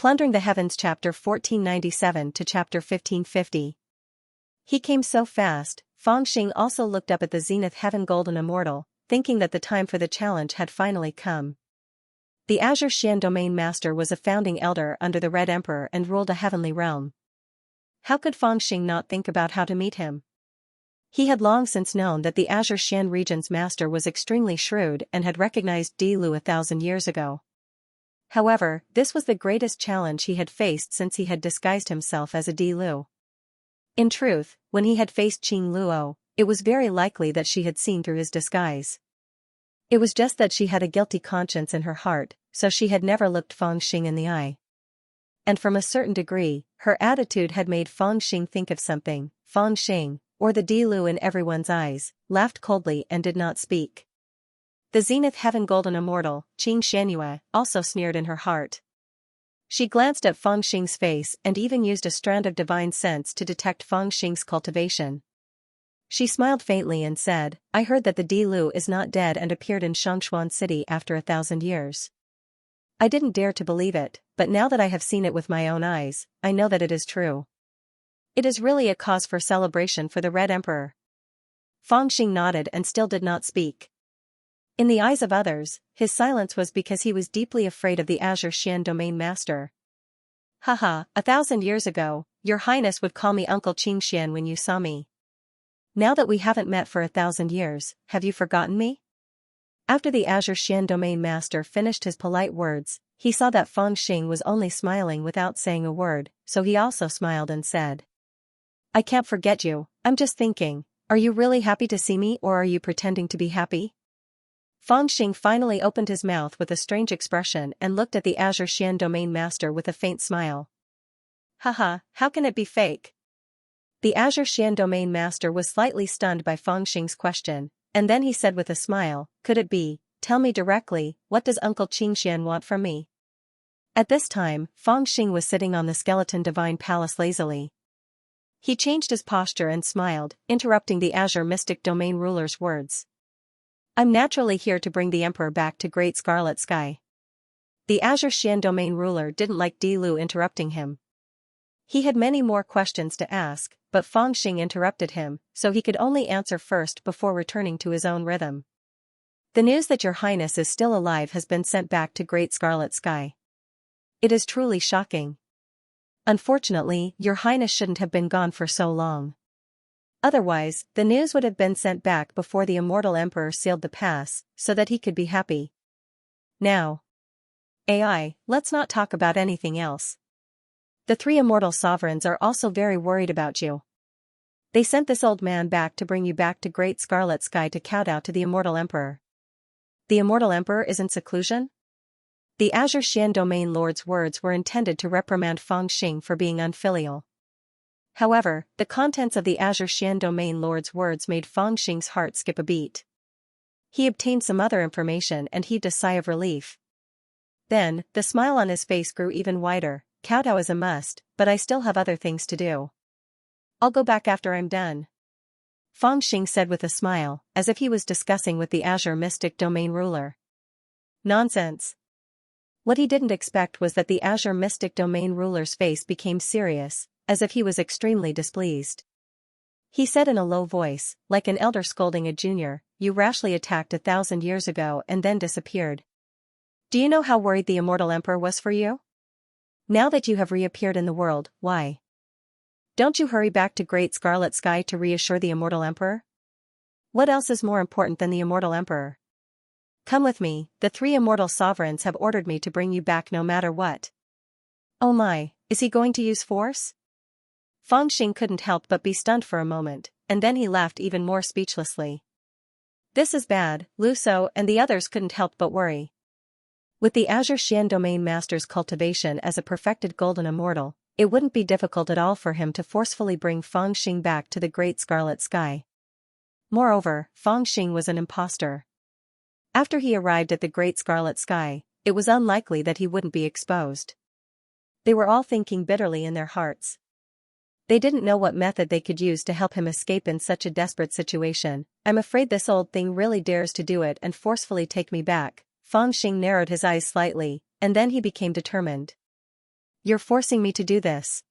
Plundering the Heavens chapter 1497 to chapter 1550. He came so fast. Fangxing also looked up at the zenith heaven golden immortal, thinking that the time for the challenge had finally come. The Azure Xian domain master was a founding elder under the Red Emperor and ruled a heavenly realm. How could Fangxing not think about how to meet him? He had long since known that the Azure Xian region's master was extremely shrewd and had recognized Di Lu 1,000 years ago. However, this was the greatest challenge he had faced since he had disguised himself as a Di Lu. In truth, when he had faced Qing Luo, it was very likely that she had seen through his disguise. It was just that she had a guilty conscience in her heart, so she had never looked Fangxing in the eye. And from a certain degree, her attitude had made Fangxing think of something. Fangxing, or the Di Lu in everyone's eyes, laughed coldly and did not speak. The zenith heaven golden immortal, Xianxia, also sneered in her heart. She glanced at Fangxing's face and even used a strand of divine sense to detect Fangxing's cultivation. She smiled faintly and said, "I heard that the Di Lu is not dead and appeared in Xiangshuan city after 1,000 years. I didn't dare to believe it, but now that I have seen it with my own eyes, I know that it is true. It is really a cause for celebration for the Red Emperor." Fangxing nodded and still did not speak. In the eyes of others, his silence was because he was deeply afraid of the Azure Xian domain master. "Haha, 1,000 years ago, your highness would call me Uncle Xianxian when you saw me. Now that we haven't met for 1,000 years, have you forgotten me?" After the Azure Xian domain master finished his polite words, he saw that Fangxing was only smiling without saying a word, so he also smiled and said, "I can't forget you. I'm just thinking, are you really happy to see me or are you pretending to be happy?" Fangxing finally opened his mouth with a strange expression and looked at the Azure Xian domain master with a faint smile. "Haha, how can it be fake?" The Azure Xian domain master was slightly stunned by Fangxing's question, and then he said with a smile, "Could it be? Tell me directly, what does Uncle Xianxian want from me?" At this time, Fangxing was sitting on the skeleton divine palace lazily. He changed his posture and smiled, interrupting the Azure mystic domain ruler's words. "I'm naturally here to bring the emperor back to Great Scarlet Sky." The Azure Xian domain ruler didn't like Di Lu interrupting him. He had many more questions to ask, but Fangxing interrupted him, so he could only answer first before returning to his own rhythm. "The news that your highness is still alive has been sent back to Great Scarlet Sky. It is truly shocking. Unfortunately, your highness shouldn't have been gone for so long. Otherwise, the news would have been sent back before the immortal emperor sealed the pass, so that he could be happy. Now, AI, let's not talk about anything else. The 3 immortal sovereigns are also very worried about you. They sent this old man back to bring you back to Great Scarlet Sky to kowtow to the immortal emperor." "The immortal emperor is in seclusion?" The Azure Xian domain lord's words were intended to reprimand Fangxing for being unfilial. However, the contents of the Azure Xian domain lord's words made Fangxing's heart skip a beat. He obtained some other information and heaved a sigh of relief. Then, the smile on his face grew even wider. "Kowtow is a must, but I still have other things to do. I'll go back after I'm done," Fangxing said with a smile, as if he was discussing with the Azure mystic domain ruler. Nonsense. What he didn't expect was that the Azure mystic domain ruler's face became serious, as if he was extremely displeased. He said in a low voice, like an elder scolding a junior, "You rashly attacked 1,000 years ago and then disappeared. Do you know how worried the immortal emperor was for you? Now that you have reappeared in the world, why don't you hurry back to Great Scarlet Sky to reassure the immortal emperor? What else is more important than the immortal emperor? Come with me, the 3 immortal sovereigns have ordered me to bring you back no matter what." "Oh my, is he going to use force?" Fangxing couldn't help but be stunned for a moment, and then he laughed even more speechlessly. "This is bad." Lu Shou and the others couldn't help but worry. With the Azure Xian domain master's cultivation as a perfected golden immortal, it wouldn't be difficult at all for him to forcefully bring Fangxing back to the Great Scarlet Sky. Moreover, Fangxing was an impostor. After he arrived at the Great Scarlet Sky, it was unlikely that he wouldn't be exposed. They were all thinking bitterly in their hearts. They didn't know what method they could use to help him escape in such a desperate situation. "I'm afraid this old thing really dares to do it and forcefully take me back." Fangxing narrowed his eyes slightly, and then he became determined. You're forcing me to do this.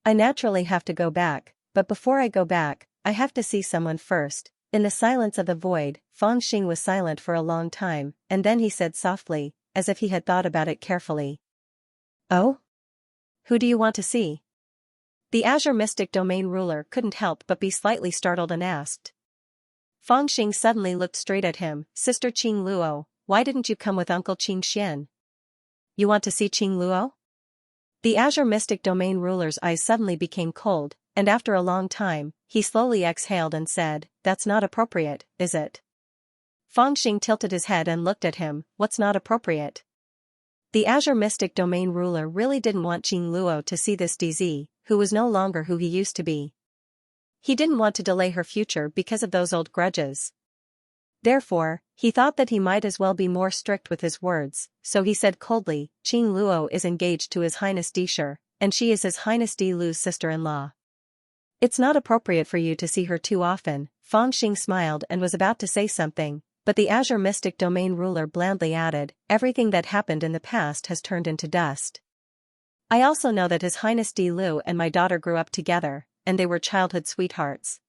I naturally have to go back, but before I go back, I have to see someone first. In the silence of the void, Fangxing was silent for a long time, and then he said softly, as if he had thought about it carefully. Oh? Who do you want to see? The Azure Mystic Domain ruler couldn't help but be slightly startled and asked. Fangxing suddenly looked straight at him. Sister Qing Luo, why didn't you come with Uncle Qing Xian? You want to see Qing Luo? The Azure Mystic Domain ruler's eyes suddenly became cold, and after a long time, he slowly exhaled and said, That's not appropriate, is it? Fangxing tilted his head and looked at him. What's not appropriate? The Azure Mystic Domain ruler really didn't want Qing Luo to see this DZ, who was no longer who he used to be. He didn't want to delay her future because of those old grudges. Therefore, he thought that he might as well be more strict with his words, so he said coldly, Qing Luo is engaged to His Highness Disher, and she is His Highness Di Lu's sister-in-law. It's not appropriate for you to see her too often. Fangxing smiled and was about to say something, but the Azure Mystic Domain ruler blandly added, Everything that happened in the past has turned into dust. I also know that His Highness Di Lu and my daughter grew up together, and they were childhood sweethearts.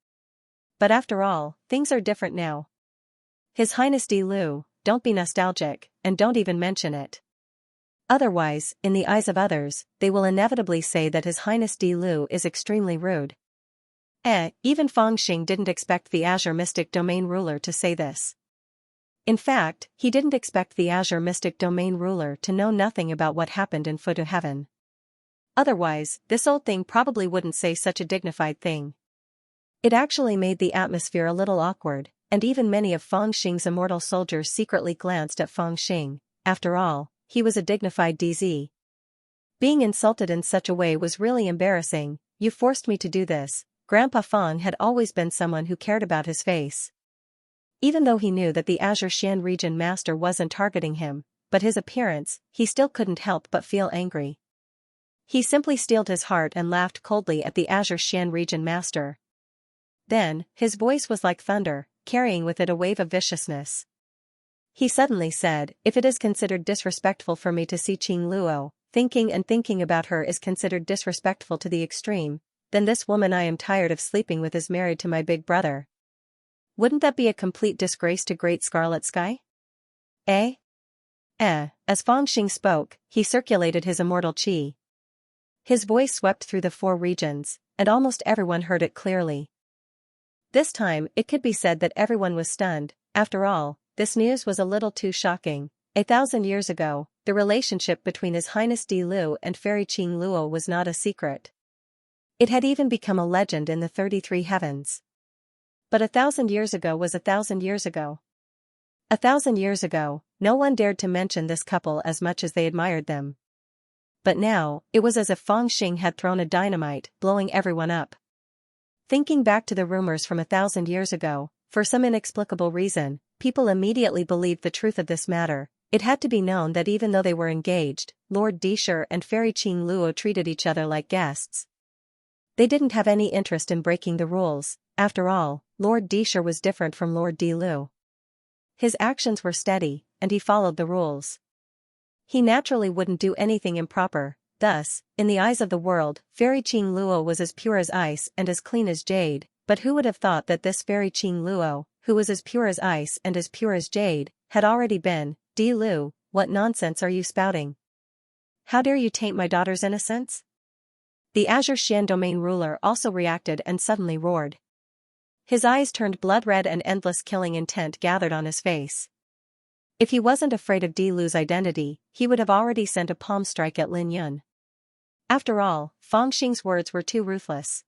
But after all, things are different now. His Highness Di Lu, don't be nostalgic, and don't even mention it. Otherwise, in the eyes of others, they will inevitably say that His Highness Di Lu is extremely rude. Even Fangxing didn't expect the Azure Mystic Domain ruler to say this. In fact, he didn't expect the Azure Mystic Domain ruler to know nothing about what happened in Foot to Heaven. Otherwise, this old thing probably wouldn't say such a dignified thing. It actually made the atmosphere a little awkward, and even many of Fangxing's immortal soldiers secretly glanced at Fangxing. After all, he was a dignified DZ. Being insulted in such a way was really embarrassing. You forced me to do this. Grandpa Fang had always been someone who cared about his face. Even though he knew that the Azure Xian region master wasn't targeting him, but his appearance, he still couldn't help but feel angry. He simply steeled his heart and laughed coldly at the Azure Xian region master. Then, his voice was like thunder, carrying with it a wave of viciousness. He suddenly said, If it is considered disrespectful for me to see Qing Luo, thinking about her is considered disrespectful to the extreme, then this woman I am tired of sleeping with is married to my big brother. Wouldn't that be a complete disgrace to Great Scarlet Sky? As Fangxing spoke, he circulated his immortal qi. His voice swept through the 4 regions, and almost everyone heard it clearly. This time, it could be said that everyone was stunned. After all, this news was a little too shocking. 1,000 years ago, the relationship between His Highness Di Lu and Fairy Qing Luo was not a secret. It had even become a legend in the 33 heavens. But 1,000 years ago was 1,000 years ago. 1,000 years ago, no one dared to mention this couple as much as they admired them. But now, it was as if Fangxing had thrown a dynamite, blowing everyone up. Thinking back to the rumors from 1,000 years ago, for some inexplicable reason, people immediately believed the truth of this matter. It had to be known that even though they were engaged, Lord Disher and Fairy Qing Luo treated each other like guests. They didn't have any interest in breaking the rules. After all, Lord Disher was different from Lord Di Lu. His actions were steady, and he followed the rules. He naturally wouldn't do anything improper. Thus, in the eyes of the world, Fairy Qing Luo was as pure as ice and as clean as jade, but who would have thought that this Fairy Qing Luo, who was as pure as ice and as pure as jade, had already been, Di Lu, what nonsense are you spouting? How dare you taint my daughter's innocence? The Azure Xian domain ruler also reacted and suddenly roared. His eyes turned blood-red and endless killing intent gathered on his face. If he wasn't afraid of Di Lu's identity, he would have already sent a palm strike at Lin Yun. After all, Fangxing's words were too ruthless.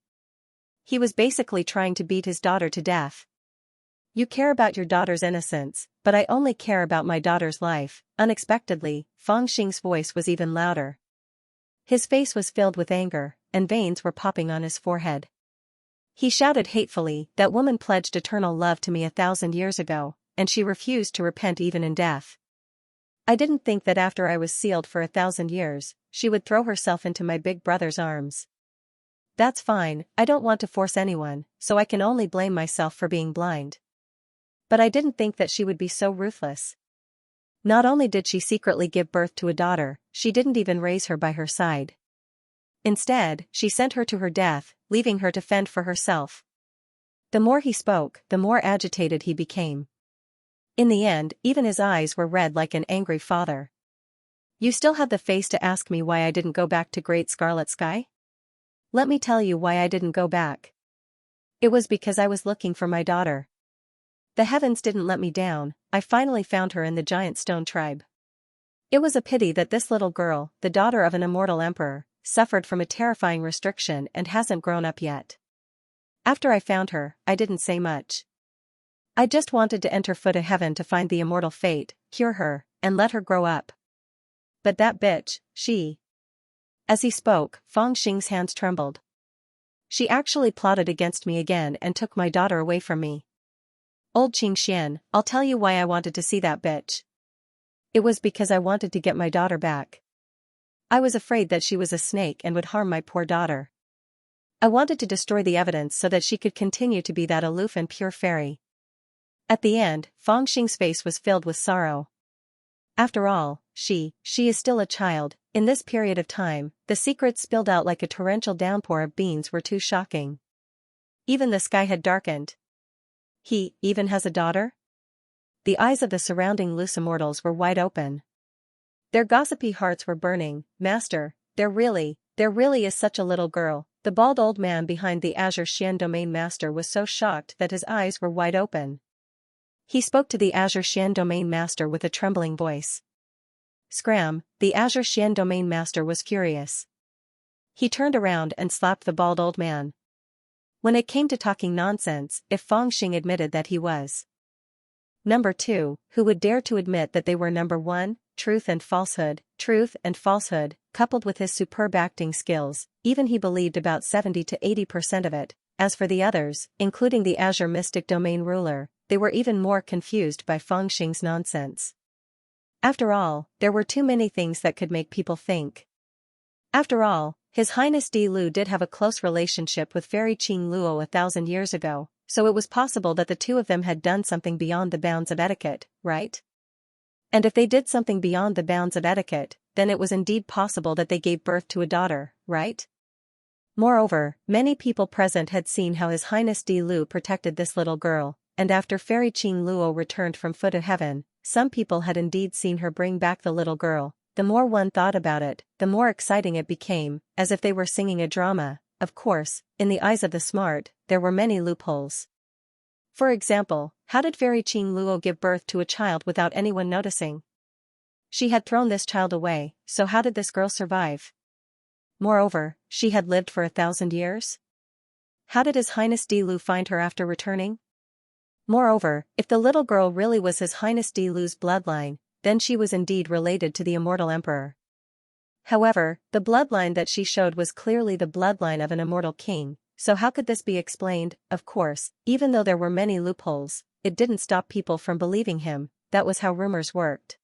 He was basically trying to beat his daughter to death. You care about your daughter's innocence, but I only care about my daughter's life. Unexpectedly, Fangxing's voice was even louder. His face was filled with anger, and veins were popping on his forehead. He shouted hatefully, That woman pledged eternal love to me 1,000 years ago, and she refused to repent even in death. I didn't think that after I was sealed for 1,000 years, she would throw herself into my big brother's arms. That's fine, I don't want to force anyone, so I can only blame myself for being blind. But I didn't think that she would be so ruthless. Not only did she secretly give birth to a daughter, she didn't even raise her by her side. Instead, she sent her to her death, leaving her to fend for herself. The more he spoke, the more agitated he became. In the end, even his eyes were red like an angry father. You still have the face to ask me why I didn't go back to Great Scarlet Sky? Let me tell you why I didn't go back. It was because I was looking for my daughter. The heavens didn't let me down, I finally found her in the giant stone tribe. It was a pity that this little girl, the daughter of an immortal emperor, suffered from a terrifying restriction and hasn't grown up yet. After I found her, I didn't say much. I just wanted to enter foot of heaven to find the immortal fate, cure her, and let her grow up. But that bitch, she... As he spoke, Fangxing's hands trembled. She actually plotted against me again and took my daughter away from me. Old Xianxia, I'll tell you why I wanted to see that bitch. It was because I wanted to get my daughter back. I was afraid that she was a snake and would harm my poor daughter. I wanted to destroy the evidence so that she could continue to be that aloof and pure fairy. At the end, Fangxing's face was filled with sorrow. After all, she is still a child. In this period of time, the secrets spilled out like a torrential downpour of beans were too shocking. Even the sky had darkened. He even has a daughter? The eyes of the surrounding loose immortals were wide open. Their gossipy hearts were burning. Master, there really is such a little girl. The bald old man behind the Azure Xian Domain Master was so shocked that his eyes were wide open. He spoke to the Azure Xian Domain Master with a trembling voice. Scram, the Azure Xian Domain Master was furious. He turned around and slapped the bald old man. When it came to talking nonsense, if Fangxing admitted that he was number 2, who would dare to admit that they were number 1, truth and falsehood, coupled with his superb acting skills, even he believed about 70 to 80% of it. As for the others, including the Azure Mystic Domain ruler, they were even more confused by Fangxing's nonsense. After all, there were too many things that could make people think. After all, His Highness Di Lu did have a close relationship with Fairy Qing Luo 1,000 years ago, so it was possible that the two of them had done something beyond the bounds of etiquette, right? And if they did something beyond the bounds of etiquette, then it was indeed possible that they gave birth to a daughter, right? Moreover, many people present had seen how His Highness Di Lu protected this little girl, and after Fairy Qing Luo returned from foot of heaven, some people had indeed seen her bring back the little girl. The more one thought about it, the more exciting it became, as if they were singing a drama. Of course, in the eyes of the smart, there were many loopholes. For example, how did Fairy Qing Luo give birth to a child without anyone noticing? She had thrown this child away, so how did this girl survive? Moreover, she had lived for 1,000 years? How did His Highness Di Lu find her after returning? Moreover, if the little girl really was His Highness Di Lu's bloodline, then she was indeed related to the immortal emperor. However, the bloodline that she showed was clearly the bloodline of an immortal king, so how could this be explained? Of course, even though there were many loopholes, it didn't stop people from believing him. That was how rumors worked.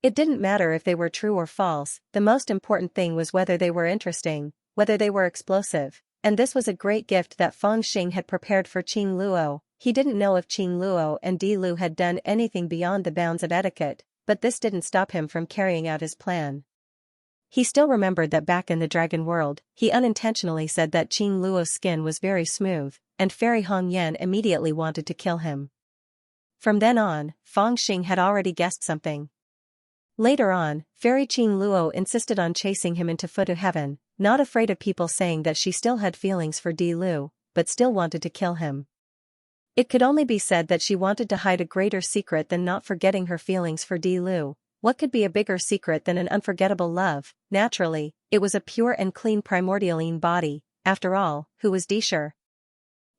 It didn't matter if they were true or false, the most important thing was whether they were interesting, whether they were explosive, and this was a great gift that Fangxing had prepared for Qing Luo. He didn't know if Qing Luo and Di Lu had done anything beyond the bounds of etiquette, but this didn't stop him from carrying out his plan. He still remembered that back in the dragon world, he unintentionally said that Qing Luo's skin was very smooth, and Fairy Hong Yan immediately wanted to kill him. From then on, Fangxing had already guessed something. Later on, Fairy Qing Luo insisted on chasing him into foot of heaven, not afraid of people saying that she still had feelings for Di Lu, but still wanted to kill him. It could only be said that she wanted to hide a greater secret than not forgetting her feelings for Di Lu. What could be a bigger secret than an unforgettable love? Naturally, it was a pure and clean primordialine body. After all, who was Dishur?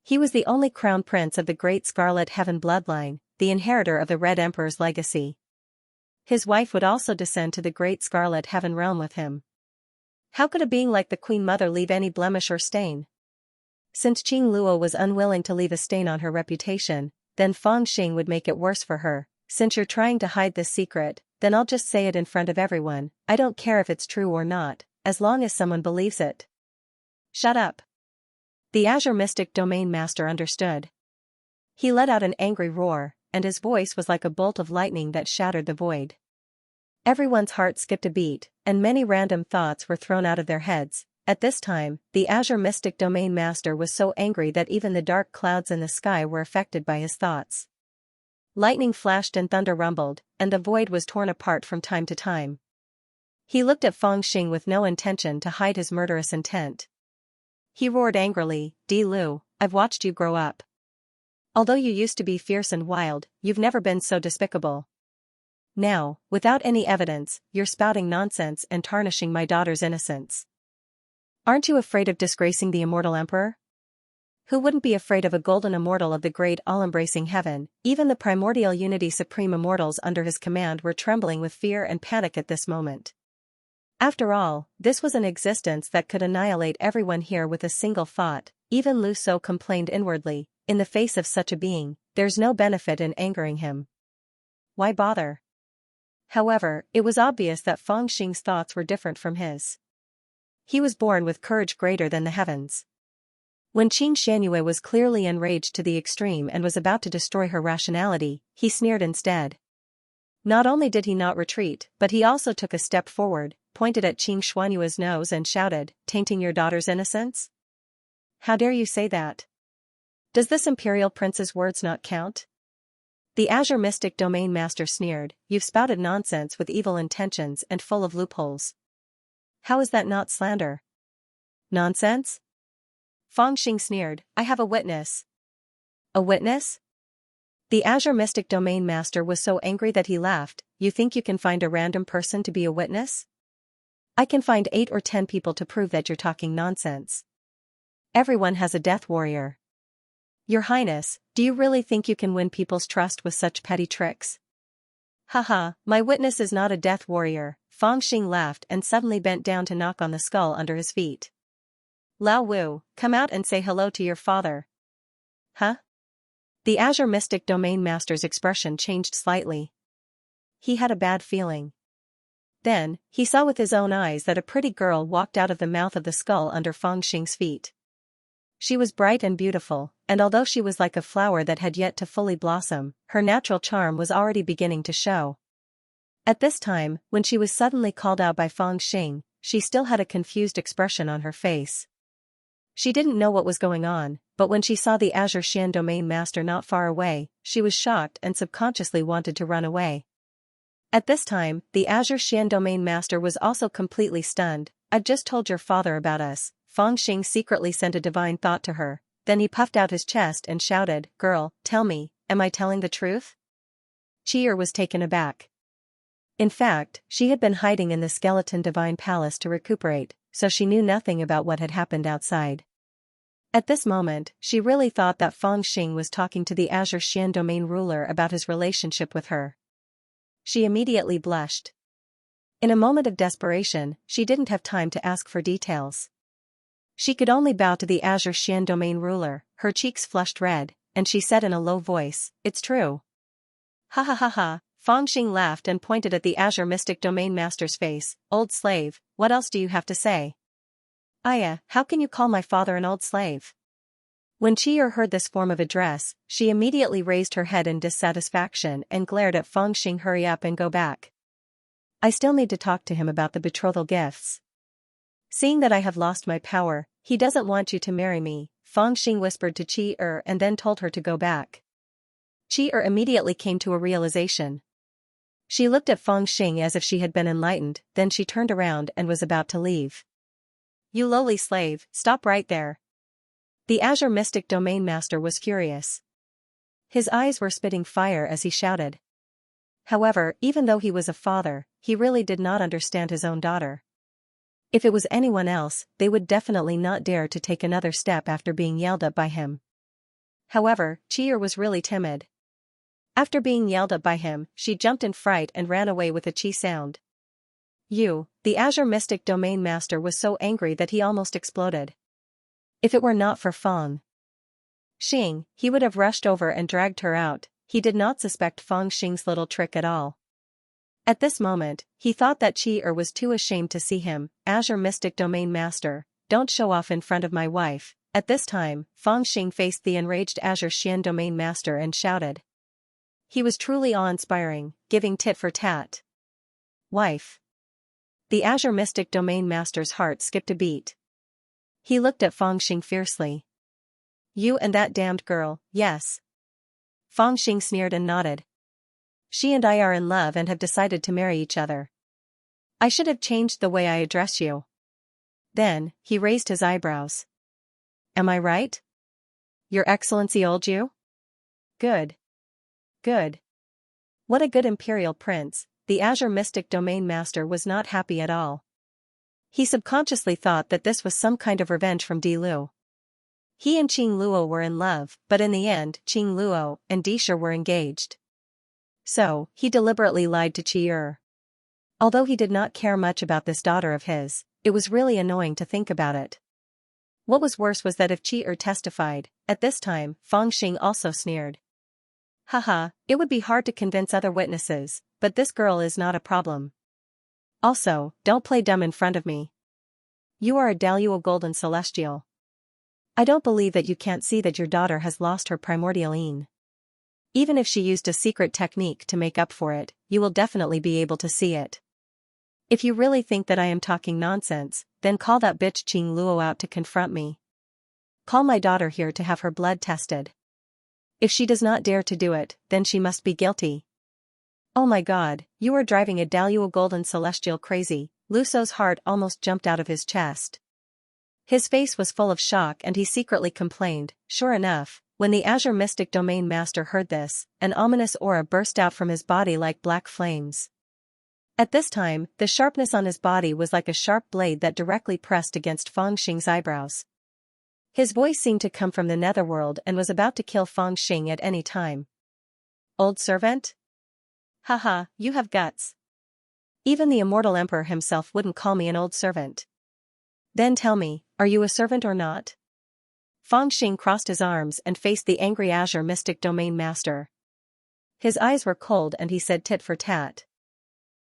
He was the only crown prince of the Great Scarlet Heaven bloodline, the inheritor of the Red Emperor's legacy. His wife would also descend to the Great Scarlet Heaven realm with him. How could a being like the Queen Mother leave any blemish or stain? Since Qing Luo was unwilling to leave a stain on her reputation, then Fangxing would make it worse for her. Since you're trying to hide this secret, then I'll just say it in front of everyone. I don't care if it's true or not, as long as someone believes it. Shut up. The Azure Mystic Domain Master understood. He let out an angry roar, and his voice was like a bolt of lightning that shattered the void. Everyone's heart skipped a beat, and many random thoughts were thrown out of their heads. At this time, the Azure Mystic Domain Master was so angry that even the dark clouds in the sky were affected by his thoughts. Lightning flashed and thunder rumbled, and the void was torn apart from time to time. He looked at Fangxing with no intention to hide his murderous intent. He roared angrily, "Di Lu, I've watched you grow up. Although you used to be fierce and wild, you've never been so despicable. Now, without any evidence, you're spouting nonsense and tarnishing my daughter's innocence. Aren't you afraid of disgracing the immortal emperor? Who wouldn't be afraid of a golden immortal of the great all-embracing heaven?" Even the primordial unity supreme immortals under his command were trembling with fear and panic at this moment. After all, this was an existence that could annihilate everyone here with a single thought. Even Lu So complained inwardly, in the face of such a being, there's no benefit in angering him. Why bother? However, it was obvious that Fangxing's thoughts were different from his. He was born with courage greater than the heavens. When Xianxia was clearly enraged to the extreme and was about to destroy her rationality, he sneered instead. Not only did he not retreat, but he also took a step forward, pointed at Xianxia's nose and shouted, "Tainting your daughter's innocence? How dare you say that? Does this imperial prince's words not count?" The Azure Mystic Domain Master sneered, "You've spouted nonsense with evil intentions and full of loopholes. How is that not slander?" "Nonsense?" Fangxing sneered, "I have a witness." "A witness?" The Azure Mystic Domain Master was so angry that he laughed. "You think you can find a random person to be a witness? I can find 8 or 10 people to prove that you're talking nonsense. Everyone has a death warrior. Your Highness, do you really think you can win people's trust with such petty tricks?" "Haha, my witness is not a death warrior." Fangxing laughed and suddenly bent down to knock on the skull under his feet. "Lao Wu, come out and say hello to your father." "Huh?" The Azure Mystic Domain Master's expression changed slightly. He had a bad feeling. Then, he saw with his own eyes that a pretty girl walked out of the mouth of the skull under Fangxing's feet. She was bright and beautiful, and although she was like a flower that had yet to fully blossom, her natural charm was already beginning to show. At this time, when she was suddenly called out by Fangxing, she still had a confused expression on her face. She didn't know what was going on, but when she saw the Azure Xian Domain Master not far away, she was shocked and subconsciously wanted to run away. At this time, the Azure Xian Domain Master was also completely stunned. "I've just told your father about us." Fangxing secretly sent a divine thought to her, then he puffed out his chest and shouted, "Girl, tell me, am I telling the truth?" Chi'er was taken aback. In fact, she had been hiding in the skeleton divine palace to recuperate, so she knew nothing about what had happened outside. At this moment, she really thought that Fangxing was talking to the Azure Xian Domain ruler about his relationship with her. She immediately blushed. In a moment of desperation, she didn't have time to ask for details. She could only bow to the Azure Xian Domain ruler. Her cheeks flushed red, and she said in a low voice, "It's true." "Ha ha ha ha." Fangxing laughed and pointed at the Azure Mystic Domain Master's face. "Old slave, what else do you have to say?" "Aya, how can you call my father an old slave?" When Chi'er heard this form of address, she immediately raised her head in dissatisfaction and glared at Fangxing. "Hurry up and go back. I still need to talk to him about the betrothal gifts. Seeing that I have lost my power, he doesn't want you to marry me," Fangxing whispered to Chi'er and then told her to go back. Chi'er immediately came to a realization. She looked at Fangxing as if she had been enlightened, then she turned around and was about to leave. "You lowly slave, stop right there." The Azure Mystic Domain Master was furious. His eyes were spitting fire as he shouted. However, even though he was a father, he really did not understand his own daughter. If it was anyone else, they would definitely not dare to take another step after being yelled at by him. However, Chi'er was really timid. After being yelled at by him, she jumped in fright and ran away with a chi sound. The Azure Mystic Domain Master was so angry that he almost exploded. If it were not for Fangxing, he would have rushed over and dragged her out. He did not suspect Fangxing's little trick at all. At this moment, he thought that Chi'er was too ashamed to see him. "Azure Mystic Domain Master, don't show off in front of my wife." At this time, Fangxing faced the enraged Azure Xian Domain Master and shouted. He was truly awe-inspiring, giving tit for tat. Wife. The Azure Mystic Domain Master's heart skipped a beat. He looked at Fangxing fiercely. You and that damned girl, yes. Fangxing sneered and nodded. She and I are in love and have decided to marry each other. I should have changed the way I address you. Then, he raised his eyebrows. Am I right? Your Excellency old you? Good. Good. What a good imperial prince. The Azure Mystic Domain Master was not happy at all. He subconsciously thought that this was some kind of revenge from Di Lu. He and Qing Luo were in love, but in the end, Qing Luo and Di Shi were engaged. So, he deliberately lied to Qi. Although he did not care much about this daughter of his, it was really annoying to think about it. What was worse was that if Qi testified, at this time, Fangxing also sneered. Haha, it would be hard to convince other witnesses, but this girl is not a problem. Also, don't play dumb in front of me. You are a Daluo Golden Celestial. I don't believe that you can't see that your daughter has lost her primordial yin. Even if she used a secret technique to make up for it, you will definitely be able to see it. If you really think that I am talking nonsense, then call that bitch Qing Luo out to confront me. Call my daughter here to have her blood tested. If she does not dare to do it, then she must be guilty. Oh my god, you are driving a Daluo Golden Celestial crazy. Lu Shou's heart almost jumped out of his chest. His face was full of shock and he secretly complained. Sure enough, when the Azure Mystic Domain Master heard this, an ominous aura burst out from his body like black flames. At this time, the sharpness on his body was like a sharp blade that directly pressed against Fangxing's eyebrows. His voice seemed to come from the netherworld and was about to kill Fangxing at any time. Old servant? Haha, you have guts. Even the immortal emperor himself wouldn't call me an old servant. Then tell me, are you a servant or not? Fangxing crossed his arms and faced the angry Azure Mystic Domain Master. His eyes were cold and he said tit for tat.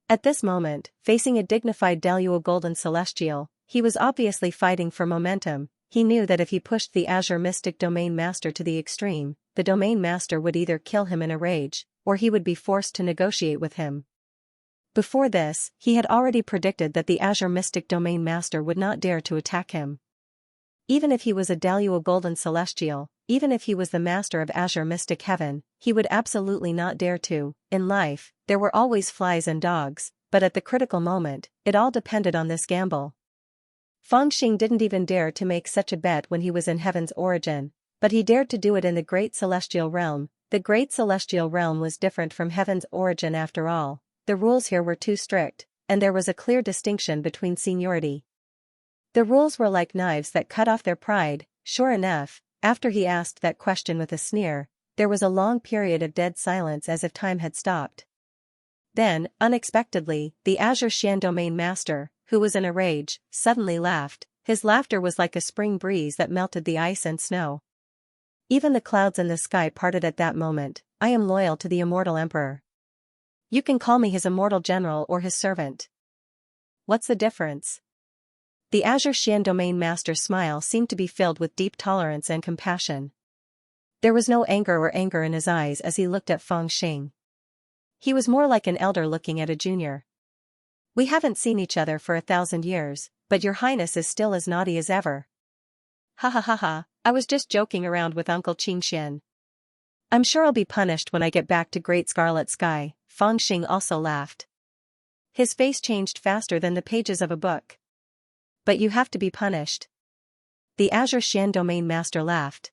At this moment, facing a dignified Daluo Golden Celestial, he was obviously fighting for momentum. He knew that if he pushed the Azure Mystic Domain Master to the extreme, the Domain Master would either kill him in a rage, or he would be forced to negotiate with him. Before this, he had already predicted that the Azure Mystic Domain Master would not dare to attack him. Even if he was a Daluo Golden Celestial, even if he was the master of Azure Mystic Heaven, he would absolutely not dare to. In life, there were always flies and dogs, but at the critical moment, it all depended on this gamble. Fangxing didn't even dare to make such a bet when he was in Heaven's origin, but he dared to do it in the Great Celestial Realm. The Great Celestial Realm was different from Heaven's origin after all. The rules here were too strict, and there was a clear distinction between seniority. The rules were like knives that cut off their pride. Sure enough, after he asked that question with a sneer, there was a long period of dead silence as if time had stopped. Then, unexpectedly, the Azure Xian Domain Master, who was in a rage, suddenly laughed. His laughter was like a spring breeze that melted the ice and snow. Even the clouds in the sky parted at that moment. I am loyal to the immortal emperor. You can call me his immortal general or his servant. What's the difference? The Azure Xian Domain Master's smile seemed to be filled with deep tolerance and compassion. There was no anger in his eyes as he looked at Fangxing. He was more like an elder looking at a junior. We haven't seen each other for 1,000 years, but your highness is still as naughty as ever. Ha ha ha ha, I was just joking around with Uncle Qingshen. I'm sure I'll be punished when I get back to Great Scarlet Sky. Fangxing also laughed. His face changed faster than the pages of a book. But you have to be punished. The Azure Xian Domain Master laughed.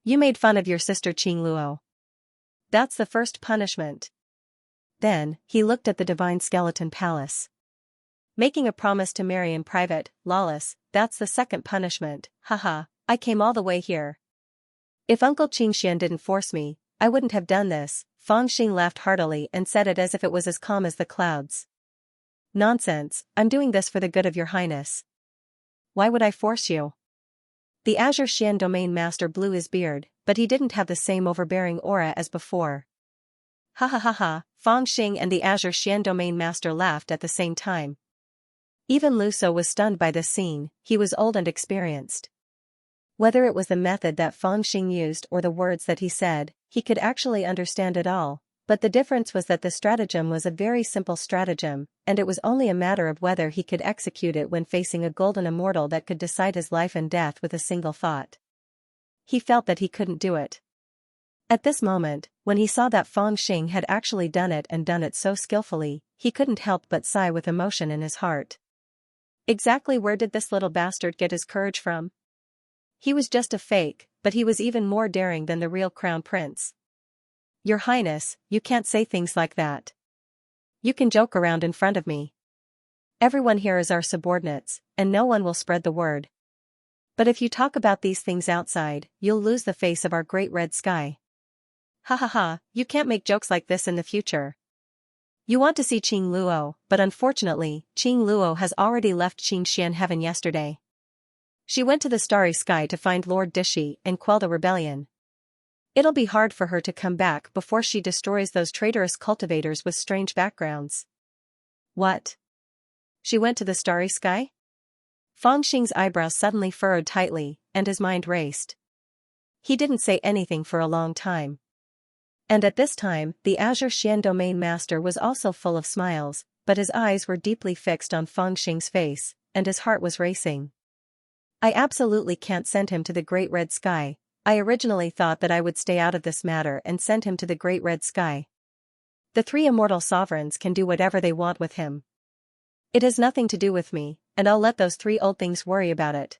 You made fun of your sister Qing Luo. That's the first punishment. Then, he looked at the Divine Skeleton Palace. Making a promise to marry in private, lawless, that's the second punishment. Haha, I came all the way here. If Uncle Qingshen didn't force me, I wouldn't have done this. Fangxing laughed heartily and said it as if it was as calm as the clouds. Nonsense, I'm doing this for the good of your highness. Why would I force you? The Azure Xian Domain Master blew his beard, but he didn't have the same overbearing aura as before. Ha ha ha ha, Fangxing and the Azure Xian Domain Master laughed at the same time. Even Lu Shou was stunned by this scene. He was old and experienced. Whether it was the method that Fangxing used or the words that he said, he could actually understand it all. But the difference was that the stratagem was a very simple stratagem, and it was only a matter of whether he could execute it when facing a golden immortal that could decide his life and death with a single thought. He felt that he couldn't do it. At this moment, when he saw that Fang Xing had actually done it and done it so skillfully, he couldn't help but sigh with emotion in his heart. Exactly where did this little bastard get his courage from? He was just a fake, but he was even more daring than the real crown prince. Your Highness, you can't say things like that. You can joke around in front of me. Everyone here is our subordinates, and no one will spread the word. But if you talk about these things outside, you'll lose the face of our great red sky. Ha ha ha, you can't make jokes like this in the future. You want to see Qing Luo, but unfortunately, Qing Luo has already left Xianxia heaven yesterday. She went to the starry sky to find Lord Dishi and quell the rebellion. It'll be hard for her to come back before she destroys those traitorous cultivators with strange backgrounds. What? She went to the starry sky? Fang Xing's eyebrows suddenly furrowed tightly, and his mind raced. He didn't say anything for a long time. And at this time, the Azure Xian domain master was also full of smiles, but his eyes were deeply fixed on Fang Xing's face, and his heart was racing. I absolutely can't send him to the Great Red Sky. I originally thought that I would stay out of this matter and send him to the Great Red Sky. The three immortal sovereigns can do whatever they want with him. It has nothing to do with me, and I'll let those three old things worry about it.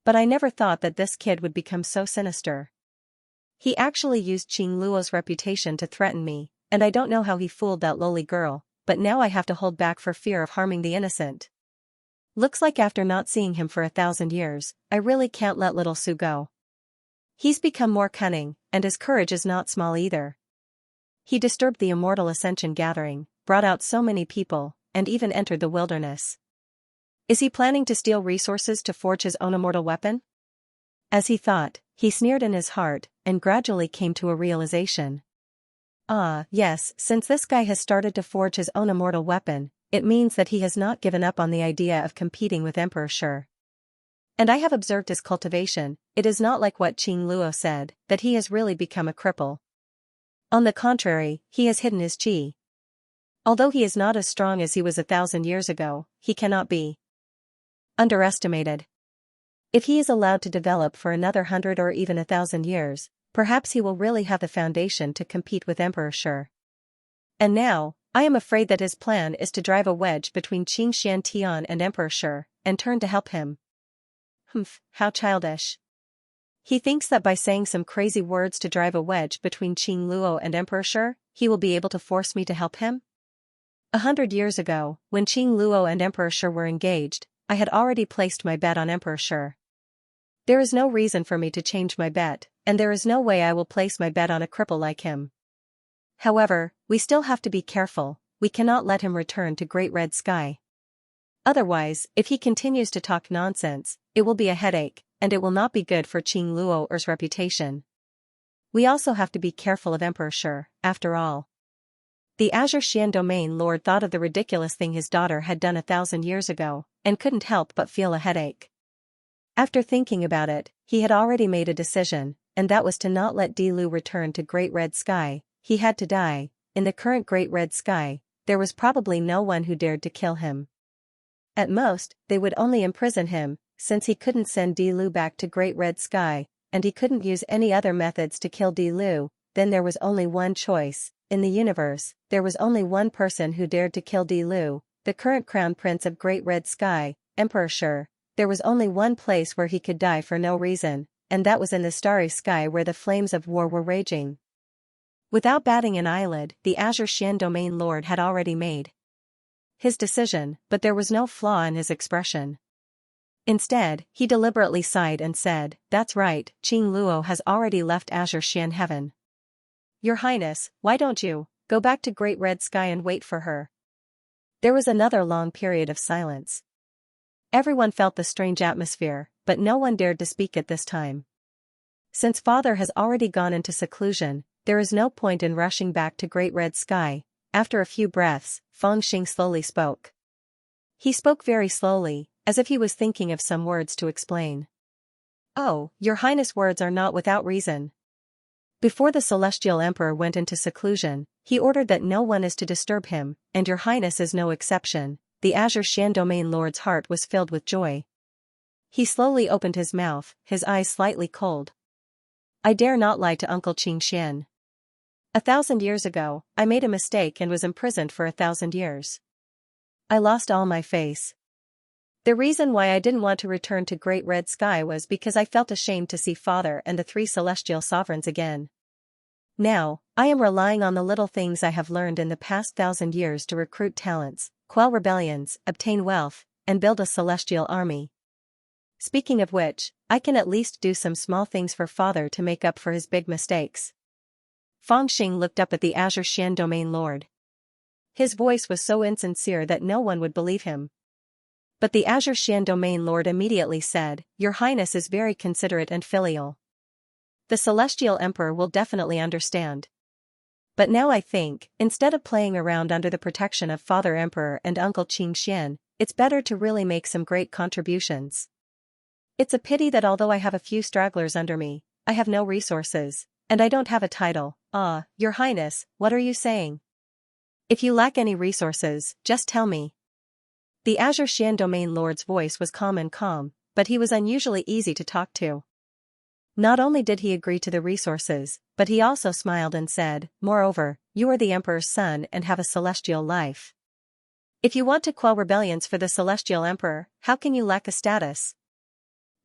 But I never thought that this kid would become so sinister. He actually used Qing Luo's reputation to threaten me, and I don't know how he fooled that lowly girl, but now I have to hold back for fear of harming the innocent. Looks like after not seeing him for 1,000 years, I really can't let little Su go. He's become more cunning, and his courage is not small either. He disturbed the Immortal Ascension gathering, brought out so many people, and even entered the wilderness. Is he planning to steal resources to forge his own immortal weapon? As he thought, he sneered in his heart, and gradually came to a realization. Ah, yes, since this guy has started to forge his own immortal weapon, it means that he has not given up on the idea of competing with Emperor Shi. And I have observed his cultivation. It is not like what Qing Luo said, that he has really become a cripple. On the contrary, he has hidden his qi. Although he is not as strong as he was 1,000 years ago, he cannot be underestimated. If he is allowed to develop for another 100 or even 1,000 years, perhaps he will really have the foundation to compete with Emperor Shi. And now, I am afraid that his plan is to drive a wedge between Qing Xiantian and Emperor Shi, and turn to help him. Humph, how childish. He thinks that by saying some crazy words to drive a wedge between Qing Luo and Emperor Shi, he will be able to force me to help him? 100 years ago, when Qing Luo and Emperor Shi were engaged, I had already placed my bet on Emperor Shi. There is no reason for me to change my bet, and there is no way I will place my bet on a cripple like him. However, we still have to be careful. We cannot let him return to Great Red Sky. Otherwise, if he continues to talk nonsense, it will be a headache, and it will not be good for Qing Luo's reputation. We also have to be careful of Emperor Shi, after all. The Azure Xian domain lord thought of the ridiculous thing his daughter had done 1,000 years ago, and couldn't help but feel a headache. After thinking about it, he had already made a decision, and that was to not let Di Lu return to Great Red Sky. He had to die. In the current Great Red Sky, there was probably no one who dared to kill him. At most, they would only imprison him, since he couldn't send Di Lu back to Great Red Sky, and he couldn't use any other methods to kill Di Lu. Then there was only one choice. In the universe, there was only one person who dared to kill Di Lu, the current crown prince of Great Red Sky, Emperor Shi. There was only one place where he could die for no reason, and that was in the starry sky where the flames of war were raging. Without batting an eyelid, the Azure Xian domain lord had already made his decision, but there was no flaw in his expression. Instead, he deliberately sighed and said, "That's right, Qing Luo has already left Azure Xian heaven. Your Highness, why don't you go back to Great Red Sky and wait for her?" There was another long period of silence. Everyone felt the strange atmosphere, but no one dared to speak at this time. Since father has already gone into seclusion, there is no point in rushing back to Great Red Sky. After a few breaths, Fang Xing slowly spoke. He spoke very slowly, as if he was thinking of some words to explain. "Oh, Your Highness' words are not without reason. Before the Celestial Emperor went into seclusion, He ordered that no one is to disturb him, and your highness is no exception. The Azure Shan Domain Lord's heart was filled with joy. He slowly opened his mouth, his eyes slightly cold. I dare not lie to Uncle Xianxia. 1,000 years ago, I made a mistake and was imprisoned for 1,000 years. I lost all my face. The reason why I didn't want to return to Great Red Sky was because I felt ashamed to see Father and the 3 celestial sovereigns again. Now, I am relying on the little things I have learned in the past 1,000 years to recruit talents, quell rebellions, obtain wealth, and build a celestial army. Speaking of which, I can at least do some small things for Father to make up for his big mistakes. Fangxing looked up at the Azure Shan Domain Lord. His voice was so insincere that no one would believe him. But the Azure Shan Domain Lord immediately said, Your Highness is very considerate and filial. The Celestial Emperor will definitely understand. But now I think, instead of playing around under the protection of Father Emperor and Uncle Xianxia, it's better to really make some great contributions. It's a pity that although I have a few stragglers under me, I have no resources, and I don't have a title. Your Highness, what are you saying? If you lack any resources, just tell me. The Azure Shan Domain Lord's voice was calm, but he was unusually easy to talk to. Not only did he agree to the resources, but he also smiled and said, Moreover, you are the Emperor's son and have a celestial life. If you want to quell rebellions for the Celestial Emperor, how can you lack a status?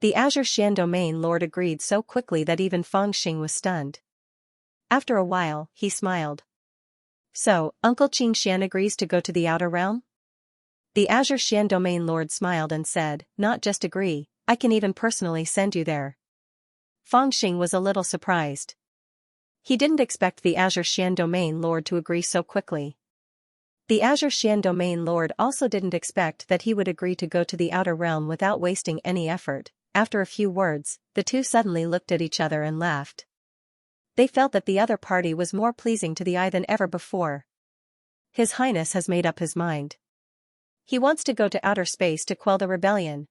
The Azure Shan Domain Lord agreed so quickly that even Fangxing was stunned. After a while, he smiled. So, Uncle Xianxia agrees to go to the Outer Realm? The Azure Shan Domain Lord smiled and said, Not just agree, I can even personally send you there. Fangxing was a little surprised. He didn't expect the Azure Shan Domain Lord to agree so quickly. The Azure Shan Domain Lord also didn't expect that he would agree to go to the Outer Realm without wasting any effort. After a few words, the two suddenly looked at each other and laughed. They felt that the other party was more pleasing to the eye than ever before. His Highness has made up his mind. He wants to go to outer space to quell the rebellion.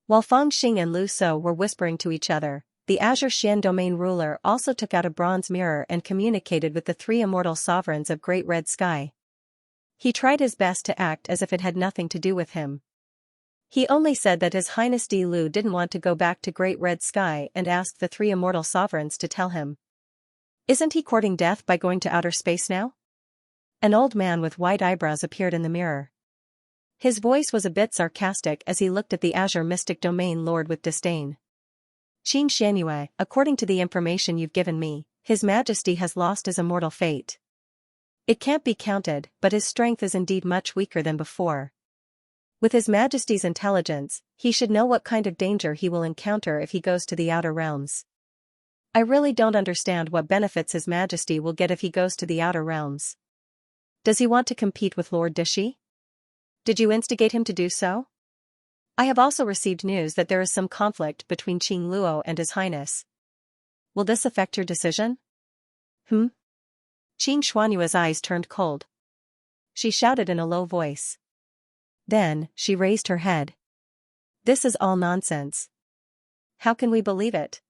While Fangxing and Lu So were whispering to each other, the Azure Shan Domain ruler also took out a bronze mirror and communicated with the 3 immortal sovereigns of Great Red Sky. He tried his best to act as if it had nothing to do with him. He only said that His Highness Di Lu didn't want to go back to Great Red Sky and asked the 3 immortal sovereigns to tell him. Isn't he courting death by going to outer space now? An old man with white eyebrows appeared in the mirror. His voice was a bit sarcastic as he looked at the Azure Mystic Domain Lord with disdain. Xianxia, according to the information you've given me, His Majesty has lost his immortal fate. It can't be counted, but his strength is indeed much weaker than before. With His Majesty's intelligence, he should know what kind of danger he will encounter if he goes to the Outer Realms. I really don't understand what benefits His Majesty will get if he goes to the Outer Realms. Does he want to compete with Lord Dishi? Did you instigate him to do so? I have also received news that there is some conflict between Qing Luo and His Highness. Will this affect your decision? Qing Xuanyua's eyes turned cold. She shouted in a low voice. Then, she raised her head. This is all nonsense. How can we believe it?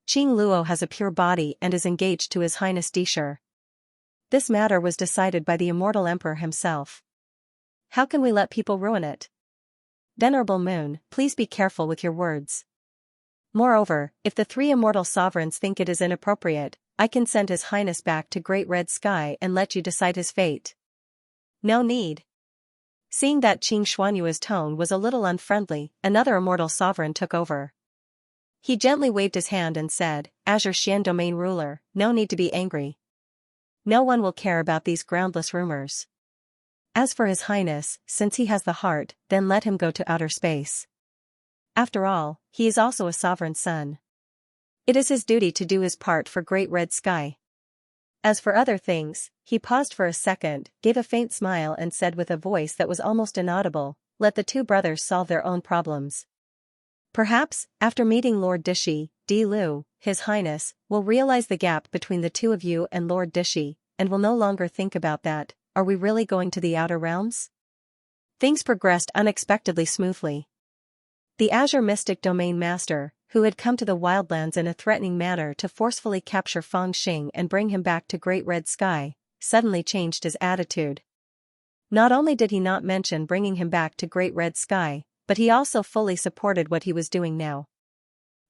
Qing Luo has a pure body and is engaged to His Highness Dishur. This matter was decided by the immortal emperor himself. How can we let people ruin it? Venerable Moon, please be careful with your words. Moreover, if the 3 immortal sovereigns think it is inappropriate, I can send His Highness back to Great Red Sky and let you decide his fate. No need. Seeing that Qing Xuanyua's tone was a little unfriendly, another immortal sovereign took over. He gently waved his hand and said, Azure Shan Domain ruler, no need to be angry. No one will care about these groundless rumors. As for His Highness, since he has the heart, then let him go to outer space. After all, he is also a sovereign son. It is his duty to do his part for Great Red Sky. As for other things, he paused for a second, gave a faint smile and said with a voice that was almost inaudible, let the 2 brothers solve their own problems. Perhaps, after meeting Lord Dishi, Di Lu, His Highness, will realize the gap between the 2 of you and Lord Dishi, and will no longer think about that. Are we really going to the Outer Realms? Things progressed unexpectedly smoothly. The Azure Mystic Domain Master, who had come to the Wildlands in a threatening manner to forcefully capture Fangxing and bring him back to Great Red Sky, suddenly changed his attitude. Not only did he not mention bringing him back to Great Red Sky, but he also fully supported what he was doing now.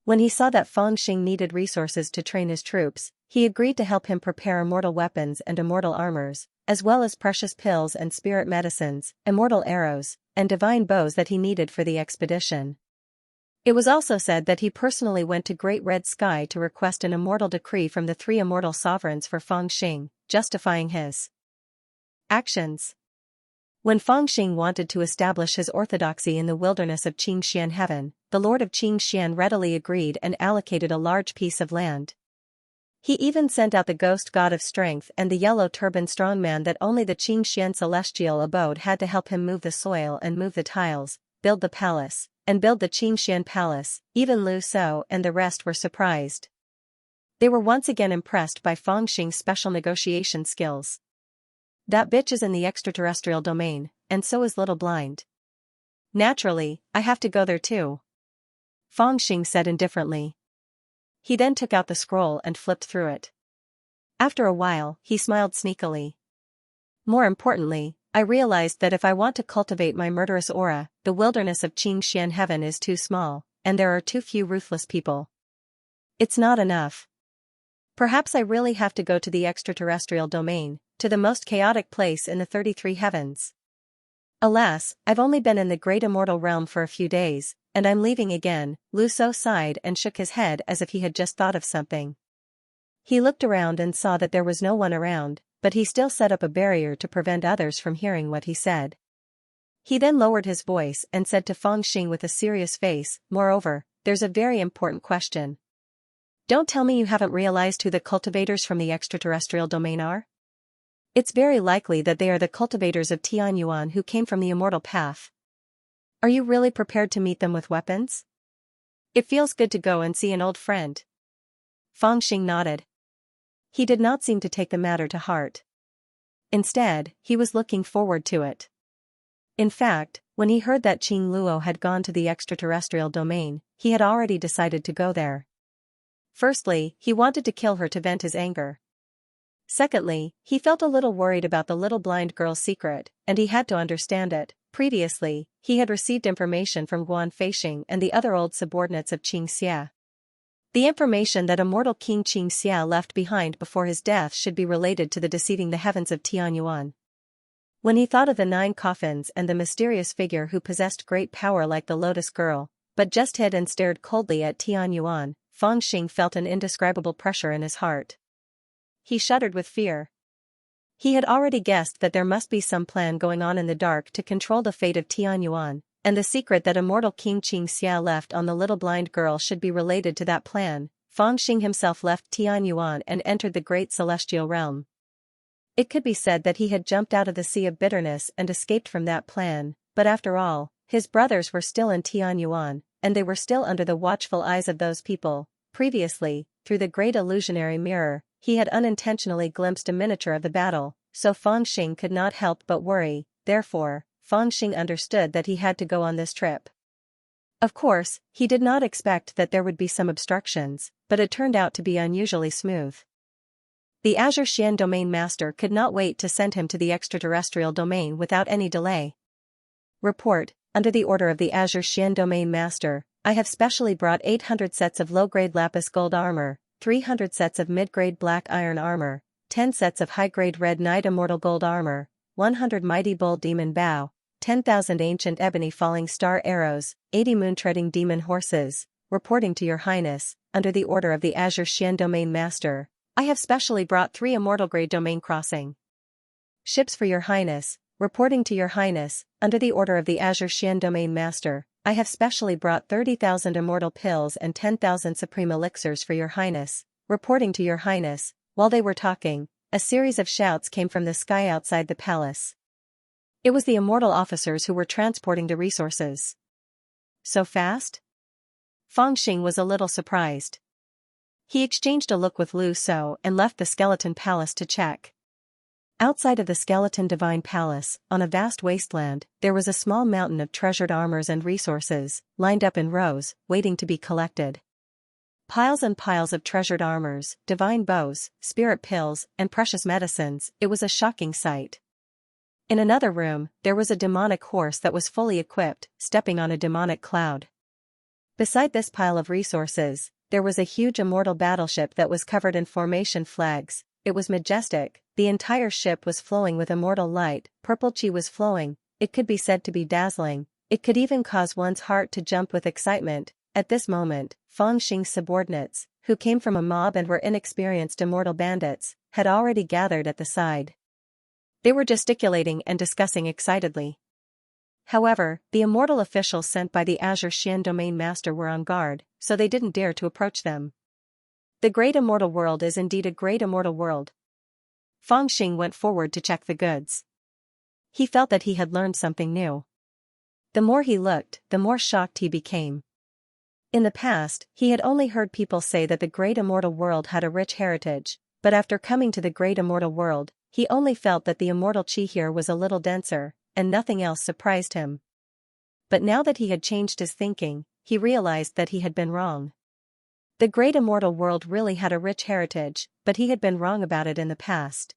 When he saw that Fang Xing needed resources to train his troops, he agreed to help him prepare immortal weapons and immortal armors, as well as precious pills and spirit medicines, immortal arrows, and divine bows that he needed for the expedition. It was also said that he personally went to Great Red Sky to request an immortal decree from the three immortal sovereigns for Fang Xing, justifying his actions. When Fang Xing wanted to establish his orthodoxy in the wilderness of Xianxia heaven, the Lord of Xianxia readily agreed and allocated a large piece of land. He even sent out the ghost god of strength and the yellow-turbaned strongman that only the Xianxia celestial abode had to help him move the soil and move the tiles, build the palace, and build the Xianxian palace. Even Lu Shou and the rest were surprised. They were once again impressed by Fang Xing's special negotiation skills. That bitch is in the extraterrestrial domain, and so is Little Blind. Naturally, I have to go there too, Fang Xing said indifferently. He then took out the scroll and flipped through it. After a while, he smiled sneakily. More importantly, I realized that if I want to cultivate my murderous aura, the wilderness of Xianxian heaven is too small, and there are too few ruthless people. It's not enough. Perhaps I really have to go to the extraterrestrial domain, to the most chaotic place in the 33 heavens. Alas, I've only been in the great immortal realm for a few days, and I'm leaving again. Lu Shou sighed and shook his head as if he had just thought of something. He looked around and saw that there was no one around, but he still set up a barrier to prevent others from hearing what he said. He then lowered his voice and said to Fang Xing with a serious face, "Moreover, there's a very important question. Don't tell me you haven't realized who the cultivators from the extraterrestrial domain are? It's very likely that they are the cultivators of Tianyuan who came from the immortal path. Are you really prepared to meet them with weapons? It feels good to go and see an old friend." Fang Xing nodded. He did not seem to take the matter to heart. Instead, he was looking forward to it. In fact, when he heard that Qing Luo had gone to the extraterrestrial domain, he had already decided to go there. Firstly, he wanted to kill her to vent his anger. Secondly, he felt a little worried about the little blind girl's secret, and he had to understand it. Previously, he had received information from Guan Feixing and the other old subordinates of Xianxia. The information that immortal King Xianxia left behind before his death should be related to the deceiving the heavens of Tianyuan. When he thought of the 9 coffins and the mysterious figure who possessed great power like the Lotus Girl, but just hid and stared coldly at Tianyuan, Fang Xing felt an indescribable pressure in his heart. He shuddered with fear. He had already guessed that there must be some plan going on in the dark to control the fate of Tianyuan, and the secret that immortal King Xianxia left on the little blind girl should be related to that plan. Fang Xing himself left Tianyuan and entered the great celestial realm. It could be said that he had jumped out of the sea of bitterness and escaped from that plan, but after all, his brothers were still in Tianyuan, and they were still under the watchful eyes of those people. Previously, through the great illusionary mirror, he had unintentionally glimpsed a miniature of the battle, so Fang Xing could not help but worry. Therefore, Fang Xing understood that he had to go on this trip. Of course, he did not expect that there would be some obstructions, but it turned out to be unusually smooth. The Azure Xian Domain Master could not wait to send him to the extraterrestrial domain without any delay. Report, under the order of the Azure Xian Domain Master, I have specially brought 800 sets of low-grade lapis gold armor, 300 sets of mid-grade black iron armor, 10 sets of high-grade red knight immortal gold armor, 100 mighty bull demon bow, 10,000 ancient ebony falling star arrows, 80 moon-treading demon horses. Reporting to your highness, under the order of the Azure Xian Domain Master, I have specially brought 3 immortal grade domain crossing ships for your highness. Reporting to your highness, under the order of the Azure Xian Domain Master, I have specially brought 30,000 immortal pills and 10,000 supreme elixirs for your highness. Reporting to your highness. While they were talking, a series of shouts came from the sky outside the palace. It was the immortal officers who were transporting the resources. So fast? Fang Xing was a little surprised. He exchanged a look with Lu Shou and left the skeleton palace to check. Outside of the skeleton divine palace, on a vast wasteland, there was a small mountain of treasured armors and resources, lined up in rows, waiting to be collected. Piles and piles of treasured armors, divine bows, spirit pills, and precious medicines. It was a shocking sight. In another room, there was a demonic horse that was fully equipped, stepping on a demonic cloud. Beside this pile of resources, there was a huge immortal battleship that was covered in formation flags. It was majestic, the entire ship was flowing with immortal light, purple chi was flowing, it could be said to be dazzling, it could even cause one's heart to jump with excitement. At this moment, Fang Xing's subordinates, who came from a mob and were inexperienced immortal bandits, had already gathered at the side. They were gesticulating and discussing excitedly. However, the immortal officials sent by the Azure Xian domain master were on guard, so they didn't dare to approach them. The great immortal world is indeed a great immortal world. Fang Xing went forward to check the goods. He felt that he had learned something new. The more he looked, the more shocked he became. In the past, he had only heard people say that the great immortal world had a rich heritage, but after coming to the great immortal world, he only felt that the immortal chi here was a little denser, and nothing else surprised him. But now that he had changed his thinking, he realized that he had been wrong. The great immortal world really had a rich heritage, but he had been wrong about it in the past.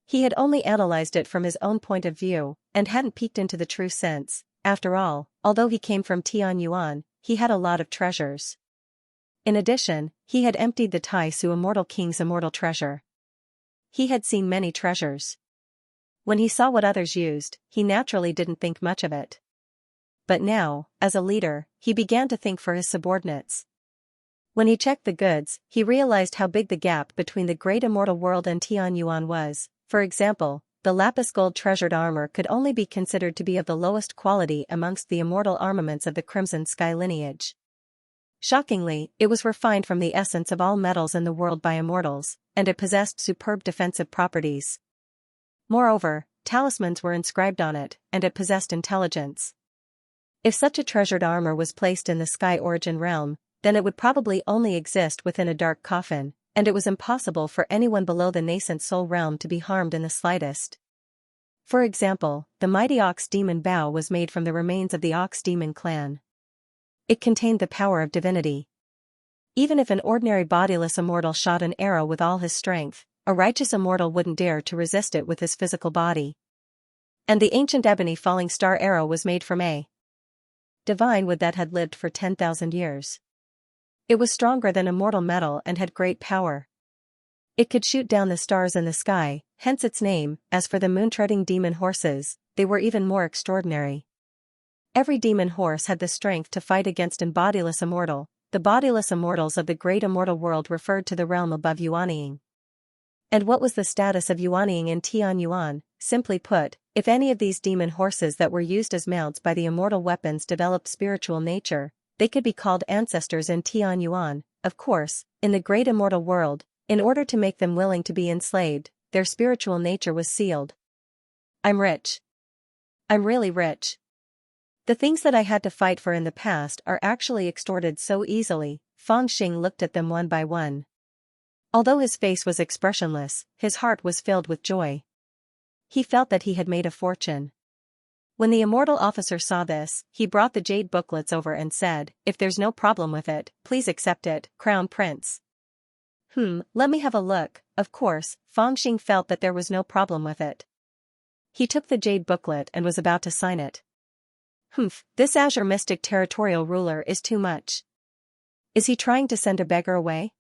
He had only analyzed it from his own point of view, and hadn't peeked into the true sense. After all, although he came from Tianyuan, he had a lot of treasures. In addition, he had emptied the Tai Su immortal king's immortal treasure. He had seen many treasures. When he saw what others used, he naturally didn't think much of it. But now, as a leader, he began to think for his subordinates. When he checked the goods, he realized how big the gap between the great immortal world and Tianyuan was. For example, the lapis gold treasured armor could only be considered to be of the lowest quality amongst the immortal armaments of the Crimson Sky lineage. Shockingly, it was refined from the essence of all metals in the world by immortals, and it possessed superb defensive properties. Moreover, talismans were inscribed on it, and it possessed intelligence. If such a treasured armor was placed in the Sky Origin realm, then it would probably only exist within a dark coffin, and it was impossible for anyone below the nascent soul realm to be harmed in the slightest. For example, the mighty Ox Demon Bow was made from the remains of the Ox Demon clan. It contained the power of divinity. Even if an ordinary bodiless immortal shot an arrow with all his strength, a righteous immortal wouldn't dare to resist it with his physical body. And the ancient ebony falling star arrow was made from a divine wood that had lived for 10,000 years. It was stronger than immortal metal and had great power. It could shoot down the stars in the sky, hence its name. As for the moon-treading demon horses, they were even more extraordinary. Every demon horse had the strength to fight against an bodiless immortal. The bodiless immortals of the great immortal world referred to the realm above Yuanying. And what was the status of Yuanying in Tianyuan? Simply put, if any of these demon horses that were used as mounts by the immortal weapons developed spiritual nature, they could be called ancestors in Tianyuan. Of course, in the great immortal world, in order to make them willing to be enslaved, their spiritual nature was sealed. I'm rich. I'm really rich. The things that I had to fight for in the past are actually extorted so easily. Fang Xing looked at them one by one. Although his face was expressionless, his heart was filled with joy. He felt that he had made a fortune. When the immortal officer saw this, he brought the jade booklets over and said, "If there's no problem with it, please accept it, Crown Prince." Let me have a look." Of course, Fang Xing felt that there was no problem with it. He took the jade booklet and was about to sign it. This Azure Mystic territorial ruler is too much. Is he trying to send a beggar away?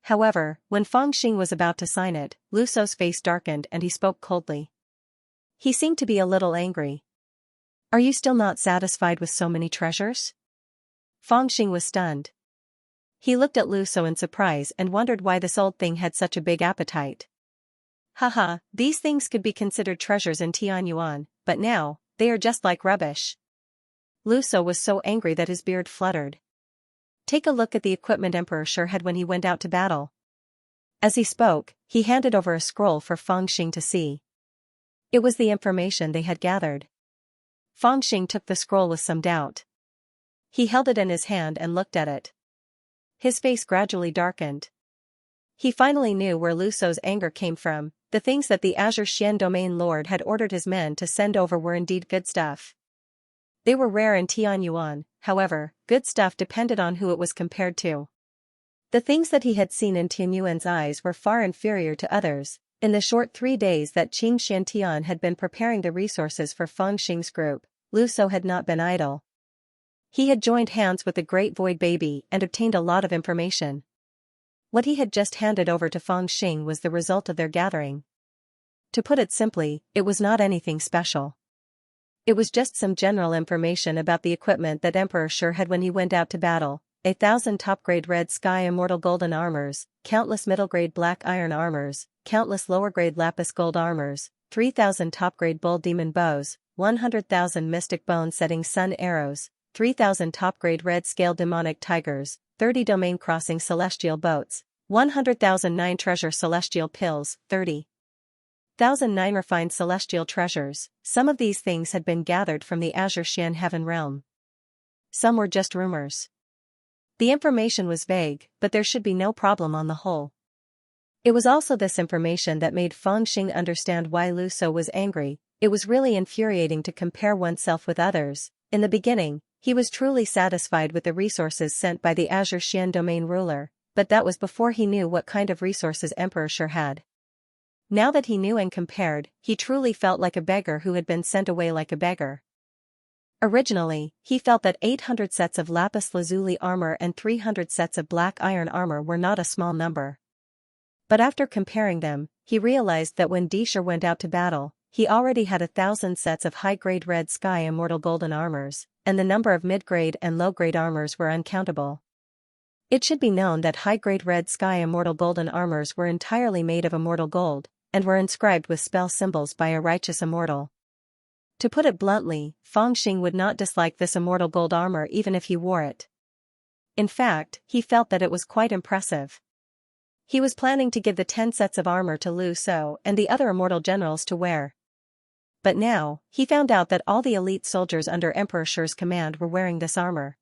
However, when Fang Xing was about to sign it, Lu Shou's face darkened and he spoke coldly. He seemed to be a little angry. "Are you still not satisfied with so many treasures?" Fang Xing was stunned. He looked at Lu Shou in surprise and wondered why this old thing had such a big appetite. Haha, these things could be considered treasures in Tianyuan, but now, they are just like rubbish. Lu Shou was so angry that his beard fluttered. Take a look at the equipment Emperor Shi had when he went out to battle. As he spoke, he handed over a scroll for Fang Xing to see. It was the information they had gathered. Fang Xing took the scroll with some doubt. He held it in his hand and looked at it. His face gradually darkened. He finally knew where Lu Shou's anger came from. The things that the Azure Xian Domain Lord had ordered his men to send over were indeed good stuff. They were rare in Tianyuan, however, good stuff depended on who it was compared to. The things that he had seen in Tianyuan's eyes were far inferior to others. In the short 3 days that Qing Xiantian had been preparing the resources for Feng Xing's group, Lu So had not been idle. He had joined hands with the Great Void Baby and obtained a lot of information. What he had just handed over to Feng Xing was the result of their gathering. To put it simply, it was not anything special. It was just some general information about the equipment that Emperor Shi had when he went out to battle: 1,000 top-grade red sky immortal golden armors, countless middle-grade black iron armors, countless lower-grade lapis gold armors, 3,000 top-grade bull demon bows, 100,000 mystic bone-setting sun arrows, 3,000 top-grade red-scale demonic tigers, 30 domain-crossing celestial boats, 100,000 9 treasure celestial pills, 30,000 9 refined celestial treasures. Some of these things had been gathered from the Azure Xian Heaven realm. Some were just rumors. The information was vague, but there should be no problem on the whole. It was also this information that made Feng Xing understand why Lu So was angry. It was really infuriating to compare oneself with others. In the beginning, he was truly satisfied with the resources sent by the Azure Xian domain ruler, but that was before he knew what kind of resources Emperor Shi had. Now that he knew and compared, he truly felt like a beggar who had been sent away like a beggar. Originally, he felt that 800 sets of lapis lazuli armor and 300 sets of black iron armor were not a small number. But after comparing them, he realized that when Di Shi went out to battle, he already had 1,000 sets of high-grade red sky immortal golden armors, and the number of mid-grade and low-grade armors were uncountable. It should be known that high-grade red sky immortal golden armors were entirely made of immortal gold, and were inscribed with spell symbols by a righteous immortal. To put it bluntly, Feng Xing would not dislike this immortal gold armor even if he wore it. In fact, he felt that it was quite impressive. He was planning to give the 10 sets of armor to Lu So and the other immortal generals to wear. But now, he found out that all the elite soldiers under Emperor Shi's command were wearing this armor.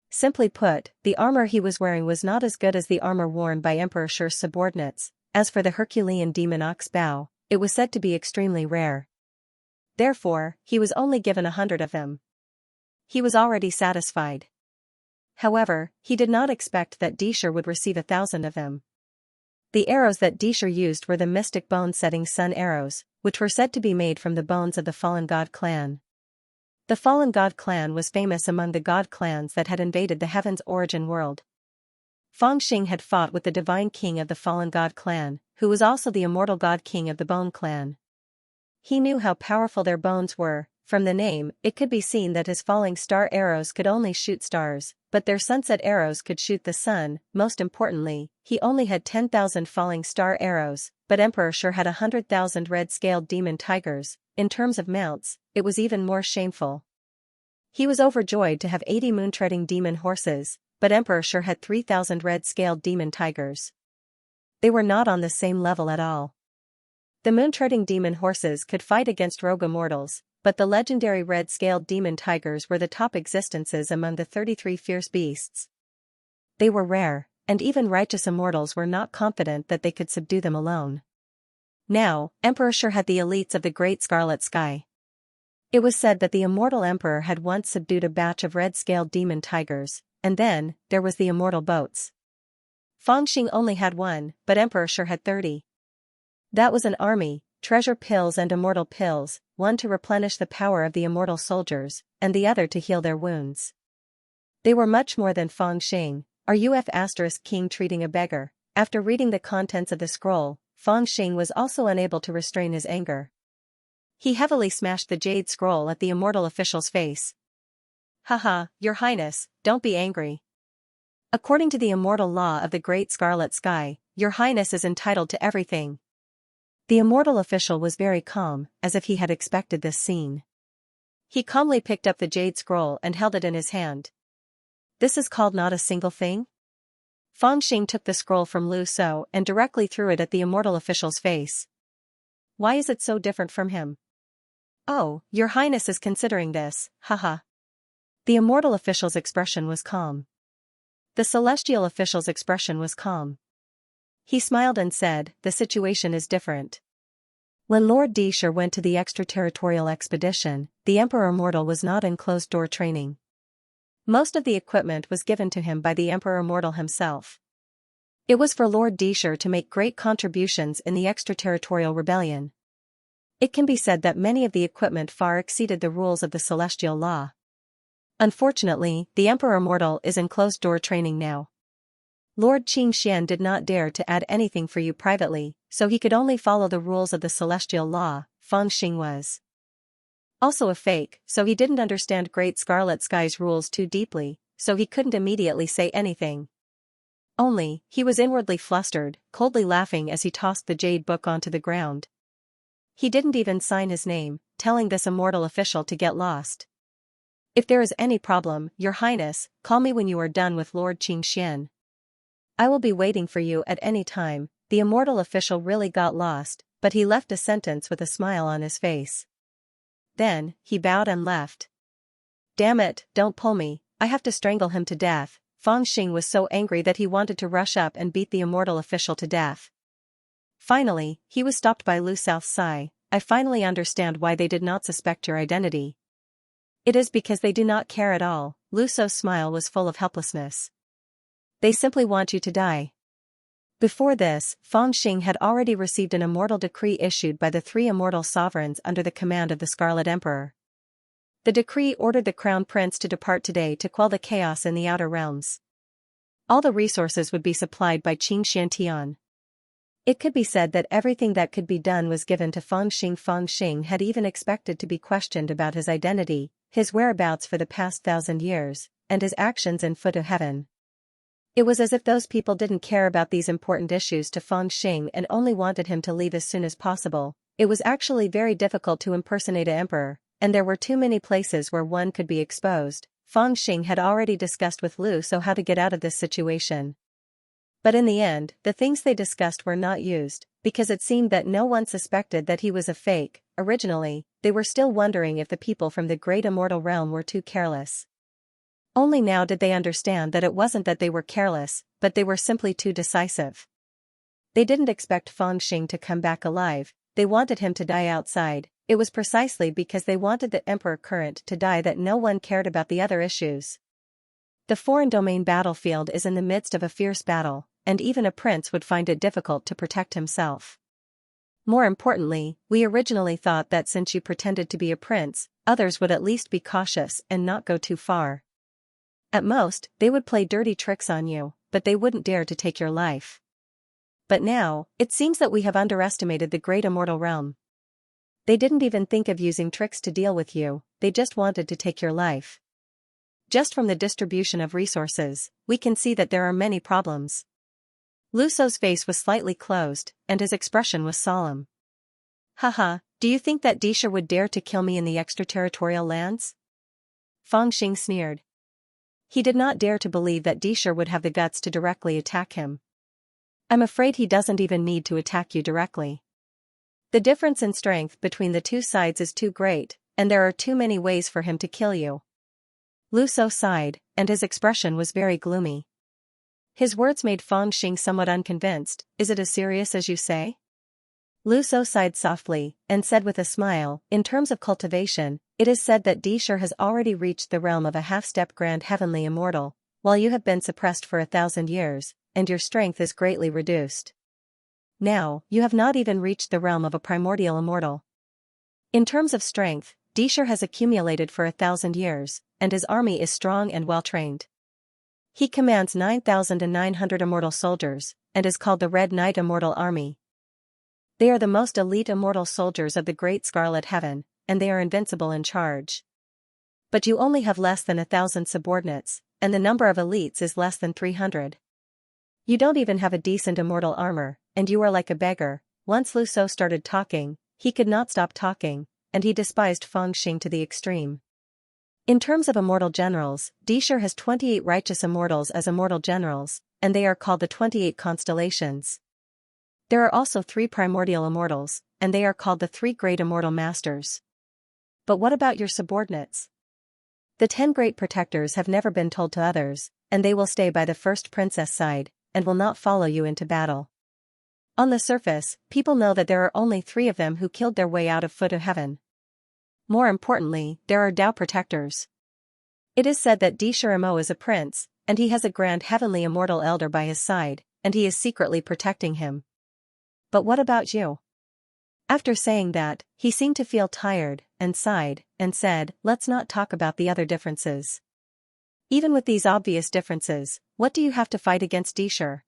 Simply put, the armor he was wearing was not as good as the armor worn by Emperor Shi's subordinates. As for the Herculean demon ox bow, it was said to be extremely rare. Therefore, he was only given 100 of them. He was already satisfied. However, he did not expect that Di Shi would receive 1,000 of them. The arrows that Di Shi used were the mystic bone-setting sun arrows, which were said to be made from the bones of the Fallen God clan. The Fallen God clan was famous among the god clans that had invaded the Heaven's origin world. Feng Xing had fought with the divine king of the Fallen God clan, who was also the immortal god king of the Bone clan. He knew how powerful their bones were. From the name, it could be seen that his falling star arrows could only shoot stars, but their sunset arrows could shoot the sun. Most importantly, he only had 10,000 falling star arrows, but Emperor Shi had 100,000 red-scaled demon tigers. In terms of mounts, it was even more shameful. He was overjoyed to have 80 moon-treading demon horses, but Emperor Shi had 3,000 red-scaled demon tigers. They were not on the same level at all. The moon-treading demon horses could fight against rogue immortals, but the legendary red-scaled demon tigers were the top existences among the 33 fierce beasts. They were rare, and even righteous immortals were not confident that they could subdue them alone. Now, Emperor Shi had the elites of the Great Scarlet Sky. It was said that the immortal emperor had once subdued a batch of red-scaled demon tigers, and then, there was the immortal boats. Feng Xing only had one, but Emperor Shi had 30. That was an army: treasure pills and immortal pills, one to replenish the power of the immortal soldiers, and the other to heal their wounds. They were much more than Feng Xing. King treating a beggar. After reading the contents of the scroll, Feng Xing was also unable to restrain his anger. He heavily smashed the jade scroll at the immortal official's face. Haha, Your Highness, don't be angry. According to the immortal law of the Great Scarlet Sky, Your Highness is entitled to everything. The immortal official was very calm, as if he had expected this scene. He calmly picked up the jade scroll and held it in his hand. This is called not a single thing? Feng Xing took the scroll from Lu So and directly threw it at the immortal official's face. Why is it so different from him? Oh, Your Highness is considering this, haha. The immortal official's expression was calm. The celestial official's expression was calm. He smiled and said, the situation is different. When Lord Di Shi went to the extraterritorial expedition, the Emperor Immortal was not in closed-door training. Most of the equipment was given to him by the Emperor Immortal himself. It was for Lord Disher to make great contributions in the extraterritorial rebellion. It can be said that many of the equipment far exceeded the rules of the celestial law. Unfortunately, the Emperor Mortal is in closed-door training now. Lord Xianxia did not dare to add anything for you privately, so he could only follow the rules of the celestial law. Fangxing was also a fake, so he didn't understand Great Scarlet Sky's rules too deeply, so he couldn't immediately say anything. Only, he was inwardly flustered, coldly laughing as he tossed the jade book onto the ground. He didn't even sign his name, telling this immortal official to get lost. If there is any problem, Your Highness, call me when you are done with Lord Qingxian. I will be waiting for you at any time. The immortal official really got lost, but he left a sentence with a smile on his face. Then, he bowed and left. Damn it, don't pull me, I have to strangle him to death. Fangxing was so angry that he wanted to rush up and beat the immortal official to death. Finally, he was stopped by Lu South's sigh. I finally understand why they did not suspect your identity. It is because they do not care at all. Lu Sou's smile was full of helplessness. They simply want you to die. Before this, Fangxing had already received an immortal decree issued by the 3 immortal sovereigns under the command of the Scarlet Emperor. The decree ordered the Crown Prince to depart today to quell the chaos in the Outer Realms. All the resources would be supplied by Qingxian Tian. It could be said that everything that could be done was given to Fangxing. Fangxing had even expected to be questioned about his identity, his whereabouts for the past 1,000 years, and his actions in Foot of Heaven. It was as if those people didn't care about these important issues to Fangxing and only wanted him to leave as soon as possible. It was actually very difficult to impersonate an emperor, and there were too many places where one could be exposed. Fangxing had already discussed with Lu Su how to get out of this situation. But in the end, the things they discussed were not used, because it seemed that no one suspected that he was a fake. Originally, they were still wondering if the people from the great immortal realm were too careless. Only now did they understand that it wasn't that they were careless, but they were simply too decisive. They didn't expect Fangxing to come back alive, they wanted him to die outside. It was precisely because they wanted the Emperor Current to die that no one cared about the other issues. The foreign domain battlefield is in the midst of a fierce battle, and even a prince would find it difficult to protect himself. More importantly, we originally thought that since you pretended to be a prince, others would at least be cautious and not go too far. At most, they would play dirty tricks on you, but they wouldn't dare to take your life. But now, it seems that we have underestimated the great immortal realm. They didn't even think of using tricks to deal with you, they just wanted to take your life. Just from the distribution of resources, we can see that there are many problems. Lu Su's face was slightly closed, and his expression was solemn. Haha, do you think that Disher would dare to kill me in the extraterritorial lands? Fangxing sneered. He did not dare to believe that Disher would have the guts to directly attack him. I'm afraid he doesn't even need to attack you directly. The difference in strength between the two sides is too great, and there are too many ways for him to kill you. Lu Su sighed, and his expression was very gloomy. His words made Fangxing somewhat unconvinced. Is it as serious as you say? Lu Su sighed softly, and said with a smile, in terms of cultivation, it is said that Disher has already reached the realm of a half-step grand heavenly immortal, while you have been suppressed for 1,000 years, and your strength is greatly reduced. Now, you have not even reached the realm of a primordial immortal. In terms of strength, Disher has accumulated for 1,000 years, and his army is strong and well-trained. He commands 9,900 immortal soldiers, and is called the Red Knight Immortal Army. They are the most elite immortal soldiers of the Great Scarlet Heaven, and they are invincible in charge. But you only have less than 1,000 subordinates, and the number of elites is less than 300. You don't even have a decent immortal armor, and you are like a beggar. Once Lu Su started talking, he could not stop talking, and he despised Fangxing to the extreme. In terms of immortal generals, Disher has 28 righteous immortals as immortal generals, and they are called the 28 constellations. There are also 3 primordial immortals, and they are called the 3 great immortal masters. But what about your subordinates? The 10 great protectors have never been told to others, and they will stay by the first princess side, and will not follow you into battle. On the surface, people know that there are only 3 of them who killed their way out of Foot of Heaven. More importantly, there are Tao protectors. It is said that Disher Mo is a prince, and he has a grand heavenly immortal elder by his side, and he is secretly protecting him. But what about you? After saying that, he seemed to feel tired, and sighed, and said, let's not talk about the other differences. Even with these obvious differences, what do you have to fight against Dishur?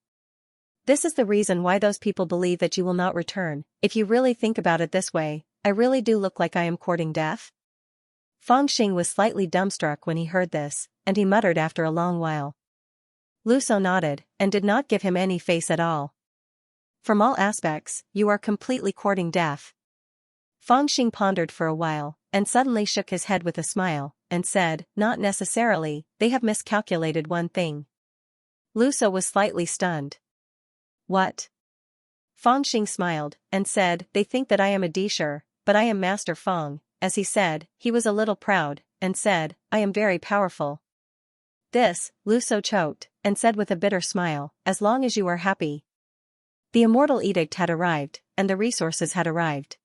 This is the reason why those people believe that you will not return. If you really think about it this way, I really do look like I am courting death? Fangxing was slightly dumbstruck when he heard this, and he muttered after a long while. Lu Shou nodded, and did not give him any face at all. From all aspects, you are completely courting death. Fangxing pondered for a while, and suddenly shook his head with a smile, and said, not necessarily, they have miscalculated one thing. Lu Shou was slightly stunned. What? Fangxing smiled, and said, they think that I am a Dishur, but I am Master Feng. As he said, he was a little proud, and said, I am very powerful. This, Lu Shou choked, and said with a bitter smile, as long as you are happy. The immortal edict had arrived, and the resources had arrived.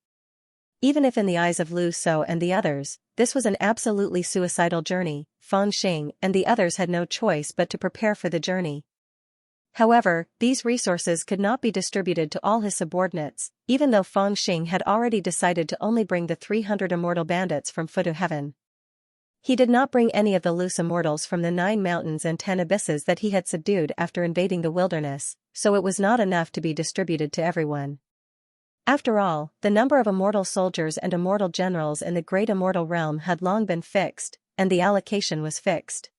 Even if in the eyes of Lu Shou and the others, this was an absolutely suicidal journey, Fangxing and the others had no choice but to prepare for the journey. However, these resources could not be distributed to all his subordinates, even though Fangxing had already decided to only bring the 300 immortal bandits from Futu Heaven. He did not bring any of the loose immortals from the 9 mountains and 10 abysses that he had subdued after invading the wilderness, so it was not enough to be distributed to everyone. After all, the number of immortal soldiers and immortal generals in the great immortal realm had long been fixed, and the allocation was fixed.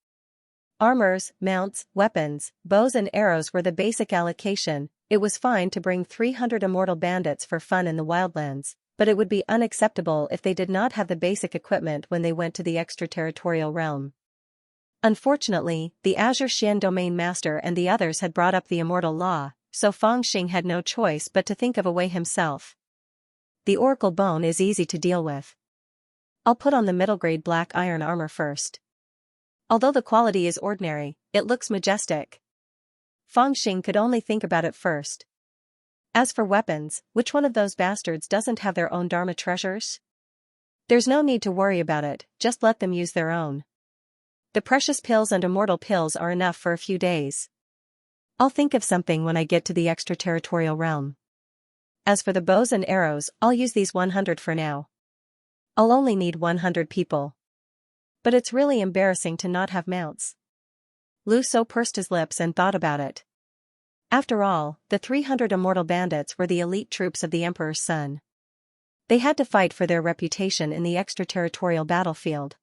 Armors, mounts, weapons, bows and arrows were the basic allocation. It was fine to bring 300 immortal bandits for fun in the wildlands, but it would be unacceptable if they did not have the basic equipment when they went to the extraterritorial realm. Unfortunately, the Azure Xian domain master and the others had brought up the immortal law, so Fangxing had no choice but to think of a way himself. The oracle bone is easy to deal with. I'll put on the middle-grade black iron armor first. Although the quality is ordinary, it looks majestic. Fangxing could only think about it first. As for weapons, which one of those bastards doesn't have their own Dharma treasures? There's no need to worry about it, just let them use their own. The precious pills and immortal pills are enough for a few days. I'll think of something when I get to the extraterritorial realm. As for the bows and arrows, I'll use these 100 for now. I'll only need 100 people. But it's really embarrassing to not have mounts. Lu Shou pursed his lips and thought about it. After all, the 300 immortal bandits were the elite troops of the Emperor's son. They had to fight for their reputation in the extraterritorial battlefield.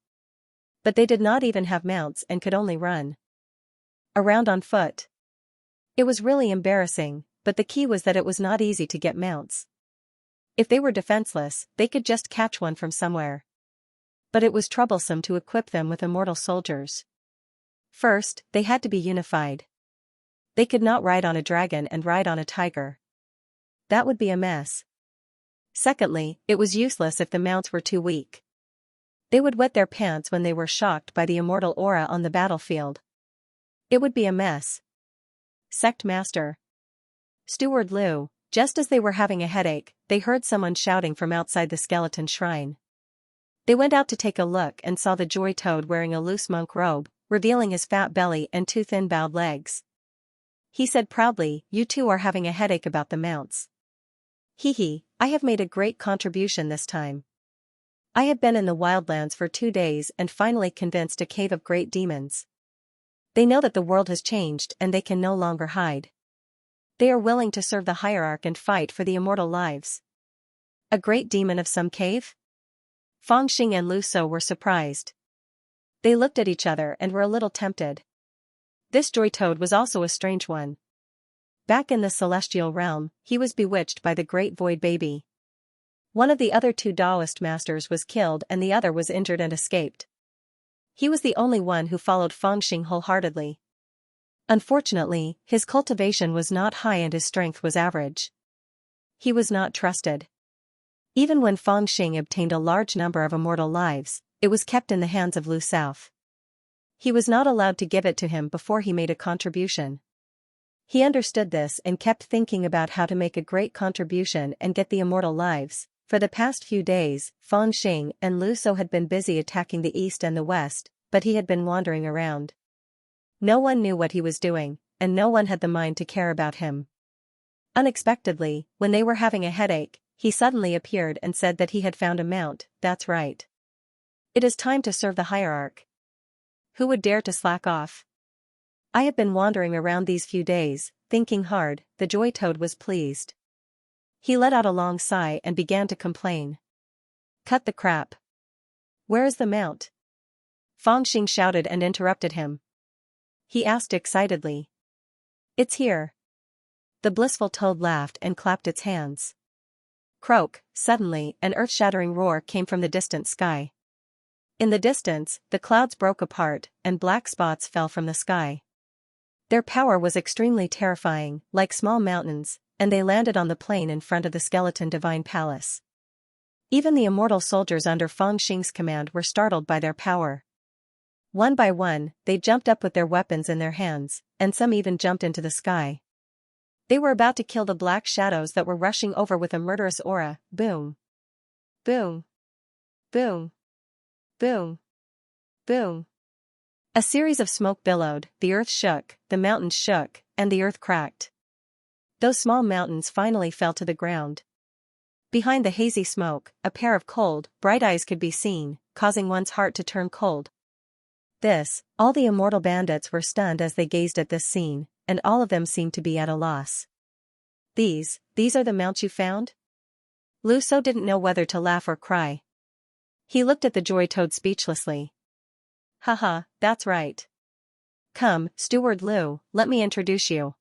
But they did not even have mounts and could only run around on foot. It was really embarrassing, but the key was that it was not easy to get mounts. If they were defenseless, they could just catch one from somewhere. But it was troublesome to equip them with immortal soldiers. First, they had to be unified. They could not ride on a dragon and ride on a tiger. That would be a mess. Secondly, it was useless if the mounts were too weak. They would wet their pants when they were shocked by the immortal aura on the battlefield. It would be a mess. Sect Master. Steward Liu, just as they were having a headache, they heard someone shouting from outside the skeleton shrine. They went out to take a look and saw the Joy Toad wearing a loose monk robe, revealing his fat belly and 2 thin bowed legs. He said proudly, you two are having a headache about the mounts. Hee, I have made a great contribution this time. I have been in the wildlands for 2 days and finally convinced a cave of great demons. They know that the world has changed and they can no longer hide. They are willing to serve the hierarch and fight for the immortal lives. A great demon of some cave? Fangxing and Lu Shou were surprised. They looked at each other and were a little tempted. This Joy Toad was also a strange one. Back in the celestial realm, he was bewitched by the great void baby. One of the other 2 Taoist masters was killed and the other was injured and escaped. He was the only one who followed Fangxing wholeheartedly. Unfortunately, his cultivation was not high and his strength was average. He was not trusted. Even when Fangxing obtained a large number of immortal lives, it was kept in the hands of Lu Shou. He was not allowed to give it to him before he made a contribution. He understood this and kept thinking about how to make a great contribution and get the immortal lives. For the past few days, Fangxing and Lu Shou had been busy attacking the east and the west, but he had been wandering around. No one knew what he was doing, and no one had the mind to care about him. Unexpectedly, when they were having a headache, he suddenly appeared and said that he had found a mount. That's right. It is time to serve the hierarch. Who would dare to slack off? I have been wandering around these few days, thinking hard. The joy toad was pleased. He let out a long sigh and began to complain. Cut the crap. Where is the mount? Fangxing shouted and interrupted him. He asked excitedly. It's here. The blissful toad laughed and clapped its hands. Croak, suddenly, an earth-shattering roar came from the distant sky. In the distance, the clouds broke apart, and black spots fell from the sky. Their power was extremely terrifying, like small mountains, and they landed on the plain in front of the skeleton divine palace. Even the immortal soldiers under Fangxing's command were startled by their power. One by one, they jumped up with their weapons in their hands, and some even jumped into the sky. They were about to kill the black shadows that were rushing over with a murderous aura. Boom. Boom. Boom. Boom. Boom. A series of smoke billowed, the earth shook, the mountains shook, and the earth cracked. Those small mountains finally fell to the ground. Behind the hazy smoke, a pair of cold, bright eyes could be seen, causing one's heart to turn cold. All the immortal bandits were stunned as they gazed at this scene, and all of them seemed to be at a loss. These are the mounts you found? Lu So didn't know whether to laugh or cry. He looked at the joy toad speechlessly. Haha, that's right. Come, Steward Lu, let me introduce you.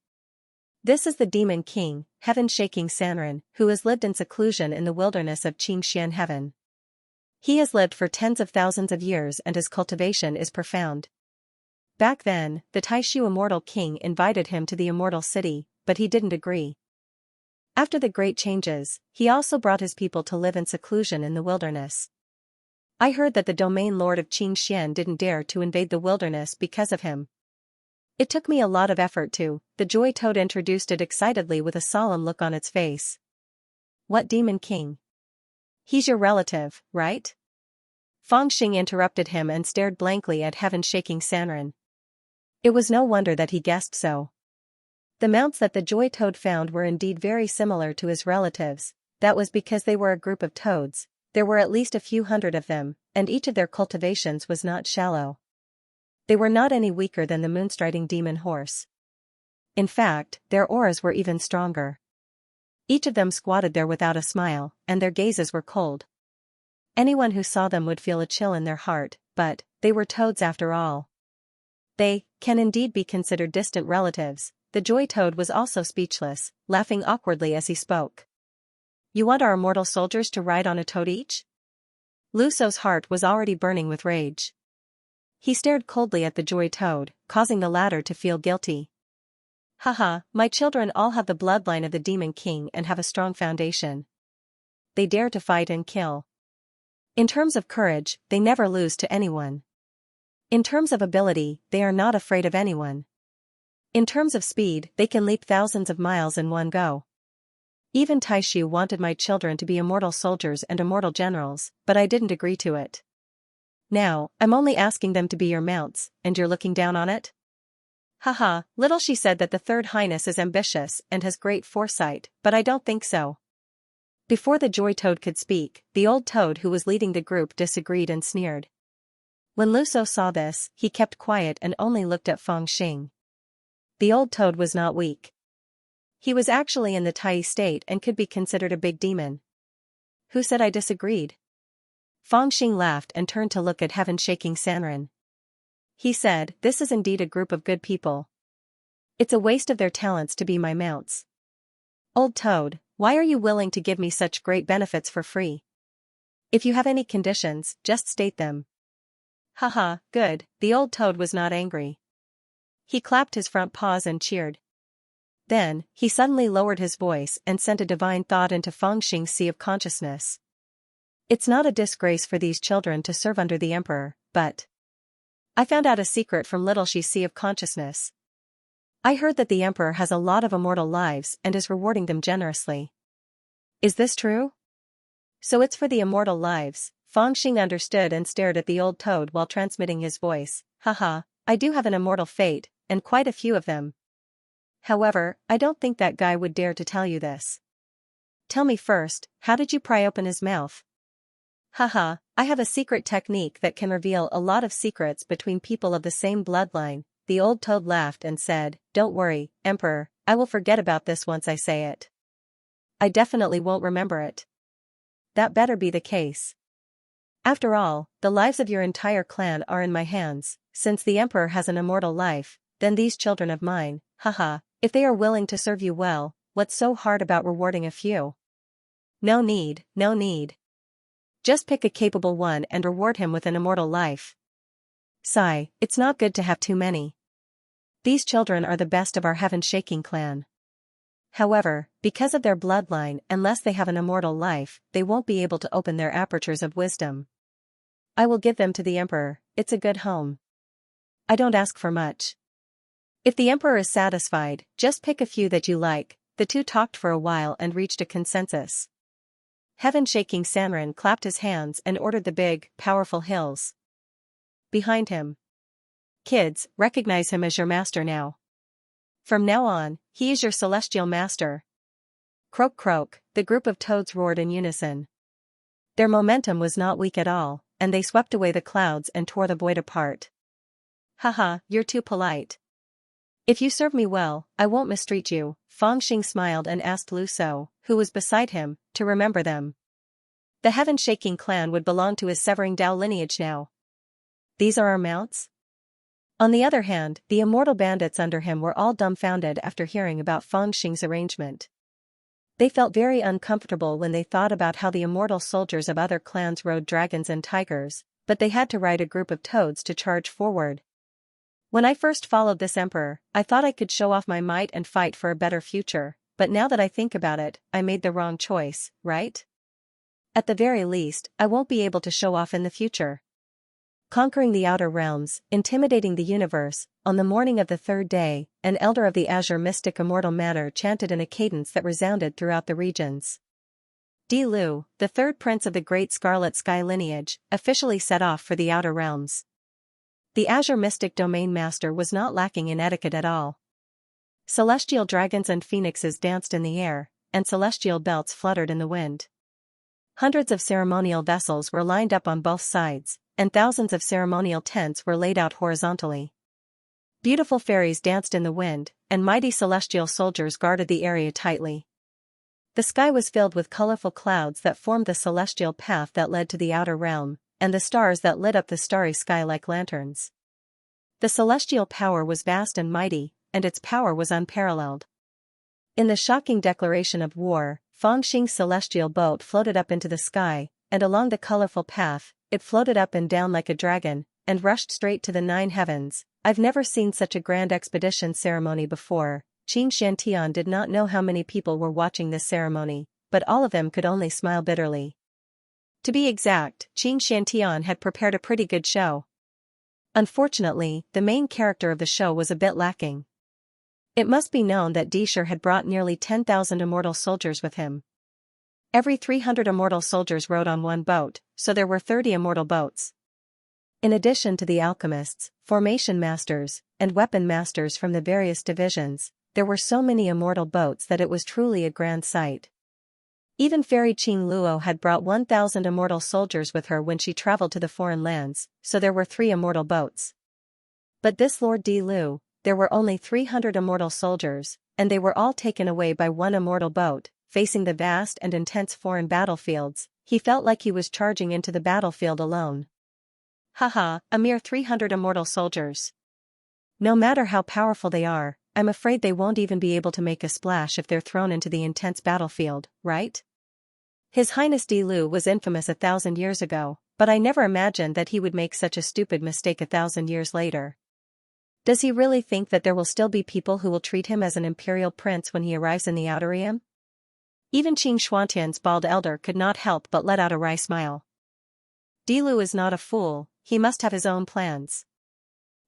This is the Demon King, heaven-shaking Sanren, who has lived in seclusion in the wilderness of Xianxia heaven. He has lived for tens of thousands of years and his cultivation is profound. Back then, the Taishu immortal king invited him to the immortal city, but he didn't agree. After the great changes, he also brought his people to live in seclusion in the wilderness. I heard that the domain lord of Xianxia didn't dare to invade the wilderness because of him. It took me a lot of effort to. The joy toad introduced it excitedly with a solemn look on its face. What demon king? He's your relative, right? Fangxing interrupted him and stared blankly at heaven-shaking Sanren. It was no wonder that he guessed so. The mounts that the joy toad found were indeed very similar to his relatives. That was because they were a group of toads. There were at least a few hundred of them, and each of their cultivations was not shallow. They were not any weaker than the moonstriding demon horse. In fact, their auras were even stronger. Each of them squatted there without a smile, and their gazes were cold. Anyone who saw them would feel a chill in their heart, but they were toads after all. They can indeed be considered distant relatives. The joy toad was also speechless, laughing awkwardly as he spoke. You want our immortal soldiers to ride on a toad each? Lu So's heart was already burning with rage. He stared coldly at the joy toad, causing the latter to feel guilty. Haha, my children all have the bloodline of the demon king and have a strong foundation. They dare to fight and kill. In terms of courage, they never lose to anyone. In terms of ability, they are not afraid of anyone. In terms of speed, they can leap thousands of miles in one go. Even Taishu wanted my children to be immortal soldiers and immortal generals, but I didn't agree to it. Now, I'm only asking them to be your mounts, and you're looking down on it? Haha, little she said that the Third Highness is ambitious and has great foresight, but I don't think so. Before the joy toad could speak, the old toad who was leading the group disagreed and sneered. When Lu So saw this, he kept quiet and only looked at Fangxing. The old toad was not weak. He was actually in the Tai state and could be considered a big demon. Who said I disagreed? Fangxing laughed and turned to look at heaven-shaking Sanren. He said, this is indeed a group of good people. It's a waste of their talents to be my mounts. Old toad, why are you willing to give me such great benefits for free? If you have any conditions, just state them. Haha, good, the old toad was not angry. He clapped his front paws and cheered. Then, he suddenly lowered his voice and sent a divine thought into Fangxing's sea of consciousness. It's not a disgrace for these children to serve under the emperor, but I found out a secret from little Shi's sea of consciousness. I heard that the emperor has a lot of immortal lives and is rewarding them generously. Is this true? So it's for the immortal lives. Fangxing understood and stared at the old toad while transmitting his voice. Haha, I do have an immortal fate, and quite a few of them. However, I don't think that guy would dare to tell you this. Tell me first, how did you pry open his mouth? Haha, I have a secret technique that can reveal a lot of secrets between people of the same bloodline. The old toad laughed and said, "Don't worry, Emperor, I will forget about this once I say it. I definitely won't remember it." That better be the case. After all, the lives of your entire clan are in my hands. Since the Emperor has an immortal life, then these children of mine, haha, if they are willing to serve you well, what's so hard about rewarding a few? No need, no need. Just pick a capable one and reward him with an immortal life. Sigh, it's not good to have too many. These children are the best of our heaven-shaking clan. However, because of their bloodline, unless they have an immortal life, they won't be able to open their apertures of wisdom. I will give them to the Emperor, it's a good home. I don't ask for much. If the Emperor is satisfied, just pick a few that you like. The two talked for a while and reached a consensus. Heaven-shaking Sanrin clapped his hands and ordered the big, powerful hills behind him. Kids, recognize him as your master now. From now on, he is your celestial master. Croak croak, the group of toads roared in unison. Their momentum was not weak at all, and they swept away the clouds and tore the void apart. Haha, you're too polite. If you serve me well, I won't mistreat you. Fangxing smiled and asked Lu So, who was beside him, to remember them. The heaven-shaking clan would belong to his Severing Dao lineage now. These are our mounts? On the other hand, the immortal bandits under him were all dumbfounded after hearing about Fangxing's arrangement. They felt very uncomfortable when they thought about how the immortal soldiers of other clans rode dragons and tigers, but they had to ride a group of toads to charge forward. When I first followed this emperor, I thought I could show off my might and fight for a better future, but now that I think about it, I made the wrong choice, right? At the very least, I won't be able to show off in the future. Conquering the outer realms, intimidating the universe, on the morning of the third day, an elder of the Azure Mystic Immortal Manor chanted in a cadence that resounded throughout the regions. Di Lu, the third prince of the Great Scarlet Sky lineage, officially set off for the outer realms. The Azure Mystic Domain Master was not lacking in etiquette at all. Celestial dragons and phoenixes danced in the air, and celestial belts fluttered in the wind. Hundreds of ceremonial vessels were lined up on both sides, and thousands of ceremonial tents were laid out horizontally. Beautiful fairies danced in the wind, and mighty celestial soldiers guarded the area tightly. The sky was filled with colorful clouds that formed the celestial path that led to the outer realm, and the stars that lit up the starry sky like lanterns. The celestial power was vast and mighty, and its power was unparalleled. In the shocking declaration of war, Fangxing's celestial boat floated up into the sky, and along the colorful path, it floated up and down like a dragon, and rushed straight to the 9 heavens. I've never seen such a grand expedition ceremony before. Xianxia did not know how many people were watching this ceremony, but all of them could only smile bitterly. To be exact, Xianxia had prepared a pretty good show. Unfortunately, the main character of the show was a bit lacking. It must be known that Disher had brought nearly 10,000 immortal soldiers with him. Every 300 immortal soldiers rode on one boat, so there were 30 immortal boats. In addition to the alchemists, formation masters, and weapon masters from the various divisions, there were so many immortal boats that it was truly a grand sight. Even Fairy Qing Luo had brought 1,000 immortal soldiers with her when she traveled to the foreign lands, so there were 3 immortal boats. But this Lord Di Lu, there were only 300 immortal soldiers, and they were all taken away by one immortal boat. Facing the vast and intense foreign battlefields, he felt like he was charging into the battlefield alone. Haha, a mere 300 immortal soldiers. No matter how powerful they are, I'm afraid they won't even be able to make a splash if they're thrown into the intense battlefield, right? His Highness Di Lu was infamous 1,000 years ago, but I never imagined that he would make such a stupid mistake 1,000 years later. Does he really think that there will still be people who will treat him as an imperial prince when he arrives in the outer realm? Even Qing Xuantian's bald elder could not help but let out a wry smile. Di Lu is not a fool, he must have his own plans.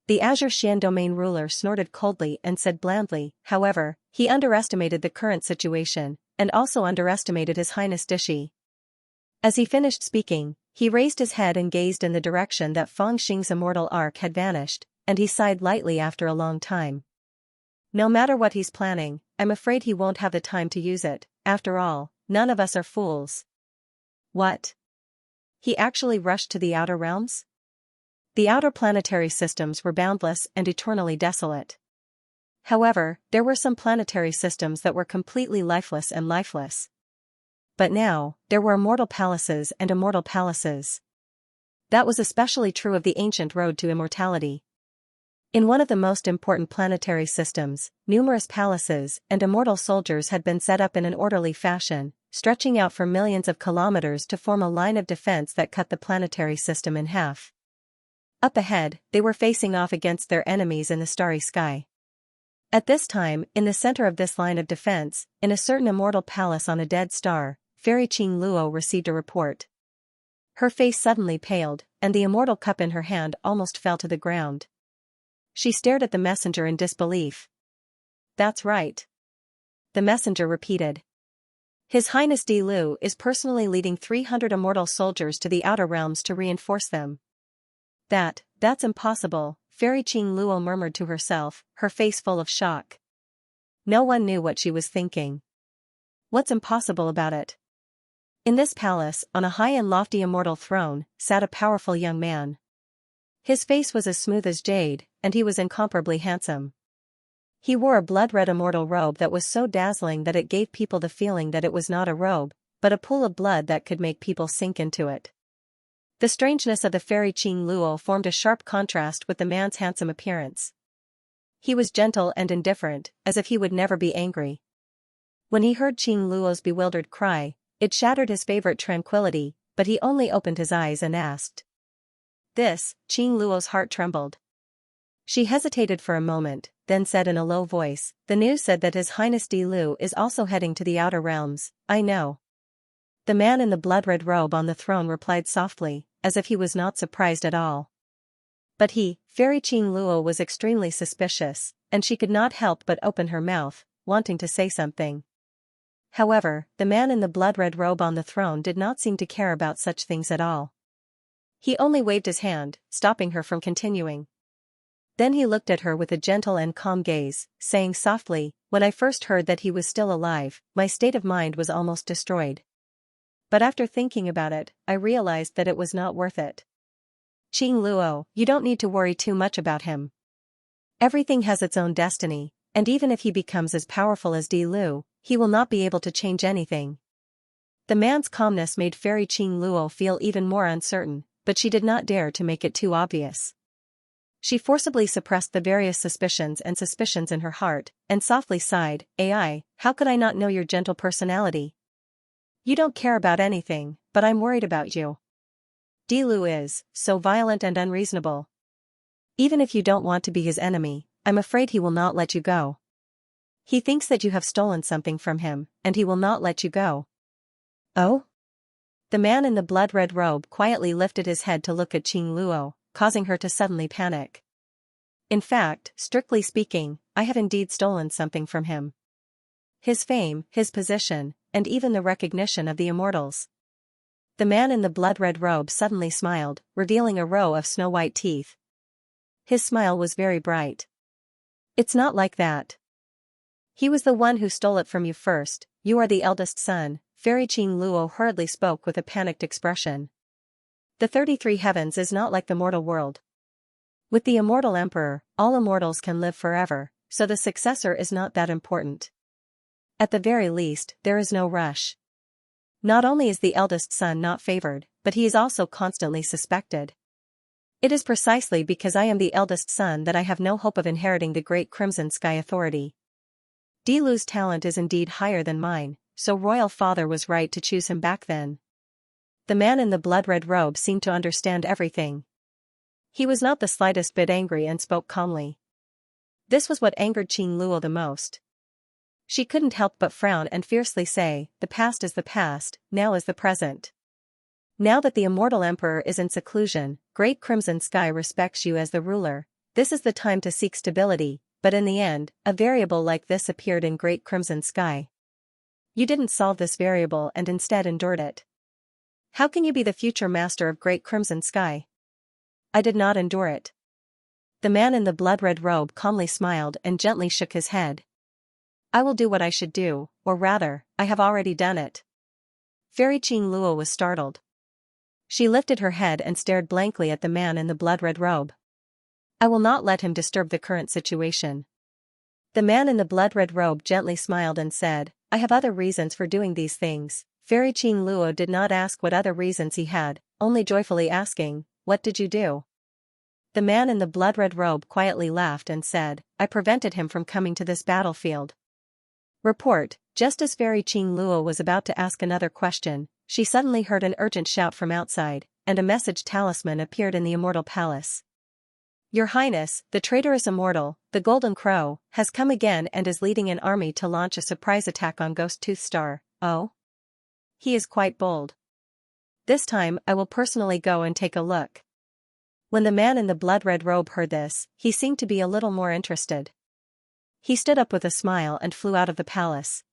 The Azure Xian domain ruler snorted coldly and said blandly, however, he underestimated the current situation, and also underestimated His Highness Dishi. As he finished speaking, he raised his head and gazed in the direction that Fangxing's immortal arc had vanished, and he sighed lightly after a long time. No matter what he's planning, I'm afraid he won't have the time to use it. After all, none of us are fools. What? He actually rushed to the outer realms? The outer planetary systems were boundless and eternally desolate. However, there were some planetary systems that were completely lifeless and lifeless. But now, there were immortal palaces and immortal palaces. That was especially true of the ancient road to immortality. In one of the most important planetary systems, numerous palaces and immortal soldiers had been set up in an orderly fashion, stretching out for millions of kilometers to form a line of defense that cut the planetary system in half. Up ahead, they were facing off against their enemies in the starry sky. At this time, in the center of this line of defense, in a certain immortal palace on a dead star, Fairy Qing Luo received a report. Her face suddenly paled, and the immortal cup in her hand almost fell to the ground. She stared at the messenger in disbelief. That's right. The messenger repeated. His Highness Di Lu is personally leading 300 immortal soldiers to the outer realms to reinforce them. That's impossible, Fairy Qing Luo murmured to herself, her face full of shock. No one knew what she was thinking. What's impossible about it? In this palace, on a high and lofty immortal throne, sat a powerful young man. His face was as smooth as jade, and he was incomparably handsome. He wore a blood-red immortal robe that was so dazzling that it gave people the feeling that it was not a robe, but a pool of blood that could make people sink into it. The strangeness of the Fairy Qing Luo formed a sharp contrast with the man's handsome appearance. He was gentle and indifferent, as if he would never be angry. When he heard Qing Luo's bewildered cry, it shattered his favorite tranquility, but he only opened his eyes and asked. This, Qing Luo's heart trembled. She hesitated for a moment, then said in a low voice, the news said that His Highness Di Lu is also heading to the outer realms. I know. The man in the blood-red robe on the throne replied softly, as if he was not surprised at all. But Fairy Qing Luo was extremely suspicious, and she could not help but open her mouth, wanting to say something. However, the man in the blood-red robe on the throne did not seem to care about such things at all. He only waved his hand, stopping her from continuing. Then he looked at her with a gentle and calm gaze, saying softly, when I first heard that he was still alive, my state of mind was almost destroyed. But after thinking about it, I realized that it was not worth it. Qing Luo, you don't need to worry too much about him. Everything has its own destiny, and even if he becomes as powerful as Di Lu, he will not be able to change anything. The man's calmness made Fairy Qing Luo feel even more uncertain, but she did not dare to make it too obvious. She forcibly suppressed the various suspicions in her heart, and softly sighed, "Ai, how could I not know your gentle personality? You don't care about anything, but I'm worried about you. Di Lu is so violent and unreasonable. Even if you don't want to be his enemy, I'm afraid he will not let you go. He thinks that you have stolen something from him, and he will not let you go." Oh? The man in the blood-red robe quietly lifted his head to look at Qing Luo, causing her to suddenly panic. In fact, strictly speaking, I have indeed stolen something from him. His fame, his position, and even the recognition of the immortals. The man in the blood-red robe suddenly smiled, revealing a row of snow-white teeth. His smile was very bright. It's not like that. He was the one who stole it from you first. You are the eldest son, Fairy Qing Luo hurriedly spoke with a panicked expression. The 33 heavens is not like the mortal world. With the immortal emperor, all immortals can live forever, so the successor is not that important. At the very least, there is no rush. Not only is the eldest son not favored, but he is also constantly suspected. It is precisely because I am the eldest son that I have no hope of inheriting the great Crimson Sky authority. Di Lu's talent is indeed higher than mine, so royal father was right to choose him back then. The man in the blood-red robe seemed to understand everything. He was not the slightest bit angry and spoke calmly. This was what angered Qing Luo the most. She couldn't help but frown and fiercely say, the past is the past, now is the present. Now that the immortal emperor is in seclusion, Great Crimson Sky respects you as the ruler. This is the time to seek stability, but in the end, a variable like this appeared in Great Crimson Sky. You didn't solve this variable and instead endured it. How can you be the future master of Great Crimson Sky? I did not endure it. The man in the blood-red robe calmly smiled and gently shook his head. I will do what I should do, or rather, I have already done it. Fairy Qing Luo was startled. She lifted her head and stared blankly at the man in the blood-red robe. I will not let him disturb the current situation. The man in the blood-red robe gently smiled and said, I have other reasons for doing these things. Fairy Qing Luo did not ask what other reasons he had, only joyfully asking, what did you do? The man in the blood-red robe quietly laughed and said, I prevented him from coming to this battlefield. Report, just as Fairy Qing Luo was about to ask another question, she suddenly heard an urgent shout from outside, and a message talisman appeared in the immortal palace. Your Highness, the traitorous immortal, the Golden Crow, has come again and is leading an army to launch a surprise attack on Ghost Tooth Star. Oh? He is quite bold. This time I will personally go and take a look. When the man in the blood-red robe heard this, he seemed to be a little more interested. He stood up with a smile and flew out of the palace.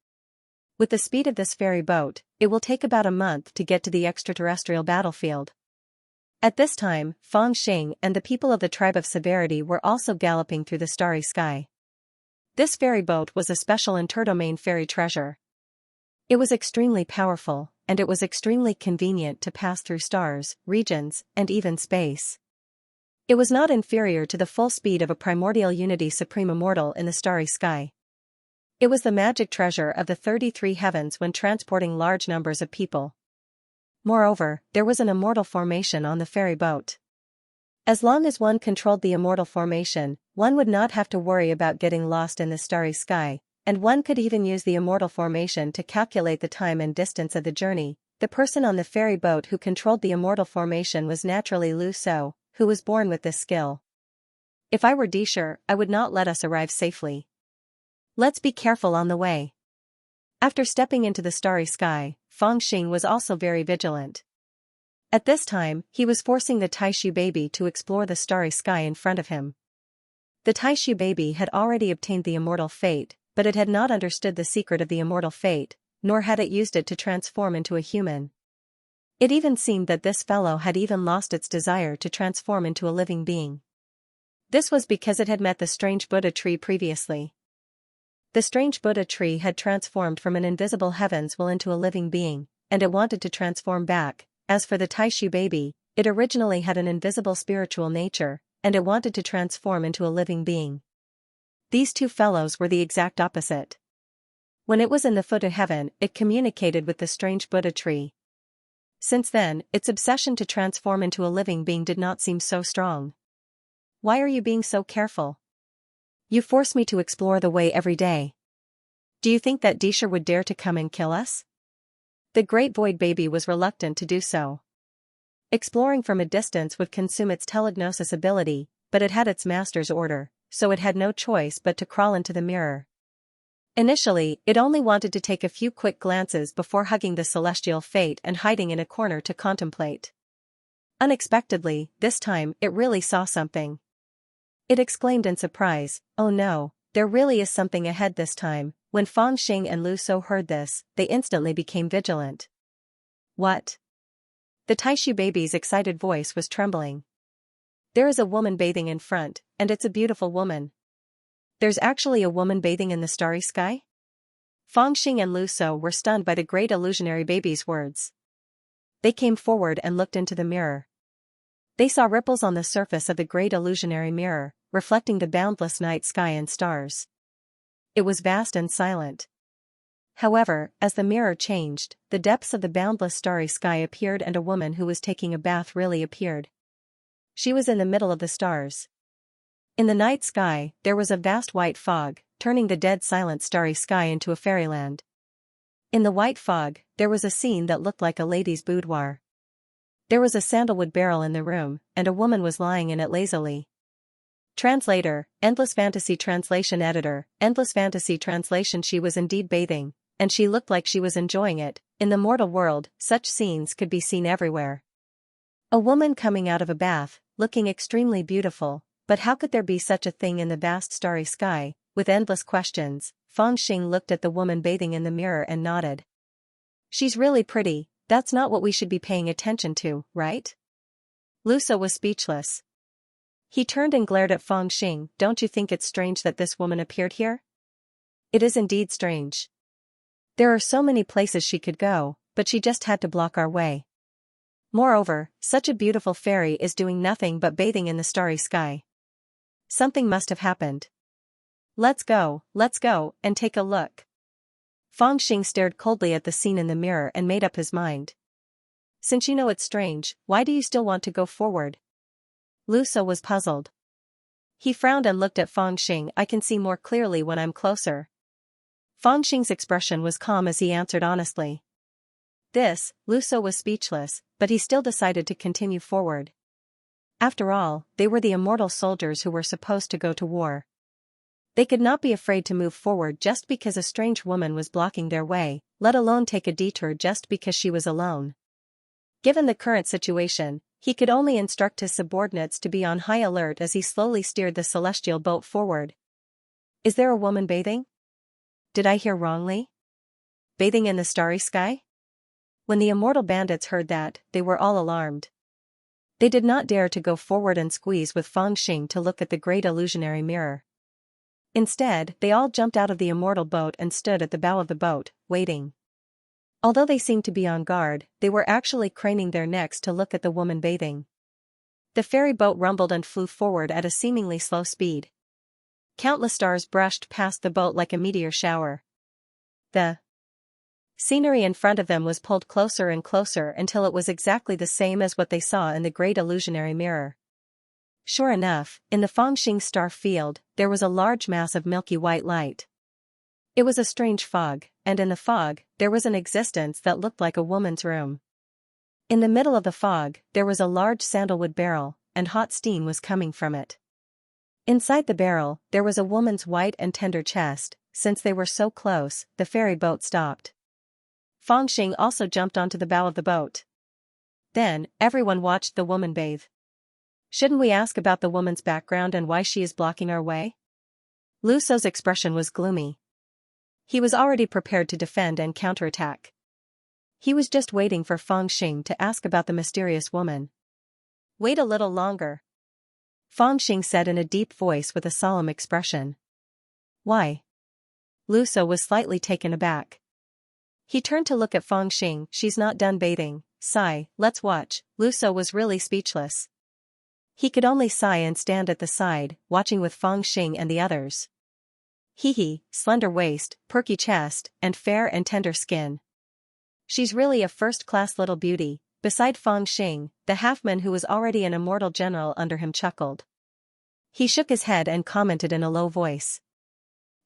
With the speed of this fairy boat, it will take about a month to get to the extraterrestrial battlefield. At this time, Fang Xing and the people of the tribe of Severity were also galloping through the starry sky. This fairy boat was a special interdomain fairy treasure. It was extremely powerful, and it was extremely convenient to pass through stars, regions, and even space. It was not inferior to the full speed of a primordial unity supreme immortal in the starry sky. It was the magic treasure of the 33 heavens when transporting large numbers of people. Moreover, there was an immortal formation on the ferry boat. As long as one controlled the immortal formation, one would not have to worry about getting lost in the starry sky, and one could even use the immortal formation to calculate the time and distance of the journey. The person on the ferry boat who controlled the immortal formation was naturally Lu So, who was born with this skill. If I were Disher, I would not let us arrive safely. Let's be careful on the way. After stepping into the starry sky, Fang Xing was also very vigilant. At this time, he was forcing the Taishu baby to explore the starry sky in front of him. The Taishu baby had already obtained the immortal fate, but it had not understood the secret of the immortal fate, nor had it used it to transform into a human. It even seemed that this fellow had even lost its desire to transform into a living being. This was because it had met the strange Buddha tree previously. The strange Buddha tree had transformed from an invisible heavens will into a living being, and it wanted to transform back. As for the Taishu baby, it originally had an invisible spiritual nature, and it wanted to transform into a living being. These two fellows were the exact opposite. When it was in the foot of heaven, it communicated with the strange Buddha tree. Since then, its obsession to transform into a living being did not seem so strong. Why are you being so careful? You force me to explore the way every day. Do you think that Disher would dare to come and kill us? The great void baby was reluctant to do so. Exploring from a distance would consume its telegnosis ability, but it had its master's order, so it had no choice but to crawl into the mirror. Initially, it only wanted to take a few quick glances before hugging the celestial fate and hiding in a corner to contemplate. Unexpectedly, this time, it really saw something. It exclaimed in surprise, oh no, there really is something ahead this time. When Fang Xing and Lu So heard this, they instantly became vigilant. What? The Taishu baby's excited voice was trembling. There is a woman bathing in front, and it's a beautiful woman. There's actually a woman bathing in the starry sky? Fang Xing and Lu So were stunned by the great illusionary baby's words. They came forward and looked into the mirror. They saw ripples on the surface of the great illusionary mirror, reflecting the boundless night sky and stars. It was vast and silent. However, as the mirror changed, the depths of the boundless starry sky appeared and a woman who was taking a bath really appeared. She was in the middle of the stars. In the night sky, there was a vast white fog, turning the dead silent starry sky into a fairyland. In the white fog, there was a scene that looked like a lady's boudoir. There was a sandalwood barrel in the room, and a woman was lying in it lazily. Translator, Endless Fantasy Translation Editor, Endless Fantasy Translation. She was indeed bathing, and she looked like she was enjoying it. In the mortal world, such scenes could be seen everywhere. A woman coming out of a bath, looking extremely beautiful, but how could there be such a thing in the vast starry sky? With endless questions, Fang Xing looked at the woman bathing in the mirror and nodded. She's really pretty. That's not what we should be paying attention to, right? Lu So was speechless. He turned and glared at Fangxing. Don't you think it's strange that this woman appeared here? It is indeed strange. There are so many places she could go, but she just had to block our way. Moreover, such a beautiful fairy is doing nothing but bathing in the starry sky. Something must have happened. Let's go, and take a look. Fangxing stared coldly at the scene in the mirror and made up his mind. Since you know it's strange, why do you still want to go forward? Lu So was puzzled. He frowned and looked at Fangxing. I can see more clearly when I'm closer. Fangxing's expression was calm as he answered honestly. Lu So was speechless, but he still decided to continue forward. After all, they were the immortal soldiers who were supposed to go to war. They could not be afraid to move forward just because a strange woman was blocking their way, let alone take a detour just because she was alone. Given the current situation, he could only instruct his subordinates to be on high alert as he slowly steered the celestial boat forward. Is there a woman bathing? Did I hear wrongly? Bathing in the starry sky? When the immortal bandits heard that, they were all alarmed. They did not dare to go forward and squeeze with Fangxing to look at the great illusionary mirror. Instead, they all jumped out of the immortal boat and stood at the bow of the boat, waiting. Although they seemed to be on guard, they were actually craning their necks to look at the woman bathing. The ferry boat rumbled and flew forward at a seemingly slow speed. Countless stars brushed past the boat like a meteor shower. The scenery in front of them was pulled closer and closer until it was exactly the same as what they saw in the great illusionary mirror. Sure enough, in the Fangxing star field, there was a large mass of milky white light. It was a strange fog, and in the fog, there was an existence that looked like a woman's room. In the middle of the fog, there was a large sandalwood barrel, and hot steam was coming from it. Inside the barrel, there was a woman's white and tender chest. Since they were so close, the ferry boat stopped. Fangxing also jumped onto the bow of the boat. Then, everyone watched the woman bathe. Shouldn't we ask about the woman's background and why she is blocking our way? Lu So's expression was gloomy. He was already prepared to defend and counterattack. He was just waiting for Fangxing to ask about the mysterious woman. Wait a little longer. Fangxing said in a deep voice with a solemn expression. Why? Lu So was slightly taken aback. He turned to look at Fangxing. She's not done bathing. Sigh, let's watch. Lu So was really speechless. He could only sigh and stand at the side, watching with Fangxing and the others. Slender waist, perky chest, and fair and tender skin. She's really a first-class little beauty. Beside Fangxing, the halfman who was already an immortal general under him chuckled. He shook his head and commented in a low voice.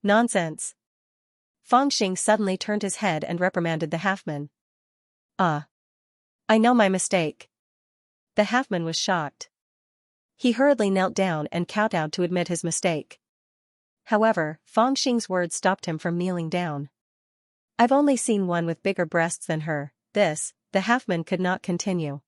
Nonsense. Fangxing suddenly turned his head and reprimanded the halfman. I know my mistake. The halfman was shocked. He hurriedly knelt down and kowtowed to admit his mistake. However, Fangxing's words stopped him from kneeling down. I've only seen one with bigger breasts than her. The halfman could not continue.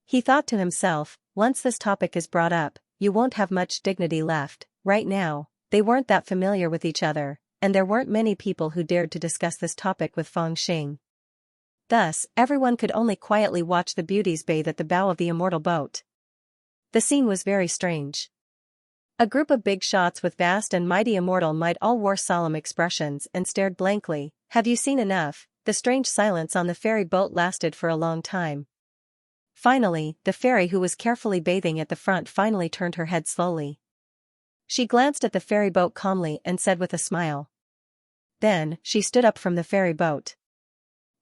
He thought to himself, once this topic is brought up, you won't have much dignity left. Right now, they weren't that familiar with each other, and there weren't many people who dared to discuss this topic with Fangxing. Thus, everyone could only quietly watch the beauties bathe at the bow of the immortal boat. The scene was very strange. A group of big shots with vast and mighty immortal might all wore solemn expressions and stared blankly. Have you seen enough? The strange silence on the ferry boat lasted for a long time. Finally, the fairy who was carefully bathing at the front finally turned her head slowly. She glanced at the ferry boat calmly and said with a smile. Then, she stood up from the ferry boat.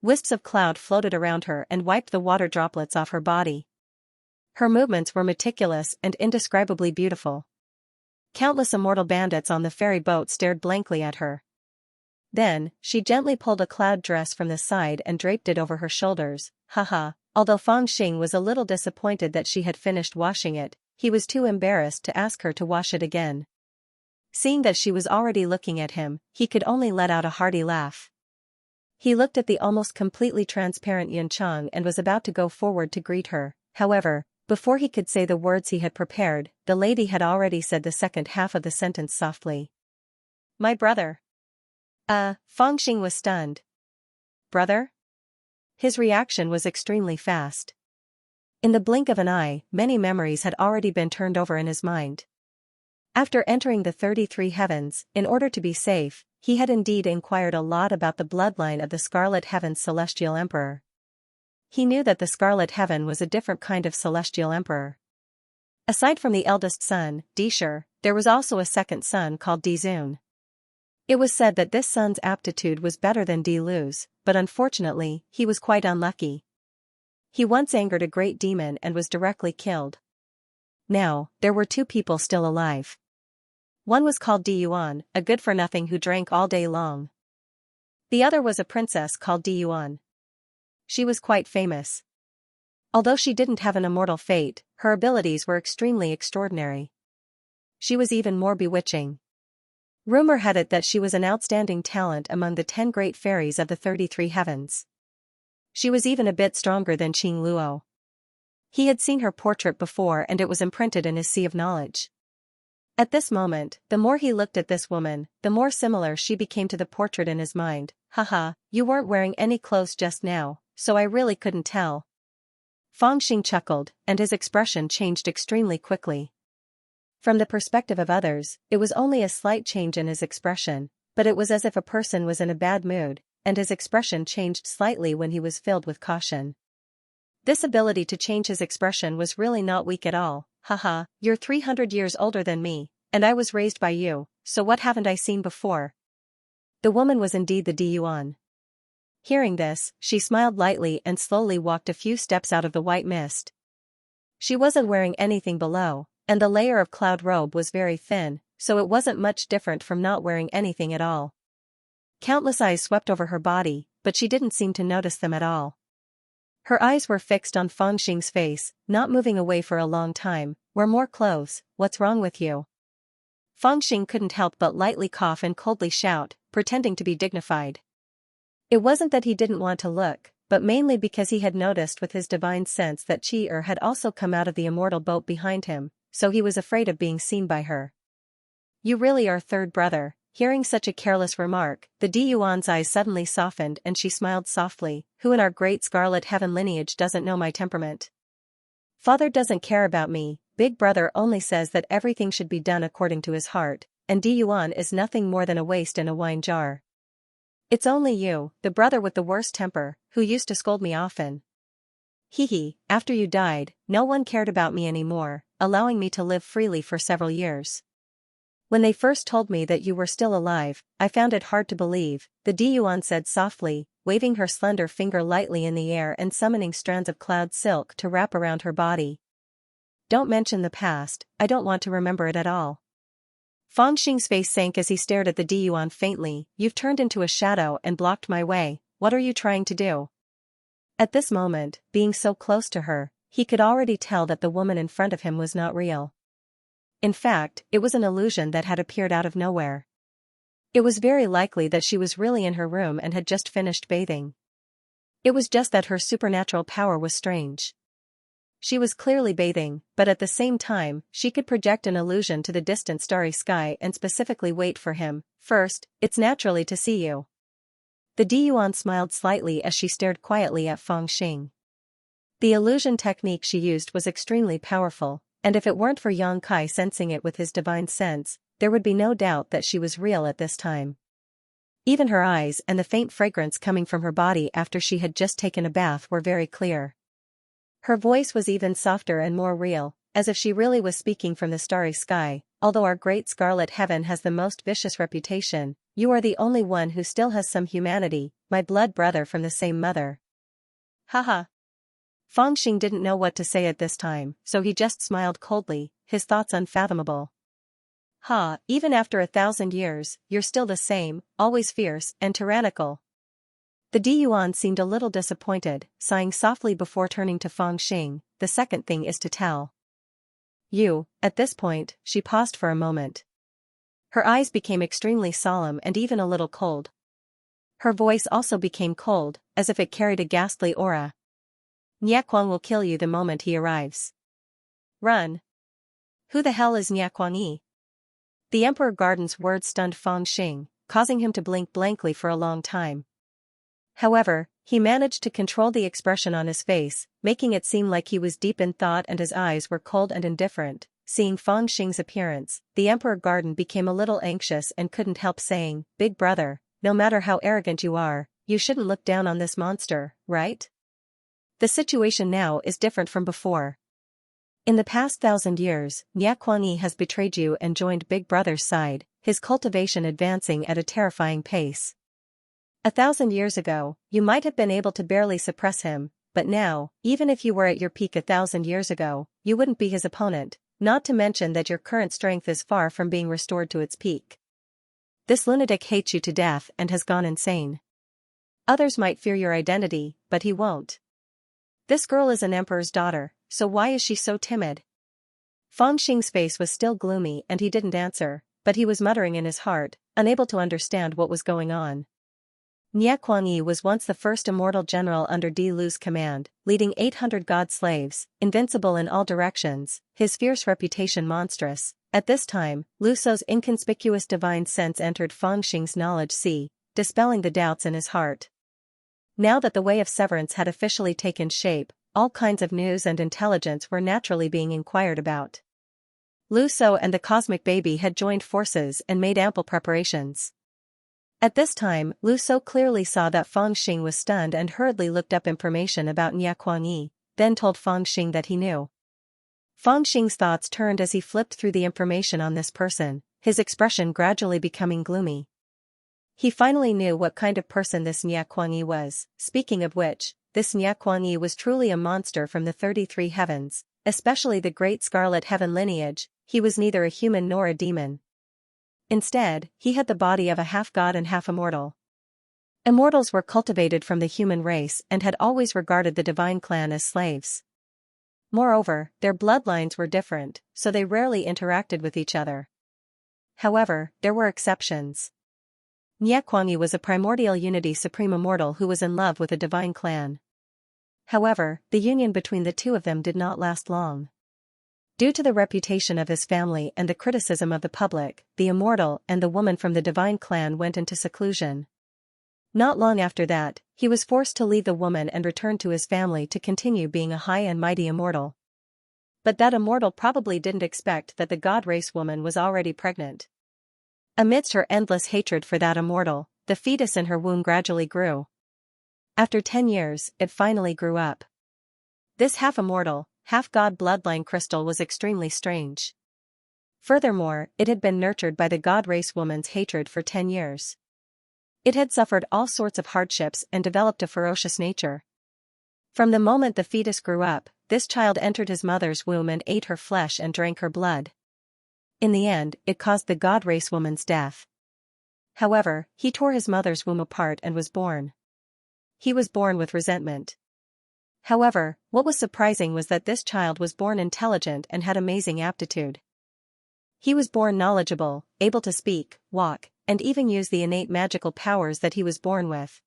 Wisps of cloud floated around her and wiped the water droplets off her body. Her movements were meticulous and indescribably beautiful. Countless immortal bandits on the ferry boat stared blankly at her. Then, she gently pulled a cloud dress from the side and draped it over her shoulders. Although Fangxing was a little disappointed that she had finished washing it, he was too embarrassed to ask her to wash it again. Seeing that she was already looking at him, he could only let out a hearty laugh. He looked at the almost completely transparent Xianxia and was about to go forward to greet her. However, before he could say the words he had prepared, the lady had already said the second half of the sentence softly. My brother. Fangxing was stunned. Brother? His reaction was extremely fast. In the blink of an eye, many memories had already been turned over in his mind. After entering the 33 heavens, in order to be safe, he had indeed inquired a lot about the bloodline of the Scarlet Heaven's celestial emperor. He knew that the Scarlet Heaven was a different kind of celestial emperor. Aside from the eldest son, Dishur, there was also a second son called Dizun. It was said that this son's aptitude was better than Dilu's, but unfortunately, he was quite unlucky. He once angered a great demon and was directly killed. Now, there were two people still alive. One was called Diyuan, a good-for-nothing who drank all day long. The other was a princess called Diyuan. She was quite famous. Although she didn't have an immortal fate, her abilities were extremely extraordinary. She was even more bewitching. Rumor had it that she was an outstanding talent among the 10 great fairies of the 33 heavens. She was even a bit stronger than Qing Luo. He had seen her portrait before and it was imprinted in his sea of knowledge. At this moment, the more he looked at this woman, the more similar she became to the portrait in his mind. Haha, you weren't wearing any clothes just now, so I really couldn't tell. Fang Xing chuckled, and his expression changed extremely quickly. From the perspective of others, it was only a slight change in his expression, but it was as if a person was in a bad mood, and his expression changed slightly when he was filled with caution. This ability to change his expression was really not weak at all. Haha, you're 300 years older than me, and I was raised by you, so what haven't I seen before? The woman was indeed the Diyuan. Hearing this, she smiled lightly and slowly walked a few steps out of the white mist. She wasn't wearing anything below, and the layer of cloud robe was very thin, so it wasn't much different from not wearing anything at all. Countless eyes swept over her body, but she didn't seem to notice them at all. Her eyes were fixed on Fang Xing's face, not moving away for a long time. Wear more clothes, what's wrong with you? Fang Xing couldn't help but lightly cough and coldly shout, pretending to be dignified. It wasn't that he didn't want to look, but mainly because he had noticed with his divine sense that Qi had also come out of the immortal boat behind him, so he was afraid of being seen by her. You really are third brother. Hearing such a careless remark, the Diyuan's eyes suddenly softened and she smiled softly. Who in our great Scarlet Heaven lineage doesn't know my temperament? Father doesn't care about me, big brother only says that everything should be done according to his heart, and Diyuan is nothing more than a waste in a wine jar. It's only you, the brother with the worst temper, who used to scold me often. Hee, after you died, no one cared about me anymore, allowing me to live freely for several years. When they first told me that you were still alive, I found it hard to believe, the Diyuan said softly, waving her slender finger lightly in the air and summoning strands of cloud silk to wrap around her body. Don't mention the past, I don't want to remember it at all. Fang Xing's face sank as he stared at the Diyuan faintly. You've turned into a shadow and blocked my way, what are you trying to do? At this moment, being so close to her, he could already tell that the woman in front of him was not real. In fact, it was an illusion that had appeared out of nowhere. It was very likely that she was really in her room and had just finished bathing. It was just that her supernatural power was strange. She was clearly bathing, but at the same time, she could project an illusion to the distant starry sky and specifically wait for him. First, it's naturally to see you. The Diyuan smiled slightly as she stared quietly at Fang Xing. The illusion technique she used was extremely powerful, and if it weren't for Yang Kai sensing it with his divine sense, there would be no doubt that she was real at this time. Even her eyes and the faint fragrance coming from her body after she had just taken a bath were very clear. Her voice was even softer and more real, as if she really was speaking from the starry sky. Although our great Scarlet Heaven has the most vicious reputation, you are the only one who still has some humanity, my blood brother from the same mother. Haha. Fang Xing didn't know what to say at this time, so he just smiled coldly, his thoughts unfathomable. Even after 1,000 years, you're still the same, always fierce and tyrannical. The Diyuan seemed a little disappointed, sighing softly before turning to Fang Xing. The second thing is to tell you. At this point, she paused for a moment. Her eyes became extremely solemn and even a little cold. Her voice also became cold, as if it carried a ghastly aura. Nyakwang will kill you the moment he arrives. Run. Who the hell is Nyakwang? The Emperor Garden's words stunned Fang Xing, causing him to blink blankly for a long time. However, He managed to control the expression on his face, making it seem like he was deep in thought and his eyes were cold and indifferent. Seeing Fang Xing's appearance, the Emperor Garden became a little anxious and couldn't help saying, "Big brother, no matter how arrogant you are, you shouldn't look down on this monster, right? The situation now is different from before. In the past 1,000 years, Nia Kuangyi has betrayed you and joined Big Brother's side, his cultivation advancing at a terrifying pace. 1,000 years ago, you might have been able to barely suppress him, but now, even if you were at your peak 1,000 years ago, you wouldn't be his opponent, not to mention that your current strength is far from being restored to its peak. This lunatic hates you to death and has gone insane. Others might fear your identity, but he won't. This girl is an emperor's daughter, so why is she so timid?" Fang Xing's face was still gloomy and he didn't answer, but he was muttering in his heart, unable to understand what was going on. Nia Kuangyi was once the first immortal general under Di Lu's command, leading 800 god slaves, invincible in all directions, his fierce reputation monstrous. At this time, Lu Sou's inconspicuous divine sense entered Fang Xing's knowledge sea, dispelling the doubts in his heart. Now that the way of severance had officially taken shape, all kinds of news and intelligence were naturally being inquired about. Lu Shou and the cosmic baby had joined forces and made ample preparations. At this time, Lu Shou clearly saw that Fang Xing was stunned and hurriedly looked up information about Nia Kuangyi, then told Fang Xing that he knew. Fang Xing's thoughts turned as he flipped through the information on this person, his expression gradually becoming gloomy. He finally knew what kind of person this Nia Kuangyi was. Speaking of which, this Nia Kuangyi was truly a monster from the 33 heavens, especially the great Scarlet Heaven lineage. He was neither a human nor a demon. Instead, he had the body of a half-god and half-immortal. Immortals were cultivated from the human race and had always regarded the divine clan as slaves. Moreover, their bloodlines were different, so they rarely interacted with each other. However, there were exceptions. Nia Kuangyi was a primordial unity supreme immortal who was in love with a divine clan. However, the union between the two of them did not last long. Due to the reputation of his family and the criticism of the public, the immortal and the woman from the divine clan went into seclusion. Not long after that, he was forced to leave the woman and return to his family to continue being a high and mighty immortal. But that immortal probably didn't expect that the god race woman was already pregnant. Amidst her endless hatred for that immortal, the fetus in her womb gradually grew. After 10 years, it finally grew up. This half-immortal, half-god bloodline crystal was extremely strange. Furthermore, it had been nurtured by the god race woman's hatred for 10 years. It had suffered all sorts of hardships and developed a ferocious nature. From the moment the fetus grew up, this child entered his mother's womb and ate her flesh and drank her blood. In the end, it caused the god race woman's death. However, he tore his mother's womb apart and was born. He was born with resentment. However, what was surprising was that this child was born intelligent and had amazing aptitude. He was born knowledgeable, able to speak, walk, and even use the innate magical powers that he was born with.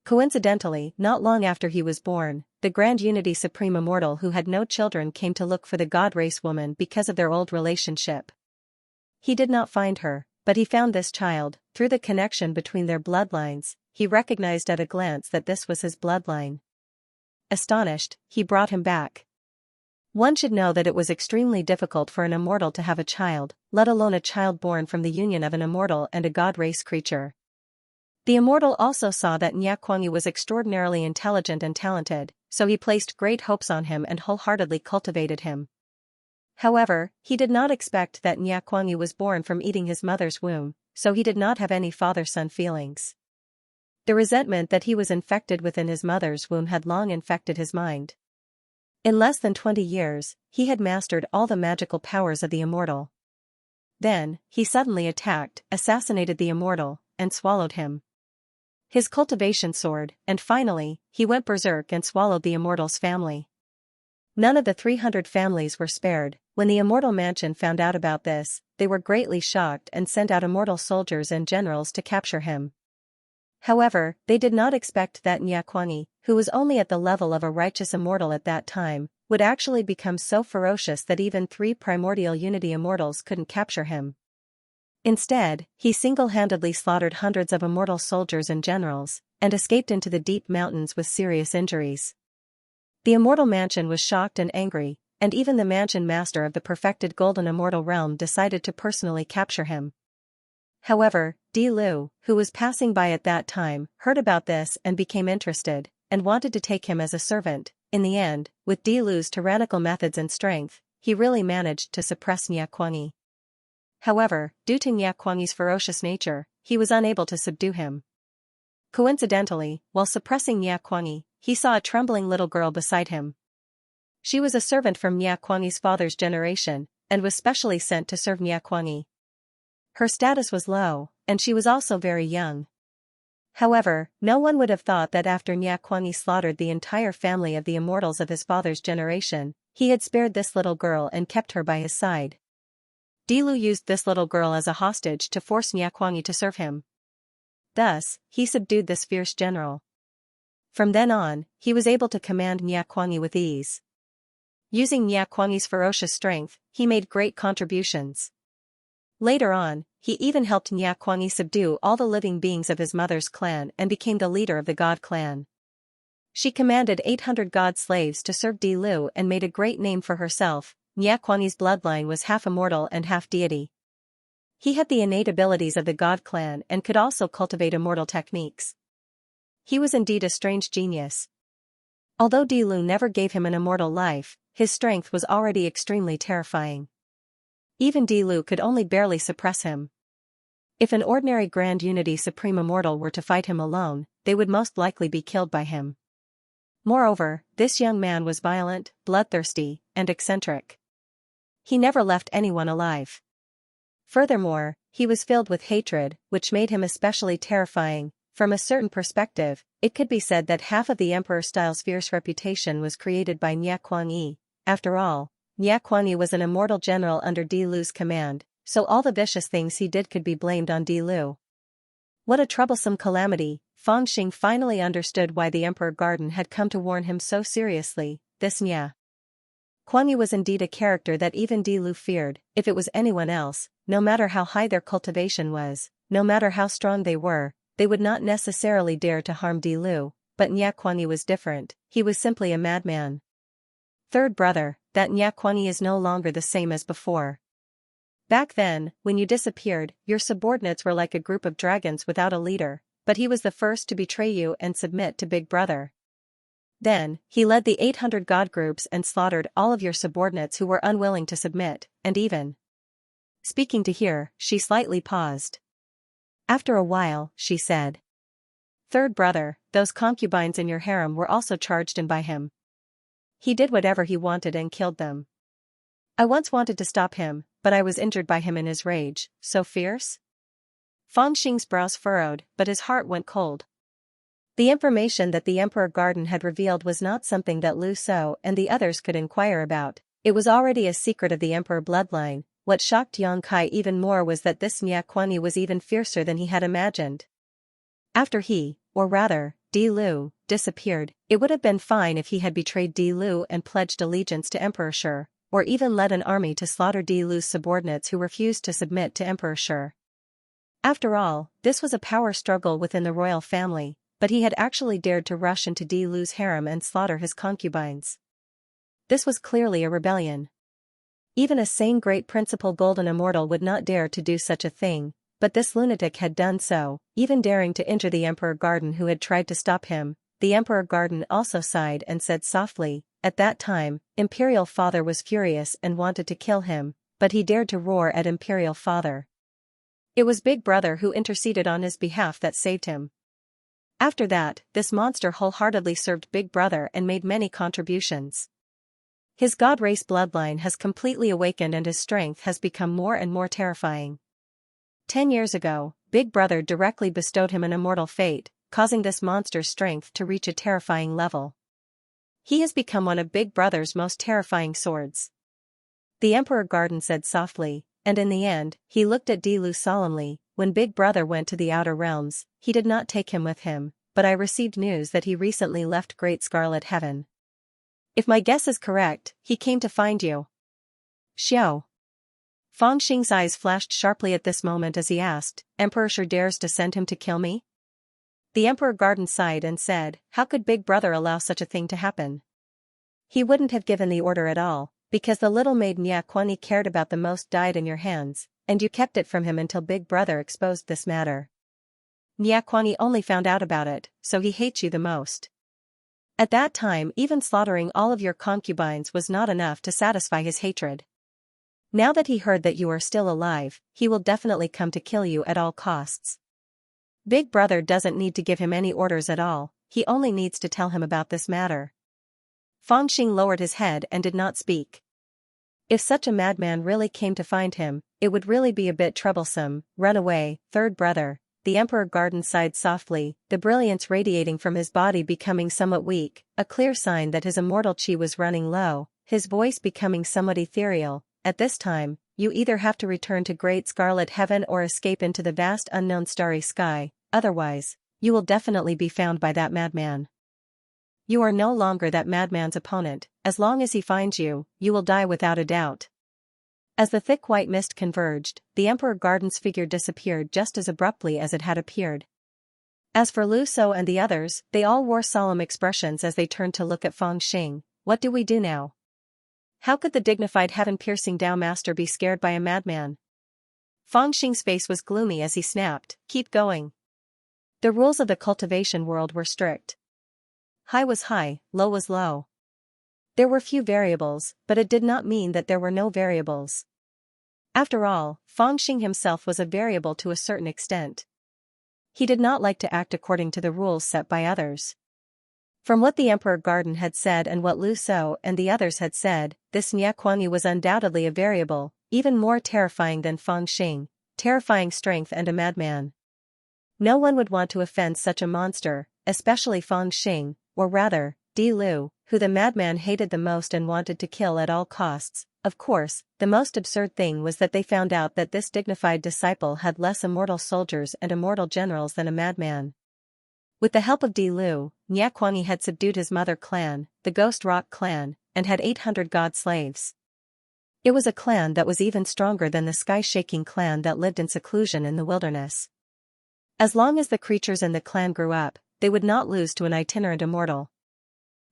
Coincidentally, not long after he was born, the Grand Unity Supreme Immortal who had no children came to look for the God Race woman because of their old relationship. He did not find her, but he found this child. Through the connection between their bloodlines, he recognized at a glance that this was his bloodline. Astonished, he brought him back. One should know that it was extremely difficult for an immortal to have a child, let alone a child born from the union of an immortal and a god race creature. The immortal also saw that Nia Kuangyi was extraordinarily intelligent and talented, so he placed great hopes on him and wholeheartedly cultivated him. However, he did not expect that Nia Kuangyi was born from eating his mother's womb, so he did not have any father-son feelings. The resentment that he was infected within his mother's womb had long infected his mind. In less than 20 years, he had mastered all the magical powers of the immortal. Then, he suddenly attacked, assassinated the immortal, and swallowed him. His cultivation soared, and finally, he went berserk and swallowed the immortal's family. None of the 300 families were spared. When the immortal mansion found out about this, they were greatly shocked and sent out immortal soldiers and generals to capture him. However, they did not expect that Nia Kuangyi, who was only at the level of a righteous immortal at that time, would actually become so ferocious that even 3 primordial unity immortals couldn't capture him. Instead, he single-handedly slaughtered hundreds of immortal soldiers and generals, and escaped into the deep mountains with serious injuries. The immortal mansion was shocked and angry, and even the mansion master of the perfected golden immortal realm decided to personally capture him. However, Di Lu, who was passing by at that time, heard about this and became interested, and wanted to take him as a servant. In the end, with Di Lu's tyrannical methods and strength, he really managed to suppress Nya Kuangyi. However, due to Nya Kuangyi's ferocious nature, he was unable to subdue him. Coincidentally, while suppressing Nya Kuangyi, he saw a trembling little girl beside him. She was a servant from Nya Kuangyi's father's generation, and was specially sent to serve Nya Kuangyi. Her status was low, and she was also very young. However, no one would have thought that after Nya Kuangyi slaughtered the entire family of the immortals of his father's generation, he had spared this little girl and kept her by his side. Di Lu used this little girl as a hostage to force Nya Kuangyi to serve him. Thus, he subdued this fierce general. From then on, he was able to command Nya Kuangyi with ease. Using Nya Kuangyi's ferocious strength, he made great contributions. Later on, he even helped Nya Kuangyi subdue all the living beings of his mother's clan and became the leader of the God clan. She commanded 800 god slaves to serve Di Lu and made a great name for herself. Nya Kuangyi's bloodline was half immortal and half deity. He had the innate abilities of the God clan and could also cultivate immortal techniques. He was indeed a strange genius. Although Di Lu never gave him an immortal life, his strength was already extremely terrifying. Even Di Lu could only barely suppress him. If an ordinary Grand Unity Supreme Immortal were to fight him alone, they would most likely be killed by him. Moreover, this young man was violent, bloodthirsty, and eccentric. He never left anyone alive. Furthermore, he was filled with hatred, which made him especially terrifying. From a certain perspective, it could be said that half of the Emperor-style's fierce reputation was created by Nya Kuangyi. After all, Nya Kuangyi was an immortal general under Di Lu's command, so all the vicious things he did could be blamed on Di Lu. What a troublesome calamity! Fang Xing finally understood why the Emperor Garden had come to warn him so seriously. This Nya Kuangyi was indeed a character that even Di Lu feared. If it was anyone else, no matter how high their cultivation was, no matter how strong they were, they would not necessarily dare to harm Di Lu, but Nya Kuangyi was different. He was simply a madman. Third brother, that Nya Kuangyi is no longer the same as before. Back then, when you disappeared, your subordinates were like a group of dragons without a leader, but he was the first to betray you and submit to Big Brother. Then, he led the 800 god groups and slaughtered all of your subordinates who were unwilling to submit, and even. Speaking to here, she slightly paused. After a while, she said. Third brother, those concubines in your harem were also charged in by him. He did whatever he wanted and killed them. I once wanted to stop him, but I was injured by him in his rage. So fierce? Fang Xing's brows furrowed, but his heart went cold. The information that the Emperor Garden had revealed was not something that Lu So and the others could inquire about. It was already a secret of the Emperor bloodline. What shocked Yang Kai even more was that this Nya Kuangyi was even fiercer than he had imagined. After he, or rather, Di Lu, disappeared, it would have been fine if he had betrayed Di Lu and pledged allegiance to Emperor Shi, or even led an army to slaughter Di Lu's subordinates who refused to submit to Emperor Shi. After all, this was a power struggle within the royal family, but he had actually dared to rush into Di Lu's harem and slaughter his concubines. This was clearly a rebellion. Even a sane great principal golden immortal would not dare to do such a thing, but this lunatic had done so, even daring to enter the Emperor Garden who had tried to stop him. The Emperor Garden also sighed and said softly, at that time, Imperial Father was furious and wanted to kill him, but he dared to roar at Imperial Father. It was Big Brother who interceded on his behalf that saved him. After that, this monster wholeheartedly served Big Brother and made many contributions. His god race bloodline has completely awakened and his strength has become more and more terrifying. 10 years ago, Big Brother directly bestowed him an immortal fate, causing this monster's strength to reach a terrifying level. He has become one of Big Brother's most terrifying swords. The Emperor Garden said softly, and in the end, he looked at Di Lu solemnly. When Big Brother went to the Outer Realms, he did not take him with him, but I received news that he recently left Great Scarlet Heaven. If my guess is correct, he came to find you. Xiao. Fang Xing's eyes flashed sharply at this moment as he asked, Emperor Shi dares to send him to kill me? The Emperor Garden sighed and said, "How could Big Brother allow such a thing to happen? He wouldn't have given the order at all, because the little maid Xianxia cared about the most died in your hands, and you kept it from him until Big Brother exposed this matter. Xianxia only found out about it, so he hates you the most. At that time even slaughtering all of your concubines was not enough to satisfy his hatred. Now that he heard that you are still alive, he will definitely come to kill you at all costs. Big Brother doesn't need to give him any orders at all, he only needs to tell him about this matter." Fangxing lowered his head and did not speak. If such a madman really came to find him, it would really be a bit troublesome. "Run away, third brother." The Emperor Garden sighed softly, the brilliance radiating from his body becoming somewhat weak, a clear sign that his immortal chi was running low, his voice becoming somewhat ethereal. "At this time, you either have to return to Great Scarlet Heaven or escape into the vast unknown starry sky, otherwise, you will definitely be found by that madman. You are no longer that madman's opponent, as long as he finds you, you will die without a doubt." As the thick white mist converged, the Emperor Garden's figure disappeared just as abruptly as it had appeared. As for Lu So and the others, they all wore solemn expressions as they turned to look at Fangxing. "What do we do now? How could the dignified heaven-piercing Tao Master be scared by a madman?" Fangxing's face was gloomy as he snapped, "Keep going." The rules of the cultivation world were strict. High was high, low was low. There were few variables, but it did not mean that there were no variables. After all, Fangxing himself was a variable to a certain extent. He did not like to act according to the rules set by others. From what the Emperor Garden had said and what Lu So and the others had said, this Xianxia was undoubtedly a variable, even more terrifying than Fangxing, terrifying strength and a madman. No one would want to offend such a monster, especially Fangxing, or rather, Di Lu, who the madman hated the most and wanted to kill at all costs. Of course, the most absurd thing was that they found out that this dignified disciple had less immortal soldiers and immortal generals than a madman. With the help of Di Lu, Xianxia had subdued his mother clan, the Ghost Rock clan, and had 800 god slaves. It was a clan that was even stronger than the sky-shaking clan that lived in seclusion in the wilderness. As long as the creatures in the clan grew up, they would not lose to an itinerant immortal.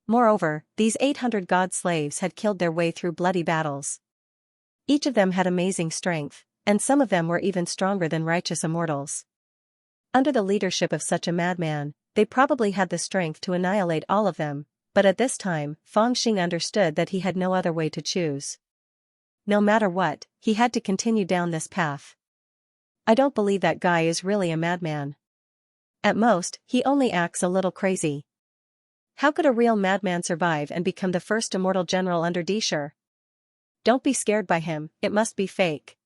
Moreover, these 800 god slaves had killed their way through bloody battles. Each of them had amazing strength, and some of them were even stronger than righteous immortals. Under the leadership of such a madman, they probably had the strength to annihilate all of them, but at this time, Fangxing understood that he had no other way to choose. No matter what, he had to continue down this path. "I don't believe that guy is really a madman. At most, he only acts a little crazy. How could a real madman survive and become the first immortal general under Dishur? Don't be scared by him, it must be fake,"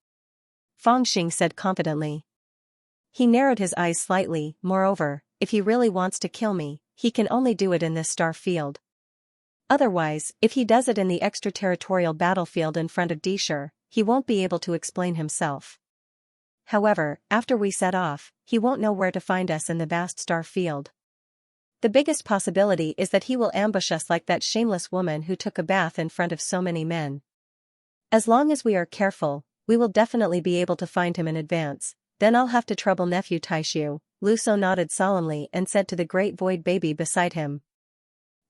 Fangxing said confidently. He narrowed his eyes slightly. "Moreover, if he really wants to kill me, he can only do it in this star field. Otherwise, if he does it in the extraterritorial battlefield in front of Dishur, he won't be able to explain himself. However, after we set off, he won't know where to find us in the vast star field. The biggest possibility is that he will ambush us like that shameless woman who took a bath in front of so many men. As long as we are careful, we will definitely be able to find him in advance. Then I'll have to trouble nephew Taishu." Lu So nodded solemnly and said to the great void baby beside him.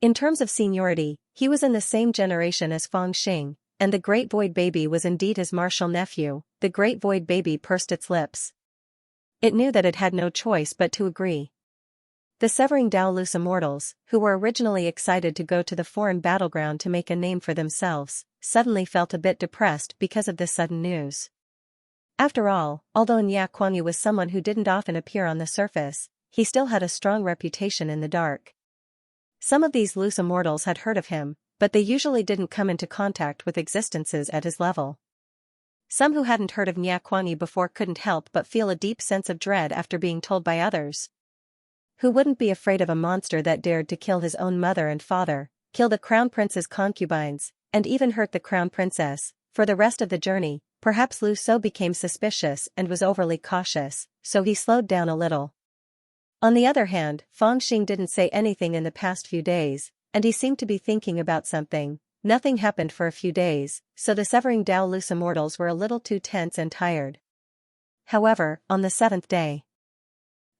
In terms of seniority, he was in the same generation as Fangxing, and the great void baby was indeed his martial nephew. The great void baby pursed its lips. It knew that it had no choice but to agree. The Severing Dao Loose immortals, who were originally excited to go to the foreign battleground to make a name for themselves, suddenly felt a bit depressed because of this sudden news. After all, although Xianxia was someone who didn't often appear on the surface, he still had a strong reputation in the dark. Some of these loose immortals had heard of him, but they usually didn't come into contact with existences at his level. Some who hadn't heard of Xianxia before couldn't help but feel a deep sense of dread after being told by others. Who wouldn't be afraid of a monster that dared to kill his own mother and father, kill the crown prince's concubines, and even hurt the crown princess? For the rest of the journey, perhaps Lu So became suspicious and was overly cautious, so he slowed down a little. On the other hand, Fangxing didn't say anything in the past few days, and he seemed to be thinking about something. Nothing happened for a few days, so the Severing Dao Loose immortals were a little too tense and tired. However, on the 7th day,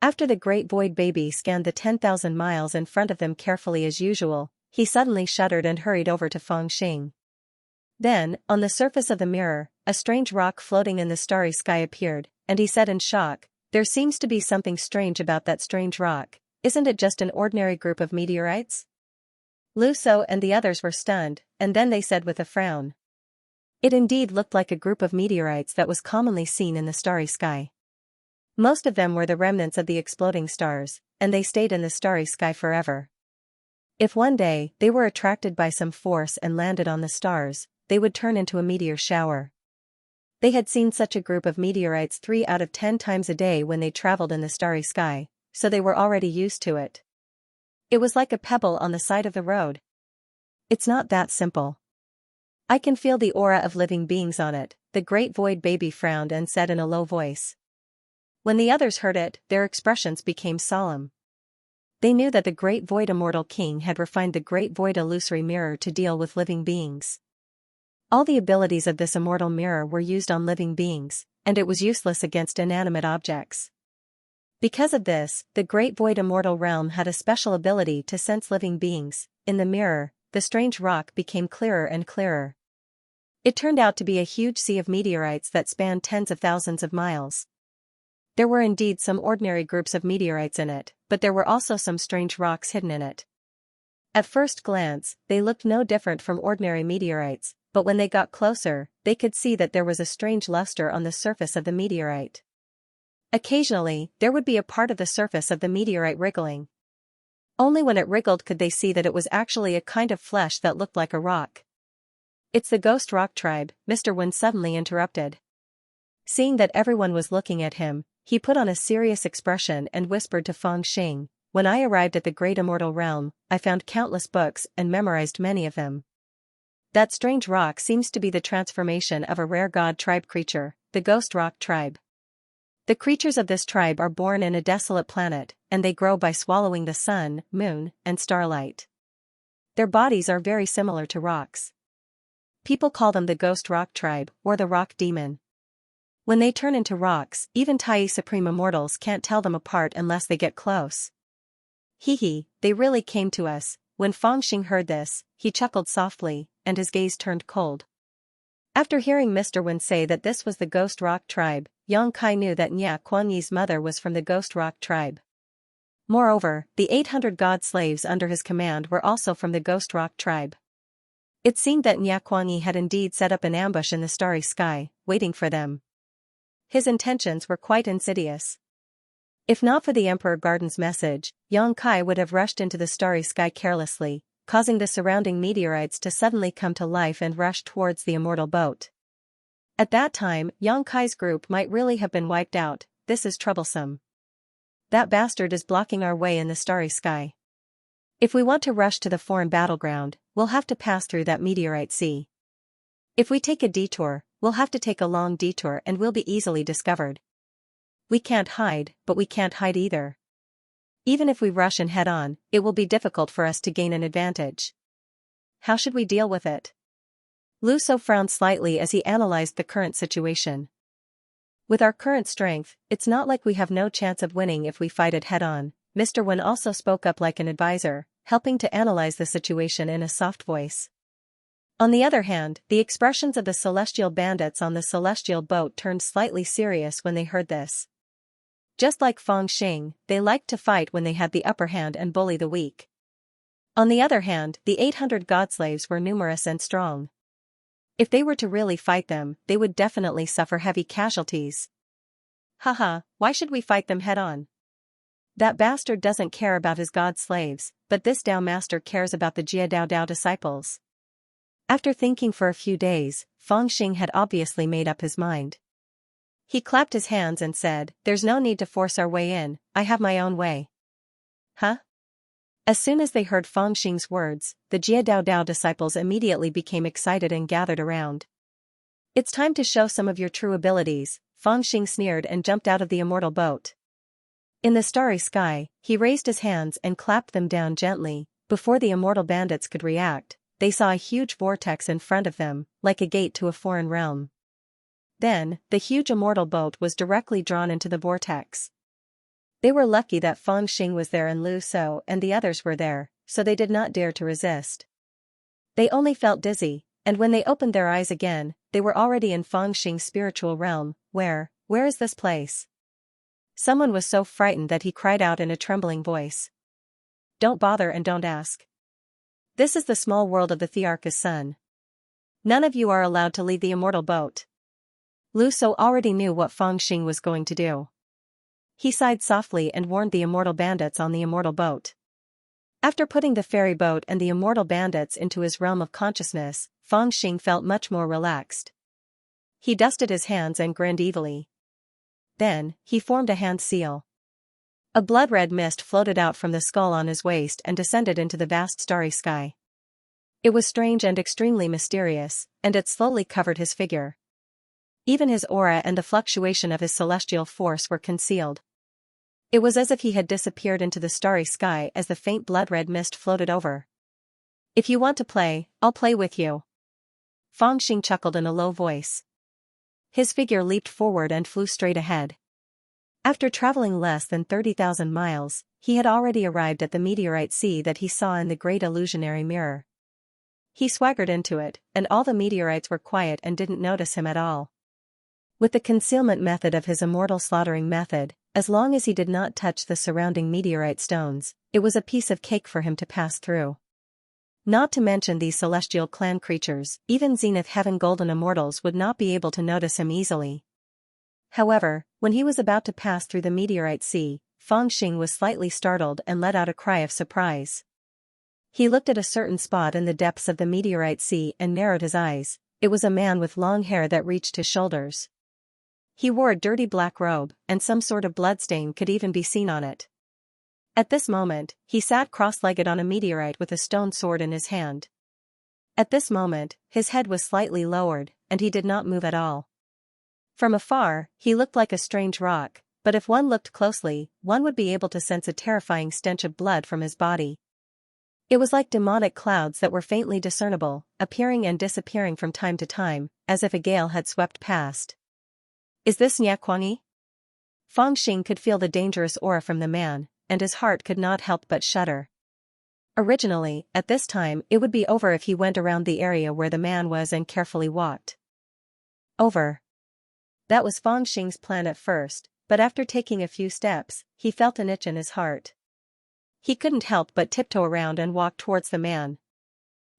After the great void baby scanned the 10,000 miles in front of them carefully as usual, he suddenly shuddered and hurried over to Fangxing. Then, on the surface of the mirror, a strange rock floating in the starry sky appeared, and he said in shock, "There seems to be something strange about that strange rock. Isn't it just an ordinary group of meteorites?" Lu Shou and the others were stunned, and then they said with a frown. It indeed looked like a group of meteorites that was commonly seen in the starry sky. Most of them were the remnants of the exploding stars, and they stayed in the starry sky forever. If one day they were attracted by some force and landed on the stars, they would turn into a meteor shower. They had seen such a group of meteorites 3 out of 10 times a day when they traveled in the starry sky, so they were already used to it. It was like a pebble on the side of the road. It's not that simple. I can feel the aura of living beings on it, the great void baby frowned and said in a low voice. When the others heard it, their expressions became solemn. They knew that the great void immortal king had refined the great void illusory mirror to deal with living beings. All the abilities of this immortal mirror were used on living beings, and it was useless against inanimate objects. Because of this, the great void immortal realm had a special ability to sense living beings. In the mirror, the strange rock became clearer and clearer. It turned out to be a huge sea of meteorites that spanned tens of thousands of miles. There were indeed some ordinary groups of meteorites in it, but there were also some strange rocks hidden in it. At first glance, they looked no different from ordinary meteorites, but when they got closer, they could see that there was a strange luster on the surface of the meteorite. Occasionally, there would be a part of the surface of the meteorite wriggling. Only when it wriggled could they see that it was actually a kind of flesh that looked like a rock. "It's the ghost rock tribe," Mr. Wen suddenly interrupted. Seeing that everyone was looking at him, he put on a serious expression and whispered to Fangxing, "When I arrived at the great immortal realm, I found countless books and memorized many of them. That strange rock seems to be the transformation of a rare god tribe creature, the ghost rock tribe. The creatures of this tribe are born in a desolate planet, and they grow by swallowing the sun, moon, and starlight. Their bodies are very similar to rocks. People call them the ghost rock tribe, or the rock demon. When they turn into rocks, even Tai Supreme Immortals can't tell them apart unless they get close." "Hee, they really came to us." When Fangxing heard this, he chuckled softly, and his gaze turned cold. After hearing Mr. Wen say that this was the ghost rock tribe, Yang Kai knew that Nya Kuangyi's mother was from the ghost rock tribe. Moreover, the 800 god slaves under his command were also from the ghost rock tribe. It seemed that Nya Kuangyi had indeed set up an ambush in the starry sky, waiting for them. His intentions were quite insidious. If not for the Emperor Garden's message, Yang Kai would have rushed into the starry sky carelessly, causing the surrounding meteorites to suddenly come to life and rush towards the immortal boat. At that time, Yang Kai's group might really have been wiped out. This is troublesome. That bastard is blocking our way in the starry sky. If we want to rush to the foreign battleground, we'll have to pass through that meteorite sea. If we take a detour, we'll have to take a long detour and we'll be easily discovered. We can't hide, but we can't hide either. Even if we rush and head on, it will be difficult for us to gain an advantage. How should we deal with it?" Lu Shou frowned slightly as he analyzed the current situation. "With our current strength, it's not like we have no chance of winning if we fight it head-on." Mr. Wen also spoke up like an advisor, helping to analyze the situation in a soft voice. On the other hand, the expressions of the celestial bandits on the celestial boat turned slightly serious when they heard this. Just like Fangxing, they liked to fight when they had the upper hand and bully the weak. On the other hand, the 800 godslaves were numerous and strong. If they were to really fight them, they would definitely suffer heavy casualties. "Haha, why should we fight them head-on? That bastard doesn't care about his god slaves, but this Dao master cares about the Jia Dao disciples." After thinking for a few days, Fangxing had obviously made up his mind. He clapped his hands and said, "There's no need to force our way in, I have my own way." "Huh?" As soon as they heard Fangxing's words, the Jia Dao disciples immediately became excited and gathered around. "It's time to show some of your true abilities," Fangxing sneered and jumped out of the immortal boat. In the starry sky, he raised his hands and clapped them down gently. Before the immortal bandits could react, they saw a huge vortex in front of them, like a gate to a foreign realm. Then, the huge immortal boat was directly drawn into the vortex. They were lucky that Fang Xing was there and Lu So and the others were there, so they did not dare to resist. They only felt dizzy, and when they opened their eyes again, they were already in Fang Xing's spiritual realm. Where is this place? Someone was so frightened that he cried out in a trembling voice. Don't bother and don't ask. This is the small world of the Thearch's son. None of you are allowed to leave the immortal boat. Lu So already knew what Fang Xing was going to do. He sighed softly and warned the immortal bandits on the immortal boat. After putting the ferry boat and the immortal bandits into his realm of consciousness, Fang Xing felt much more relaxed. He dusted his hands and grinned evilly. Then, he formed a hand seal. A blood-red mist floated out from the skull on his waist and descended into the vast starry sky. It was strange and extremely mysterious, and it slowly covered his figure. Even his aura and the fluctuation of his celestial force were concealed. It was as if he had disappeared into the starry sky as the faint blood-red mist floated over. If you want to play, I'll play with you. Fang Xing chuckled in a low voice. His figure leaped forward and flew straight ahead. After traveling less than 30,000 miles, he had already arrived at the meteorite sea that he saw in the great illusionary mirror. He swaggered into it, and all the meteorites were quiet and didn't notice him at all. With the concealment method of his immortal slaughtering method, as long as he did not touch the surrounding meteorite stones, it was a piece of cake for him to pass through. Not to mention these celestial clan creatures, even Zenith Heaven Golden Immortals would not be able to notice him easily. However, when he was about to pass through the meteorite sea, Fang Xing was slightly startled and let out a cry of surprise. He looked at a certain spot in the depths of the meteorite sea and narrowed his eyes. It was a man with long hair that reached his shoulders. He wore a dirty black robe, and some sort of bloodstain could even be seen on it. At this moment, he sat cross-legged on a meteorite with a stone sword in his hand. At this moment, his head was slightly lowered, and he did not move at all. From afar, he looked like a strange rock, but if one looked closely, one would be able to sense a terrifying stench of blood from his body. It was like demonic clouds that were faintly discernible, appearing and disappearing from time to time, as if a gale had swept past. Is this Xianxia? Fang Xing could feel the dangerous aura from the man, and his heart could not help but shudder. Originally, at this time it would be over if he went around the area where the man was and carefully walked. Over. That was Fang Xing's plan at first, but after taking a few steps, he felt an itch in his heart. He couldn't help but tiptoe around and walk towards the man.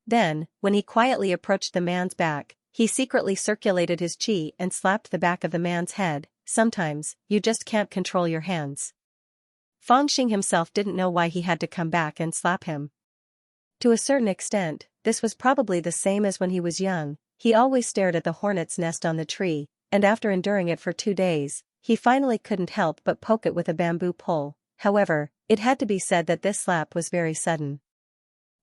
Then, when he quietly approached the man's back, he secretly circulated his chi and slapped the back of the man's head. Sometimes, you just can't control your hands. Fang Xing himself didn't know why he had to come back and slap him. To a certain extent, this was probably the same as when he was young. He always stared at the hornet's nest on the tree, and after enduring it for 2 days, he finally couldn't help but poke it with a bamboo pole. However, it had to be said that this slap was very sudden.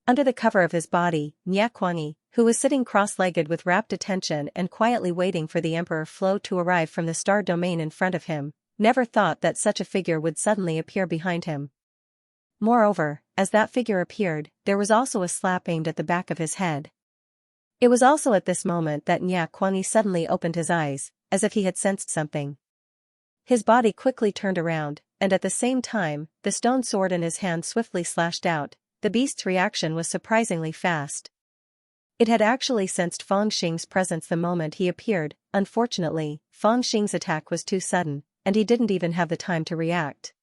Under the cover of his body, Xianxia, who was sitting cross-legged with rapt attention and quietly waiting for the Emperor Flo to arrive from the star domain in front of him, never thought that such a figure would suddenly appear behind him. Moreover, as that figure appeared, there was also a slap aimed at the back of his head. It was also at this moment that Xianxia suddenly opened his eyes, as if he had sensed something. His body quickly turned around, and at the same time, the stone sword in his hand swiftly slashed out. The beast's reaction was surprisingly fast. It had actually sensed Fang Xing's presence the moment he appeared. Unfortunately, Fang Xing's attack was too sudden, and he didn't even have the time to react.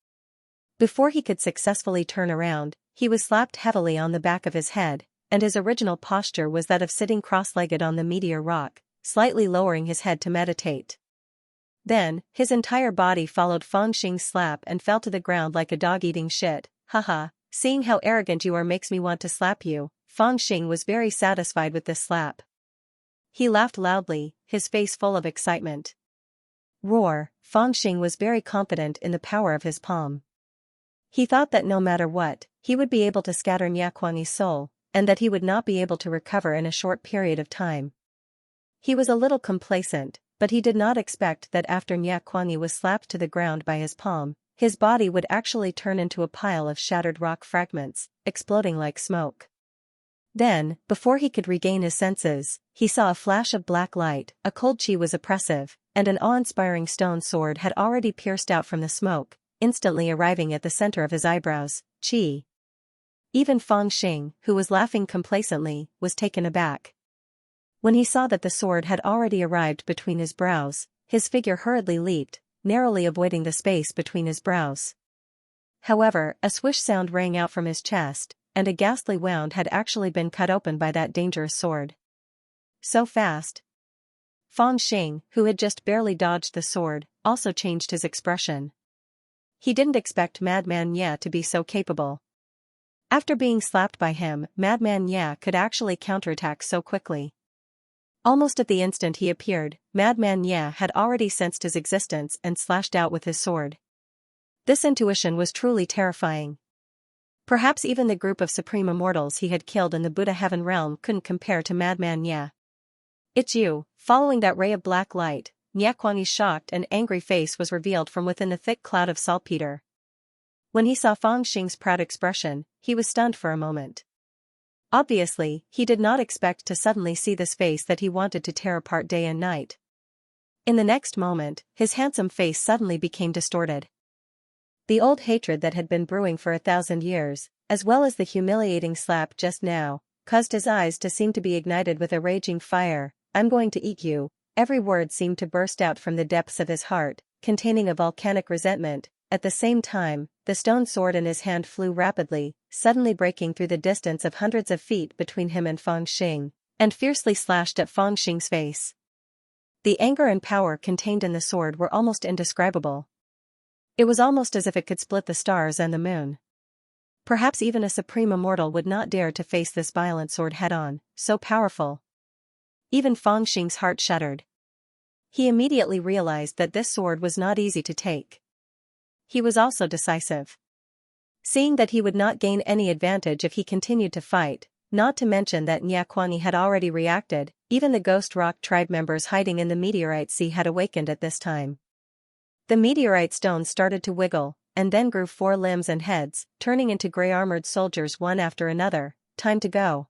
Before he could successfully turn around, he was slapped heavily on the back of his head, and his original posture was that of sitting cross-legged on the meteor rock, slightly lowering his head to meditate. Then, his entire body followed Fang Xing's slap and fell to the ground like a dog eating shit. Haha, seeing how arrogant you are makes me want to slap you. Fang Xing was very satisfied with this slap. He laughed loudly, his face full of excitement. Roar! Fang Xing was very confident in the power of his palm. He thought that no matter what, he would be able to scatter Xianxia's soul, and that he would not be able to recover in a short period of time. He was a little complacent, but he did not expect that after Xianxia was slapped to the ground by his palm, his body would actually turn into a pile of shattered rock fragments, exploding like smoke. Then, before he could regain his senses, he saw a flash of black light, a cold chi was oppressive, and an awe-inspiring stone sword had already pierced out from the smoke. instantly arriving at the center of his eyebrows. Chi. Even Fang Xing, who was laughing complacently, was taken aback. When he saw that the sword had already arrived between his brows, his figure hurriedly leaped, narrowly avoiding the space between his brows. However, a swish sound rang out from his chest, and a ghastly wound had actually been cut open by that dangerous sword. So fast. Fang Xing, who had just barely dodged the sword, also changed his expression. He didn't expect Madman Ye to be so capable. After being slapped by him, Madman Ye could actually counterattack so quickly. Almost at the instant he appeared, Madman Ye had already sensed his existence and slashed out with his sword. This intuition was truly terrifying. Perhaps even the group of supreme immortals he had killed in the Buddha Heaven realm couldn't compare to Madman Ye. "It's you." Following that ray of black light, Nyaquangi's shocked and angry face was revealed from within the thick cloud of saltpeter. When he saw Fang Xing's proud expression, he was stunned for a moment. Obviously, he did not expect to suddenly see this face that he wanted to tear apart day and night. In the next moment, his handsome face suddenly became distorted. The old hatred that had been brewing for 1,000 years, as well as the humiliating slap just now, caused his eyes to seem to be ignited with a raging fire. "I'm going to eat you." Every word seemed to burst out from the depths of his heart, containing a volcanic resentment. At the same time, the stone sword in his hand flew rapidly, suddenly breaking through the distance of hundreds of feet between him and Fang Xing, and fiercely slashed at Fang Xing's face. The anger and power contained in the sword were almost indescribable. It was almost as if it could split the stars and the moon. Perhaps even a supreme immortal would not dare to face this violent sword head-on, so powerful. Even Fang Xing's heart shuddered. He immediately realized that this sword was not easy to take. He was also decisive. Seeing that he would not gain any advantage if he continued to fight, not to mention that Nyaquangi had already reacted, even the Ghost Rock tribe members hiding in the meteorite sea had awakened at this time. The meteorite stones started to wiggle, and then grew 4 limbs and heads, turning into gray-armored soldiers one after another. "Time to go."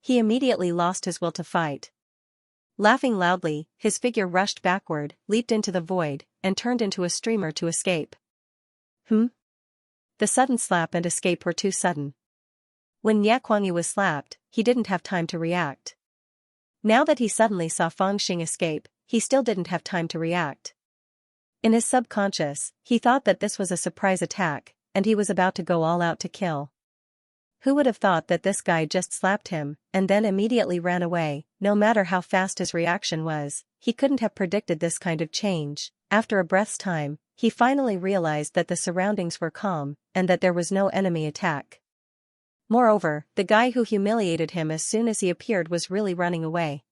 He immediately lost his will to fight. Laughing loudly, his figure rushed backward, leaped into the void, and turned into a streamer to escape. The sudden slap and escape were too sudden. When Nyaquangi was slapped, he didn't have time to react. Now that he suddenly saw Fang Xing escape, he still didn't have time to react. In his subconscious, he thought that this was a surprise attack, and he was about to go all out to kill. Who would have thought that this guy just slapped him, and then immediately ran away? No matter how fast his reaction was, he couldn't have predicted this kind of change. After a breath's time, he finally realized that the surroundings were calm, and that there was no enemy attack. Moreover, the guy who humiliated him as soon as he appeared was really running away.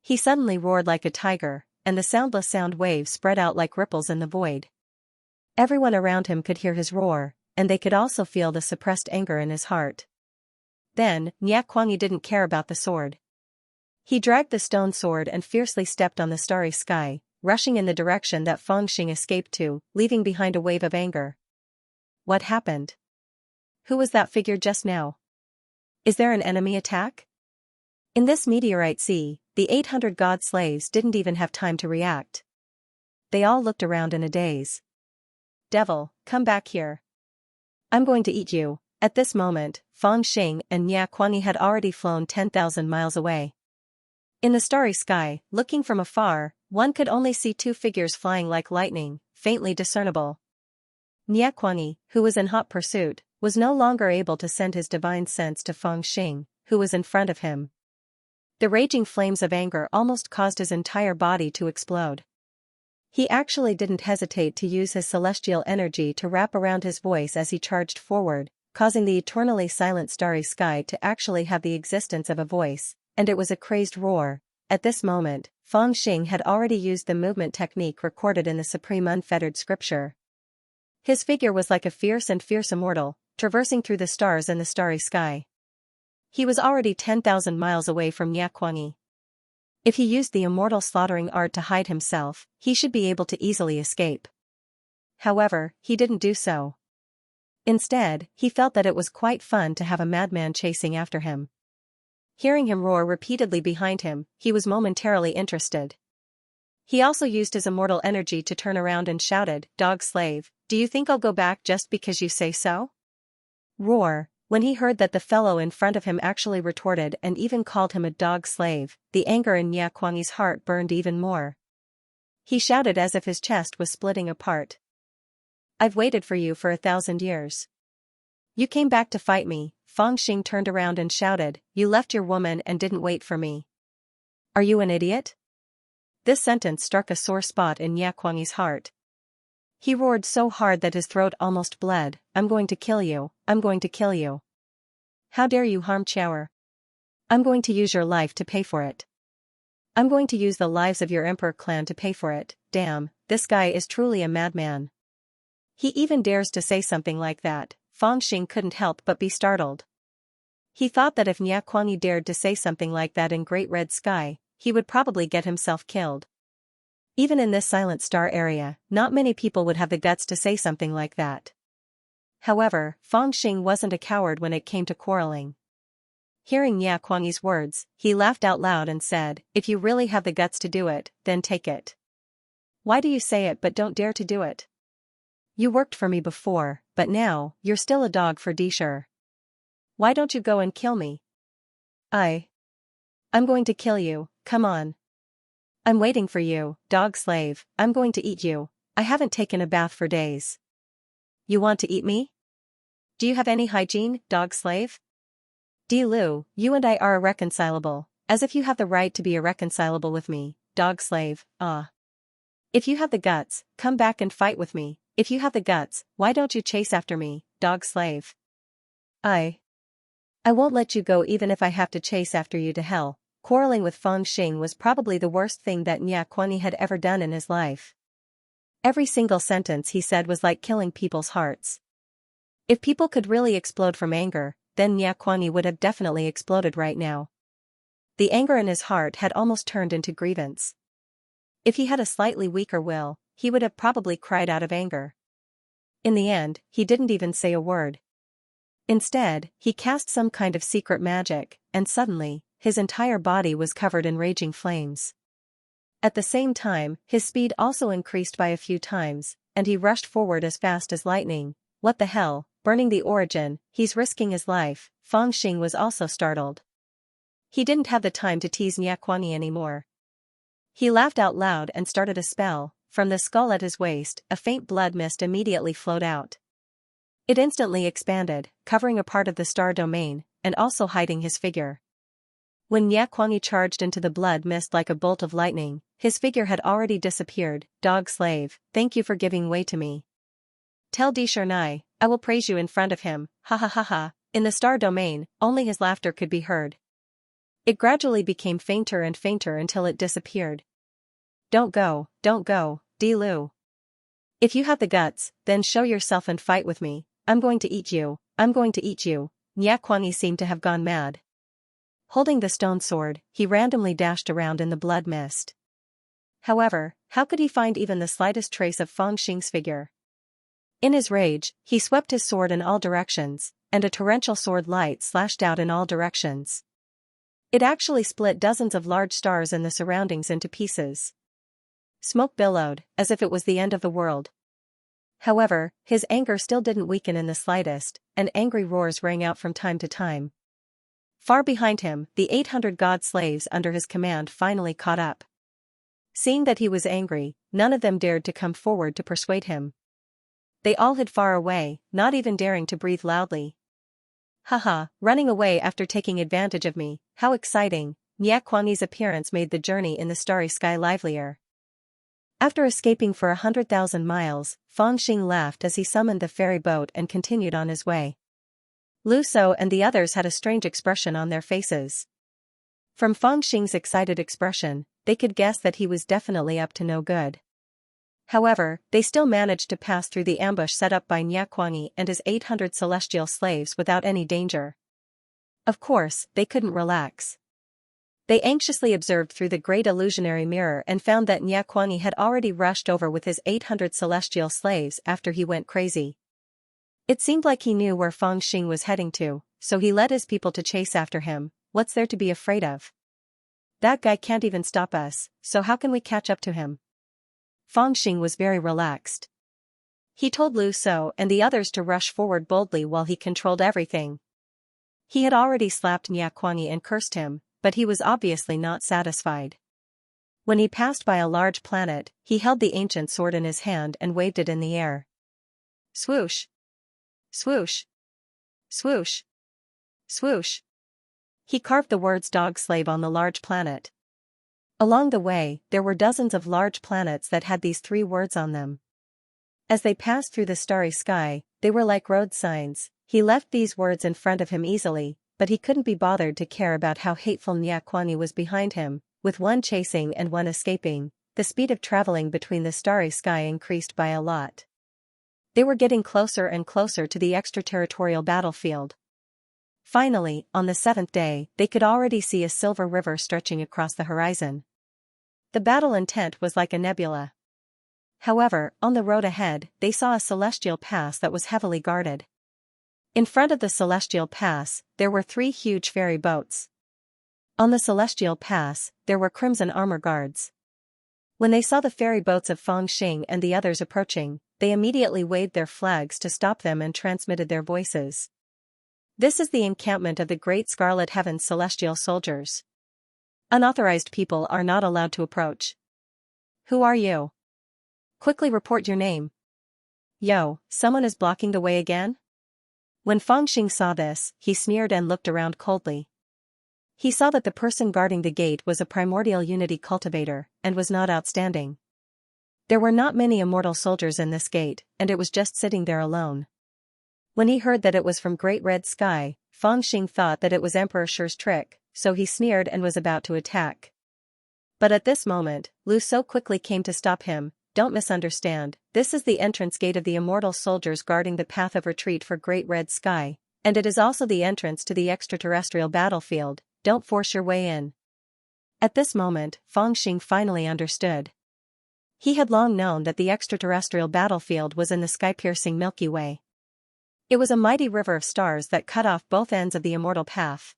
He suddenly roared like a tiger, and the soundless sound waves spread out like ripples in the void. Everyone around him could hear his roar, and they could also feel the suppressed anger in his heart. Then, Nyaquangi didn't care about the sword. He dragged the stone sword and fiercely stepped on the starry sky, rushing in the direction that Fang Xing escaped to, leaving behind a wave of anger. What happened? Who was that figure just now? Is there an enemy attack? In this meteorite sea, the 800 god slaves didn't even have time to react. They all looked around in a daze. "Devil, come back here. I'm going to eat you." At this moment, Fang Xing and Nyaquangi had already flown 10,000 miles away. In the starry sky, looking from afar, one could only see 2 figures flying like lightning, faintly discernible. Nyaquangi, who was in hot pursuit, was no longer able to send his divine sense to Fang Xing, who was in front of him. The raging flames of anger almost caused his entire body to explode. He actually didn't hesitate to use his celestial energy to wrap around his voice as he charged forward, causing the eternally silent starry sky to actually have the existence of a voice, and it was a crazed roar. At this moment, Fang Xing had already used the movement technique recorded in the supreme unfettered scripture. His figure was like a fierce immortal, traversing through the stars in the starry sky. He was already 10,000 miles away from Nyaquangi. If he used the immortal slaughtering art to hide himself, he should be able to easily escape. However, he didn't do so. Instead, he felt that it was quite fun to have a madman chasing after him. Hearing him roar repeatedly behind him, he was momentarily interested. He also used his immortal energy to turn around and shouted, "Dog slave, Do you think I'll go back just because you say so? Roar. When he heard that the fellow in front of him actually retorted and even called him a dog slave, the anger in Nya Kuangyi's heart burned even more. He shouted as if his chest was splitting apart. I've waited for you for 1,000 years. You came back to fight me. Fangxing turned around and shouted, you left your woman and didn't wait for me. Are you an idiot? This sentence struck a sore spot in Nya Kuangyi's heart. He roared so hard that his throat almost bled, I'm going to kill you, I'm going to kill you. How dare you harm Chower? I'm going to use your life to pay for it. I'm going to use the lives of your emperor clan to pay for it. Damn, this guy is truly a madman. He even dares to say something like that. Fangxing couldn't help but be startled. He thought that if Nya Kuangyi dared to say something like that in Great Red Sky, he would probably get himself killed. Even in this Silent Star area, not many people would have the guts to say something like that. However, Fangxing wasn't a coward when it came to quarreling. Hearing Nya Kuangyi's words, he laughed out loud and said, if you really have the guts to do it, then take it. Why do you say it but don't dare to do it? You worked for me before, but now, you're still a dog for Dishur. Why don't you go and kill me? I'm going to kill you, come on. I'm waiting for you, dog slave, I'm going to eat you. I haven't taken a bath for days. You want to eat me? Do you have any hygiene, dog slave? Lu, you and I are irreconcilable, as if you have the right to be irreconcilable with me, dog slave, ah. If you have the guts, come back and fight with me. If you have the guts, why don't you chase after me, dog slave? I won't let you go even if I have to chase after you to hell. Quarreling with Fangxing was probably the worst thing that Nya Kuangyi had ever done in his life. Every single sentence he said was like killing people's hearts. If people could really explode from anger, then Nya Kuangyi would have definitely exploded right now. The anger in his heart had almost turned into grievance. If he had a slightly weaker will, he would have probably cried out of anger. In the end, he didn't even say a word. Instead, he cast some kind of secret magic, and suddenly, his entire body was covered in raging flames. At the same time, his speed also increased by a few times, and he rushed forward as fast as lightning. What the hell, burning the origin, he's risking his life. Fangxing was also startled. He didn't have the time to tease Nya Kuangyi anymore. He laughed out loud and started a spell. From the skull at his waist, a faint blood mist immediately flowed out. It instantly expanded, covering a part of the star domain, and also hiding his figure. When Nya Kuangyi charged into the blood mist like a bolt of lightning, his figure had already disappeared. Dog slave, thank you for giving way to me. Tell Dishur Nai, I will praise you in front of him, ha ha ha ha. In the star domain, only his laughter could be heard. It gradually became fainter and fainter until it disappeared. Don't go, Lu. If you have the guts, then show yourself and fight with me. I'm going to eat you, I'm going to eat you. Nya Kuangyi seemed to have gone mad. Holding the stone sword, he randomly dashed around in the blood mist. However, how could he find even the slightest trace of Fangxing's figure? In his rage, he swept his sword in all directions, and a torrential sword light slashed out in all directions. It actually split dozens of large stars in the surroundings into pieces. Smoke billowed, as if it was the end of the world. However, his anger still didn't weaken in the slightest, and angry roars rang out from time to time. Far behind him, the 800 god slaves under his command finally caught up. Seeing that he was angry, none of them dared to come forward to persuade him. They all hid far away, not even daring to breathe loudly. Haha, running away after taking advantage of me, how exciting. Nya Kuangyi's appearance made the journey in the starry sky livelier. After escaping for 100,000 miles, Fangxing laughed as he summoned the ferry boat and continued on his way. Lu So and the others had a strange expression on their faces. From Fangxing's excited expression, they could guess that he was definitely up to no good. However, they still managed to pass through the ambush set up by Nya Kuangyi and his 800 celestial slaves without any danger. Of course, they couldn't relax. They anxiously observed through the great illusionary mirror and found that Nya Kuangyi had already rushed over with his 800 celestial slaves after he went crazy. It seemed like he knew where Fangxing was heading to, so he led his people to chase after him. What's there to be afraid of? That guy can't even stop us, so how can we catch up to him? Fangxing was very relaxed. He told Lu So and the others to rush forward boldly while he controlled everything. He had already slapped Nya Kuangyi and cursed him, but he was obviously not satisfied. When he passed by a large planet, he held the ancient sword in his hand and waved it in the air. Swoosh! Swoosh! Swoosh! Swoosh! He carved the words dog slave on the large planet. Along the way, there were dozens of large planets that had these 3 words on them. As they passed through the starry sky, they were like road signs. He left these words in front of him easily, but he couldn't be bothered to care about how hateful Nya Kuangyi was behind him. With one chasing and one escaping, the speed of traveling between the starry sky increased by a lot. They were getting closer and closer to the extraterritorial battlefield. Finally, on the 7th day, they could already see a silver river stretching across the horizon. The battle intent was like a nebula. However, on the road ahead, they saw a celestial pass that was heavily guarded. In front of the celestial pass, there were 3 huge ferry boats. On the celestial pass, there were crimson armor guards. When they saw the ferry boats of Fangxing and the others approaching, they immediately waved their flags to stop them and transmitted their voices. This is the encampment of the Great Scarlet Heaven's celestial soldiers. Unauthorized people are not allowed to approach. Who are you? Quickly report your name. Yo, someone is blocking the way again? When Fangxing saw this, he sneered and looked around coldly. He saw that the person guarding the gate was a primordial unity cultivator, and was not outstanding. There were not many immortal soldiers in this gate, and it was just sitting there alone. When he heard that it was from Great Red Sky, Fangxing thought that it was Emperor Shi's trick, so he sneered and was about to attack. But at this moment, Lu So quickly came to stop him. Don't misunderstand, this is the entrance gate of the immortal soldiers guarding the path of retreat for Great Red Sky, and it is also the entrance to the extraterrestrial battlefield. Don't force your way in. At this moment, Fangxing finally understood. He had long known that the extraterrestrial battlefield was in the sky-piercing Milky Way. It was a mighty river of stars that cut off both ends of the immortal path.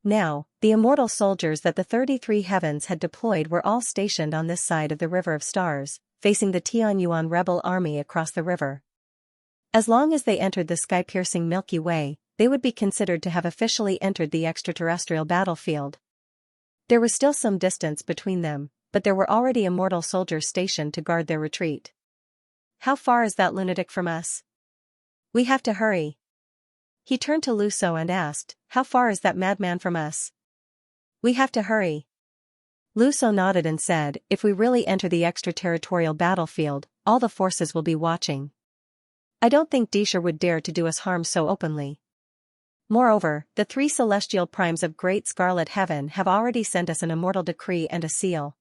Now, the immortal soldiers that the 33 heavens had deployed were all stationed on this side of the river of stars, facing the Tianyuan rebel army across the river. As long as they entered the sky-piercing Milky Way, they would be considered to have officially entered the extraterrestrial battlefield. There was still some distance between them, but there were already immortal soldiers stationed to guard their retreat. How far is that lunatic from us? We have to hurry. He turned to Lu So and asked, how far is that madman from us? We have to hurry. Lu So nodded and said, if we really enter the extraterritorial battlefield, all the forces will be watching. I don't think Disha would dare to do us harm so openly. Moreover, the 3 celestial primes of Great Scarlet Heaven have already sent us an immortal decree and a seal.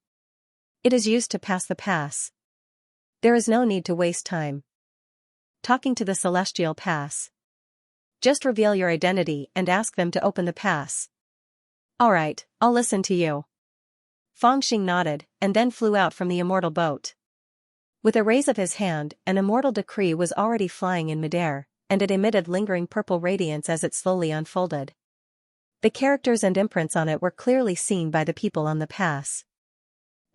It is used to pass the pass. There is no need to waste time talking to the celestial pass. Just reveal your identity and ask them to open the pass. Alright, I'll listen to you. Fangxing nodded, and then flew out from the immortal boat. With a raise of his hand, an immortal decree was already flying in midair, and it emitted lingering purple radiance as it slowly unfolded. The characters and imprints on it were clearly seen by the people on the pass.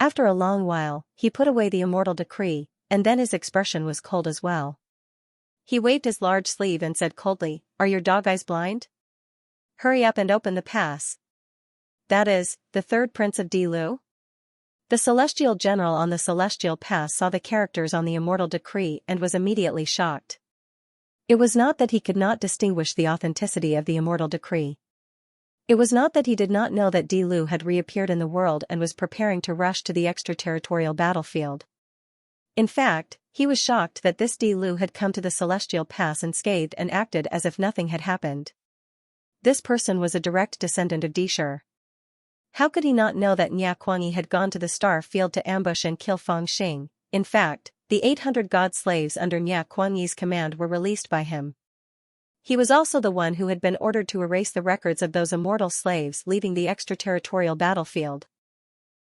After a long while, he put away the immortal decree, and then his expression was cold as well. He waved his large sleeve and said coldly, are your dog eyes blind? Hurry up and open the pass. That is, the 3rd Prince of Dilu? The celestial general on the celestial pass saw the characters on the immortal decree and was immediately shocked. It was not that he could not distinguish the authenticity of the immortal decree. It was not that he did not know that Dilu had reappeared in the world and was preparing to rush to the extraterritorial battlefield. In fact, he was shocked that this Dilu had come to the celestial pass unscathed and acted as if nothing had happened. This person was a direct descendant of Disha. How could he not know that Nya Kuangyi had gone to the star field to ambush and kill Fangxing? In fact, the 800 god slaves under Nya Kuangyi's command were released by him. He was also the one who had been ordered to erase the records of those immortal slaves leaving the extraterritorial battlefield.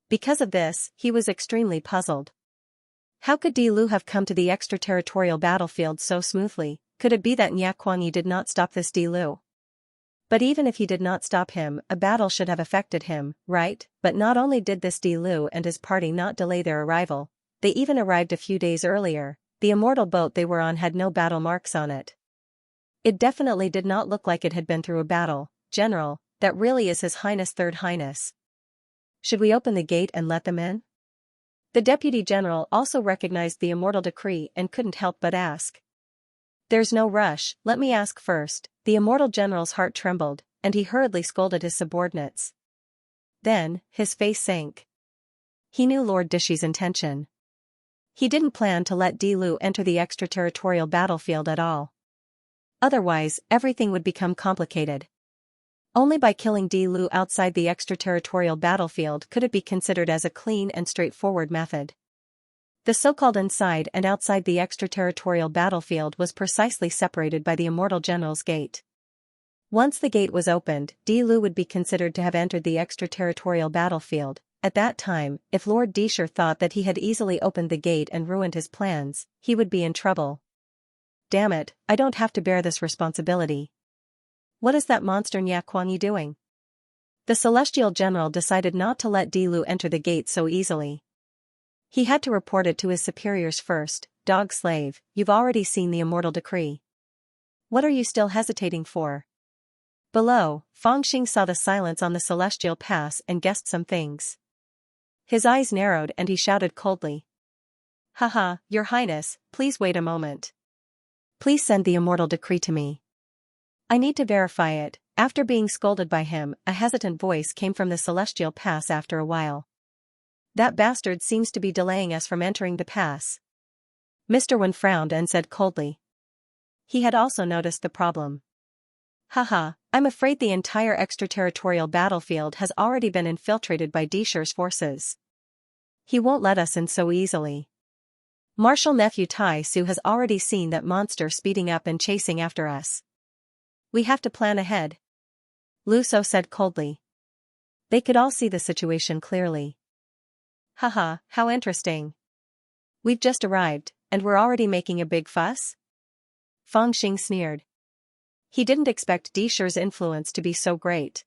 Because of this, he was extremely puzzled. How could Dilu have come to the extraterritorial battlefield so smoothly? Could it be that Nya Kuangyi did not stop this Dilu? But even if he did not stop him, a battle should have affected him, right? But not only did this Dilu and his party not delay their arrival, they even arrived a few days earlier, the immortal boat they were on had no battle marks on it. It definitely did not look like it had been through a battle. General, that really is His Highness Third Highness. Should we open the gate and let them in? The Deputy General also recognized the immortal decree and couldn't help but ask. There's no rush, let me ask first. The immortal general's heart trembled, and he hurriedly scolded his subordinates. Then, his face sank. He knew Lord Dishy's intention. He didn't plan to let Di Lu enter the extraterritorial battlefield at all. Otherwise, everything would become complicated. Only by killing Di Lu outside the extraterritorial battlefield could it be considered as a clean and straightforward method. The so-called inside and outside the extraterritorial battlefield was precisely separated by the immortal general's gate. Once the gate was opened, Di Lu would be considered to have entered the extraterritorial battlefield. At that time, if Lord Dishy thought that he had easily opened the gate and ruined his plans, he would be in trouble. Damn it, I don't have to bear this responsibility. What is that monster Xianxia doing? The Celestial General decided not to let Di Lu enter the gate so easily. He had to report it to his superiors first. Dog slave, you've already seen the immortal decree. What are you still hesitating for? Below, Fangxing saw the silence on the celestial pass and guessed some things. His eyes narrowed and he shouted coldly. Haha, Your Highness, please wait a moment. Please send the immortal decree to me. I need to verify it. After being scolded by him, a hesitant voice came from the celestial pass after a while. That bastard seems to be delaying us from entering the pass. Mr. Wen frowned and said coldly. He had also noticed the problem. Haha, I'm afraid the entire extraterritorial battlefield has already been infiltrated by Dishy's forces. He won't let us in so easily. Marshal Nephew Tai Su has already seen that monster speeding up and chasing after us. We have to plan ahead. Lu So said coldly. They could all see the situation clearly. Haha, how interesting. We've just arrived, and we're already making a big fuss? Fangxing sneered. He didn't expect Dishy's influence to be so great.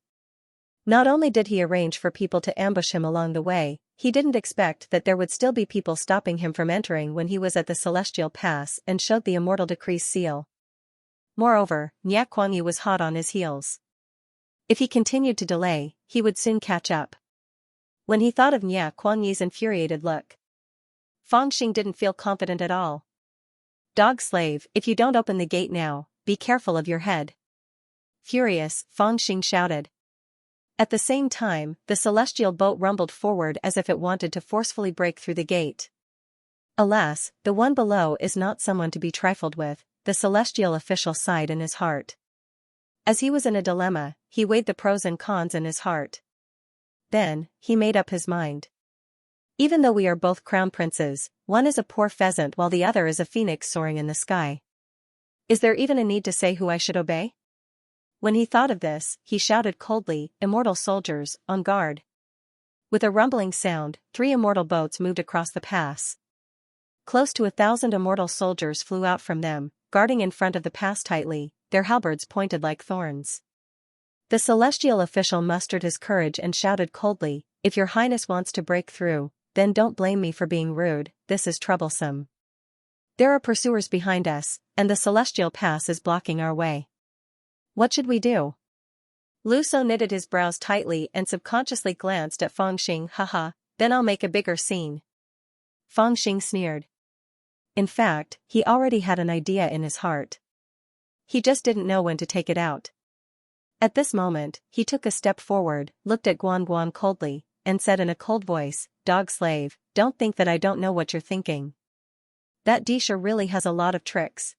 Not only did he arrange for people to ambush him along the way, he didn't expect that there would still be people stopping him from entering when he was at the Celestial Pass and showed the immortal decree's seal. Moreover, Xianxia was hot on his heels. If he continued to delay, he would soon catch up. When he thought of Xianxia's infuriated look, Fangxing didn't feel confident at all. Dog slave, if you don't open the gate now, be careful of your head. Furious, Fangxing shouted. At the same time, the celestial boat rumbled forward as if it wanted to forcefully break through the gate. Alas, the one below is not someone to be trifled with, the celestial official sighed in his heart. As he was in a dilemma, he weighed the pros and cons in his heart. Then, he made up his mind. Even though we are both crown princes, one is a poor pheasant while the other is a phoenix soaring in the sky. Is there even a need to say who I should obey? When he thought of this, he shouted coldly, Immortal soldiers, on guard. With a rumbling sound, 3 immortal boats moved across the pass. Close to 1,000 immortal soldiers flew out from them, guarding in front of the pass tightly, their halberds pointed like thorns. The celestial official mustered his courage and shouted coldly, If your highness wants to break through, then don't blame me for being rude, this is troublesome. There are pursuers behind us, and the celestial pass is blocking our way. What should we do? Lu So knitted his brows tightly and subconsciously glanced at Fangxing. Haha, then I'll make a bigger scene. Fangxing sneered. In fact, he already had an idea in his heart. He just didn't know when to take it out. At this moment, he took a step forward, looked at Guan Guan coldly, and said in a cold voice, Dog slave, don't think that I don't know what you're thinking. That Dishy really has a lot of tricks.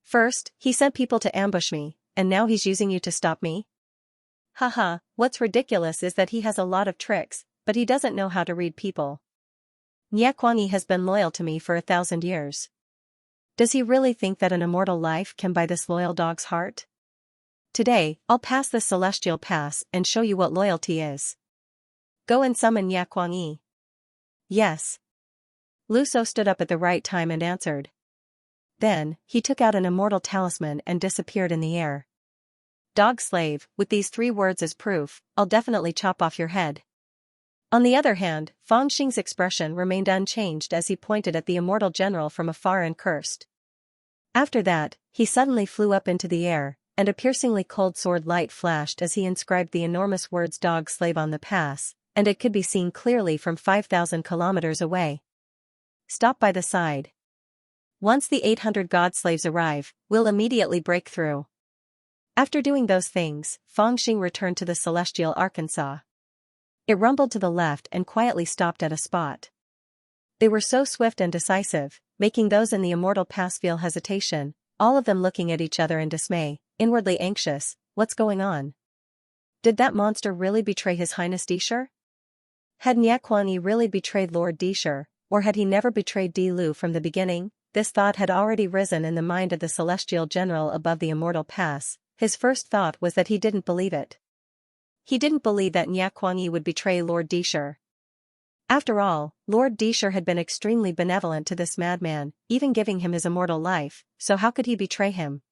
First, he sent people to ambush me, and now he's using you to stop me? Haha, what's ridiculous is that he has a lot of tricks, but he doesn't know how to read people. Xianxia has been loyal to me for 1,000 years. Does he really think that an immortal life can buy this loyal dog's heart? Today, I'll pass this celestial pass and show you what loyalty is. Go and summon Xianxia. Yes. Lu So stood up at the right time and answered. Then, he took out an immortal talisman and disappeared in the air. Dog slave, with these 3 words as proof, I'll definitely chop off your head. On the other hand, Fang Xing's expression remained unchanged as he pointed at the immortal general from afar and cursed. After that, he suddenly flew up into the air, and a piercingly cold sword light flashed as he inscribed the enormous words "Dog Slave" on the pass, and it could be seen clearly from 5,000 kilometers away. Stop by the side. Once the 800 god slaves arrive, we'll immediately break through. After doing those things, Fang Xing returned to the celestial Arkansas. It rumbled to the left and quietly stopped at a spot. They were so swift and decisive, making those in the immortal pass feel hesitation, all of them looking at each other in dismay, inwardly anxious. What's going on? Did that monster really betray His Highness Disher? Had Nyakuan really betrayed Lord Disher, or had he never betrayed Di Lu from the beginning? This thought had already risen in the mind of the celestial general above the immortal pass. His first thought was that he didn't believe it. He didn't believe that Nyakuan would betray Lord Disher. After all, Lord Disher had been extremely benevolent to this madman, even giving him his immortal life, so how could he betray him?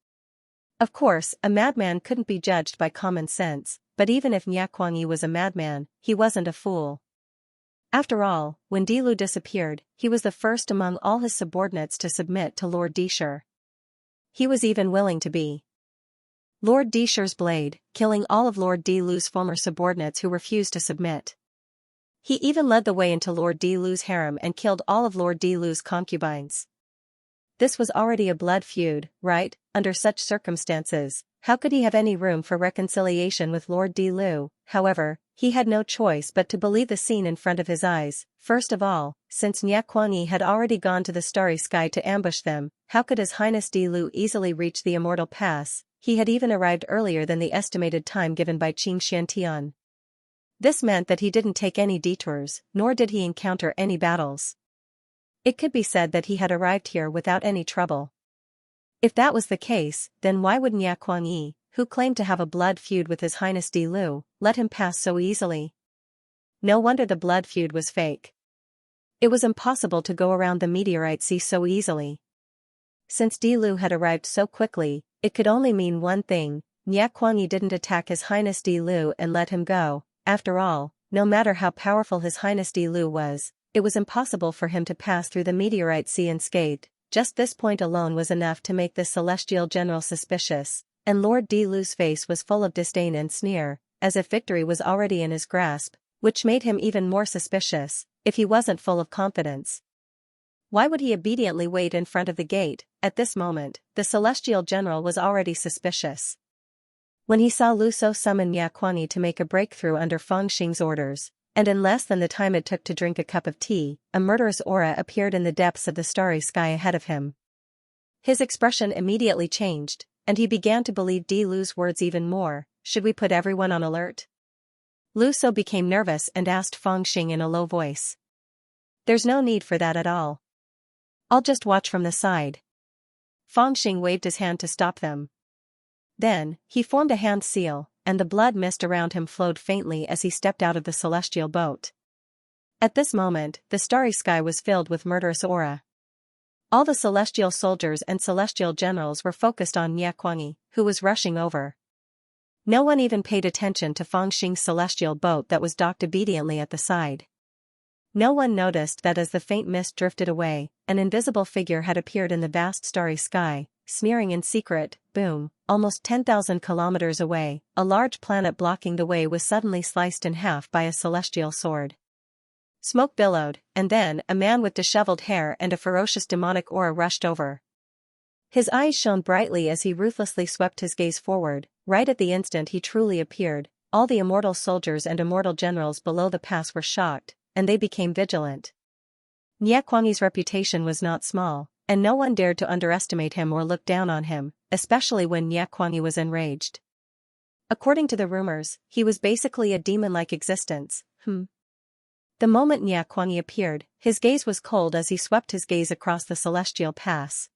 Of course, a madman couldn't be judged by common sense, but even if Nyakuan was a madman, he wasn't a fool. After all, when Di Lu disappeared, he was the first among all his subordinates to submit to Lord Disher. He was even willing to be Lord Disher's blade, killing all of Lord Di Lu's former subordinates who refused to submit. He even led the way into Lord Di Lu's harem and killed all of Lord Di Lu's concubines. This was already a blood feud, right? Under such circumstances, how could he have any room for reconciliation with Lord Di Lu? However, he had no choice but to believe the scene in front of his eyes. First of all, since Nyakuan had already gone to the starry sky to ambush them, how could His Highness Di Lu easily reach the immortal pass? He had even arrived earlier than the estimated time given by Xianxia. This meant that he didn't take any detours, nor did he encounter any battles. It could be said that he had arrived here without any trouble. If that was the case, then why would Nyakuan, who claimed to have a blood feud with His Highness Di Lu, let him pass so easily? No wonder the blood feud was fake. It was impossible to go around the meteorite sea so easily. Since Di Lu had arrived so quickly, it could only mean one thing: Nyakuan didn't attack His Highness Di Lu and let him go. After all, no matter how powerful His Highness Di Lu was, it was impossible for him to pass through the meteorite sea unscathed. Just this point alone was enough to make the celestial general suspicious, and Lord Di Lu's face was full of disdain and sneer, as if victory was already in his grasp, which made him even more suspicious. If he wasn't full of confidence, why would he obediently wait in front of the gate? At this moment, the celestial general was already suspicious. When he saw Lu So summon Nyakuan to make a breakthrough under Fang Xing's orders, and in less than the time it took to drink a cup of tea, a murderous aura appeared in the depths of the starry sky ahead of him. His expression immediately changed, and he began to believe Di Lu's words even more. Should we put everyone on alert? Lu So became nervous and asked Fang Xing in a low voice. There's no need for that at all. I'll just watch from the side. Fang Xing waved his hand to stop them. Then, he formed a hand seal, and the blood mist around him flowed faintly as he stepped out of the celestial boat. At this moment, the starry sky was filled with murderous aura. All the celestial soldiers and celestial generals were focused on Nyakuan, who was rushing over. No one even paid attention to Fang Xing's celestial boat that was docked obediently at the side. No one noticed that as the faint mist drifted away, an invisible figure had appeared in the vast starry sky, sneering in secret. Boom, almost 10,000 kilometers away, a large planet blocking the way was suddenly sliced in half by a celestial sword. Smoke billowed, and then a man with disheveled hair and a ferocious demonic aura rushed over. His eyes shone brightly as he ruthlessly swept his gaze forward. Right at the instant he truly appeared, all the immortal soldiers and immortal generals below the pass were shocked, and they became vigilant. Nyakuan's reputation was not small, and no one dared to underestimate him or look down on him, especially when Nyakuan was enraged. According to the rumors, he was basically a demon-like existence. The moment Nyakuan appeared, his gaze was cold as he swept his gaze across the celestial pass.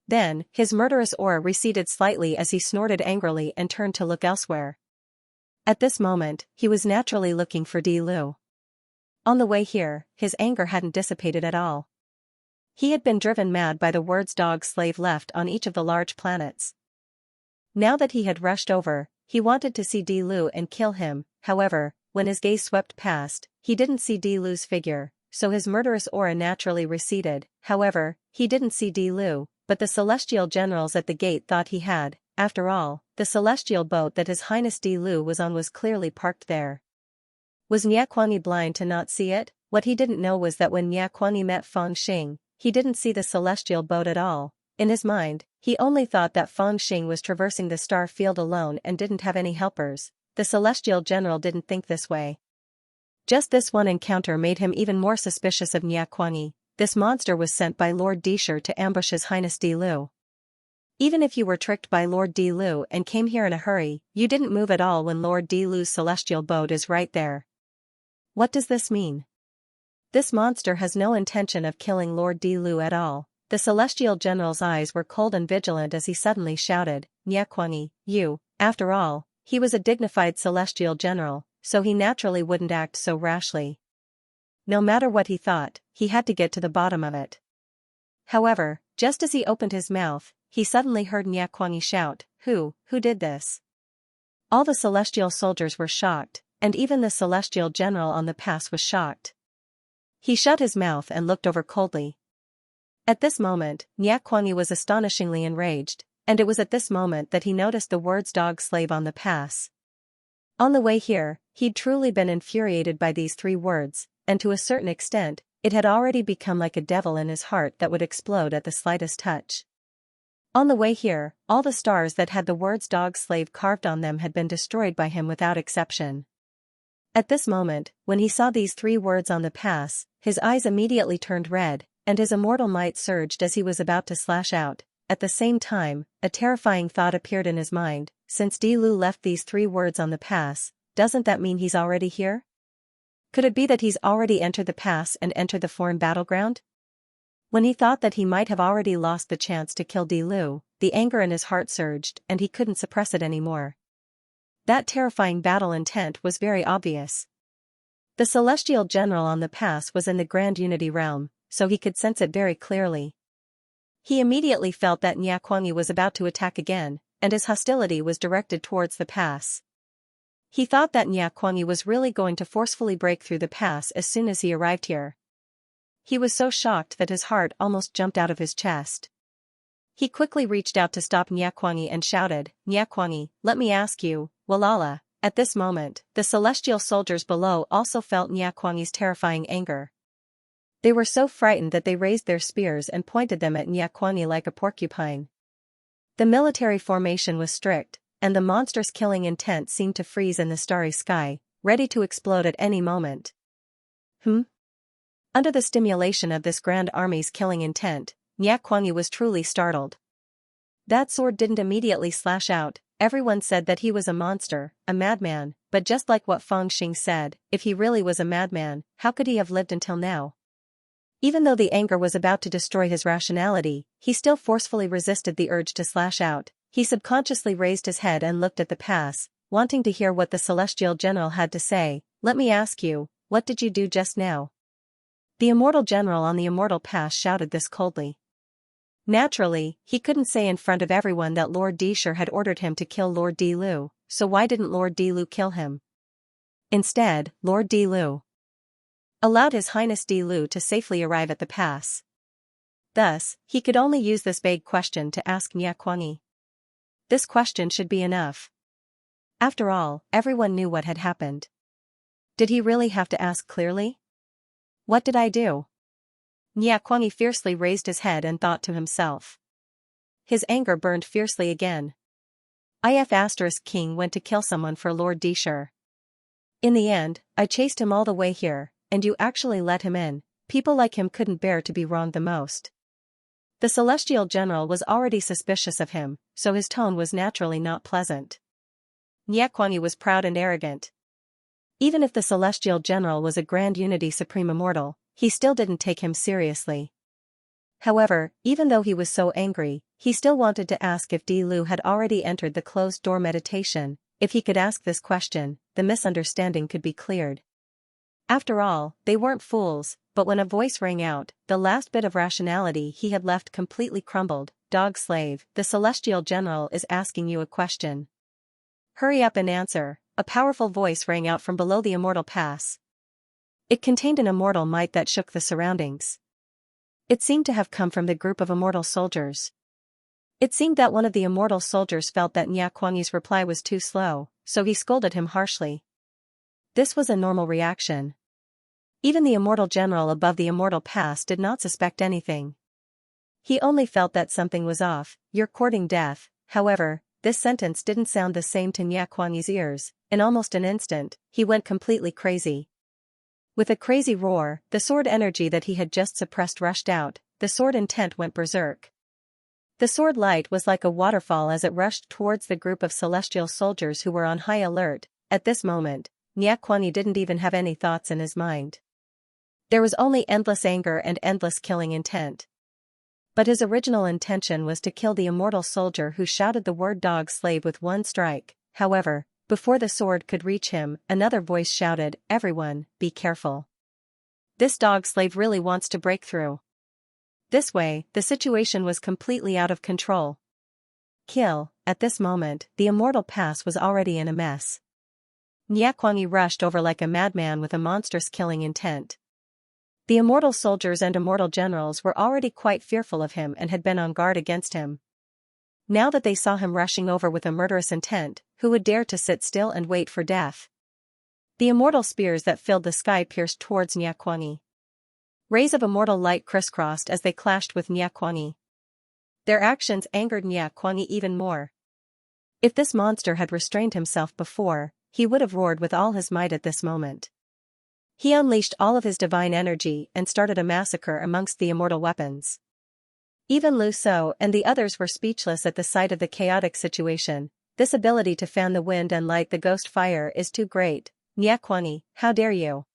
Then, his murderous aura receded slightly as he snorted angrily and turned to look elsewhere. At this moment, he was naturally looking for Di Lu. On the way here, his anger hadn't dissipated at all. He had been driven mad by the words "dog slave" left on each of the large planets. Now that he had rushed over, he wanted to see Di Lu and kill him. However, when his gaze swept past, he didn't see Di Lu's figure, so his murderous aura naturally receded. However, he didn't see Di Lu, but the celestial generals at the gate thought he had. After all, the celestial boat that His Highness Di Lu was on was clearly parked there. Was Nyakwani blind to not see it? What he didn't know was that when Nyakwani met Fang Xing, he didn't see the celestial boat at all. In his mind, he only thought that Fang Xing was traversing the star field alone and didn't have any helpers. The celestial general didn't think this way. Just this one encounter made him even more suspicious of Nyakwani. This monster was sent by Lord Disher to ambush His Highness Di Lu. Even if you were tricked by Lord Di Lu and came here in a hurry, you didn't move at all when Lord Di Lu's celestial boat is right there. What does this mean? This monster has no intention of killing Lord Di Lu at all. The celestial general's eyes were cold and vigilant as he suddenly shouted, Nyakwani, you. After all, he was a dignified celestial general, so he naturally wouldn't act so rashly. No matter what he thought, he had to get to the bottom of it. However, just as he opened his mouth, he suddenly heard Nyakwani shout, Who did this? All the celestial soldiers were shocked, and even the celestial general on the pass was shocked. He shut his mouth and looked over coldly. At this moment, Nyakwani was astonishingly enraged, and it was at this moment that he noticed the words dog slave on the pass. On the way here, he'd truly been infuriated by these 3 words, and to a certain extent, it had already become like a devil in his heart that would explode at the slightest touch. On the way here, all the stars that had the words dog slave carved on them had been destroyed by him without exception. At this moment, when he saw these 3 words on the pass, his eyes immediately turned red, and his immortal might surged as he was about to slash out. At the same time, a terrifying thought appeared in his mind. Since Di Lu left these 3 words on the pass, doesn't that mean he's already here? Could it be that he's already entered the pass and entered the foreign battleground? When he thought that he might have already lost the chance to kill Di Lu, the anger in his heart surged and he couldn't suppress it anymore. That terrifying battle intent was very obvious. The celestial general on the pass was in the Grand Unity realm, so he could sense it very clearly. He immediately felt that Nyakwani was about to attack again, and his hostility was directed towards the pass. He thought that Nyakwani was really going to forcefully break through the pass as soon as he arrived here. He was so shocked that his heart almost jumped out of his chest. He quickly reached out to stop Nyakwani and shouted, Nyakwani, let me ask you, Walala. At this moment, the celestial soldiers below also felt Nyakwani's terrifying anger. They were so frightened that they raised their spears and pointed them at Nyakwani like a porcupine. The military formation was strict, and the monster's killing intent seemed to freeze in the starry sky, ready to explode at any moment. Under the stimulation of this grand army's killing intent, Nyakwani was truly startled. That sword didn't immediately slash out. Everyone said that he was a monster, a madman, but just like what Fang Xing said, if he really was a madman, how could he have lived until now? Even though the anger was about to destroy his rationality, he still forcefully resisted the urge to slash out. He subconsciously raised his head and looked at the pass, wanting to hear what the celestial general had to say. Let me ask you, what did you do just now? The immortal general on the immortal pass shouted this coldly. Naturally, he couldn't say in front of everyone that Lord Disher had ordered him to kill Lord Di Lu, so why didn't Lord Di Lu kill him? Instead, Lord Di Lu allowed His Highness Di Lu to safely arrive at the pass. Thus, he could only use this vague question to ask Nyakwani. This question should be enough. After all, everyone knew what had happened. Did he really have to ask clearly? What did I do? Nyakwani fiercely raised his head and thought to himself. His anger burned fiercely again. King went to kill someone for Lord Disher. In the end, I chased him all the way here, and you actually let him in. People like him couldn't bear to be wronged the most. The celestial general was already suspicious of him, so his tone was naturally not pleasant. Nyakwani was proud and arrogant. Even if the celestial general was a Grand Unity Supreme Immortal, he still didn't take him seriously. However, even though he was so angry, he still wanted to ask if Di Lu had already entered the closed-door meditation. If he could ask this question, the misunderstanding could be cleared. After all, they weren't fools, but when a voice rang out, the last bit of rationality he had left completely crumbled. Dog slave, the celestial general is asking you a question. Hurry up and answer. a powerful voice rang out from below the immortal pass. It contained an immortal might that shook the surroundings. It seemed to have come from the group of immortal soldiers. It seemed that one of the immortal soldiers felt that Xianxia's reply was too slow, so he scolded him harshly. This was a normal reaction. Even the immortal general above the immortal pass did not suspect anything. He only felt that something was off. "You're courting death." However, this sentence didn't sound the same to Xianxia's ears. In almost an instant, he went completely crazy. With a crazy roar, the sword energy that he had just suppressed rushed out. The sword intent went berserk. The sword light was like a waterfall as it rushed towards the group of celestial soldiers who were on high alert. At this moment, Xianxia didn't even have any thoughts in his mind. There was only endless anger and endless killing intent. But his original intention was to kill the immortal soldier who shouted the word dog slave with one strike. However, before the sword could reach him, another voice shouted, "Everyone, be careful. This dog slave really wants to break through." This way, the situation was completely out of control. Kill. At this moment, the immortal pass was already in a mess. Xianxia rushed over like a madman with a monstrous killing intent. The immortal soldiers and immortal generals were already quite fearful of him and had been on guard against him. Now that they saw him rushing over with a murderous intent, who would dare to sit still and wait for death? The immortal spears that filled the sky pierced towards Xianxia. Rays of immortal light crisscrossed as they clashed with Xianxia. Their actions angered Xianxia even more. If this monster had restrained himself before, he would have roared with all his might at this moment. He unleashed all of his divine energy and started a massacre amongst the immortal weapons. Even Lu So and the others were speechless at the sight of the chaotic situation. This ability to fan the wind and light the ghost fire is too great. Xianxia, how dare you?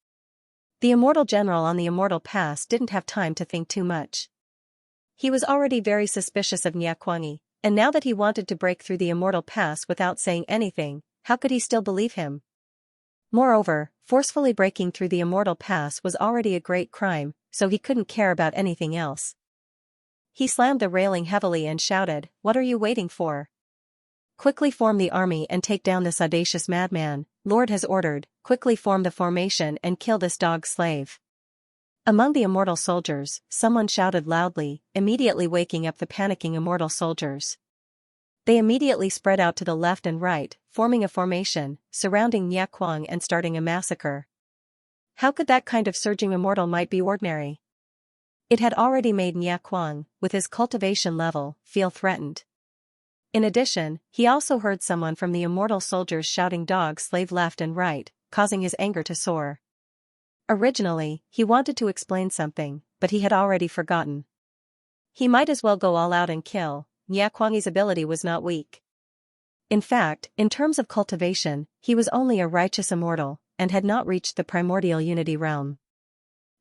The immortal general on the immortal pass didn't have time to think too much. He was already very suspicious of Xianxia, and now that he wanted to break through the immortal pass without saying anything, how could he still believe him? Moreover, forcefully breaking through the immortal pass was already a great crime, so he couldn't care about anything else. He slammed the railing heavily and shouted, "What are you waiting for? Quickly form the army and take down this audacious madman. Lord has ordered, quickly form the formation and kill this dog slave." Among the immortal soldiers, someone shouted loudly, immediately waking up the panicking immortal soldiers. They immediately spread out to the left and right, forming a formation, surrounding Xianxia and starting a massacre. How could that kind of surging immortal might be ordinary? It had already made Xianxia, with his cultivation level, feel threatened. In addition, he also heard someone from the immortal soldiers shouting dog slave left and right, causing his anger to soar. Originally, he wanted to explain something, but he had already forgotten. He might as well go all out and kill. Xianxia's ability was not weak. In fact, in terms of cultivation, he was only a righteous immortal, and had not reached the primordial unity realm.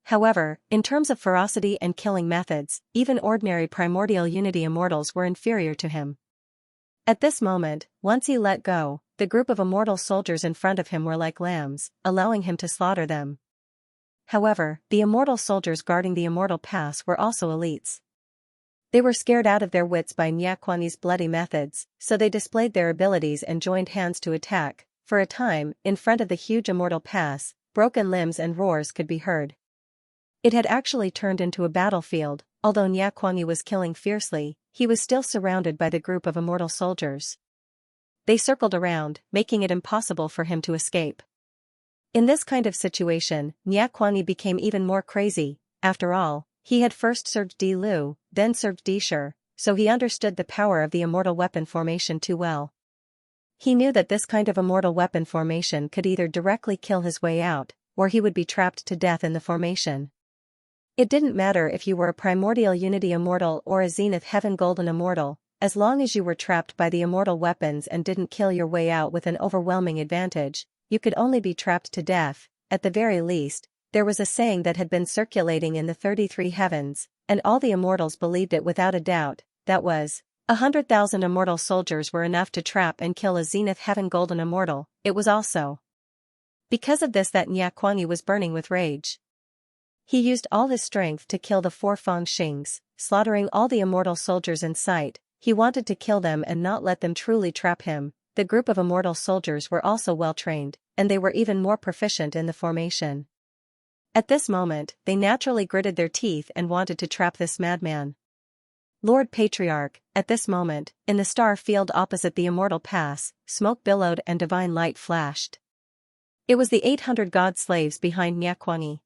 However, in terms of ferocity and killing methods, even ordinary primordial unity immortals were inferior to him. At this moment, once he let go, the group of immortal soldiers in front of him were like lambs, allowing him to slaughter them. However, the immortal soldiers guarding the immortal pass were also elites. They were scared out of their wits by Xianxia's bloody methods, so they displayed their abilities and joined hands to attack. For a time, in front of the huge immortal pass, broken limbs and roars could be heard. It had actually turned into a battlefield. Although Xianxia was killing fiercely, he was still surrounded by the group of immortal soldiers. They circled around, making it impossible for him to escape. In this kind of situation, Xianxia became even more crazy. After all, he had first served Di Lu, then served Di Shi, so he understood the power of the immortal weapon formation too well. He knew that this kind of immortal weapon formation could either directly kill his way out, or he would be trapped to death in the formation. It didn't matter if you were a primordial unity immortal or a zenith heaven golden immortal, as long as you were trapped by the immortal weapons and didn't kill your way out with an overwhelming advantage, you could only be trapped to death. At the very least, there was a saying that had been circulating in the 33 heavens, and all the immortals believed it without a doubt, that was, 100,000 immortal soldiers were enough to trap and kill a zenith heaven golden immortal. It was also because of this that Xianxia was burning with rage. He used all his strength to kill the 4 Fengxings, slaughtering all the immortal soldiers in sight. He wanted to kill them and not let them truly trap him. the group of immortal soldiers were also well trained, and they were even more proficient in the formation. At this moment, they naturally gritted their teeth and wanted to trap this madman. Lord Patriarch, at this moment, in the star field opposite the Immortal Pass, smoke billowed and divine light flashed. It was the 800 god slaves behind Xianxia.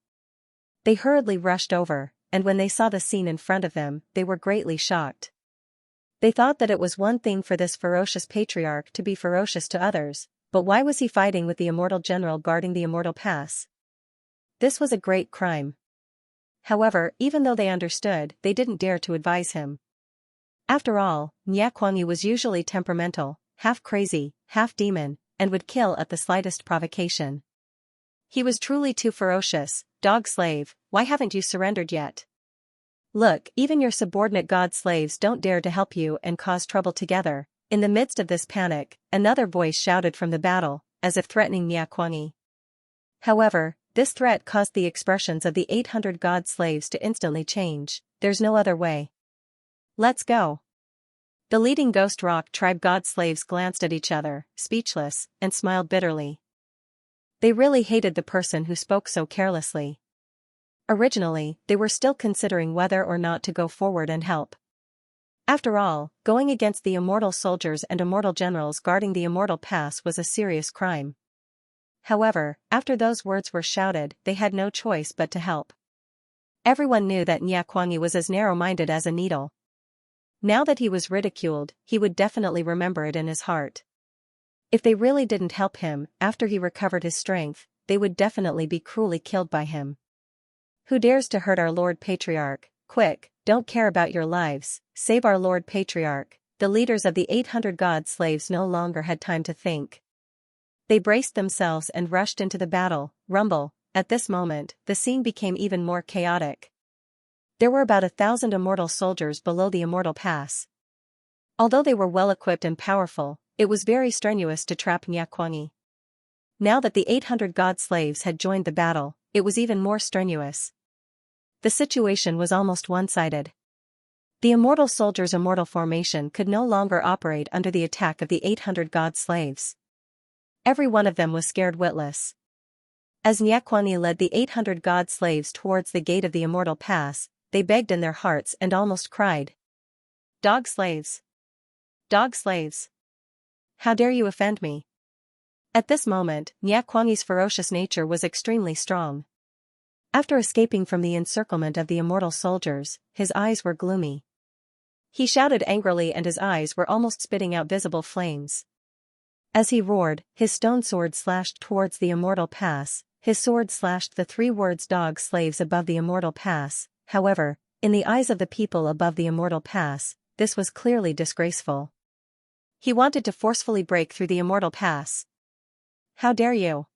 They hurriedly rushed over, and when they saw the scene in front of them, they were greatly shocked. They thought that it was one thing for this ferocious patriarch to be ferocious to others, but why was he fighting with the immortal general guarding the Immortal Pass? This was a great crime. However, even though they understood, they didn't dare to advise him. After all, Xianxia was usually temperamental, half crazy, half demon, and would kill at the slightest provocation. He was truly too ferocious. Dog slave, why haven't you surrendered yet? Look, even your subordinate god slaves don't dare to help you and cause trouble together. In the midst of this panic, another voice shouted from the battle, as if threatening Xianxia. However, this threat caused the expressions of the 800 god slaves to instantly change. There's no other way. Let's go. The leading Ghost Rock tribe god slaves glanced at each other, speechless, and smiled bitterly. They really hated the person who spoke so carelessly. Originally, they were still considering whether or not to go forward and help. After all, going against the immortal soldiers and immortal generals guarding the Immortal Pass was a serious crime. However, after those words were shouted, they had no choice but to help. Everyone knew that Xianxia was as narrow-minded as a needle. Now that he was ridiculed, he would definitely remember it in his heart. If they really didn't help him, after he recovered his strength, they would definitely be cruelly killed by him. Who dares to hurt our Lord Patriarch? Quick, don't care about your lives, save our Lord Patriarch. The leaders of the 800 god slaves no longer had time to think. They braced themselves and rushed into the battle. Rumble. At this moment, the scene became even more chaotic. There were about 1,000 immortal soldiers below the Immortal Pass. Although they were well-equipped and powerful, it was very strenuous to trap Xianxia. Now that the 800 god slaves had joined the battle, it was even more strenuous. The situation was almost one-sided. The immortal soldiers' immortal formation could no longer operate under the attack of the 800 god slaves. Every one of them was scared witless. As Xianxia led the 800 god slaves towards the gate of the Immortal Pass, they begged in their hearts and almost cried. Dog slaves! Dog slaves! How dare you offend me? At this moment, Xianxia's ferocious nature was extremely strong. After escaping from the encirclement of the immortal soldiers, his eyes were gloomy. He shouted angrily and his eyes were almost spitting out visible flames. As he roared, his stone sword slashed towards the Immortal Pass. His sword slashed the 3 words dog slaves above the Immortal Pass. However, in the eyes of the people above the Immortal Pass, this was clearly disgraceful. He wanted to forcefully break through the Immortal Pass. How dare you?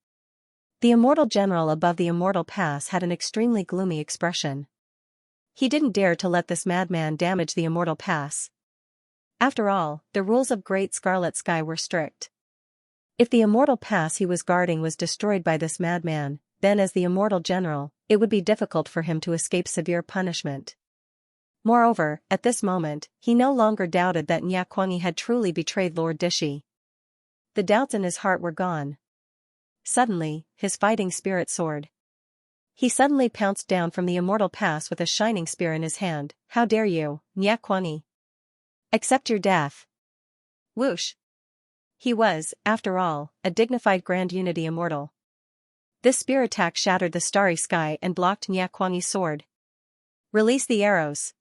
The immortal general above the Immortal Pass had an extremely gloomy expression. He didn't dare to let this madman damage the Immortal Pass. After all, the rules of Great Scarlet Sky were strict. If the Immortal Pass he was guarding was destroyed by this madman, then as the immortal general, it would be difficult for him to escape severe punishment. Moreover, at this moment, he no longer doubted that Xianxia had truly betrayed Lord Dishi. The doubts in his heart were gone. Suddenly, his fighting spirit soared. He suddenly pounced down from the Immortal Pass with a shining spear in his hand. How dare you, Xianxia? Accept your death. Whoosh! He was, after all, a dignified Grand Unity Immortal. This spear attack shattered the starry sky and blocked Xianxia's sword. Release the arrows.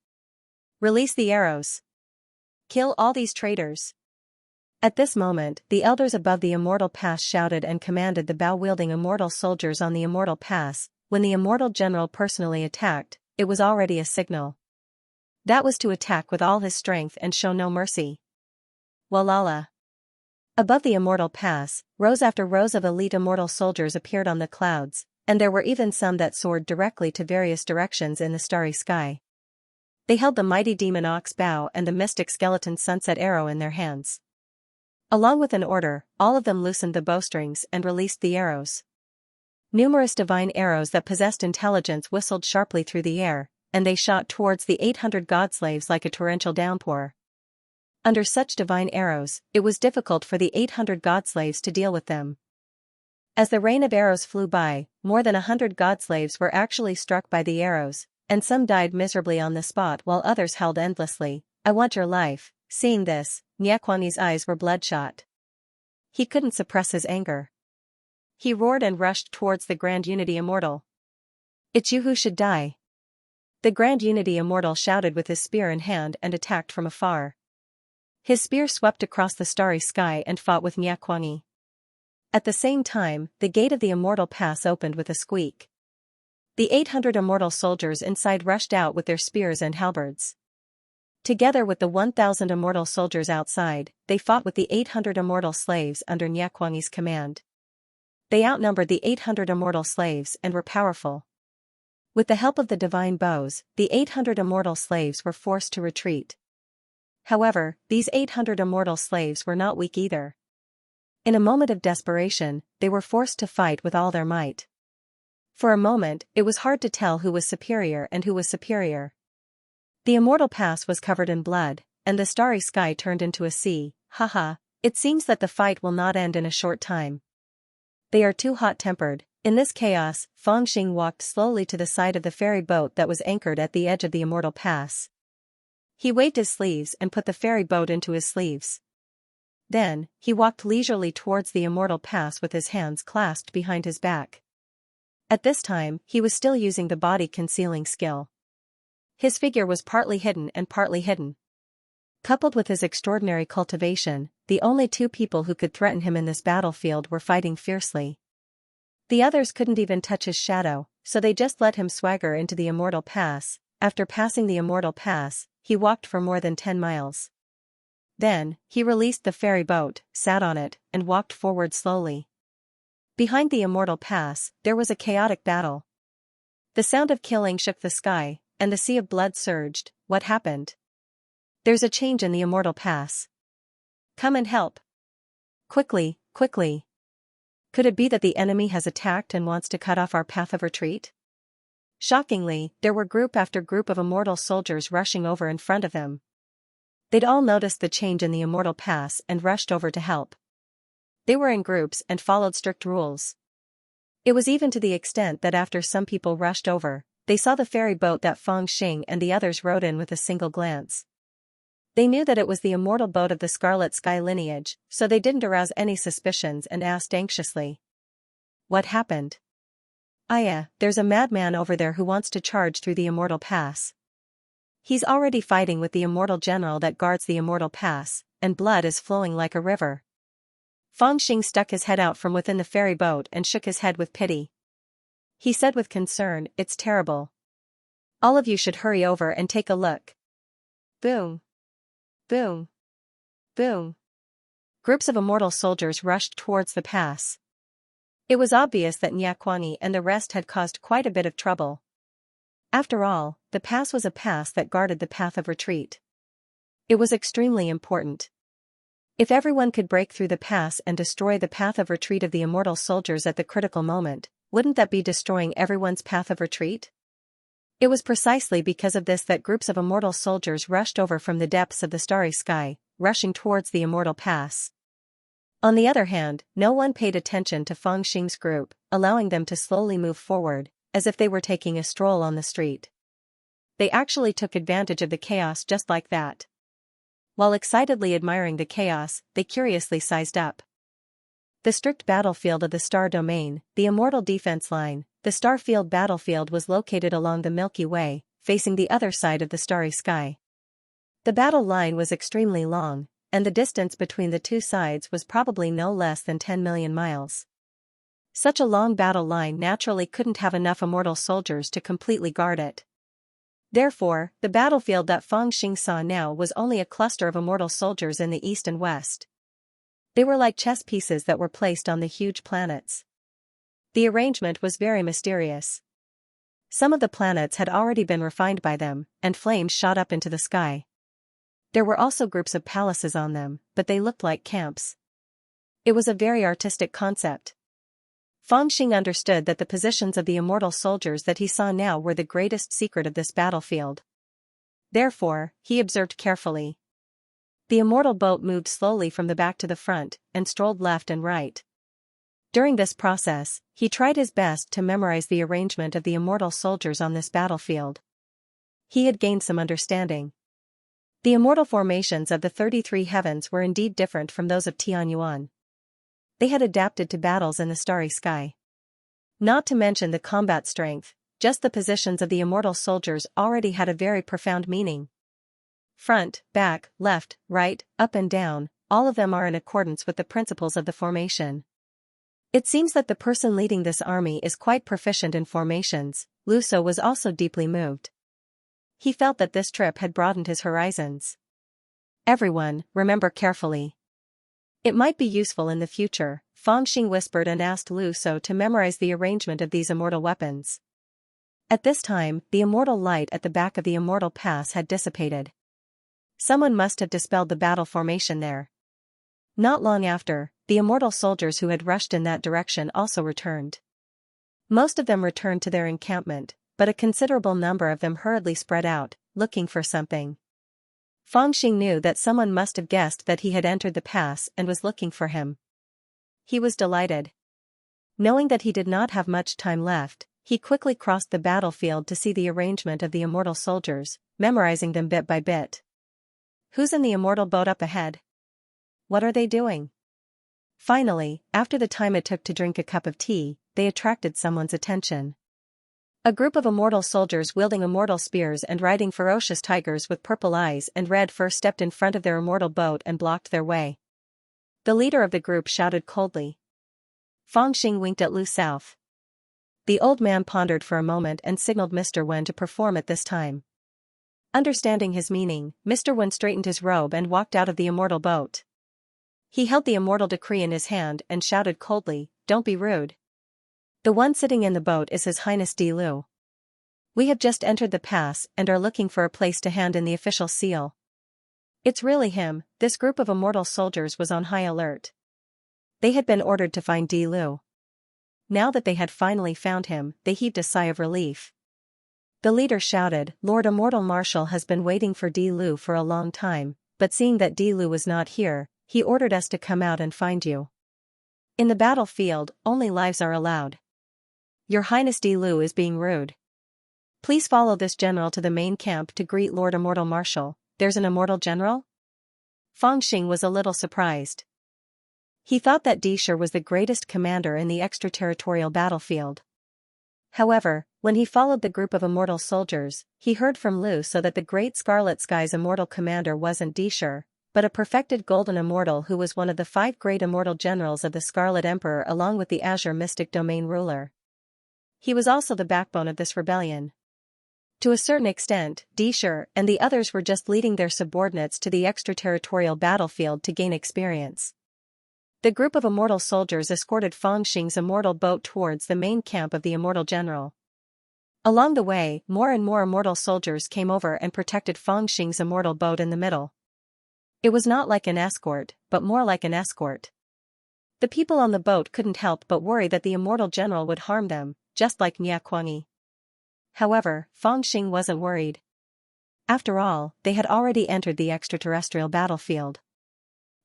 Release the arrows. Kill all these traitors. At this moment, the elders above the Immortal Pass shouted and commanded the bow-wielding immortal soldiers on the Immortal Pass. When the immortal general personally attacked, it was already a signal. That was to attack with all his strength and show no mercy. Walala. Above the Immortal Pass, rows after rows of elite immortal soldiers appeared on the clouds, and there were even some that soared directly to various directions in the starry sky. They held the mighty demon ox bow and the mystic skeleton sunset arrow in their hands. Along with an order, all of them loosened the bowstrings and released the arrows. Numerous divine arrows that possessed intelligence whistled sharply through the air, and they shot towards the 800 god slaves like a torrential downpour. Under such divine arrows, it was difficult for the 800 god-slaves to deal with them. As the rain of arrows flew by, more than 100 god-slaves were actually struck by the arrows, and some died miserably on the spot while others held endlessly. "I want your life." Seeing this, Nyakwani's eyes were bloodshot. He couldn't suppress his anger. He roared and rushed towards the Grand Unity Immortal. "It's you who should die." The Grand Unity Immortal shouted with his spear in hand and attacked from afar. His spear swept across the starry sky and fought with Nyakwani. At the same time, the gate of the Immortal Pass opened with a squeak. The 800 immortal soldiers inside rushed out with their spears and halberds. Together with the 1,000 immortal soldiers outside, they fought with the 800 immortal slaves under Nyakwani's command. They outnumbered the 800 immortal slaves and were powerful. With the help of the divine bows, the 800 immortal slaves were forced to retreat. However, these 800 immortal slaves were not weak either. In a moment of desperation, they were forced to fight with all their might. For a moment, it was hard to tell who was superior and who was superior. The Immortal Pass was covered in blood, and the starry sky turned into a sea. Haha, it seems that the fight will not end in a short time. They are too hot-tempered. In this chaos, Fangxing walked slowly to the side of the ferry boat that was anchored at the edge of the Immortal Pass. He waved his sleeves and put the ferry boat into his sleeves. Then, he walked leisurely towards the Immortal Pass with his hands clasped behind his back. At this time, he was still using the body-concealing skill. His figure was partly hidden and partly hidden. Coupled with his extraordinary cultivation, the only two people who could threaten him in this battlefield were fighting fiercely. The others couldn't even touch his shadow, so they just let him swagger into the Immortal Pass. After passing the Immortal Pass, he walked for more than 10 miles. Then, he released the ferry boat, sat on it, and walked forward slowly. Behind the Immortal Pass, there was a chaotic battle. The sound of killing shook the sky, and the sea of blood surged. What happened? There's a change in the Immortal Pass. Come and help. Quickly, quickly. Could it be that the enemy has attacked and wants to cut off our path of retreat? Shockingly, there were group after group of immortal soldiers rushing over in front of him. They'd all noticed the change in the Immortal Pass and rushed over to help. They were in groups and followed strict rules. It was even to the extent that after some people rushed over, they saw the ferry boat that Fangxing and the others rode in with a single glance. They knew that it was the immortal boat of the Scarlet Sky lineage, so they didn't arouse any suspicions and asked anxiously. What happened? Aya, there's a madman over there who wants to charge through the Immortal Pass. He's already fighting with the immortal general that guards the Immortal Pass, and blood is flowing like a river. Fangxing stuck his head out from within the ferry boat and shook his head with pity. He said with concern, "It's terrible. All of you should hurry over and take a look." Boom. Boom. Boom. Groups of immortal soldiers rushed towards the pass. It was obvious that Nyakwani and the rest had caused quite a bit of trouble. After all, the pass was a pass that guarded the path of retreat. It was extremely important. If everyone could break through the pass and destroy the path of retreat of the immortal soldiers at the critical moment, wouldn't that be destroying everyone's path of retreat? It was precisely because of this that groups of immortal soldiers rushed over from the depths of the starry sky, rushing towards the Immortal Pass. On the other hand, no one paid attention to Fangxing's group, allowing them to slowly move forward, as if they were taking a stroll on the street. They actually took advantage of the chaos just like that. While excitedly admiring the chaos, they curiously sized up the strict battlefield of the Star Domain, the Immortal Defense Line. The Starfield battlefield was located along the Milky Way, facing the other side of the starry sky. The battle line was extremely long, and the distance between the two sides was probably no less than 10 million miles. Such a long battle line naturally couldn't have enough immortal soldiers to completely guard it. Therefore, the battlefield that Fangxing saw now was only a cluster of immortal soldiers in the east and west. They were like chess pieces that were placed on the huge planets. The arrangement was very mysterious. Some of the planets had already been refined by them, and flames shot up into the sky. There were also groups of palaces on them, but they looked like camps. It was a very artistic concept. Fangxing understood that the positions of the immortal soldiers that he saw now were the greatest secret of this battlefield. Therefore, he observed carefully. The immortal boat moved slowly from the back to the front, and strolled left and right. During this process, he tried his best to memorize the arrangement of the immortal soldiers on this battlefield. He had gained some understanding. The immortal formations of the 33 heavens were indeed different from those of Tianyuan. They had adapted to battles in the starry sky. Not to mention the combat strength, just the positions of the immortal soldiers already had a very profound meaning. Front, back, left, right, up and down, all of them are in accordance with the principles of the formation. It seems that the person leading this army is quite proficient in formations. Luso was also deeply moved. He felt that this trip had broadened his horizons. Everyone, remember carefully. It might be useful in the future, Fangxing whispered and asked Luso to memorize the arrangement of these immortal weapons. At this time, the immortal light at the back of the immortal pass had dissipated. Someone must have dispelled the battle formation there. Not long after, the immortal soldiers who had rushed in that direction also returned. Most of them returned to their encampment, but a considerable number of them hurriedly spread out, looking for something. Fangxing knew that someone must have guessed that he had entered the pass and was looking for him. He was delighted. Knowing that he did not have much time left, he quickly crossed the battlefield to see the arrangement of the immortal soldiers, memorizing them bit by bit. Who's in the immortal boat up ahead? What are they doing? Finally, after the time it took to drink a cup of tea, they attracted someone's attention. A group of immortal soldiers wielding immortal spears and riding ferocious tigers with purple eyes and red fur stepped in front of their immortal boat and blocked their way. The leader of the group shouted coldly. Fangxing winked at Lu South. The old man pondered for a moment and signaled Mr. Wen to perform at this time. Understanding his meaning, Mr. Wen straightened his robe and walked out of the immortal boat. He held the immortal decree in his hand and shouted coldly, "Don't be rude. The one sitting in the boat is His Highness Di Lu. We have just entered the pass and are looking for a place to hand in the official seal." It's really him. This group of immortal soldiers was on high alert. They had been ordered to find Di Lu. Now that they had finally found him, they heaved a sigh of relief. The leader shouted, "Lord Immortal Marshal has been waiting for Di Lu for a long time, but seeing that Di Lu was not here, he ordered us to come out and find you. In the battlefield, only lives are allowed. Your Highness Di Lu is being rude. Please follow this general to the main camp to greet Lord Immortal Marshal." There's an immortal general? Fangxing was a little surprised. He thought that Di Shi was the greatest commander in the extraterritorial battlefield. However, when he followed the group of immortal soldiers, he heard from Lu so that the Great Scarlet Sky's immortal commander wasn't Di Shi, but a perfected golden immortal who was one of the 5 great immortal generals of the Scarlet Emperor along with the Azure Mystic Domain ruler. He was also the backbone of this rebellion. To a certain extent, Di Shi and the others were just leading their subordinates to the extraterritorial battlefield to gain experience. The group of immortal soldiers escorted Fangxing's immortal boat towards the main camp of the immortal general. Along the way, more and more immortal soldiers came over and protected Fangxing's immortal boat in the middle. It was not like an escort, but more like an escort. The people on the boat couldn't help but worry that the immortal general would harm them, just like Nia Kuangyi. However, Fangxing wasn't worried. After all, they had already entered the extraterrestrial battlefield.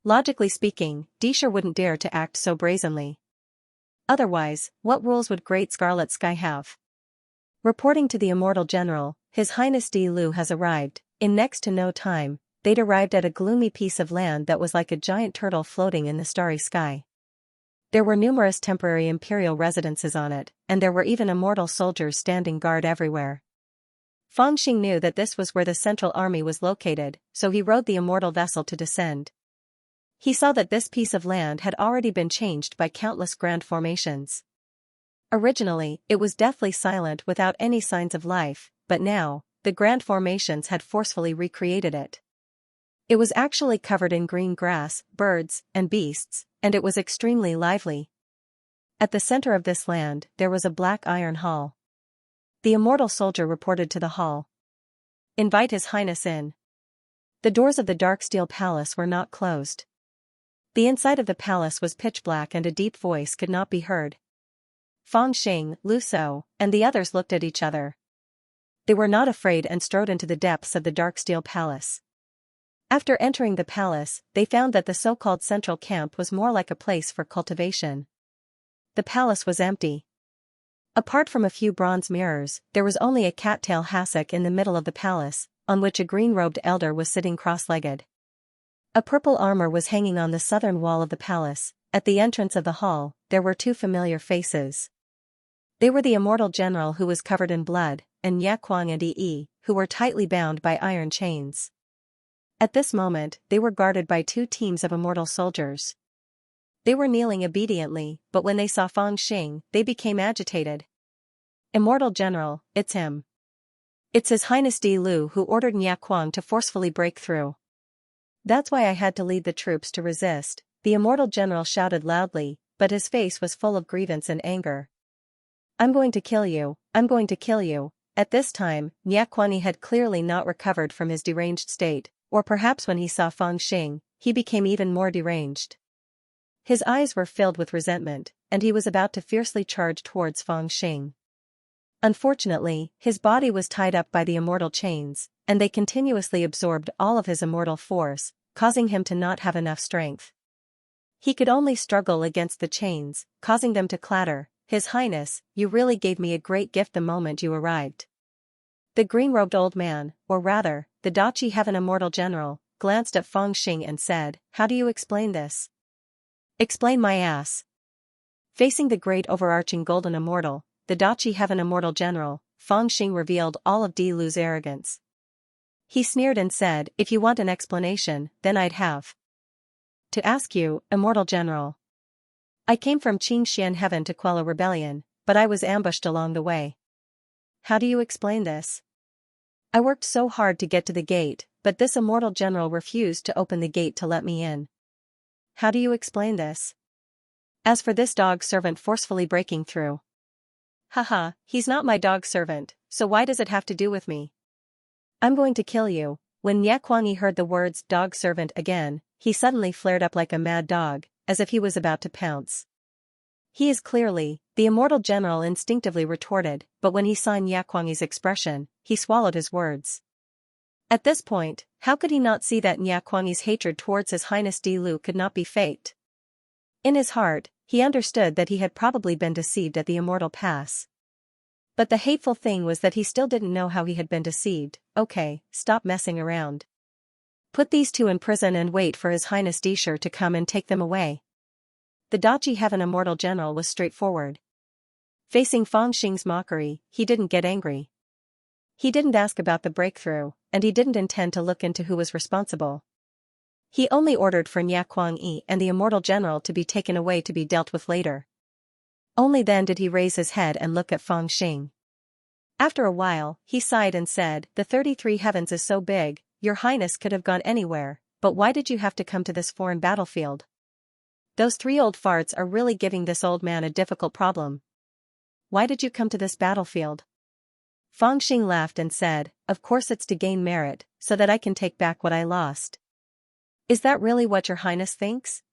Logically speaking, Di Shi wouldn't dare to act so brazenly. Otherwise, what rules would Great Scarlet Sky have? Reporting to the immortal general, His Highness Di Lu has arrived. In next to no time, they'd arrived at a gloomy piece of land that was like a giant turtle floating in the starry sky. There were numerous temporary imperial residences on it, and there were even immortal soldiers standing guard everywhere. Fangxing knew that this was where the central army was located, so he rode the immortal vessel to descend. He saw that this piece of land had already been changed by countless grand formations. Originally, it was deathly silent without any signs of life, but now, the grand formations had forcefully recreated it. It was actually covered in green grass, birds, and beasts, and it was extremely lively. At the center of this land, there was a black iron hall. The immortal soldier reported to the hall. "Invite His Highness in." The doors of the dark steel palace were not closed. The inside of the palace was pitch black and a deep voice could not be heard. Fangxing, Lu Shou, and the others looked at each other. They were not afraid and strode into the depths of the dark steel palace. After entering the palace, they found that the so-called central camp was more like a place for cultivation. The palace was empty. Apart from a few bronze mirrors, there was only a cattail hassock in the middle of the palace, on which a green-robed elder was sitting cross-legged. A purple armor was hanging on the southern wall of the palace. At the entrance of the hall, there were two familiar faces. They were the immortal general who was covered in blood, and Yakuang and Yi, who were tightly bound by iron chains. At this moment, they were guarded by two teams of immortal soldiers. They were kneeling obediently, but when they saw Fangxing, they became agitated. Immortal General, it's him. It's His Highness Di Lu who ordered Yakuang to forcefully break through. That's why I had to lead the troops to resist, the Immortal General shouted loudly, but his face was full of grievance and anger. I'm going to kill you, I'm going to kill you. At this time, Yakuang had clearly not recovered from his deranged state, or perhaps when he saw Fangxing, he became even more deranged. His eyes were filled with resentment, and he was about to fiercely charge towards Fangxing. Unfortunately, his body was tied up by the immortal chains, and they continuously absorbed all of his immortal force, causing him to not have enough strength. He could only struggle against the chains, causing them to clatter. His Highness, you really gave me a great gift the moment you arrived. The green-robed old man, or rather, the Dachi Heaven Immortal General, glanced at Fangxing and said, how do you explain this? Explain my ass. Facing the great overarching golden immortal, the Dachi Heaven Immortal General, Fangxing revealed all of Di Lu's arrogance. He sneered and said, if you want an explanation, then I'd have to ask you, Immortal General. I came from Xianxia Heaven to quell a rebellion, but I was ambushed along the way. How do you explain this? I worked so hard to get to the gate, but this Immortal General refused to open the gate to let me in. How do you explain this? As for this dog servant forcefully breaking through. Haha, he's not my dog servant, so why does it have to do with me? I'm going to kill you. When Yakuang heard the words dog servant again, he suddenly flared up like a mad dog, as if he was about to pounce. He is clearly, the Immortal General instinctively retorted, but when he saw Yakuang's expression, he swallowed his words. At this point, how could he not see that Yakuang's hatred towards His Highness Di Lu could not be faked? In his heart, he understood that he had probably been deceived at the Immortal Pass. But the hateful thing was that he still didn't know how he had been deceived. Okay, stop messing around. Put these two in prison and wait for His Highness Di Lu to come and take them away. The Dachi Heaven Immortal General was straightforward. Facing Fangxing's mockery, he didn't get angry. He didn't ask about the breakthrough, and he didn't intend to look into who was responsible. He only ordered for Yakuang and the Immortal General to be taken away to be dealt with later. Only then did he raise his head and look at Fangxing. After a while, he sighed and said, the 33 heavens is so big, Your Highness could have gone anywhere, but why did you have to come to this foreign battlefield? Those 3 old farts are really giving this old man a difficult problem. Why did you come to this battlefield? Fangxing laughed and said, of course it's to gain merit, so that I can take back what I lost. Is that really what Your Highness thinks?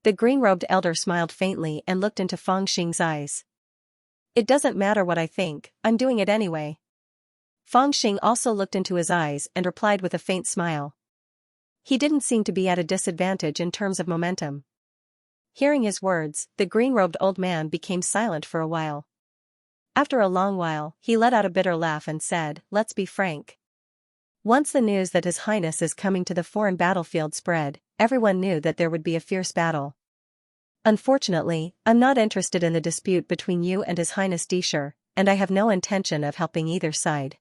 The green-robed elder smiled faintly and looked into Fangxing's eyes. It doesn't matter what I think, I'm doing it anyway. Fangxing also looked into his eyes and replied with a faint smile. He didn't seem to be at a disadvantage in terms of momentum. Hearing his words, the green-robed old man became silent for a while. After a long while, he let out a bitter laugh and said, let's be frank. Once the news that His Highness is coming to the foreign battlefield spread, everyone knew that there would be a fierce battle. Unfortunately, I'm not interested in the dispute between you and His Highness Di Lu, and I have no intention of helping either side.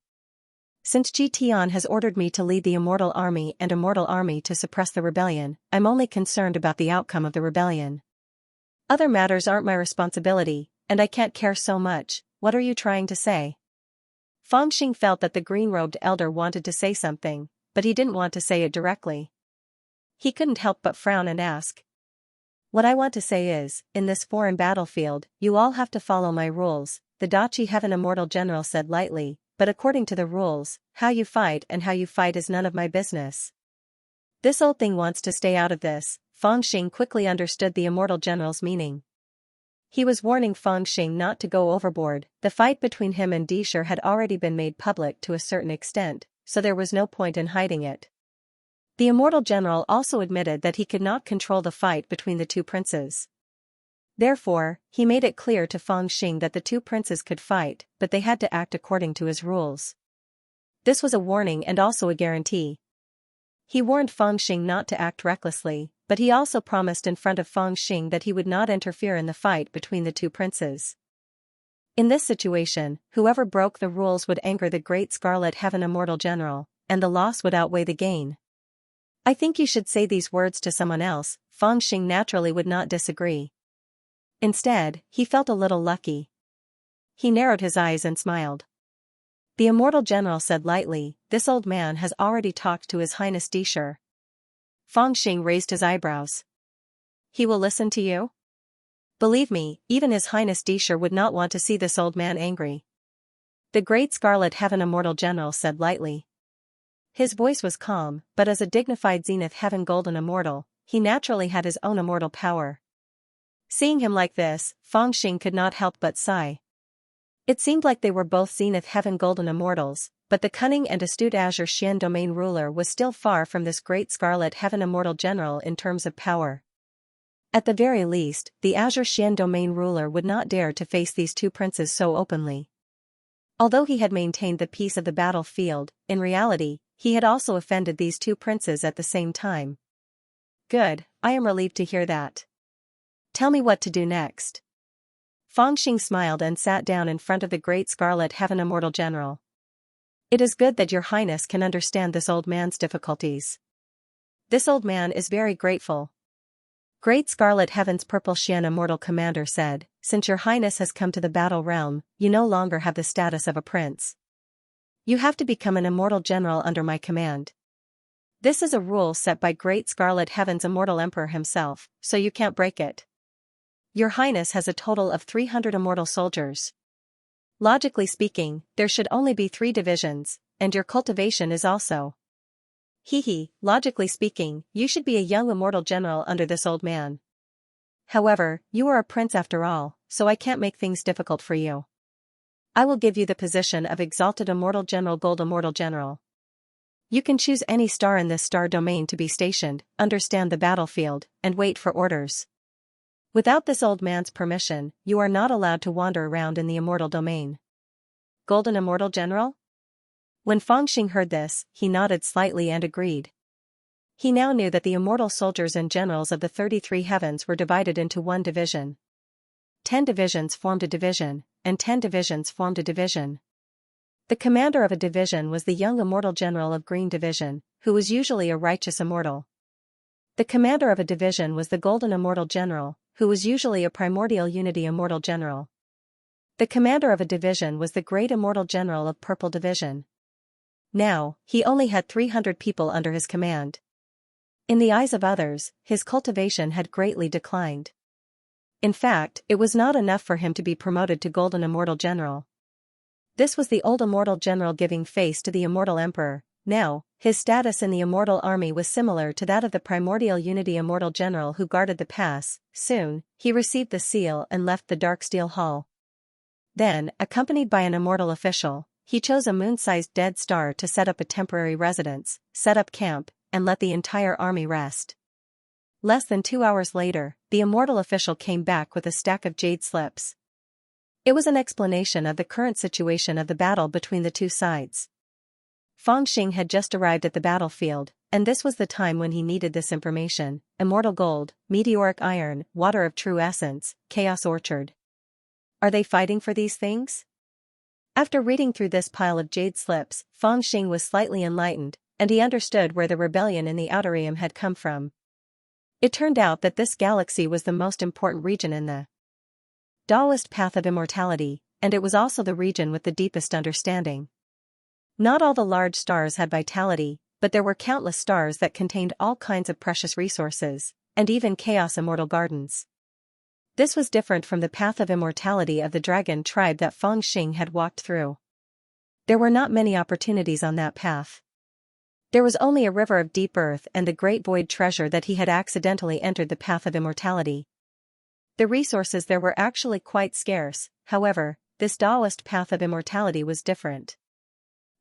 Since Ji Tian has ordered me to lead the Immortal Army and Immortal Army to suppress the rebellion, I'm only concerned about the outcome of the rebellion. Other matters aren't my responsibility, and I can't care so much. What are you trying to say? Fangxing felt that the green-robed elder wanted to say something, but he didn't want to say it directly. He couldn't help but frown and ask. What I want to say is, in this foreign battlefield, you all have to follow my rules, the Dachi Heaven Immortal General said lightly, but according to the rules, how you fight and how you fight is none of my business. This old thing wants to stay out of this. Fangxing quickly understood the Immortal General's meaning. He was warning Fangxing not to go overboard. The fight between him and Di Lu had already been made public to a certain extent, so there was no point in hiding it. The immortal general also admitted that he could not control the fight between the two princes. Therefore, he made it clear to Fangxing that the two princes could fight, but they had to act according to his rules. This was a warning and also a guarantee. He warned Fangxing not to act recklessly, but he also promised in front of Fangxing that he would not interfere in the fight between the two princes. In this situation, whoever broke the rules would anger the great Scarlet Heaven Immortal General, and the loss would outweigh the gain. I think you should say these words to someone else. Fangxing naturally would not disagree. Instead, he felt a little lucky. He narrowed his eyes and smiled. The Immortal General said lightly, "This old man has already talked to His Highness Dishur." Fangxing raised his eyebrows. "He will listen to you?" "Believe me, even His Highness Dishur would not want to see this old man angry." The Great Scarlet Heaven Immortal General said lightly. His voice was calm, but as a dignified Zenith Heaven Golden Immortal, he naturally had his own immortal power. Seeing him like this, Fangxing could not help but sigh. It seemed like they were both Zenith Heaven Golden Immortals, but the cunning and astute Azure Xian Domain ruler was still far from this Great Scarlet Heaven Immortal General in terms of power. At the very least, the Azure Xian Domain ruler would not dare to face these two princes so openly. Although he had maintained the peace of the battlefield, in reality, he had also offended these two princes at the same time. "Good, I am relieved to hear that. Tell me what to do next." Fangxing smiled and sat down in front of the Great Scarlet Heaven Immortal General. "It is good that your highness can understand this old man's difficulties. This old man is very grateful." Great Scarlet Heaven's Purple Xian Immortal Commander said, "Since your highness has come to the battle realm, you no longer have the status of a prince. You have to become an immortal general under my command. This is a rule set by Great Scarlet Heaven's Immortal Emperor himself, so you can't break it. Your highness has a total of 300 immortal soldiers. Logically speaking, there should only be 3 divisions, and your cultivation is also. Logically speaking, you should be a young immortal general under this old man. However, you are a prince after all, so I can't make things difficult for you. I will give you the position of Exalted Immortal General Gold Immortal General. You can choose any star in this star domain to be stationed, understand the battlefield, and wait for orders. Without this old man's permission, you are not allowed to wander around in the immortal domain." Golden Immortal General? When Fangxing heard this, he nodded slightly and agreed. He now knew that the immortal soldiers and generals of the 33 heavens were divided into one division. 10 divisions formed a division, and 10 divisions formed a division. The commander of a division was the young immortal general of Green Division, who was usually a righteous immortal. The commander of a division was the Golden Immortal General, who was usually a Primordial Unity Immortal General. The commander of a division was the Great Immortal General of Purple Division. Now, he only had 300 people under his command. In the eyes of others, his cultivation had greatly declined. In fact, it was not enough for him to be promoted to Golden Immortal General. This was the old Immortal General giving face to the Immortal Emperor. Now, his status in the Immortal Army was similar to that of the Primordial Unity Immortal General who guarded the pass. Soon, he received the seal and left the Dark Steel Hall. Then, accompanied by an immortal official, he chose a moon-sized dead star to set up a temporary residence, set up camp, and let the entire army rest. Less than 2 hours later, the immortal official came back with a stack of jade slips. It was an explanation of the current situation of the battle between the two sides. Fangxing had just arrived at the battlefield, and this was the time when he needed this information: immortal gold, meteoric iron, water of true essence, chaos orchard. Are they fighting for these things? After reading through this pile of jade slips, Fangxing was slightly enlightened, and he understood where the rebellion in the Outer Realm had come from. It turned out that this galaxy was the most important region in the Taoist path of immortality, and it was also the region with the deepest understanding. Not all the large stars had vitality, but there were countless stars that contained all kinds of precious resources, and even chaos immortal gardens. This was different from the path of immortality of the dragon tribe that Fangxing had walked through. There were not many opportunities on that path. There was only a river of deep earth and the great void treasure that he had accidentally entered the path of immortality. The resources there were actually quite scarce. However, this Taoist path of immortality was different.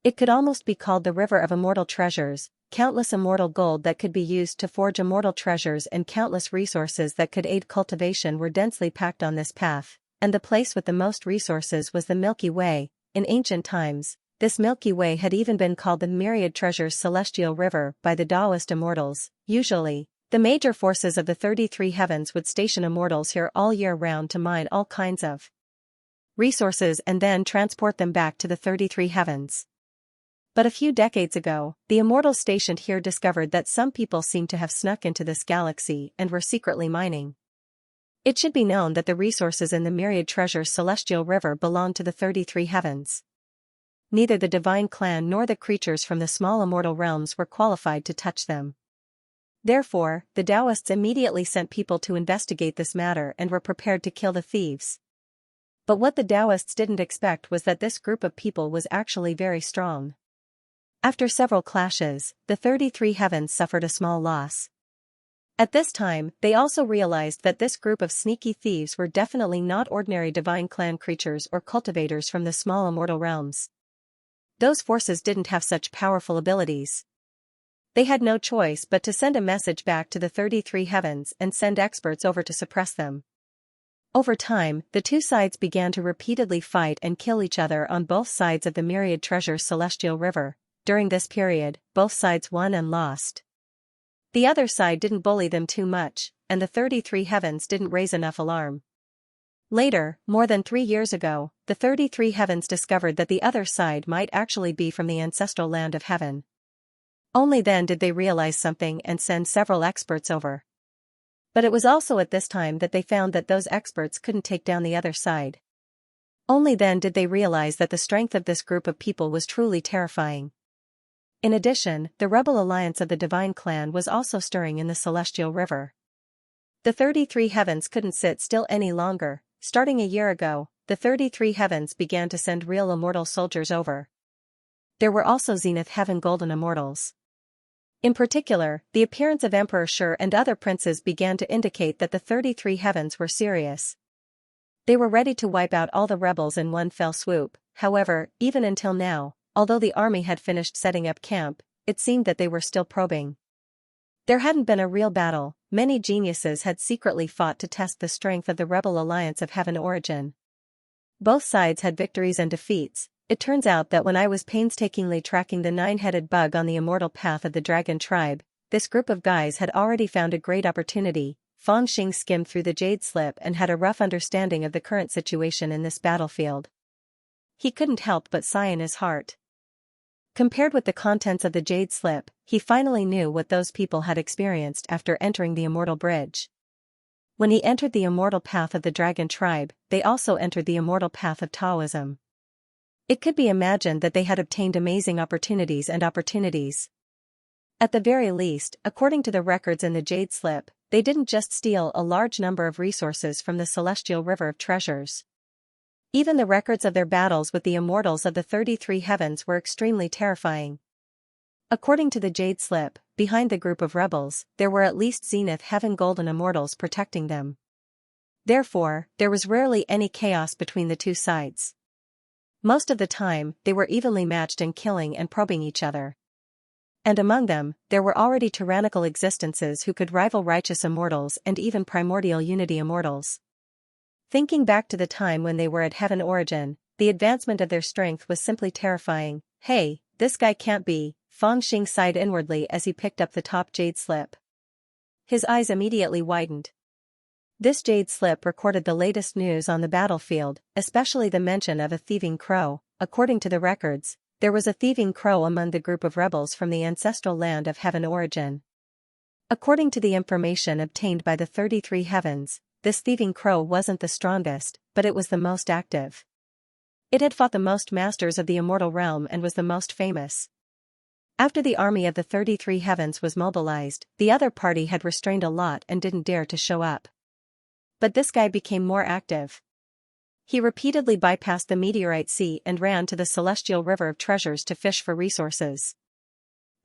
It could almost be called the river of immortal treasures, countless immortal gold that could be used to forge immortal treasures and countless resources that could aid cultivation were densely packed on this path, and the place with the most resources was the Milky Way. In ancient times, this Milky Way had even been called the Myriad Treasures Celestial River by the Taoist immortals. Usually, the major forces of the 33 heavens would station immortals here all year round to mine all kinds of resources and then transport them back to the 33 heavens. But a few decades ago, the immortals stationed here discovered that some people seemed to have snuck into this galaxy and were secretly mining. It should be known that the resources in the Myriad Treasures Celestial River belonged to the 33 heavens. Neither the divine clan nor the creatures from the small immortal realms were qualified to touch them. Therefore, the Taoists immediately sent people to investigate this matter and were prepared to kill the thieves. But what the Taoists didn't expect was that this group of people was actually very strong. After several clashes, the 33 heavens suffered a small loss. At this time, they also realized that this group of sneaky thieves were definitely not ordinary divine clan creatures or cultivators from the small immortal realms. Those forces didn't have such powerful abilities. They had no choice but to send a message back to the 33 heavens and send experts over to suppress them. Over time, the two sides began to repeatedly fight and kill each other on both sides of the Myriad Treasures Celestial River. During this period, both sides won and lost. The other side didn't bully them too much, and the 33 heavens didn't raise enough alarm. Later, more than 3 years ago, the 33 heavens discovered that the other side might actually be from the ancestral land of heaven. Only then did they realize something and send several experts over. But it was also at this time that they found that those experts couldn't take down the other side. Only then did they realize that the strength of this group of people was truly terrifying. In addition, the rebel alliance of the divine clan was also stirring in the celestial river. The 33 heavens couldn't sit still any longer. Starting a year ago, the 33 heavens began to send real immortal soldiers over. There were also Zenith Heaven Golden Immortals. In particular, the appearance of Emperor Shur and other princes began to indicate that the 33 heavens were serious. They were ready to wipe out all the rebels in one fell swoop. However, even until now, although the army had finished setting up camp, it seemed that they were still probing. There hadn't been a real battle. Many geniuses had secretly fought to test the strength of the rebel alliance of heaven origin. Both sides had victories and defeats. It turns out that when I was painstakingly tracking the 9-headed bug on the immortal path of the dragon tribe, this group of guys had already found a great opportunity. Fang Xing skimmed through the jade slip and had a rough understanding of the current situation in this battlefield. He couldn't help but sigh in his heart. Compared with the contents of the jade slip, he finally knew what those people had experienced after entering the immortal bridge. When he entered the immortal path of the dragon tribe, they also entered the immortal path of Taoism. It could be imagined that they had obtained amazing opportunities. At the very least, according to the records in the jade slip, they didn't just steal a large number of resources from the celestial river of treasures. Even the records of their battles with the immortals of the 33 heavens were extremely terrifying. According to the jade slip, behind the group of rebels, there were at least Zenith Heaven Golden Immortals protecting them. Therefore, there was rarely any chaos between the two sides. Most of the time, they were evenly matched in killing and probing each other. And among them, there were already tyrannical existences who could rival righteous immortals and even primordial unity immortals. Thinking back to the time when they were at heaven origin, the advancement of their strength was simply terrifying. Hey, this guy can't be, Fang Xing sighed inwardly as he picked up the top jade slip. His eyes immediately widened. This jade slip recorded the latest news on the battlefield, especially the mention of a thieving crow. According to the records, there was a thieving crow among the group of rebels from the ancestral land of heaven origin. According to the information obtained by the 33 heavens, this thieving crow wasn't the strongest, but it was the most active. It had fought the most masters of the immortal realm and was the most famous. After the army of the 33 heavens was mobilized, the other party had restrained a lot and didn't dare to show up. But this guy became more active. He repeatedly bypassed the meteorite sea and ran to the celestial river of treasures to fish for resources.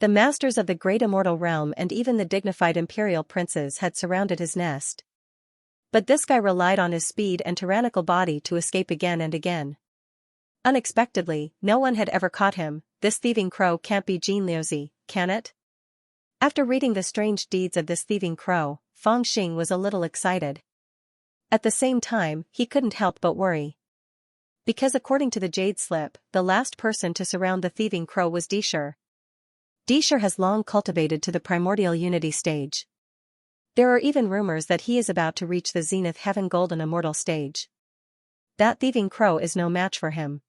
The masters of the great immortal realm and even the dignified imperial princes had surrounded his nest. But this guy relied on his speed and tyrannical body to escape again and again. Unexpectedly, no one had ever caught him. This thieving crow can't be Jean Liuzi, can it? After reading the strange deeds of this thieving crow, Fangxing was a little excited. At the same time, he couldn't help but worry. Because according to the Jade Slip, the last person to surround the thieving crow was Dishur. Dishur has long cultivated to the primordial unity stage. There are even rumors that he is about to reach the zenith heaven golden immortal stage. That thieving crow is no match for him.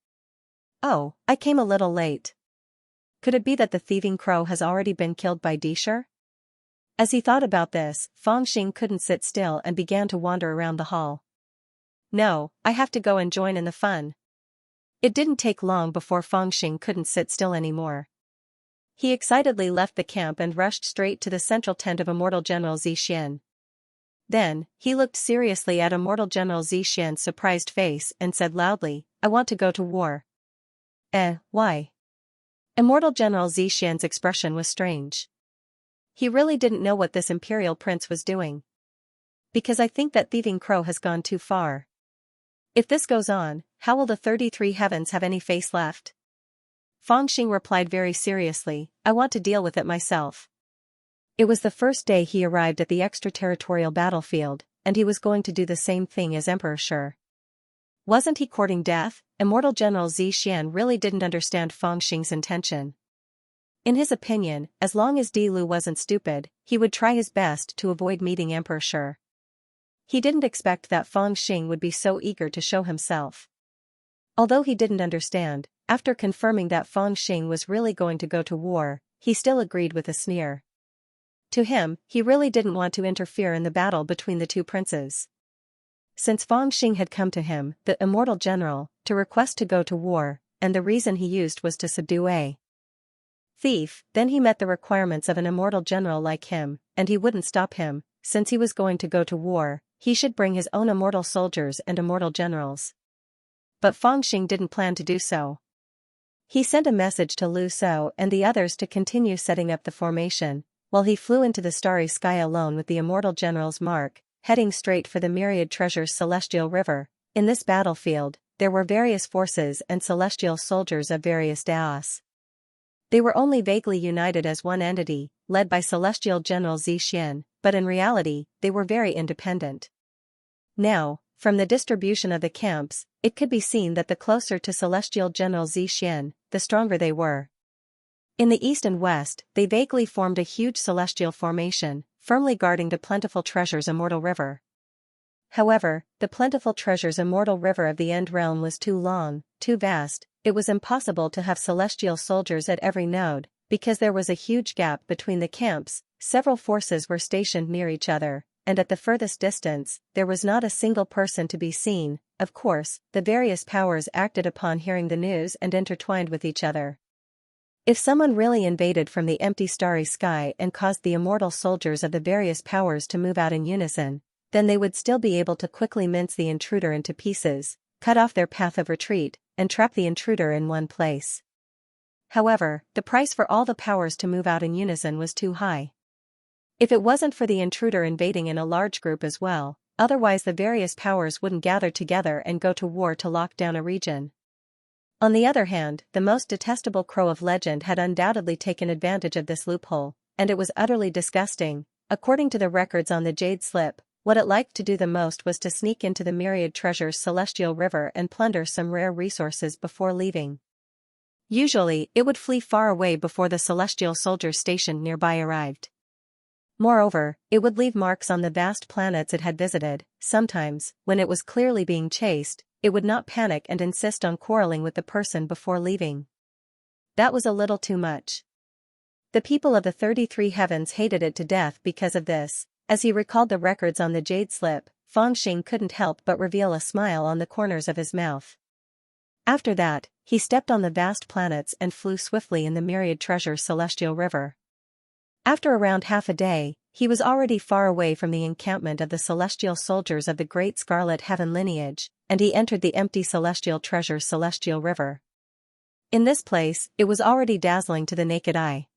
Oh, I came a little late. Could it be that the thieving crow has already been killed by Dishur? As he thought about this, Fangxing couldn't sit still and began to wander around the hall. No, I have to go and join in the fun. It didn't take long before Fangxing couldn't sit still anymore. He excitedly left the camp and rushed straight to the central tent of Immortal General Xian. Then, he looked seriously at Immortal General Xian's surprised face and said loudly, "I want to go to war." Why? Immortal General Xian's expression was strange. He really didn't know what this imperial prince was doing. Because I think that thieving crow has gone too far. If this goes on, how will the 33 heavens have any face left? Fangxing replied very seriously, "I want to deal with it myself." It was the first day he arrived at the extraterritorial battlefield, and he was going to do the same thing as Emperor Shi. Wasn't he courting death? Immortal General Xian really didn't understand Fangxing's intention. In his opinion, as long as Di Lu wasn't stupid, he would try his best to avoid meeting Emperor Shi. He didn't expect that Fangxing would be so eager to show himself. Although he didn't understand, after confirming that Fangxing was really going to go to war, he still agreed with a sneer. To him, he really didn't want to interfere in the battle between the two princes. Since Fangxing had come to him, the immortal general, to request to go to war, and the reason he used was to subdue a thief, then he met the requirements of an immortal general like him, and he wouldn't stop him. Since he was going to go to war, he should bring his own immortal soldiers and immortal generals. But Fangxing didn't plan to do so. He sent a message to Lu Shou and the others to continue setting up the formation, while he flew into the starry sky alone with the immortal general's mark, heading straight for the myriad treasures celestial river. In this battlefield, there were various forces and celestial soldiers of various daos. They were only vaguely united as one entity, led by Celestial General Xian, but in reality, they were very independent. Now, from the distribution of the camps, it could be seen that the closer to Celestial General Xian, the stronger they were. In the east and west, they vaguely formed a huge celestial formation, firmly guarding the plentiful treasures immortal river. However, the plentiful treasures immortal river of the End Realm was too long, too vast. It was impossible to have celestial soldiers at every node, because there was a huge gap between the camps. Several forces were stationed near each other, and at the furthest distance, there was not a single person to be seen. Of course, the various powers acted upon hearing the news and intertwined with each other. If someone really invaded from the empty starry sky and caused the immortal soldiers of the various powers to move out in unison, then they would still be able to quickly mince the intruder into pieces, cut off their path of retreat, and trap the intruder in one place. However, the price for all the powers to move out in unison was too high. If it wasn't for the intruder invading in a large group as well, otherwise the various powers wouldn't gather together and go to war to lock down a region. On the other hand, the most detestable crow of legend had undoubtedly taken advantage of this loophole, and it was utterly disgusting. According to the records on the Jade Slip, what it liked to do the most was to sneak into the myriad treasures celestial river and plunder some rare resources before leaving. Usually, it would flee far away before the celestial soldiers stationed nearby arrived. Moreover, it would leave marks on the vast planets it had visited. Sometimes, when it was clearly being chased, it would not panic and insist on quarreling with the person before leaving. That was a little too much. The people of the 33 heavens hated it to death because of this. As he recalled the records on the Jade Slip, Fangxing couldn't help but reveal a smile on the corners of his mouth. After that, he stepped on the vast planets and flew swiftly in the myriad treasures celestial river. After around half a day, he was already far away from the encampment of the celestial soldiers of the great scarlet heaven lineage, and he entered the empty celestial treasures celestial river. In this place, it was already dazzling to the naked eye.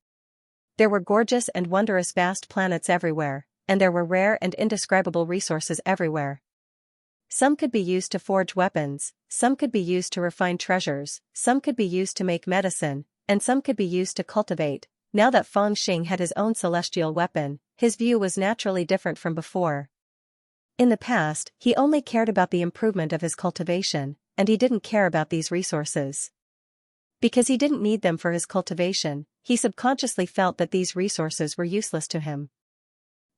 There were gorgeous and wondrous vast planets everywhere, and there were rare and indescribable resources everywhere. Some could be used to forge weapons, some could be used to refine treasures, some could be used to make medicine, and some could be used to cultivate. now that Feng Xing had his own celestial weapon, his view was naturally different from before. In the past, he only cared about the improvement of his cultivation, and he didn't care about these resources. Because he didn't need them for his cultivation, he subconsciously felt that these resources were useless to him.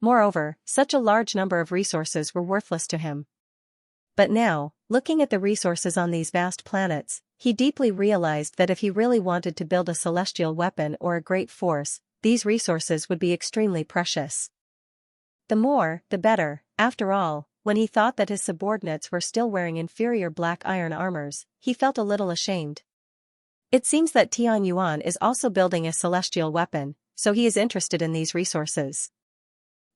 Moreover, such a large number of resources were worthless to him. But now, looking at the resources on these vast planets, he deeply realized that if he really wanted to build a celestial weapon or a great force, these resources would be extremely precious. The more, the better. After all, when he thought that his subordinates were still wearing inferior black iron armors, he felt a little ashamed. It seems that Tian Yuan is also building a celestial weapon, so he is interested in these resources.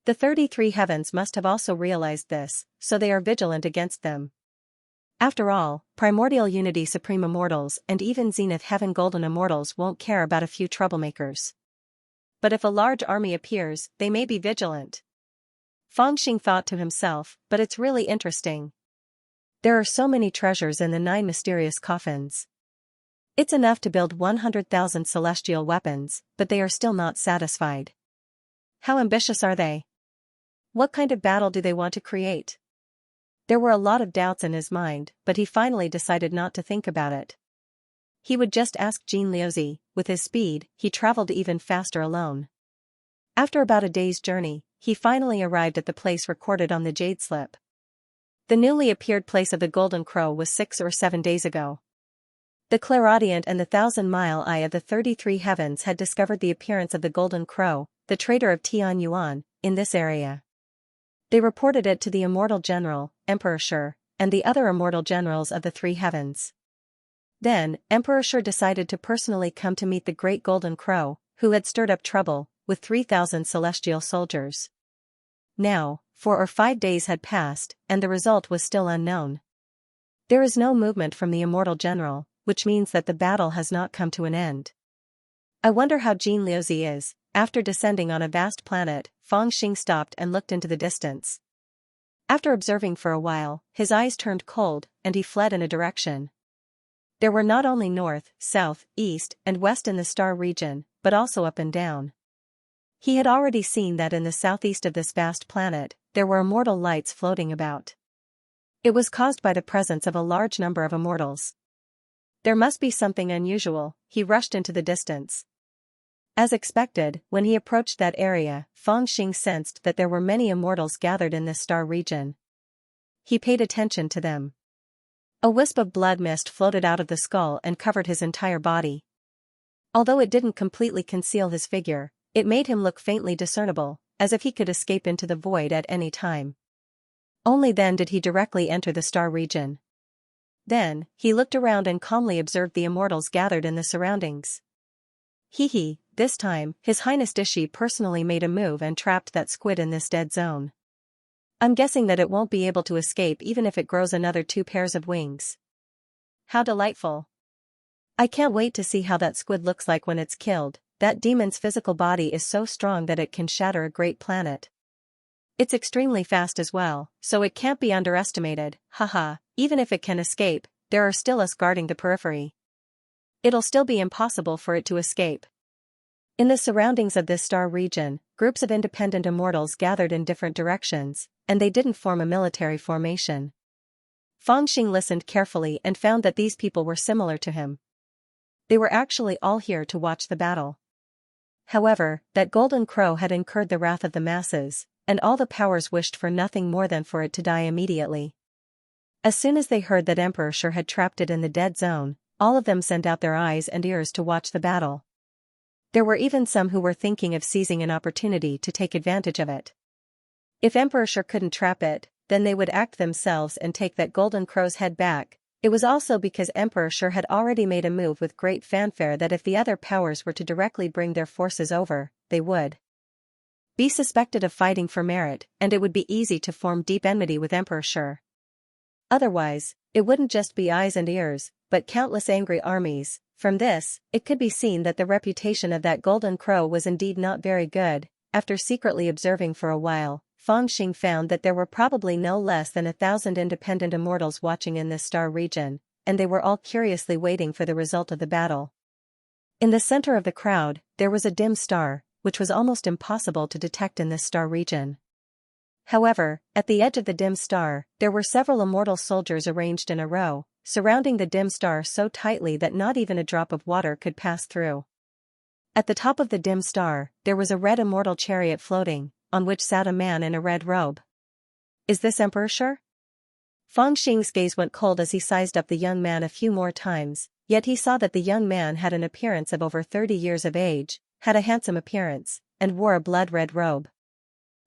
The 33 heavens must have also realized this, so they are vigilant against them. After all, Primordial Unity Supreme Immortals and even Zenith Heaven Golden Immortals won't care about a few troublemakers. But if a large army appears, they may be vigilant. Feng Xing thought to himself, but it's really interesting. There are so many treasures in the 9 mysterious coffins. It's enough to build 100,000 celestial weapons, but they are still not satisfied. How ambitious are they? What kind of battle do they want to create? There were a lot of doubts in his mind, but he finally decided not to think about it. He would just ask Jean Liuzi. With his speed, he traveled even faster alone. After about a day's journey, he finally arrived at the place recorded on the jade slip. The newly appeared place of the Golden Crow was 6 or 7 days ago. The Clairaudient and the 1,000-mile eye of the 33 heavens had discovered the appearance of the Golden Crow, the traitor of Tian Yuan, in this area. They reported it to the immortal general, Emperor Shi, and the other immortal generals of the 3 heavens. Then, Emperor Shi decided to personally come to meet the great Golden Crow, who had stirred up trouble, with 3,000 celestial soldiers. Now, 4 or 5 days had passed, and the result was still unknown. There is no movement from the immortal general, which means that the battle has not come to an end. I wonder how Jean Liuzi is. After descending on a vast planet, Feng Xing stopped and looked into the distance. After observing for a while, his eyes turned cold, and he fled in a direction. There were not only north, south, east, and west in the star region, but also up and down. He had already seen that in the southeast of this vast planet, there were immortal lights floating about. It was caused by the presence of a large number of immortals. There must be something unusual. He rushed into the distance. As expected, when he approached that area, Feng Xing sensed that there were many immortals gathered in this star region. He paid attention to them. A wisp of blood mist floated out of the skull and covered his entire body. Although it didn't completely conceal his figure, it made him look faintly discernible, as if he could escape into the void at any time. Only then did he directly enter the star region. Then, he looked around and calmly observed the immortals gathered in the surroundings. This time, His Highness Dishi personally made a move and trapped that squid in this dead zone. I'm guessing that it won't be able to escape even if it grows another 2 pairs of wings. How delightful. I can't wait to see how that squid looks like when it's killed. That demon's physical body is so strong that it can shatter a great planet. It's extremely fast as well, so it can't be underestimated. Haha, even if it can escape, there are still us guarding the periphery. It'll still be impossible for it to escape. In the surroundings of this star region, groups of independent immortals gathered in different directions, and they didn't form a military formation. Feng Xing listened carefully and found that these people were similar to him. They were actually all here to watch the battle. However, that Golden Crow had incurred the wrath of the masses, and all the powers wished for nothing more than for it to die immediately. As soon as they heard that Emperor Shi had trapped it in the dead zone, all of them sent out their eyes and ears to watch the battle. There were even some who were thinking of seizing an opportunity to take advantage of it. If Emperor Shi couldn't trap it, then they would act themselves and take that Golden Crow's head back. It was also because Emperor Shi had already made a move with great fanfare that if the other powers were to directly bring their forces over, they would be suspected of fighting for merit, and it would be easy to form deep enmity with Emperor Shi. Otherwise, it wouldn't just be eyes and ears, but countless angry armies. From this, it could be seen that the reputation of that Golden Crow was indeed not very good. After secretly observing for a while, Feng Xing found that there were probably no less than 1,000 independent immortals watching in this star region, and they were all curiously waiting for the result of the battle. In the center of the crowd, there was a dim star, which was almost impossible to detect in this star region. However, at the edge of the dim star, there were several immortal soldiers arranged in a row, surrounding the dim star so tightly that not even a drop of water could pass through. At the top of the dim star, there was a red immortal chariot floating, on which sat a man in a red robe. Is this Emperor Shi? Fangxing's gaze went cold as he sized up the young man a few more times, yet he saw that the young man had an appearance of over 30 years of age, had a handsome appearance, and wore a blood-red robe.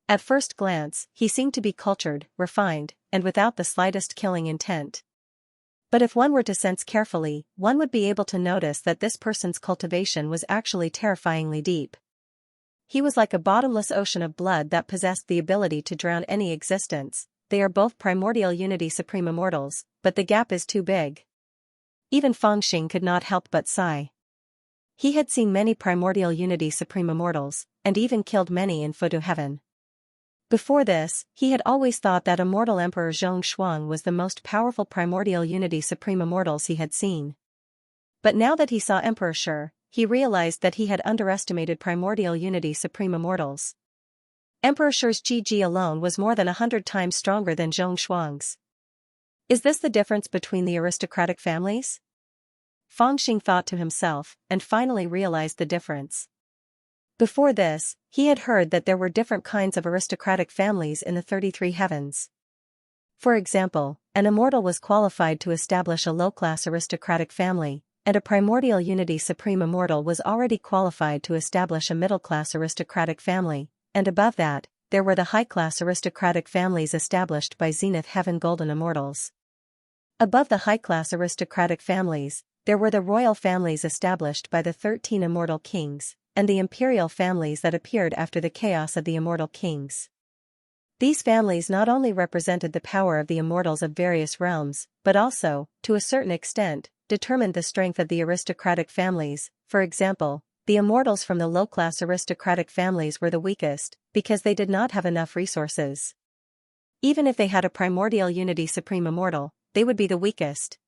At first glance, he seemed to be cultured, refined, and without the slightest killing intent. But if one were to sense carefully, one would be able to notice that this person's cultivation was actually terrifyingly deep. He was like a bottomless ocean of blood that possessed the ability to drown any existence. They are both primordial unity supreme immortals, but the gap is too big. Even Fangxing could not help but sigh. He had seen many primordial unity supreme immortals, and even killed many in Fudu Heaven. Before this, he had always thought that immortal Emperor Xianxia was the most powerful primordial unity supreme immortals he had seen. But now that he saw Emperor Shi, he realized that he had underestimated primordial unity supreme immortals. Emperor Shi's Qi alone was more than 100 times stronger than Xianxia's. Is this the difference between the aristocratic families? Fangxing thought to himself, and finally realized the difference. Before this, he had heard that there were different kinds of aristocratic families in the 33 heavens. For example, an immortal was qualified to establish a low-class aristocratic family, and a primordial unity supreme immortal was already qualified to establish a middle-class aristocratic family, and above that, there were the high-class aristocratic families established by Zenith Heaven Golden Immortals. Above the high-class aristocratic families, there were the royal families established by the 13 immortal kings, and the imperial families that appeared after the chaos of the immortal kings. These families not only represented the power of the immortals of various realms, but also, to a certain extent, determined the strength of the aristocratic families. For example, the immortals from the low-class aristocratic families were the weakest, because they did not have enough resources. Even if they had a primordial unity supreme immortal, they would be the weakest.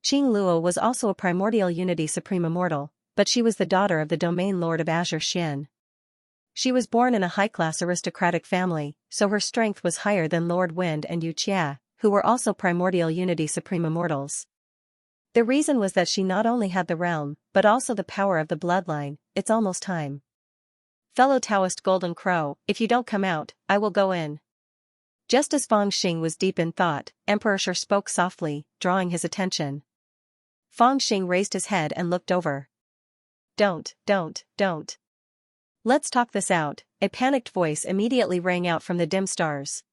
Qing Luo was also a primordial unity supreme immortal, but she was the daughter of the domain lord of Azure Xian. She was born in a high-class aristocratic family, so her strength was higher than Lord Wind and Yu Qia, who were also primordial unity supreme immortals. The reason was that she not only had the realm, but also the power of the bloodline. It's almost time. Fellow Taoist Golden Crow, if you don't come out, I will go in. Just as Fangxing was deep in thought, Emperor Shi spoke softly, drawing his attention. Fangxing raised his head and looked over. Don't. Let's talk this out, a panicked voice immediately rang out from the dim stars.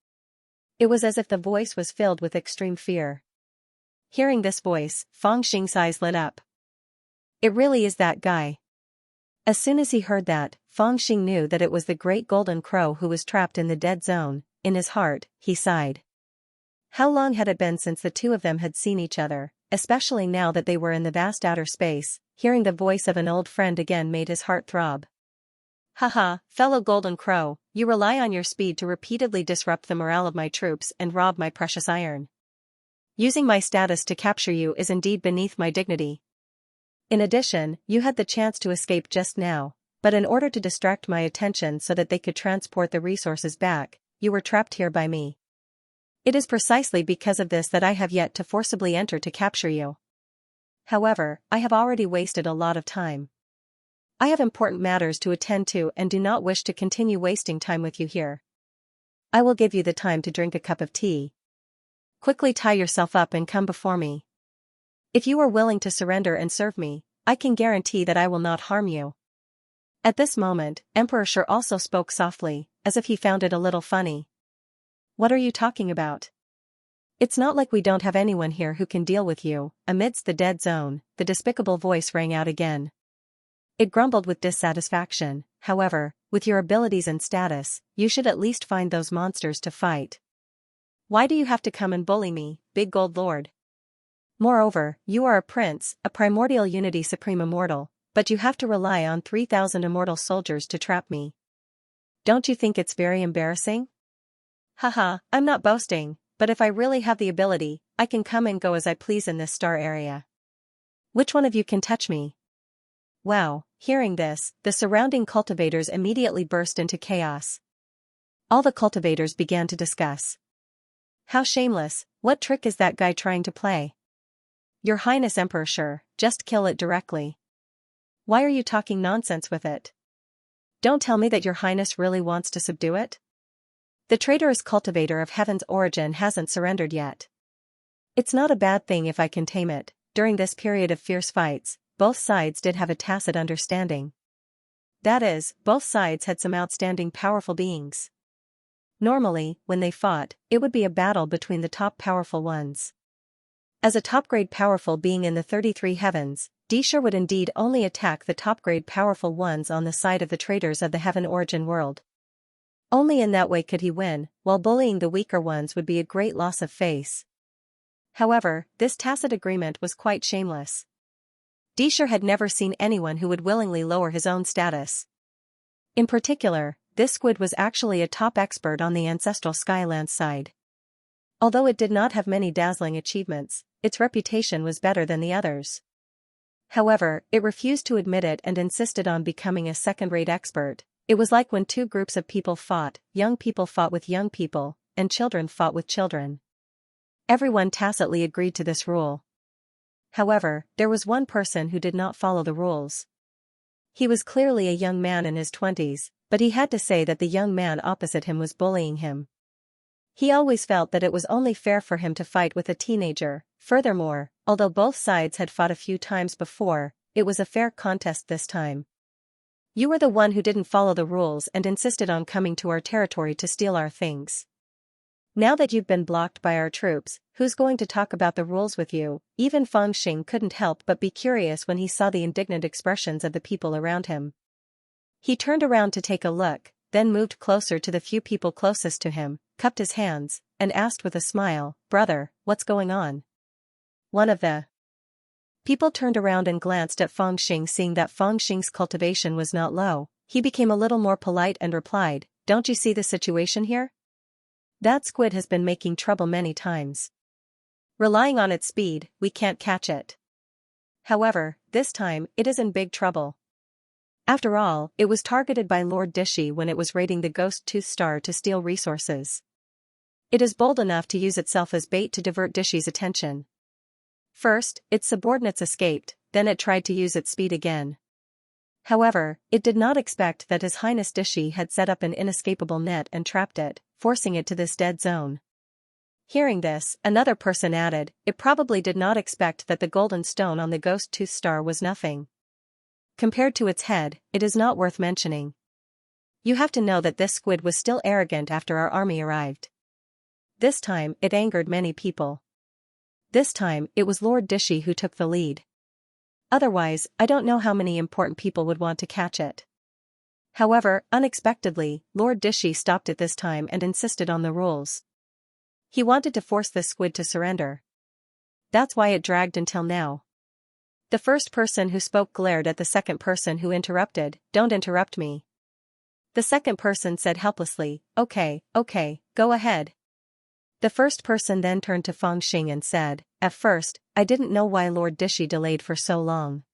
It was as if the voice was filled with extreme fear. Hearing this voice, Fangxing's eyes lit up. It really is that guy. As soon as he heard that, Fangxing knew that it was the great golden crow who was trapped in the dead zone. In his heart, he sighed. How long had it been since the two of them had seen each other, especially now that they were in the vast outer space? Hearing the voice of an old friend again made his heart throb. Haha, fellow Golden Crow, you rely on your speed to repeatedly disrupt the morale of my troops and rob my precious iron. Using my status to capture you is indeed beneath my dignity. In addition, you had the chance to escape just now, but in order to distract my attention so that they could transport the resources back, you were trapped here by me. It is precisely because of this that I have yet to forcibly enter to capture you. However, I have already wasted a lot of time. I have important matters to attend to and do not wish to continue wasting time with you here. I will give you the time to drink a cup of tea. Quickly tie yourself up and come before me. If you are willing to surrender and serve me, I can guarantee that I will not harm you. At this moment, Emperor Shi also spoke softly, as if he found it a little funny. What are you talking about? It's not like we don't have anyone here who can deal with you. Amidst the dead zone, the despicable voice rang out again. It grumbled with dissatisfaction. However, with your abilities and status, you should at least find those monsters to fight. Why do you have to come and bully me, big gold lord? Moreover, you are a prince, a primordial unity supreme immortal, but you have to rely on 3,000 immortal soldiers to trap me. Don't you think it's very embarrassing? Haha, I'm not boasting, but if I really have the ability, I can come and go as I please in this star area. Which one of you can touch me? Wow, hearing this, the surrounding cultivators immediately burst into chaos. All the cultivators began to discuss. How shameless, what trick is that guy trying to play? Your Highness Emperor, sure, just kill it directly. Why are you talking nonsense with it? Don't tell me that your Highness really wants to subdue it? The traitorous cultivator of Heaven's origin hasn't surrendered yet. It's not a bad thing if I can tame it. During this period of fierce fights, both sides did have a tacit understanding. That is, both sides had some outstanding powerful beings. Normally, when they fought, it would be a battle between the top powerful ones. As a top-grade powerful being in the 33 heavens, Xianxia would indeed only attack the top-grade powerful ones on the side of the traitors of the Heaven origin world. Only in that way could he win, while bullying the weaker ones would be a great loss of face. However, this tacit agreement was quite shameless. Xianxia had never seen anyone who would willingly lower his own status. In particular, this squid was actually a top expert on the ancestral Skylands side. Although it did not have many dazzling achievements, its reputation was better than the others. However, it refused to admit it and insisted on becoming a second-rate expert. It was like when two groups of people fought, young people fought with young people, and children fought with children. Everyone tacitly agreed to this rule. However, there was one person who did not follow the rules. He was clearly a young man in his 20s, but he had to say that the young man opposite him was bullying him. He always felt that it was only fair for him to fight with a teenager. Furthermore, although both sides had fought a few times before, it was a fair contest this time. You were the one who didn't follow the rules and insisted on coming to our territory to steal our things. Now that you've been blocked by our troops, who's going to talk about the rules with you? Even Fangxing couldn't help but be curious when he saw the indignant expressions of the people around him. He turned around to take a look, then moved closer to the few people closest to him, cupped his hands, and asked with a smile, "Brother, what's going on?" One of the people turned around and glanced at Fangxing. Seeing that Fangxing's cultivation was not low, he became a little more polite and replied, "Don't you see the situation here? That squid has been making trouble many times. Relying on its speed, we can't catch it. However, this time, it is in big trouble. After all, it was targeted by Lord Dishi when it was raiding the Ghost Tooth Star to steal resources. It is bold enough to use itself as bait to divert Dishi's attention. First, its subordinates escaped, then it tried to use its speed again. However, it did not expect that His Highness Dishi had set up an inescapable net and trapped it, forcing it to this dead zone." Hearing this, another person added, "It probably did not expect that the golden stone on the Ghost Tooth Star was nothing. Compared to its head, it is not worth mentioning. You have to know that this squid was still arrogant after our army arrived." This time, it angered many people. This time, it was Lord Dishi who took the lead. Otherwise, I don't know how many important people would want to catch it. However, unexpectedly, Lord Dishi stopped it this time and insisted on the rules. He wanted to force this squid to surrender. That's why it dragged until now. The first person who spoke glared at the second person who interrupted, "Don't interrupt me." The second person said helplessly, Okay, go ahead." The first person then turned to Fangxing and said, "At first, I didn't know why Lord Dishi delayed for so long.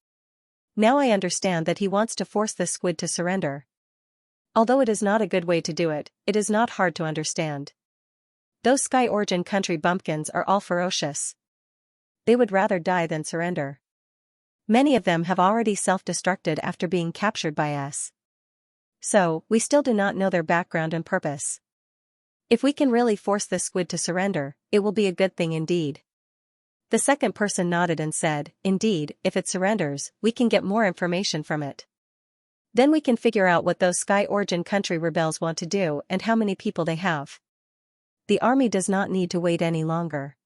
Now I understand that he wants to force this squid to surrender. Although it is not a good way to do it, it is not hard to understand. Those Sky Origin country bumpkins are all ferocious. They would rather die than surrender. Many of them have already self-destructed after being captured by us. So, we still do not know their background and purpose. If we can really force this squid to surrender, it will be a good thing indeed." The second person nodded and said, "Indeed, if it surrenders, we can get more information from it. Then we can figure out what those Sky Origin country rebels want to do and how many people they have. The army does not need to wait any longer.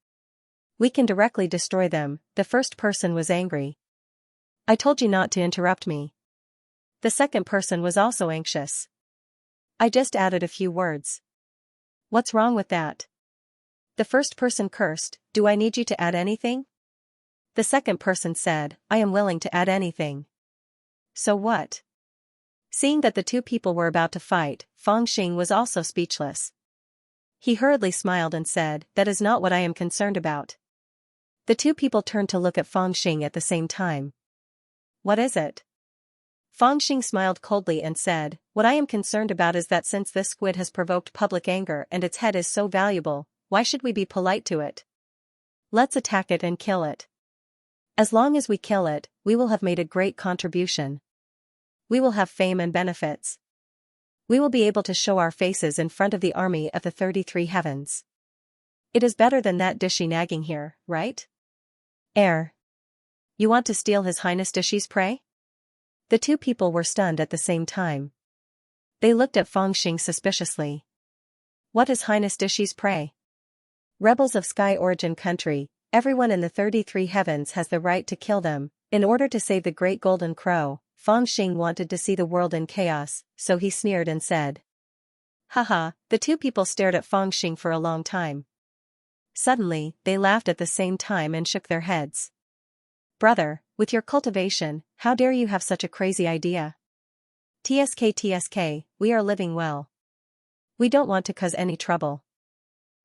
We can directly destroy them." The first person was angry. "I told you not to interrupt me." The second person was also anxious. "I just added a few words. What's wrong with that?" The first person cursed, "Do I need you to add anything?" The second person said, "I am willing to add anything." "So what?" Seeing that the two people were about to fight, Fangxing was also speechless. He hurriedly smiled and said, "That is not what I am concerned about." The two people turned to look at Fangxing at the same time. "What is it?" Fangxing smiled coldly and said, "What I am concerned about is that since this squid has provoked public anger and its head is so valuable, why should we be polite to it? Let's attack it and kill it. As long as we kill it, we will have made a great contribution. We will have fame and benefits. We will be able to show our faces in front of the army of the 33 heavens. It is better than that Dishi nagging here, right? Heir. You want to steal His Highness Dishi's prey?" The two people were stunned at the same time. They looked at Fangxing suspiciously. "What is Highness Dishi's prey?" "Rebels of Sky Origin Country, everyone in the 33 heavens has the right to kill them. In order to save the Great Golden Crow, Fangxing wanted to see the world in chaos, so he sneered and said. Haha, the two people stared at Fangxing for a long time. Suddenly, they laughed at the same time and shook their heads. "Brother, with your cultivation, how dare you have such a crazy idea? TSK, we are living well. We don't want to cause any trouble.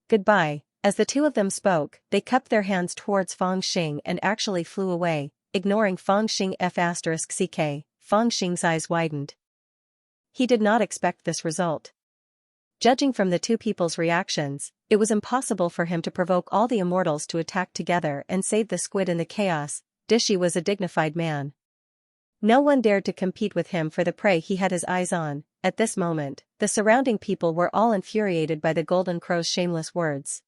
Goodbye." As the two of them spoke, they cupped their hands towards Fangxing and actually flew away, ignoring Fangxing f***ck. Fangxing's eyes widened. He did not expect this result. Judging from the two people's reactions, it was impossible for him to provoke all the immortals to attack together and save the squid in the chaos. Dishi was a dignified man. No one dared to compete with him for the prey he had his eyes on. At this moment, the surrounding people were all infuriated by the Golden Crow's shameless words.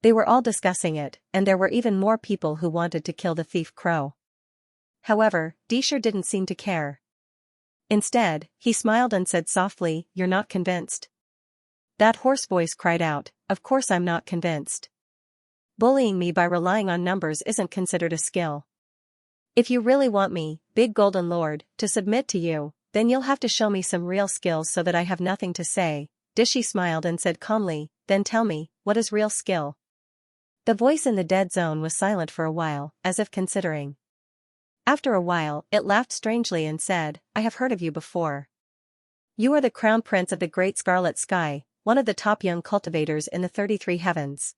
They were all discussing it, and there were even more people who wanted to kill the thief crow. However, Disher didn't seem to care. Instead, he smiled and said softly, "You're not convinced?" That hoarse voice cried out, "Of course I'm not convinced. Bullying me by relying on numbers isn't considered a skill. If you really want me, Big Golden Lord, to submit to you, then you'll have to show me some real skills so that I have nothing to say." Dishi smiled and said calmly, "Then tell me, what is real skill?" The voice in the dead zone was silent for a while, as if considering. After a while, it laughed strangely and said, "I have heard of you before. You are the crown prince of the great scarlet sky, one of the top young cultivators in the 33 heavens.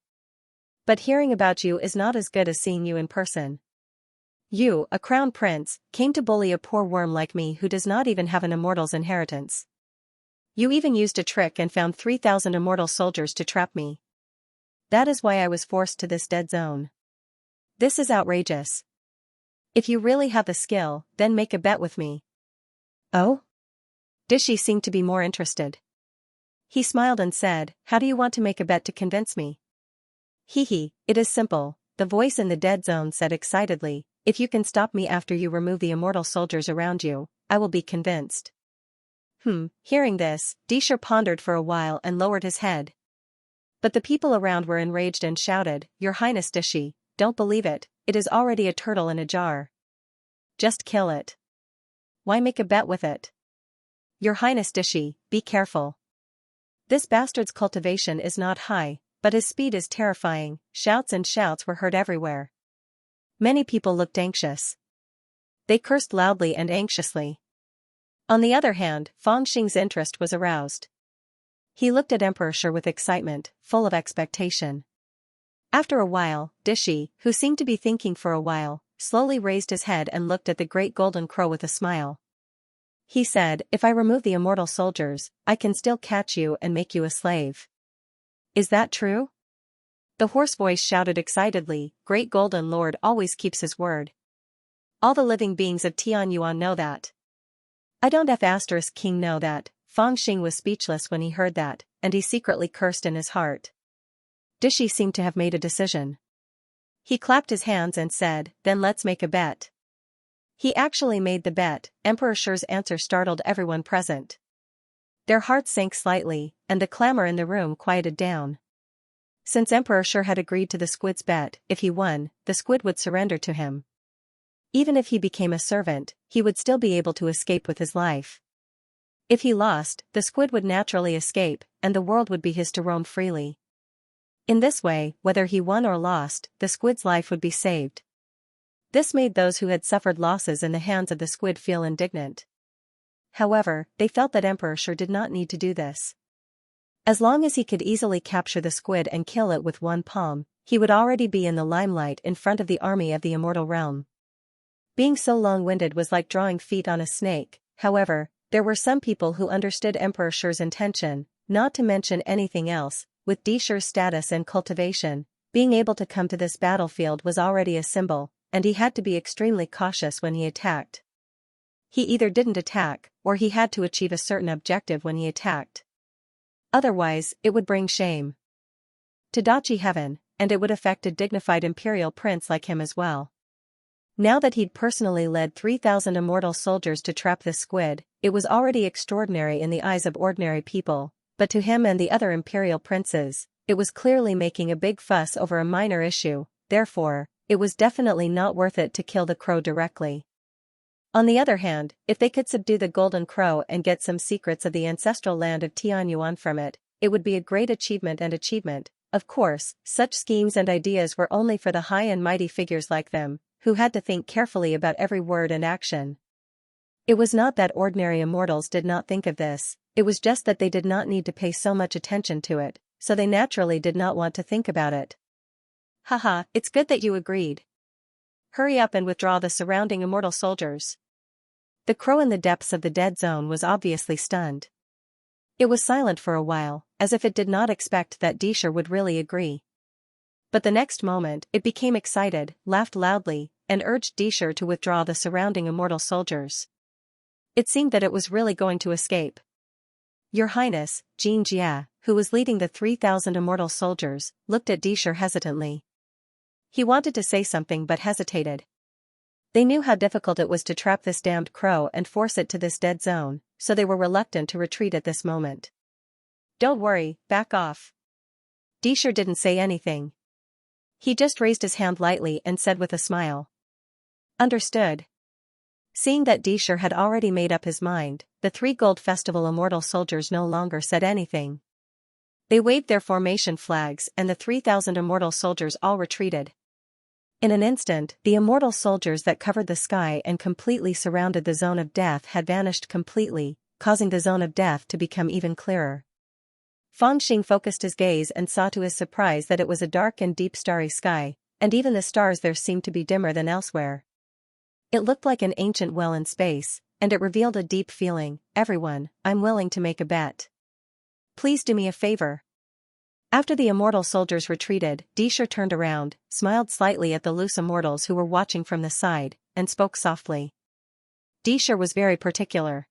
But hearing about you is not as good as seeing you in person. You, a crown prince, came to bully a poor worm like me who does not even have an immortal's inheritance. You even used a trick and found 3,000 immortal soldiers to trap me. That is why I was forced to this dead zone. This is outrageous. If you really have the skill, then make a bet with me." "Oh?" Dishi seemed to be more interested. He smiled and said, "How do you want to make a bet to convince me?" "Hee, it is simple," the voice in the dead zone said excitedly. "If you can stop me after you remove the immortal soldiers around you, I will be convinced." Hearing this, Disher pondered for a while and lowered his head. But the people around were enraged and shouted, "Your Highness Dishi, don't believe it, it is already a turtle in a jar. Just kill it. Why make a bet with it? Your Highness Dishi, be careful. This bastard's cultivation is not high, but his speed is terrifying." Shouts and shouts were heard everywhere. Many people looked anxious. They cursed loudly and anxiously. On the other hand, Fangxing's interest was aroused. He looked at Emperor Shi with excitement, full of expectation. After a while, Dishi, who seemed to be thinking for a while, slowly raised his head and looked at the great golden crow with a smile. He said, "If I remove the immortal soldiers, I can still catch you and make you a slave. Is that true?" The hoarse voice shouted excitedly, "Great Golden Lord always keeps his word. All the living beings of Tianyuan know that. I don't f*** king know that." Fangxing was speechless when he heard that, and he secretly cursed in his heart. Dishi seemed to have made a decision. He clapped his hands and said, "Then let's make a bet." He actually made the bet. Emperor Shi's answer startled everyone present. Their hearts sank slightly, and the clamor in the room quieted down. Since Emperor Shi had agreed to the squid's bet, if he won, the squid would surrender to him. Even if he became a servant, he would still be able to escape with his life. If he lost, the squid would naturally escape, and the world would be his to roam freely. In this way, whether he won or lost, the squid's life would be saved. This made those who had suffered losses in the hands of the squid feel indignant. However, they felt that Emperor Shi did not need to do this. As long as he could easily capture the squid and kill it with one palm, he would already be in the limelight in front of the army of the immortal realm. Being so long-winded was like drawing feet on a snake. However, there were some people who understood Emperor Shi's intention, not to mention anything else. With Di Shi's status and cultivation, being able to come to this battlefield was already a symbol, and he had to be extremely cautious when he attacked. He either didn't attack, or he had to achieve a certain objective when he attacked. Otherwise, it would bring shame to Dachi Heaven, and it would affect a dignified imperial prince like him as well. Now that he'd personally led 3,000 immortal soldiers to trap this squid, it was already extraordinary in the eyes of ordinary people, but to him and the other imperial princes, it was clearly making a big fuss over a minor issue. Therefore, it was definitely not worth it to kill the crow directly. On the other hand, if they could subdue the golden crow and get some secrets of the ancestral land of Tianyuan from it, it would be a great achievement. Of course, such schemes and ideas were only for the high and mighty figures like them, who had to think carefully about every word and action. It was not that ordinary immortals did not think of this, it was just that they did not need to pay so much attention to it, so they naturally did not want to think about it. Haha, it's good that you agreed. Hurry up and withdraw the surrounding immortal soldiers. The crow in the depths of the dead zone was obviously stunned. It was silent for a while, as if it did not expect that Di Shi would really agree. But the next moment, it became excited, laughed loudly, and urged Di Shi to withdraw the surrounding immortal soldiers. It seemed that it was really going to escape. Your Highness, Xianxia, who was leading the 3,000 immortal soldiers, looked at Di Shi hesitantly. He wanted to say something but hesitated. They knew how difficult it was to trap this damned crow and force it to this dead zone, so they were reluctant to retreat at this moment. Don't worry, back off. Di Shi didn't say anything. He just raised his hand lightly and said with a smile. Understood. Seeing that Di Shi had already made up his mind, the 3 Gold Festival immortal soldiers no longer said anything. They waved their formation flags and the 3,000 immortal soldiers all retreated. In an instant, the immortal soldiers that covered the sky and completely surrounded the zone of death had vanished completely, causing the zone of death to become even clearer. Fangxing focused his gaze and saw to his surprise that it was a dark and deep starry sky, and even the stars there seemed to be dimmer than elsewhere. It looked like an ancient well in space, and it revealed a deep feeling. Everyone, I'm willing to make a bet. Please do me a favor. After the immortal soldiers retreated, Di Shi turned around, smiled slightly at the loose immortals who were watching from the side, and spoke softly. Di Shi was very particular.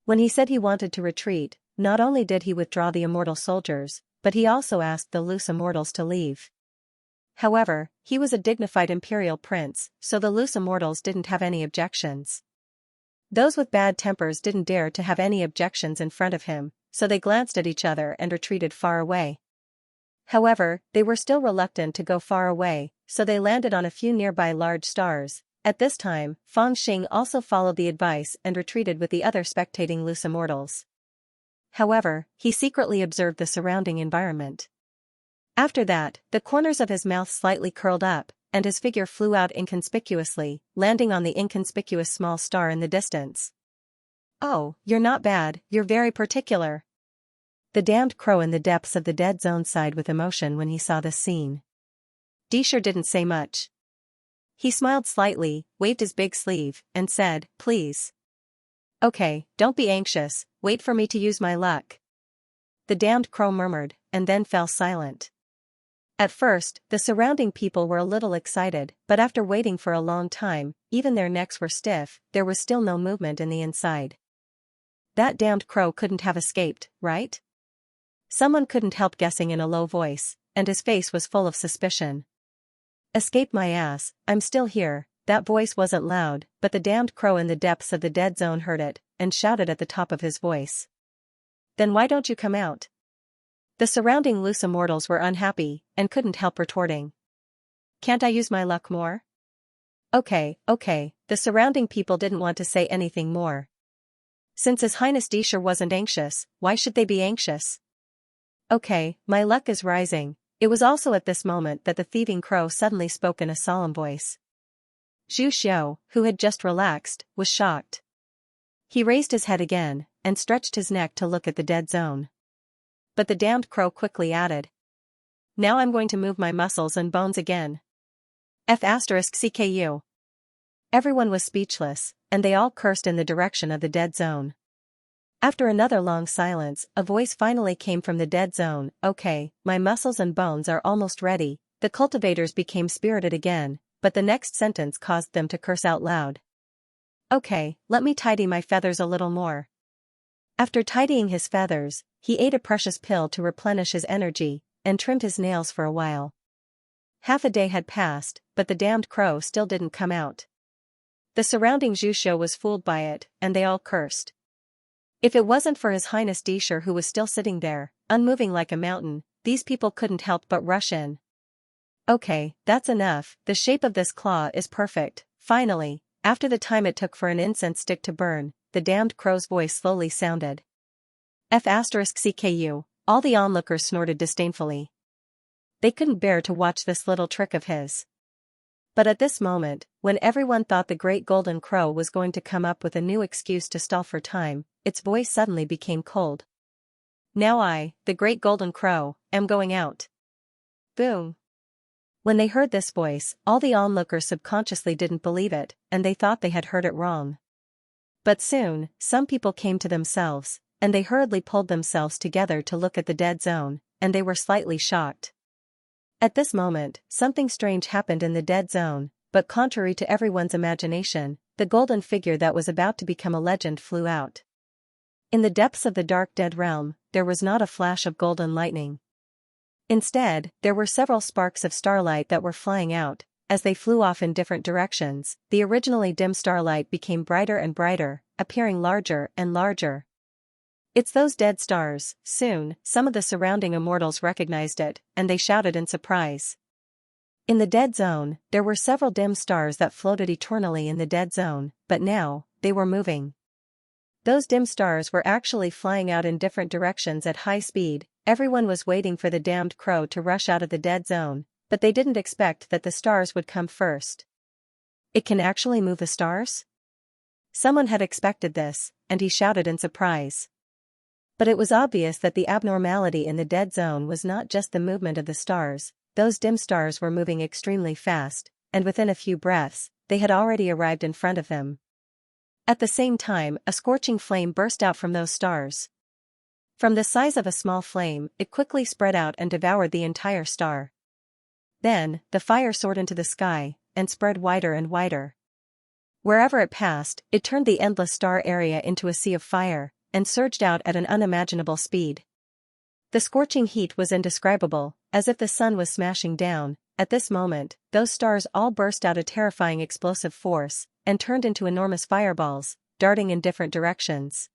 When he said he wanted to retreat, not only did he withdraw the immortal soldiers, but he also asked the loose immortals to leave. However, he was a dignified imperial prince, so the loose immortals didn't have any objections. Those with bad tempers didn't dare to have any objections in front of him, so they glanced at each other and retreated far away. However, they were still reluctant to go far away, so they landed on a few nearby large stars. At this time, Fangxing also followed the advice and retreated with the other spectating loose immortals. However, he secretly observed the surrounding environment. After that, the corners of his mouth slightly curled up, and his figure flew out inconspicuously, landing on the inconspicuous small star in the distance. Oh, you're not bad, you're very particular. The damned crow in the depths of the dead zone sighed with emotion when he saw this scene. Di Shi didn't say much. He smiled slightly, waved his big sleeve, and said, please. Okay, don't be anxious, wait for me to use my luck. The damned crow murmured, and then fell silent. At first, the surrounding people were a little excited, but after waiting for a long time, even their necks were stiff, there was still no movement in the inside. That damned crow couldn't have escaped, right? Someone couldn't help guessing in a low voice, and his face was full of suspicion. Escape my ass, I'm still here. That voice wasn't loud, but the damned crow in the depths of the dead zone heard it, and shouted at the top of his voice. Then why don't you come out? The surrounding loose immortals were unhappy, and couldn't help retorting. Can't I use my luck more? Okay, the surrounding people didn't want to say anything more. Since His Highness Di Shi wasn't anxious, why should they be anxious? Okay, my luck is rising. It was also at this moment that the thieving crow suddenly spoke in a solemn voice. Zhu Xiu, who had just relaxed, was shocked. He raised his head again, and stretched his neck to look at the dead zone. But the damned crow quickly added. Now I'm going to move my muscles and bones again. F*CKU. Everyone was speechless, and they all cursed in the direction of the dead zone. After another long silence, a voice finally came from the dead zone. Okay, my muscles and bones are almost ready. The cultivators became spirited again, but the next sentence caused them to curse out loud. Okay, let me tidy my feathers a little more. After tidying his feathers, he ate a precious pill to replenish his energy, and trimmed his nails for a while. Half a day had passed, but the damned crow still didn't come out. The surrounding Zhusho was fooled by it, and they all cursed. If it wasn't for His Highness Disher, who was still sitting there, unmoving like a mountain, these people couldn't help but rush in. Okay, that's enough. The shape of this claw is perfect. Finally, after the time it took for an incense stick to burn, the damned crow's voice slowly sounded. F***CKU, all the onlookers snorted disdainfully. They couldn't bear to watch this little trick of his. But at this moment, when everyone thought the great golden crow was going to come up with a new excuse to stall for time, its voice suddenly became cold. Now I, the great golden crow, am going out. Boom. When they heard this voice, all the onlookers subconsciously didn't believe it, and they thought they had heard it wrong. But soon, some people came to themselves, and they hurriedly pulled themselves together to look at the dead zone, and they were slightly shocked. At this moment, something strange happened in the dead zone, but contrary to everyone's imagination, the golden figure that was about to become a legend flew out. In the depths of the dark dead realm, there was not a flash of golden lightning. Instead, there were several sparks of starlight that were flying out. As they flew off in different directions, the originally dim starlight became brighter and brighter, appearing larger and larger. It's those dead stars. Soon, some of the surrounding immortals recognized it, and they shouted in surprise. In the dead zone, there were several dim stars that floated eternally in the dead zone, but now, they were moving. Those dim stars were actually flying out in different directions at high speed. Everyone was waiting for the damned crow to rush out of the dead zone, but they didn't expect that the stars would come first. It can actually move the stars? Someone had expected this, and he shouted in surprise. But it was obvious that the abnormality in the dead zone was not just the movement of the stars. Those dim stars were moving extremely fast, and within a few breaths, they had already arrived in front of them. At the same time, a scorching flame burst out from those stars. From the size of a small flame, it quickly spread out and devoured the entire star. Then, the fire soared into the sky, and spread wider and wider. Wherever it passed, it turned the endless star area into a sea of fire, and surged out at an unimaginable speed. The scorching heat was indescribable, as if the sun was smashing down. At this moment, those stars all burst out a terrifying explosive force, and turned into enormous fireballs, darting in different directions.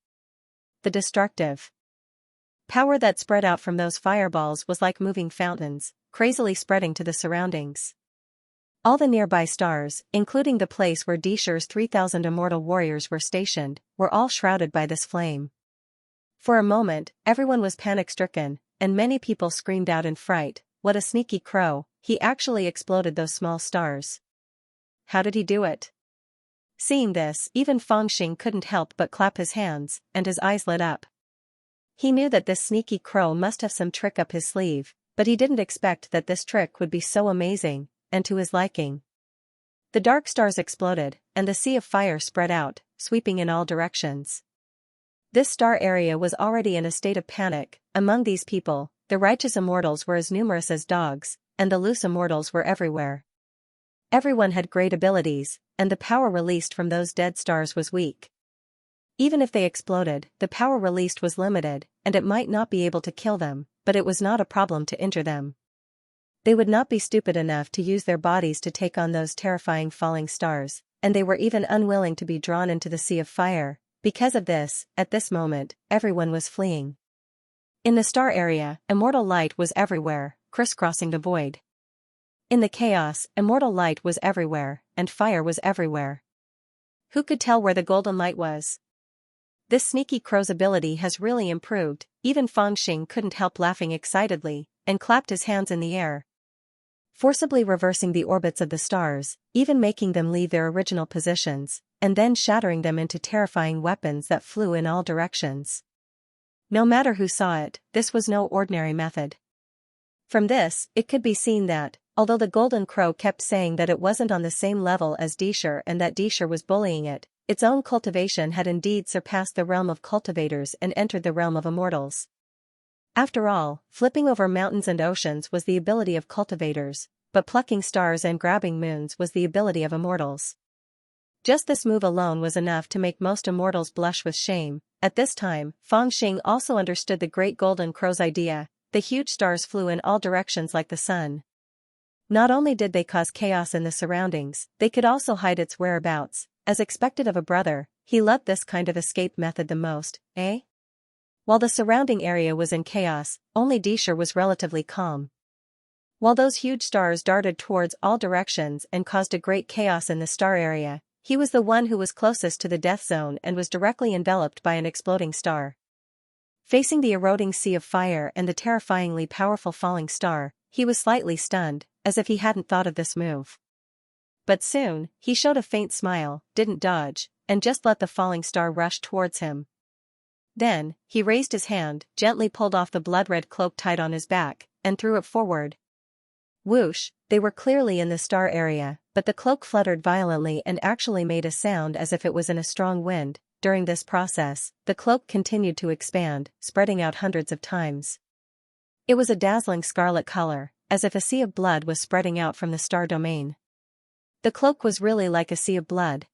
The destructive power that spread out from those fireballs was like moving fountains, crazily spreading to the surroundings. All the nearby stars, including the place where Disher's 3,000 immortal warriors were stationed, were all shrouded by this flame. For a moment, everyone was panic-stricken, and many people screamed out in fright, "What a sneaky crow, he actually exploded those small stars. How did he do it?" Seeing this, even Fangxing couldn't help but clap his hands, and his eyes lit up. He knew that this sneaky crow must have some trick up his sleeve, but he didn't expect that this trick would be so amazing, and to his liking. The dark stars exploded, and the sea of fire spread out, sweeping in all directions. This star area was already in a state of panic. Among these people, the righteous immortals were as numerous as dogs, and the loose immortals were everywhere. Everyone had great abilities, and the power released from those dead stars was weak. Even if they exploded, the power released was limited, and it might not be able to kill them, but it was not a problem to injure them. They would not be stupid enough to use their bodies to take on those terrifying falling stars, and they were even unwilling to be drawn into the sea of fire. Because of this, at this moment, everyone was fleeing. In the star area, immortal light was everywhere, crisscrossing the void. In the chaos, immortal light was everywhere, and fire was everywhere. Who could tell where the golden light was? This sneaky crow's ability has really improved. Even Fangxing couldn't help laughing excitedly, and clapped his hands in the air, forcibly reversing the orbits of the stars, even making them leave their original positions, and then shattering them into terrifying weapons that flew in all directions. No matter who saw it, this was no ordinary method. From this, it could be seen that, Although the Golden Crow kept saying that it wasn't on the same level as Disher and that Disher was bullying it, its own cultivation had indeed surpassed the realm of cultivators and entered the realm of immortals. After all, flipping over mountains and oceans was the ability of cultivators, but plucking stars and grabbing moons was the ability of immortals. Just this move alone was enough to make most immortals blush with shame. At this time, Fangxing also understood the great Golden Crow's idea. The huge stars flew in all directions like the sun. Not only did they cause chaos in the surroundings, they could also hide its whereabouts. As expected of a brother, he loved this kind of escape method the most, eh? While the surrounding area was in chaos, only Disher was relatively calm. While those huge stars darted towards all directions and caused a great chaos in the star area, he was the one who was closest to the death zone and was directly enveloped by an exploding star. Facing the eroding sea of fire and the terrifyingly powerful falling star, he was slightly stunned, as if he hadn't thought of this move. But soon, he showed a faint smile, didn't dodge, and just let the falling star rush towards him. Then, he raised his hand, gently pulled off the blood-red cloak tied on his back, and threw it forward. Whoosh, they were clearly in the star area, but the cloak fluttered violently and actually made a sound as if it was in a strong wind. During this process, the cloak continued to expand, spreading out hundreds of times. It was a dazzling scarlet color, as if a sea of blood was spreading out from the star domain. The cloak was really like a sea of blood.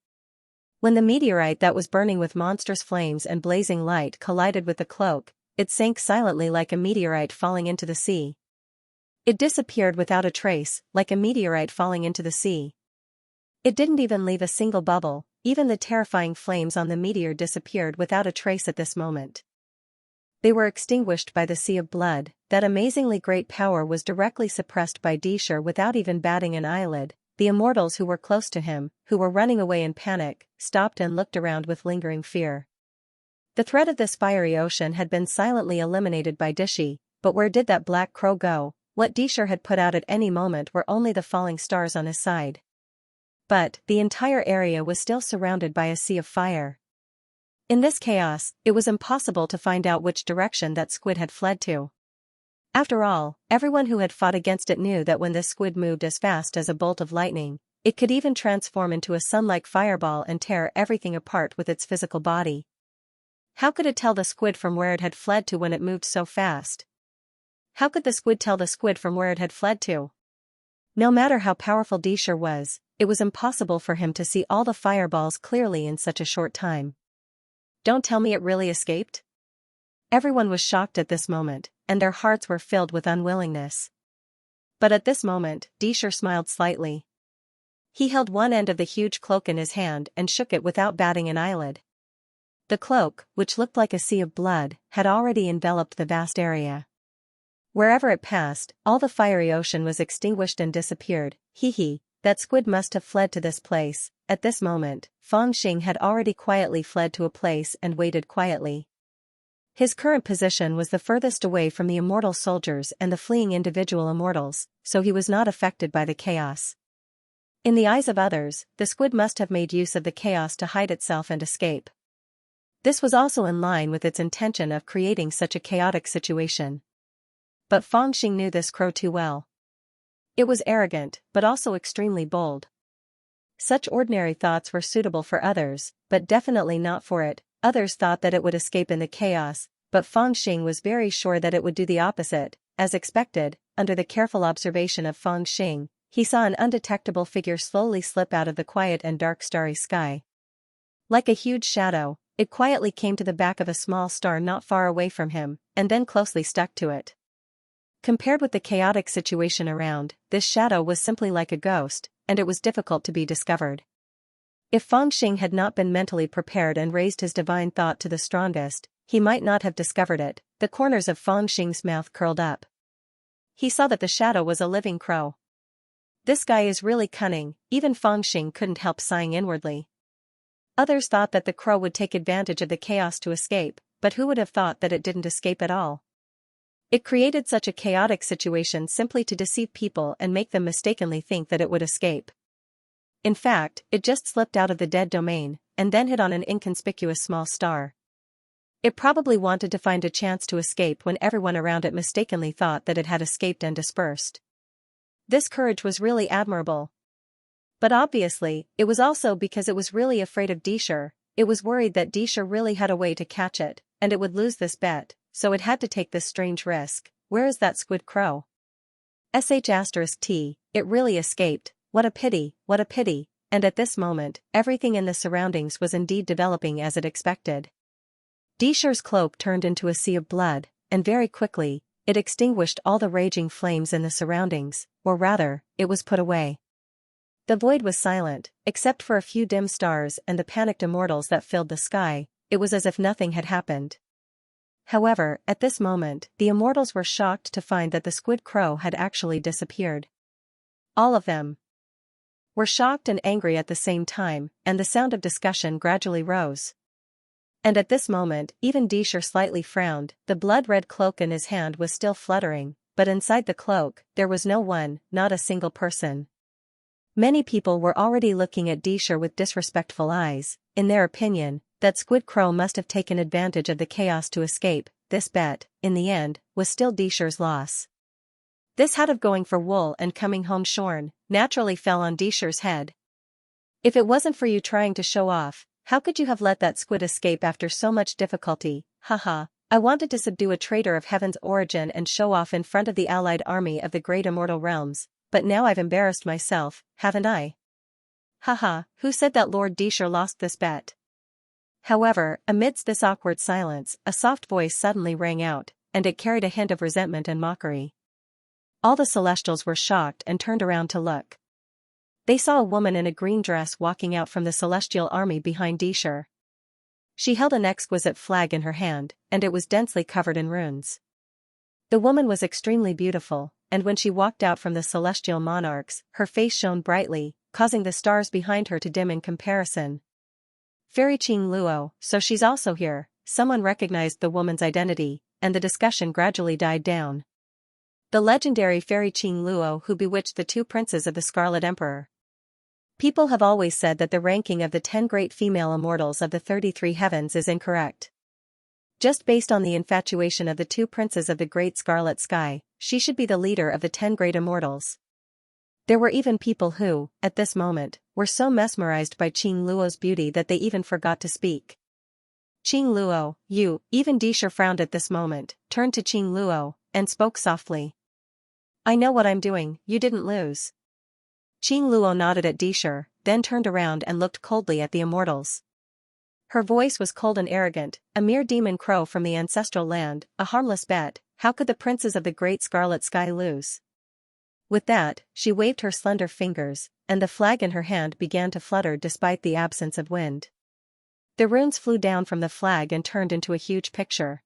When the meteorite that was burning with monstrous flames and blazing light collided with the cloak, it sank silently like a meteorite falling into the sea. It disappeared without a trace, like a meteorite falling into the sea. It didn't even leave a single bubble. Even the terrifying flames on the meteor disappeared without a trace at this moment. They were extinguished by the sea of blood. That amazingly great power was directly suppressed by Disher without even batting an eyelid. The immortals who were close to him, who were running away in panic, stopped and looked around with lingering fear. The threat of this fiery ocean had been silently eliminated by Dishi, but where did that black crow go? What Disher had put out at any moment were only the falling stars on his side. But, the entire area was still surrounded by a sea of fire. In this chaos, it was impossible to find out which direction that squid had fled to. After all, everyone who had fought against it knew that when this squid moved as fast as a bolt of lightning, it could even transform into a sun-like fireball and tear everything apart with its physical body. How could it tell the squid from where it had fled to when it moved so fast? How could the squid tell the squid from where it had fled to? No matter how powerful Disher was, it was impossible for him to see all the fireballs clearly in such a short time. Don't tell me it really escaped? Everyone was shocked at this moment, and their hearts were filled with unwillingness. But at this moment, Disher smiled slightly. He held one end of the huge cloak in his hand and shook it without batting an eyelid. The cloak, which looked like a sea of blood, had already enveloped the vast area. Wherever it passed, all the fiery ocean was extinguished and disappeared. Hee, that squid must have fled to this place. At this moment, Fangxing had already quietly fled to a place and waited quietly. His current position was the furthest away from the immortal soldiers and the fleeing individual immortals, so he was not affected by the chaos. In the eyes of others, the squid must have made use of the chaos to hide itself and escape. This was also in line with its intention of creating such a chaotic situation. But Fangxing knew this crow too well. It was arrogant, but also extremely bold. Such ordinary thoughts were suitable for others, but definitely not for it. Others thought that it would escape in the chaos, but Fangxing was very sure that it would do the opposite. As expected, under the careful observation of Fangxing, he saw an undetectable figure slowly slip out of the quiet and dark starry sky. Like a huge shadow, it quietly came to the back of a small star not far away from him, and then closely stuck to it. Compared with the chaotic situation around, this shadow was simply like a ghost, and it was difficult to be discovered. If Fangxing had not been mentally prepared and raised his divine thought to the strongest, he might not have discovered it. The corners of Fangxing's mouth curled up. He saw that the shadow was a living crow. This guy is really cunning. Even Fangxing couldn't help sighing inwardly. Others thought that the crow would take advantage of the chaos to escape, but who would have thought that it didn't escape at all? It created such a chaotic situation simply to deceive people and make them mistakenly think that it would escape. In fact, it just slipped out of the dead domain, and then hit on an inconspicuous small star. It probably wanted to find a chance to escape when everyone around it mistakenly thought that it had escaped and dispersed. This courage was really admirable. But obviously, it was also because it was really afraid of Disher. It was worried that Disher really had a way to catch it, and it would lose this bet, so it had to take this strange risk. Where is that squid crow? **T, it really escaped, what a pity, and at this moment, everything in the surroundings was indeed developing as it expected. Disher's cloak turned into a sea of blood, and very quickly, it extinguished all the raging flames in the surroundings, or rather, it was put away. The void was silent, except for a few dim stars and the panicked immortals that filled the sky. It was as if nothing had happened. However, at this moment, the immortals were shocked to find that the squid crow had actually disappeared. All of them were shocked and angry at the same time, and the sound of discussion gradually rose. And at this moment, even Disher slightly frowned. The blood-red cloak in his hand was still fluttering, but inside the cloak, there was no one, not a single person. Many people were already looking at Disher with disrespectful eyes. In their opinion, that squid crow must have taken advantage of the chaos to escape. This bet, in the end, was still Disher's loss. This hat of going for wool and coming home shorn, naturally fell on Disher's head. If it wasn't for you trying to show off, how could you have let that squid escape after so much difficulty? Haha, I wanted to subdue a traitor of heaven's origin and show off in front of the allied army of the great immortal realms, but now I've embarrassed myself, haven't I? Haha, who said that Lord Disher lost this bet? However, amidst this awkward silence, a soft voice suddenly rang out, and it carried a hint of resentment and mockery. All the Celestials were shocked and turned around to look. They saw a woman in a green dress walking out from the celestial army behind Disher. She held an exquisite flag in her hand, and it was densely covered in runes. The woman was extremely beautiful, and when she walked out from the celestial monarchs, her face shone brightly, causing the stars behind her to dim in comparison. Fairy Qing Luo, so she's also here. Someone recognized the woman's identity, and the discussion gradually died down. The legendary Fairy Qing Luo who bewitched the two princes of the Scarlet Emperor. People have always said that the ranking of the 10 great female immortals of the 33 heavens is incorrect. Just based on the infatuation of the two princes of the great scarlet sky, she should be the leader of the 10 great immortals. There were even people who, at this moment, were so mesmerized by Qing Luo's beauty that they even forgot to speak. Qing Luo, you, even Disher frowned at this moment, turned to Qing Luo, and spoke softly. I know what I'm doing, you didn't lose. Qing Luo nodded at Disher, then turned around and looked coldly at the immortals. Her voice was cold and arrogant, a mere demon crow from the ancestral land, a harmless bet. How could the princes of the great scarlet sky lose? With that, she waved her slender fingers, and the flag in her hand began to flutter despite the absence of wind. The runes flew down from the flag and turned into a huge picture.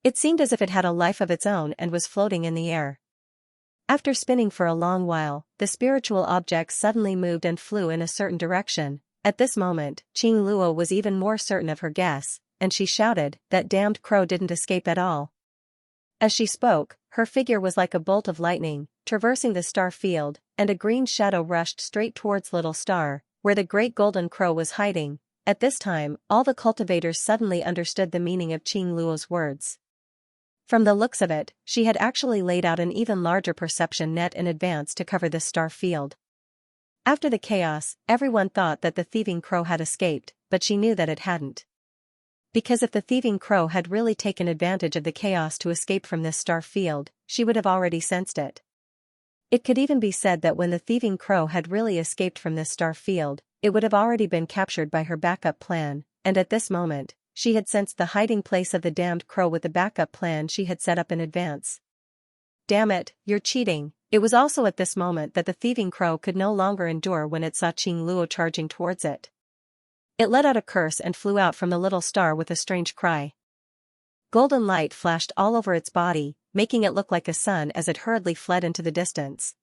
It seemed as if it had a life of its own and was floating in the air. After spinning for a long while, the spiritual objects suddenly moved and flew in a certain direction. At this moment, Qing Luo was even more certain of her guess, and she shouted, that damned crow didn't escape at all. As she spoke, her figure was like a bolt of lightning, traversing the star field, and a green shadow rushed straight towards Little Star, where the great golden crow was hiding. At this time, all the cultivators suddenly understood the meaning of Qing Luo's words. From the looks of it, she had actually laid out an even larger perception net in advance to cover this star field. After the chaos, everyone thought that the thieving crow had escaped, but she knew that it hadn't. Because if the thieving crow had really taken advantage of the chaos to escape from this star field, she would have already sensed it. It could even be said that when the thieving crow had really escaped from this star field, it would have already been captured by her backup plan, and at this moment, she had sensed the hiding place of the damned crow with the backup plan she had set up in advance. Damn it, you're cheating. It was also at this moment that the thieving crow could no longer endure when it saw Qing Luo charging towards it. It let out a curse and flew out from the little star with a strange cry. Golden light flashed all over its body, making it look like a sun as it hurriedly fled into the distance.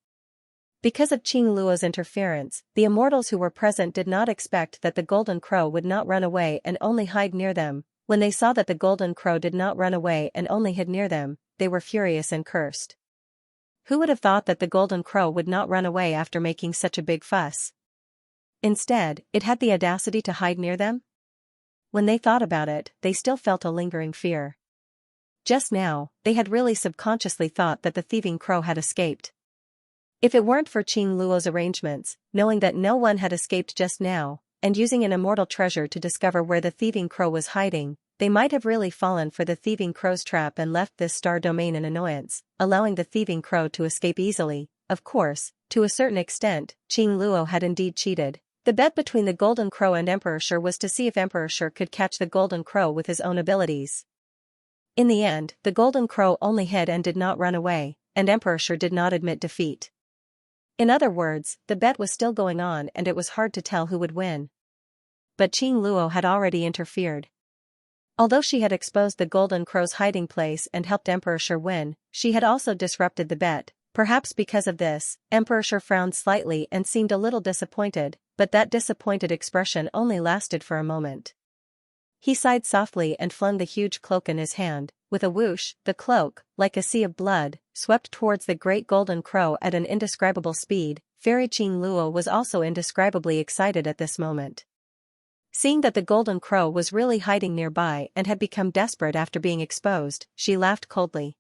Because of Qing Luo's interference, the immortals who were present did not expect that the golden crow would not run away and only hide near them. When they saw that the golden crow did not run away and only hid near them, they were furious and cursed. Who would have thought that the golden crow would not run away after making such a big fuss? Instead, it had the audacity to hide near them? When they thought about it, they still felt a lingering fear. Just now, they had really subconsciously thought that the thieving crow had escaped. If it weren't for Qing Luo's arrangements, knowing that no one had escaped just now, and using an immortal treasure to discover where the thieving crow was hiding, they might have really fallen for the thieving crow's trap and left this star domain in annoyance, allowing the thieving crow to escape easily. Of course, to a certain extent, Qing Luo had indeed cheated. The bet between the Golden Crow and Emperor Shi was to see if Emperor Shi could catch the Golden Crow with his own abilities. In the end, the Golden Crow only hid and did not run away, and Emperor Shi did not admit defeat. In other words, the bet was still going on and it was hard to tell who would win. But Qing Luo had already interfered. Although she had exposed the Golden Crow's hiding place and helped Emperor Shi win, she had also disrupted the bet. Perhaps because of this, Emperor Shi frowned slightly and seemed a little disappointed, but that disappointed expression only lasted for a moment. He sighed softly and flung the huge cloak in his hand. With a whoosh, the cloak, like a sea of blood, swept towards the great Golden Crow at an indescribable speed. Fairy Qing Luo was also indescribably excited at this moment. Seeing that the Golden Crow was really hiding nearby and had become desperate after being exposed, she laughed coldly.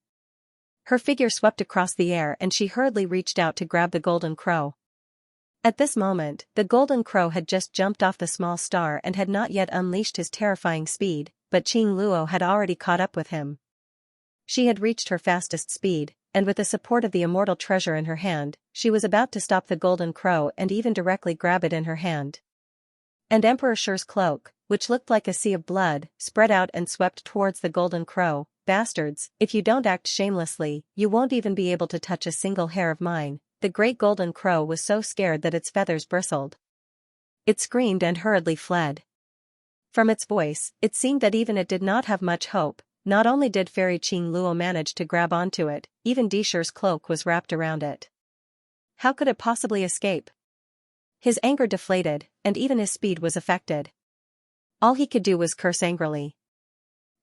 Her figure swept across the air and she hurriedly reached out to grab the Golden Crow. At this moment, the Golden Crow had just jumped off the small star and had not yet unleashed his terrifying speed, but Qing Luo had already caught up with him. She had reached her fastest speed, and with the support of the immortal treasure in her hand, she was about to stop the Golden Crow and even directly grab it in her hand. And Emperor Shi's cloak, which looked like a sea of blood, spread out and swept towards the Golden Crow. Bastards, if you don't act shamelessly, you won't even be able to touch a single hair of mine. The great Golden Crow was so scared that its feathers bristled. It screamed and hurriedly fled. From its voice, it seemed that even it did not have much hope. Not only did Fairy Qing Luo manage to grab onto it, even Disher's cloak was wrapped around it. How could it possibly escape? His anger deflated, and even his speed was affected. All he could do was curse angrily.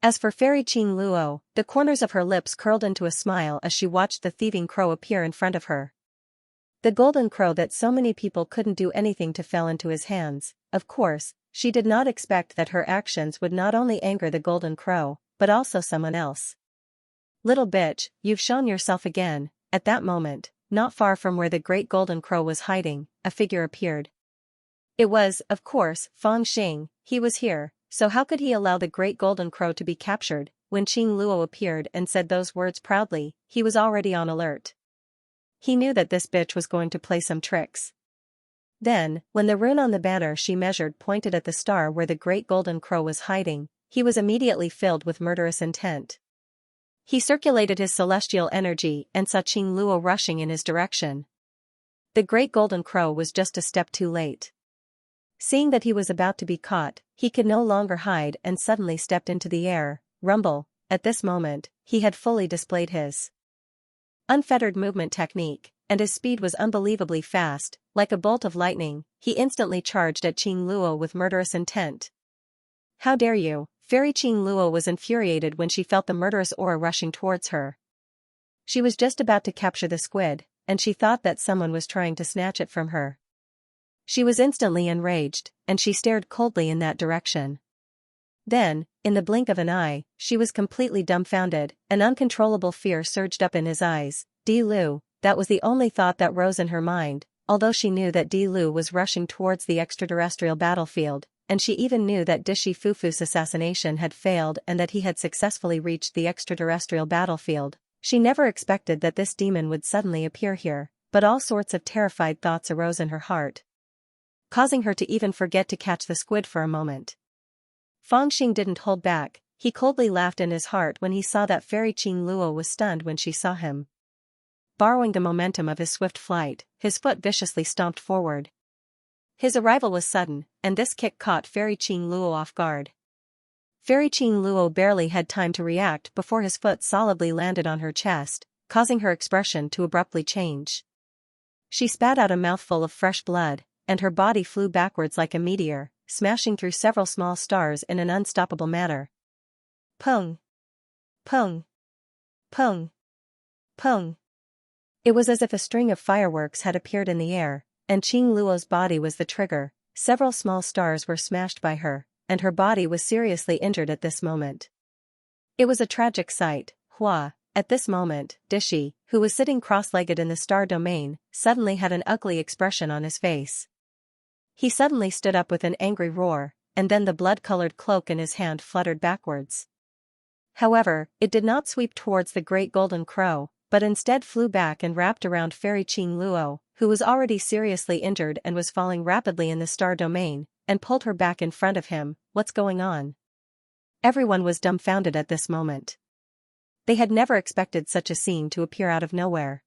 As for Fairy Qing Luo, the corners of her lips curled into a smile as she watched the thieving crow appear in front of her. The Golden Crow that so many people couldn't do anything to fell into his hands. Of course, she did not expect that her actions would not only anger the Golden Crow, but also someone else. Little bitch, you've shown yourself again. At that moment, not far from where the great Golden Crow was hiding, a figure appeared. It was, of course, Fang Xing. He was here, so how could he allow the great Golden Crow to be captured? When Qing Luo appeared and said those words proudly, he was already on alert. He knew that this bitch was going to play some tricks. Then, when the rune on the banner she measured pointed at the star where the great Golden Crow was hiding, he was immediately filled with murderous intent. He circulated his celestial energy and saw Qing Luo rushing in his direction. The great Golden Crow was just a step too late. Seeing that he was about to be caught, he could no longer hide and suddenly stepped into the air. Rumble. At this moment, he had fully displayed his unfettered movement technique, and his speed was unbelievably fast. Like a bolt of lightning, he instantly charged at Qing Luo with murderous intent. How dare you! Fairy Qing Luo was infuriated when she felt the murderous aura rushing towards her. She was just about to capture the squid, and she thought that someone was trying to snatch it from her. She was instantly enraged, and she stared coldly in that direction. Then, in the blink of an eye, she was completely dumbfounded. An uncontrollable fear surged up in his eyes. Di Lu, that was the only thought that rose in her mind, although she knew that Di Lu was rushing towards the extraterrestrial battlefield, and she even knew that Dishi Fufu's assassination had failed and that he had successfully reached the extraterrestrial battlefield. She never expected that this demon would suddenly appear here, but all sorts of terrified thoughts arose in her heart, causing her to even forget to catch the squid for a moment. Fang Xing didn't hold back. He coldly laughed in his heart when he saw that Fairy Qing Luo was stunned when she saw him. Borrowing the momentum of his swift flight, his foot viciously stomped forward. His arrival was sudden, and this kick caught Fairy Qing Luo off guard. Fairy Qing Luo barely had time to react before his foot solidly landed on her chest, causing her expression to abruptly change. She spat out a mouthful of fresh blood, and her body flew backwards like a meteor, smashing through several small stars in an unstoppable manner. Pung! Pung! Pung! Pung! It was as if a string of fireworks had appeared in the air, and Qing Luo's body was the trigger. Several small stars were smashed by her, and her body was seriously injured at this moment. It was a tragic sight. Hua! At this moment, Dishi, who was sitting cross-legged in the star domain, suddenly had an ugly expression on his face. He suddenly stood up with an angry roar, and then the blood-colored cloak in his hand fluttered backwards. However, it did not sweep towards the great golden crow, but instead flew back and wrapped around Fairy Qing Luo, who was already seriously injured and was falling rapidly in the star domain, and pulled her back in front of him. What's going on? Everyone was dumbfounded at this moment. They had never expected such a scene to appear out of nowhere.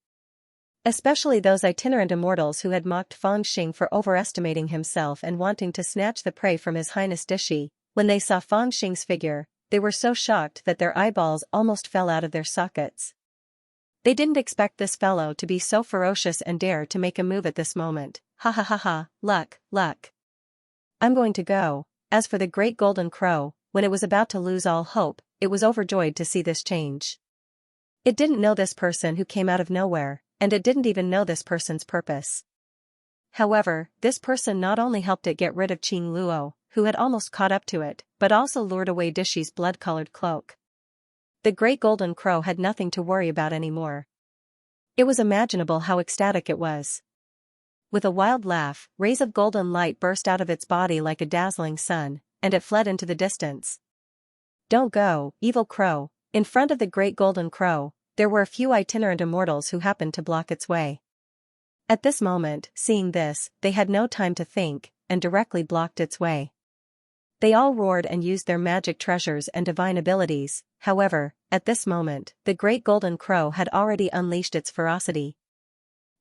Especially those itinerant immortals who had mocked Fang Xing for overestimating himself and wanting to snatch the prey from His Highness Dishi. When they saw Fang Xing's figure, they were so shocked that their eyeballs almost fell out of their sockets. They didn't expect this fellow to be so ferocious and dare to make a move at this moment. Ha ha ha ha, luck. I'm going to go. As for the great golden crow, when it was about to lose all hope, it was overjoyed to see this change. It didn't know this person who came out of nowhere, and it didn't even know this person's purpose. However, this person not only helped it get rid of Qing Luo, who had almost caught up to it, but also lured away Dishi's blood-colored cloak. The great golden crow had nothing to worry about anymore. It was imaginable how ecstatic it was. With a wild laugh, rays of golden light burst out of its body like a dazzling sun, and it fled into the distance. Don't go, evil crow. In front of the great golden crow, there were a few itinerant immortals who happened to block its way. At this moment, seeing this, they had no time to think, and directly blocked its way. They all roared and used their magic treasures and divine abilities. However, at this moment, the great golden crow had already unleashed its ferocity.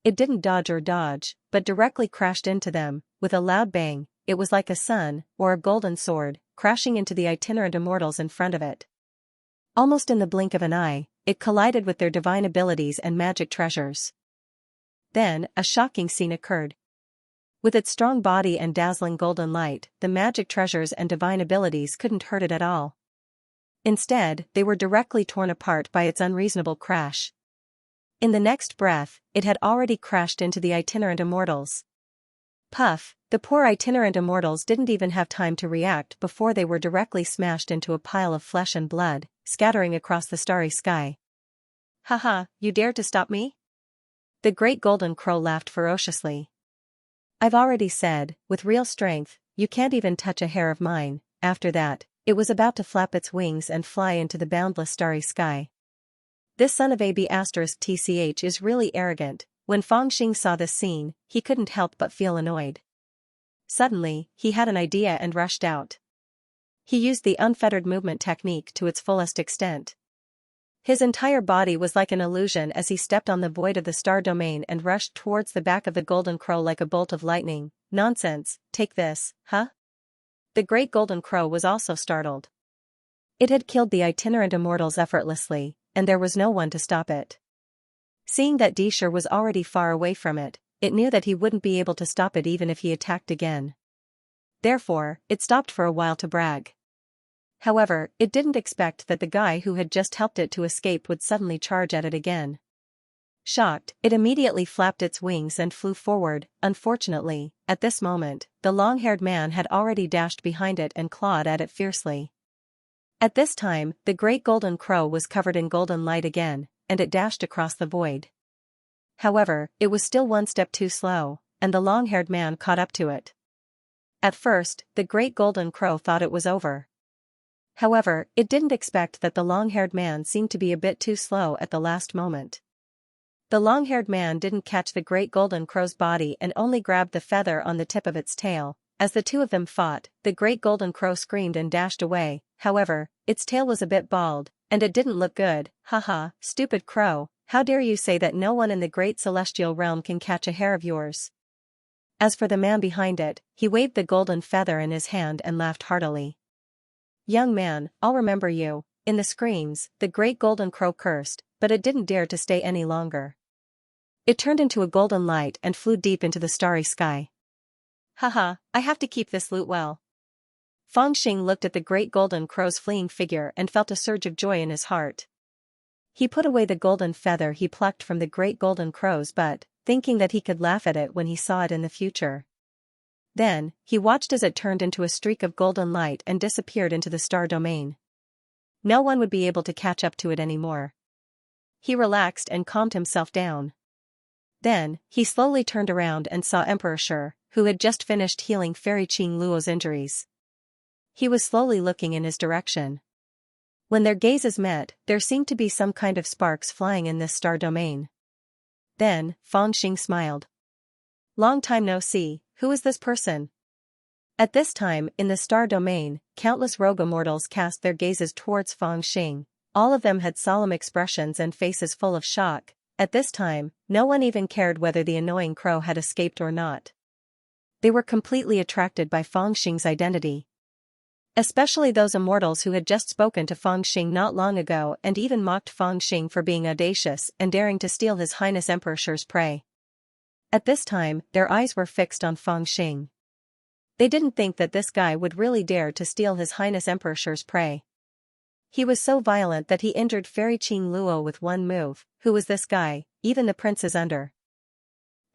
It didn't dodge, but directly crashed into them. With a loud bang, it was like a sun, or a golden sword, crashing into the itinerant immortals in front of it. Almost in the blink of an eye, it collided with their divine abilities and magic treasures. Then, a shocking scene occurred. With its strong body and dazzling golden light, the magic treasures and divine abilities couldn't hurt it at all. Instead, they were directly torn apart by its unreasonable crash. In the next breath, it had already crashed into the itinerant immortals. Puff, the poor itinerant immortals didn't even have time to react before they were directly smashed into a pile of flesh and blood, scattering across the starry sky. Haha, you dared to stop me? The great golden crow laughed ferociously. I've already said, with real strength, you can't even touch a hair of mine. After that, it was about to flap its wings and fly into the boundless starry sky. This son of AB*** TCH is really arrogant. When Fang Xing saw this scene, he couldn't help but feel annoyed. Suddenly, he had an idea and rushed out. He used the unfettered movement technique to its fullest extent. His entire body was like an illusion as he stepped on the void of the star domain and rushed towards the back of the golden crow like a bolt of lightning. Nonsense, take this, huh? The great golden crow was also startled. It had killed the itinerant immortals effortlessly, and there was no one to stop it. Seeing that Disher was already far away from it, it knew that he wouldn't be able to stop it even if he attacked again. Therefore, it stopped for a while to brag. However, it didn't expect that the guy who had just helped it to escape would suddenly charge at it again. Shocked, it immediately flapped its wings and flew forward. Unfortunately, at this moment, the long-haired man had already dashed behind it and clawed at it fiercely. At this time, the great golden crow was covered in golden light again, and it dashed across the void. However, it was still one step too slow, and the long-haired man caught up to it. At first, the great golden crow thought it was over. However, it didn't expect that the long-haired man seemed to be a bit too slow at the last moment. The long-haired man didn't catch the great golden crow's body and only grabbed the feather on the tip of its tail. As the two of them fought, the great golden crow screamed and dashed away. However, its tail was a bit bald, and it didn't look good. Haha, stupid crow, how dare you say that no one in the great celestial realm can catch a hair of yours? As for the man behind it, he waved the golden feather in his hand and laughed heartily. Young man, I'll remember you. In the screams, the great golden crow cursed, but it didn't dare to stay any longer. It turned into a golden light and flew deep into the starry sky. Haha, I have to keep this loot well. Fang Xing looked at the great golden crow's fleeing figure and felt a surge of joy in his heart. He put away the golden feather he plucked from the great golden crow's butt, thinking that he could laugh at it when he saw it in the future. Then, he watched as it turned into a streak of golden light and disappeared into the star domain. No one would be able to catch up to it anymore. he relaxed and calmed himself down. Then, he slowly turned around and saw Emperor Shi, who had just finished healing Fairy Qing Luo's injuries. He was slowly looking in his direction. When their gazes met, there seemed to be some kind of sparks flying in this star domain. Then, Fangxing smiled. "Long time no see, who is this person?" At this time, in the star domain, countless rogue immortals cast their gazes towards Fangxing. All of them had solemn expressions and faces full of shock. At this time, no one even cared whether the annoying crow had escaped or not. They were completely attracted by Fangxing's identity. Especially those immortals who had just spoken to Fangxing not long ago and even mocked Fangxing for being audacious and daring to steal His Highness Emperor Shi's prey. At this time, their eyes were fixed on Fangxing. They didn't think that this guy would really dare to steal His Highness Emperor Shi's prey. He was so violent that he injured Fairy Qing Luo with one move. Who was this guy? Even the prince is under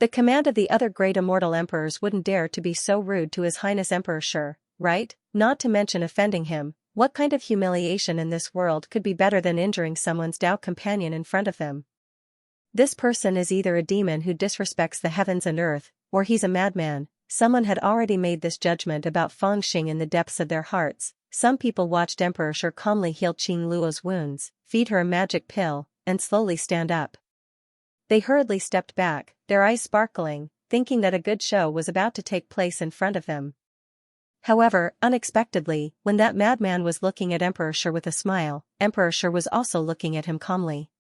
the command of the other great immortal emperors wouldn't dare to be so rude to His Highness Emperor Shi, right? Not to mention offending him. What kind of humiliation in this world could be better than injuring someone's Dao companion in front of him? This person is either a demon who disrespects the heavens and earth, or he's a madman. Someone had already made this judgment about Fangxing in the depths of their hearts. Some people watched Emperor Shi calmly heal Qing Luo's wounds, feed her a magic pill, and slowly stand up. They hurriedly stepped back, their eyes sparkling, thinking that a good show was about to take place in front of them. However, unexpectedly, when that madman was looking at Emperor Shi with a smile, Emperor Shi was also looking at him calmly.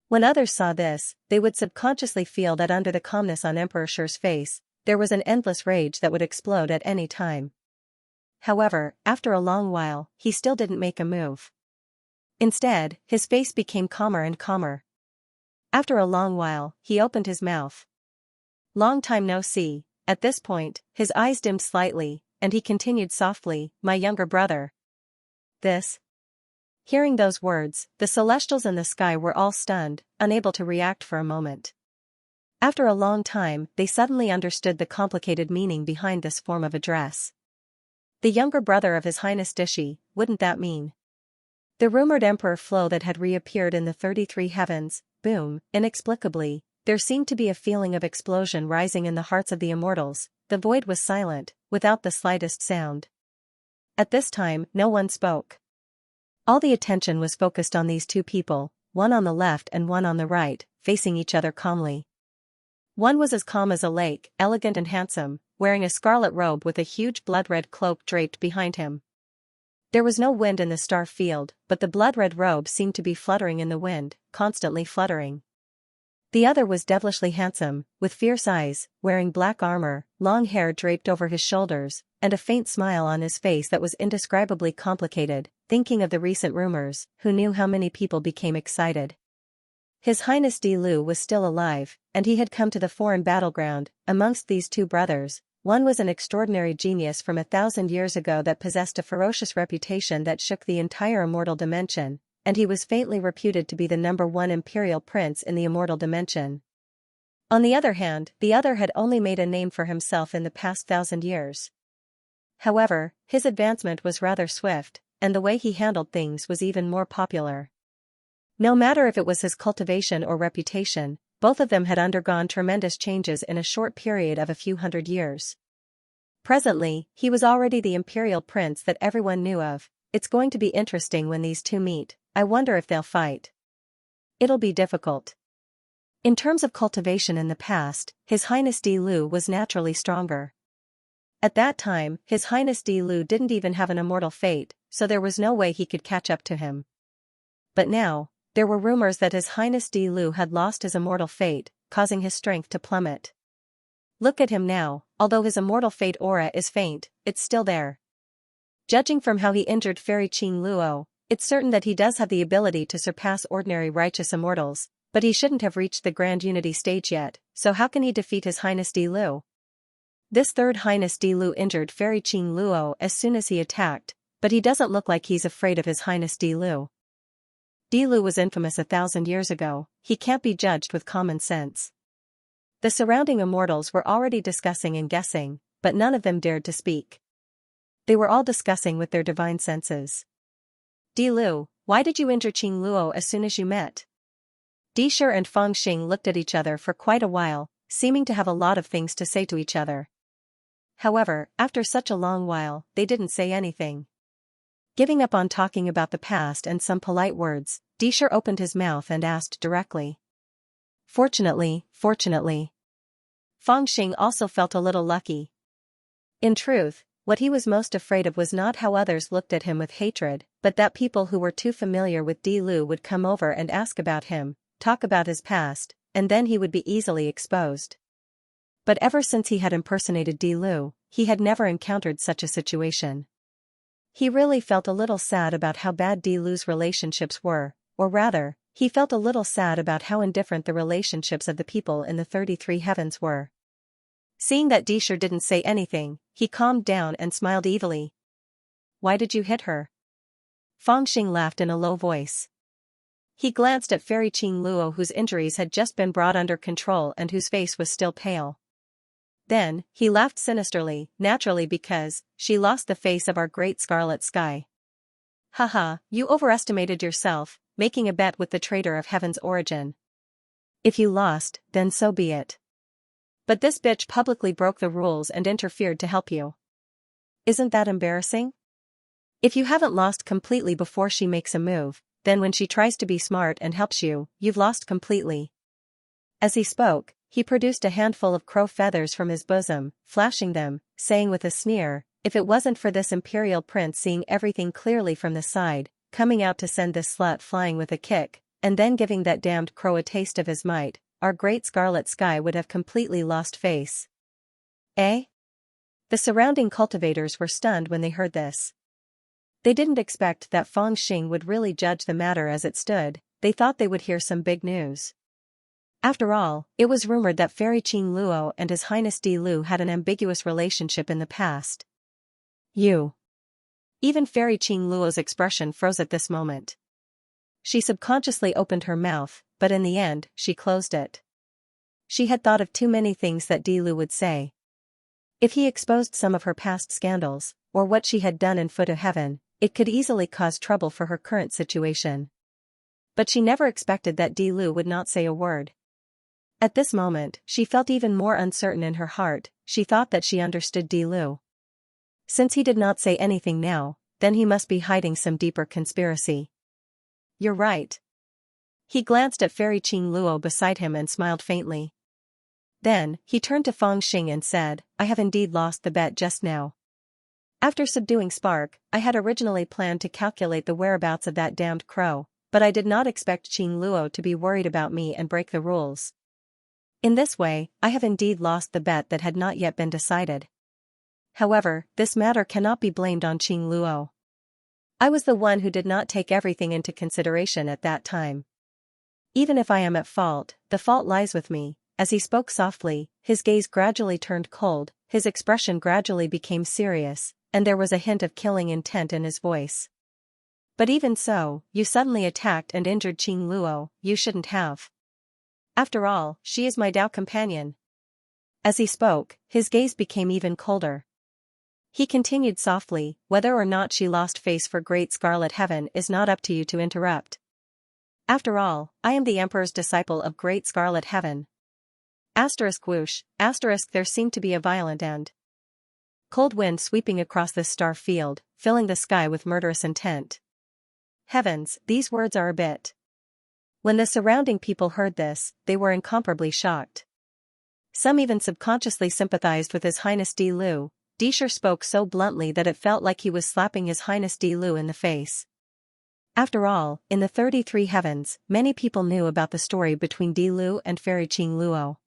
When others saw this, they would subconsciously feel that under the calmness on Emperor Shi's face, there was an endless rage that would explode at any time. However, after a long while, he still didn't make a move. Instead, his face became calmer and calmer. After a long while, he opened his mouth. "Long time no see." At this point, his eyes dimmed slightly, and he continued softly, "My younger brother." This. Hearing those words, the celestials in the sky were all stunned, unable to react for a moment. After a long time, they suddenly understood the complicated meaning behind this form of address. The younger brother of His Highness Dishi, wouldn't that mean the rumored Emperor Flo that had reappeared in the 33 heavens? Boom, inexplicably, there seemed to be a feeling of explosion rising in the hearts of the immortals. The void was silent, without the slightest sound. At this time, no one spoke. All the attention was focused on these two people, one on the left and one on the right, facing each other calmly. One was as calm as a lake, elegant and handsome, wearing a scarlet robe with a huge blood-red cloak draped behind him. There was no wind in the star field, but the blood-red robe seemed to be fluttering in the wind, constantly fluttering. The other was devilishly handsome, with fierce eyes, wearing black armor, long hair draped over his shoulders, and a faint smile on his face that was indescribably complicated. Thinking of the recent rumors, who knew how many people became excited? His Highness Di Lu was still alive, and he had come to the foreign battleground. Amongst these two brothers, one was an extraordinary genius from 1,000 years ago that possessed a ferocious reputation that shook the entire immortal dimension, and he was faintly reputed to be the #1 imperial prince in the immortal dimension. On the other hand, the other had only made a name for himself in the past 1,000 years. However, his advancement was rather swift, and the way he handled things was even more popular. No matter if it was his cultivation or reputation, both of them had undergone tremendous changes in a short period of a few hundred years. Presently, he was already the imperial prince that everyone knew of. It's going to be interesting when these two meet. I wonder if they'll fight. It'll be difficult. In terms of cultivation in the past, His Highness Di Lu was naturally stronger. At that time, His Highness Di Lu didn't even have an immortal fate, so there was no way he could catch up to him. But now, there were rumors that His Highness Di Lu had lost his immortal fate, causing his strength to plummet. Look at him now, although his immortal fate aura is faint, it's still there. Judging from how he injured Fairy Qing Luo, it's certain that he does have the ability to surpass ordinary righteous immortals, but he shouldn't have reached the Grand Unity stage yet, so how can he defeat His Highness Di Lu? This third Highness Di Lu injured Fairy Qing Luo as soon as he attacked, but he doesn't look like he's afraid of His Highness Di Lu. Di Lu was infamous 1,000 years ago, he can't be judged with common sense. The surrounding immortals were already discussing and guessing, but none of them dared to speak. They were all discussing with their divine senses. Di Lu, why did you injure Qing Luo as soon as you met? Disher and Fangxing looked at each other for quite a while, seeming to have a lot of things to say to each other. However, after such a long while, they didn't say anything. Giving up on talking about the past and some polite words, Disher opened his mouth and asked directly. Fortunately. Fangxing also felt a little lucky. In truth, what he was most afraid of was not how others looked at him with hatred, but that people who were too familiar with Di Lu would come over and ask about him, talk about his past, and then he would be easily exposed. But ever since he had impersonated Di Lu, he had never encountered such a situation. He really felt a little sad about how bad Di Lu's relationships were, or rather, he felt a little sad about how indifferent the relationships of the people in the 33 heavens were. Seeing that Disher didn't say anything, he calmed down and smiled evilly. Why did you hit her? Fangxing laughed in a low voice. He glanced at Fairy Qing Luo, whose injuries had just been brought under control and whose face was still pale. Then, he laughed sinisterly, naturally because she lost the face of our great scarlet sky. Haha, you overestimated yourself, making a bet with the traitor of heaven's origin. If you lost, then so be it. But this bitch publicly broke the rules and interfered to help you. Isn't that embarrassing? If you haven't lost completely before she makes a move, then when she tries to be smart and helps you, you've lost completely. As he spoke, he produced a handful of crow feathers from his bosom, flashing them, saying with a sneer, if it wasn't for this imperial prince seeing everything clearly from the side, coming out to send this slut flying with a kick, and then giving that damned crow a taste of his might, our great scarlet sky would have completely lost face. Eh? The surrounding cultivators were stunned when they heard this. They didn't expect that Fangxing would really judge the matter as it stood, they thought they would hear some big news. After all, it was rumored that Fairy Qing Luo and His Highness Di Lu had an ambiguous relationship in the past. You. Even Fairy Qing Luo's expression froze at this moment. She subconsciously opened her mouth, but in the end, she closed it. She had thought of too many things that Di Lu would say. If he exposed some of her past scandals, or what she had done in Foot of Heaven, it could easily cause trouble for her current situation. But she never expected that Di Lu would not say a word. At this moment, she felt even more uncertain in her heart, she thought that she understood Di Lu. Since he did not say anything now, then he must be hiding some deeper conspiracy. You're right. He glanced at Fairy Qing Luo beside him and smiled faintly. Then, he turned to Fangxing and said, I have indeed lost the bet just now. After subduing Spark, I had originally planned to calculate the whereabouts of that damned crow, but I did not expect Qing Luo to be worried about me and break the rules. In this way, I have indeed lost the bet that had not yet been decided. However, this matter cannot be blamed on Qing Luo. I was the one who did not take everything into consideration at that time. Even if I am at fault, the fault lies with me. As he spoke softly, his gaze gradually turned cold, his expression gradually became serious, and there was a hint of killing intent in his voice. But even so, you suddenly attacked and injured Qing Luo, you shouldn't have. After all, she is my Dao companion. As he spoke, his gaze became even colder. He continued softly, whether or not she lost face for Great Scarlet Heaven is not up to you to interrupt. After all, I am the Emperor's disciple of Great Scarlet Heaven. Asterisk whoosh, asterisk there seemed to be a violent and cold wind sweeping across this star field, filling the sky with murderous intent. Heavens, these words are a bit. When the surrounding people heard this, they were incomparably shocked. Some even subconsciously sympathized with His Highness Di Lu. Disher spoke so bluntly that it felt like he was slapping His Highness Di Lu in the face. After all, in the 33 heavens, many people knew about the story between Di Lu and Fairy Qing Luo.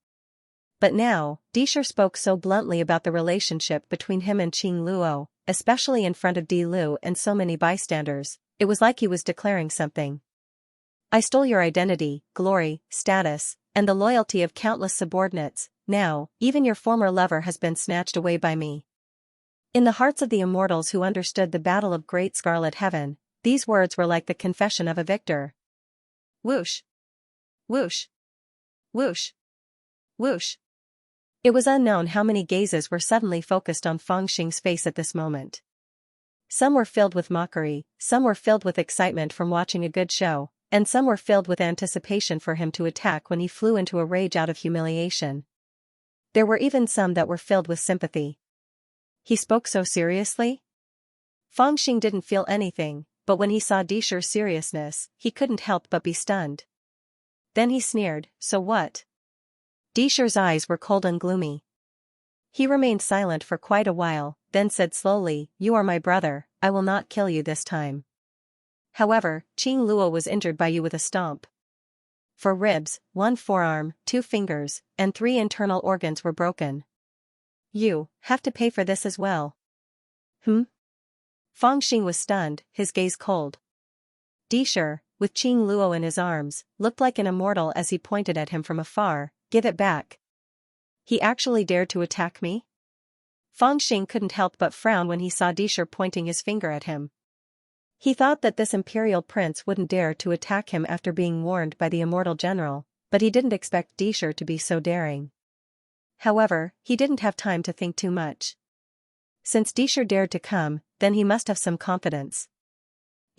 But now, Disher spoke so bluntly about the relationship between him and Qing Luo, especially in front of Di Lu and so many bystanders, it was like he was declaring something. I stole your identity, glory, status, and the loyalty of countless subordinates. Now, even your former lover has been snatched away by me. In the hearts of the immortals who understood the battle of Great Scarlet Heaven, these words were like the confession of a victor. Whoosh! Whoosh! Whoosh! Whoosh! It was unknown how many gazes were suddenly focused on Fangxing's face at this moment. Some were filled with mockery, some were filled with excitement from watching a good show, and some were filled with anticipation for him to attack when he flew into a rage out of humiliation. There were even some that were filled with sympathy. He spoke so seriously? Fangxing didn't feel anything, but when he saw Disher's seriousness, he couldn't help but be stunned. Then he sneered, "So what?" Disher's eyes were cold and gloomy. He remained silent for quite a while, then said slowly, "You are my brother, I will not kill you this time. However, Qing Luo was injured by you with a stomp. 4 ribs, 1 forearm, 2 fingers, and 3 internal organs were broken. You have to pay for this as well." Fangxing was stunned, his gaze cold. Disher, with Qing Luo in his arms, looked like an immortal as he pointed at him from afar. "Give it back. He actually dared to attack me?" Fangxing couldn't help but frown when he saw Disher pointing his finger at him. He thought that this imperial prince wouldn't dare to attack him after being warned by the immortal general, but he didn't expect Disher to be so daring. However, he didn't have time to think too much. Since Disher dared to come, then he must have some confidence.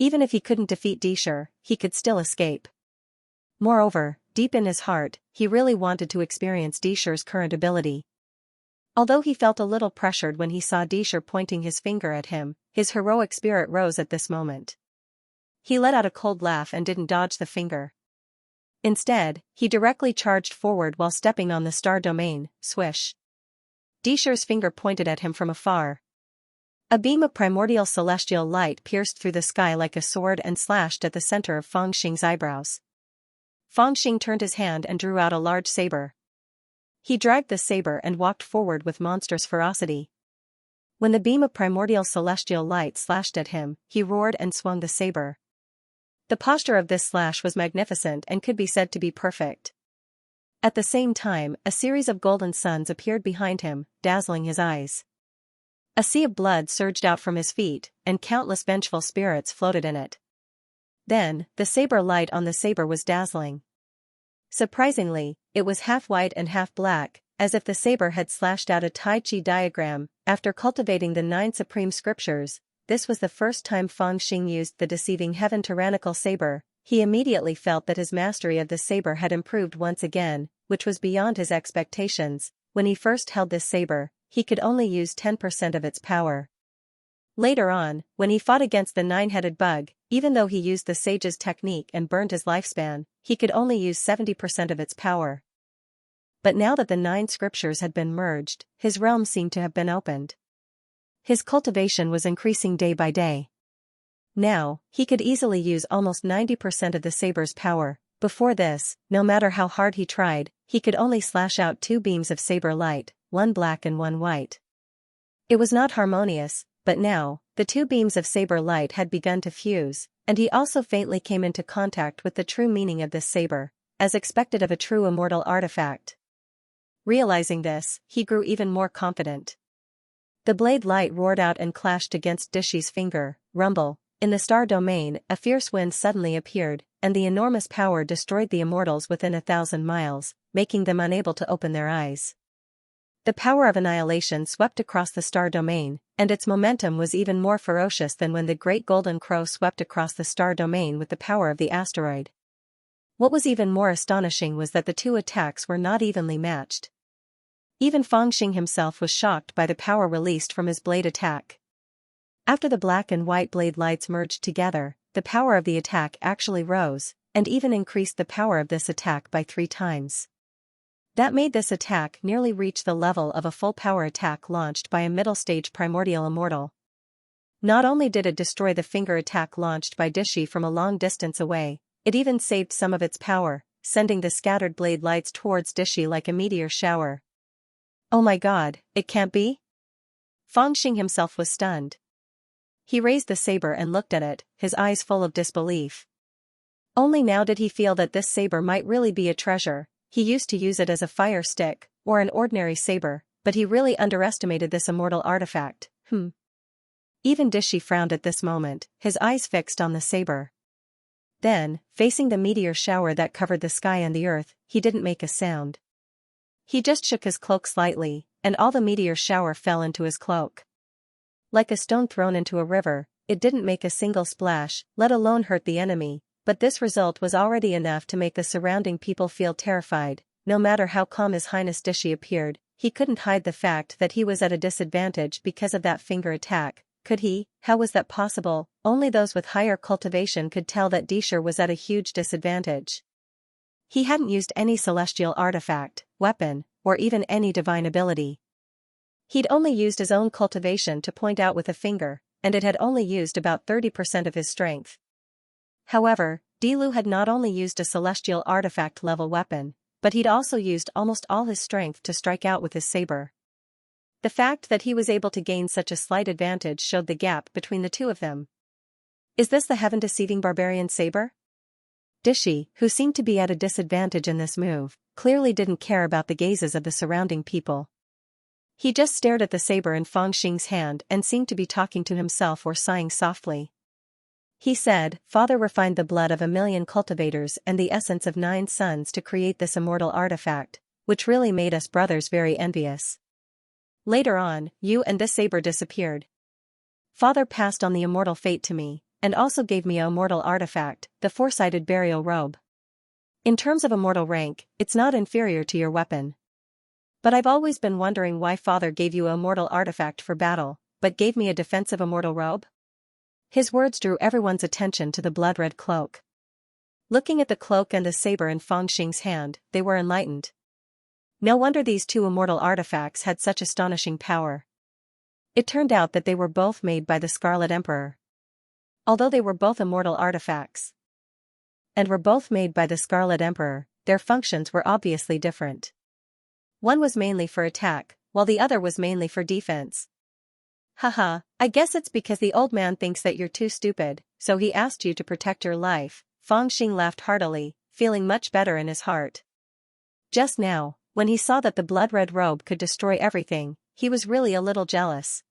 Even if he couldn't defeat Disher, he could still escape. Moreover, deep in his heart, he really wanted to experience Disher's current ability. Although he felt a little pressured when he saw Disher pointing his finger at him, his heroic spirit rose at this moment. He let out a cold laugh and didn't dodge the finger. Instead, he directly charged forward while stepping on the star domain. Swish. Disher's finger pointed at him from afar. A beam of primordial celestial light pierced through the sky like a sword and slashed at the center of Fangxing's eyebrows. Fangxing turned his hand and drew out a large saber. He dragged the saber and walked forward with monstrous ferocity. When the beam of primordial celestial light slashed at him, he roared and swung the saber. The posture of this slash was magnificent and could be said to be perfect. At the same time, a series of golden suns appeared behind him, dazzling his eyes. A sea of blood surged out from his feet, and countless vengeful spirits floated in it. Then, the saber light on the saber was dazzling. Surprisingly, it was half white and half black, as if the saber had slashed out a Tai Chi diagram. After cultivating the 9 supreme scriptures, this was the first time Fangxing used the deceiving heaven tyrannical saber. He immediately felt that his mastery of the saber had improved once again, which was beyond his expectations. When he first held this saber, he could only use 10% of its power. Later on, when he fought against the 9-headed bug, even though he used the sage's technique and burned his lifespan, he could only use 70% of its power. But now that the 9 scriptures had been merged, his realm seemed to have been opened. His cultivation was increasing day by day. Now, he could easily use almost 90% of the saber's power. Before this, no matter how hard he tried, he could only slash out 2 beams of saber light, 1 black and 1 white. It was not harmonious, but now, the 2 beams of saber light had begun to fuse, and he also faintly came into contact with the true meaning of this saber, as expected of a true immortal artifact. Realizing this, he grew even more confident. The blade light roared out and clashed against Dishy's finger. Rumble. In the star domain, a fierce wind suddenly appeared, and the enormous power destroyed the immortals within 1,000 miles, making them unable to open their eyes. The power of annihilation swept across the star domain, and its momentum was even more ferocious than when the great golden crow swept across the star domain with the power of the asteroid. What was even more astonishing was that the 2 attacks were not evenly matched. Even Fangxing himself was shocked by the power released from his blade attack. After the black and white blade lights merged together, the power of the attack actually rose, and even increased the power of this attack by 3 times. That made this attack nearly reach the level of a full power attack launched by a middle-stage primordial immortal. Not only did it destroy the finger attack launched by Dishy from a long distance away, it even saved some of its power, sending the scattered blade lights towards Dishy like a meteor shower. Oh my god, it can't be? Fangxing himself was stunned. He raised the saber and looked at it, his eyes full of disbelief. Only now did he feel that this saber might really be a treasure. He used to use it as a fire stick, or an ordinary saber, but he really underestimated this immortal artifact. Even Dishy frowned at this moment, his eyes fixed on the saber. Then, facing the meteor shower that covered the sky and the earth, he didn't make a sound. He just shook his cloak slightly, and all the meteor shower fell into his cloak. Like a stone thrown into a river, it didn't make a single splash, let alone hurt the enemy, but this result was already enough to make the surrounding people feel terrified. No matter how calm His Highness Dishi appeared, he couldn't hide the fact that he was at a disadvantage because of that finger attack. Could he? How was that possible? Only those with higher cultivation could tell that Disher was at a huge disadvantage. He hadn't used any celestial artifact, weapon, or even any divine ability. He'd only used his own cultivation to point out with a finger, and it had only used about 30% of his strength. However, Dilu had not only used a celestial artifact-level weapon, but he'd also used almost all his strength to strike out with his saber. The fact that he was able to gain such a slight advantage showed the gap between the two of them. Is this the heaven-deceiving barbarian saber? Dishi, who seemed to be at a disadvantage in this move, clearly didn't care about the gazes of the surrounding people. He just stared at the saber in Fang Xing's hand and seemed to be talking to himself or sighing softly. He said, "Father refined the blood of 1,000,000 cultivators and the essence of 9 suns to create this immortal artifact, which really made us brothers very envious. Later on, you and this saber disappeared. Father passed on the immortal fate to me, and also gave me a immortal artifact, the four-sided burial robe. In terms of immortal rank, it's not inferior to your weapon. But I've always been wondering why Father gave you a immortal artifact for battle, but gave me a defensive immortal robe?" His words drew everyone's attention to the blood-red cloak. Looking at the cloak and the saber in Fang Xing's hand, they were enlightened. No wonder these two immortal artifacts had such astonishing power. It turned out that they were both made by the Scarlet Emperor. Although they were both immortal artifacts and were both made by the Scarlet Emperor, their functions were obviously different. One was mainly for attack, while the other was mainly for defense. "Haha, I guess it's because the old man thinks that you're too stupid, so he asked you to protect your life." Fang Xing laughed heartily, feeling much better in his heart. Just now, when he saw that the blood-red robe could destroy everything, he was really a little jealous.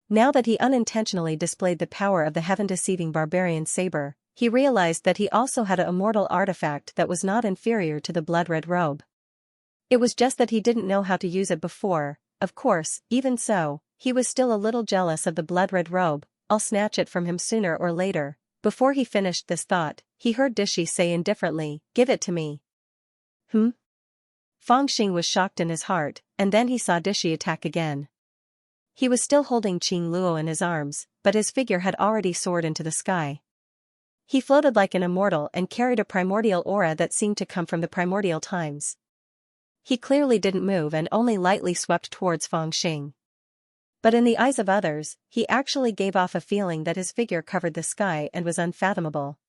Now that he unintentionally displayed the power of the heaven-deceiving barbarian saber, he realized that he also had an immortal artifact that was not inferior to the blood-red robe. It was just that he didn't know how to use it before. Of course, even so, he was still a little jealous of the blood-red robe. "I'll snatch it from him sooner or later." Before he finished this thought, he heard Dishi say indifferently, "Give it to me." "Hmm?" Fang Xing was shocked in his heart, and then he saw Dishi attack again. He was still holding Qing Luo in his arms, but his figure had already soared into the sky. He floated like an immortal and carried a primordial aura that seemed to come from the primordial times. He clearly didn't move and only lightly swept towards Fang Xing. But in the eyes of others, he actually gave off a feeling that his figure covered the sky and was unfathomable.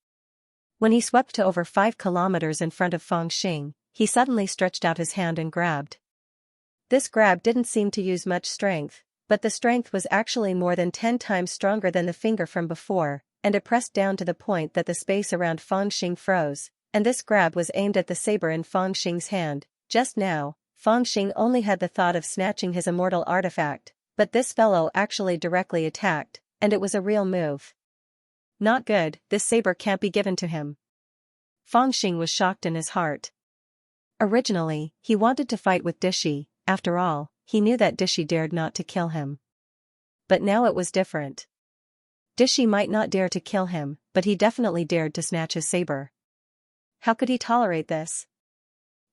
When he swept to over 5 kilometers in front of Fang Xing, he suddenly stretched out his hand and grabbed. This grab didn't seem to use much strength, but the strength was actually more than 10 times stronger than the finger from before, and it pressed down to the point that the space around Fang Xing froze, and this grab was aimed at the saber in Fang Xing's hand. Just now, Fang Xing only had the thought of snatching his immortal artifact, but this fellow actually directly attacked, and it was a real move. Not good, this saber can't be given to him. Fang Xing was shocked in his heart. Originally, he wanted to fight with Dishi. After all, he knew that Dishi dared not to kill him. But now it was different. Dishi might not dare to kill him, but he definitely dared to snatch his saber. How could he tolerate this?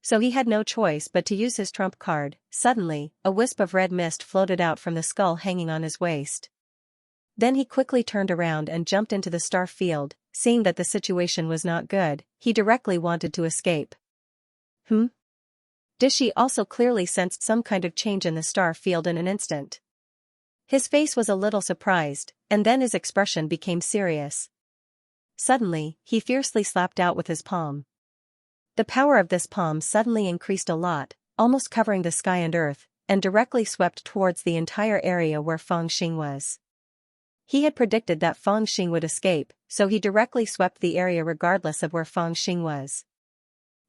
So he had no choice but to use his trump card. Suddenly, a wisp of red mist floated out from the skull hanging on his waist. Then he quickly turned around and jumped into the star field. Seeing that the situation was not good, he directly wanted to escape. Dishi also clearly sensed some kind of change in the star field in an instant. His face was a little surprised, and then his expression became serious. Suddenly, he fiercely slapped out with his palm. The power of this palm suddenly increased a lot, almost covering the sky and earth, and directly swept towards the entire area where Fang Xing was. He had predicted that Fang Xing would escape, so he directly swept the area regardless of where Fang Xing was.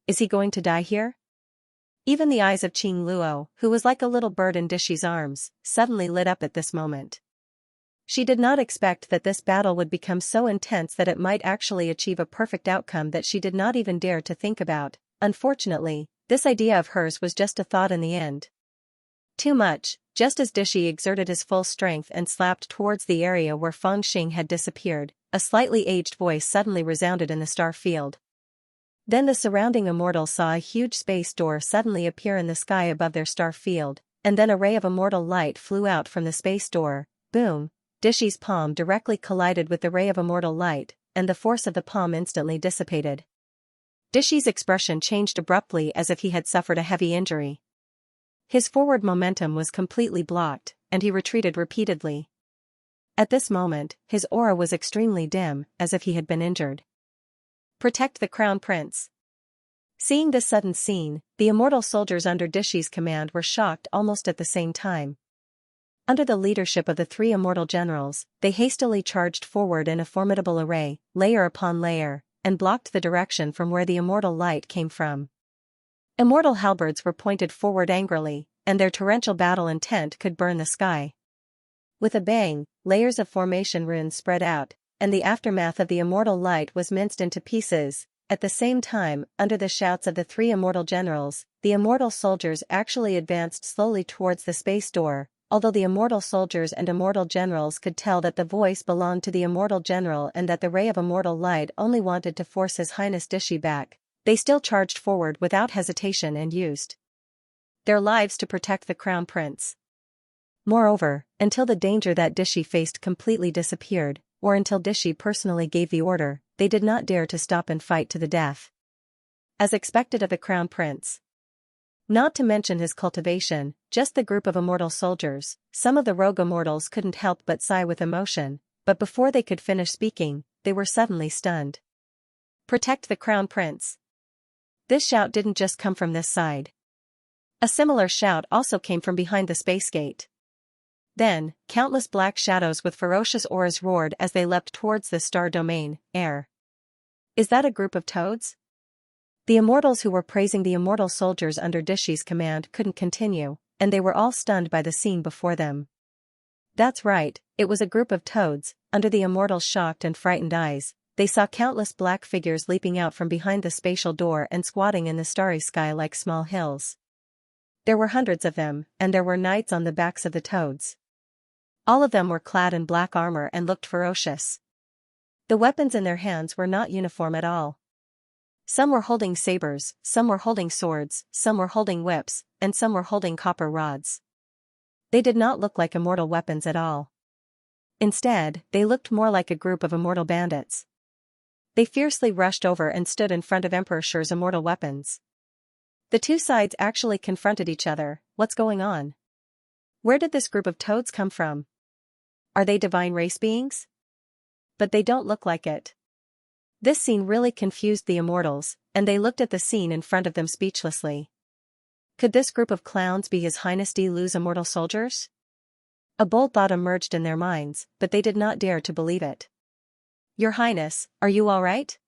Is he going to die here? Even the eyes of Qing Luo, who was like a little bird in Dishi's arms, suddenly lit up at this moment. She did not expect that this battle would become so intense that it might actually achieve a perfect outcome that she did not even dare to think about. Unfortunately, this idea of hers was just a thought in the end. Too much, just as Dishi exerted his full strength and slapped towards the area where Fang Xing had disappeared, a slightly aged voice suddenly resounded in the star field. Then the surrounding immortals saw a huge space door suddenly appear in the sky above their star field, and then a ray of immortal light flew out from the space door. Boom! Dishy's palm directly collided with the ray of immortal light, and the force of the palm instantly dissipated. Dishy's expression changed abruptly as if he had suffered a heavy injury. His forward momentum was completely blocked, and he retreated repeatedly. At this moment, his aura was extremely dim, as if he had been injured. Protect the Crown Prince. Seeing this sudden scene, the immortal soldiers under Dishy's command were shocked almost at the same time. Under the leadership of the three immortal generals, they hastily charged forward in a formidable array, layer upon layer, and blocked the direction from where the immortal light came from. Immortal halberds were pointed forward angrily, and their torrential battle intent could burn the sky. With a bang, layers of formation runes spread out, and the aftermath of the immortal light was minced into pieces. At the same time, under the shouts of the three immortal generals, the immortal soldiers actually advanced slowly towards the space door. Although the immortal soldiers and immortal generals could tell that the voice belonged to the immortal general and that the ray of immortal light only wanted to force His Highness Dishy back, they still charged forward without hesitation and used their lives to protect the Crown Prince. Moreover, until the danger that Dishy faced completely disappeared, or until Dishy personally gave the order, they did not dare to stop and fight to the death. As expected of the Crown Prince. Not to mention his cultivation, just the group of immortal soldiers, some of the rogue immortals couldn't help but sigh with emotion, but before they could finish speaking, they were suddenly stunned. Protect the Crown Prince. This shout didn't just come from this side. A similar shout also came from behind the space gate. Then, countless black shadows with ferocious auras roared as they leapt towards the star domain, air. Is that a group of toads? The immortals who were praising the immortal soldiers under Dishy's command couldn't continue, and they were all stunned by the scene before them. That's right, it was a group of toads. Under the immortals' shocked and frightened eyes, they saw countless black figures leaping out from behind the spatial door and squatting in the starry sky like small hills. There were hundreds of them, and there were knights on the backs of the toads. All of them were clad in black armor and looked ferocious. The weapons in their hands were not uniform at all. Some were holding sabers, some were holding swords, some were holding whips, and some were holding copper rods. They did not look like immortal weapons at all. Instead, they looked more like a group of immortal bandits. They fiercely rushed over and stood in front of Emperor Shur's immortal weapons. The two sides actually confronted each other. What's going on? Where did this group of toads come from? Are they divine race beings? But they don't look like it. This scene really confused the immortals, and they looked at the scene in front of them speechlessly. Could this group of clowns be His Highness Dilu's immortal soldiers? A bold thought emerged in their minds, but they did not dare to believe it. Your Highness, are you all right?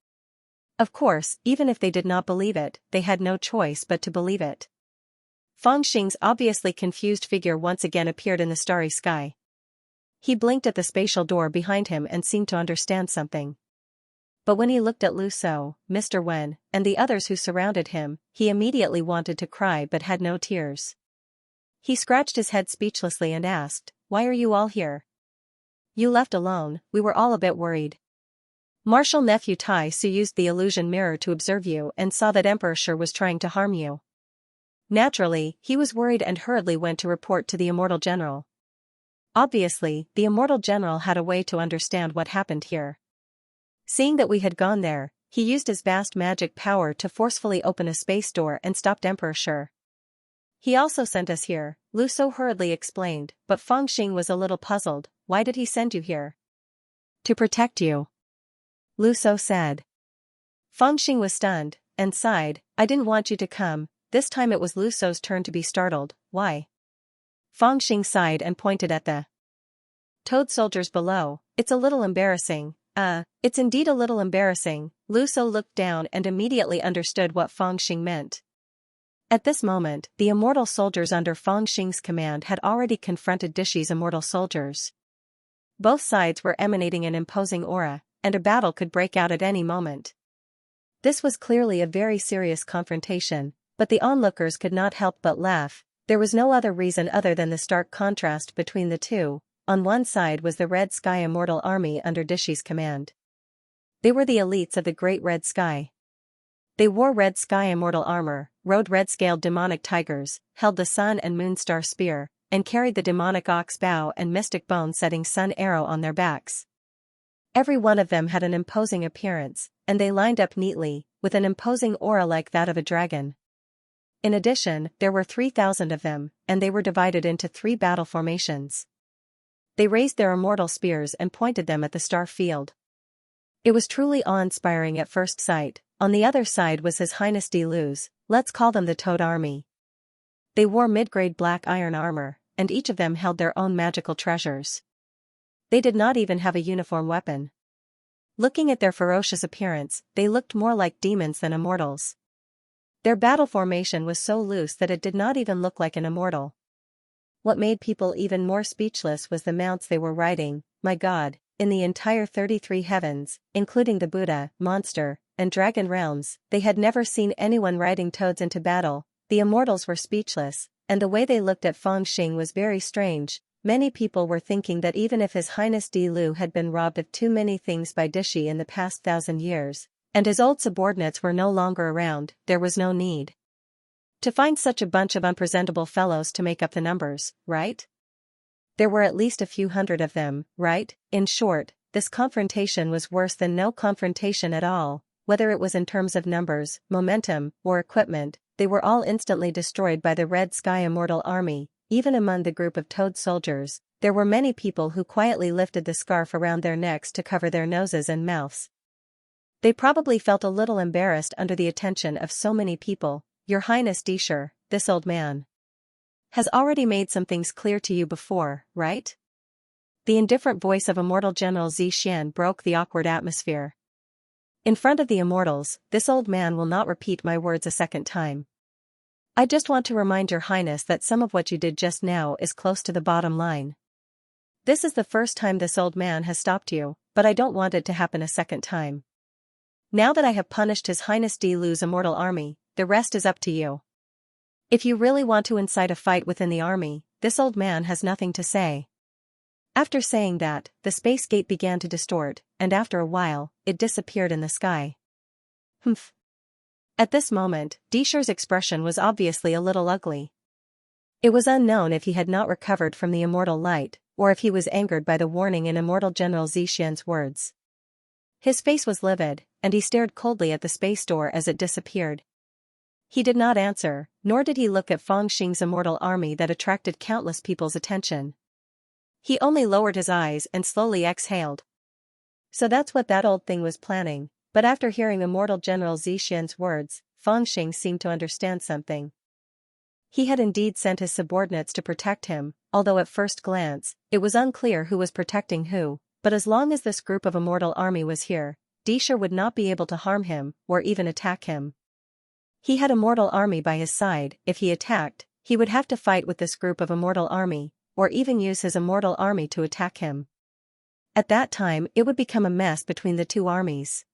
Of course, even if they did not believe it, they had no choice but to believe it. Fangxing's obviously confused figure once again appeared in the starry sky. He blinked at the spatial door behind him and seemed to understand something. But when he looked at Lu So, Mr. Wen, and the others who surrounded him, he immediately wanted to cry but had no tears. He scratched his head speechlessly and asked, "Why are you all here? You left alone, we were all a bit worried. Martial nephew Tai Su used the illusion mirror to observe you and saw that Emperor Shur was trying to harm you. Naturally, he was worried and hurriedly went to report to the immortal general." Obviously, the immortal general had a way to understand what happened here. Seeing that we had gone there, he used his vast magic power to forcefully open a space door and stopped Emperor Shur. He also sent us here, Lu So hurriedly explained, but Fangxing was a little puzzled. Why did he send you here? To protect you, Lu So said. Fangxing was stunned, and sighed. I didn't want you to come. This time it was Lu So's turn to be startled. Why? Fangxing sighed and pointed at the toad soldiers below. It's a little embarrassing. It's indeed a little embarrassing. Lu So looked down and immediately understood what Fangxing meant. At this moment, the immortal soldiers under Fangxing's command had already confronted Dishy's immortal soldiers. Both sides were emanating an imposing aura, and a battle could break out at any moment. This was clearly a very serious confrontation, but the onlookers could not help but laugh. There was no other reason other than the stark contrast between the two. on one side was the Red Sky Immortal Army under Dishi's command. They were the elites of the Great Red Sky. They wore Red Sky Immortal armor, rode red-scaled demonic tigers, held the Sun and Moon Star Spear, and carried the demonic Ox Bow and mystic bone-setting Sun Arrow on their backs. Every one of them had an imposing appearance, and they lined up neatly, with an imposing aura like that of a dragon. In addition, there were 3,000 of them, and they were divided into 3 battle formations. They raised their immortal spears and pointed them at the star field. It was truly awe-inspiring at first sight. On the other side was His Highness Dilu's, let's call them the Toad Army. They wore mid-grade black iron armor, and each of them held their own magical treasures. They did not even have a uniform weapon. Looking at their ferocious appearance, they looked more like demons than immortals. Their battle formation was so loose that it did not even look like an immortal. What made people even more speechless was the mounts they were riding. My God, in the entire 33 heavens, including the Buddha, monster, and dragon realms, they had never seen anyone riding toads into battle. The immortals were speechless, and the way they looked at Feng Xing was very strange. Many people were thinking that even if His Highness Dilu had been robbed of too many things by Dishi in the past 1,000 years, and his old subordinates were no longer around, there was no need to find such a bunch of unpresentable fellows to make up the numbers, right? There were at least a few hundred of them, right? In short, this confrontation was worse than no confrontation at all. Whether it was in terms of numbers, momentum, or equipment, they were all instantly destroyed by the Red Sky Immortal Army. Even among the group of toad soldiers, there were many people who quietly lifted the scarf around their necks to cover their noses and mouths. They probably felt a little embarrassed under the attention of so many people. Your Highness Disher, this old man has already made some things clear to you before, right? The indifferent voice of Immortal General Xian broke the awkward atmosphere. In front of the immortals, this old man will not repeat my words a second time. I just want to remind your highness that some of what you did just now is close to the bottom line. This is the first time this old man has stopped you, but I don't want it to happen a second time. Now that I have punished His Highness Dilu's immortal army, the rest is up to you. If you really want to incite a fight within the army, this old man has nothing to say. After saying that, the space gate began to distort, and after a while, it disappeared in the sky. Humph. At this moment, Disher's expression was obviously a little ugly. It was unknown if he had not recovered from the immortal light, or if he was angered by the warning in Immortal General Xian's words. His face was livid, and he stared coldly at the space door as it disappeared. He did not answer, nor did he look at Feng Xing's immortal army that attracted countless people's attention. He only lowered his eyes and slowly exhaled. So that's what that old thing was planning. But after hearing Immortal General Xian's words, Feng Xing seemed to understand something. He had indeed sent his subordinates to protect him, although at first glance, it was unclear who was protecting who, but as long as this group of immortal army was here, Disher would not be able to harm him, or even attack him. He had a mortal army by his side. If he attacked, he would have to fight with this group of immortal army, or even use his immortal army to attack him. At that time it would become a mess between the two armies.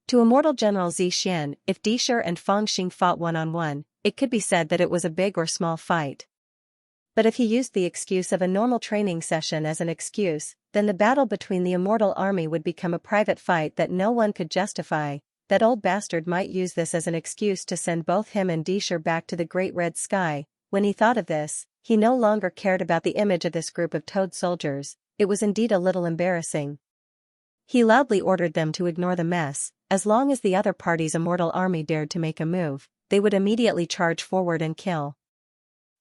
To Immortal General Xian, if Disher and Feng Xing fought one-on-one, it could be said that it was a big or small fight. But if he used the excuse of a normal training session as an excuse, then the battle between the immortal army would become a private fight that no one could justify. That old bastard might use this as an excuse to send both him and Disher back to the Great Red Sky. When he thought of this, he no longer cared about the image of this group of toad soldiers. It was indeed a little embarrassing. He loudly ordered them to ignore the mess. As long as the other party's immortal army dared to make a move, they would immediately charge forward and kill.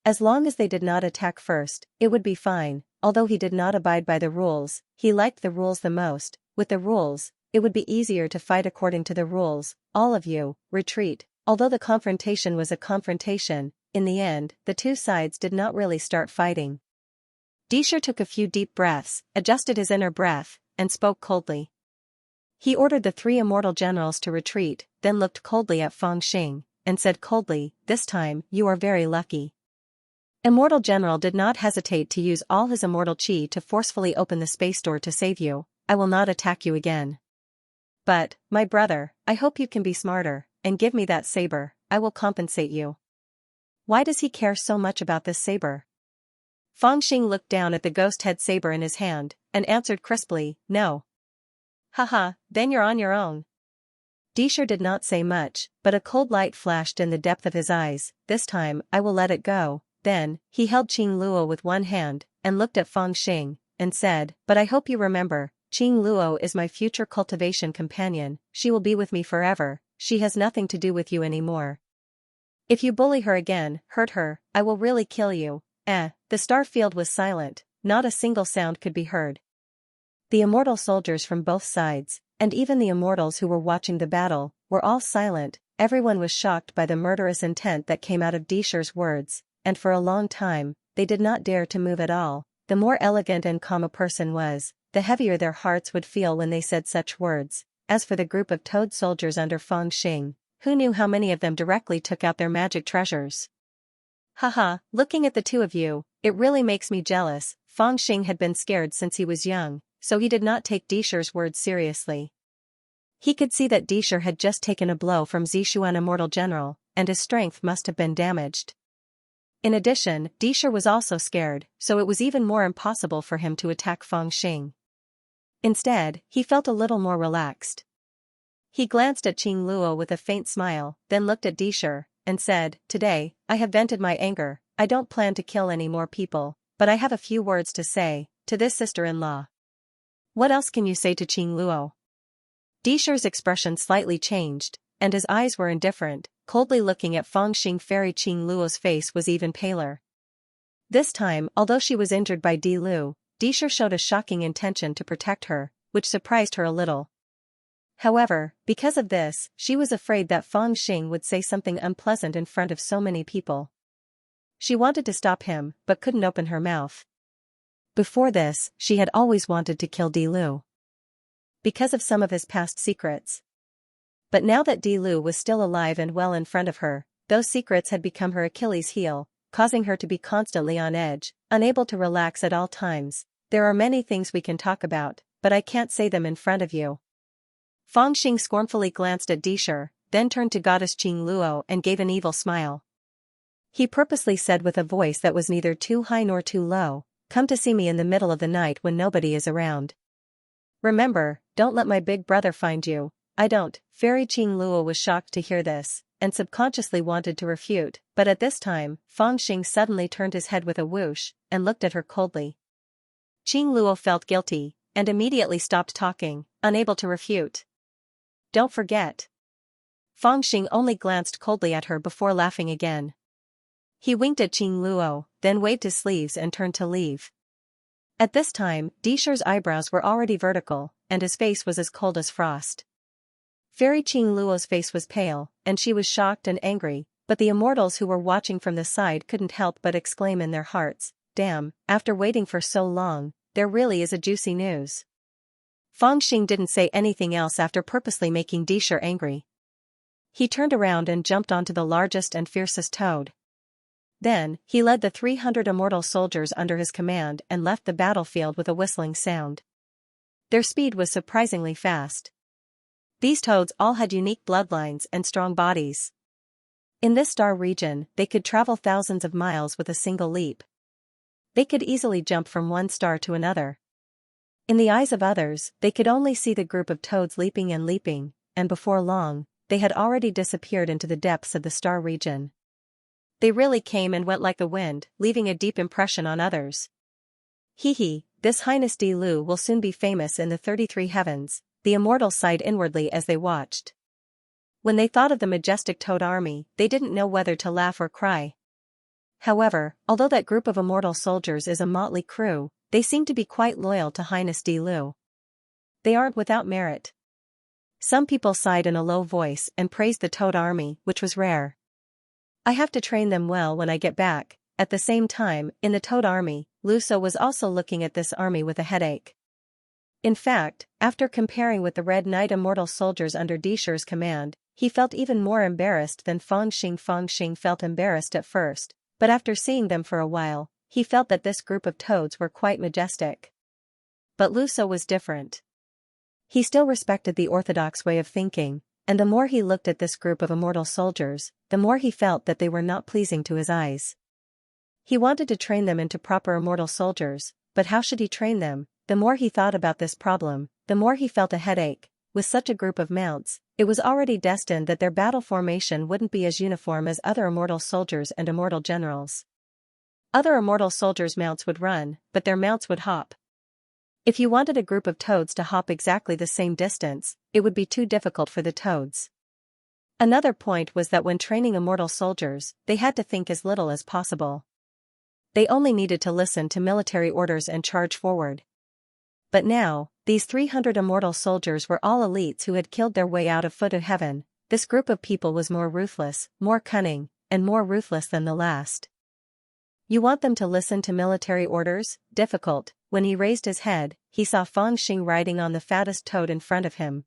As long as they did not attack first, it would be fine. Although he did not abide by the rules, he liked the rules the most. With the rules, it would be easier to fight according to the rules. All of you, retreat. Although the confrontation was a confrontation, in the end, the two sides did not really start fighting. Disher took a few deep breaths, adjusted his inner breath, and spoke coldly. He ordered the 3 immortal generals to retreat, then looked coldly at Feng Xing, and said coldly, "This time, you are very lucky." Immortal General did not hesitate to use all his immortal chi to forcefully open the space door to save you. I will not attack you again. But, my brother, I hope you can be smarter, and give me that saber. I will compensate you. Why does he care so much about this saber? Fangxing looked down at the ghost-head saber in his hand, and answered crisply, "No." "Haha, then you're on your own." Disher did not say much, but a cold light flashed in the depth of his eyes. "This time, I will let it go." Then, he held Qing Luo with one hand, and looked at Fangxing, and said, "But I hope you remember, Qing Luo is my future cultivation companion, she will be with me forever, she has nothing to do with you anymore. If you bully her again, hurt her, I will really kill you." The star field was silent, not a single sound could be heard. The immortal soldiers from both sides, and even the immortals who were watching the battle, were all silent. Everyone was shocked by the murderous intent that came out of Disher's words, and for a long time, they did not dare to move at all. The more elegant and calm a person was, the heavier their hearts would feel when they said such words. As for the group of toad soldiers under Fangxing, who knew how many of them directly took out their magic treasures? "Haha, looking at the two of you, it really makes me jealous." Fangxing had been scared since he was young, so he did not take Disher's words seriously. He could see that Disher had just taken a blow from Zishuan Immortal General, and his strength must have been damaged. In addition, Disher was also scared, so it was even more impossible for him to attack Fangxing. Instead, he felt a little more relaxed. He glanced at Qing Luo with a faint smile, then looked at Disher, and said, "Today, I have vented my anger. I don't plan to kill any more people, but I have a few words to say to this sister-in-law." "What else can you say to Qing Luo?" Disher's expression slightly changed, and his eyes were indifferent, coldly looking at Fangxing. Fairy Qing Luo's face was even paler. This time, although she was injured by Di Lu, Disher showed a shocking intention to protect her, which surprised her a little. However, because of this, she was afraid that Fangxing would say something unpleasant in front of so many people. She wanted to stop him, but couldn't open her mouth. Before this, she had always wanted to kill Di Lu, because of some of his past secrets. But now that Di Lu was still alive and well in front of her, those secrets had become her Achilles' heel, causing her to be constantly on edge, unable to relax at all times. "There are many things we can talk about, but I can't say them in front of you." Fangxing scornfully glanced at Disher, then turned to Goddess Qing Luo and gave an evil smile. He purposely said with a voice that was neither too high nor too low, "Come to see me in the middle of the night when nobody is around. Remember, don't let my big brother find you." "I don't." Fairy Qing Luo was shocked to hear this, and subconsciously wanted to refute, but at this time, Fangxing suddenly turned his head with a whoosh, and looked at her coldly. Qing Luo felt guilty, and immediately stopped talking, unable to refute. "Don't forget." Fangxing only glanced coldly at her before laughing again. He winked at Qing Luo, then waved his sleeves and turned to leave. At this time, Disher's eyebrows were already vertical, and his face was as cold as frost. Fairy Qing Luo's face was pale, and she was shocked and angry, but the immortals who were watching from the side couldn't help but exclaim in their hearts, "Damn, after waiting for so long, there really is a juicy news." Fangxing didn't say anything else after purposely making Disher angry. He turned around and jumped onto the largest and fiercest toad. Then, he led the 300 immortal soldiers under his command and left the battlefield with a whistling sound. Their speed was surprisingly fast. These toads all had unique bloodlines and strong bodies. In this star region, they could travel thousands of miles with a single leap. They could easily jump from one star to another. In the eyes of others, they could only see the group of toads leaping, and before long, they had already disappeared into the depths of the star region. They really came and went like the wind, leaving a deep impression on others. "Hee, this Highness Di Lu will soon be famous in the 33 heavens," the immortals sighed inwardly as they watched. When they thought of the majestic toad army, they didn't know whether to laugh or cry. However, although that group of immortal soldiers is a motley crew, they seem to be quite loyal to Highness Di Lu. They aren't without merit. Some people sighed in a low voice and praised the toad army, which was rare. "I have to train them well when I get back." At the same time, in the toad army, Luso was also looking at this army with a headache. In fact, after comparing with the Red Knight immortal soldiers under Disher's command, he felt even more embarrassed than Fangxing. Fangxing felt embarrassed at first, but after seeing them for a while, he felt that this group of toads were quite majestic. But Luso was different. He still respected the orthodox way of thinking, and the more he looked at this group of immortal soldiers, the more he felt that they were not pleasing to his eyes. He wanted to train them into proper immortal soldiers, but how should he train them? The more he thought about this problem, the more he felt a headache. With such a group of mounts, it was already destined that their battle formation wouldn't be as uniform as other immortal soldiers and immortal generals. Other immortal soldiers' mounts would run, but their mounts would hop. If you wanted a group of toads to hop exactly the same distance, it would be too difficult for the toads. Another point was that when training immortal soldiers, they had to think as little as possible. They only needed to listen to military orders and charge forward. But now, these 300 immortal soldiers were all elites who had killed their way out of foot of heaven. This group of people was more ruthless, more cunning, and more ruthless than the last. You want them to listen to military orders? Difficult. When he raised his head, he saw Fangxing riding on the fattest toad in front of him.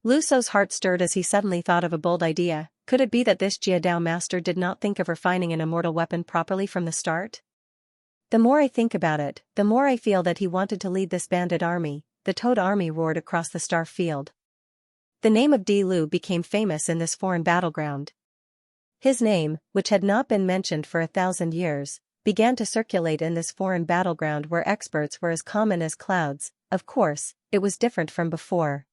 Lu Shou's heart stirred as he suddenly thought of a bold idea. Could it be that this Jiadao master did not think of refining an immortal weapon properly from the start? The more I think about it, the more I feel that he wanted to lead this bandit army. The Toad army roared across the star field. The name of Di Lu became famous in this foreign battleground. His name, which had not been mentioned for 1,000 years, began to circulate in this foreign battleground where experts were as common as clouds. Of course, it was different from before.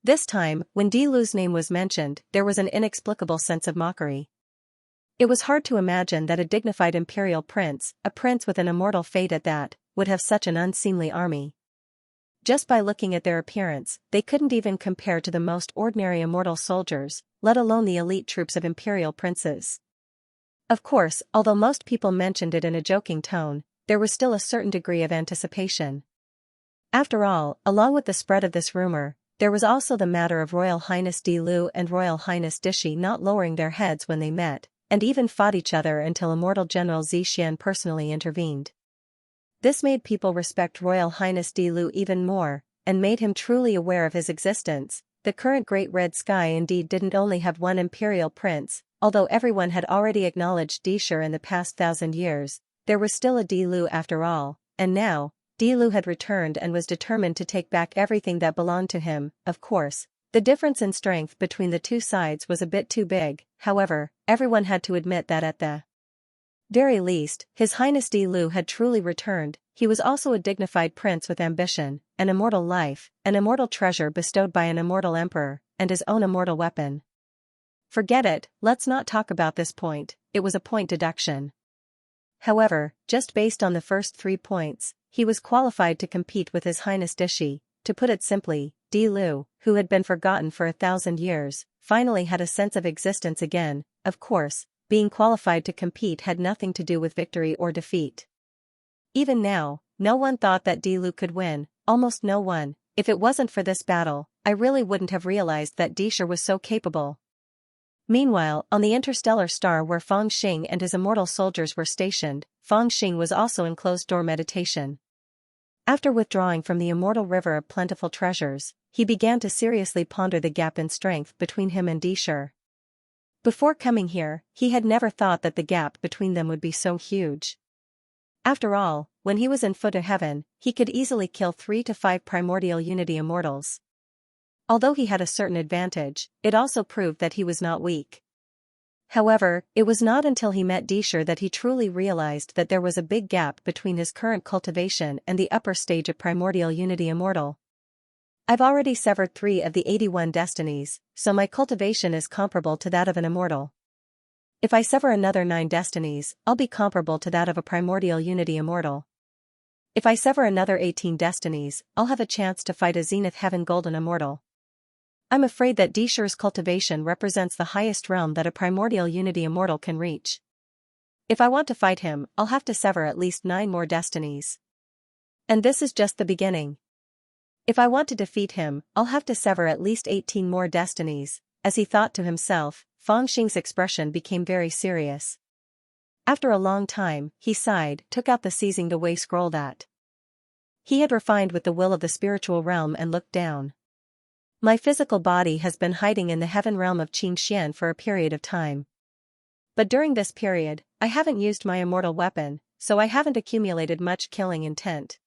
This time, when Di Lu's name was mentioned, there was an inexplicable sense of mockery. It was hard to imagine that a dignified imperial prince, a prince with an immortal fate at that, would have such an unseemly army. Just by looking at their appearance, they couldn't even compare to the most ordinary immortal soldiers, let alone the elite troops of imperial princes. Of course, although most people mentioned it in a joking tone, there was still a certain degree of anticipation. After all, along with the spread of this rumor, there was also the matter of Royal Highness Di Lu and Royal Highness Dishi not lowering their heads when they met, and even fought each other until Immortal General Xian personally intervened. This made people respect Royal Highness Di Lu even more, and made him truly aware of his existence. The current Great Red Sky indeed didn't only have one imperial prince, although everyone had already acknowledged Dishur in the past 1,000 years, there was still a Di Lu after all, and now, Di Lu had returned and was determined to take back everything that belonged to him. Of course, the difference in strength between the two sides was a bit too big. However, everyone had to admit that at the very least, His Highness Di Lu had truly returned. He was also a dignified prince with ambition, an immortal life, an immortal treasure bestowed by an immortal emperor, and his own immortal weapon. Forget it, let's not talk about this point, it was a point deduction. However, just based on the first 3 points, he was qualified to compete with His Highness Dishi. To put it simply, Di Lu, who had been forgotten for 1,000 years, finally had a sense of existence again. Of course, being qualified to compete had nothing to do with victory or defeat. Even now, no one thought that Di Lu could win, almost no one. If it wasn't for this battle, I really wouldn't have realized that Dishur was so capable. Meanwhile, on the interstellar star where Fangxing and his immortal soldiers were stationed, Fangxing was also in closed-door meditation. After withdrawing from the immortal river of plentiful treasures, he began to seriously ponder the gap in strength between him and Dishur. Before coming here, he had never thought that the gap between them would be so huge. After all, when he was in foot of heaven, he could easily kill 3 to 5 primordial unity immortals. Although he had a certain advantage, it also proved that he was not weak. However, it was not until he met Dishur that he truly realized that there was a big gap between his current cultivation and the upper stage of primordial unity immortal. I've already severed 3 of the 81 destinies, so my cultivation is comparable to that of an immortal. If I sever another 9 destinies, I'll be comparable to that of a primordial unity immortal. If I sever another 18 destinies, I'll have a chance to fight a Zenith Heaven Golden immortal. I'm afraid that Dishur's cultivation represents the highest realm that a primordial unity immortal can reach. If I want to fight him, I'll have to sever at least 9 more destinies. And this is just the beginning. If I want to defeat him, I'll have to sever at least 18 more destinies. As he thought to himself, Fangxing's expression became very serious. After a long time, he sighed, took out the seizing the way scroll that he had refined with the will of the spiritual realm and looked down. My physical body has been hiding in the heaven realm of Xianxia for a period of time. But during this period, I haven't used my immortal weapon, so I haven't accumulated much killing intent.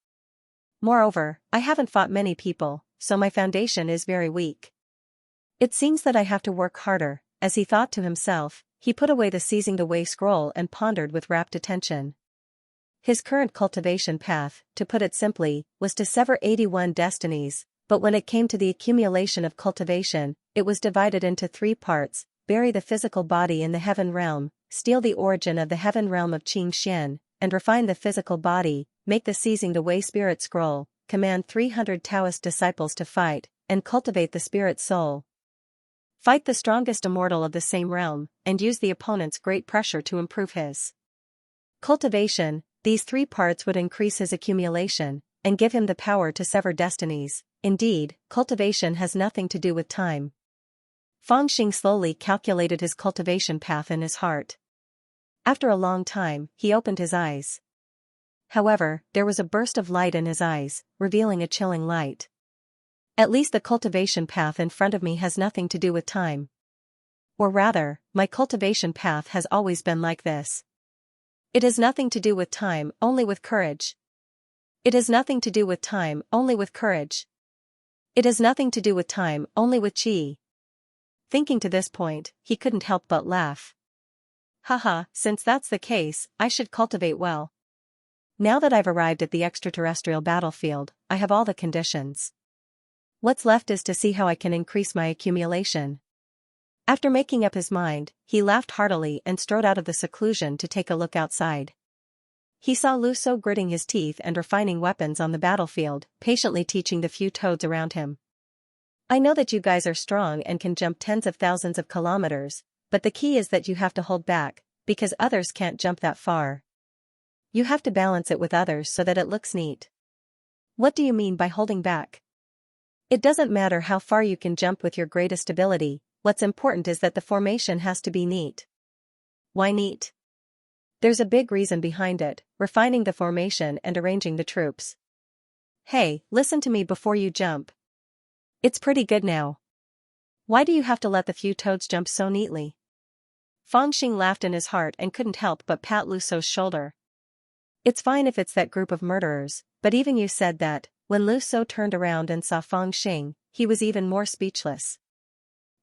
Moreover, I haven't fought many people, so my foundation is very weak. It seems that I have to work harder. As he thought to himself, he put away the Seizing the Way scroll and pondered with rapt attention. His current cultivation path, to put it simply, was to sever 81 destinies, but when it came to the accumulation of cultivation, it was divided into 3 parts: bury the physical body in the heaven realm, steal the origin of the heaven realm of Xianxia, and refine the physical body, make the Seizing the Way spirit scroll, command 300 Taoist disciples to fight, and cultivate the spirit soul. Fight the strongest immortal of the same realm, and use the opponent's great pressure to improve his cultivation. These 3 parts would increase his accumulation, and give him the power to sever destinies. Indeed, cultivation has nothing to do with time. Fangxing slowly calculated his cultivation path in his heart. After a long time, he opened his eyes. However, there was a burst of light in his eyes, revealing a chilling light. At least the cultivation path in front of me has nothing to do with time. Or rather, my cultivation path has always been like this. It has nothing to do with time, only with courage. It has nothing to do with time, only with courage. It has nothing to do with time, only with qi. Thinking to this point, he couldn't help but laugh. Haha, since that's the case, I should cultivate well. Now that I've arrived at the extraterrestrial battlefield, I have all the conditions. What's left is to see how I can increase my accumulation. After making up his mind, he laughed heartily and strode out of the seclusion to take a look outside. He saw Lu Shou gritting his teeth and refining weapons on the battlefield, patiently teaching the few toads around him. I know that you guys are strong and can jump tens of thousands of kilometers, but the key is that you have to hold back, because others can't jump that far. You have to balance it with others so that it looks neat. What do you mean by holding back? It doesn't matter how far you can jump with your greatest ability, what's important is that the formation has to be neat. Why neat? There's a big reason behind it: refining the formation and arranging the troops. Hey, listen to me before you jump. It's pretty good now. Why do you have to let the few toads jump so neatly? Fangxing laughed in his heart and couldn't help but pat Lu Shou's shoulder. It's fine if it's that group of murderers, but even you said that. When Lu Shou turned around and saw Fangxing, he was even more speechless.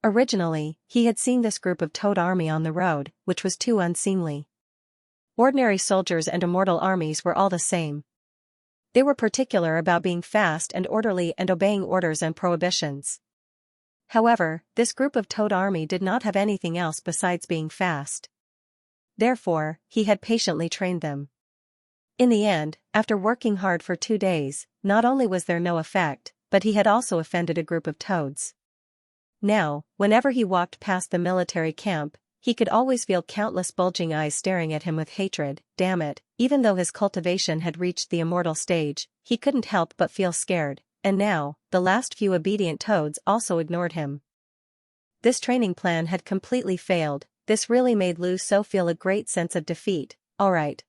Originally, he had seen this group of toad army on the road, which was too unseemly. Ordinary soldiers and immortal armies were all the same. They were particular about being fast and orderly and obeying orders and prohibitions. However, this group of toad army did not have anything else besides being fast. Therefore, he had patiently trained them. In the end, after working hard for 2 days, not only was there no effect, but he had also offended a group of toads. Now, whenever he walked past the military camp, he could always feel countless bulging eyes staring at him with hatred. Damn it, even though his cultivation had reached the immortal stage, he couldn't help but feel scared, and now, the last few obedient toads also ignored him. This training plan had completely failed. This really made Lu Shou feel a great sense of defeat. Alright,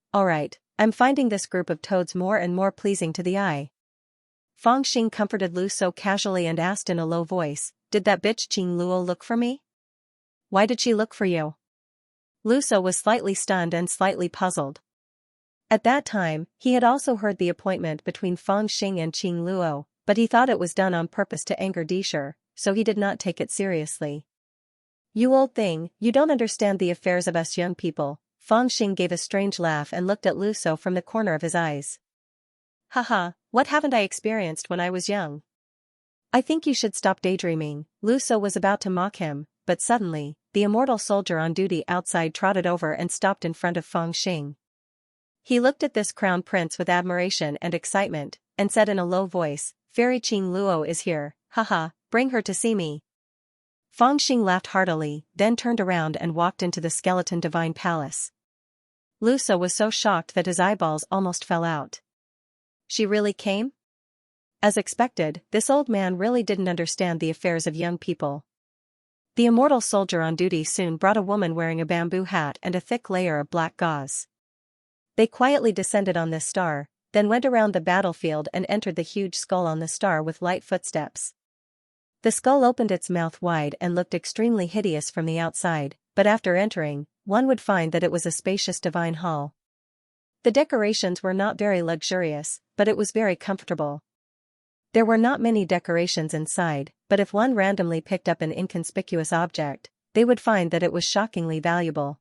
I'm finding this group of toads more and more pleasing to the eye. Fangxing comforted Lu Shou casually and asked in a low voice, did that bitch Qing Luo look for me? Why did she look for you? Lu Shou was slightly stunned and slightly puzzled. At that time, he had also heard the appointment between Fangxing and Qing Luo, but he thought it was done on purpose to anger Disher, so he did not take it seriously. You old thing, you don't understand the affairs of us young people. Fangxing gave a strange laugh and looked at Lu Shou from the corner of his eyes. Haha, what haven't I experienced when I was young? I think you should stop daydreaming. Lu Shou was about to mock him, but suddenly, the immortal soldier on duty outside trotted over and stopped in front of Fangxing. He looked at this crown prince with admiration and excitement, and said in a low voice, Fairy Qing Luo is here, haha, bring her to see me. Fangxing laughed heartily, then turned around and walked into the skeleton divine palace. Lu Shou was so shocked that his eyeballs almost fell out. She really came? As expected, this old man really didn't understand the affairs of young people. The immortal soldier on duty soon brought a woman wearing a bamboo hat and a thick layer of black gauze. They quietly descended on this star, then went around the battlefield and entered the huge skull on the star with light footsteps. The skull opened its mouth wide and looked extremely hideous from the outside, but after entering, one would find that it was a spacious divine hall. The decorations were not very luxurious, but it was very comfortable. There were not many decorations inside, but if one randomly picked up an inconspicuous object, they would find that it was shockingly valuable.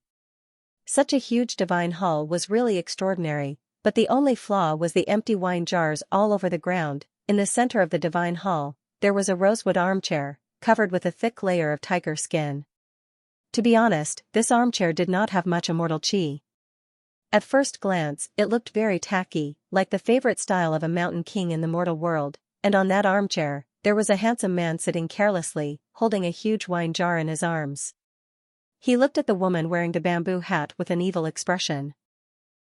Such a huge divine hall was really extraordinary, but the only flaw was the empty wine jars all over the ground. In the center of the divine hall, there was a rosewood armchair, covered with a thick layer of tiger skin. To be honest, this armchair did not have much immortal chi. At first glance, it looked very tacky, like the favorite style of a mountain king in the mortal world, and on that armchair, there was a handsome man sitting carelessly, holding a huge wine jar in his arms. He looked at the woman wearing the bamboo hat with an evil expression.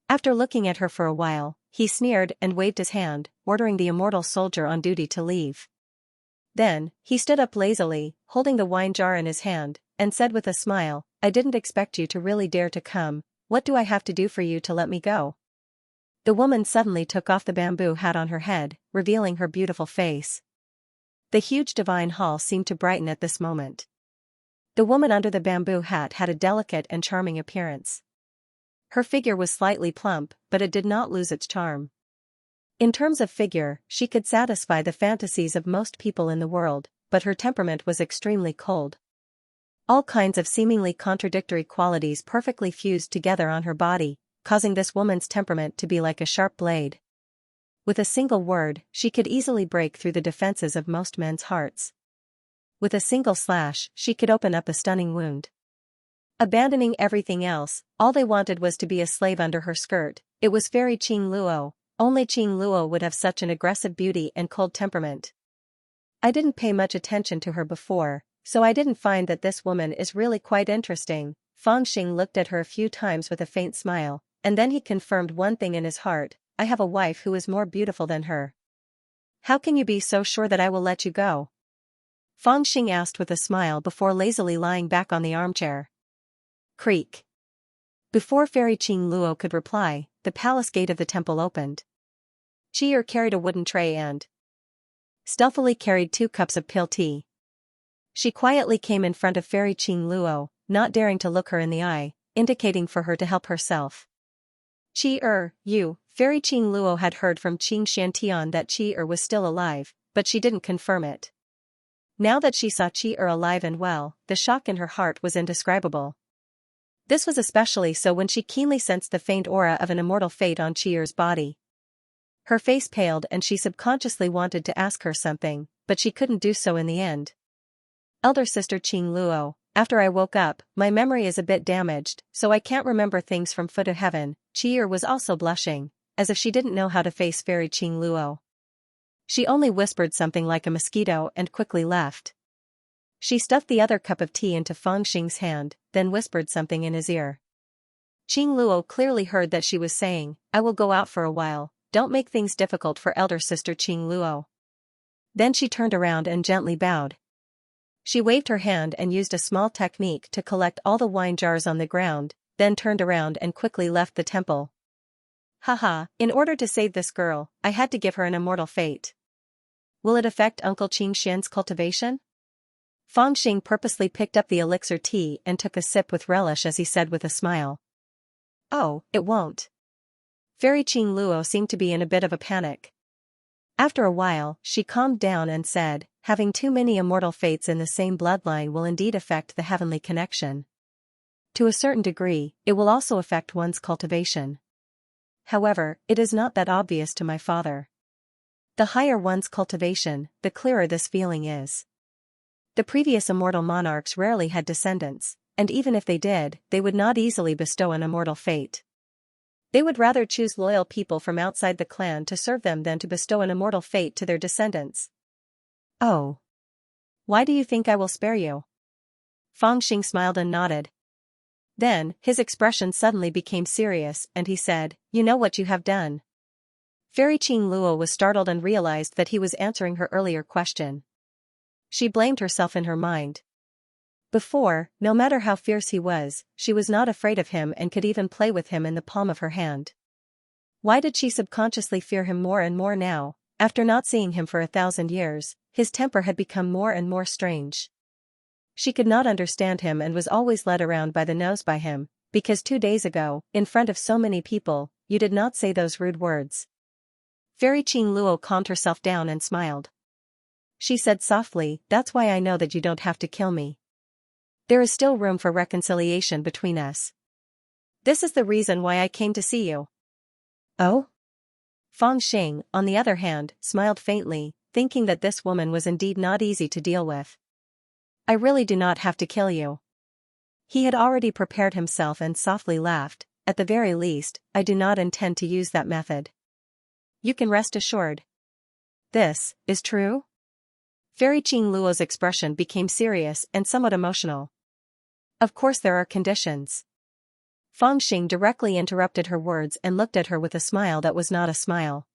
After looking at her for a while, he sneered and waved his hand, ordering the immortal soldier on duty to leave. Then, he stood up lazily, holding the wine jar in his hand, and said with a smile, "I didn't expect you to really dare to come. What do I have to do for you to let me go?" The woman suddenly took off the bamboo hat on her head, revealing her beautiful face. The huge divine hall seemed to brighten at this moment. The woman under the bamboo hat had a delicate and charming appearance. Her figure was slightly plump, but it did not lose its charm. In terms of figure, she could satisfy the fantasies of most people in the world, but her temperament was extremely cold. All kinds of seemingly contradictory qualities perfectly fused together on her body, causing this woman's temperament to be like a sharp blade. With a single word, she could easily break through the defenses of most men's hearts. With a single slash, she could open up a stunning wound. Abandoning everything else, all they wanted was to be a slave under her skirt. It was Fairy Qing Luo. Only Qing Luo would have such an aggressive beauty and cold temperament. I didn't pay much attention to her before, so I didn't find that this woman is really quite interesting. Fang Xing looked at her a few times with a faint smile, and then he confirmed one thing in his heart: I have a wife who is more beautiful than her. How can you be so sure that I will let you go? Fang Xing asked with a smile before lazily lying back on the armchair. Creak. Before Fairy Qing Luo could reply, the palace gate of the temple opened. Chi'er carried a wooden tray and stealthily carried 2 cups of pale tea. She quietly came in front of Fairy Qing Luo, not daring to look her in the eye, indicating for her to help herself. Chi'er, you. Fairy Qing Luo had heard from Qing Shantian that Chi'er was still alive, but she didn't confirm it. Now that she saw Chi'er alive and well, the shock in her heart was indescribable. This was especially so when she keenly sensed the faint aura of an immortal fate on Chi'er's body. Her face paled and she subconsciously wanted to ask her something, but she couldn't do so in the end. Elder sister Qing Luo, after I woke up, my memory is a bit damaged, so I can't remember things from foot to heaven. Chi'er was also blushing, as if she didn't know how to face Fairy Qing Luo. She only whispered something like a mosquito and quickly left. She stuffed the other cup of tea into Fang Xing's hand, then whispered something in his ear. Qing Luo clearly heard that she was saying, I will go out for a while, don't make things difficult for elder sister Qing Luo. Then she turned around and gently bowed. She waved her hand and used a small technique to collect all the wine jars on the ground, then turned around and quickly left the temple. Haha, in order to save this girl, I had to give her an immortal fate. Will it affect Uncle Qing Xian's cultivation? Fang Xing purposely picked up the elixir tea and took a sip with relish as he said with a smile. Oh, it won't. Fairy Qing Luo seemed to be in a bit of a panic. After a while, she calmed down and said, having too many immortal fates in the same bloodline will indeed affect the heavenly connection. To a certain degree, it will also affect one's cultivation. However, it is not that obvious to my father. The higher one's cultivation, the clearer this feeling is. The previous immortal monarchs rarely had descendants, and even if they did, they would not easily bestow an immortal fate. They would rather choose loyal people from outside the clan to serve them than to bestow an immortal fate to their descendants. Oh. Why do you think I will spare you? Fang Xing smiled and nodded. Then, his expression suddenly became serious and he said, You know what you have done. Fairy Qing Luo was startled and realized that he was answering her earlier question. She blamed herself in her mind. Before, no matter how fierce he was, she was not afraid of him and could even play with him in the palm of her hand. Why did she subconsciously fear him more and more now? After not seeing him for 1,000 years, his temper had become more and more strange. She could not understand him and was always led around by the nose by him, because 2 days ago, in front of so many people, you did not say those rude words. Fairy Qing Luo calmed herself down and smiled. She said softly, That's why I know that you don't have to kill me. There is still room for reconciliation between us. This is the reason why I came to see you. Oh? Fang Xing, on the other hand, smiled faintly, thinking that this woman was indeed not easy to deal with. I really do not have to kill you. He had already prepared himself and softly laughed. At the very least, I do not intend to use that method. You can rest assured. This is true? Fairy Qing Luo's expression became serious and somewhat emotional. Of course there are conditions. Fang Xing directly interrupted her words and looked at her with a smile that was not a smile.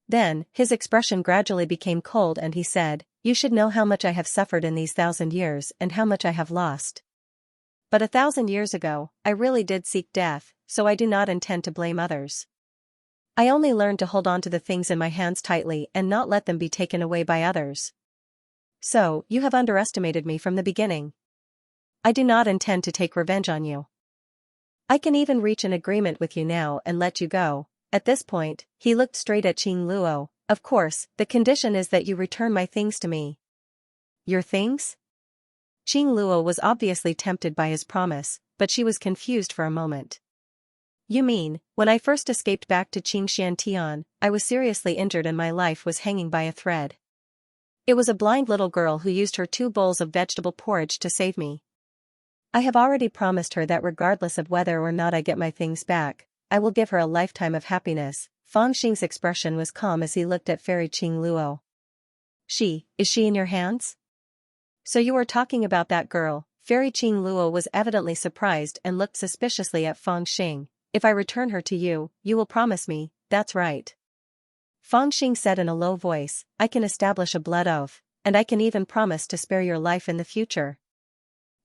Then, his expression gradually became cold and he said, "You should know how much I have suffered in these 1,000 years and how much I have lost. But 1,000 years ago, I really did seek death, so I do not intend to blame others. I only learned to hold on to the things in my hands tightly and not let them be taken away by others. So, you have underestimated me from the beginning. I do not intend to take revenge on you. I can even reach an agreement with you now and let you go." At this point, he looked straight at Qing Luo. "Of course, the condition is that you return my things to me." "Your things?" Qing Luo was obviously tempted by his promise, but she was confused for a moment. "You mean, when I first escaped back to Xianxia, I was seriously injured and my life was hanging by a thread. It was a blind little girl who used her 2 bowls of vegetable porridge to save me. I have already promised her that regardless of whether or not I get my things back, I will give her a lifetime of happiness." Fang Xing's expression was calm as he looked at Fairy Qing Luo. Is she in your hands?" "So you are talking about that girl?" Fairy Qing Luo was evidently surprised and looked suspiciously at Fang Xing. "If I return her to you, you will promise me, that's right." Fang Xing said in a low voice, "I can establish a blood oath, and I can even promise to spare your life in the future."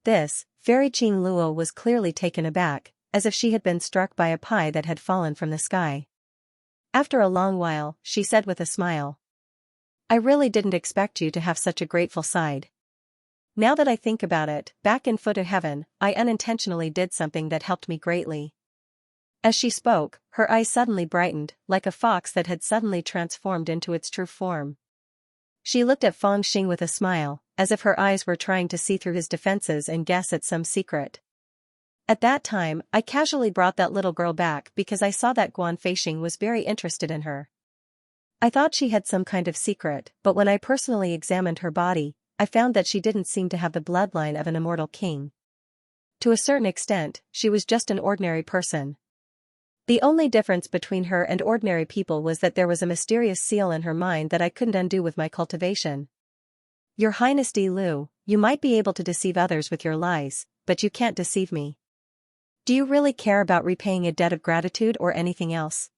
This, Fairy Qing Luo was clearly taken aback, as if she had been struck by a pie that had fallen from the sky. After a long while, she said with a smile, "I really didn't expect you to have such a grateful side. Now that I think about it, back in Foot to Heaven, I unintentionally did something that helped me greatly." As she spoke, her eyes suddenly brightened, like a fox that had suddenly transformed into its true form. She looked at Fang Xing with a smile, as if her eyes were trying to see through his defenses and guess at some secret. "At that time, I casually brought that little girl back because I saw that Guan Feixing was very interested in her. I thought she had some kind of secret, but when I personally examined her body, I found that she didn't seem to have the bloodline of an immortal king. To a certain extent, she was just an ordinary person. The only difference between her and ordinary people was that there was a mysterious seal in her mind that I couldn't undo with my cultivation. Your Highness Di Lu, you might be able to deceive others with your lies, but you can't deceive me. Do you really care about repaying a debt of gratitude or anything else?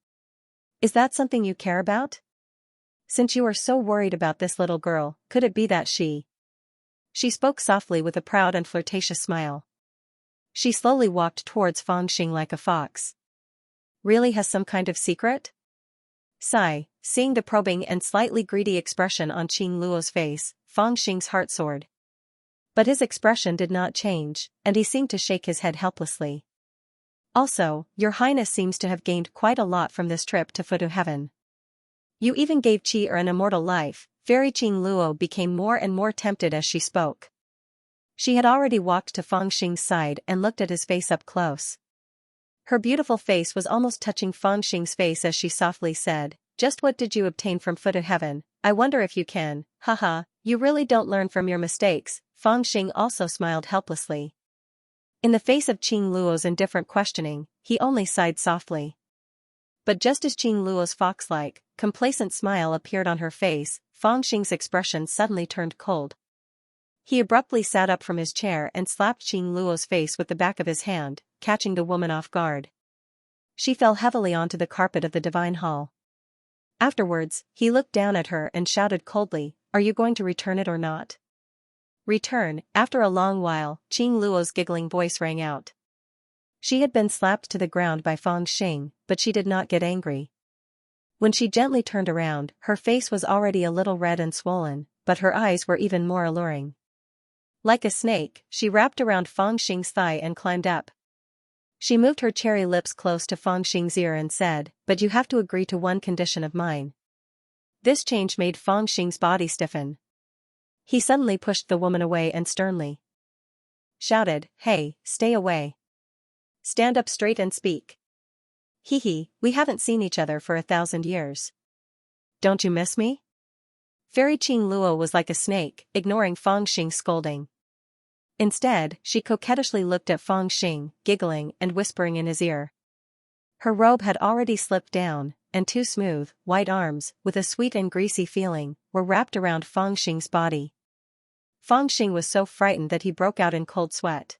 Is that something you care about? Since you are so worried about this little girl, could it be that she spoke softly with a proud and flirtatious smile. She slowly walked towards Fang Xing like a fox. Really has some kind of secret? Sigh, seeing the probing and slightly greedy expression on Qing Luo's face, Fang Xing's heart soared. But his expression did not change, and he seemed to shake his head helplessly. Also, your highness seems to have gained quite a lot from this trip to Foot to Heaven. You even gave Qi an immortal life. Fairy Qing Luo became more and more tempted as she spoke. She had already walked to Fang Xing's side and looked at his face up close. Her beautiful face was almost touching Fang Xing's face as she softly said, "Just what did you obtain from Foot to Heaven? I wonder if you can, haha, you really don't learn from your mistakes." Fang Xing also smiled helplessly. In the face of Qing Luo's indifferent questioning, he only sighed softly. But just as Qing Luo's fox-like, complacent smile appeared on her face, Fang Xing's expression suddenly turned cold. He abruptly sat up from his chair and slapped Qing Luo's face with the back of his hand, catching the woman off guard. She fell heavily onto the carpet of the divine hall. Afterwards, he looked down at her and shouted coldly, "Are you going to return it or not?" "Return." After a long while, Qing Luo's giggling voice rang out. She had been slapped to the ground by Fang Xing, but she did not get angry. When she gently turned around, her face was already a little red and swollen, but her eyes were even more alluring. Like a snake, she wrapped around Fang Xing's thigh and climbed up. She moved her cherry lips close to Fang Xing's ear and said, "But you have to agree to one condition of mine." This change made Fang Xing's body stiffen. He suddenly pushed the woman away and sternly shouted, "Hey, stay away. Stand up straight and speak. Hee, we haven't seen each other for 1,000 years. Don't you miss me?" Fairy Qing Luo was like a snake, ignoring Fang Xing's scolding. Instead, she coquettishly looked at Fang Xing, giggling and whispering in his ear. Her robe had already slipped down, and two smooth, white arms, with a sweet and greasy feeling, were wrapped around Fang Xing's body. Fang Xing was so frightened that he broke out in cold sweat.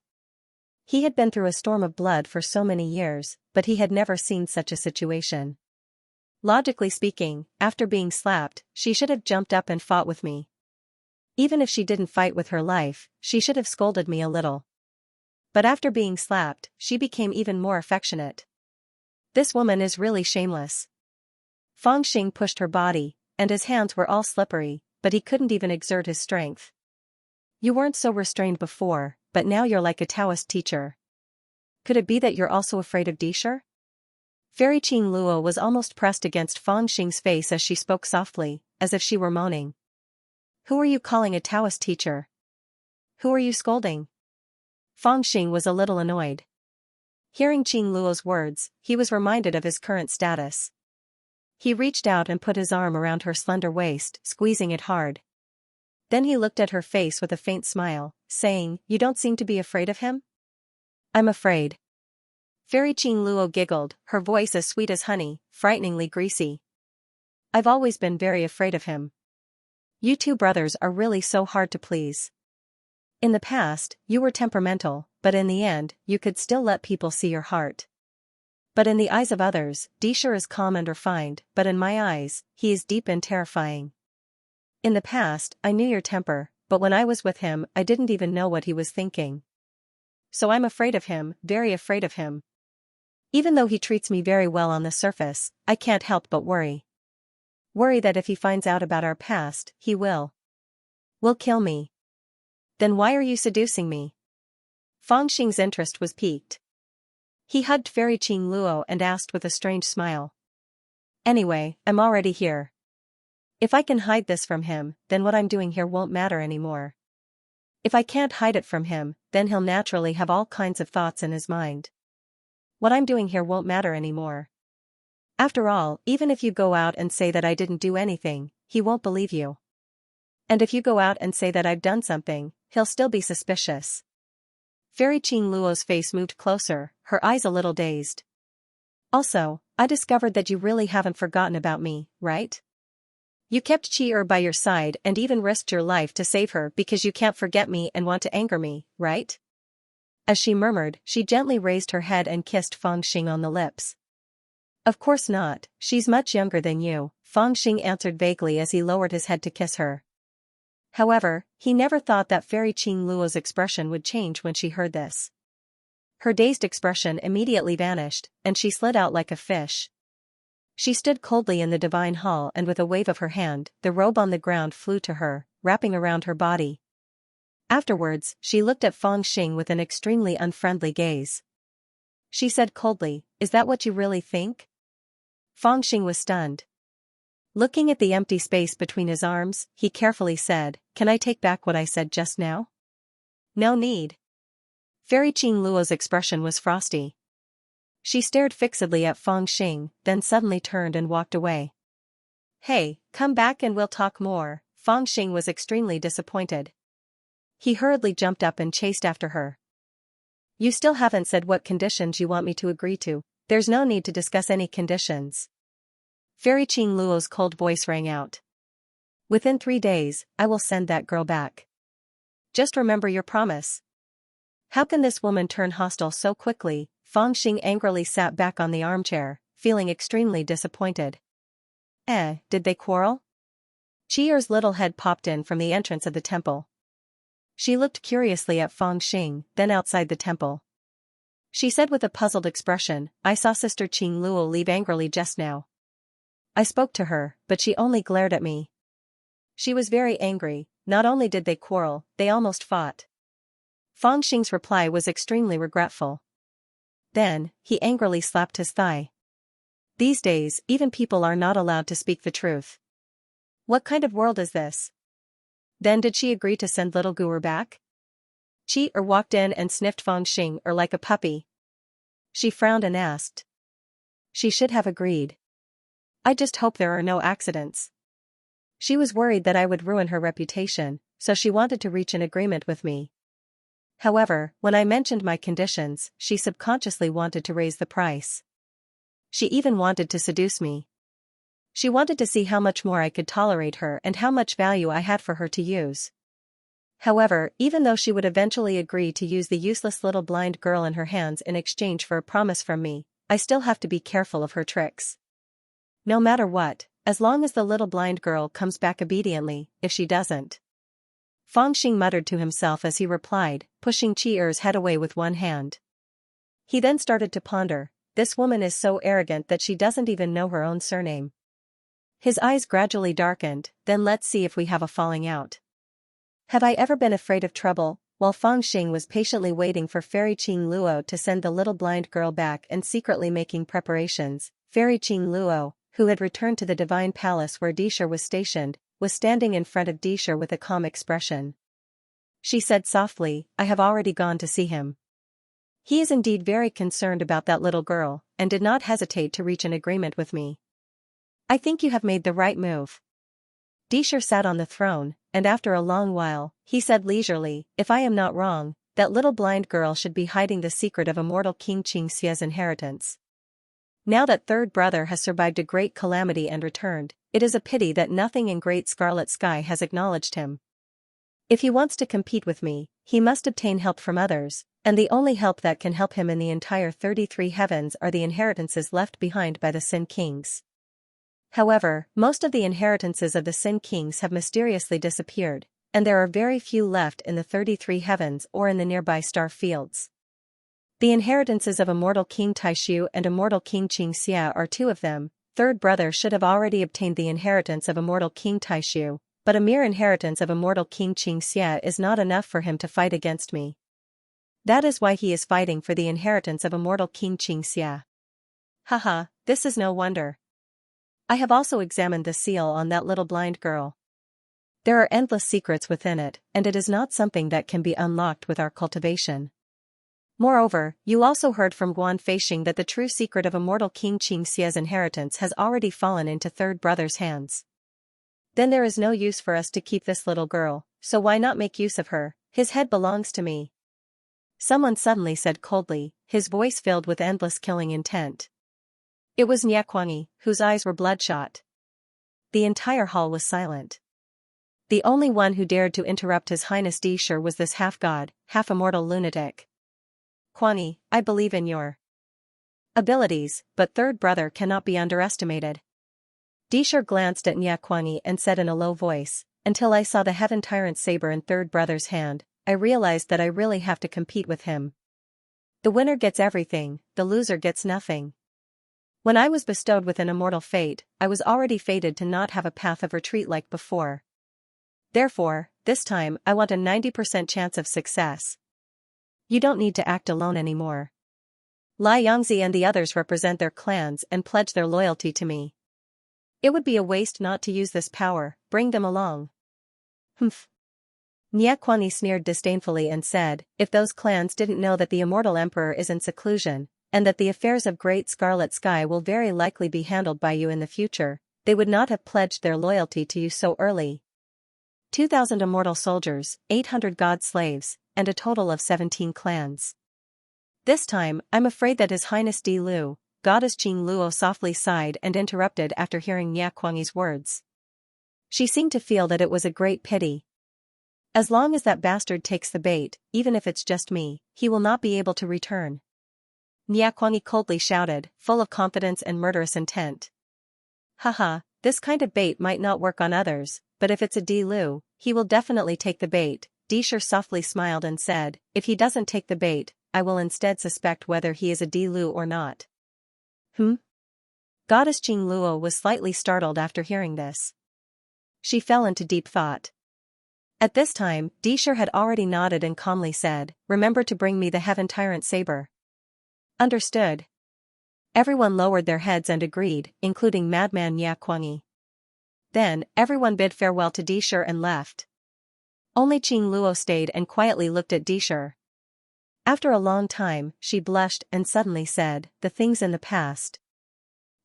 He had been through a storm of blood for so many years, but he had never seen such a situation. Logically speaking, after being slapped, she should have jumped up and fought with me. Even if she didn't fight with her life, she should have scolded me a little. But after being slapped, she became even more affectionate. This woman is really shameless. Fang Xing pushed her body, and his hands were all slippery, but he couldn't even exert his strength. You weren't so restrained before, but now you're like a Taoist teacher. Could it be that you're also afraid of Disher? Fairy Qing Luo was almost pressed against Fang Xing's face as she spoke softly, as if she were moaning. Who are you calling a Taoist teacher? Who are you scolding? Fang Xing was a little annoyed. Hearing Qing Luo's words, he was reminded of his current status. He reached out and put his arm around her slender waist, squeezing it hard. Then he looked at her face with a faint smile, saying, "You don't seem to be afraid of him?" "I'm afraid." Fairy Qing Luo giggled, her voice as sweet as honey, frighteningly greasy. "I've always been very afraid of him. You two brothers are really so hard to please. In the past, you were temperamental, but in the end, you could still let people see your heart. But in the eyes of others, Disher is calm and refined, but in my eyes, he is deep and terrifying. In the past, I knew your temper, but when I was with him, I didn't even know what he was thinking. So I'm afraid of him, very afraid of him. Even though he treats me very well on the surface, I can't help but worry. Worry that if he finds out about our past, he will kill me. Then why are you seducing me?" Fang Xing's interest was piqued. He hugged Fairy Qing Luo and asked with a strange smile. "Anyway, I'm already here. If I can hide this from him, then what I'm doing here won't matter anymore. If I can't hide it from him, then he'll naturally have all kinds of thoughts in his mind. What I'm doing here won't matter anymore. After all, even if you go out and say that I didn't do anything, he won't believe you. And if you go out and say that I've done something, he'll still be suspicious." Fairy Qing Luo's face moved closer, her eyes a little dazed. "Also, I discovered that you really haven't forgotten about me, right? You kept Qi by your side and even risked your life to save her because you can't forget me and want to anger me, right?" As she murmured, she gently raised her head and kissed Fang Xing on the lips. "Of course not, she's much younger than you," Fang Xing answered vaguely as he lowered his head to kiss her. However, he never thought that Fairy Qing Luo's expression would change when she heard this. Her dazed expression immediately vanished, and she slid out like a fish. She stood coldly in the divine hall and with a wave of her hand, the robe on the ground flew to her, wrapping around her body. Afterwards, she looked at Fang Xing with an extremely unfriendly gaze. She said coldly, "Is that what you really think?" Fang Xing was stunned. Looking at the empty space between his arms, he carefully said, "Can I take back what I said just now?" "No need." Fairy Qing Luo's expression was frosty. She stared fixedly at Fang Xing, then suddenly turned and walked away. "Hey, come back and we'll talk more." Fang Xing was extremely disappointed. He hurriedly jumped up and chased after her. "You still haven't said what conditions you want me to agree to." "There's no need to discuss any conditions." Fairy Qing Luo's cold voice rang out. "Within 3 days, I will send that girl back. Just remember your promise." How can this woman turn hostile so quickly? Fang Xing angrily sat back on the armchair, feeling extremely disappointed. Did they quarrel? Qier's little head popped in from the entrance of the temple. She looked curiously at Fang Xing, then outside the temple. She said with a puzzled expression, "I saw Sister Qing Luo leave angrily just now. I spoke to her, but she only glared at me. She was very angry. Not only did they quarrel, they almost fought." Fang Xing's reply was extremely regretful. Then, he angrily slapped his thigh. These days, even people are not allowed to speak the truth. What kind of world is this? Then did she agree to send little Guer back? Qi walked in and sniffed Fangxing like a puppy. She frowned and asked. She should have agreed. I just hope there are no accidents. She was worried that I would ruin her reputation, so she wanted to reach an agreement with me. However, when I mentioned my conditions, she subconsciously wanted to raise the price. She even wanted to seduce me. She wanted to see how much more I could tolerate her and how much value I had for her to use. However, even though she would eventually agree to use the useless little blind girl in her hands in exchange for a promise from me, I still have to be careful of her tricks. No matter what, as long as the little blind girl comes back obediently, if she doesn't. Fangxing muttered to himself as he replied, pushing Qi head away with one hand. He then started to ponder, this woman is so arrogant that she doesn't even know her own surname. His eyes gradually darkened, then let's see if we have a falling out. Have I ever been afraid of trouble? While Fangxing was patiently waiting for Fairy Qing Luo to send the little blind girl back and secretly making preparations, Fairy Qing Luo, who had returned to the divine palace where Disher was stationed, was standing in front of Disher with a calm expression. She said softly, I have already gone to see him. He is indeed very concerned about that little girl, and did not hesitate to reach an agreement with me. I think you have made the right move. Disher sat on the throne, and after a long while, he said leisurely, if I am not wrong, that little blind girl should be hiding the secret of immortal King Xianxia's inheritance. Now that third brother has survived a great calamity and returned, it is a pity that nothing in Great Scarlet Sky has acknowledged him. If he wants to compete with me, he must obtain help from others, and the only help that can help him in the entire 33 heavens are the inheritances left behind by the Sin Kings. However, most of the inheritances of the Sin Kings have mysteriously disappeared, and there are very few left in the 33 heavens or in the nearby star fields. The inheritances of Immortal King Taishu and Immortal King Xianxia are two of them. Third brother should have already obtained the inheritance of Immortal King Taishu, but a mere inheritance of Immortal King Xianxia is not enough for him to fight against me. That is why he is fighting for the inheritance of Immortal King Xianxia. Haha, this is no wonder. I have also examined the seal on that little blind girl. There are endless secrets within it, and it is not something that can be unlocked with our cultivation. Moreover, you also heard from Guan Feixing that the true secret of Immortal King Xianxia's inheritance has already fallen into third brother's hands. Then there is no use for us to keep this little girl, so why not make use of her? His head belongs to me. Someone suddenly said coldly, his voice filled with endless killing intent. It was Nyaquangi, whose eyes were bloodshot. The entire hall was silent. The only one who dared to interrupt His Highness Disher was this half-god, half-immortal lunatic. Quangi, I believe in your abilities, but third brother cannot be underestimated. Disher glanced at Nyaquangi and said in a low voice, until I saw the Heaven Tyrant's saber in third brother's hand, I realized that I really have to compete with him. The winner gets everything, the loser gets nothing. When I was bestowed with an immortal fate, I was already fated to not have a path of retreat like before. Therefore, this time I want a 90% chance of success. You don't need to act alone anymore. Lai Yangzi and the others represent their clans and pledge their loyalty to me. It would be a waste not to use this power, bring them along. Humph. Nyaquangi sneered disdainfully and said, if those clans didn't know that the immortal emperor is in seclusion, and that the affairs of Great Scarlet Sky will very likely be handled by you in the future, they would not have pledged their loyalty to you so early. 2,000 immortal soldiers, 800 god slaves, and a total of 17 clans. This time, I'm afraid that His Highness Di Lu, Goddess Qing Luo softly sighed and interrupted after hearing Nyaquangi's words. She seemed to feel that it was a great pity. As long as that bastard takes the bait, even if it's just me, he will not be able to return. Nyaquangi coldly shouted, full of confidence and murderous intent. Haha, this kind of bait might not work on others, but if it's a Di Lu, he will definitely take the bait. Disher softly smiled and said, if he doesn't take the bait, I will instead suspect whether he is a Di Lu or not. Goddess Qing Luo was slightly startled after hearing this. She fell into deep thought. At this time, Disher had already nodded and calmly said, remember to bring me the Heaven Tyrant saber. Understood. Everyone lowered their heads and agreed, including Madman Nyaquangi. Then, everyone bid farewell to Disher and left. Only Qing Luo stayed and quietly looked at Disher. After a long time, she blushed and suddenly said, "The things in the past."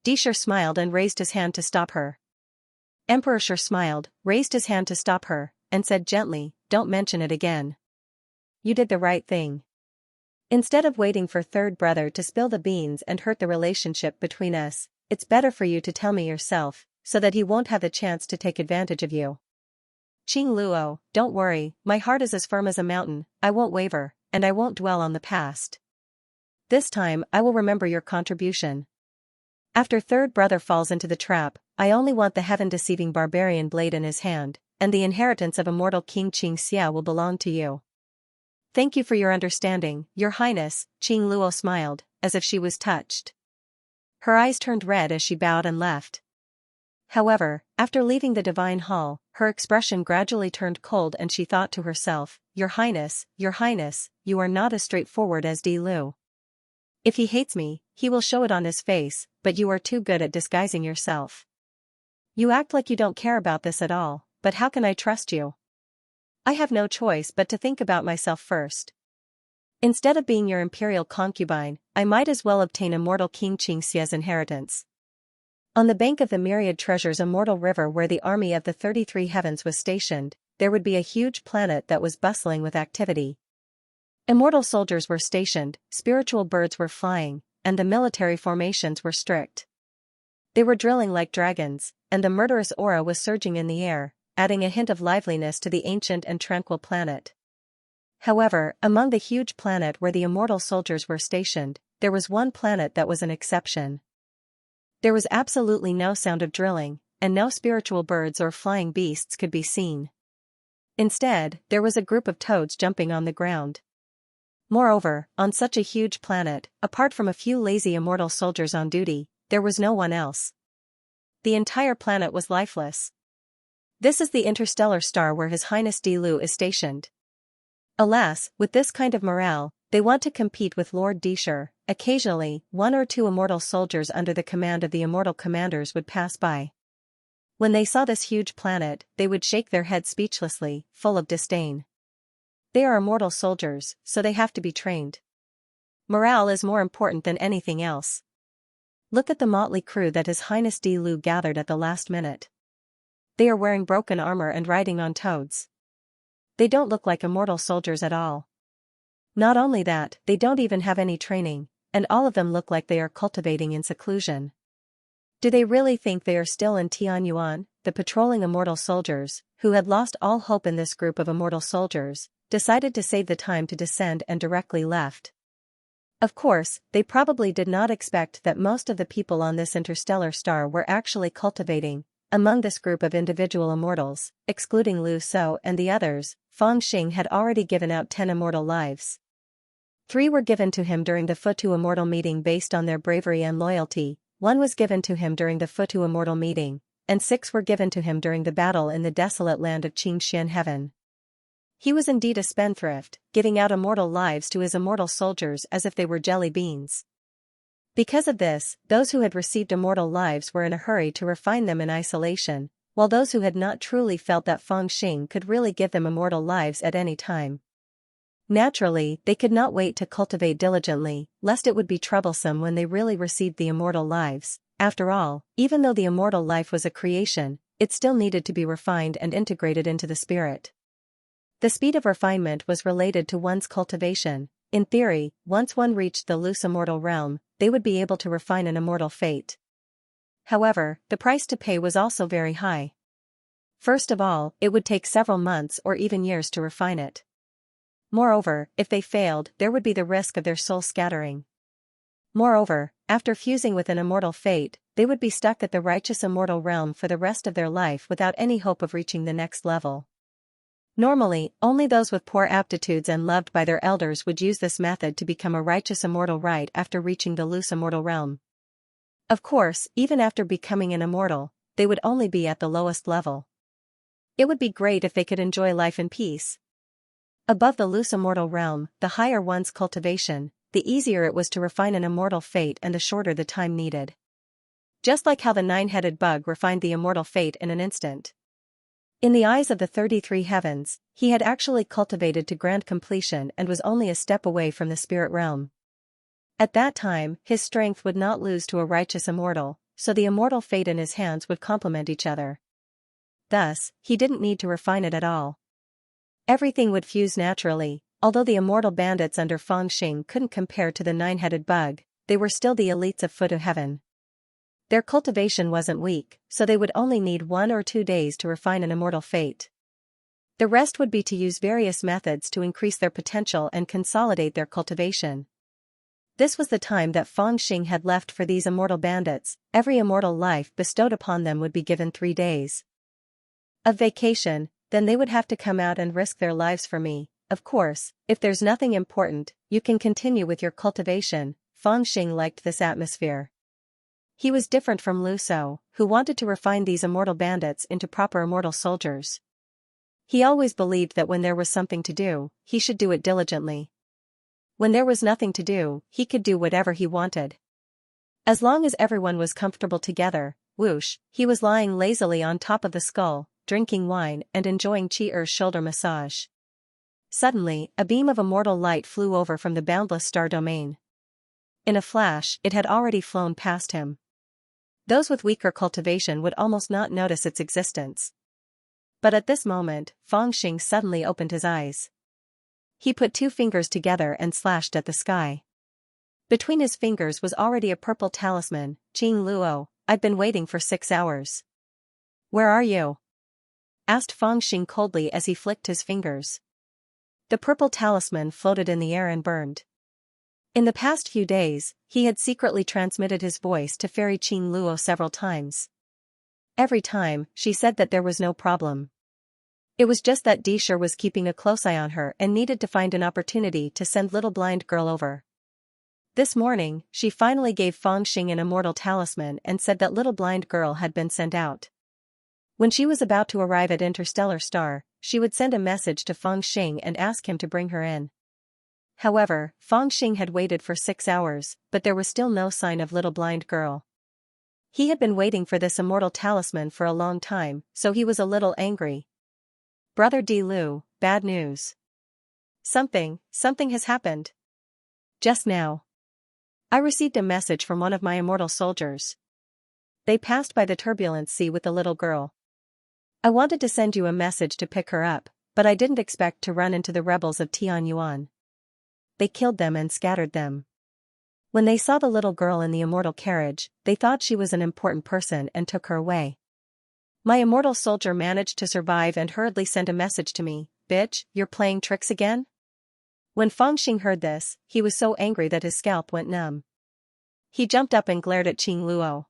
Disher smiled and raised his hand to stop her. Emperor Shi smiled, raised his hand to stop her, and said gently, "Don't mention it again. You did the right thing. Instead of waiting for third brother to spill the beans and hurt the relationship between us, it's better for you to tell me yourself, so that he won't have the chance to take advantage of you." Qing Luo, don't worry, my heart is as firm as a mountain, I won't waver, and I won't dwell on the past. This time I will remember your contribution. After third brother falls into the trap, I only want the heaven-deceiving barbarian blade in his hand, and the inheritance of immortal King Xianxia will belong to you. Thank you for your understanding, Your Highness, Qing Luo smiled, as if she was touched. Her eyes turned red as she bowed and left. However, after leaving the divine hall, her expression gradually turned cold and she thought to herself, Your Highness, you are not as straightforward as Di Lu. If he hates me, he will show it on his face, but you are too good at disguising yourself. You act like you don't care about this at all, but how can I trust you? I have no choice but to think about myself first. Instead of being your imperial concubine, I might as well obtain immortal King Xianxia's inheritance. On the bank of the myriad treasures immortal river where the army of the 33 heavens was stationed, there would be a huge planet that was bustling with activity. Immortal soldiers were stationed, spiritual birds were flying, and the military formations were strict. They were drilling like dragons, and the murderous aura was surging in the air, adding a hint of liveliness to the ancient and tranquil planet. However, among the huge planet where the immortal soldiers were stationed, there was one planet that was an exception. There was absolutely no sound of drilling, and no spiritual birds or flying beasts could be seen. Instead, there was a group of toads jumping on the ground. Moreover, on such a huge planet, apart from a few lazy immortal soldiers on duty, there was no one else. The entire planet was lifeless. This is the interstellar star where His Highness Di Lu is stationed. Alas, with this kind of morale, they want to compete with Lord Disher. Occasionally, one or two immortal soldiers under the command of the immortal commanders would pass by. When they saw this huge planet, they would shake their heads speechlessly, full of disdain. They are immortal soldiers, so they have to be trained. Morale is more important than anything else. Look at the motley crew that His Highness Di Lu gathered at the last minute. They are wearing broken armor and riding on toads. They don't look like immortal soldiers at all. Not only that, they don't even have any training, and all of them look like they are cultivating in seclusion. Do they really think they are still in Tianyuan? The patrolling immortal soldiers, who had lost all hope in this group of immortal soldiers, decided to save the time to descend and directly left. Of course, they probably did not expect that most of the people on this interstellar star were actually cultivating. Among this group of individual immortals, excluding Lu So and the others, Fang Xing had already given out 10 immortal lives. 3 were given to him during the Futu Immortal meeting based on their bravery and loyalty, 1 was given to him during the Futu Immortal meeting, and 6 were given to him during the battle in the desolate land of Qingxian Heaven. He was indeed a spendthrift, giving out immortal lives to his immortal soldiers as if they were jelly beans. Because of this, those who had received immortal lives were in a hurry to refine them in isolation, while those who had not truly felt that Fang Xing could really give them immortal lives at any time. Naturally, they could not wait to cultivate diligently, lest it would be troublesome when they really received the immortal lives. After all, even though the immortal life was a creation, it still needed to be refined and integrated into the spirit. The speed of refinement was related to one's cultivation. In theory, once one reached the loose immortal realm, they would be able to refine an immortal fate. However, the price to pay was also very high. First of all, it would take several months or even years to refine it. Moreover, if they failed, there would be the risk of their soul scattering. Moreover, after fusing with an immortal fate, they would be stuck at the righteous immortal realm for the rest of their life without any hope of reaching the next level. Normally, only those with poor aptitudes and loved by their elders would use this method to become a righteous immortal right after reaching the loose immortal realm. Of course, even after becoming an immortal, they would only be at the lowest level. It would be great if they could enjoy life in peace. Above the loose immortal realm, the higher one's cultivation, the easier it was to refine an immortal fate and the shorter the time needed. Just like how the 9-headed bug refined the immortal fate in an instant. In the eyes of the 33 heavens, he had actually cultivated to grand completion and was only a step away from the spirit realm. At that time, his strength would not lose to a righteous immortal, so the immortal fate in his hands would complement each other. Thus, he didn't need to refine it at all. Everything would fuse naturally. Although the immortal bandits under Feng Xing couldn't compare to the nine-headed bug, they were still the elites of foot of heaven. Their cultivation wasn't weak, so they would only need 1 or 2 days to refine an immortal fate. The rest would be to use various methods to increase their potential and consolidate their cultivation. This was the time that Feng Xing had left for these immortal bandits. Every immortal life bestowed upon them would be given 3 days of vacation, then they would have to come out and risk their lives for me. Of course, if there's nothing important, you can continue with your cultivation. Feng Xing liked this atmosphere. He was different from Lu Shou, who wanted to refine these immortal bandits into proper immortal soldiers. He always believed that when there was something to do, he should do it diligently. When there was nothing to do, he could do whatever he wanted. As long as everyone was comfortable together, whoosh, he was lying lazily on top of the skull, drinking wine and enjoying Chi-Er's shoulder massage. Suddenly, a beam of immortal light flew over from the boundless star domain. In a flash, it had already flown past him. Those with weaker cultivation would almost not notice its existence. But at this moment, Feng Xing suddenly opened his eyes. He put 2 fingers together and slashed at the sky. Between his fingers was already a purple talisman. Qing Luo, I've been waiting for 6 hours. Where are you? Asked Feng Xing coldly as he flicked his fingers. The purple talisman floated in the air and burned. In the past few days, he had secretly transmitted his voice to Fairy Qing Luo several times. Every time, she said that there was no problem. It was just that Disher was keeping a close eye on her and needed to find an opportunity to send little blind girl over. This morning, she finally gave Feng Xing an immortal talisman and said that little blind girl had been sent out. When she was about to arrive at Interstellar Star, she would send a message to Feng Xing and ask him to bring her in. However, Feng Xing had waited for 6 hours, but there was still no sign of little blind girl. He had been waiting for this immortal talisman for a long time, so he was a little angry. Brother Di Lu, bad news. Something has happened. Just now. I received a message from one of my immortal soldiers. They passed by the turbulent sea with the little girl. I wanted to send you a message to pick her up, but I didn't expect to run into the rebels of Tianyuan. They killed them and scattered them. When they saw the little girl in the immortal carriage, they thought she was an important person and took her away. My immortal soldier managed to survive and hurriedly sent a message to me, bitch, you're playing tricks again? When Feng Xing heard this, he was so angry that his scalp went numb. He jumped up and glared at Qing Luo.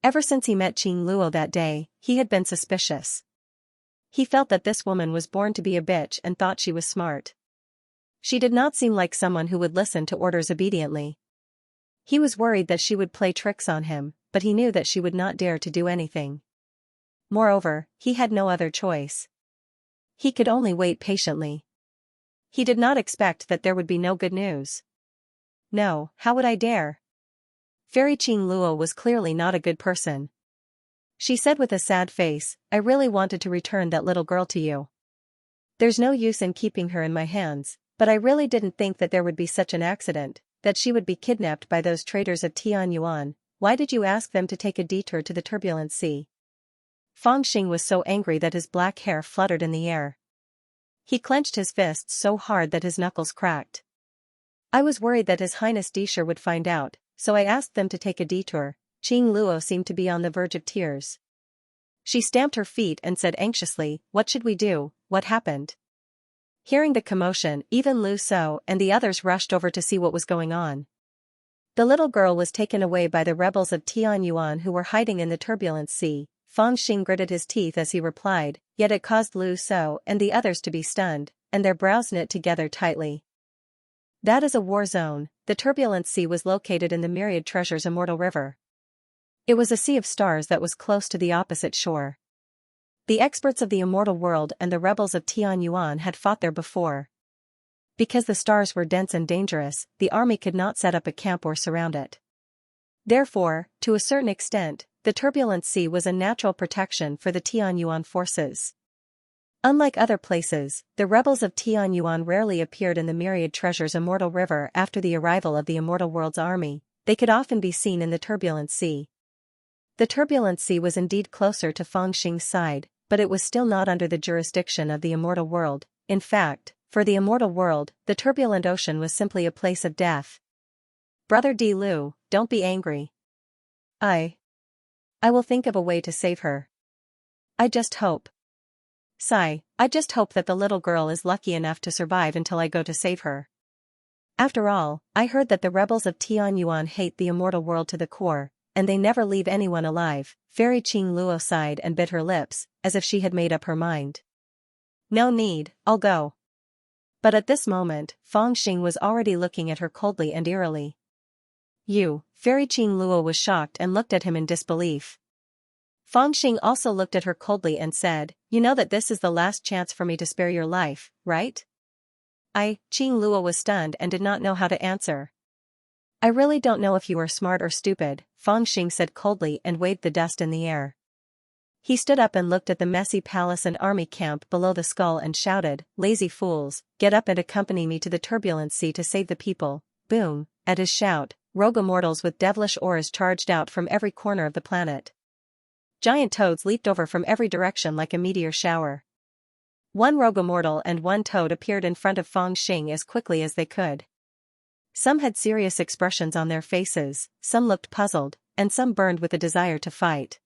Ever since he met Qing Luo that day, he had been suspicious. He felt that this woman was born to be a bitch and thought she was smart. She did not seem like someone who would listen to orders obediently. He was worried that she would play tricks on him, but he knew that she would not dare to do anything. Moreover, he had no other choice. He could only wait patiently. He did not expect that there would be no good news. No, how would I dare? Fairy Qing Luo was clearly not a good person. She said with a sad face, I really wanted to return that little girl to you. There's no use in keeping her in my hands, but I really didn't think that there would be such an accident, that she would be kidnapped by those traitors of Tianyuan. Why did you ask them to take a detour to the turbulent sea? Feng Xing was so angry that his black hair fluttered in the air. He clenched his fists so hard that his knuckles cracked. I was worried that His Highness Disher would find out, so I asked them to take a detour. Qing Luo seemed to be on the verge of tears. She stamped her feet and said anxiously, what should we do? What happened? Hearing the commotion, even Lu Shou and the others rushed over to see what was going on. The little girl was taken away by the rebels of Tianyuan who were hiding in the turbulent sea. Feng Xing gritted his teeth as he replied, yet it caused Lu Shou and the others to be stunned, and their brows knit together tightly. That is a war zone. The turbulent sea was located in the myriad treasures immortal river. It was a sea of stars that was close to the opposite shore. The experts of the immortal world and the rebels of Tianyuan had fought there before. Because the stars were dense and dangerous, the army could not set up a camp or surround it. Therefore, to a certain extent, the turbulent sea was a natural protection for the Tianyuan forces. Unlike other places, the rebels of Tianyuan rarely appeared in the myriad treasures Immortal River after the arrival of the Immortal World's army. They could often be seen in the turbulent sea. The turbulent sea was indeed closer to Fangxing's side, but it was still not under the jurisdiction of the Immortal World. In fact, for the Immortal World, the turbulent ocean was simply a place of death. Brother Di Lu, don't be angry. I will think of a way to save her. I just hope. I just hope that the little girl is lucky enough to survive until I go to save her. After all, I heard that the rebels of Tianyuan hate the Immortal World to the core, and they never leave anyone alive. Fairy Qing Luo sighed and bit her lips, as if she had made up her mind. No need, I'll go. But at this moment, Fangxing was already looking at her coldly and eerily. You, Fairy Qing Luo was shocked and looked at him in disbelief. Fangxing also looked at her coldly and said, you know that this is the last chance for me to spare your life, right? Qing Luo was stunned and did not know how to answer. I really don't know if you are smart or stupid, Fangxing said coldly and waved the dust in the air. He stood up and looked at the messy palace and army camp below the skull and shouted, lazy fools, get up and accompany me to the turbulent sea to save the people. Boom, at his shout, rogue immortals with devilish auras charged out from every corner of the planet. Giant toads leaped over from every direction like a meteor shower. One rogue immortal and one toad appeared in front of Fangxing as quickly as they could. Some had serious expressions on their faces, some looked puzzled, and some burned with a desire to fight.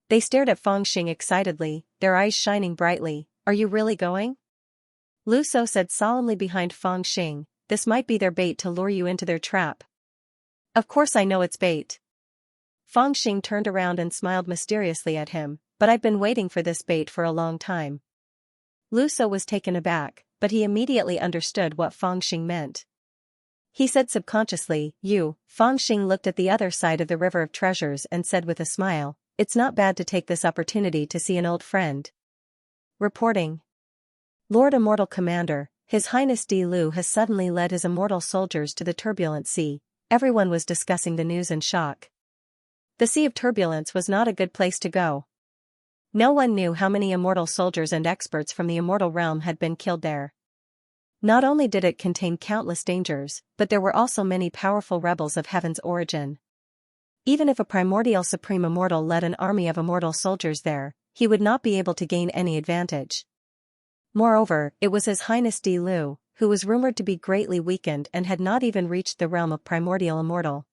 They stared at Fangxing excitedly, their eyes shining brightly. Are you really going? Lu So said solemnly behind Fangxing, this might be their bait to lure you into their trap. Of course I know it's bait. Fangxing turned around and smiled mysteriously at him, but I've been waiting for this bait for a long time. Lu So was taken aback, but he immediately understood what Fangxing meant. He said subconsciously, you. Fangxing looked at the other side of the river of treasures and said with a smile, it's not bad to take this opportunity to see an old friend. Reporting. Lord Immortal Commander, His Highness Di Lu has suddenly led his immortal soldiers to the turbulent sea. Everyone was discussing the news in shock. The Sea of Turbulence was not a good place to go. No one knew how many immortal soldiers and experts from the immortal realm had been killed there. Not only did it contain countless dangers, but there were also many powerful rebels of heaven's origin. Even if a primordial supreme immortal led an army of immortal soldiers there, he would not be able to gain any advantage. Moreover, it was His Highness Di Lu, who was rumored to be greatly weakened and had not even reached the realm of primordial immortal.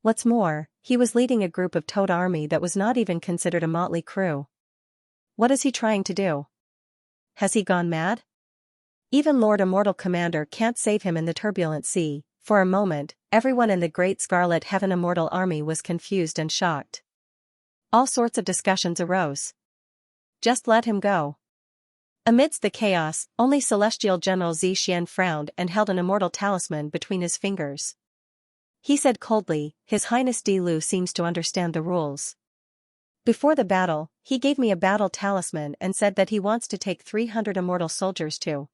What's more, he was leading a group of toad army that was not even considered a motley crew. What is he trying to do? Has he gone mad? Even Lord Immortal Commander can't save him in the turbulent sea. For a moment, everyone in the Great Scarlet Heaven Immortal Army was confused and shocked. All sorts of discussions arose. Just let him go. Amidst the chaos, only Celestial General Xianxia frowned and held an immortal talisman between his fingers. He said coldly, His Highness Di Lu seems to understand the rules. Before the battle, he gave me a battle talisman and said that he wants to take 300 immortal soldiers to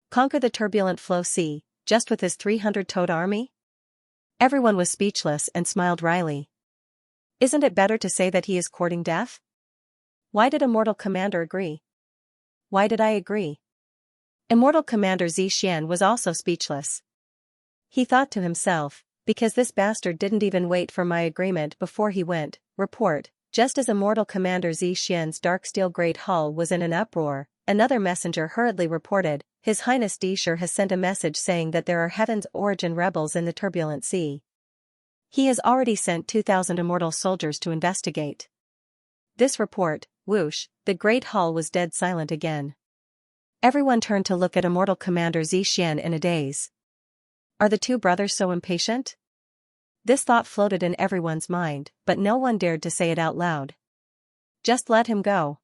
conquer the turbulent flow sea, just with his 300 toad army? Everyone was speechless and smiled wryly. Isn't it better to say that he is courting death? Why did Immortal Commander agree? Why did I agree? Immortal Commander Xianxia was also speechless. He thought to himself, because this bastard didn't even wait for my agreement before he went. Report, just as Immortal Commander Xianxia's dark steel great hall was in an uproar, another messenger hurriedly reported, His Highness Dishur has sent a message saying that there are Heaven's Origin rebels in the turbulent sea. He has already sent 2,000 immortal soldiers to investigate. This report, whoosh, the great hall was dead silent again. Everyone turned to look at Immortal Commander Xianxia in a daze. Are the two brothers so impatient? This thought floated in everyone's mind, but no one dared to say it out loud. Just let him go.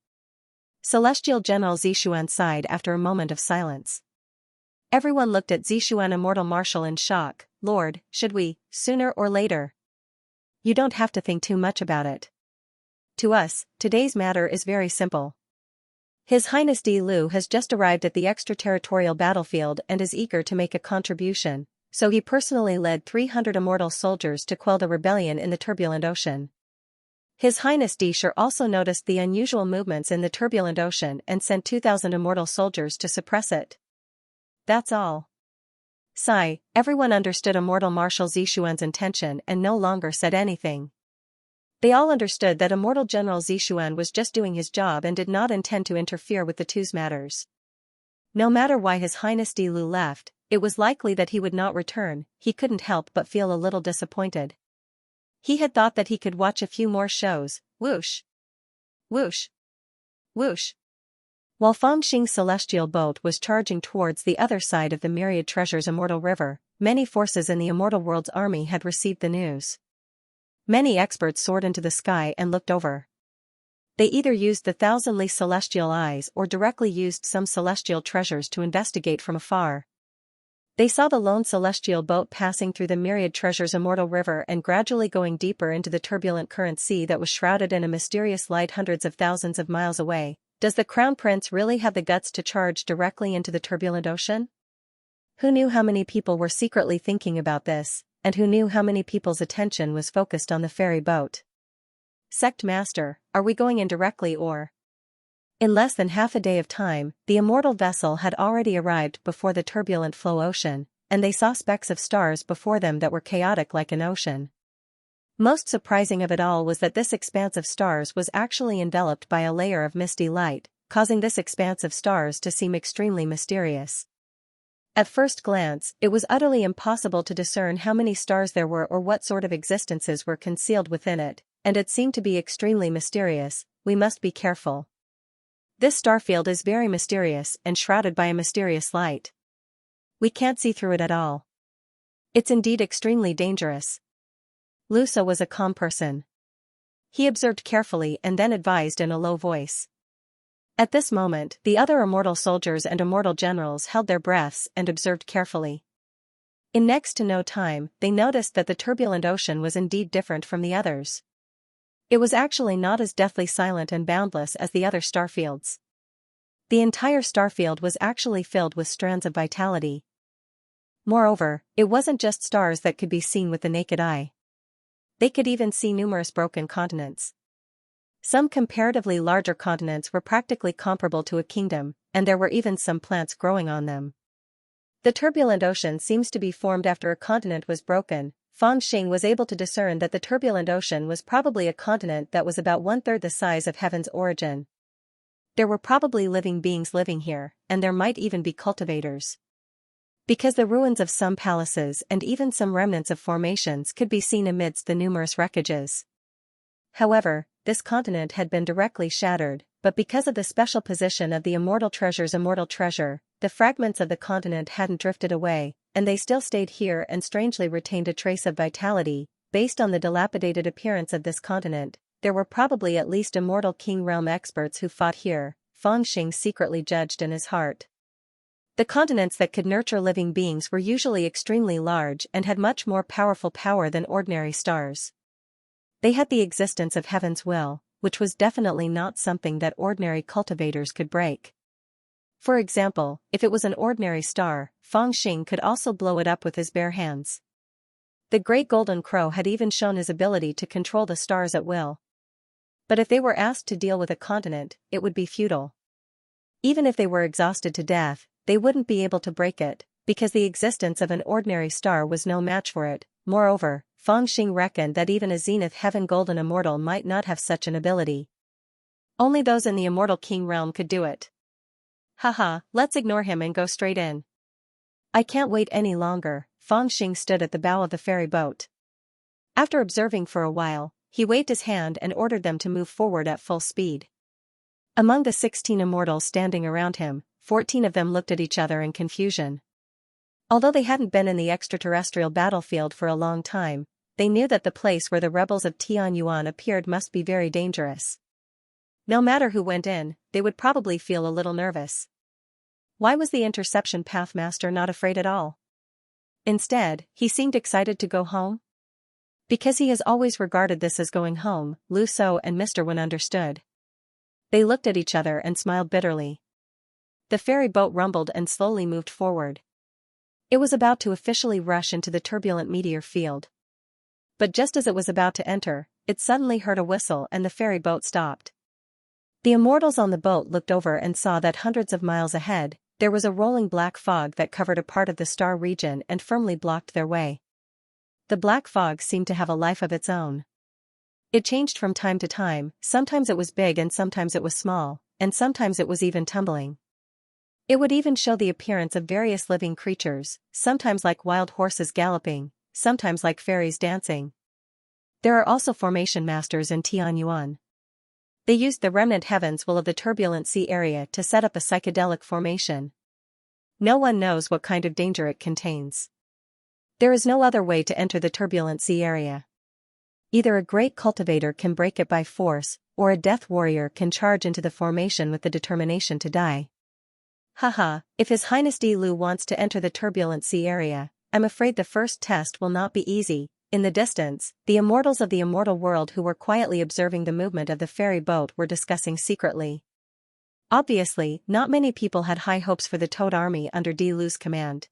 Celestial General Zishuan sighed after a moment of silence. Everyone looked at Zishuan Immortal Marshal in shock. Lord, should we, sooner or later? You don't have to think too much about it. To us, today's matter is very simple. His Highness Di Lu has just arrived at the extraterritorial battlefield and is eager to make a contribution, so he personally led 300 immortal soldiers to quell the rebellion in the turbulent ocean. His Highness Dishur also noticed the unusual movements in the turbulent ocean and sent 2,000 immortal soldiers to suppress it. That's all. Sigh, everyone understood Immortal Marshal Zixuan's intention and no longer said anything. They all understood that Immortal General Zixuan was just doing his job and did not intend to interfere with the two's matters. No matter why His Highness Di Lu left, it was likely that he would not return. He couldn't help but feel a little disappointed. He had thought that he could watch a few more shows, whoosh, whoosh, whoosh. While Fangxing's celestial boat was charging towards the other side of the myriad treasures Immortal River, many forces in the Immortal World's army had received the news. Many experts soared into the sky and looked over. They either used the thousandly celestial eyes or directly used some celestial treasures to investigate from afar. They saw the lone celestial boat passing through the myriad treasures Immortal River and gradually going deeper into the turbulent current sea that was shrouded in a mysterious light hundreds of thousands of miles away. Does the Crown Prince really have the guts to charge directly into the turbulent ocean? Who knew how many people were secretly thinking about this, and who knew how many people's attention was focused on the ferry boat? Sect Master, are we going in directly or? In less than half a day of time, the immortal vessel had already arrived before the turbulent flow ocean, and they saw specks of stars before them that were chaotic like an ocean. Most surprising of it all was that this expanse of stars was actually enveloped by a layer of misty light, causing this expanse of stars to seem extremely mysterious. At first glance, it was utterly impossible to discern how many stars there were or what sort of existences were concealed within it, and it seemed to be extremely mysterious. We must be careful. This starfield is very mysterious and shrouded by a mysterious light. We can't see through it at all. It's indeed extremely dangerous. Luso was a calm person. He observed carefully and then advised in a low voice. At this moment, the other immortal soldiers and immortal generals held their breaths and observed carefully. In next to no time, they noticed that the turbulent ocean was indeed different from the others. It was actually not as deathly silent and boundless as the other starfields. The entire starfield was actually filled with strands of vitality. Moreover, it wasn't just stars that could be seen with the naked eye. They could even see numerous broken continents. Some comparatively larger continents were practically comparable to a kingdom, and there were even some plants growing on them. The turbulent ocean seems to be formed after a continent was broken. Fangxing was able to discern that the turbulent ocean was probably a continent that was about 1/3 the size of Heaven's origin. There were probably living beings living here, and there might even be cultivators. Because the ruins of some palaces and even some remnants of formations could be seen amidst the numerous wreckages. However, this continent had been directly shattered, but because of the special position of the immortal treasure's immortal treasure, the fragments of the continent hadn't drifted away, and they still stayed here and strangely retained a trace of vitality. Based on the dilapidated appearance of this continent, there were probably at least immortal King Realm experts who fought here, Fangxing secretly judged in his heart. The continents that could nurture living beings were usually extremely large and had much more powerful power than ordinary stars. They had the existence of Heaven's will, which was definitely not something that ordinary cultivators could break. For example, if it was an ordinary star, Fangxing could also blow it up with his bare hands. The Great Golden Crow had even shown his ability to control the stars at will. But if they were asked to deal with a continent, it would be futile. Even if they were exhausted to death, they wouldn't be able to break it, because the existence of an ordinary star was no match for it. Moreover, Fangxing reckoned that even a Zenith Heaven Golden Immortal might not have such an ability. Only those in the Immortal King realm could do it. Haha, let's ignore him and go straight in. I can't wait any longer. Fangxing stood at the bow of the ferry boat. After observing for a while, he waved his hand and ordered them to move forward at full speed. Among the 16 immortals standing around him, 14 of them looked at each other in confusion. Although they hadn't been in the extraterrestrial battlefield for a long time, they knew that the place where the rebels of Tianyuan appeared must be very dangerous. No matter who went in, they would probably feel a little nervous. Why was the Interception Pathmaster not afraid at all? Instead, he seemed excited to go home? Because he has always regarded this as going home, Lu So and Mr. Wen understood. They looked at each other and smiled bitterly. The ferry boat rumbled and slowly moved forward. It was about to officially rush into the turbulent meteor field. But just as it was about to enter, it suddenly heard a whistle and the ferry boat stopped. The immortals on the boat looked over and saw that hundreds of miles ahead, there was a rolling black fog that covered a part of the star region and firmly blocked their way. The black fog seemed to have a life of its own. It changed from time to time, sometimes it was big and sometimes it was small, and sometimes it was even tumbling. It would even show the appearance of various living creatures, sometimes like wild horses galloping, sometimes like fairies dancing. There are also formation masters in Tianyuan. They used the remnant heavens will of the turbulent sea area to set up a psychedelic formation. No one knows what kind of danger it contains. There is no other way to enter the turbulent sea area. Either a great cultivator can break it by force, or a death warrior can charge into the formation with the determination to die. Haha, if His Highness Di Lu wants to enter the turbulent sea area, I'm afraid the first test will not be easy. In the distance, the immortals of the immortal world who were quietly observing the movement of the ferry boat were discussing secretly. Obviously, not many people had high hopes for the Toad army under Di Lu's command.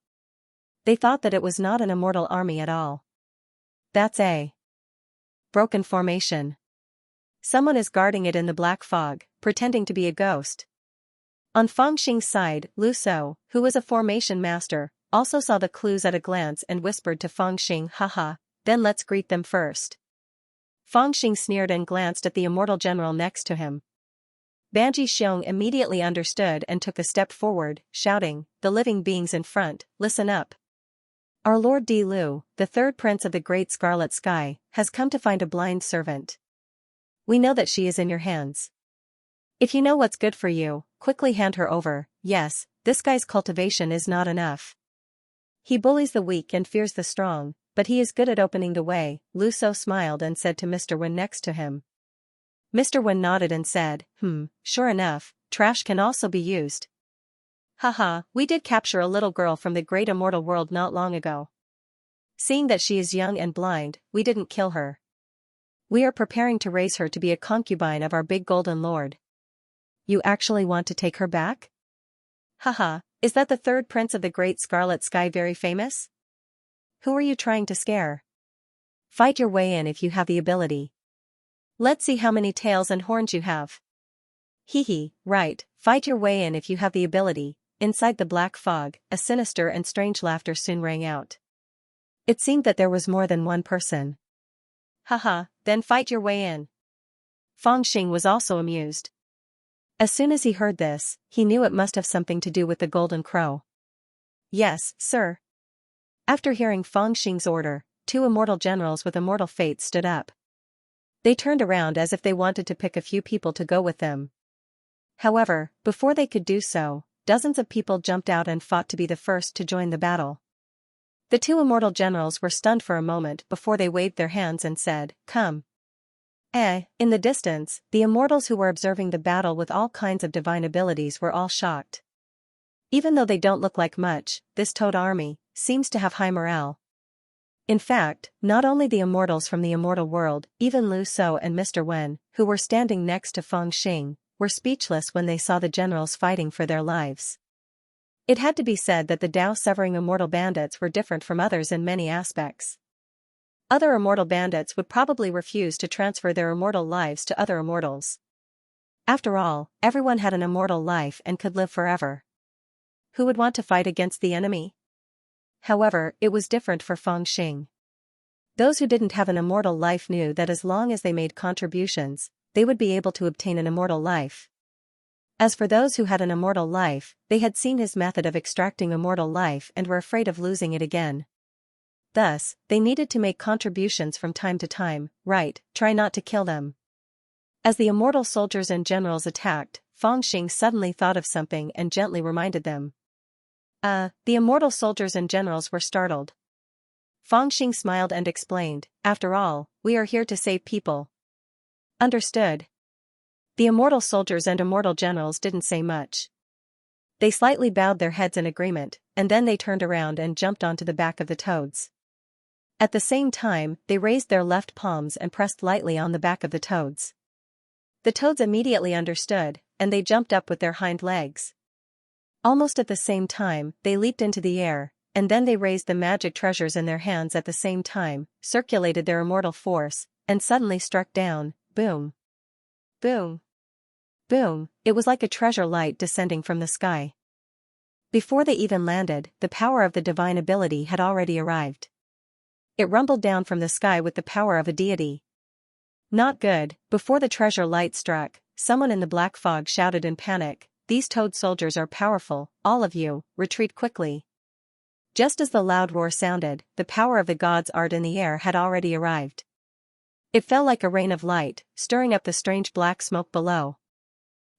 They thought that it was not an immortal army at all. That's a broken formation. Someone is guarding it in the black fog, pretending to be a ghost. On Fangxing's side, Lu Shou, who was a formation master, also saw the clues at a glance and whispered to Fangxing, haha, then let's greet them first. Fangxing sneered and glanced at the immortal general next to him. Banji Xiong immediately understood and took a step forward, shouting, the living beings in front, listen up. Our Lord Di Lu, the third prince of the great scarlet sky, has come to find a blind servant. We know that she is in your hands. If you know what's good for you, quickly hand her over. Yes, this guy's cultivation is not enough. He bullies the weak and fears the strong, but he is good at opening the way. Lu Shou smiled and said to Mr. Wen next to him. Mr. Wen nodded and said, sure enough, trash can also be used. Haha, we did capture a little girl from the great immortal world not long ago. Seeing that she is young and blind, we didn't kill her. We are preparing to raise her to be a concubine of our big golden lord. You actually want to take her back? Haha, is that the third prince of the great scarlet sky very famous? Who are you trying to scare? Fight your way in if you have the ability. Let's see how many tails and horns you have. Hee, right, fight your way in if you have the ability. Inside the black fog, a sinister and strange laughter soon rang out. It seemed that there was more than one person. Haha, then fight your way in. Fangxing was also amused. As soon as he heard this, he knew it must have something to do with the golden crow. Yes, sir. After hearing Fangxing's order, two immortal generals with immortal fates stood up. They turned around as if they wanted to pick a few people to go with them. However, before they could do so, dozens of people jumped out and fought to be the first to join the battle. The two immortal generals were stunned for a moment before they waved their hands and said, come. In the distance, the immortals who were observing the battle with all kinds of divine abilities were all shocked. Even though they don't look like much, this Toad army seems to have high morale. In fact, not only the immortals from the immortal world, even Lu Shou and Mr. Wen, who were standing next to Fangxing, were speechless when they saw the generals fighting for their lives. It had to be said that the Tao-severing immortal bandits were different from others in many aspects. Other immortal bandits would probably refuse to transfer their immortal lives to other immortals. After all, everyone had an immortal life and could live forever. Who would want to fight against the enemy? However, it was different for Fangxing. Those who didn't have an immortal life knew that as long as they made contributions, they would be able to obtain an immortal life. As for those who had an immortal life, they had seen his method of extracting immortal life and were afraid of losing it again. Thus, they needed to make contributions from time to time, right, try not to kill them. As the immortal soldiers and generals attacked, Fangxing suddenly thought of something and gently reminded them. The immortal soldiers and generals were startled. Fangxing smiled and explained, after all, we are here to save people. Understood. The immortal soldiers and immortal generals didn't say much. They slightly bowed their heads in agreement, and then they turned around and jumped onto the back of the toads. At the same time, they raised their left palms and pressed lightly on the back of the toads. The toads immediately understood, and they jumped up with their hind legs. Almost at the same time, they leaped into the air, and then they raised the magic treasures in their hands at the same time, circulated their immortal force, and suddenly struck down. Boom. Boom. Boom. It was like a treasure light descending from the sky. Before they even landed, the power of the divine ability had already arrived. It rumbled down from the sky with the power of a deity. Not good. Before the treasure light struck, someone in the black fog shouted in panic, "These toad soldiers are powerful, all of you, retreat quickly." Just as the loud roar sounded, the power of the god's art in the air had already arrived. It fell like a rain of light, stirring up the strange black smoke below.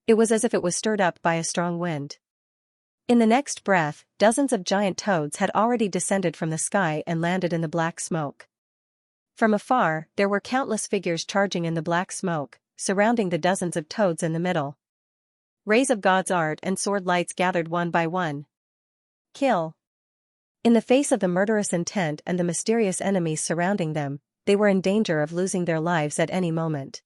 It was as if it was stirred up by a strong wind. In the next breath, dozens of giant toads had already descended from the sky and landed in the black smoke. From afar, there were countless figures charging in the black smoke, surrounding the dozens of toads in the middle. Rays of God's art and sword lights gathered one by one. Kill. In the face of the murderous intent and the mysterious enemies surrounding them, they were in danger of losing their lives at any moment.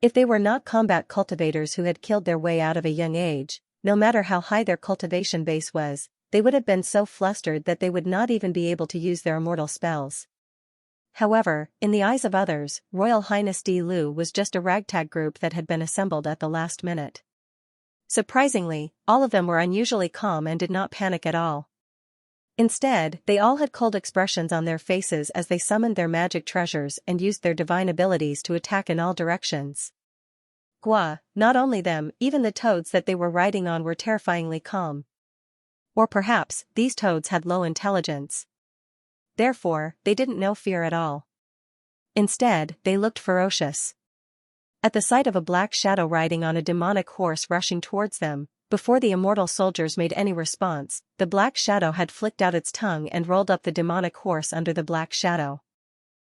If they were not combat cultivators who had killed their way out of a young age, no matter how high their cultivation base was, they would have been so flustered that they would not even be able to use their immortal spells. However, in the eyes of others, Royal Highness Di Lu was just a ragtag group that had been assembled at the last minute. Surprisingly, all of them were unusually calm and did not panic at all. Instead, they all had cold expressions on their faces as they summoned their magic treasures and used their divine abilities to attack in all directions. Gua, not only them, even the toads that they were riding on were terrifyingly calm. Or perhaps, these toads had low intelligence. Therefore, they didn't know fear at all. Instead, they looked ferocious. At the sight of a black shadow riding on a demonic horse rushing towards them, before the immortal soldiers made any response, the black shadow had flicked out its tongue and rolled up the demonic horse under the black shadow.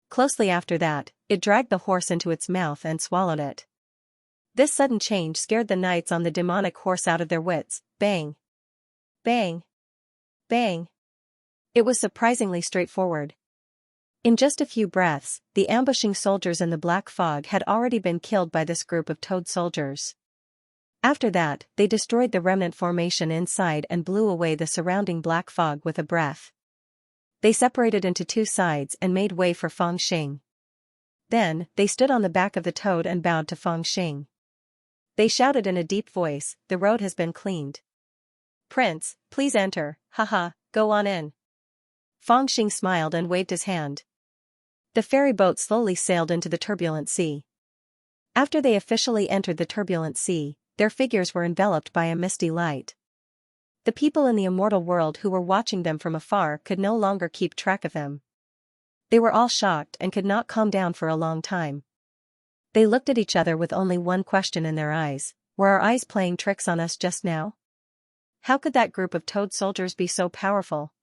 Closely after that, it dragged the horse into its mouth and swallowed it. This sudden change scared the knights on the demonic horse out of their wits. Bang! Bang! Bang! It was surprisingly straightforward. In just a few breaths, the ambushing soldiers in the black fog had already been killed by this group of toad soldiers. After that, they destroyed the remnant formation inside and blew away the surrounding black fog with a breath. They separated into two sides and made way for Feng Xing. Then, they stood on the back of the toad and bowed to Feng Xing. They shouted in a deep voice, "The road has been cleaned. Prince, please enter, haha, go on in." Feng Xing smiled and waved his hand. The ferry boat slowly sailed into the turbulent sea. After they officially entered the turbulent sea, their figures were enveloped by a misty light. The people in the immortal world who were watching them from afar could no longer keep track of them. They were all shocked and could not calm down for a long time. They looked at each other with only one question in their eyes: were our eyes playing tricks on us just now? How could that group of toad soldiers be so powerful?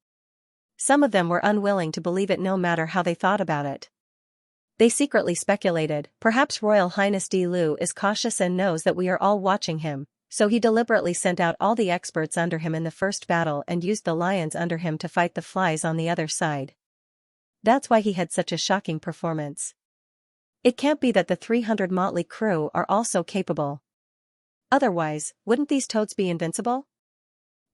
Some of them were unwilling to believe it no matter how they thought about it. They secretly speculated, perhaps Royal Highness Di Lu is cautious and knows that we are all watching him, so he deliberately sent out all the experts under him in the first battle and used the lions under him to fight the flies on the other side. That's why he had such a shocking performance. It can't be that the 300 motley crew are also capable. Otherwise, wouldn't these toads be invincible?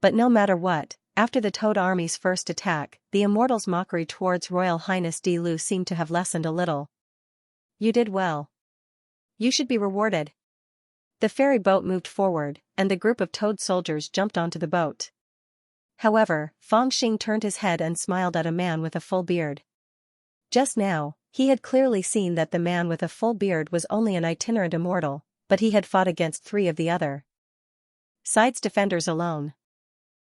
But no matter what, after the toad army's first attack, the immortals' mockery towards Royal Highness Di Lu seemed to have lessened a little. You did well. You should be rewarded. The ferry boat moved forward, and the group of toad soldiers jumped onto the boat. However, Feng Xing turned his head and smiled at a man with a full beard. Just now, he had clearly seen that the man with a full beard was only an itinerant immortal, but he had fought against 3 of the other side's defenders alone.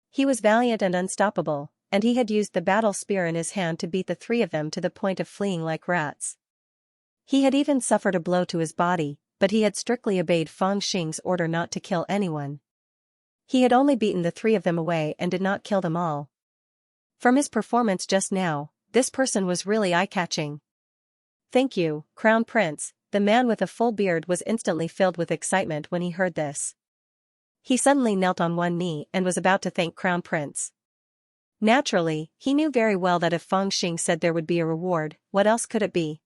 He was valiant and unstoppable, and he had used the battle spear in his hand to beat the 3 of them to the point of fleeing like rats. He had even suffered a blow to his body, but he had strictly obeyed Feng Xing's order not to kill anyone. He had only beaten the 3 of them away and did not kill them all. From his performance just now, this person was really eye-catching. Thank you, Crown Prince. The man with a full beard was instantly filled with excitement when he heard this. He suddenly knelt on one knee and was about to thank Crown Prince. Naturally, he knew very well that if Feng Xing said there would be a reward, what else could it be?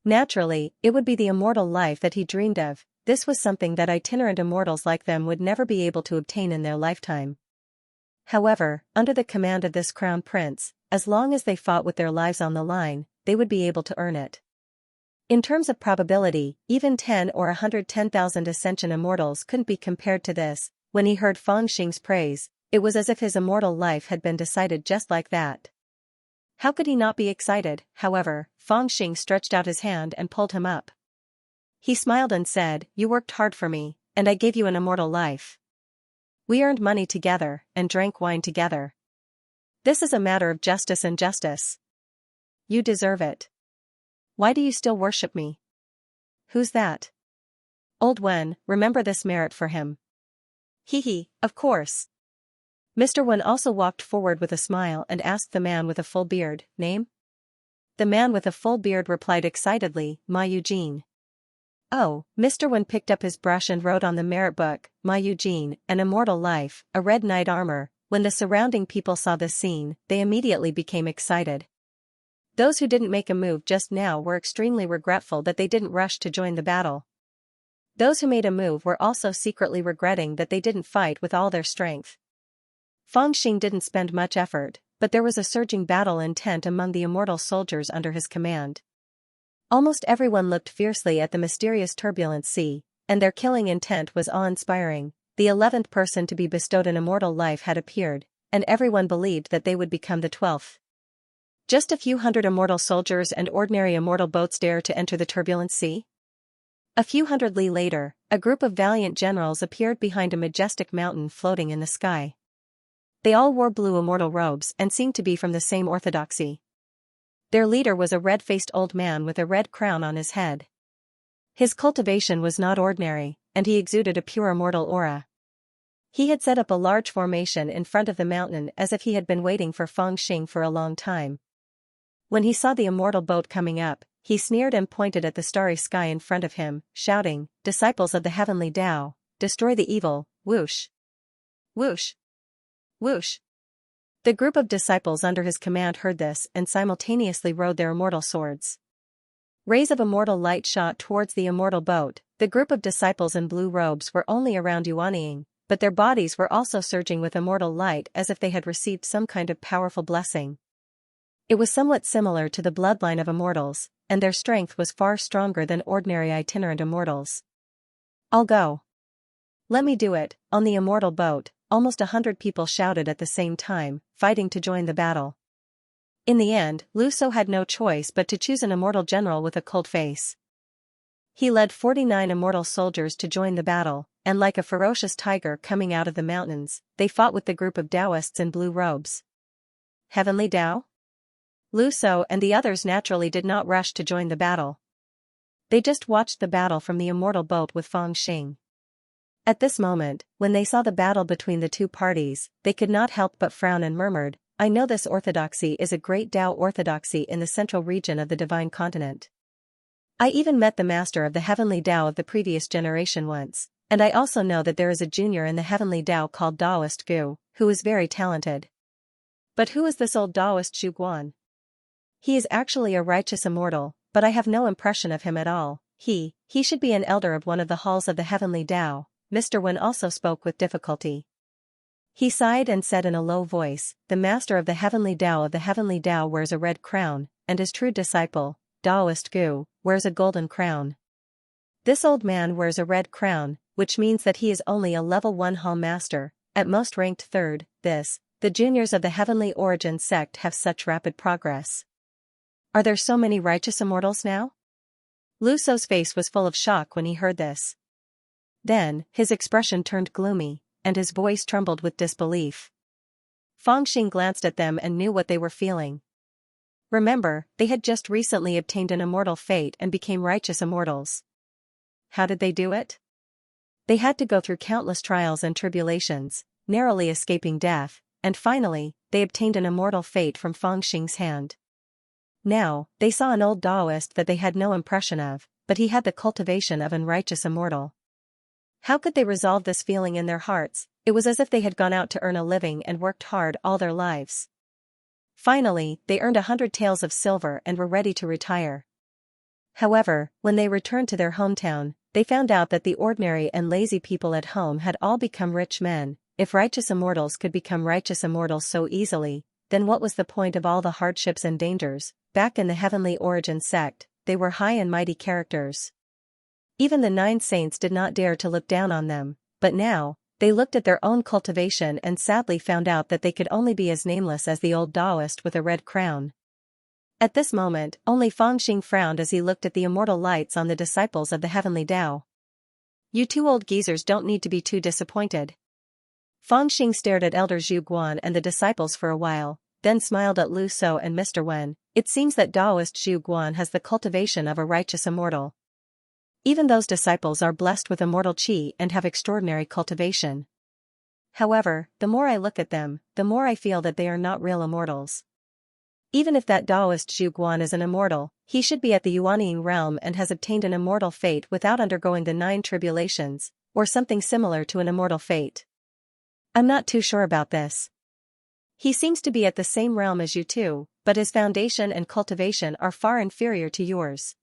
Naturally, it would be the immortal life that he dreamed of. This was something that itinerant immortals like them would never be able to obtain in their lifetime. However, under the command of this crown prince, as long as they fought with their lives on the line, they would be able to earn it. In terms of probability, even 10 or 110,000 Ascension immortals couldn't be compared to this. When he heard Fang Xing's praise, it was as if his immortal life had been decided just like that. How could he not be excited? However, Fang Xing stretched out his hand and pulled him up. He smiled and said, "You worked hard for me, and I gave you an immortal life. We earned money together, and drank wine together. This is a matter of justice and justice. You deserve it. Why do you still worship me?" "Who's that?" "Old Wen, remember this merit for him." "Hee, of course." Mr. Wen also walked forward with a smile and asked the man with a full beard, "Name?" The man with a full beard replied excitedly, "Ma Eugene." Oh, Mr. Wen picked up his brush and wrote on the merit book, "Ma Eugene, an immortal life, a red knight armor." When the surrounding people saw this scene, they immediately became excited. Those who didn't make a move just now were extremely regretful that they didn't rush to join the battle. Those who made a move were also secretly regretting that they didn't fight with all their strength. Fang Xing didn't spend much effort, but there was a surging battle intent among the immortal soldiers under his command. Almost everyone looked fiercely at the mysterious turbulent sea, and their killing intent was awe-inspiring. The 11th person to be bestowed an immortal life had appeared, and everyone believed that they would become the 12th. Just a few hundred immortal soldiers and ordinary immortal boats dare to enter the turbulent sea? A few hundred li later, a group of valiant generals appeared behind a majestic mountain floating in the sky. They all wore blue immortal robes and seemed to be from the same orthodoxy. Their leader was a red-faced old man with a red crown on his head. His cultivation was not ordinary, and he exuded a pure immortal aura. He had set up a large formation in front of the mountain as if he had been waiting for Fang Xing for a long time. When he saw the immortal boat coming up, he sneered and pointed at the starry sky in front of him, shouting, "Disciples of the heavenly Tao, destroy the evil, whoosh! Whoosh! Whoosh!" The group of disciples under his command heard this and simultaneously rode their immortal swords. Rays of immortal light shot towards the immortal boat. The group of disciples in blue robes were only around Yuanying, but their bodies were also surging with immortal light as if they had received some kind of powerful blessing. It was somewhat similar to the bloodline of immortals, and their strength was far stronger than ordinary itinerant immortals. "I'll go." "Let me do it." On the immortal boat, almost 100 people shouted at the same time, fighting to join the battle. In the end, Lu So had no choice but to choose an immortal general with a cold face. He led 49 immortal soldiers to join the battle, and like a ferocious tiger coming out of the mountains, they fought with the group of Taoists in blue robes. Heavenly Tao? Lu So and the others naturally did not rush to join the battle. They just watched the battle from the immortal boat with Fang Xing. At this moment, when they saw the battle between the two parties, they could not help but frown and murmured, "I know this orthodoxy is a great Tao orthodoxy in the central region of the divine continent. I even met the master of the heavenly Tao of the previous generation once, and I also know that there is a junior in the heavenly Tao called Daoist Gu, who is very talented. But who is this old Daoist Zhu Guan? He is actually a righteous immortal, but I have no impression of him at all. He should be an elder of one of the halls of the heavenly Tao." Mr. Wen also spoke with difficulty. He sighed and said in a low voice, "The master of the heavenly Tao wears a red crown, and his true disciple, Daoist Gu, wears a golden crown. This old man wears a red crown, which means that he is only a level 1 hall master, at most ranked 3rd. The juniors of the heavenly origin sect have such rapid progress. Are there so many righteous immortals now?" Lu So's face was full of shock when he heard this. Then, his expression turned gloomy, and his voice trembled with disbelief. Fang Xing glanced at them and knew what they were feeling. Remember, they had just recently obtained an immortal fate and became righteous immortals. How did they do it? They had to go through countless trials and tribulations, narrowly escaping death, and finally, they obtained an immortal fate from Fang Xing's hand. Now, they saw an old Taoist that they had no impression of, but he had the cultivation of an righteous immortal. How could they resolve this feeling in their hearts? It was as if they had gone out to earn a living and worked hard all their lives. Finally, they earned 100 taels of silver and were ready to retire. However, when they returned to their hometown, they found out that the ordinary and lazy people at home had all become rich men. if righteous immortals could become righteous immortals so easily, then what was the point of all the hardships and dangers? Back in the Heavenly Origin sect, they were high and mighty characters. Even the 9 saints did not dare to look down on them, but now, they looked at their own cultivation and sadly found out that they could only be as nameless as the old Taoist with a red crown. At this moment, only Fangxing frowned as he looked at the immortal lights on the disciples of the Heavenly Tao. You 2 old geezers don't need to be too disappointed. Fangxing stared at Elder Zhu Guan and the disciples for a while, then smiled at Lu So and Mr. Wen. It seems that Taoist Zhu Guan has the cultivation of a righteous immortal. Even those disciples are blessed with immortal qi and have extraordinary cultivation. However, the more I look at them, the more I feel that they are not real immortals. Even if that Taoist Zhu Guan is an immortal, he should be at the Yuanying realm and has obtained an immortal fate without undergoing the 9 tribulations, or something similar to an immortal fate. I'm not too sure about this. He seems to be at the same realm as you 2, but his foundation and cultivation are far inferior to yours.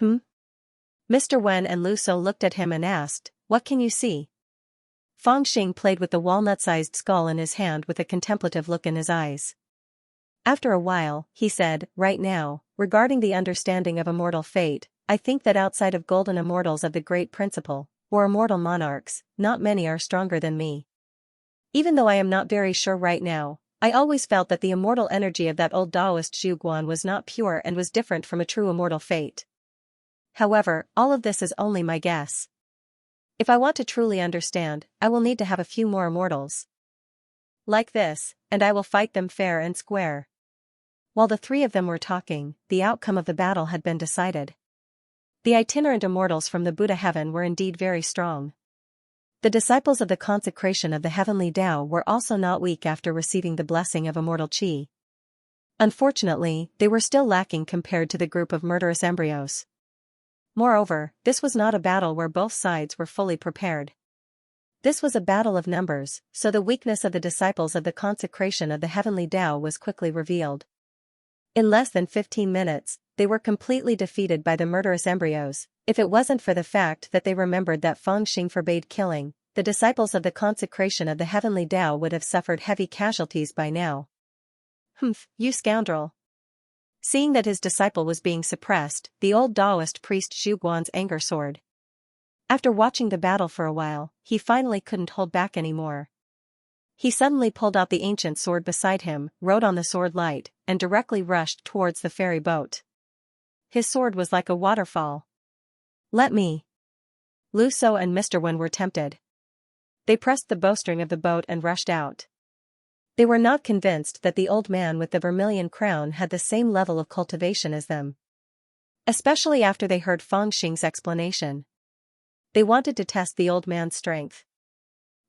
Mr. Wen and Lu So looked at him and asked, "What can you see?" Fangxing played with the walnut-sized skull in his hand with a contemplative look in his eyes. After a while, he said, "Right now, regarding the understanding of immortal fate, I think that outside of golden immortals of the Great Principle, or immortal monarchs, not many are stronger than me. Even though I am not very sure right now, I always felt that the immortal energy of that old Taoist Zhu Guan was not pure and was different from a true immortal fate. However, all of this is only my guess. If I want to truly understand, I will need to have a few more immortals like this, and I will fight them fair and square." While the 3 of them were talking, the outcome of the battle had been decided. The itinerant immortals from the Buddha heaven were indeed very strong. The disciples of the consecration of the Heavenly Tao were also not weak after receiving the blessing of immortal qi. Unfortunately, they were still lacking compared to the group of murderous embryos. Moreover, this was not a battle where both sides were fully prepared. This was a battle of numbers, so the weakness of the disciples of the consecration of the Heavenly Tao was quickly revealed. In less than 15 minutes, they were completely defeated by the murderous embryos. If it wasn't for the fact that they remembered that Fangxing forbade killing, the disciples of the consecration of the Heavenly Tao would have suffered heavy casualties by now. You scoundrel. Seeing that his disciple was being suppressed, the old Taoist priest Zhu Guan's anger soared. After watching the battle for a while, he finally couldn't hold back anymore. He suddenly pulled out the ancient sword beside him, rode on the sword light, and directly rushed towards the ferry boat. His sword was like a waterfall. "Let me." Lu So and Mr. Wen were tempted. They pressed the bowstring of the boat and rushed out. They were not convinced that the old man with the vermilion crown had the same level of cultivation as them. Especially after they heard Fangxing's explanation. They wanted to test the old man's strength.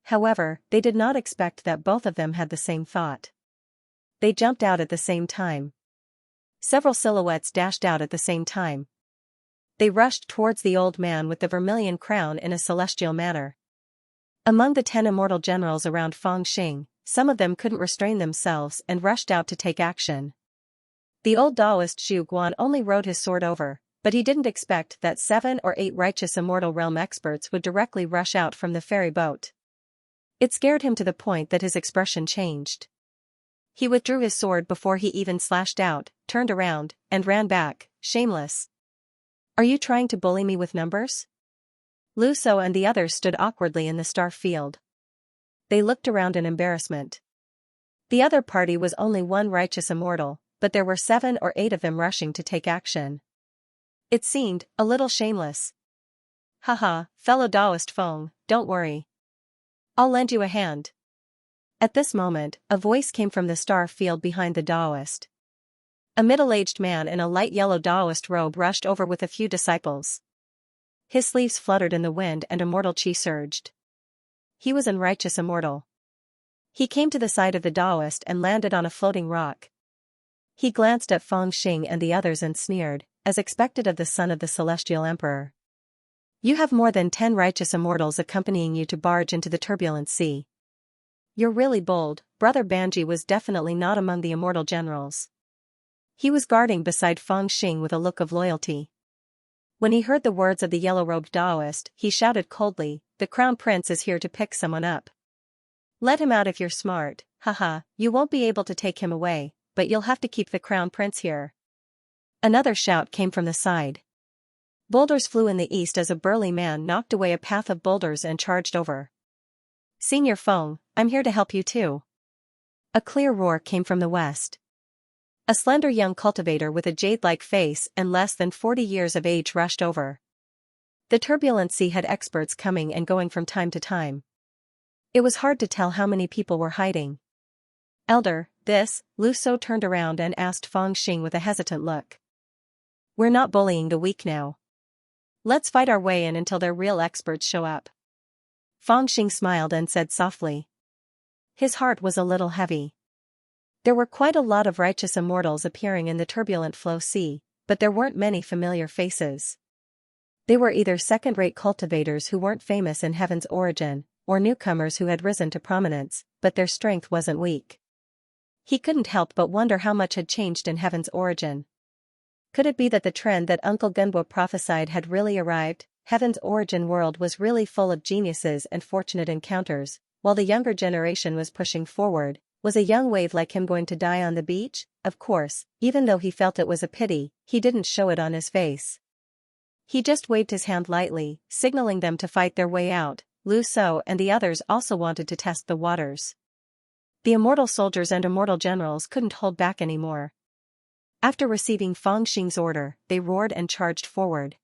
However, they did not expect that both of them had the same thought. They jumped out at the same time. Several silhouettes dashed out at the same time. They rushed towards the old man with the vermilion crown in a celestial manner. Among the 10 immortal generals around Fangxing, some of them couldn't restrain themselves and rushed out to take action. The old Taoist Zhu Guan only rode his sword over, but he didn't expect that 7 or 8 righteous immortal realm experts would directly rush out from the ferry boat. It scared him to the point that his expression changed. He withdrew his sword before he even slashed out, turned around, and ran back, shameless. "Are you trying to bully me with numbers?" Lu So and the others stood awkwardly in the star field. They looked around in embarrassment. The other party was only 1 righteous immortal, but there were 7 or 8 of them rushing to take action. It seemed a little shameless. "Haha, fellow Taoist Feng, don't worry. I'll lend you a hand." At this moment, a voice came from the star field behind the Taoist. A middle-aged man in a light yellow Taoist robe rushed over with a few disciples. His sleeves fluttered in the wind and immortal qi surged. He was an righteous immortal. He came to the side of the Taoist and landed on a floating rock. He glanced at Fangxing and the others and sneered, as expected of the son of the celestial emperor. "You have more than 10 righteous immortals accompanying you to barge into the turbulent sea. You're really bold." Brother Banji was definitely not among the immortal generals. He was guarding beside Fangxing with a look of loyalty. When he heard the words of the yellow-robed Taoist, he shouted coldly, "The crown prince is here to pick someone up." Let him out if you're smart, haha, you won't be able to take him away, but you'll have to keep the crown prince here. Another shout came from the side. Boulders flew in the east as a burly man knocked away a path of boulders and charged over. Senior Feng, I'm here to help you too. A clear roar came from the west. A slender young cultivator with a jade-like face and less than 40 years of age rushed over. The turbulent sea had experts coming and going from time to time. It was hard to tell how many people were hiding. Elder, Lu So turned around and asked Feng Xing with a hesitant look. We're not bullying the weak now. Let's fight our way in until their real experts show up. Feng Xing smiled and said softly. His heart was a little heavy. There were quite a lot of righteous immortals appearing in the turbulent flow sea, but there weren't many familiar faces. They were either second-rate cultivators who weren't famous in Heaven's origin, or newcomers who had risen to prominence, but their strength wasn't weak. He couldn't help but wonder how much had changed in Heaven's origin. Could it be that the trend that Uncle Gunbo prophesied had really arrived? Heaven's origin world was really full of geniuses and fortunate encounters, while the younger generation was pushing forward. Was a young wave like him going to die on the beach? Of course, even though he felt it was a pity, he didn't show it on his face. He just waved his hand lightly, signaling them to fight their way out. Lu So and the others also wanted to test the waters. The immortal soldiers and immortal generals couldn't hold back anymore. After receiving Feng Xing's order, they roared and charged forward.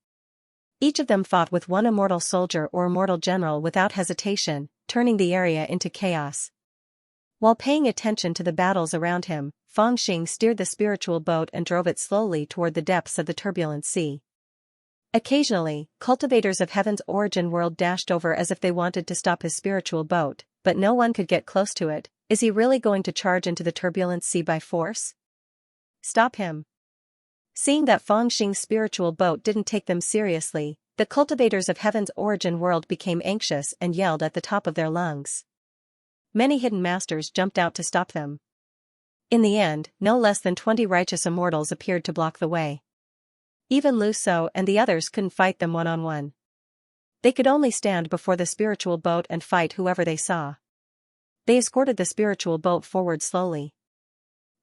Each of them fought with one immortal soldier or immortal general without hesitation, turning the area into chaos. While paying attention to the battles around him, Feng Xing steered the spiritual boat and drove it slowly toward the depths of the turbulent sea. Occasionally, cultivators of Heaven's origin world dashed over as if they wanted to stop his spiritual boat, but no one could get close to it. Is he really going to charge into the turbulent sea by force? Stop him. Seeing that Feng Xing's spiritual boat didn't take them seriously, the cultivators of Heaven's origin world became anxious and yelled at the top of their lungs. Many hidden masters jumped out to stop them. In the end, no less than 20 righteous immortals appeared to block the way. Even Lu So and the others couldn't fight them one-on-one. They could only stand before the spiritual boat and fight whoever they saw. They escorted the spiritual boat forward slowly.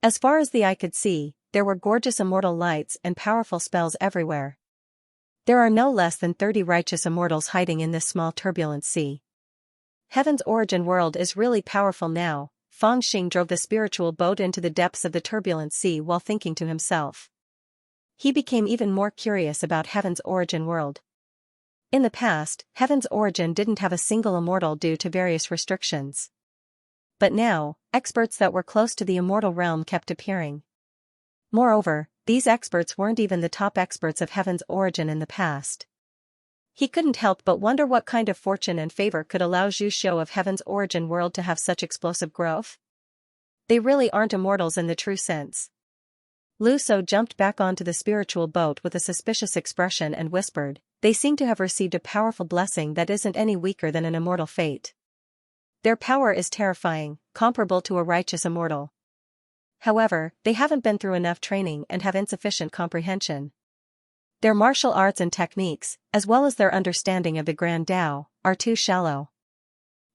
As far as the eye could see, there were gorgeous immortal lights and powerful spells everywhere. There are no less than 30 righteous immortals hiding in this small turbulent sea. Heaven's origin world is really powerful now. Feng Xing drove the spiritual boat into the depths of the turbulent sea while thinking to himself. He became even more curious about Heaven's origin world. In the past, Heaven's origin didn't have a single immortal due to various restrictions. But now, experts that were close to the immortal realm kept appearing. Moreover, these experts weren't even the top experts of Heaven's origin in the past. He couldn't help but wonder what kind of fortune and favor could allow Zhu Shou of Heaven's origin world to have such explosive growth. They really aren't immortals in the true sense. Lu So jumped back onto the spiritual boat with a suspicious expression and whispered, they seem to have received a powerful blessing that isn't any weaker than an immortal fate. Their power is terrifying, comparable to a righteous immortal. However, they haven't been through enough training and have insufficient comprehension. Their martial arts and techniques, as well as their understanding of the Grand Tao, are too shallow.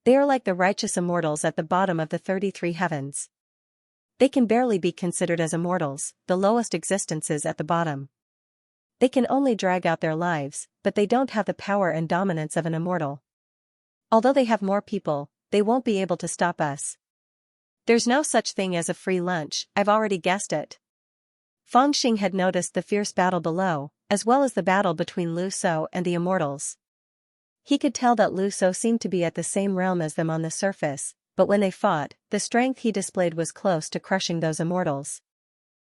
They are like the righteous immortals at the bottom of the 33 heavens. They can barely be considered as immortals, the lowest existences at the bottom. They can only drag out their lives, but they don't have the power and dominance of an immortal. Although they have more people, they won't be able to stop us. There's no such thing as a free lunch, I've already guessed it. Feng Xing had noticed the fierce battle below, as well as the battle between Lu So and the immortals. He could tell that Lu So seemed to be at the same realm as them on the surface, but when they fought, the strength he displayed was close to crushing those immortals.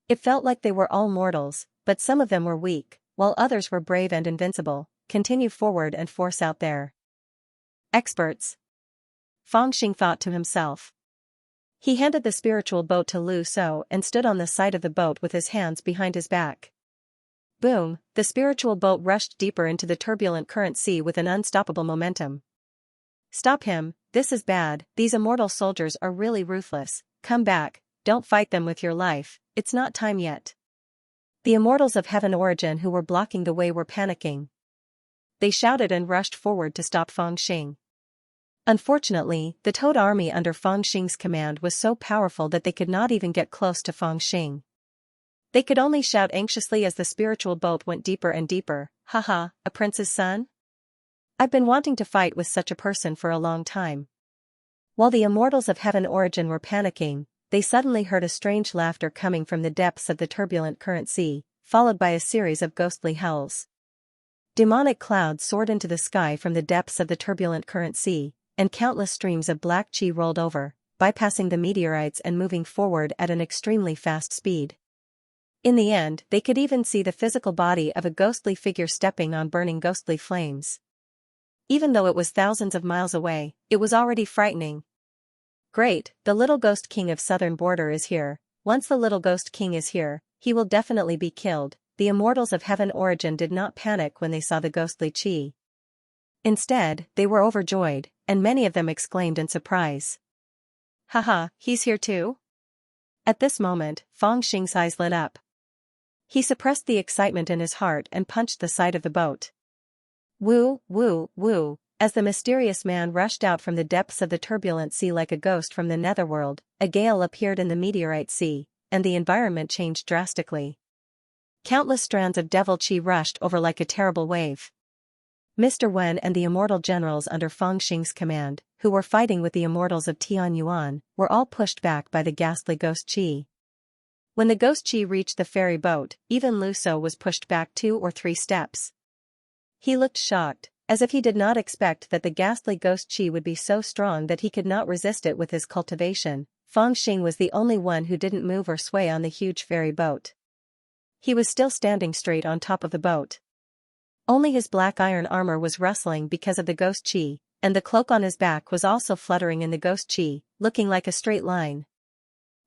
It felt like they were all mortals, but some of them were weak, while others were brave and invincible. Continue forward and force out there. Experts. Feng Xing thought to himself. He handed the spiritual boat to Lu So and stood on the side of the boat with his hands behind his back. Boom, the spiritual boat rushed deeper into the turbulent current sea with an unstoppable momentum. Stop him, this is bad, these immortal soldiers are really ruthless, come back, don't fight them with your life, it's not time yet. The immortals of Heaven origin who were blocking the way were panicking. They shouted and rushed forward to stop Feng Xing. Unfortunately, the Toad army under Fang Xing's command was so powerful that they could not even get close to Fang Xing. They could only shout anxiously as the spiritual boat went deeper and deeper, "Haha, a prince's son? I've been wanting to fight with such a person for a long time." While the immortals of Heaven Origin were panicking, they suddenly heard a strange laughter coming from the depths of the turbulent current sea, followed by a series of ghostly howls. Demonic clouds soared into the sky from the depths of the turbulent current sea, and countless streams of black chi rolled over, bypassing the meteorites and moving forward at an extremely fast speed. In the end, they could even see the physical body of a ghostly figure stepping on burning ghostly flames. Even though it was thousands of miles away, it was already frightening. "Great, the little ghost king of southern border is here. Once the little ghost king is here, he will definitely be killed." The immortals of Heaven Origin did not panic when they saw the ghostly chi. Instead, they were overjoyed, and many of them exclaimed in surprise. "Haha, he's here too?" At this moment, Fang Xing's eyes lit up. He suppressed the excitement in his heart and punched the side of the boat. Woo, woo, woo, as the mysterious man rushed out from the depths of the turbulent sea like a ghost from the netherworld, a gale appeared in the meteorite sea, and the environment changed drastically. Countless strands of devil chi rushed over like a terrible wave. Mr. Wen and the immortal generals under Fang Xing's command, who were fighting with the immortals of Tianyuan, were all pushed back by the ghastly ghost chi. When the ghost chi reached the ferry boat, even Lu So was pushed back 2 or 3 steps. He looked shocked, as if he did not expect that the ghastly ghost chi would be so strong that he could not resist it with his cultivation. Fang Xing was the only one who didn't move or sway on the huge ferry boat. He was still standing straight on top of the boat. Only his black iron armor was rustling because of the ghost chi, and the cloak on his back was also fluttering in the ghost chi, looking like a straight line.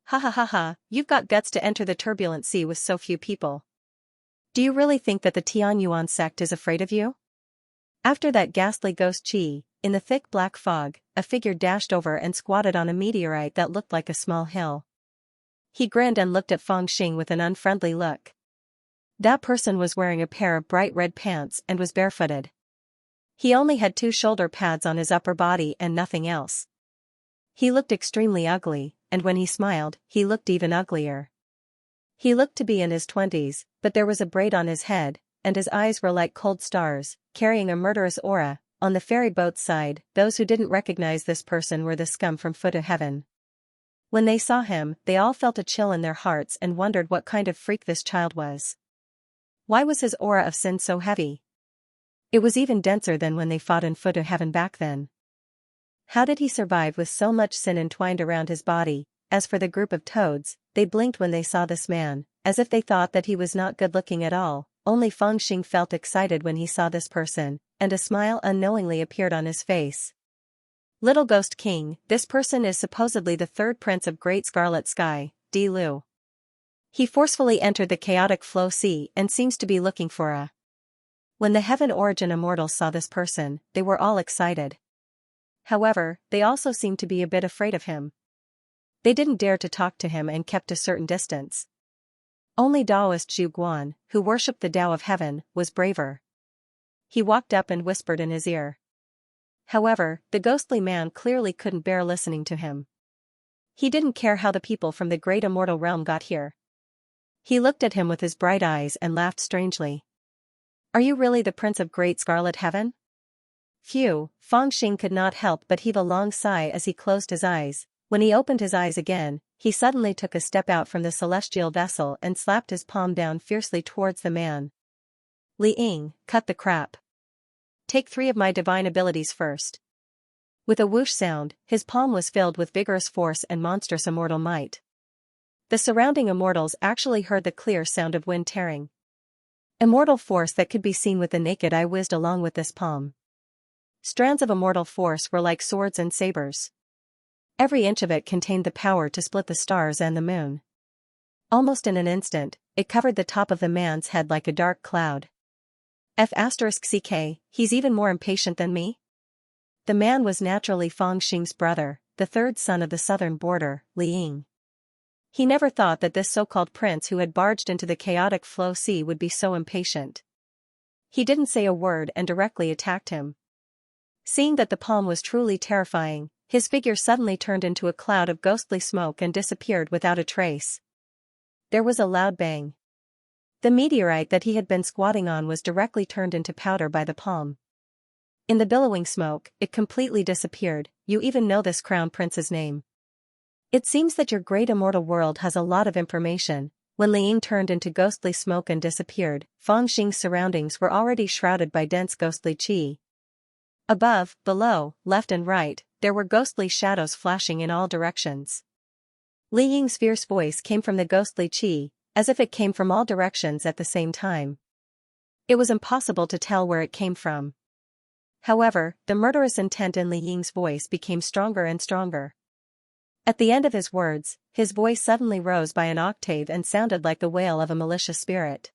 "Ha ha ha ha, you've got guts to enter the turbulent sea with so few people. Do you really think that the Tianyuan sect is afraid of you?" After that ghastly ghost chi, in the thick black fog, a figure dashed over and squatted on a meteorite that looked like a small hill. He grinned and looked at Fang Xing with an unfriendly look. That person was wearing a pair of bright red pants and was barefooted. He only had 2 shoulder pads on his upper body and nothing else. He looked extremely ugly, and when he smiled, he looked even uglier. He looked to be in his 20s, but there was a braid on his head, and his eyes were like cold stars, carrying a murderous aura. On the ferry boat's side, those who didn't recognize this person were the scum from Foot to Heaven. When they saw him, they all felt a chill in their hearts and wondered what kind of freak this child was. Why was his aura of sin so heavy? It was even denser than when they fought in Foot to Heaven back then. How did he survive with so much sin entwined around his body? As for the group of toads, they blinked when they saw this man, as if they thought that he was not good-looking at all. Only Fang Xing felt excited when he saw this person, and a smile unknowingly appeared on his face. "Little Ghost King, this person is supposedly the 3rd prince of Great Scarlet Sky, Di Lu. He forcefully entered the chaotic flow sea and seems to be looking for a..." When the Heaven Origin immortals saw this person, they were all excited. However, they also seemed to be a bit afraid of him. They didn't dare to talk to him and kept a certain distance. Only Taoist Zhu Guan, who worshipped the Tao of Heaven, was braver. He walked up and whispered in his ear. However, the ghostly man clearly couldn't bear listening to him. He didn't care how the people from the great immortal realm got here. He looked at him with his bright eyes and laughed strangely. "Are you really the Prince of Great Scarlet Heaven?" Phew, Fang Xing could not help but heave a long sigh as he closed his eyes. When he opened his eyes again, he suddenly took a step out from the celestial vessel and slapped his palm down fiercely towards the man. "Li Ying, cut the crap. Take 3 of my divine abilities first." With a whoosh sound, his palm was filled with vigorous force and monstrous immortal might. The surrounding immortals actually heard the clear sound of wind tearing. Immortal force that could be seen with the naked eye whizzed along with this palm. Strands of immortal force were like swords and sabers. Every inch of it contained the power to split the stars and the moon. Almost in an instant, it covered the top of the man's head like a dark cloud. F***ck, he's even more impatient than me? The man was naturally Fang Xing's brother, the 3rd son of the southern border, Li Ying. He never thought that this so-called prince who had barged into the chaotic flow sea would be so impatient. He didn't say a word and directly attacked him. Seeing that the palm was truly terrifying, his figure suddenly turned into a cloud of ghostly smoke and disappeared without a trace. There was a loud bang. The meteorite that he had been squatting on was directly turned into powder by the palm. In the billowing smoke, it completely disappeared. You even know this crown prince's name. It seems that your great immortal world has a lot of information. When Liang turned into ghostly smoke and disappeared, Fangxing's surroundings were already shrouded by dense ghostly qi. Above, below, left and right, there were ghostly shadows flashing in all directions. Li Ying's fierce voice came from the ghostly qi, as if it came from all directions at the same time. It was impossible to tell where it came from. However, the murderous intent in Li Ying's voice became stronger and stronger. At the end of his words, his voice suddenly rose by an octave and sounded like the wail of a malicious spirit.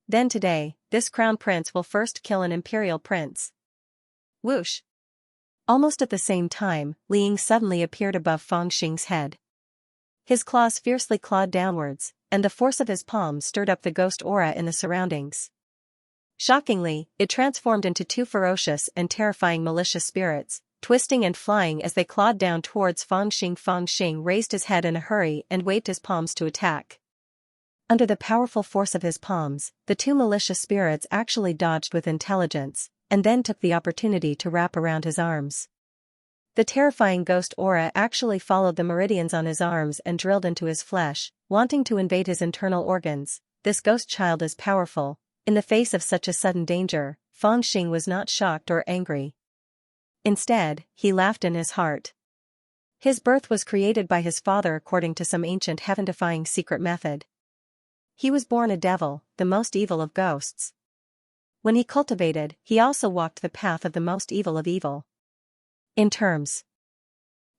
Then today, this crown prince will first kill an imperial prince. Whoosh! Almost at the same time, Li Ying suddenly appeared above Fangxing's head. His claws fiercely clawed downwards, and the force of his palm stirred up the ghost aura in the surroundings. Shockingly, it transformed into two ferocious and terrifying malicious spirits, twisting and flying as they clawed down towards Fangxing. Fangxing raised his head in a hurry and waved his palms to attack. Under the powerful force of his palms, the two malicious spirits actually dodged with intelligence, and then took the opportunity to wrap around his arms. The terrifying ghost aura actually followed the meridians on his arms and drilled into his flesh, wanting to invade his internal organs. This ghost child is powerful. In the face of such a sudden danger, Fangxing was not shocked or angry. Instead, he laughed in his heart. His birth was created by his father according to some ancient heaven-defying secret method. He was born a devil, the most evil of ghosts. When he cultivated, he also walked the path of the most evil of evil. In terms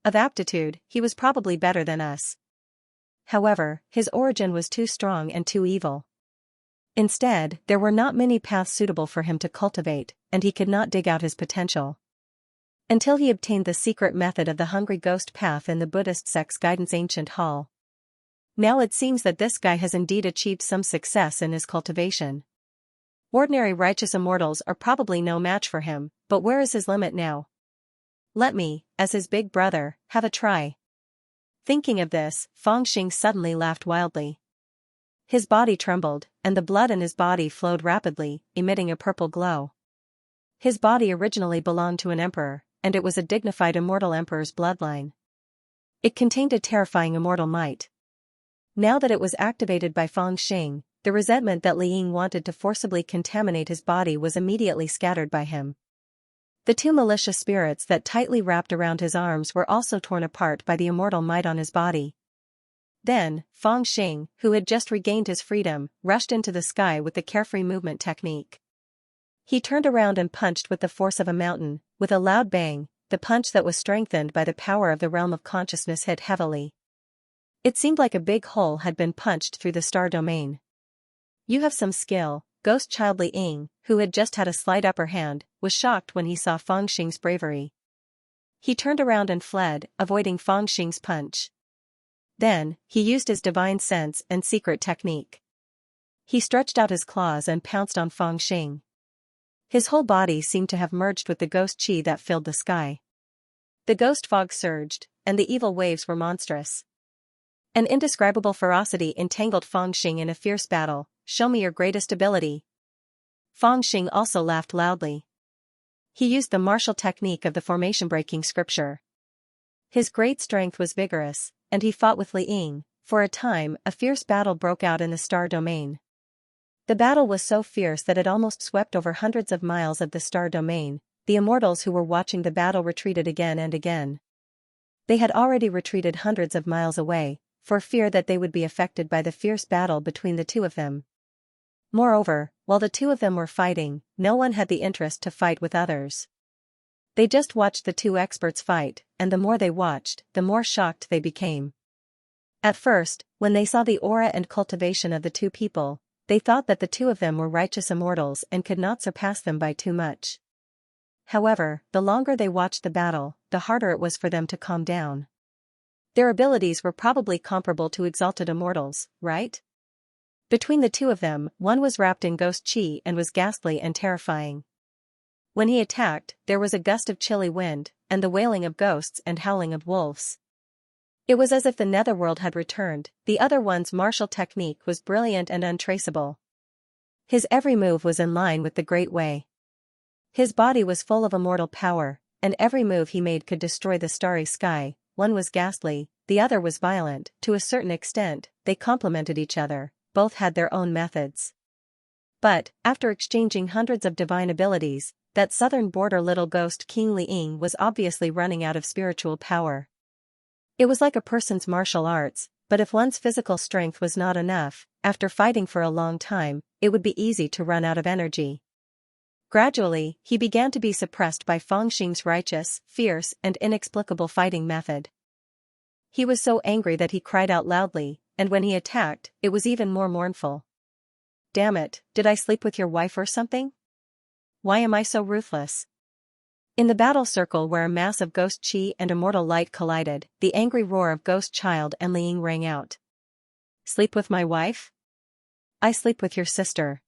of aptitude, he was probably better than us. However, his origin was too strong and too evil. Instead, there were not many paths suitable for him to cultivate, and he could not dig out his potential. Until he obtained the secret method of the hungry ghost path in the Buddhist sect's guidance ancient hall. Now it seems that this guy has indeed achieved some success in his cultivation. Ordinary righteous immortals are probably no match for him, but where is his limit now? Let me, as his big brother, have a try. Thinking of this, Fangxing suddenly laughed wildly. His body trembled, and the blood in his body flowed rapidly, emitting a purple glow. His body originally belonged to an emperor, and it was a dignified immortal emperor's bloodline. It contained a terrifying immortal might. Now that it was activated by Fangxing, the resentment that Li Ying wanted to forcibly contaminate his body was immediately scattered by him. The two malicious spirits that tightly wrapped around his arms were also torn apart by the immortal might on his body. Then, Fangxing, who had just regained his freedom, rushed into the sky with the carefree movement technique. He turned around and punched with the force of a mountain. With a loud bang, the punch that was strengthened by the power of the realm of consciousness hit heavily. It seemed like a big hole had been punched through the star domain. You have some skill. Ghost child Li Ying, who had just had a slight upper hand, was shocked when he saw Fangxing's bravery. He turned around and fled, avoiding Fangxing's punch. Then, he used his divine sense and secret technique. He stretched out his claws and pounced on Fangxing. His whole body seemed to have merged with the ghost qi that filled the sky. The ghost fog surged, and the evil waves were monstrous. An indescribable ferocity entangled Fangxing in a fierce battle. Show me your greatest ability. Fangxing also laughed loudly. He used the martial technique of the formation-breaking scripture. His great strength was vigorous, and he fought with Li Ying. For a time, a fierce battle broke out in the star domain. The battle was so fierce that it almost swept over hundreds of miles of the star domain. The immortals who were watching the battle retreated again and again. They had already retreated hundreds of miles away, for fear that they would be affected by the fierce battle between the two of them. Moreover, while the two of them were fighting, no one had the interest to fight with others. They just watched the two experts fight, and the more they watched, the more shocked they became. At first, when they saw the aura and cultivation of the two people, they thought that the two of them were righteous immortals and could not surpass them by too much. However, the longer they watched the battle, the harder it was for them to calm down. Their abilities were probably comparable to exalted immortals, right? Between the two of them, one was wrapped in ghost qi and was ghastly and terrifying. When he attacked, there was a gust of chilly wind, and the wailing of ghosts and howling of wolves. It was as if the netherworld had returned. The other one's martial technique was brilliant and untraceable. His every move was in line with the Great Way. His body was full of immortal power, and every move he made could destroy the starry sky. One was ghastly, the other was violent. To a certain extent, they complemented each other, both had their own methods. But, after exchanging hundreds of divine abilities, that southern border little ghost King Li Ying was obviously running out of spiritual power. It was like a person's martial arts, but if one's physical strength was not enough, after fighting for a long time, it would be easy to run out of energy. Gradually, he began to be suppressed by Fangxing's righteous, fierce, and inexplicable fighting method. He was so angry that he cried out loudly, and when he attacked, it was even more mournful. "Damn it, did I sleep with your wife or something? Why am I so ruthless?" In the battle circle where a mass of ghost chi and immortal light collided, the angry roar of Ghost Child and Li Ying rang out. "Sleep with my wife? I sleep with your sister."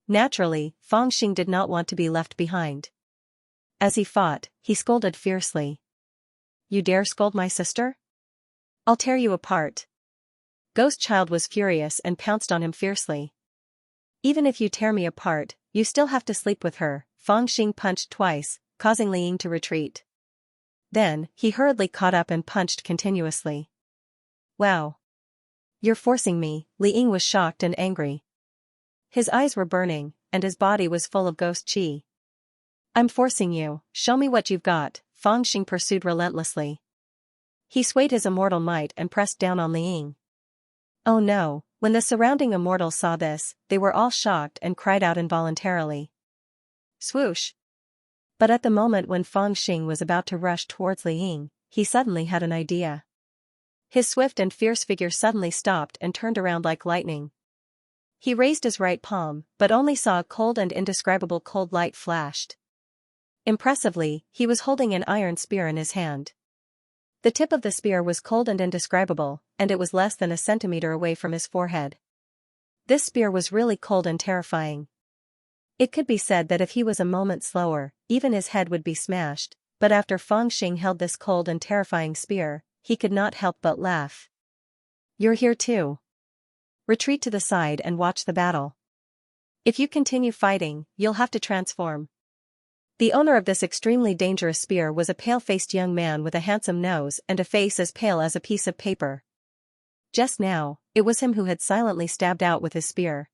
Naturally, Fangxing did not want to be left behind. As he fought, he scolded fiercely. "You dare scold my sister? I'll tear you apart." Ghost Child was furious and pounced on him fiercely. "Even if you tear me apart, you still have to sleep with her." Fangxing punched twice, causing Li Ying to retreat. Then, he hurriedly caught up and punched continuously. "Wow. You're forcing me." Li Ying was shocked and angry. His eyes were burning, and his body was full of ghost chi. "I'm forcing you, show me what you've got," Fangxing pursued relentlessly. He swayed his immortal might and pressed down on Li Ying. Oh no, when the surrounding immortals saw this, they were all shocked and cried out involuntarily. Swoosh! But at the moment when Fangxing was about to rush towards Li Ying, he suddenly had an idea. His swift and fierce figure suddenly stopped and turned around like lightning. He raised his right palm, but only saw a cold and indescribable cold light flashed. Impressively, he was holding an iron spear in his hand. The tip of the spear was cold and indescribable, and it was less than a centimeter away from his forehead. This spear was really cold and terrifying. It could be said that if he was a moment slower, even his head would be smashed, but after Fangxing held this cold and terrifying spear, he could not help but laugh. "You're here too. Retreat to the side and watch the battle. If you continue fighting, you'll have to transform." The owner of this extremely dangerous spear was a pale-faced young man with a handsome nose and a face as pale as a piece of paper. Just now, it was him who had silently stabbed out with his spear.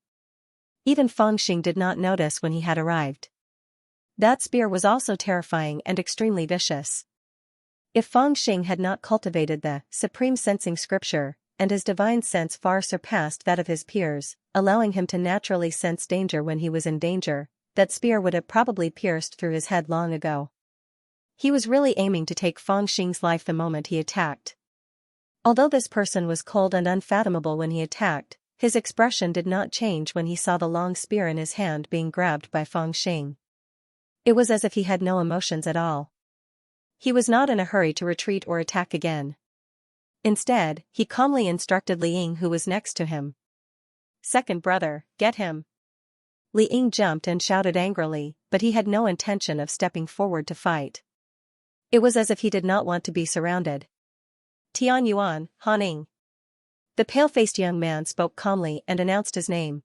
Even Fangxing did not notice when he had arrived. That spear was also terrifying and extremely vicious. If Fangxing had not cultivated the supreme sensing scripture, and his divine sense far surpassed that of his peers, allowing him to naturally sense danger when he was in danger, that spear would have probably pierced through his head long ago. He was really aiming to take Fangxing's life the moment he attacked. Although this person was cold and unfathomable when he attacked, his expression did not change when he saw the long spear in his hand being grabbed by Fangxing. It was as if he had no emotions at all. He was not in a hurry to retreat or attack again. Instead, he calmly instructed Li Ying, who was next to him. "Second brother, get him." Li Ying jumped and shouted angrily, but he had no intention of stepping forward to fight. It was as if he did not want to be surrounded. "Tian Yuan, Han Ying." The pale-faced young man spoke calmly and announced his name.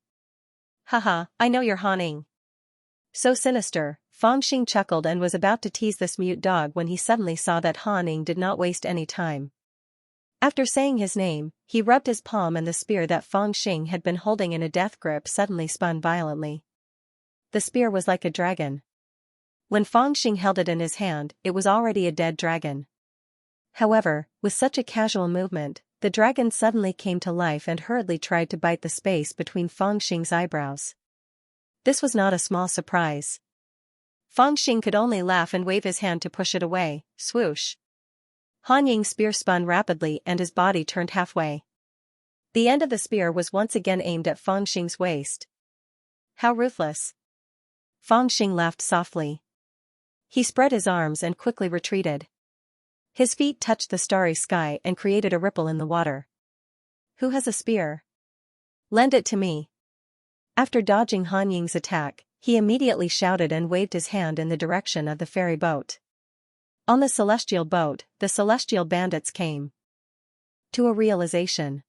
"Haha, I know you're Han Ying." So sinister, Fangxing chuckled and was about to tease this mute dog when he suddenly saw that Han Ying did not waste any time. After saying his name, he rubbed his palm and the spear that Fangxing had been holding in a death grip suddenly spun violently. The spear was like a dragon. When Fangxing held it in his hand, it was already a dead dragon. However, with such a casual movement, the dragon suddenly came to life and hurriedly tried to bite the space between Fangxing's eyebrows. This was not a small surprise. Fangxing could only laugh and wave his hand to push it away. Swoosh! Han Ying's spear spun rapidly and his body turned halfway. The end of the spear was once again aimed at Fangxing's waist. "How ruthless!" Fangxing laughed softly. He spread his arms and quickly retreated. His feet touched the starry sky and created a ripple in the water. "Who has a spear? Lend it to me." After dodging Han Ying's attack, He immediately shouted and waved his hand in the direction of the ferry boat. On the celestial boat, the celestial bandits came to a realization.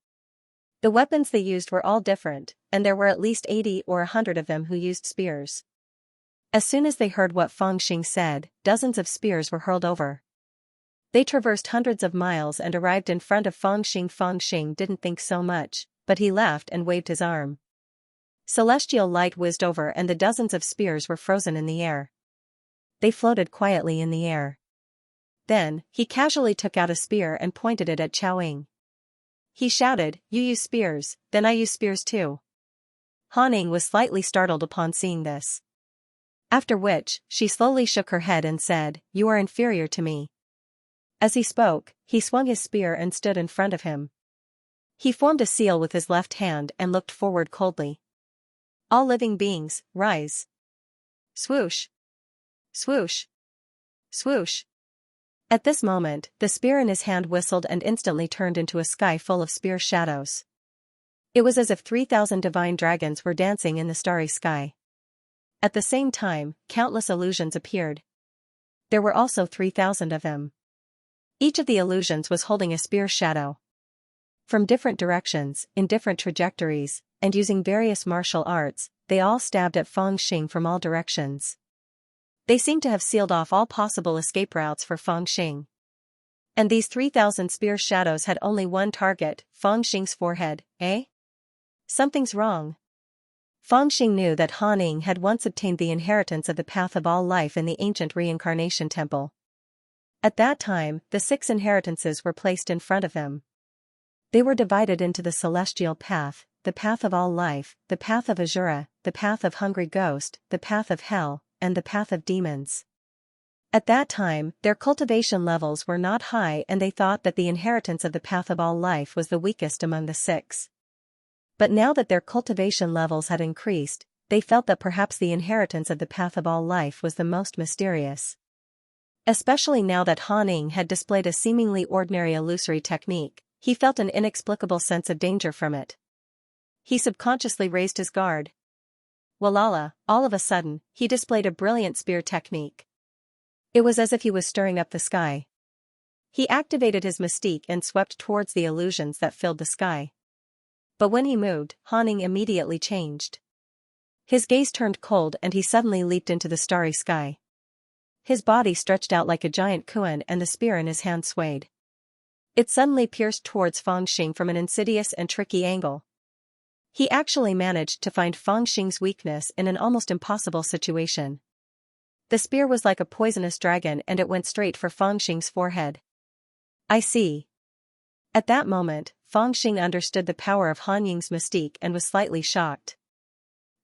The weapons they used were all different, and there were at least 80 or 100 of them who used spears. As soon as they heard what Fangxing said, dozens of spears were hurled over. They traversed hundreds of miles and arrived in front of Fangxing. Fangxing didn't think so much, but he laughed and waved his arm. Celestial light whizzed over and the dozens of spears were frozen in the air. They floated quietly in the air. Then, he casually took out a spear and pointed it at Qiaoying. He shouted, "You use spears, then I use spears too." Haning was slightly startled upon seeing this. After which, she slowly shook her head and said, "You are inferior to me." As he spoke, he swung his spear and stood in front of him. He formed a seal with his left hand and looked forward coldly. "All living beings, rise." Swoosh! Swoosh! Swoosh! At this moment, the spear in his hand whistled and instantly turned into a sky full of spear shadows. It was as if 3,000 divine dragons were dancing in the starry sky. At the same time, countless illusions appeared. There were also 3,000 of them. Each of the illusions was holding a spear shadow. From different directions, in different trajectories, and using various martial arts, they all stabbed at Fangxing from all directions. They seemed to have sealed off all possible escape routes for Fangxing. And these 3,000 spear shadows had only one target, Fangxing's forehead, eh? Something's wrong. Fangxing knew that Haning had once obtained the inheritance of the path of all life in the ancient reincarnation temple. At that time, the 6 inheritances were placed in front of him. They were divided into the celestial path, the path of all life, the path of Azura, the path of hungry ghost, the path of hell, and the path of demons. At that time, their cultivation levels were not high and they thought that the inheritance of the path of all life was the weakest among the 6. But now that their cultivation levels had increased, they felt that perhaps the inheritance of the path of all life was the most mysterious. Especially now that Haning had displayed a seemingly ordinary illusory technique, he felt an inexplicable sense of danger from it. He subconsciously raised his guard. Walala, all of a sudden, he displayed a brilliant spear technique. It was as if he was stirring up the sky. He activated his mystique and swept towards the illusions that filled the sky. But when he moved, Haning immediately changed. His gaze turned cold and he suddenly leaped into the starry sky. His body stretched out like a giant kuan and the spear in his hand swayed. It suddenly pierced towards Fangxing from an insidious and tricky angle. He actually managed to find Fangxing's weakness in an almost impossible situation. The spear was like a poisonous dragon and it went straight for Fangxing's forehead. I see. At that moment, Fangxing understood the power of Haning's mystique and was slightly shocked.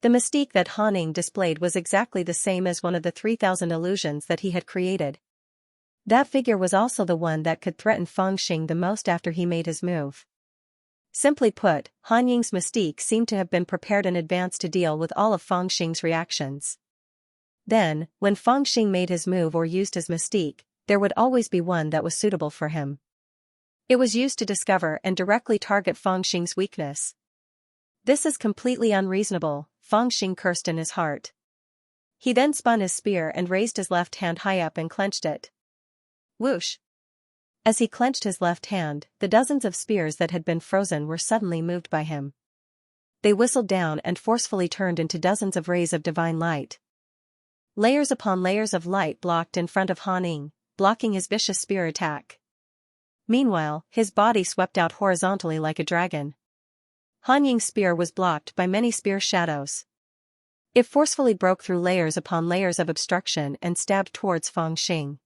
The mystique that Haning displayed was exactly the same as one of the 3,000 illusions that he had created. That figure was also the one that could threaten Fangxing the most after he made his move. Simply put, Haning's mystique seemed to have been prepared in advance to deal with all of Fangxing's reactions. Then, when Fangxing made his move or used his mystique, there would always be one that was suitable for him. It was used to discover and directly target Fangxing's weakness. This is completely unreasonable, Fangxing cursed in his heart. He then spun his spear and raised his left hand high up and clenched it. Whoosh! As he clenched his left hand, the dozens of spears that had been frozen were suddenly moved by him. They whistled down and forcefully turned into dozens of rays of divine light. Layers upon layers of light blocked in front of Haning, blocking his vicious spear attack. Meanwhile, his body swept out horizontally like a dragon. Haning's spear was blocked by many spear shadows. It forcefully broke through layers upon layers of obstruction and stabbed towards Fangxing.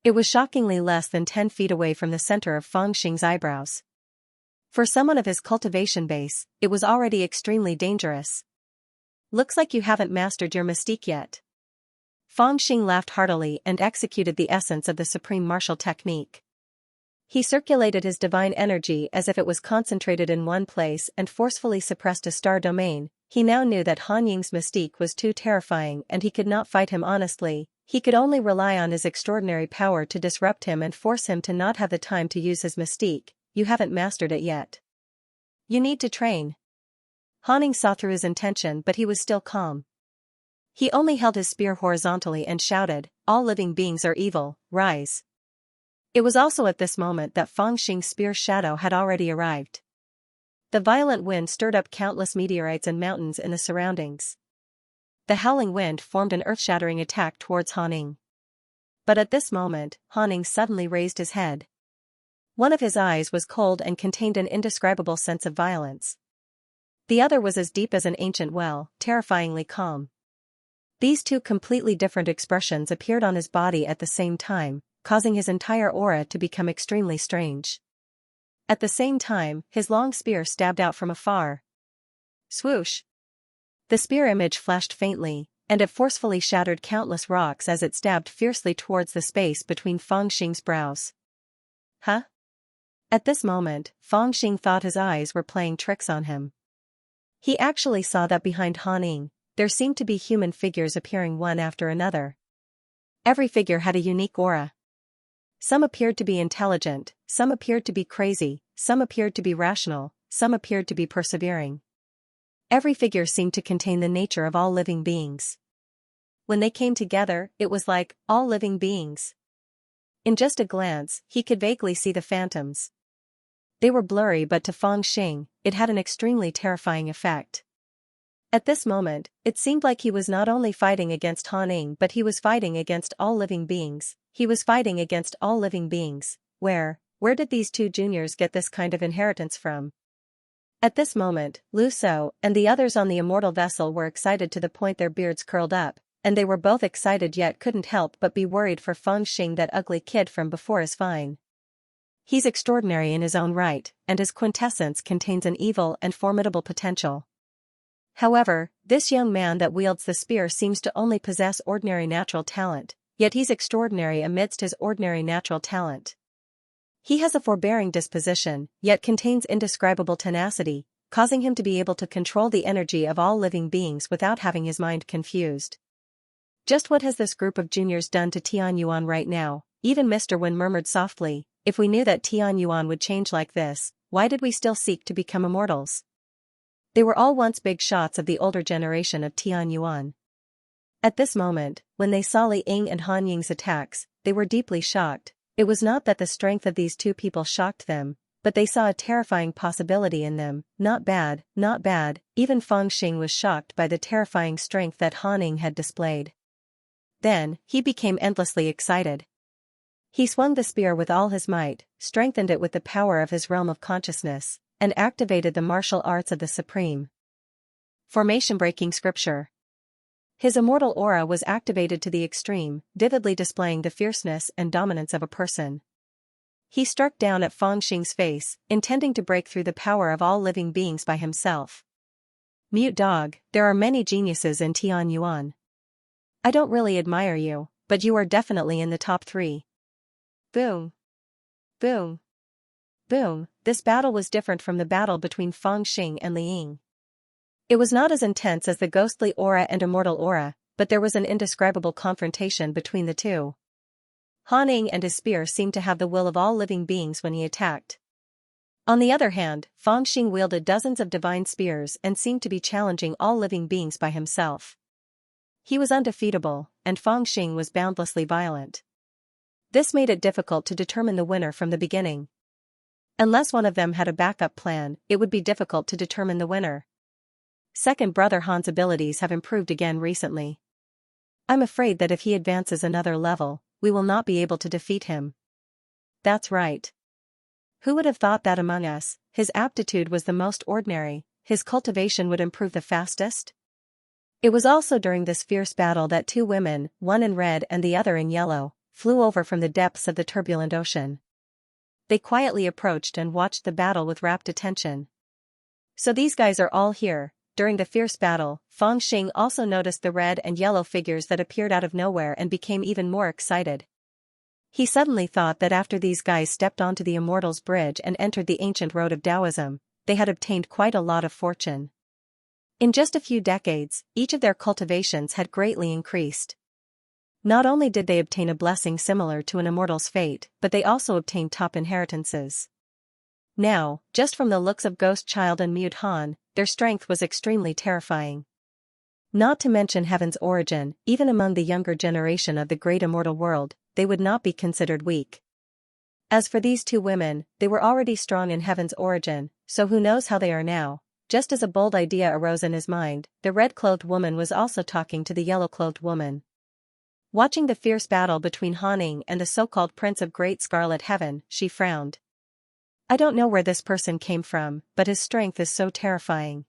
It was shockingly less than 10 feet away from the center of Fangxing's eyebrows. For someone of his cultivation base, it was already extremely dangerous. Looks like you haven't mastered your mystique yet. Fangxing laughed heartily and executed the essence of the supreme martial technique. He circulated his divine energy as if it was concentrated in one place and forcefully suppressed a star domain. He now knew that Haning's mystique was too terrifying and he could not fight him honestly. He could only rely on his extraordinary power to disrupt him and force him to not have the time to use his mystique. You haven't mastered it yet. You need to train. Haning saw through his intention but he was still calm. He only held his spear horizontally and shouted, "All living beings are evil, rise." It was also at this moment that Fang Xing's spear's shadow had already arrived. The violent wind stirred up countless meteorites and mountains in the surroundings. The howling wind formed an earth-shattering attack towards Han Ning. But at this moment, Han Ning suddenly raised his head. One of his eyes was cold and contained an indescribable sense of violence. The other was as deep as an ancient well, terrifyingly calm. These two completely different expressions appeared on his body at the same time, causing his entire aura to become extremely strange. At the same time, his long spear stabbed out from afar. Swoosh! The spear image flashed faintly, and it forcefully shattered countless rocks as it stabbed fiercely towards the space between Fang Xing's brows. Huh? At this moment, Fang Xing thought his eyes were playing tricks on him. He actually saw that behind Han Ning, there seemed to be human figures appearing one after another. Every figure had a unique aura. Some appeared to be intelligent, some appeared to be crazy, some appeared to be rational, some appeared to be persevering. Every figure seemed to contain the nature of all living beings. When they came together, it was like, all living beings. In just a glance, he could vaguely see the phantoms. They were blurry, but to Fang Xing, it had an extremely terrifying effect. At this moment, it seemed like he was not only fighting against Han Ning but he was fighting against all living beings. He was fighting against all living beings. Where did these two juniors get this kind of inheritance from? At this moment, Lu Shou and the others on the immortal vessel were excited to the point their beards curled up, and they were both excited yet couldn't help but be worried for Fang Xing. That ugly kid from before is fine. He's extraordinary in his own right, and his quintessence contains an evil and formidable potential. However, this young man that wields the spear seems to only possess ordinary natural talent, yet he's extraordinary amidst his ordinary natural talent. He has a forbearing disposition, yet contains indescribable tenacity, causing him to be able to control the energy of all living beings without having his mind confused. Just what has this group of juniors done to Tianyuan right now? Even Mr. Wen murmured softly, if we knew that Tianyuan would change like this, why did we still seek to become immortals? They were all once big shots of the older generation of Tianyuan. At this moment, when they saw Li Ying and Han Ying's attacks, they were deeply shocked. It was not that the strength of these two people shocked them, but they saw a terrifying possibility in them. Not bad, not bad. Even Fang Xing was shocked by the terrifying strength that Han Ning had displayed. Then, he became endlessly excited. He swung the spear with all his might, strengthened it with the power of his realm of consciousness, and activated the martial arts of the Supreme. Formation-breaking scripture. His immortal aura was activated to the extreme, vividly displaying the fierceness and dominance of a person. He struck down at Fang Xing's face, intending to break through the power of all living beings by himself. Mute dog, there are many geniuses in Tianyuan. I don't really admire you, but you are definitely in the top 3. Boom. Boom. Boom. This battle was different from the battle between Fang Xing and Li Ying. It was not as intense as the ghostly aura and immortal aura, but there was an indescribable confrontation between the two. Han Ning and his spear seemed to have the will of all living beings when he attacked. On the other hand, Fang Xing wielded dozens of divine spears and seemed to be challenging all living beings by himself. He was undefeatable, and Fang Xing was boundlessly violent. This made it difficult to determine the winner from the beginning. Unless one of them had a backup plan, it would be difficult to determine the winner. Second brother Han's abilities have improved again recently. I'm afraid that if he advances another level, we will not be able to defeat him. That's right. Who would have thought that among us, his aptitude was the most ordinary, his cultivation would improve the fastest? It was also during this fierce battle that two women, one in red and the other in yellow, flew over from the depths of the turbulent ocean. They quietly approached and watched the battle with rapt attention. So these guys are all here. During the fierce battle, Fang Xing also noticed the red and yellow figures that appeared out of nowhere and became even more excited. He suddenly thought that after these guys stepped onto the Immortals Bridge and entered the ancient road of Taoism, they had obtained quite a lot of fortune. In just a few decades, each of their cultivations had greatly increased. Not only did they obtain a blessing similar to an immortal's fate, but they also obtained top inheritances. Now, just from the looks of Ghost Child and Mute Han, their strength was extremely terrifying. Not to mention heaven's origin, even among the younger generation of the great immortal world, they would not be considered weak. As for these two women, they were already strong in heaven's origin, so who knows how they are now. Just as a bold idea arose in his mind, the red-clothed woman was also talking to the yellow-clothed woman. Watching the fierce battle between Han Ying and the so-called Prince of Great Scarlet Heaven, she frowned. I don't know where this person came from, but his strength is so terrifying.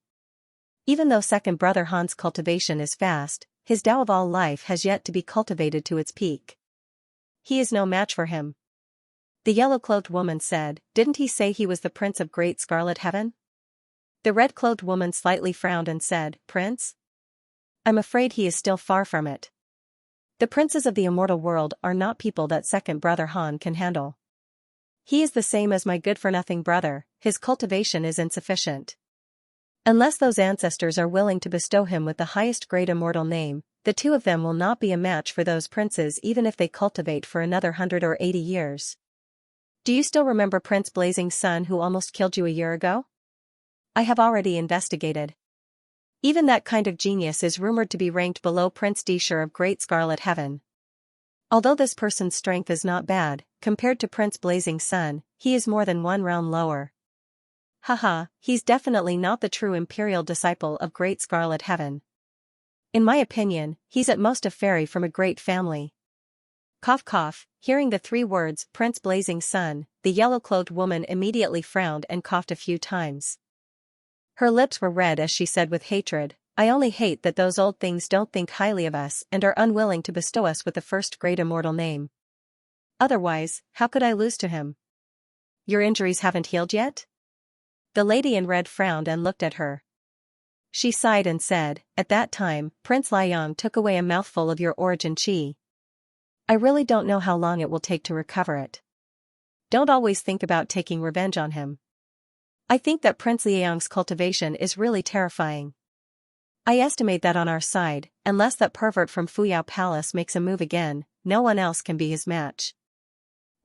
Even though second brother Han's cultivation is fast, his Tao of all life has yet to be cultivated to its peak. He is no match for him. The yellow-clothed woman said, didn't he say he was the Prince of Great Scarlet Heaven? The red-clothed woman slightly frowned and said, Prince? I'm afraid he is still far from it. The princes of the immortal world are not people that second brother Han can handle. He is the same as my good-for-nothing brother, his cultivation is insufficient. Unless those ancestors are willing to bestow him with the highest great immortal name, the two of them will not be a match for those princes even if they cultivate for another 100 or 80 years. Do you still remember Prince Blazing's son who almost killed you a year ago? I have already investigated. Even that kind of genius is rumored to be ranked below Prince Deshur of Great Scarlet Heaven. Although this person's strength is not bad, compared to Prince Blazing's son, he is more than one round lower. Haha, he's definitely not the true imperial disciple of Great Scarlet Heaven. In my opinion, he's at most a fairy from a great family. Cough cough, hearing the three words, Prince Blazing's son, the yellow-clothed woman immediately frowned and coughed a few times. Her lips were red as she said with hatred, I only hate that those old things don't think highly of us and are unwilling to bestow us with the first great immortal name. Otherwise, how could I lose to him? Your injuries haven't healed yet? The lady in red frowned and looked at her. She sighed and said, at that time, Prince Liang took away a mouthful of your origin qi. I really don't know how long it will take to recover it. Don't always think about taking revenge on him. I think that Prince Liang's cultivation is really terrifying. I estimate that on our side, unless that pervert from Fuyao Palace makes a move again, no one else can be his match.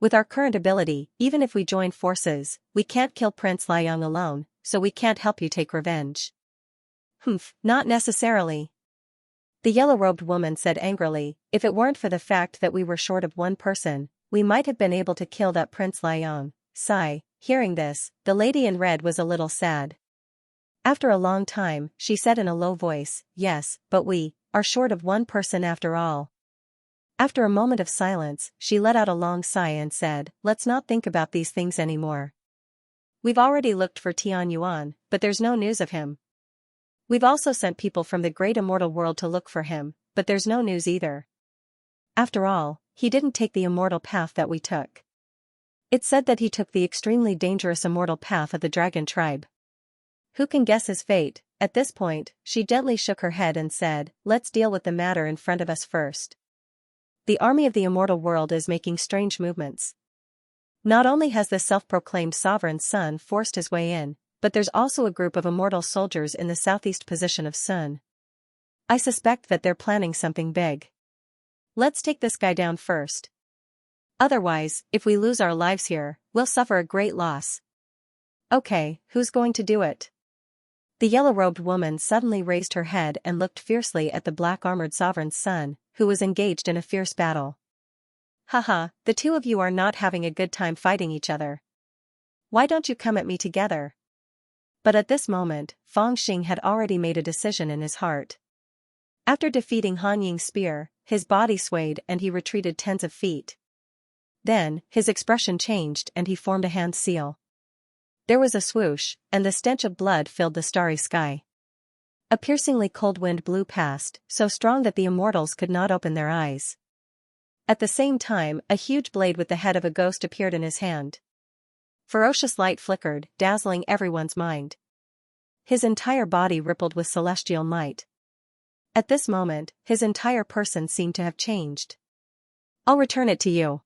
With our current ability, even if we join forces, we can't kill Prince Liang alone, so we can't help you take revenge. Humph, not necessarily. The yellow-robed woman said angrily, if it weren't for the fact that we were short of one person, we might have been able to kill that Prince Liang. Sigh. Hearing this, the lady in red was a little sad. After a long time, she said in a low voice, yes, but we are short of one person after all. After a moment of silence, she let out a long sigh and said, let's not think about these things anymore. We've already looked for Tian Yuan, but there's no news of him. We've also sent people from the great immortal world to look for him, but there's no news either. After all, he didn't take the immortal path that we took. It's said that he took the extremely dangerous immortal path of the dragon tribe. Who can guess his fate? At this point, she gently shook her head and said, let's deal with the matter in front of us first. The army of the immortal world is making strange movements. Not only has the self-proclaimed sovereign Sun forced his way in, but there's also a group of immortal soldiers in the southeast position of Sun. I suspect that they're planning something big. Let's take this guy down first. Otherwise, if we lose our lives here, we'll suffer a great loss. Okay, who's going to do it? The yellow-robed woman suddenly raised her head and looked fiercely at the black-armored sovereign's son, who was engaged in a fierce battle. Haha, the two of you are not having a good time fighting each other. Why don't you come at me together? But at this moment, Fang Xing had already made a decision in his heart. After defeating Han Ying's spear, his body swayed and he retreated tens of feet. Then, his expression changed and he formed a hand seal. There was a swoosh, and the stench of blood filled the starry sky. A piercingly cold wind blew past, so strong that the immortals could not open their eyes. At the same time, a huge blade with the head of a ghost appeared in his hand. Ferocious light flickered, dazzling everyone's mind. His entire body rippled with celestial might. At this moment, his entire person seemed to have changed. I'll return it to you.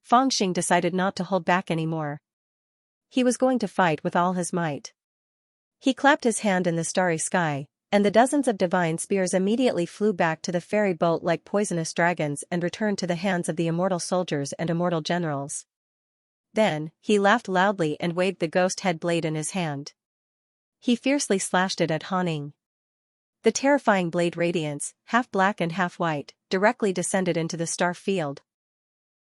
Fang Xing decided not to hold back anymore. He was going to fight with all his might. He clapped his hand in the starry sky, and the dozens of divine spears immediately flew back to the ferry boat like poisonous dragons and returned to the hands of the immortal soldiers and immortal generals. Then, he laughed loudly and waved the ghost head blade in his hand. He fiercely slashed it at Han Ying. The terrifying blade radiance, half black and half white, directly descended into the star field.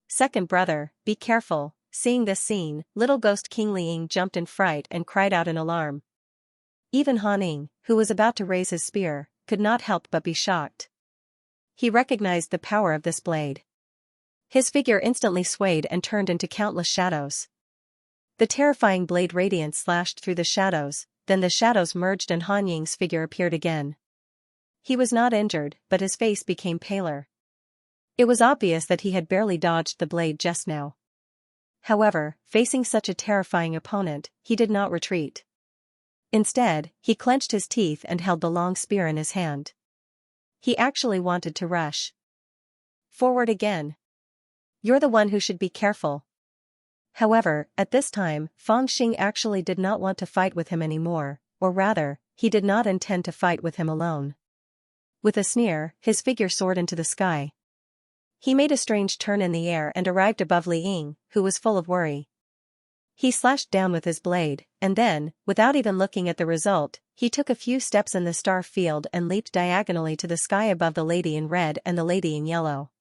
Second brother, be careful. Seeing this scene, little ghost King Liang jumped in fright and cried out in alarm. Even Han Ning, who was about to raise his spear, could not help but be shocked. He recognized the power of this blade. His figure instantly swayed and turned into countless shadows. The terrifying blade radiance slashed through the shadows, then the shadows merged and Han Ying's figure appeared again. He was not injured, but his face became paler. It was obvious that he had barely dodged the blade just now. However, facing such a terrifying opponent, he did not retreat. Instead, he clenched his teeth and held the long spear in his hand. He actually wanted to rush forward again. You're the one who should be careful. However, at this time, Fang Xing actually did not want to fight with him anymore, or rather, he did not intend to fight with him alone. With a sneer, his figure soared into the sky. He made a strange turn in the air and arrived above Li Ying, who was full of worry. He slashed down with his blade, and then, without even looking at the result, he took a few steps in the star field and leaped diagonally to the sky above the lady in red and the lady in yellow.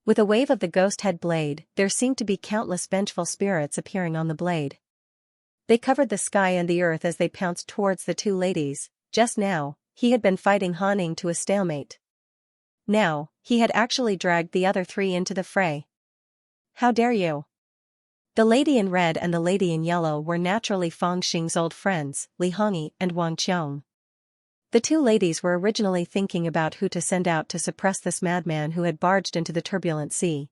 With a wave of the ghost head blade, there seemed to be countless vengeful spirits appearing on the blade. They covered the sky and the earth as they pounced towards the two ladies. Just now, he had been fighting Han Ning to a stalemate. Now, he had actually dragged the other three into the fray. How dare you? The lady in red and the lady in yellow were naturally Fang Xing's old friends, Li Hongyi and Wang Qiong. The two ladies were originally thinking about who to send out to suppress this madman who had barged into the turbulent sea.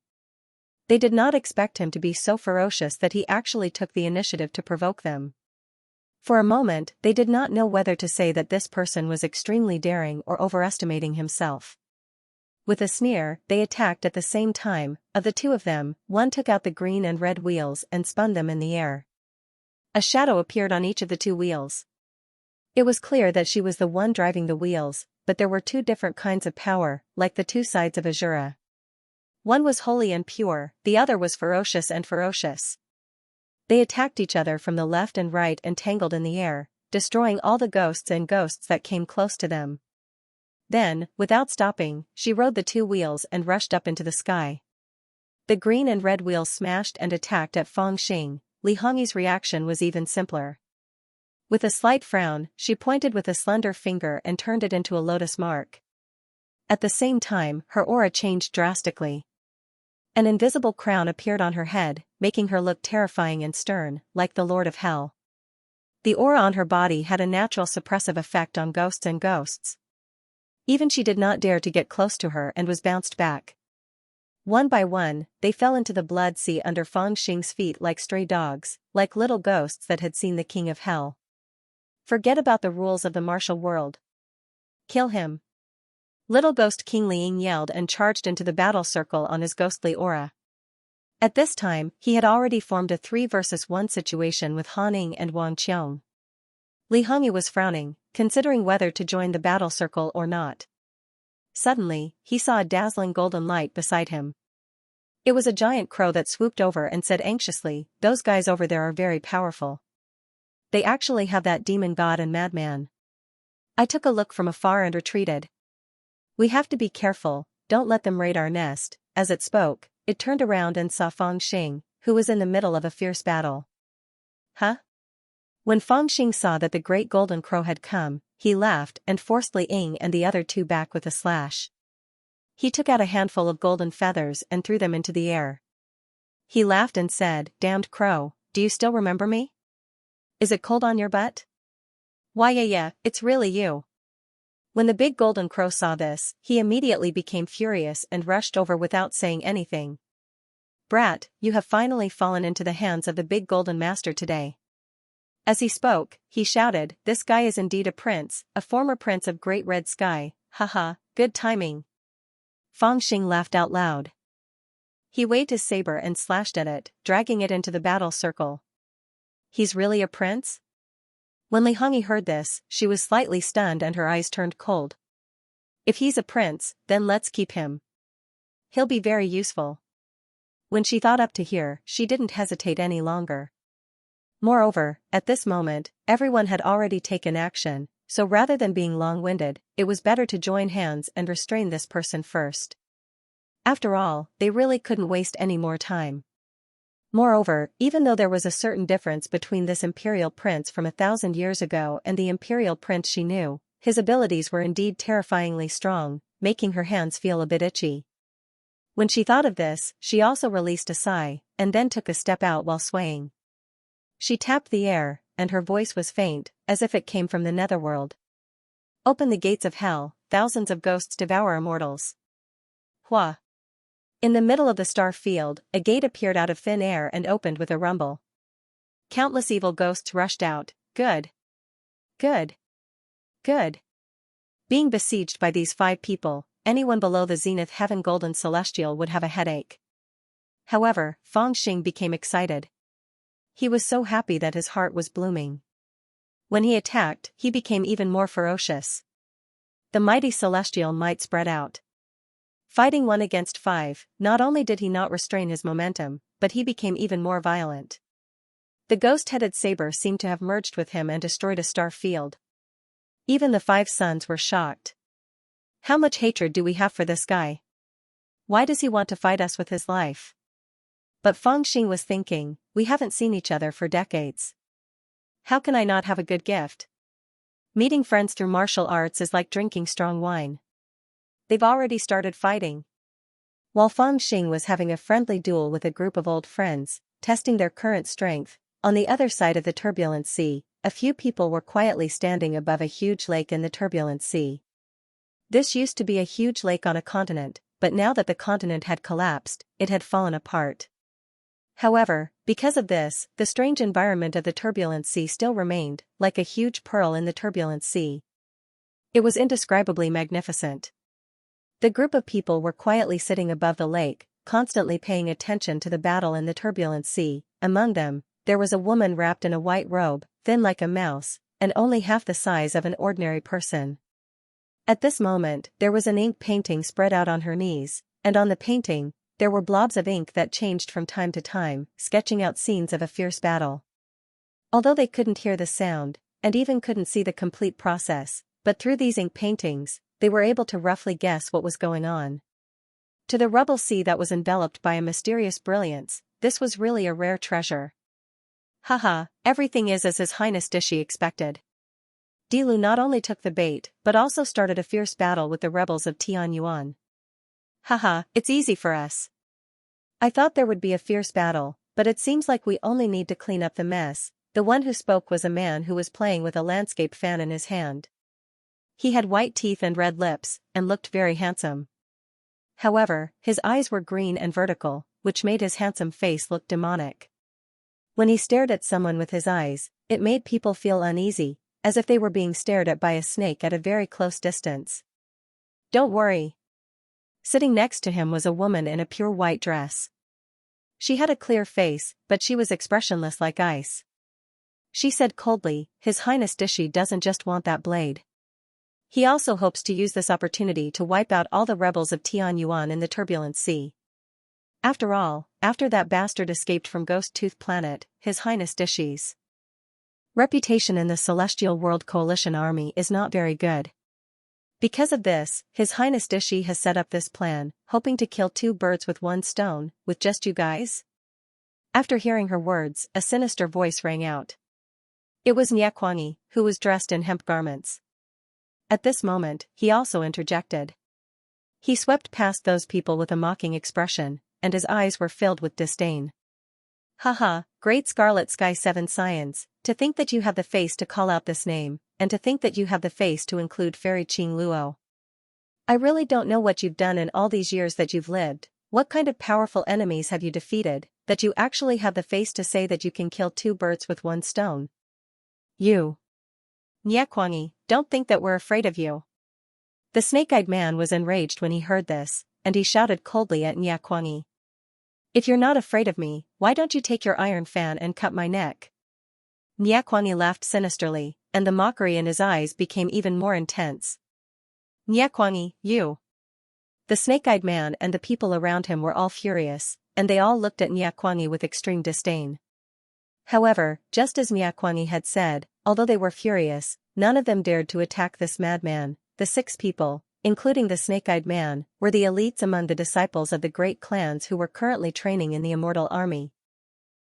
They did not expect him to be so ferocious that he actually took the initiative to provoke them. For a moment, they did not know whether to say that this person was extremely daring or overestimating himself. With a sneer, they attacked at the same time. Of the two of them, one took out the green and red wheels and spun them in the air. A shadow appeared on each of the two wheels. It was clear that she was the one driving the wheels, but there were two different kinds of power, like the two sides of Azura. One was holy and pure, the other was ferocious and ferocious. They attacked each other from the left and right and tangled in the air, destroying all the ghosts and ghosts that came close to them. Then, without stopping, she rode the two wheels and rushed up into the sky. The green and red wheels smashed and attacked at Fang Xing. Li Hongyi's reaction was even simpler. With a slight frown, she pointed with a slender finger and turned it into a lotus mark. At the same time, her aura changed drastically. An invisible crown appeared on her head, making her look terrifying and stern, like the Lord of Hell. The aura on her body had a natural suppressive effect on ghosts and ghosts. Even she did not dare to get close to her and was bounced back. One by one, they fell into the blood sea under Fang Xing's feet like stray dogs, like little ghosts that had seen the King of Hell. Forget about the rules of the martial world. Kill him. Little ghost King Liang yelled and charged into the battle circle on his ghostly aura. At this time, he had already formed a 3-versus-1 situation with Han Ning and Wang Qiong. Li Hongyi was frowning, considering whether to join the battle circle or not. Suddenly, he saw a dazzling golden light beside him. It was a giant crow that swooped over and said anxiously, "Those guys over there are very powerful. They actually have that demon god and madman." I took a look from afar and retreated. "We have to be careful, don't let them raid our nest." As it spoke, it turned around and saw Fang Xing, who was in the middle of a fierce battle. Huh? When Fang Xing saw that the great golden crow had come, he laughed and forced Li Ying and the other two back with a slash. He took out a handful of golden feathers and threw them into the air. He laughed and said, "Damned crow, do you still remember me? Is it cold on your butt? Why yeah, it's really you." When the big golden crow saw this, he immediately became furious and rushed over without saying anything. "Brat, you have finally fallen into the hands of the big golden master today." As he spoke, he shouted, "This guy is indeed a prince, a former prince of Great Red Sky, haha, good timing." Fang Xing laughed out loud. He waved his saber and slashed at it, dragging it into the battle circle. He's really a prince? When Li Hongyi heard this, she was slightly stunned and her eyes turned cold. If he's a prince, then let's keep him. He'll be very useful. When she thought up to here, she didn't hesitate any longer. Moreover, at this moment, everyone had already taken action, so rather than being long-winded, it was better to join hands and restrain this person first. After all, they really couldn't waste any more time. Moreover, even though there was a certain difference between this imperial prince from 1,000 years ago and the imperial prince she knew, his abilities were indeed terrifyingly strong, making her hands feel a bit itchy. When she thought of this, she also released a sigh, and then took a step out while swaying. She tapped the air, and her voice was faint, as if it came from the netherworld. Open the gates of hell, thousands of ghosts devour immortals. Hua! In the middle of the star field, a gate appeared out of thin air and opened with a rumble. Countless evil ghosts rushed out. Good. Good. Good. Being besieged by these 5 people, anyone below the zenith heaven golden celestial would have a headache. However, Fangxing became excited. He was so happy that his heart was blooming. When he attacked, he became even more ferocious. The mighty celestial might spread out. Fighting 1 against 5, not only did he not restrain his momentum, but he became even more violent. The ghost-headed saber seemed to have merged with him and destroyed a star field. Even the 5 sons were shocked. How much hatred do we have for this guy? Why does he want to fight us with his life? But Fangxing was thinking, we haven't seen each other for decades. How can I not have a good gift? Meeting friends through martial arts is like drinking strong wine. They've already started fighting. While Fangxing was having a friendly duel with a group of old friends, testing their current strength, on the other side of the turbulent sea, a few people were quietly standing above a huge lake in the turbulent sea. This used to be a huge lake on a continent, but now that the continent had collapsed, it had fallen apart. However, because of this, the strange environment of the turbulent sea still remained, like a huge pearl in the turbulent sea. It was indescribably magnificent. The group of people were quietly sitting above the lake, constantly paying attention to the battle in the turbulent sea. Among them, there was a woman wrapped in a white robe, thin like a mouse, and only half the size of an ordinary person. At this moment, there was an ink painting spread out on her knees, and on the painting, there were blobs of ink that changed from time to time, sketching out scenes of a fierce battle. Although they couldn't hear the sound, and even couldn't see the complete process, but through these ink paintings, they were able to roughly guess what was going on. To the rubble sea that was enveloped by a mysterious brilliance, this was really a rare treasure. Haha, everything is as His Highness Dishi expected. Dilu not only took the bait, but also started a fierce battle with the rebels of Tianyuan. Haha, it's easy for us. I thought there would be a fierce battle, but it seems like we only need to clean up the mess. The one who spoke was a man who was playing with a landscape fan in his hand. He had white teeth and red lips, and looked very handsome. However, his eyes were green and vertical, which made his handsome face look demonic. When he stared at someone with his eyes, it made people feel uneasy, as if they were being stared at by a snake at a very close distance. Don't worry. Sitting next to him was a woman in a pure white dress. She had a clear face, but she was expressionless like ice. She said coldly, His Highness Dishi doesn't just want that blade. He also hopes to use this opportunity to wipe out all the rebels of Tianyuan in the turbulent sea. After all, after that bastard escaped from Ghost Tooth Planet, His Highness Dishi's reputation in the Celestial World Coalition army is not very good. Because of this, His Highness Dishi has set up this plan, hoping to kill 2 birds with 1 stone, with just you guys? After hearing her words, a sinister voice rang out. It was Nyakwangyi, who was dressed in hemp garments. At this moment, he also interjected. He swept past those people with a mocking expression, and his eyes were filled with disdain. Haha, Great Scarlet Sky 7 Scions, to think that you have the face to call out this name, and to think that you have the face to include Fairy Qing Luo. I really don't know what you've done in all these years that you've lived, what kind of powerful enemies have you defeated, that you actually have the face to say that you can kill 2 birds with 1 stone. You. Nyakwangyi, don't think that we're afraid of you. The snake-eyed man was enraged when he heard this, and he shouted coldly at Nyakwangyi. If you're not afraid of me, why don't you take your iron fan and cut my neck? Nyakwangyi laughed sinisterly, and the mockery in his eyes became even more intense. Nyakwangyi, you. The snake-eyed man and the people around him were all furious, and they all looked at Nyakwangyi with extreme disdain. However, just as Nyakwangyi had said, although they were furious, none of them dared to attack this madman. The 6 people, including the snake-eyed man, were the elites among the disciples of the great clans who were currently training in the immortal army.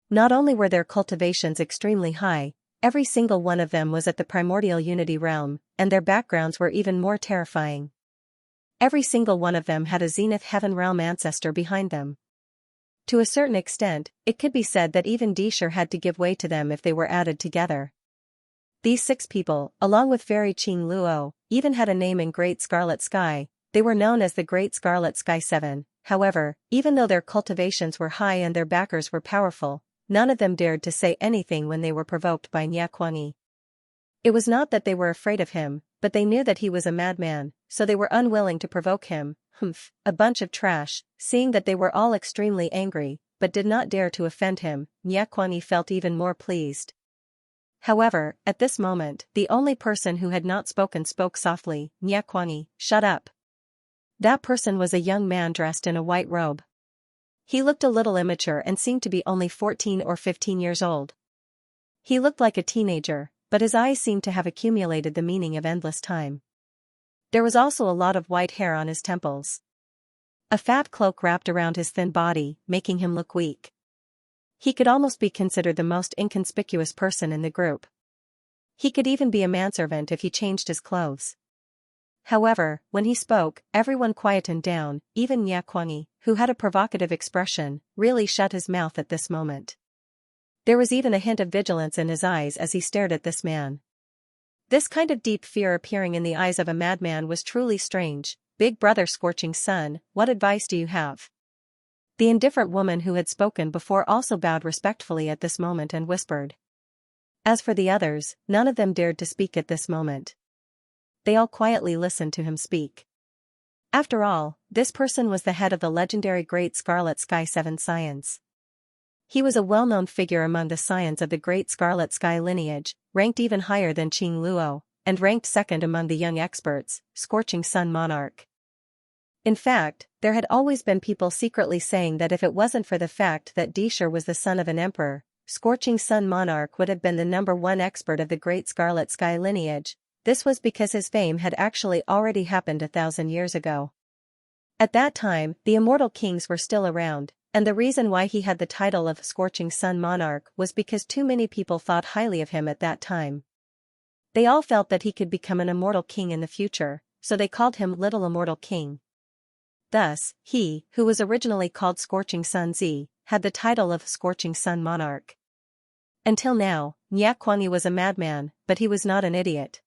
Not only were their cultivations extremely high, every single one of them was at the primordial unity realm, and their backgrounds were even more terrifying. Every single one of them had a zenith heaven realm ancestor behind them. To a certain extent, it could be said that even Dishur had to give way to them if they were added together. These 6 people, along with Fairy Qing Luo, even had a name in Great Scarlet Sky. They were known as the Great Scarlet Sky 7. However, even though their cultivations were high and their backers were powerful, none of them dared to say anything when they were provoked by Nyakuangi. It was not that they were afraid of him, but they knew that he was a madman, so they were unwilling to provoke him. Humph, a bunch of trash. Seeing that they were all extremely angry, but did not dare to offend him, Nyakuangi felt even more pleased. However, at this moment, the only person who had not spoken spoke softly. Nyakuangi, shut up. That person was a young man dressed in a white robe. He looked a little immature and seemed to be only 14 or 15 years old. He looked like a teenager, but his eyes seemed to have accumulated the meaning of endless time. There was also a lot of white hair on his temples. A fat cloak wrapped around his thin body, making him look weak. He could almost be considered the most inconspicuous person in the group. He could even be a manservant if he changed his clothes. However, when he spoke, everyone quietened down, even Nyakuangi, who had a provocative expression, really shut his mouth at this moment. There was even a hint of vigilance in his eyes as he stared at this man. This kind of deep fear appearing in the eyes of a madman was truly strange. Big brother Scorching Sun, what advice do you have? The indifferent woman who had spoken before also bowed respectfully at this moment and whispered. As for the others, none of them dared to speak at this moment. They all quietly listened to him speak. After all, this person was the head of the legendary Great Scarlet Sky 7 Science. He was a well-known figure among the scions of the Great Scarlet Sky lineage, ranked even higher than Qing Luo, and ranked second among the young experts, Scorching Sun Monarch. In fact, there had always been people secretly saying that if it wasn't for the fact that Dishur was the son of an emperor, Scorching Sun Monarch would have been the #1 expert of the Great Scarlet Sky lineage. This was because his fame had actually already happened 1,000 years ago. At that time, the immortal kings were still around, and the reason why he had the title of Scorching Sun Monarch was because too many people thought highly of him at that time. They all felt that he could become an immortal king in the future, so they called him Little Immortal King. Thus, he, who was originally called Scorching Sun Z, had the title of Scorching Sun Monarch. Until now, Nyakuangi was a madman, but he was not an idiot.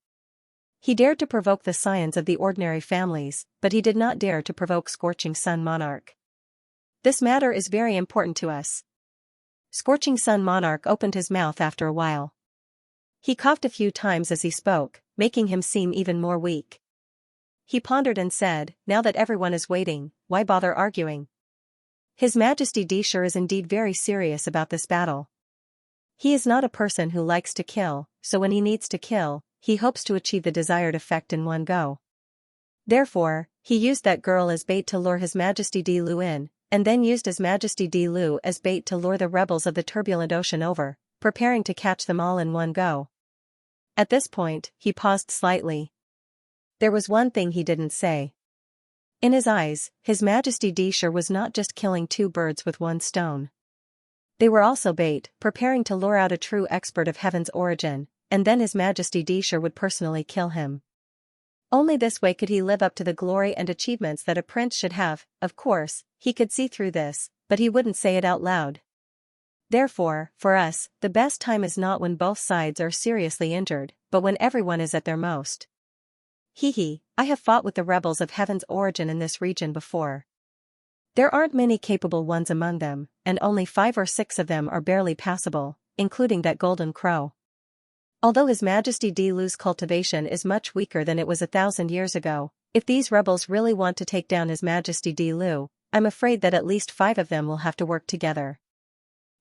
He dared to provoke the scions of the ordinary families, but he did not dare to provoke Scorching Sun Monarch. This matter is very important to us. Scorching Sun Monarch opened his mouth after a while. He coughed a few times as he spoke, making him seem even more weak. He pondered and said, now that everyone is waiting, why bother arguing? His Majesty Dishur is indeed very serious about this battle. He is not a person who likes to kill, so when he needs to kill, he hopes to achieve the desired effect in one go. Therefore, he used that girl as bait to lure His Majesty Di Lu in, and then used His Majesty Di Lu as bait to lure the rebels of the turbulent ocean over, preparing to catch them all in one go. At this point, he paused slightly. There was one thing he didn't say. In his eyes, His Majesty Dishur was not just killing 2 birds with 1 stone. They were also bait, preparing to lure out a true expert of heaven's origin, and then His Majesty Dishur would personally kill him. Only this way could he live up to the glory and achievements that a prince should have. Of course, he could see through this, but he wouldn't say it out loud. Therefore, for us, the best time is not when both sides are seriously injured, but when everyone is at their most. I have fought with the rebels of heaven's origin in this region before. There aren't many capable ones among them, and only 5 or 6 of them are barely passable, including that golden crow. Although His Majesty Di Lu's cultivation is much weaker than it was 1,000 years ago, if these rebels really want to take down His Majesty Di Lu, I'm afraid that at least 5 of them will have to work together.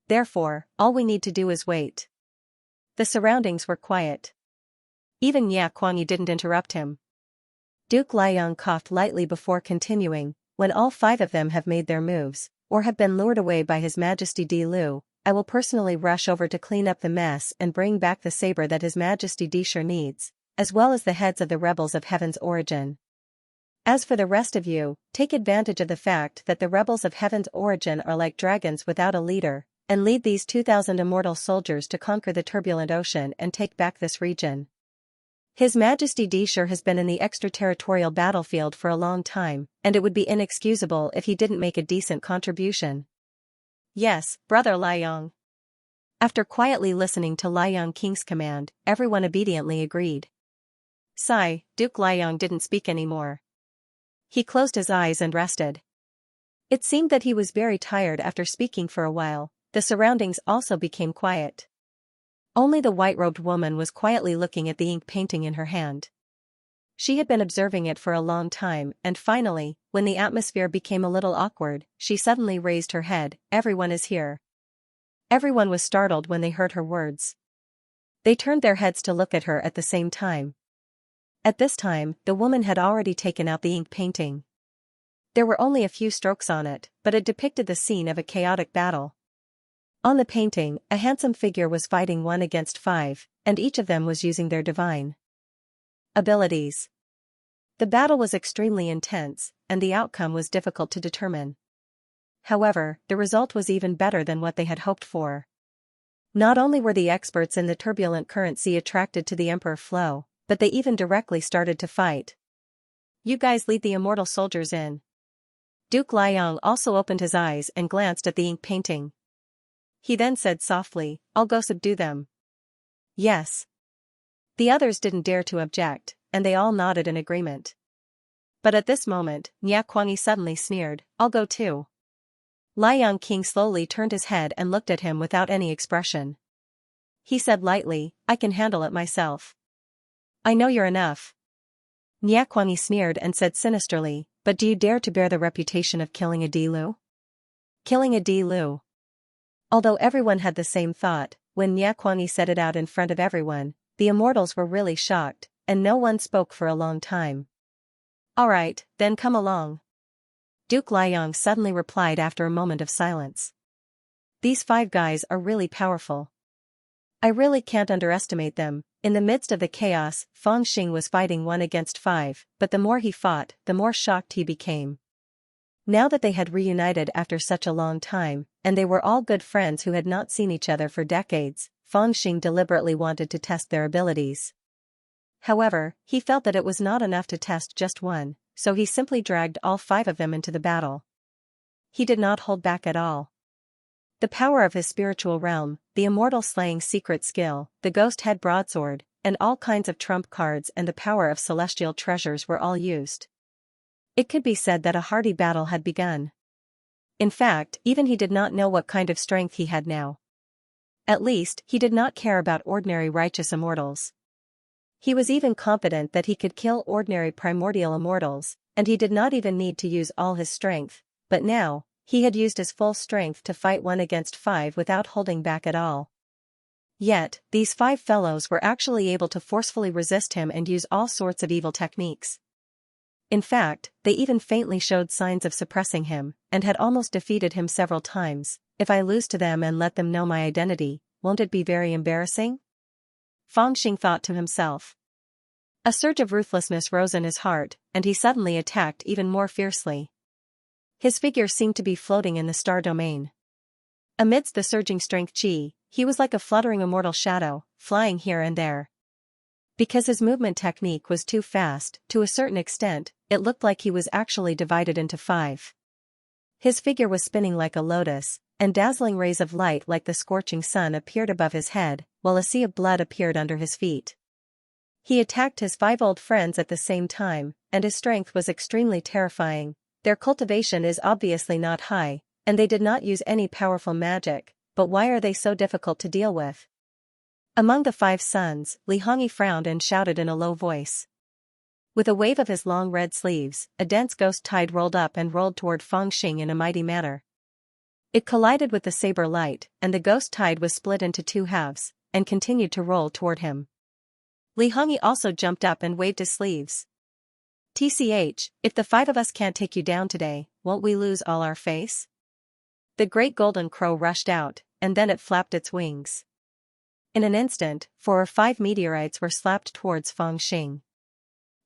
Therefore, all we need to do is wait. The surroundings were quiet. Even Nyakuangi didn't interrupt him. Duke Liang coughed lightly before continuing, when all 5 of them have made their moves, or have been lured away by His Majesty Di Lu, I will personally rush over to clean up the mess and bring back the saber that His Majesty Dishur needs. as well as the heads of the rebels of Heaven's origin. As for the rest of you, take advantage of the fact that the rebels of Heaven's origin are like dragons without a leader, and lead these 2,000 immortal soldiers to conquer the turbulent ocean and take back this region. His Majesty Deshire has been in the extraterritorial battlefield for a long time, and it would be inexcusable if he didn't make a decent contribution. Yes, Brother Liang. After quietly listening to Liang King's command, everyone obediently agreed. Sigh, Duke Liang didn't speak anymore. He closed his eyes and rested. It seemed that he was very tired after speaking for a while. The surroundings also became quiet. Only the white-robed woman was quietly looking at the ink painting in her hand. She had been observing it for a long time, and finally, when the atmosphere became a little awkward, she suddenly raised her head. Everyone is here. Everyone was startled when they heard her words. They turned their heads to look at her at the same time. At this time, the woman had already taken out the ink painting. There were only a few strokes on it, but it depicted the scene of a chaotic battle. On the painting, a handsome figure was fighting 1 against 5, and each of them was using their divine abilities. The battle was extremely intense, and the outcome was difficult to determine. However, the result was even better than what they had hoped for. Not only were the experts in the turbulent current sea attracted to the Emperor flow, but they even directly started to fight. You guys lead the immortal soldiers in. Duke Liang also opened his eyes and glanced at the ink painting. He then said softly, I'll go subdue them. Yes. The others didn't dare to object, and they all nodded in agreement. But at this moment, Nya Kuangyi suddenly sneered, I'll go too. Liang King slowly turned his head and looked at him without any expression. He said lightly, I can handle it myself. I know you're enough. Nya Kuangyi sneered and said sinisterly, but do you dare to bear the reputation of killing a Dilu? Killing a Dilu. Although everyone had the same thought, when Nya Kuangyi said it out in front of everyone, the immortals were really shocked, and no one spoke for a long time. Alright, then come along. Duke Liang suddenly replied after a moment of silence. These 5 guys are really powerful. I really can't underestimate them. In the midst of the chaos, Fang Xing was fighting 1 against 5, but the more he fought, the more shocked he became. Now that they had reunited after such a long time, and they were all good friends who had not seen each other for decades, Fang Xing deliberately wanted to test their abilities. However, he felt that it was not enough to test just one, so he simply dragged all 5 of them into the battle. He did not hold back at all. The power of his spiritual realm, the immortal slaying secret skill, the ghost head broadsword, and all kinds of trump cards and the power of celestial treasures were all used. It could be said that a hearty battle had begun. In fact, even he did not know what kind of strength he had now. At least, he did not care about ordinary righteous immortals. He was even confident that he could kill ordinary primordial immortals, and he did not even need to use all his strength, but now, he had used his full strength to fight 1 against 5 without holding back at all. Yet, these 5 fellows were actually able to forcefully resist him and use all sorts of evil techniques. In fact, they even faintly showed signs of suppressing him, and had almost defeated him several times. If I lose to them and let them know my identity, won't it be very embarrassing? Fang Xing thought to himself. A surge of ruthlessness rose in his heart, and he suddenly attacked even more fiercely. His figure seemed to be floating in the star domain. Amidst the surging strength chi, he was like a fluttering immortal shadow, flying here and there. Because his movement technique was too fast, to a certain extent, it looked like he was actually divided into 5. His figure was spinning like a lotus, and dazzling rays of light like the scorching sun appeared above his head, while a sea of blood appeared under his feet. He attacked his 5 old friends at the same time, and his strength was extremely terrifying. Their cultivation is obviously not high, and they did not use any powerful magic, but why are they so difficult to deal with? Among the 5 sons, Li Hongyi frowned and shouted in a low voice. With a wave of his long red sleeves, a dense ghost tide rolled up and rolled toward Fang Xing in a mighty manner. It collided with the saber light, and the ghost tide was split into 2 halves, and continued to roll toward him. Li Hongyi also jumped up and waved his sleeves. TCH, if the 5 of us can't take you down today, won't we lose all our face? The great golden crow rushed out, and then it flapped its wings. In an instant, 4 or 5 meteorites were slapped towards Fangxing.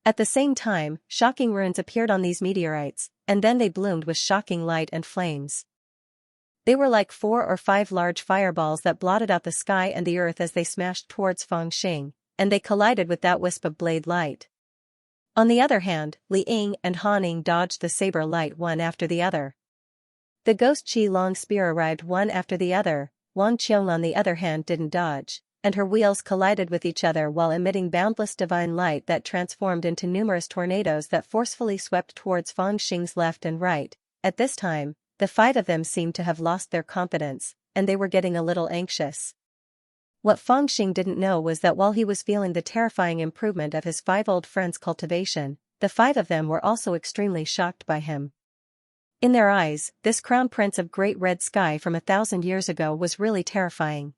At the same time, shocking runes appeared on these meteorites, and then they bloomed with shocking light and flames. They were like 4 or 5 large fireballs that blotted out the sky and the earth as they smashed towards Fangxing, and they collided with that wisp of blade light. On the other hand, Li Ying and Han Ying dodged the saber light one after the other. The ghost Qi Long spear arrived one after the other. Wang Qiong on the other hand didn't dodge, and her wheels collided with each other while emitting boundless divine light that transformed into numerous tornadoes that forcefully swept towards Fangxing's left and right. At this time, the 5 of them seemed to have lost their confidence, and they were getting a little anxious. What Fangxing didn't know was that while he was feeling the terrifying improvement of his 5 old friends' cultivation, the 5 of them were also extremely shocked by him. In their eyes, this crown prince of Great Red Sky from 1,000 years ago was really terrifying.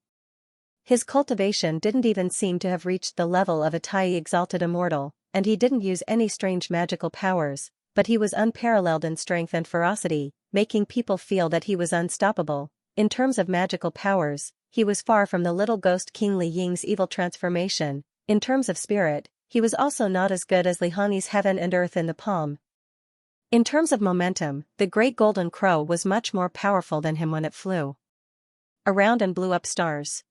His cultivation didn't even seem to have reached the level of a Tai exalted immortal, and he didn't use any strange magical powers, but he was unparalleled in strength and ferocity, making people feel that he was unstoppable. In terms of magical powers, he was far from the little ghost King Li Ying's evil transformation. In terms of spirit, he was also not as good as Li Hani's heaven and earth in the palm. In terms of momentum, the great golden crow was much more powerful than him when it flew around and blew up stars.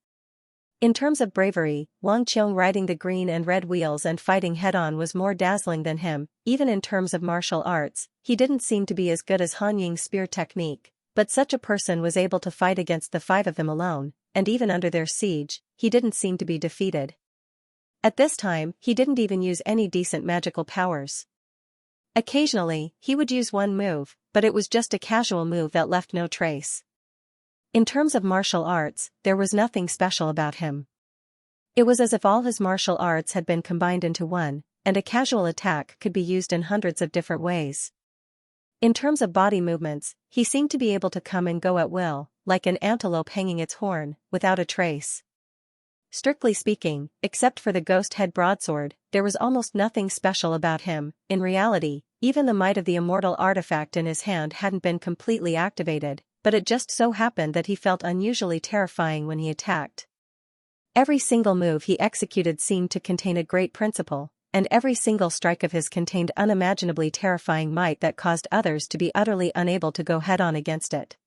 In terms of bravery, Wang Qiong riding the green and red wheels and fighting head-on was more dazzling than him. Even in terms of martial arts, he didn't seem to be as good as Han Ying's spear technique, but such a person was able to fight against the 5 of them alone, and even under their siege, he didn't seem to be defeated. At this time, he didn't even use any decent magical powers. Occasionally, he would use one move, but it was just a casual move that left no trace. In terms of martial arts, there was nothing special about him. It was as if all his martial arts had been combined into one, and a casual attack could be used in hundreds of different ways. In terms of body movements, he seemed to be able to come and go at will, like an antelope hanging its horn, without a trace. Strictly speaking, except for the ghost head broadsword, there was almost nothing special about him. In reality, even the might of the immortal artifact in his hand hadn't been completely activated, but it just so happened that he felt unusually terrifying when he attacked. Every single move he executed seemed to contain a great principle, and every single strike of his contained unimaginably terrifying might that caused others to be utterly unable to go head-on against it.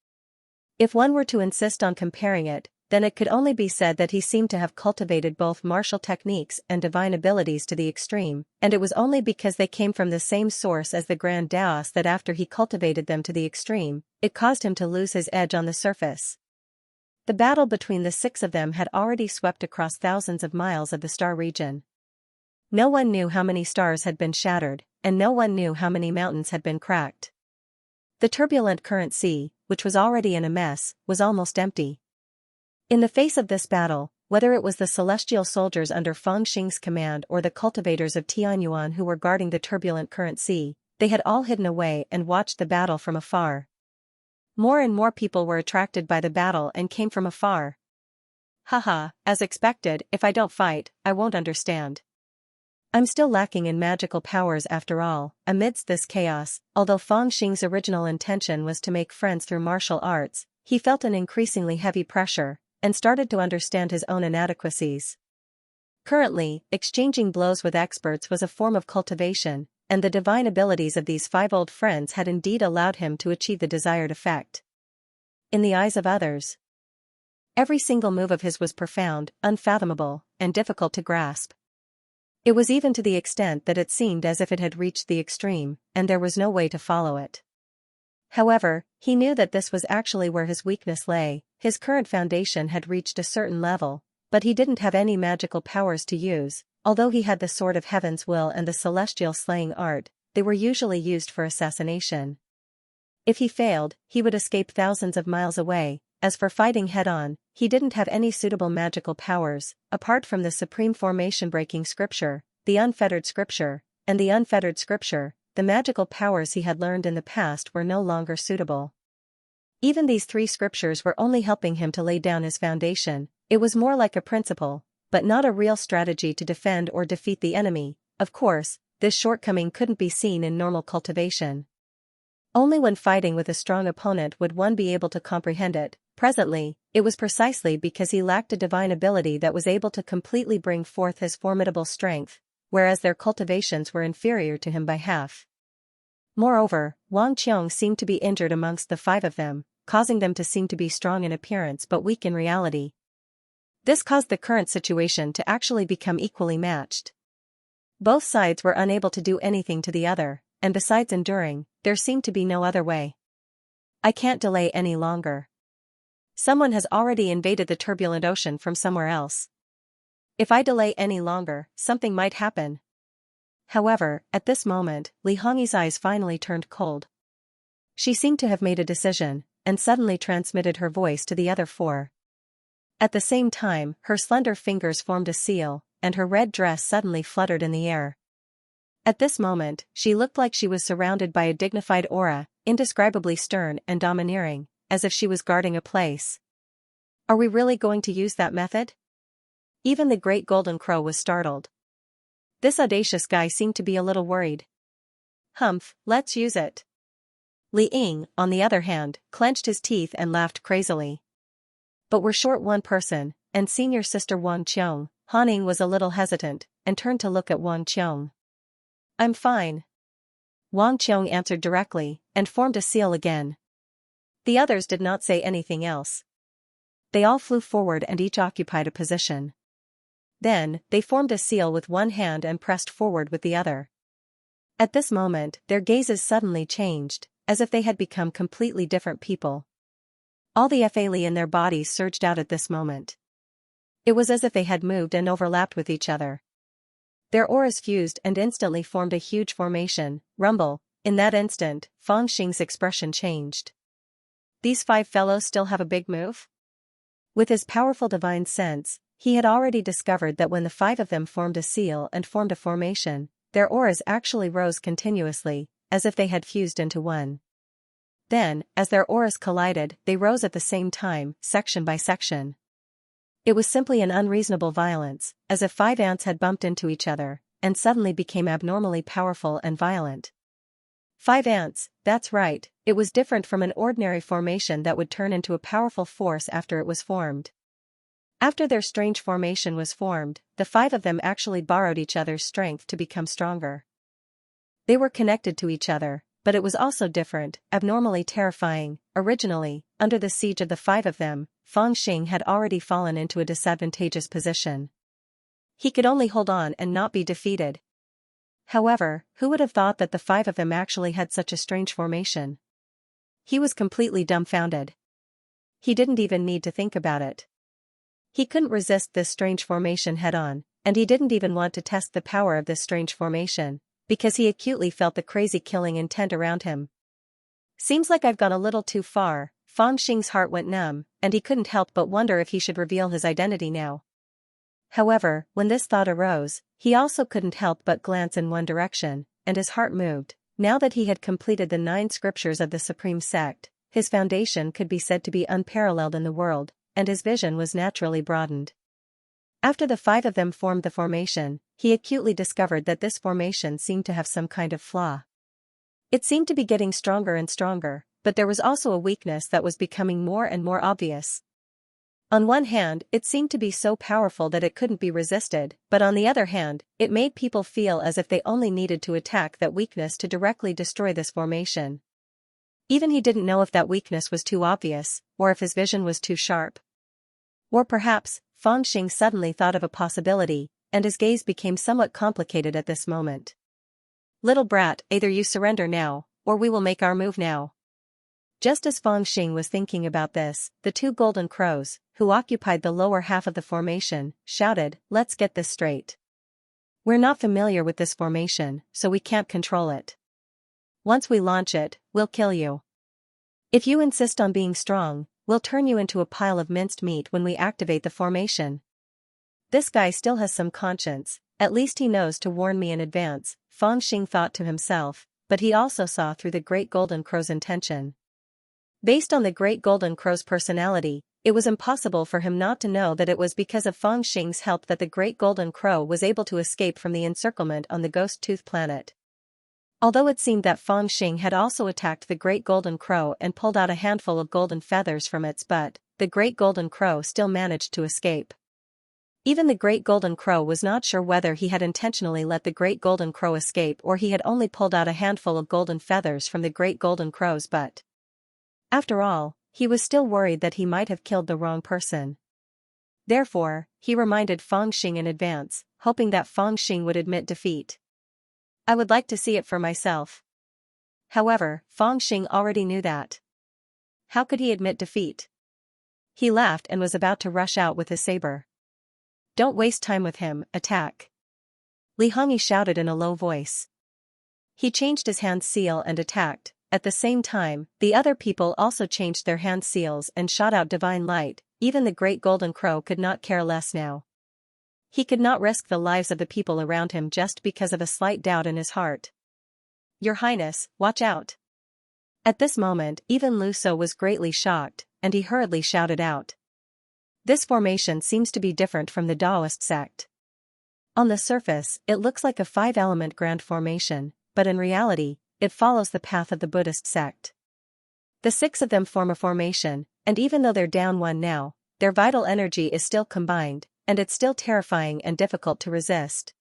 If one were to insist on comparing it, then it could only be said that he seemed to have cultivated both martial techniques and divine abilities to the extreme, and it was only because they came from the same source as the Grand Daos that after he cultivated them to the extreme, it caused him to lose his edge on the surface. The battle between the 6 of them had already swept across thousands of miles of the star region. No one knew how many stars had been shattered, and no one knew how many mountains had been cracked. The turbulent current sea, which was already in a mess, was almost empty. In the face of this battle, whether it was the celestial soldiers under Fangxing's command or the cultivators of Tianyuan who were guarding the turbulent current sea, they had all hidden away and watched the battle from afar. More and more people were attracted by the battle and came from afar. Haha, as expected, if I don't fight, I won't understand. I'm still lacking in magical powers after all. Amidst this chaos, although Fangxing's original intention was to make friends through martial arts, he felt an increasingly heavy pressure, and started to understand his own inadequacies. Currently, exchanging blows with experts was a form of cultivation, and the divine abilities of these 5 old friends had indeed allowed him to achieve the desired effect. In the eyes of others, every single move of his was profound, unfathomable, and difficult to grasp. It was even to the extent that it seemed as if it had reached the extreme, and there was no way to follow it. However, he knew that this was actually where his weakness lay. His current foundation had reached a certain level, but he didn't have any magical powers to use. Although he had the Sword of Heaven's Will and the Celestial Slaying Art, they were usually used for assassination. If he failed, he would escape thousands of miles away. As for fighting head-on, he didn't have any suitable magical powers, apart from the supreme formation-breaking scripture, the unfettered scripture, and the unfettered scripture. The magical powers he had learned in the past were no longer suitable. Even these 3 scriptures were only helping him to lay down his foundation. It was more like a principle, but not a real strategy to defend or defeat the enemy. Of course, this shortcoming couldn't be seen in normal cultivation. Only when fighting with a strong opponent would one be able to comprehend it. Presently, it was precisely because he lacked a divine ability that was able to completely bring forth his formidable strength, whereas their cultivations were inferior to him by half. Moreover, Wang Qiong seemed to be injured amongst the 5 of them, causing them to seem to be strong in appearance but weak in reality. This caused the current situation to actually become equally matched. Both sides were unable to do anything to the other, and besides enduring, there seemed to be no other way. I can't delay any longer. Someone has already invaded the turbulent ocean from somewhere else. If I delay any longer, something might happen. However, at this moment, Li Hongyi's eyes finally turned cold. She seemed to have made a decision, and suddenly transmitted her voice to the other 4. At the same time, her slender fingers formed a seal, and her red dress suddenly fluttered in the air. At this moment, she looked like she was surrounded by a dignified aura, indescribably stern and domineering, as if she was guarding a place. Are we really going to use that method? Even the great golden crow was startled. This audacious guy seemed to be a little worried. Humph, let's use it. Li Ying, on the other hand, clenched his teeth and laughed crazily. But we're short one person, and senior sister Wang Qiong. Han Ying was a little hesitant, and turned to look at Wang Qiong. I'm fine. Wang Qiong answered directly, and formed a seal again. The others did not say anything else. They all flew forward and each occupied a position. Then, they formed a seal with one hand and pressed forward with the other. At this moment, their gazes suddenly changed, as if they had become completely different people. All the Li in their bodies surged out at this moment. It was as if they had moved and overlapped with each other. Their auras fused and instantly formed a huge formation, rumble. In that instant, Fang Xing's expression changed. These 5 fellows still have a big move? With his powerful divine sense, he had already discovered that when the 5 of them formed a seal and formed a formation, their auras actually rose continuously, as if they had fused into one. Then, as their auras collided, they rose at the same time, section by section. It was simply an unreasonable violence, as if 5 ants had bumped into each other, and suddenly became abnormally powerful and violent. 5 ants, that's right, it was different from an ordinary formation that would turn into a powerful force after it was formed. After their strange formation was formed, the 5 of them actually borrowed each other's strength to become stronger. They were connected to each other, but it was also different, abnormally terrifying. Originally, under the siege of the 5 of them, Fang Xing had already fallen into a disadvantageous position. He could only hold on and not be defeated. However, who would have thought that the 5 of them actually had such a strange formation? He was completely dumbfounded. He didn't even need to think about it. He couldn't resist this strange formation head-on, and he didn't even want to test the power of this strange formation, because he acutely felt the crazy killing intent around him. Seems like I've gone a little too far. Fang Xing's heart went numb, and he couldn't help but wonder if he should reveal his identity now. However, when this thought arose, he also couldn't help but glance in one direction, and his heart moved. Now that he had completed the 9 scriptures of the Supreme Sect, his foundation could be said to be unparalleled in the world, and his vision was naturally broadened. After the 5 of them formed the formation, he acutely discovered that this formation seemed to have some kind of flaw. It seemed to be getting stronger and stronger, but there was also a weakness that was becoming more and more obvious. On one hand, it seemed to be so powerful that it couldn't be resisted, but on the other hand, it made people feel as if they only needed to attack that weakness to directly destroy this formation. Even he didn't know if that weakness was too obvious, or if his vision was too sharp. Or perhaps, Fang Xing suddenly thought of a possibility, and his gaze became somewhat complicated at this moment. Little brat, either you surrender now, or we will make our move now. Just as Fang Xing was thinking about this, the 2 golden crows, who occupied the lower half of the formation, shouted, "Let's get this straight. We're not familiar with this formation, so we can't control it. Once we launch it, we'll kill you. If you insist on being strong, we'll turn you into a pile of minced meat when we activate the formation. This guy still has some conscience, at least he knows to warn me in advance," Fang Xing thought to himself, but he also saw through the Great Golden Crow's intention. Based on the Great Golden Crow's personality, it was impossible for him not to know that it was because of Fang Xing's help that the Great Golden Crow was able to escape from the encirclement on the Ghost Tooth planet. Although it seemed that Fang Xing had also attacked the Great Golden Crow and pulled out a handful of golden feathers from its butt, the Great Golden Crow still managed to escape. Even the Great Golden Crow was not sure whether he had intentionally let the Great Golden Crow escape or he had only pulled out a handful of golden feathers from the Great Golden Crow's butt. After all, he was still worried that he might have killed the wrong person. Therefore, he reminded Fangxing in advance, hoping that Fangxing would admit defeat. I would like to see it for myself. However, Fangxing already knew that. How could he admit defeat? He laughed and was about to rush out with his saber. Don't waste time with him, attack. Li Hongyi shouted in a low voice. He changed his hand seal and attacked. At the same time, the other people also changed their hand seals and shot out divine light. Even the Great Golden Crow could not care less now. He could not risk the lives of the people around him just because of a slight doubt in his heart. Your Highness, watch out. At this moment, even Lu So was greatly shocked, and he hurriedly shouted out. This formation seems to be different from the Taoist sect. On the surface, it looks like a 5-element grand formation, but in reality, it follows the path of the Buddhist sect. The 6 of them form a formation, and even though they're down one now, their vital energy is still combined, and it's still terrifying and difficult to resist.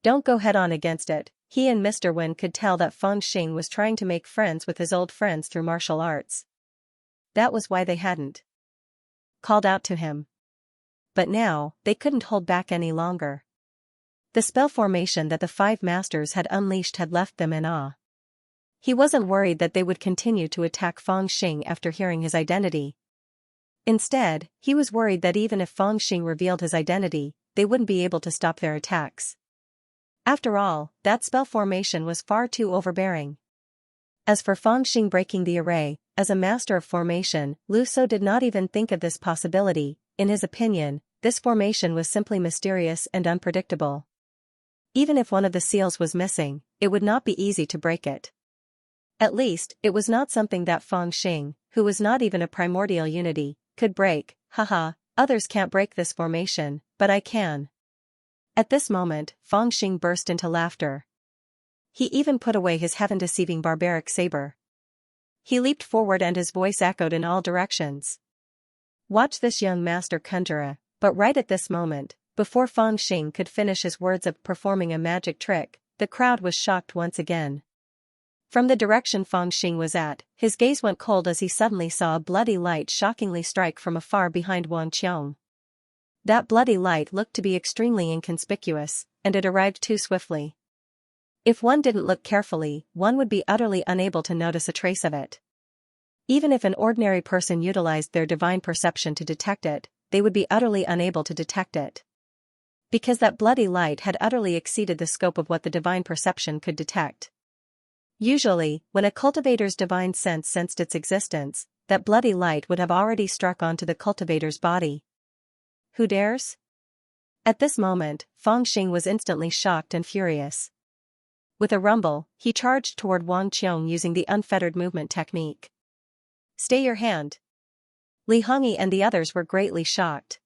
Don't go head-on against it. He and Mr. Wen could tell that Fangxing was trying to make friends with his old friends through martial arts. That was why they hadn't called out to him. But now, they couldn't hold back any longer. The spell formation that the 5 masters had unleashed had left them in awe. He wasn't worried that they would continue to attack Fangxing after hearing his identity. Instead, he was worried that even if Fangxing revealed his identity, they wouldn't be able to stop their attacks. After all, that spell formation was far too overbearing. As for Fangxing breaking the array, as a master of formation, Lu So did not even think of this possibility. In his opinion, this formation was simply mysterious and unpredictable. Even if one of the seals was missing, it would not be easy to break it. At least, it was not something that Fangxing, who was not even a primordial unity, could break. Haha, others can't break this formation, but I can. At this moment, Fangxing burst into laughter. He even put away his heaven-deceiving barbaric saber. He leaped forward and his voice echoed in all directions. Watch this young master conjurer. But right at this moment, before Fangxing could finish his words of performing a magic trick, the crowd was shocked once again. From the direction Fangxing was at, his gaze went cold as he suddenly saw a bloody light shockingly strike from afar behind Wang Qiong. That bloody light looked to be extremely inconspicuous, and it arrived too swiftly. If one didn't look carefully, one would be utterly unable to notice a trace of it. Even if an ordinary person utilized their divine perception to detect it, they would be utterly unable to detect it. Because that bloody light had utterly exceeded the scope of what the divine perception could detect. Usually, when a cultivator's divine sense sensed its existence, that bloody light would have already struck onto the cultivator's body. Who dares? At this moment, Fangxing was instantly shocked and furious. With a rumble, he charged toward Wang Qiong using the unfettered movement technique. Stay your hand. Li Hongyi and the others were greatly shocked.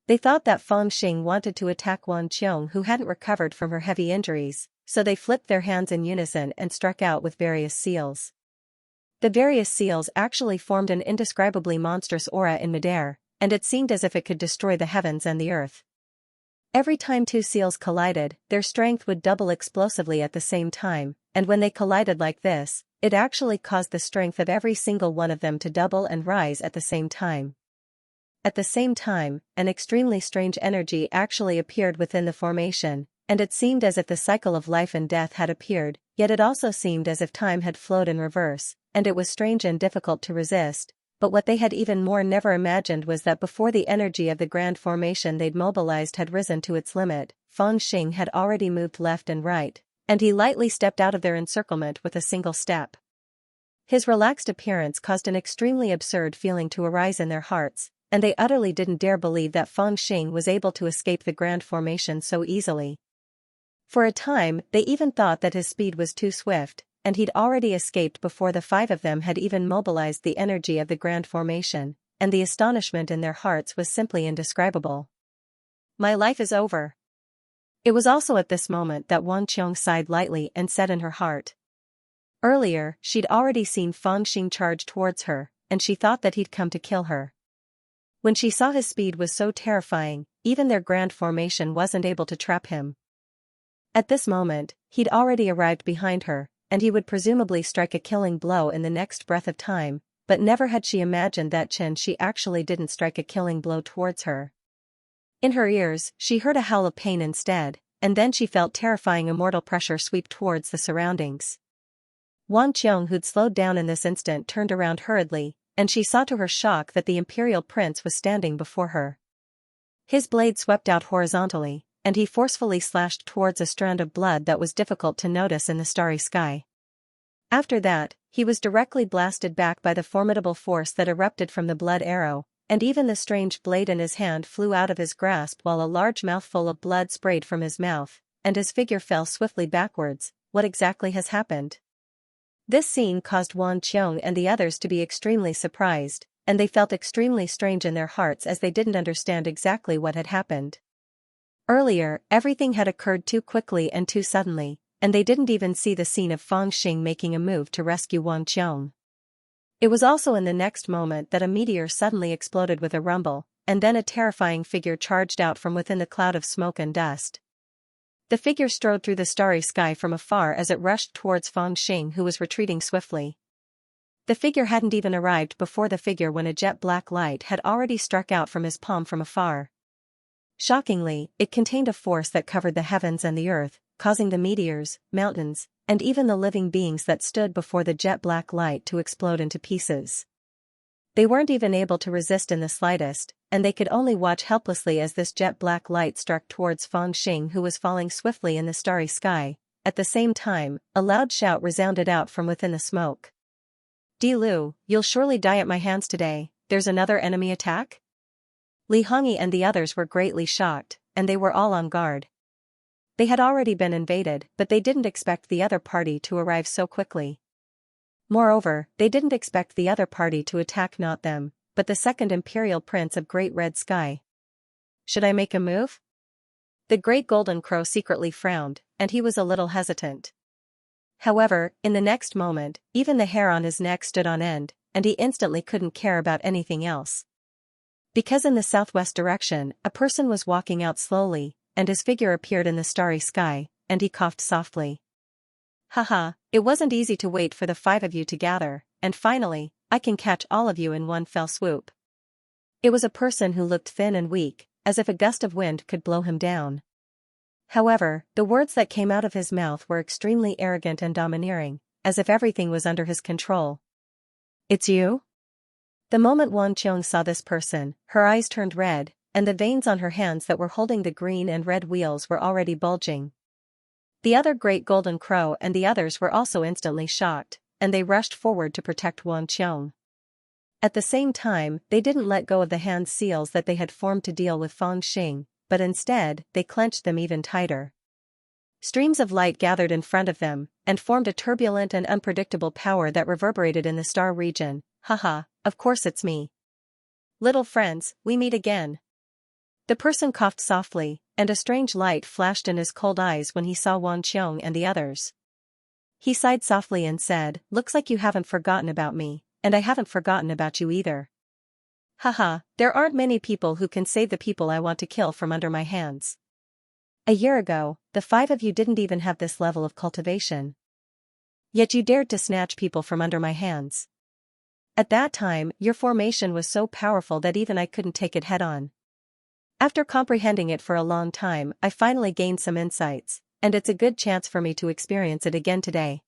They thought that Fangxing wanted to attack Wang Qiong who hadn't recovered from her heavy injuries, so they flipped their hands in unison and struck out with various seals. The various seals actually formed an indescribably monstrous aura in midair, and it seemed as if it could destroy the heavens and the earth. Every time 2 seals collided, their strength would double explosively at the same time, and when they collided like this, it actually caused the strength of every single one of them to double and rise at the same time. At the same time, an extremely strange energy actually appeared within the formation, and it seemed as if the cycle of life and death had appeared, yet it also seemed as if time had flowed in reverse, and it was strange and difficult to resist. But what they had even more never imagined was that before the energy of the grand formation they'd mobilized had risen to its limit, Fangxing had already moved left and right, and he lightly stepped out of their encirclement with a single step. His relaxed appearance caused an extremely absurd feeling to arise in their hearts, and they utterly didn't dare believe that Fangxing was able to escape the grand formation so easily. For a time, they even thought that his speed was too swift, and he'd already escaped before the 5 of them had even mobilized the energy of the grand formation, and the astonishment in their hearts was simply indescribable. My life is over. It was also at this moment that Wang Qiong sighed lightly and said in her heart. Earlier, she'd already seen Fangxing charge towards her, and she thought that he'd come to kill her. When she saw his speed was so terrifying, even their grand formation wasn't able to trap him. At this moment, he'd already arrived behind her, and he would presumably strike a killing blow in the next breath of time, but never had she imagined that she actually didn't strike a killing blow towards her. In her ears, she heard a howl of pain instead, and then she felt terrifying immortal pressure sweep towards the surroundings. Wan Qiong, who'd slowed down in this instant, turned around hurriedly, and she saw to her shock that the imperial prince was standing before her. His blade swept out horizontally, and he forcefully slashed towards a strand of blood that was difficult to notice in the starry sky. After that, he was directly blasted back by the formidable force that erupted from the blood arrow, and even the strange blade in his hand flew out of his grasp while a large mouthful of blood sprayed from his mouth, and his figure fell swiftly backwards. What exactly has happened? This scene caused Wan Qiong and the others to be extremely surprised, and they felt extremely strange in their hearts as they didn't understand exactly what had happened. Earlier, everything had occurred too quickly and too suddenly, and they didn't even see the scene of Fang Xing making a move to rescue Wan Qiong. It was also in the next moment that a meteor suddenly exploded with a rumble, and then a terrifying figure charged out from within the cloud of smoke and dust. The figure strode through the starry sky from afar as it rushed towards Fang Xing, who was retreating swiftly. The figure hadn't even arrived before the figure when a jet-black light had already struck out from his palm from afar. Shockingly, it contained a force that covered the heavens and the earth, causing the meteors, mountains, and even the living beings that stood before the jet-black light to explode into pieces. They weren't even able to resist in the slightest, and they could only watch helplessly as this jet-black light struck towards Fang Xing, who was falling swiftly in the starry sky. At the same time, a loud shout resounded out from within the smoke. "Di Lu, you'll surely die at my hands today. There's another enemy attack?" Li Hongyi and the others were greatly shocked, and they were all on guard. They had already been invaded, but they didn't expect the other party to arrive so quickly. Moreover, they didn't expect the other party to attack not them, but the second imperial prince of Great Red Sky. "Should I make a move?" The Great Golden Crow secretly frowned, and he was a little hesitant. However, in the next moment, even the hair on his neck stood on end, and he instantly couldn't care about anything else. Because in the southwest direction, a person was walking out slowly, and his figure appeared in the starry sky, and he coughed softly. "Haha, it wasn't easy to wait for the 5 of you to gather, and finally, I can catch all of you in one fell swoop." It was a person who looked thin and weak, as if a gust of wind could blow him down. However, the words that came out of his mouth were extremely arrogant and domineering, as if everything was under his control. "It's you?" The moment Wan Qiong saw this person, her eyes turned red, and the veins on her hands that were holding the green and red wheels were already bulging. The other Great Golden Crow and the others were also instantly shocked, and they rushed forward to protect Wan Qiong. At the same time, they didn't let go of the hand seals that they had formed to deal with Fang Xing, but instead, they clenched them even tighter. Streams of light gathered in front of them, and formed a turbulent and unpredictable power that reverberated in the star region. "Haha, of course it's me. Little friends, we meet again." The person coughed softly, and a strange light flashed in his cold eyes when he saw Wan Qiong and the others. He sighed softly and said, "Looks like you haven't forgotten about me, and I haven't forgotten about you either. Haha, there aren't many people who can save the people I want to kill from under my hands. A year ago, the 5 of you didn't even have this level of cultivation. Yet you dared to snatch people from under my hands. At that time, your formation was so powerful that even I couldn't take it head-on. After comprehending it for a long time, I finally gained some insights, and it's a good chance for me to experience it again today.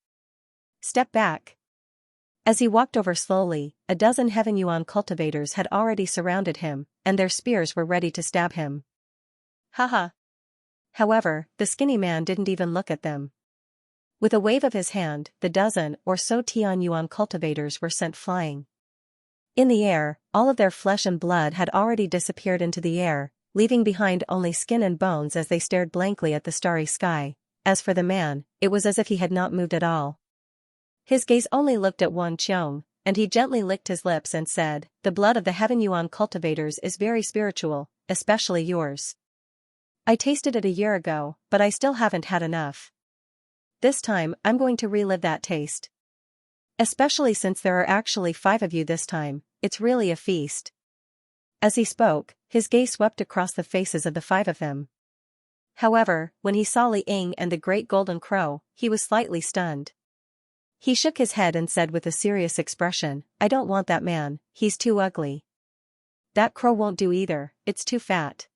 Step back." As he walked over slowly, a dozen Heaven Yuan cultivators had already surrounded him, and their spears were ready to stab him. Haha. However, the skinny man didn't even look at them. With a wave of his hand, the dozen or so Tian Yuan cultivators were sent flying. In the air, all of their flesh and blood had already disappeared into the air, leaving behind only skin and bones as they stared blankly at the starry sky. As for the man, it was as if he had not moved at all. His gaze only looked at Wan Qiong, and he gently licked his lips and said, "The blood of the Heaven Yuan cultivators is very spiritual, especially yours. I tasted it a year ago, but I still haven't had enough. This time, I'm going to relive that taste. Especially since there are actually 5 of you this time, it's really a feast." As he spoke, his gaze swept across the faces of the five of them. However, when he saw Li Ying and the great golden crow, he was slightly stunned. He shook his head and said with a serious expression, "I don't want that man, he's too ugly. That crow won't do either, it's too fat."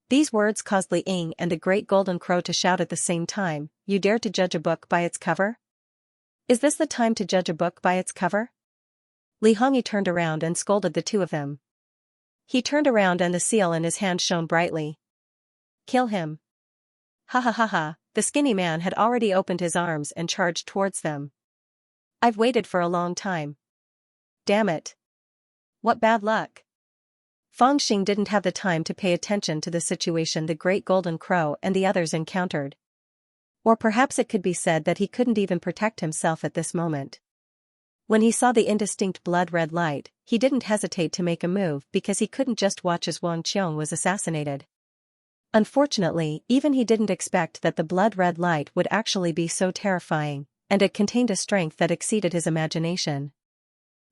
These words caused Li Ying and the great golden crow to shout at the same time, "You dare to judge a book by its cover? Is this the time to judge a book by its cover?" Li Hongyi turned around and scolded the two of them. He turned around and the seal in his hand shone brightly. "Kill him." Ha ha ha ha, the skinny man had already opened his arms and charged towards them. "I've waited for a long time. Damn it. What bad luck." Fang Xing didn't have the time to pay attention to the situation the great golden crow and the others encountered. Or perhaps it could be said that he couldn't even protect himself at this moment. When he saw the indistinct blood-red light, he didn't hesitate to make a move because he couldn't just watch as Wang Qiong was assassinated. Unfortunately, even he didn't expect that the blood-red light would actually be so terrifying, and it contained a strength that exceeded his imagination.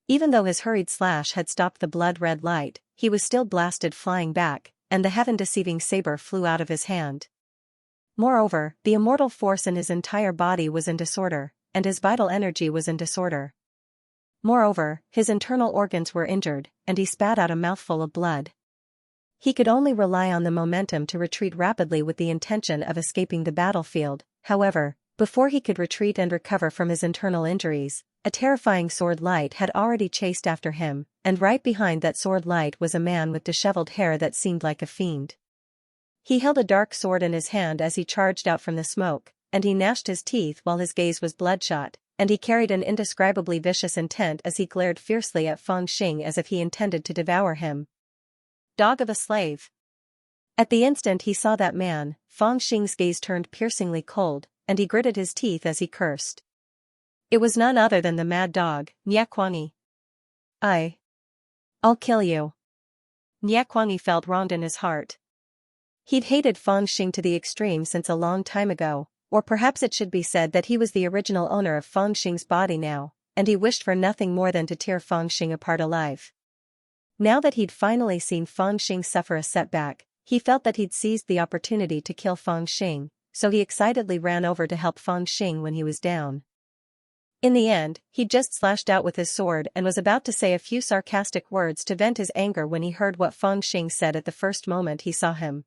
Even though his hurried slash had stopped the blood-red light, he was still blasted flying back, and the heaven-deceiving saber flew out of his hand. Moreover, the immortal force in his entire body was in disorder, and his vital energy was in disorder. Moreover, his internal organs were injured, and he spat out a mouthful of blood. He could only rely on the momentum to retreat rapidly with the intention of escaping the battlefield. However, before he could retreat and recover from his internal injuries, a terrifying sword light had already chased after him, and right behind that sword light was a man with disheveled hair that seemed like a fiend. He held a dark sword in his hand as he charged out from the smoke, and he gnashed his teeth while his gaze was bloodshot, and he carried an indescribably vicious intent as he glared fiercely at Fang Xing as if he intended to devour him. Dog of a slave. At the instant he saw that man, Fang Xing's gaze turned piercingly cold, and he gritted his teeth as he cursed. It was none other than the mad dog, Nie Kuangyi. I'll kill you. Nie Kuangyi felt wronged in his heart. He'd hated Fang Xing to the extreme since a long time ago, or perhaps it should be said that he was the original owner of Fang Xing's body now, and he wished for nothing more than to tear Fang Xing apart alive. Now that he'd finally seen Fang Xing suffer a setback, he felt that he'd seized the opportunity to kill Fang Xing, so he excitedly ran over to help Fang Xing when he was down. In the end, he just slashed out with his sword and was about to say a few sarcastic words to vent his anger when he heard what Fang Xing said at the first moment he saw him.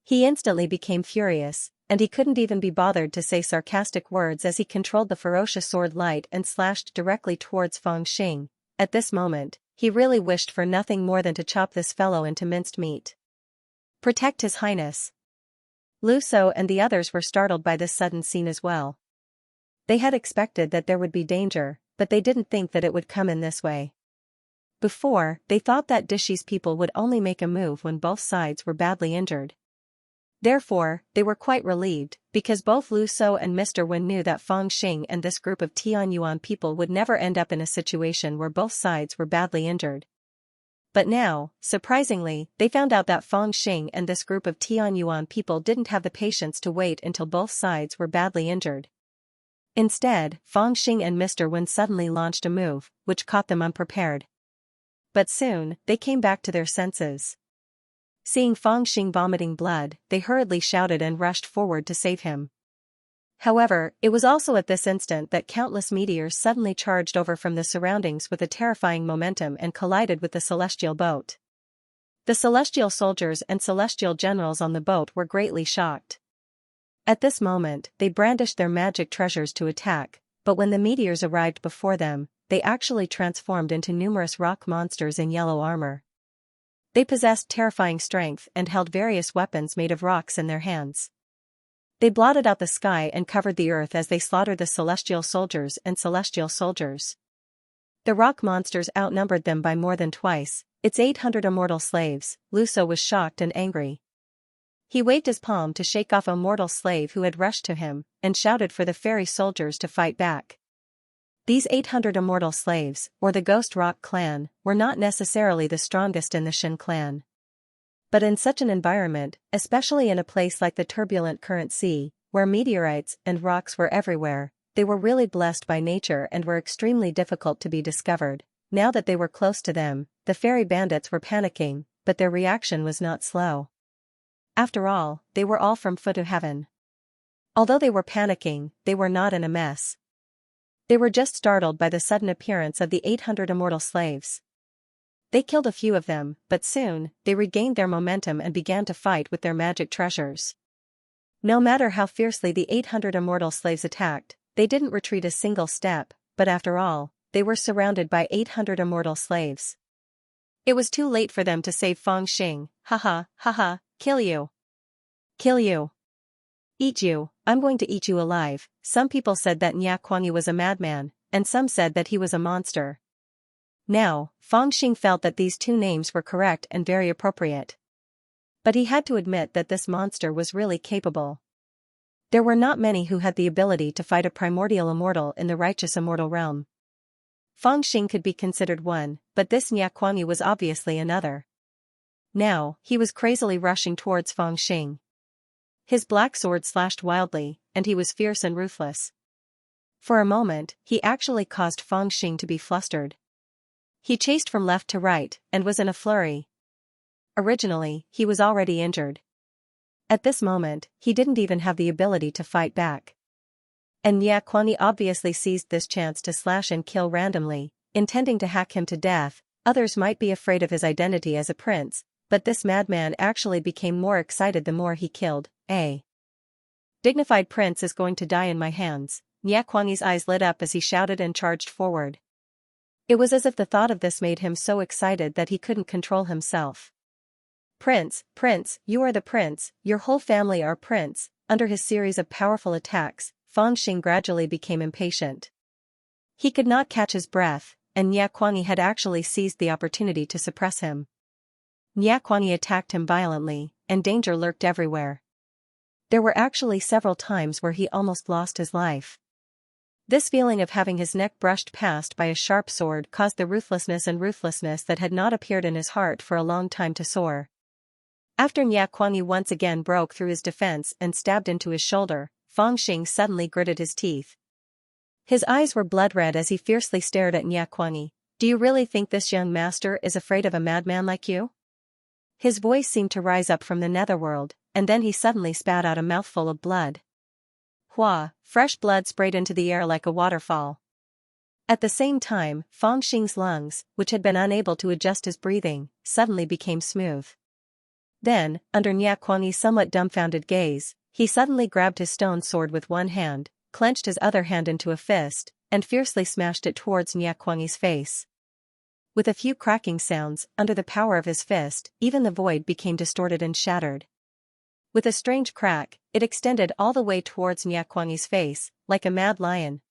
He instantly became furious, and he couldn't even be bothered to say sarcastic words as he controlled the ferocious sword light and slashed directly towards Fang Xing. At this moment, he really wished for nothing more than to chop this fellow into minced meat. Protect His Highness. Lu Shou and the others were startled by this sudden scene as well. They had expected that there would be danger, but they didn't think that it would come in this way. Before, they thought that Dishi's people would only make a move when both sides were badly injured. Therefore, they were quite relieved, because both Lu Shou and Mr. Wen knew that Fang Xing and this group of Tianyuan people would never end up in a situation where both sides were badly injured. But now, surprisingly, they found out that Fang Xing and this group of Tianyuan people didn't have the patience to wait until both sides were badly injured. Instead, Fang Xing and Mr. Wen suddenly launched a move, which caught them unprepared. But soon, they came back to their senses. Seeing Fang Xing vomiting blood, they hurriedly shouted and rushed forward to save him. However, it was also at this instant that countless meteors suddenly charged over from the surroundings with a terrifying momentum and collided with the celestial boat. The celestial soldiers and celestial generals on the boat were greatly shocked. At this moment, they brandished their magic treasures to attack, but when the meteors arrived before them, they actually transformed into numerous rock monsters in yellow armor. They possessed terrifying strength and held various weapons made of rocks in their hands. They blotted out the sky and covered the earth as they slaughtered the celestial soldiers and celestial soldiers. The rock monsters outnumbered them by more than twice, its 800 immortal slaves. Lu Shou was shocked and angry. He waved his palm to shake off a mortal slave who had rushed to him, and shouted for the fairy soldiers to fight back. These 800 immortal slaves, or the Ghost Rock clan, were not necessarily the strongest in the Shin clan. But in such an environment, especially in a place like the turbulent current sea, where meteorites and rocks were everywhere, they were really blessed by nature and were extremely difficult to be discovered. now that they were close to them, the fairy bandits were panicking, but their reaction was not slow. After all, they were all from foot to heaven. Although they were panicking, they were not in a mess. They were just startled by the sudden appearance of the 800 immortal slaves. They killed a few of them, but soon, they regained their momentum and began to fight with their magic treasures. No matter how fiercely the 800 immortal slaves attacked, they didn't retreat a single step, but after all, they were surrounded by 800 immortal slaves. It was too late for them to save Fangxing. Haha, haha, kill you. Kill you. Eat you, I'm going to eat you alive. Some people said that Nya Kuangyu was a madman, and some said that he was a monster. Now, Fangxing felt that these two names were correct and very appropriate. But he had to admit that this monster was really capable. There were not many who had the ability to fight a primordial immortal in the righteous immortal realm. Fangxing could be considered one, but this Nya Kuangyu was obviously another. Now, he was crazily rushing towards Fangxing. His black sword slashed wildly, and he was fierce and ruthless. For a moment, he actually caused Fangxing to be flustered. He chased from left to right, and was in a flurry. Originally, he was already injured. At this moment, he didn't even have the ability to fight back. And Nya Kuangyu obviously seized this chance to slash and kill randomly, intending to hack him to death. Others might be afraid of his identity as a prince, but this madman actually became more excited the more he killed. A dignified prince is going to die in my hands. Nya Kuangyu's eyes lit up as he shouted and charged forward. It was as if the thought of this made him so excited that he couldn't control himself. Prince, you are the prince, your whole family are prince. Under his series of powerful attacks, Fangxing gradually became impatient. He could not catch his breath, and Nya Kuangyu had actually seized the opportunity to suppress him. Nya Kuangyu attacked him violently, and danger lurked everywhere. There were actually several times where he almost lost his life. This feeling of having his neck brushed past by a sharp sword caused the ruthlessness that had not appeared in his heart for a long time to soar. After Nya Kuangyu once again broke through his defense and stabbed into his shoulder, Fangxing suddenly gritted his teeth. His eyes were blood-red as he fiercely stared at Nya Kuangyu. Do you really think this young master is afraid of a madman like you? His voice seemed to rise up from the netherworld, and then he suddenly spat out a mouthful of blood. Hua, fresh blood sprayed into the air like a waterfall. At the same time, Fangxing's lungs, which had been unable to adjust his breathing, suddenly became smooth. Then, under Nya Kuangyu's somewhat dumbfounded gaze, he suddenly grabbed his stone sword with one hand, clenched his other hand into a fist, and fiercely smashed it towards Nya Kuangyu's face. With a few cracking sounds, under the power of his fist, even the void became distorted and shattered. With a strange crack, it extended all the way towards Nya Kuangyu's face, like a mad lion.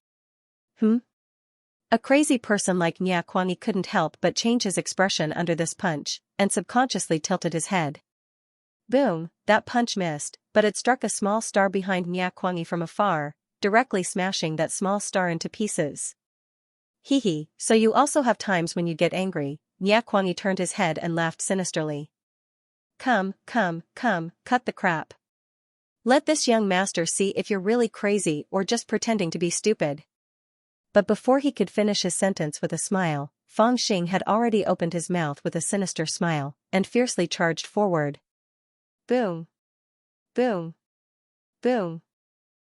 A crazy person like Nya Kuangyu couldn't help but change his expression under this punch, and subconsciously tilted his head. Boom, that punch missed, but it struck a small star behind Nya Kuangyu from afar, directly smashing that small star into pieces. Hee, so you also have times when you get angry. Nya Kuangyu turned his head and laughed sinisterly. Come, cut the crap. Let this young master see if you're really crazy or just pretending to be stupid. But before he could finish his sentence with a smile, Fangxing had already opened his mouth with a sinister smile, and fiercely charged forward. Boom. Boom. Boom.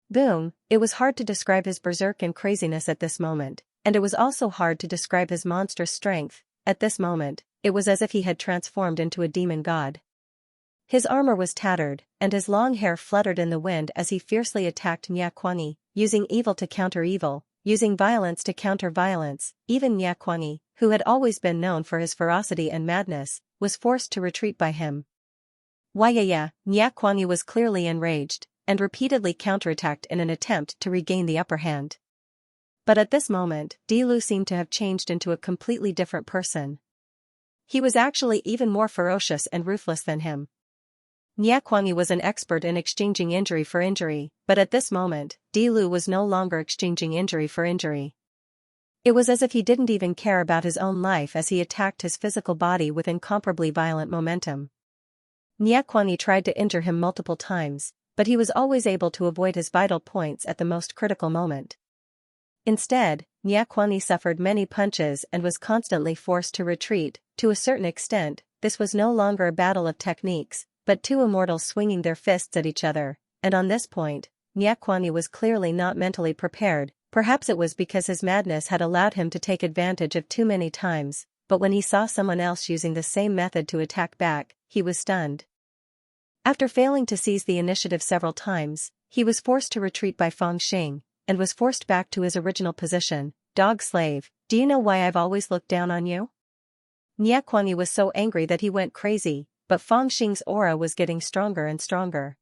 Boom. It was hard to describe his berserk and craziness at this moment, and it was also hard to describe his monstrous strength. At this moment, it was as if he had transformed into a demon god. His armor was tattered, and his long hair fluttered in the wind as he fiercely attacked Nya Kuangyu, using evil to counter evil, using violence to counter violence. Even Nya Kuangyu, who had always been known for his ferocity and madness, was forced to retreat by him. Nya Kuangyu was clearly enraged, and repeatedly counterattacked in an attempt to regain the upper hand. But at this moment, Dilu seemed to have changed into a completely different person. He was actually even more ferocious and ruthless than him. Nya Kuangyu was an expert in exchanging injury for injury, but at this moment, Dilu was no longer exchanging injury for injury. It was as if he didn't even care about his own life as he attacked his physical body with incomparably violent momentum. Nya Kuangyu tried to injure him multiple times, but he was always able to avoid his vital points at the most critical moment. Instead, Nyakwani suffered many punches and was constantly forced to retreat. To a certain extent, this was no longer a battle of techniques, but two immortals swinging their fists at each other, and on this point, Nyakwani was clearly not mentally prepared. Perhaps it was because his madness had allowed him to take advantage of too many times, but when he saw someone else using the same method to attack back, he was stunned. After failing to seize the initiative several times, he was forced to retreat by Fangxing, and was forced back to his original position. Dog slave, do you know why I've always looked down on you? Nyakwani was so angry that he went crazy, but Fangxing's aura was getting stronger and stronger.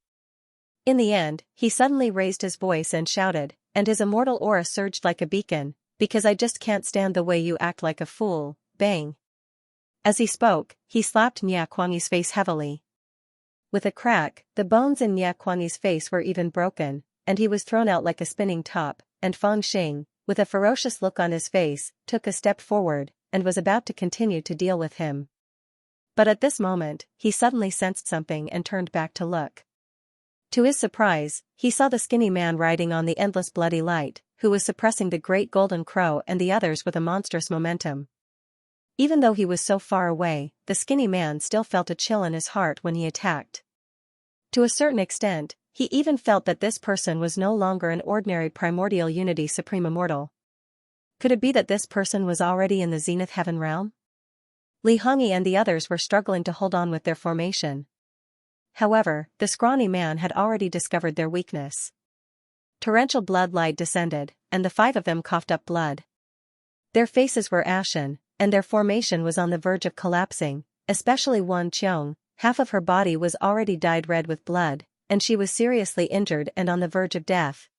In the end, he suddenly raised his voice and shouted, and his immortal aura surged like a beacon, because I just can't stand the way you act like a fool. Bang. As he spoke, he slapped Nyakwani's face heavily. With a crack, the bones in Nyakwani's face were even broken, and he was thrown out like a spinning top, and Fangxing, with a ferocious look on his face, took a step forward, and was about to continue to deal with him. But at this moment, he suddenly sensed something and turned back to look. To his surprise, he saw the skinny man riding on the endless bloody light, who was suppressing the great golden crow and the others with a monstrous momentum. Even though he was so far away, the skinny man still felt a chill in his heart when he attacked. To a certain extent, he even felt that this person was no longer an ordinary primordial unity supreme immortal. Could it be that this person was already in the zenith heaven realm? Li Hongyi and the others were struggling to hold on with their formation. However, the scrawny man had already discovered their weakness. Torrential blood light descended, and the five of them coughed up blood. Their faces were ashen, and their formation was on the verge of collapsing, especially Wan Qiong. Half of her body was already dyed red with blood, and she was seriously injured and on the verge of death.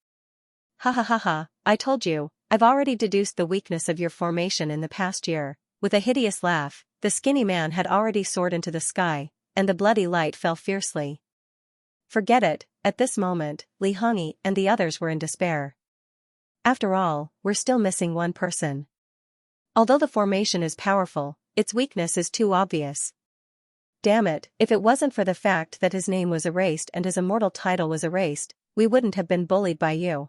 Ha ha ha ha, I told you, I've already deduced the weakness of your formation in the past year. With a hideous laugh, the skinny man had already soared into the sky, and the bloody light fell fiercely. Forget it, at this moment, Li Hongyi and the others were in despair. After all, we're still missing one person. Although the formation is powerful, its weakness is too obvious. Damn it, if it wasn't for the fact that his name was erased and his immortal title was erased, we wouldn't have been bullied by you.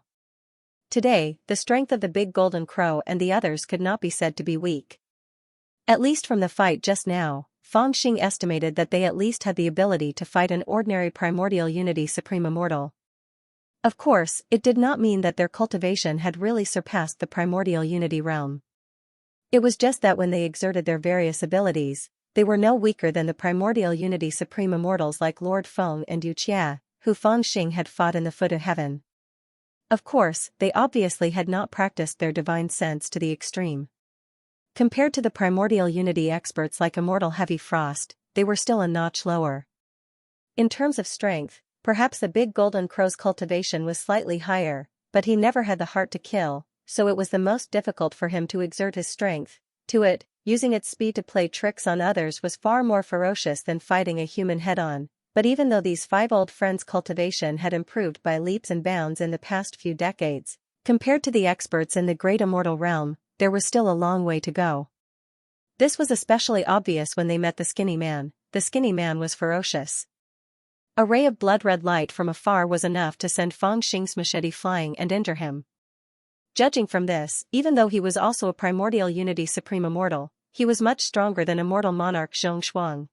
Today, the strength of the big golden crow and the others could not be said to be weak. At least from the fight just now, Fangxing estimated that they at least had the ability to fight an ordinary primordial unity supreme immortal. Of course, it did not mean that their cultivation had really surpassed the primordial unity realm. It was just that when they exerted their various abilities, they were no weaker than the primordial unity supreme immortals like Lord Feng and Yu Qia, who Fangxing had fought in the foot of heaven. Of course, they obviously had not practiced their divine sense to the extreme. Compared to the primordial unity experts like Immortal Heavy Frost, they were still a notch lower. In terms of strength, perhaps the big golden crow's cultivation was slightly higher, but he never had the heart to kill, so it was the most difficult for him to exert his strength. To it, using its speed to play tricks on others was far more ferocious than fighting a human head-on. But even though these five old friends' cultivation had improved by leaps and bounds in the past few decades, compared to the experts in the great immortal realm, there was still a long way to go. This was especially obvious when they met the skinny man. The skinny man was ferocious. A ray of blood-red light from afar was enough to send Fangxing's machete flying and injure him. Judging from this, even though he was also a primordial unity supreme immortal, he was much stronger than immortal monarch Xianxia.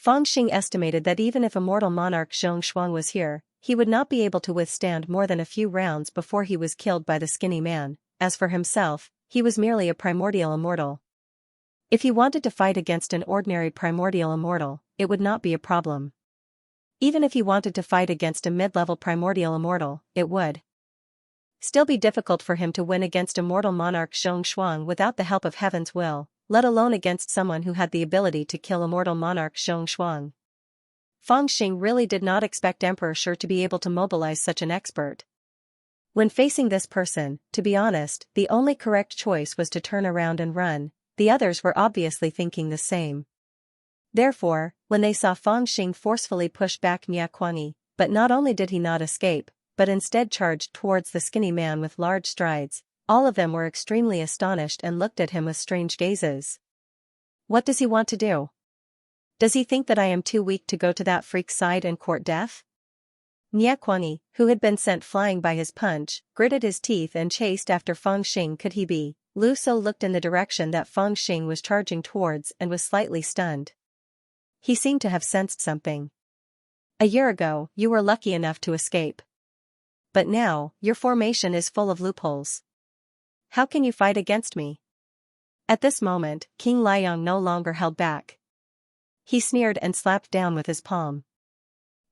Fangxing estimated that even if immortal monarch Xianxia was here, he would not be able to withstand more than a few rounds before he was killed by the skinny man. As for himself, he was merely a primordial immortal. If he wanted to fight against an ordinary primordial immortal, it would not be a problem. Even if he wanted to fight against a mid-level primordial immortal, it would still be difficult for him to win against immortal monarch Xianxia without the help of heaven's will, let alone against someone who had the ability to kill immortal monarch Xianxia. Fangxing really did not expect Emperor Shi to be able to mobilize such an expert. When facing this person, to be honest, the only correct choice was to turn around and run. The others were obviously thinking the same. Therefore, when they saw Fangxing forcefully push back Nyakwani, but not only did he not escape, but instead charged towards the skinny man with large strides, all of them were extremely astonished and looked at him with strange gazes. What does he want to do? Does he think that I am too weak to go to that freak's side and court death? Niekuangi, who had been sent flying by his punch, gritted his teeth and chased after Fangxing. Could he be? Lu So looked in the direction that Fangxing was charging towards and was slightly stunned. He seemed to have sensed something. A year ago, you were lucky enough to escape. But now, your formation is full of loopholes. How can you fight against me? At this moment, King Liang no longer held back. He sneered and slapped down with his palm.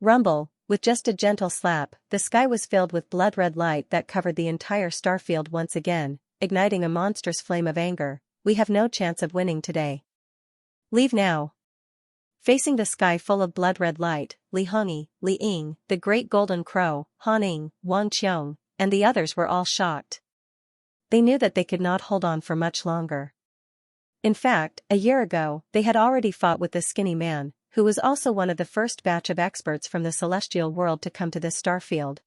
Rumble, with just a gentle slap, the sky was filled with blood-red light that covered the entire starfield once again, igniting a monstrous flame of anger. We have no chance of winning today. Leave now. Facing the sky full of blood-red light, Li Hongyi, Li Ying, the Great Golden Crow, Han Ying, Wang Qiong, and the others were all shocked. They knew that they could not hold on for much longer. In fact, a year ago, they had already fought with this skinny man, who was also one of the first batch of experts from the celestial world to come to this starfield.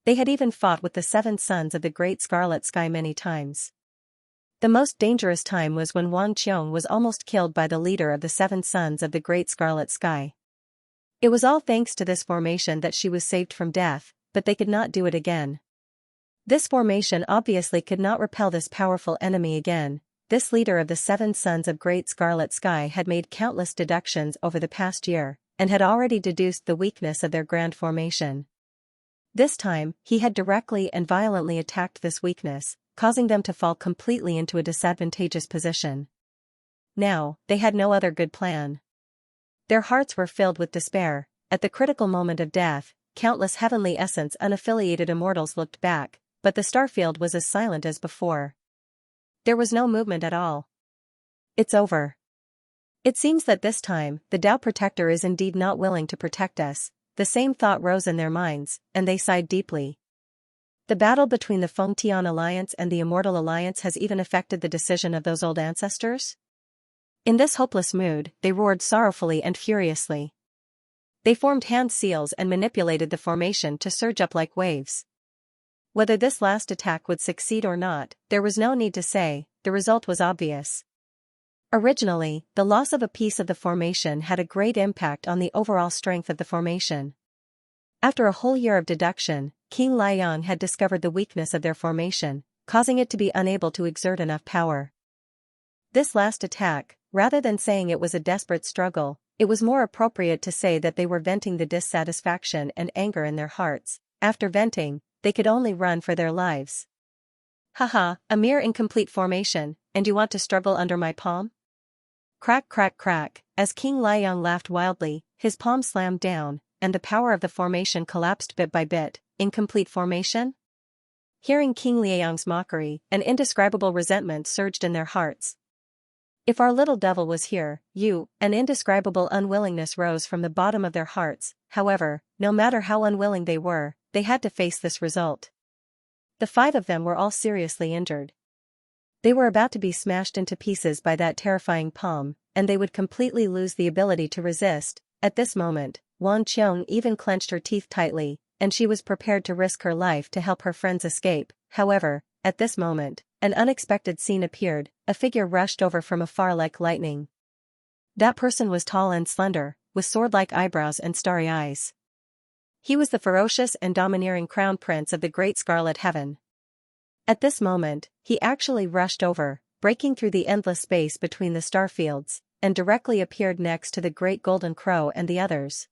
They had even fought with the 7 sons of the Great Scarlet Sky many times. The most dangerous time was when Wang Qiong was almost killed by the leader of the 7 sons of the Great Scarlet Sky. It was all thanks to this formation that she was saved from death, but they could not do it again. This formation obviously could not repel this powerful enemy again. This leader of the 7 sons of Great Scarlet Sky had made countless deductions over the past year, and had already deduced the weakness of their grand formation. This time, he had directly and violently attacked this weakness, causing them to fall completely into a disadvantageous position. Now, they had no other good plan. Their hearts were filled with despair. At the critical moment of death, countless Heavenly Essence unaffiliated immortals looked back, but the starfield was as silent as before. There was no movement at all. It's over. It seems that this time, the Tao Protector is indeed not willing to protect us. The same thought rose in their minds, and they sighed deeply. The battle between the Fengtian Alliance and the Immortal Alliance has even affected the decision of those old ancestors? In this hopeless mood, they roared sorrowfully and furiously. They formed hand seals and manipulated the formation to surge up like waves. Whether this last attack would succeed or not, there was no need to say. The result was obvious. Originally, the loss of a piece of the formation had a great impact on the overall strength of the formation. After a whole year of deduction, King Liang had discovered the weakness of their formation, causing it to be unable to exert enough power. This last attack, rather than saying it was a desperate struggle, it was more appropriate to say that they were venting the dissatisfaction and anger in their hearts. After venting, they could only run for their lives. Haha, a mere incomplete formation, and you want to struggle under my palm? Crack crack crack, as King Liang laughed wildly, his palm slammed down, and the power of the formation collapsed bit by bit. Incomplete formation? Hearing King Liang's mockery, an indescribable resentment surged in their hearts. If our little devil was here, an indescribable unwillingness rose from the bottom of their hearts. However, no matter how unwilling they were, they had to face this result. The 5 of them were all seriously injured. They were about to be smashed into pieces by that terrifying palm, and they would completely lose the ability to resist. At this moment, Wang Qiong even clenched her teeth tightly, and she was prepared to risk her life to help her friends escape. However, at this moment, an unexpected scene appeared. A figure rushed over from afar like lightning. That person was tall and slender, with sword-like eyebrows and starry eyes. He was the ferocious and domineering crown prince of the Great Scarlet Heaven. At this moment, he actually rushed over, breaking through the endless space between the starfields, and directly appeared next to the Great Golden Crow and the others.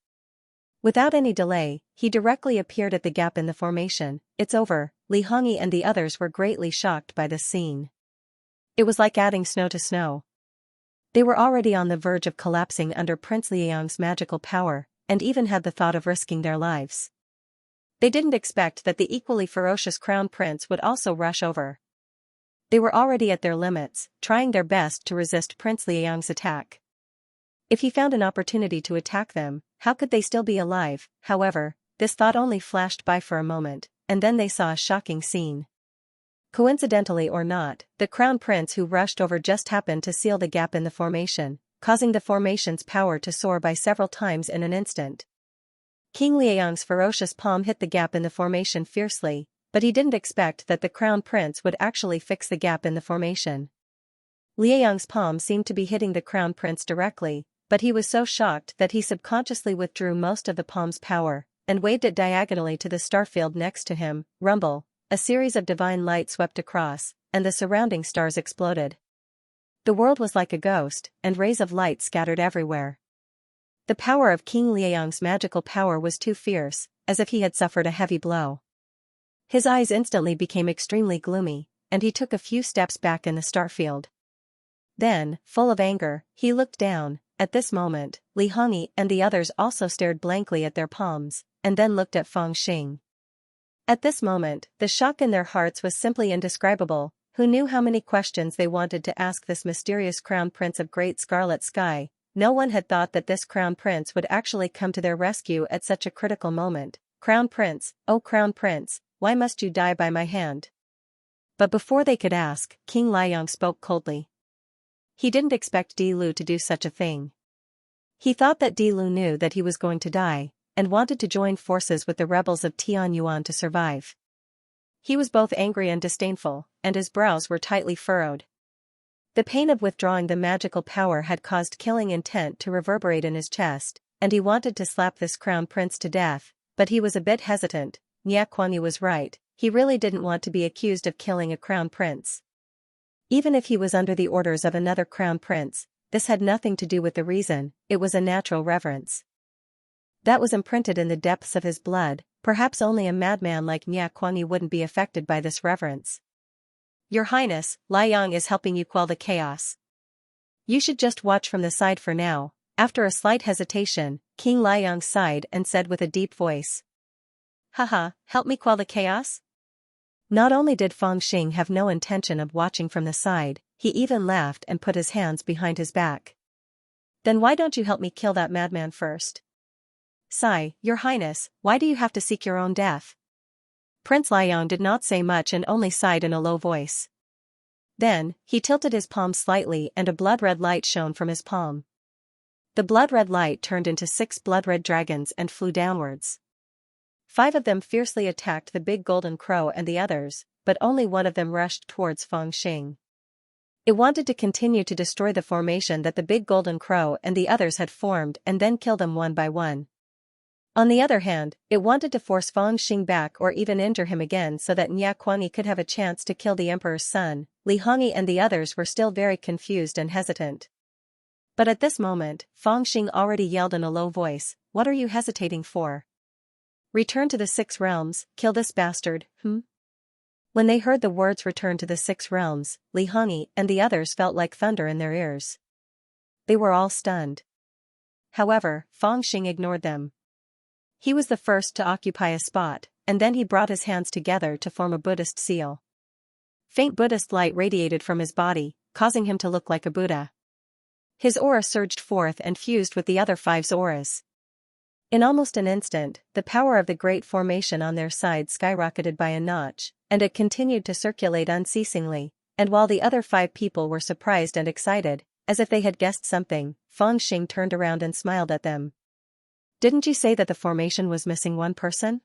Without any delay, he directly appeared at the gap in the formation. It's over. Li Hongyi and the others were greatly shocked by this scene. It was like adding snow to snow. They were already on the verge of collapsing under Prince Liang's magical power, and even had the thought of risking their lives. They didn't expect that the equally ferocious crown prince would also rush over. They were already at their limits, trying their best to resist Prince Liang's attack. If he found an opportunity to attack them, how could they still be alive? However, this thought only flashed by for a moment, and then they saw a shocking scene. Coincidentally or not, the crown prince who rushed over just happened to seal the gap in the formation, causing the formation's power to soar by several times in an instant. King Liang's ferocious palm hit the gap in the formation fiercely, but he didn't expect that the crown prince would actually fix the gap in the formation. Liang's palm seemed to be hitting the crown prince directly, but he was so shocked that he subconsciously withdrew most of the palm's power. and waved it diagonally to the starfield next to him. Rumble, a series of divine light swept across, and the surrounding stars exploded. The world was like a ghost, and rays of light scattered everywhere. The power of King Liang's magical power was too fierce, as if he had suffered a heavy blow. His eyes instantly became extremely gloomy, and he took a few steps back in the starfield. Then, full of anger, he looked down. At this moment, Li Hongyi and the others also stared blankly at their palms, and then looked at Feng Xing. At this moment, the shock in their hearts was simply indescribable. Who knew how many questions they wanted to ask this mysterious crown prince of Great Scarlet Sky? No one had thought that this crown prince would actually come to their rescue at such a critical moment. Crown prince, oh crown prince, why must you die by my hand? But before they could ask, King Liang spoke coldly. He didn't expect Di Lu to do such a thing. He thought that Di Lu knew that he was going to die, and wanted to join forces with the rebels of Tianyuan to survive. He was both angry and disdainful, and his brows were tightly furrowed. The pain of withdrawing the magical power had caused killing intent to reverberate in his chest, and he wanted to slap this crown prince to death, but he was a bit hesitant. Kuan-Yu was right, he really didn't want to be accused of killing a crown prince. Even if he was under the orders of another crown prince, this had nothing to do with the reason, it was a natural reverence that was imprinted in the depths of his blood. Perhaps only a madman like Kuan-Yu wouldn't be affected by this reverence. Your Highness, Liang is helping you quell the chaos. You should just watch from the side for now. After a slight hesitation, King Liang sighed and said with a deep voice. Haha, help me quell the chaos? Not only did Feng Xing have no intention of watching from the side, he even laughed and put his hands behind his back. Then why don't you help me kill that madman first? Sigh, Your Highness, why do you have to seek your own death? Prince Liang did not say much and only sighed in a low voice. Then, he tilted his palm slightly and a blood-red light shone from his palm. The blood-red light turned into 6 blood-red dragons and flew downwards. 5 of them fiercely attacked the big golden crow and the others, but only one of them rushed towards Feng Xing. It wanted to continue to destroy the formation that the big golden crow and the others had formed and then kill them one by one. On the other hand, it wanted to force Feng Xing back or even injure him again so that Kuan-Yu could have a chance to kill the emperor's son. Li Hongyi and the others were still very confused and hesitant. But at this moment, Feng Xing already yelled in a low voice, "What are you hesitating for? Return to the 6 realms, kill this bastard, When they heard the words return to the 6 realms, Li Hongyi and the others felt like thunder in their ears. They were all stunned. However, Feng Xing ignored them. He was the first to occupy a spot, and then he brought his hands together to form a Buddhist seal. Faint Buddhist light radiated from his body, causing him to look like a Buddha. His aura surged forth and fused with the other 5's auras. In almost an instant, the power of the great formation on their side skyrocketed by a notch, and it continued to circulate unceasingly, and while the other 5 people were surprised and excited, as if they had guessed something, Feng Xing turned around and smiled at them. Didn't you say that the formation was missing one person?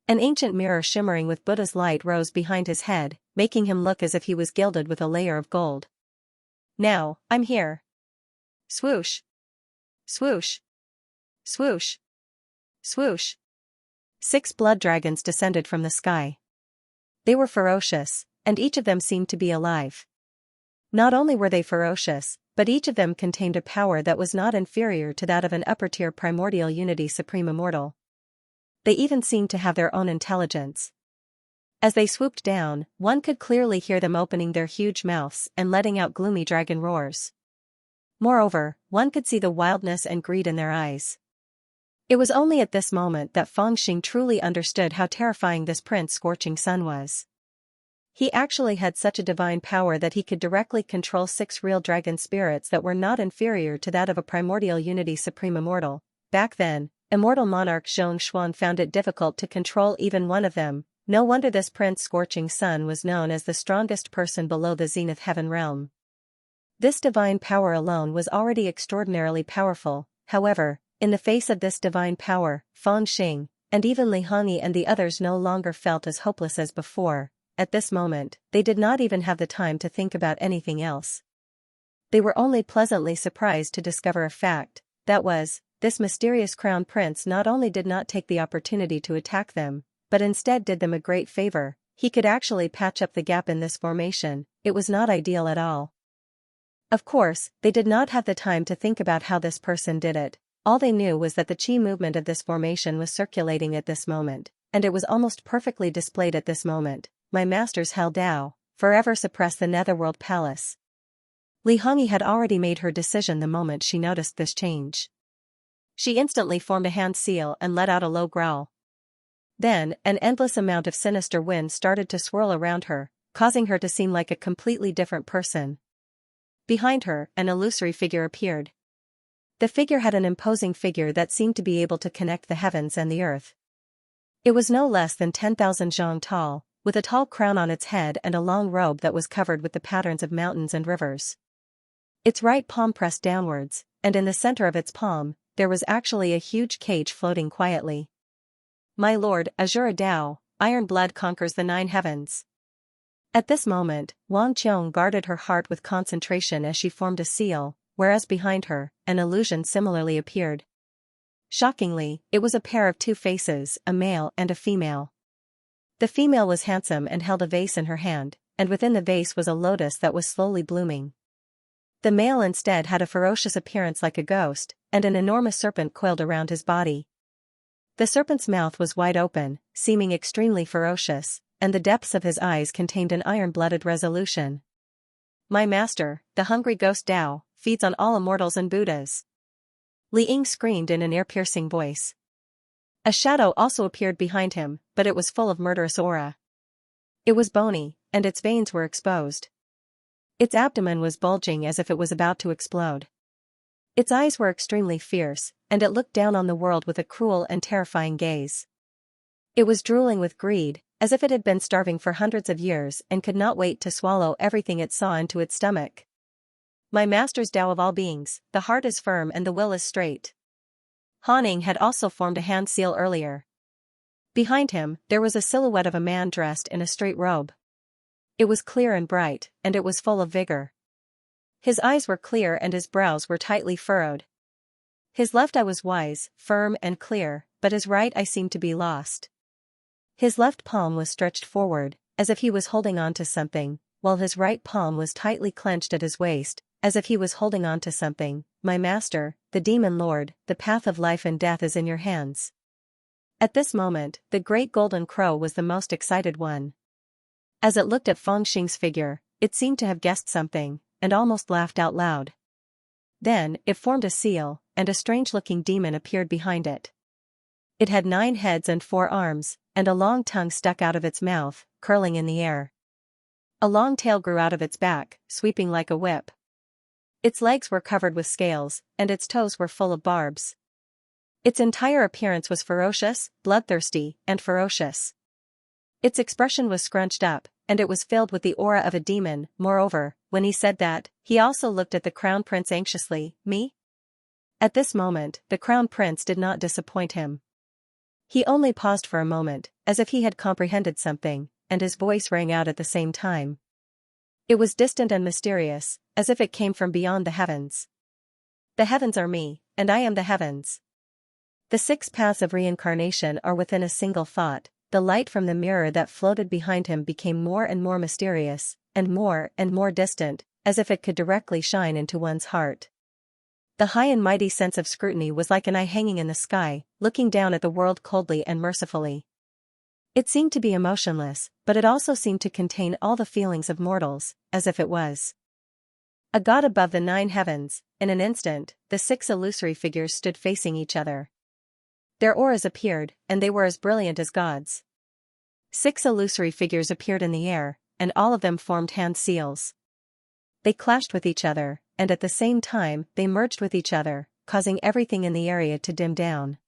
An ancient mirror shimmering with Buddha's light rose behind his head, making him look as if he was gilded with a layer of gold. Now, I'm here. Swoosh. Swoosh. Swoosh. Swoosh. 6 blood dragons descended from the sky. They were ferocious, and each of them seemed to be alive. Not only were they ferocious, but each of them contained a power that was not inferior to that of an upper-tier primordial unity supreme immortal. They even seemed to have their own intelligence. As they swooped down, one could clearly hear them opening their huge mouths and letting out gloomy dragon roars. Moreover, one could see the wildness and greed in their eyes. It was only at this moment that Feng Xing truly understood how terrifying this Prince Scorching Sun was. He actually had such a divine power that he could directly control 6 real dragon spirits that were not inferior to that of a primordial unity supreme immortal. Back then, immortal monarch Zhong Xuan found it difficult to control even one of them. No wonder this Prince Scorching Sun was known as the strongest person below the Zenith Heaven realm. This divine power alone was already extraordinarily powerful. However, in the face of this divine power, Feng Xing, and even Li Hongyi and the others no longer felt as hopeless as before. At this moment, they did not even have the time to think about anything else. They were only pleasantly surprised to discover a fact, that was, this mysterious crown prince not only did not take the opportunity to attack them, but instead did them a great favor. He could actually patch up the gap in this formation. It was not ideal at all. Of course, they did not have the time to think about how this person did it. All they knew was that the chi movement of this formation was circulating at this moment, and it was almost perfectly displayed at this moment. My master's Hell Dao, forever suppress the Netherworld Palace. Li Hongyi had already made her decision the moment she noticed this change. She instantly formed a hand seal and let out a low growl. Then, an endless amount of sinister wind started to swirl around her, causing her to seem like a completely different person. Behind her, an illusory figure appeared. The figure had an imposing figure that seemed to be able to connect the heavens and the earth. It was no less than 10,000 zhang tall, with a tall crown on its head and a long robe that was covered with the patterns of mountains and rivers. Its right palm pressed downwards, and in the center of its palm, there was actually a huge cage floating quietly. My lord, Azure Dao, iron blood conquers the 9 heavens. At this moment, Wang Qiong guarded her heart with concentration as she formed a seal, whereas behind her, an illusion similarly appeared. Shockingly, it was a pair of 2 faces, a male and a female. The female was handsome and held a vase in her hand, and within the vase was a lotus that was slowly blooming. The male instead had a ferocious appearance like a ghost, and an enormous serpent coiled around his body. The serpent's mouth was wide open, seeming extremely ferocious, and the depths of his eyes contained an iron-blooded resolution. My master, the hungry ghost Dao, feeds on all immortals and Buddhas. Li Ying screamed in an ear-piercing voice. A shadow also appeared behind him, but it was full of murderous aura. It was bony, and its veins were exposed. Its abdomen was bulging as if it was about to explode. Its eyes were extremely fierce, and it looked down on the world with a cruel and terrifying gaze. It was drooling with greed, as if it had been starving for hundreds of years and could not wait to swallow everything it saw into its stomach. My master's Tao of all beings, the heart is firm and the will is straight. Han Ning had also formed a hand seal earlier. Behind him, there was a silhouette of a man dressed in a straight robe. It was clear and bright, and it was full of vigor. His eyes were clear and his brows were tightly furrowed. His left eye was wise, firm and clear, but his right eye seemed to be lost. His left palm was stretched forward, as if he was holding on to something, while his right palm was tightly clenched at his waist, as if he was holding on to something. My master, the demon lord, the path of life and death is in your hands. At this moment, the great golden crow was the most excited one. As it looked at Feng Xing's figure, it seemed to have guessed something, and almost laughed out loud. Then, it formed a seal, and a strange-looking demon appeared behind it. It had 9 heads and 4 arms, and a long tongue stuck out of its mouth, curling in the air. A long tail grew out of its back, sweeping like a whip. Its legs were covered with scales, and its toes were full of barbs. Its entire appearance was ferocious, bloodthirsty, and ferocious. Its expression was scrunched up, and it was filled with the aura of a demon. Moreover, when he said that, he also looked at the crown prince anxiously. Me? At this moment, the crown prince did not disappoint him. He only paused for a moment, as if he had comprehended something, and his voice rang out at the same time. It was distant and mysterious, as if it came from beyond the heavens. The heavens are me, and I am the heavens. The 6 paths of reincarnation are within a single thought. The light from the mirror that floated behind him became more and more mysterious, and more distant, as if it could directly shine into one's heart. The high and mighty sense of scrutiny was like an eye hanging in the sky, looking down at the world coldly and mercifully. It seemed to be emotionless, but it also seemed to contain all the feelings of mortals, as if it was a god above the 9 heavens. In an instant, the 6 illusory figures stood facing each other. Their auras appeared, and they were as brilliant as gods. 6 illusory figures appeared in the air, and all of them formed hand seals. They clashed with each other, and at the same time, they merged with each other, causing everything in the area to dim down.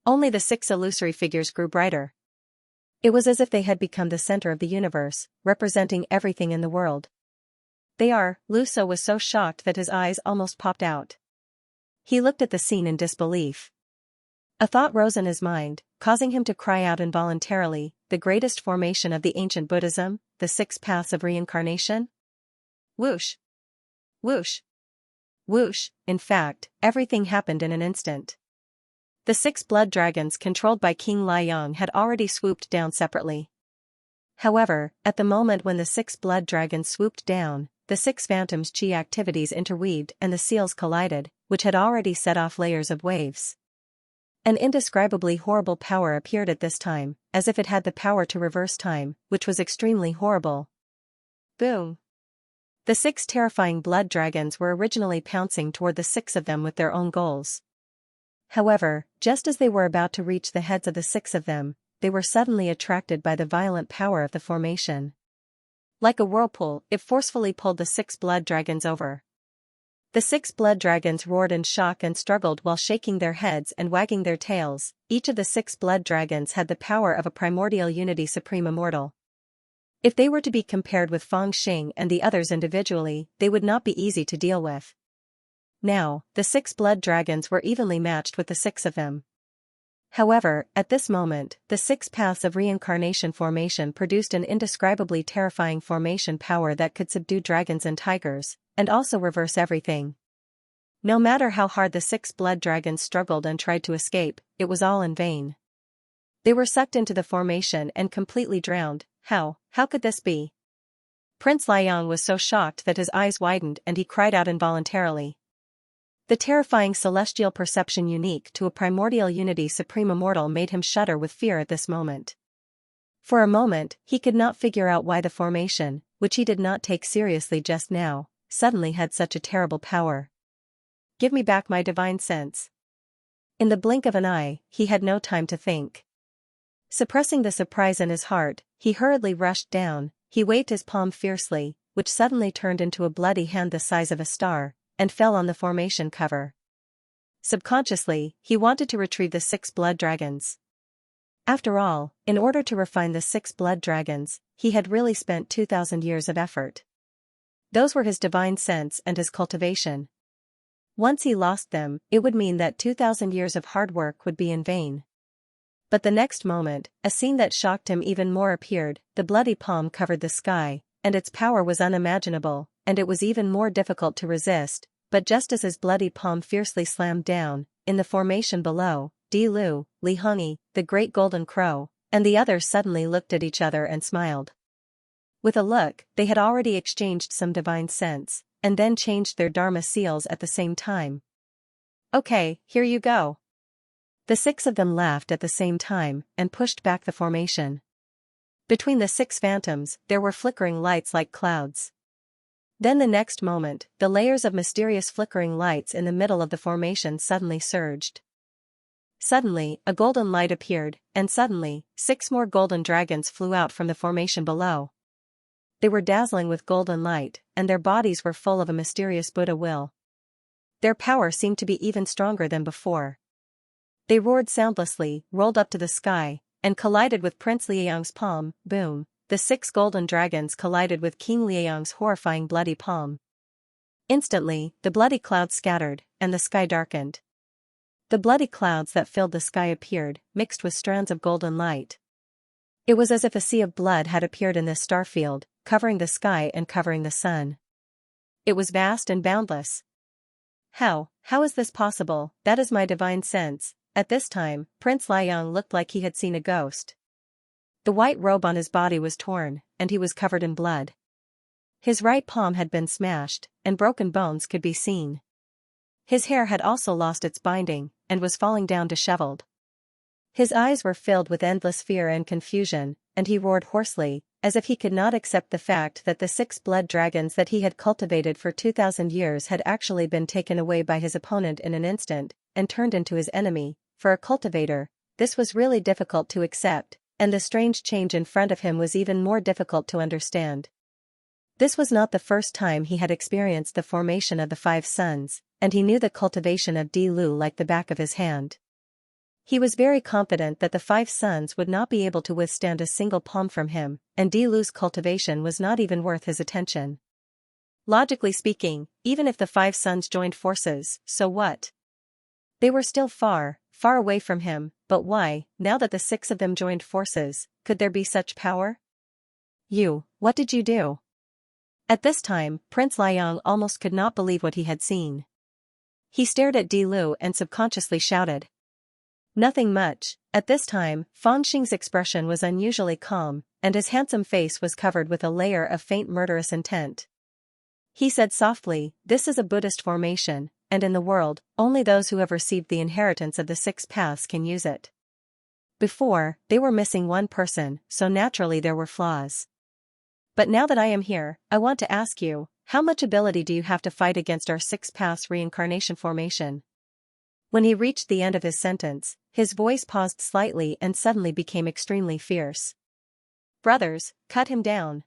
Only the 6 illusory figures grew brighter. It was as if they had become the center of the universe, representing everything in the world. Lu So was so shocked that his eyes almost popped out. He looked at the scene in disbelief. A thought rose in his mind, causing him to cry out involuntarily, the greatest formation of the ancient Buddhism, the 6 paths of reincarnation? Whoosh! Whoosh! Whoosh, in fact, everything happened in an instant. The 6 blood dragons controlled by King Liang had already swooped down separately. However, at the moment when the 6 blood dragons swooped down, the 6 phantoms' chi activities interweaved and the seals collided, which had already set off layers of waves. An indescribably horrible power appeared at this time, as if it had the power to reverse time, which was extremely horrible. Boom! The 6 terrifying blood dragons were originally pouncing toward the 6 of them with their own goals. However, just as they were about to reach the heads of the 6 of them, they were suddenly attracted by the violent power of the formation. Like a whirlpool, it forcefully pulled the 6 blood dragons over. The 6 blood dragons roared in shock and struggled while shaking their heads and wagging their tails. Each of the 6 blood dragons had the power of a primordial unity supreme immortal. If they were to be compared with Feng Xing and the others individually, they would not be easy to deal with. Now, the 6 blood dragons were evenly matched with the 6 of them. However, at this moment, the 6 paths of reincarnation formation produced an indescribably terrifying formation power that could subdue dragons and tigers, and also reverse everything. No matter how hard the 6 blood dragons struggled and tried to escape, it was all in vain. They were sucked into the formation and completely drowned. How could this be? Prince Liang was so shocked that his eyes widened and he cried out involuntarily. The terrifying celestial perception unique to a primordial unity supreme immortal made him shudder with fear at this moment. For a moment, he could not figure out why the formation, which he did not take seriously just now, suddenly had such a terrible power. Give me back my divine sense. In the blink of an eye, he had no time to think. Suppressing the surprise in his heart, he hurriedly rushed down. He waved his palm fiercely, which suddenly turned into a bloody hand the size of a star, and fell on the formation cover. Subconsciously, he wanted to retrieve the 6 blood dragons. After all, in order to refine the 6 blood dragons, he had really spent 2,000 years of effort. Those were his divine sense and his cultivation. Once he lost them, it would mean that 2,000 years of hard work would be in vain. But the next moment, a scene that shocked him even more appeared. The bloody palm covered the sky, and its power was unimaginable, and it was even more difficult to resist. But just as his bloody palm fiercely slammed down, in the formation below, Di Lu, Li Hongyi, the great golden crow, and the others suddenly looked at each other and smiled. With a look, they had already exchanged some divine sense, and then changed their dharma seals at the same time. Okay, here you go. The 6 of them laughed at the same time, and pushed back the formation. Between the 6 phantoms, there were flickering lights like clouds. Then the next moment, the layers of mysterious flickering lights in the middle of the formation suddenly surged. Suddenly, a golden light appeared, and suddenly, 6 more golden dragons flew out from the formation below. They were dazzling with golden light, and their bodies were full of a mysterious Buddha will. Their power seemed to be even stronger than before. They roared soundlessly, rolled up to the sky, and collided with Prince Liang's palm. Boom! The 6 golden dragons collided with King Liang's horrifying bloody palm. Instantly, the bloody clouds scattered, and the sky darkened. The bloody clouds that filled the sky appeared, mixed with strands of golden light. It was as if a sea of blood had appeared in this starfield, covering the sky and covering the sun. It was vast and boundless. How is this possible? That is my divine sense. At this time, Prince Liang looked like he had seen a ghost. The white robe on his body was torn, and he was covered in blood. His right palm had been smashed, and broken bones could be seen. His hair had also lost its binding, and was falling down disheveled. His eyes were filled with endless fear and confusion, and he roared hoarsely, as if he could not accept the fact that the 6 blood dragons that he had cultivated for 2,000 years had actually been taken away by his opponent in an instant, and turned into his enemy. For a cultivator, this was really difficult to accept, and the strange change in front of him was even more difficult to understand. This was not the first time he had experienced the formation of the 5 suns, and he knew the cultivation of Di Lu like the back of his hand. He was very confident that the 5 suns would not be able to withstand a single palm from him, and Di Lu's cultivation was not even worth his attention. Logically speaking, even if the 5 suns joined forces, so what? They were still far away from him, but why, now that the 6 of them joined forces, could there be such power? What did you do? At this time, Prince Liang almost could not believe what he had seen. He stared at Di Lu and subconsciously shouted. Nothing much. At this time, Fangxing's expression was unusually calm, and his handsome face was covered with a layer of faint murderous intent. He said softly, "This is a Buddhist formation, and in the world, only those who have received the inheritance of the 6 paths can use it. Before, they were missing one person, so naturally there were flaws. But now that I am here, I want to ask you, how much ability do you have to fight against our 6 paths reincarnation formation?" When he reached the end of his sentence, his voice paused slightly and suddenly became extremely fierce. "Brothers, cut him down."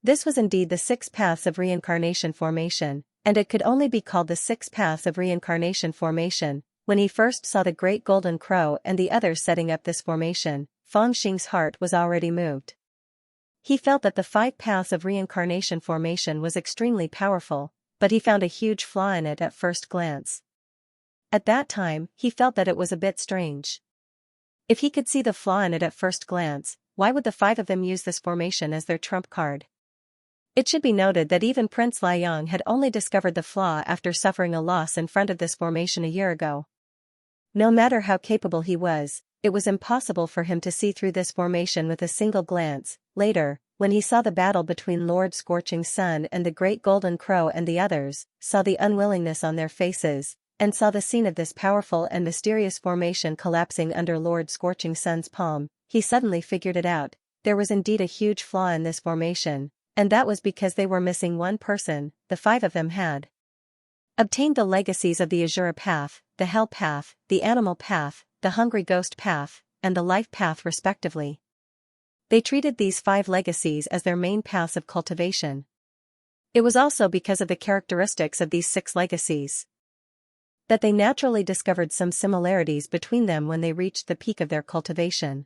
This was indeed the 6 paths of reincarnation formation, and it could only be called the 6 paths of reincarnation formation. When he first saw the great golden crow and the others setting up this formation, Fangxing's heart was already moved. He felt that the 5 paths of reincarnation formation was extremely powerful, but he found a huge flaw in it at first glance. At that time, he felt that it was a bit strange. If he could see the flaw in it at first glance, why would the 5 of them use this formation as their trump card? It should be noted that even Prince Liang had only discovered the flaw after suffering a loss in front of this formation a year ago. No matter how capable he was, it was impossible for him to see through this formation with a single glance. Later, when he saw the battle between Lord Scorching Sun and the Great Golden Crow and the others, saw the unwillingness on their faces, and saw the scene of this powerful and mysterious formation collapsing under Lord Scorching Sun's palm, he suddenly figured it out. There was indeed a huge flaw in this formation, and that was because they were missing one person. The 5 of them had obtained the legacies of the Azura path, the Hell path, the Animal path, the Hungry Ghost path, and the Life path respectively. They treated these 5 legacies as their main paths of cultivation. It was also because of the characteristics of these 6 legacies that they naturally discovered some similarities between them when they reached the peak of their cultivation.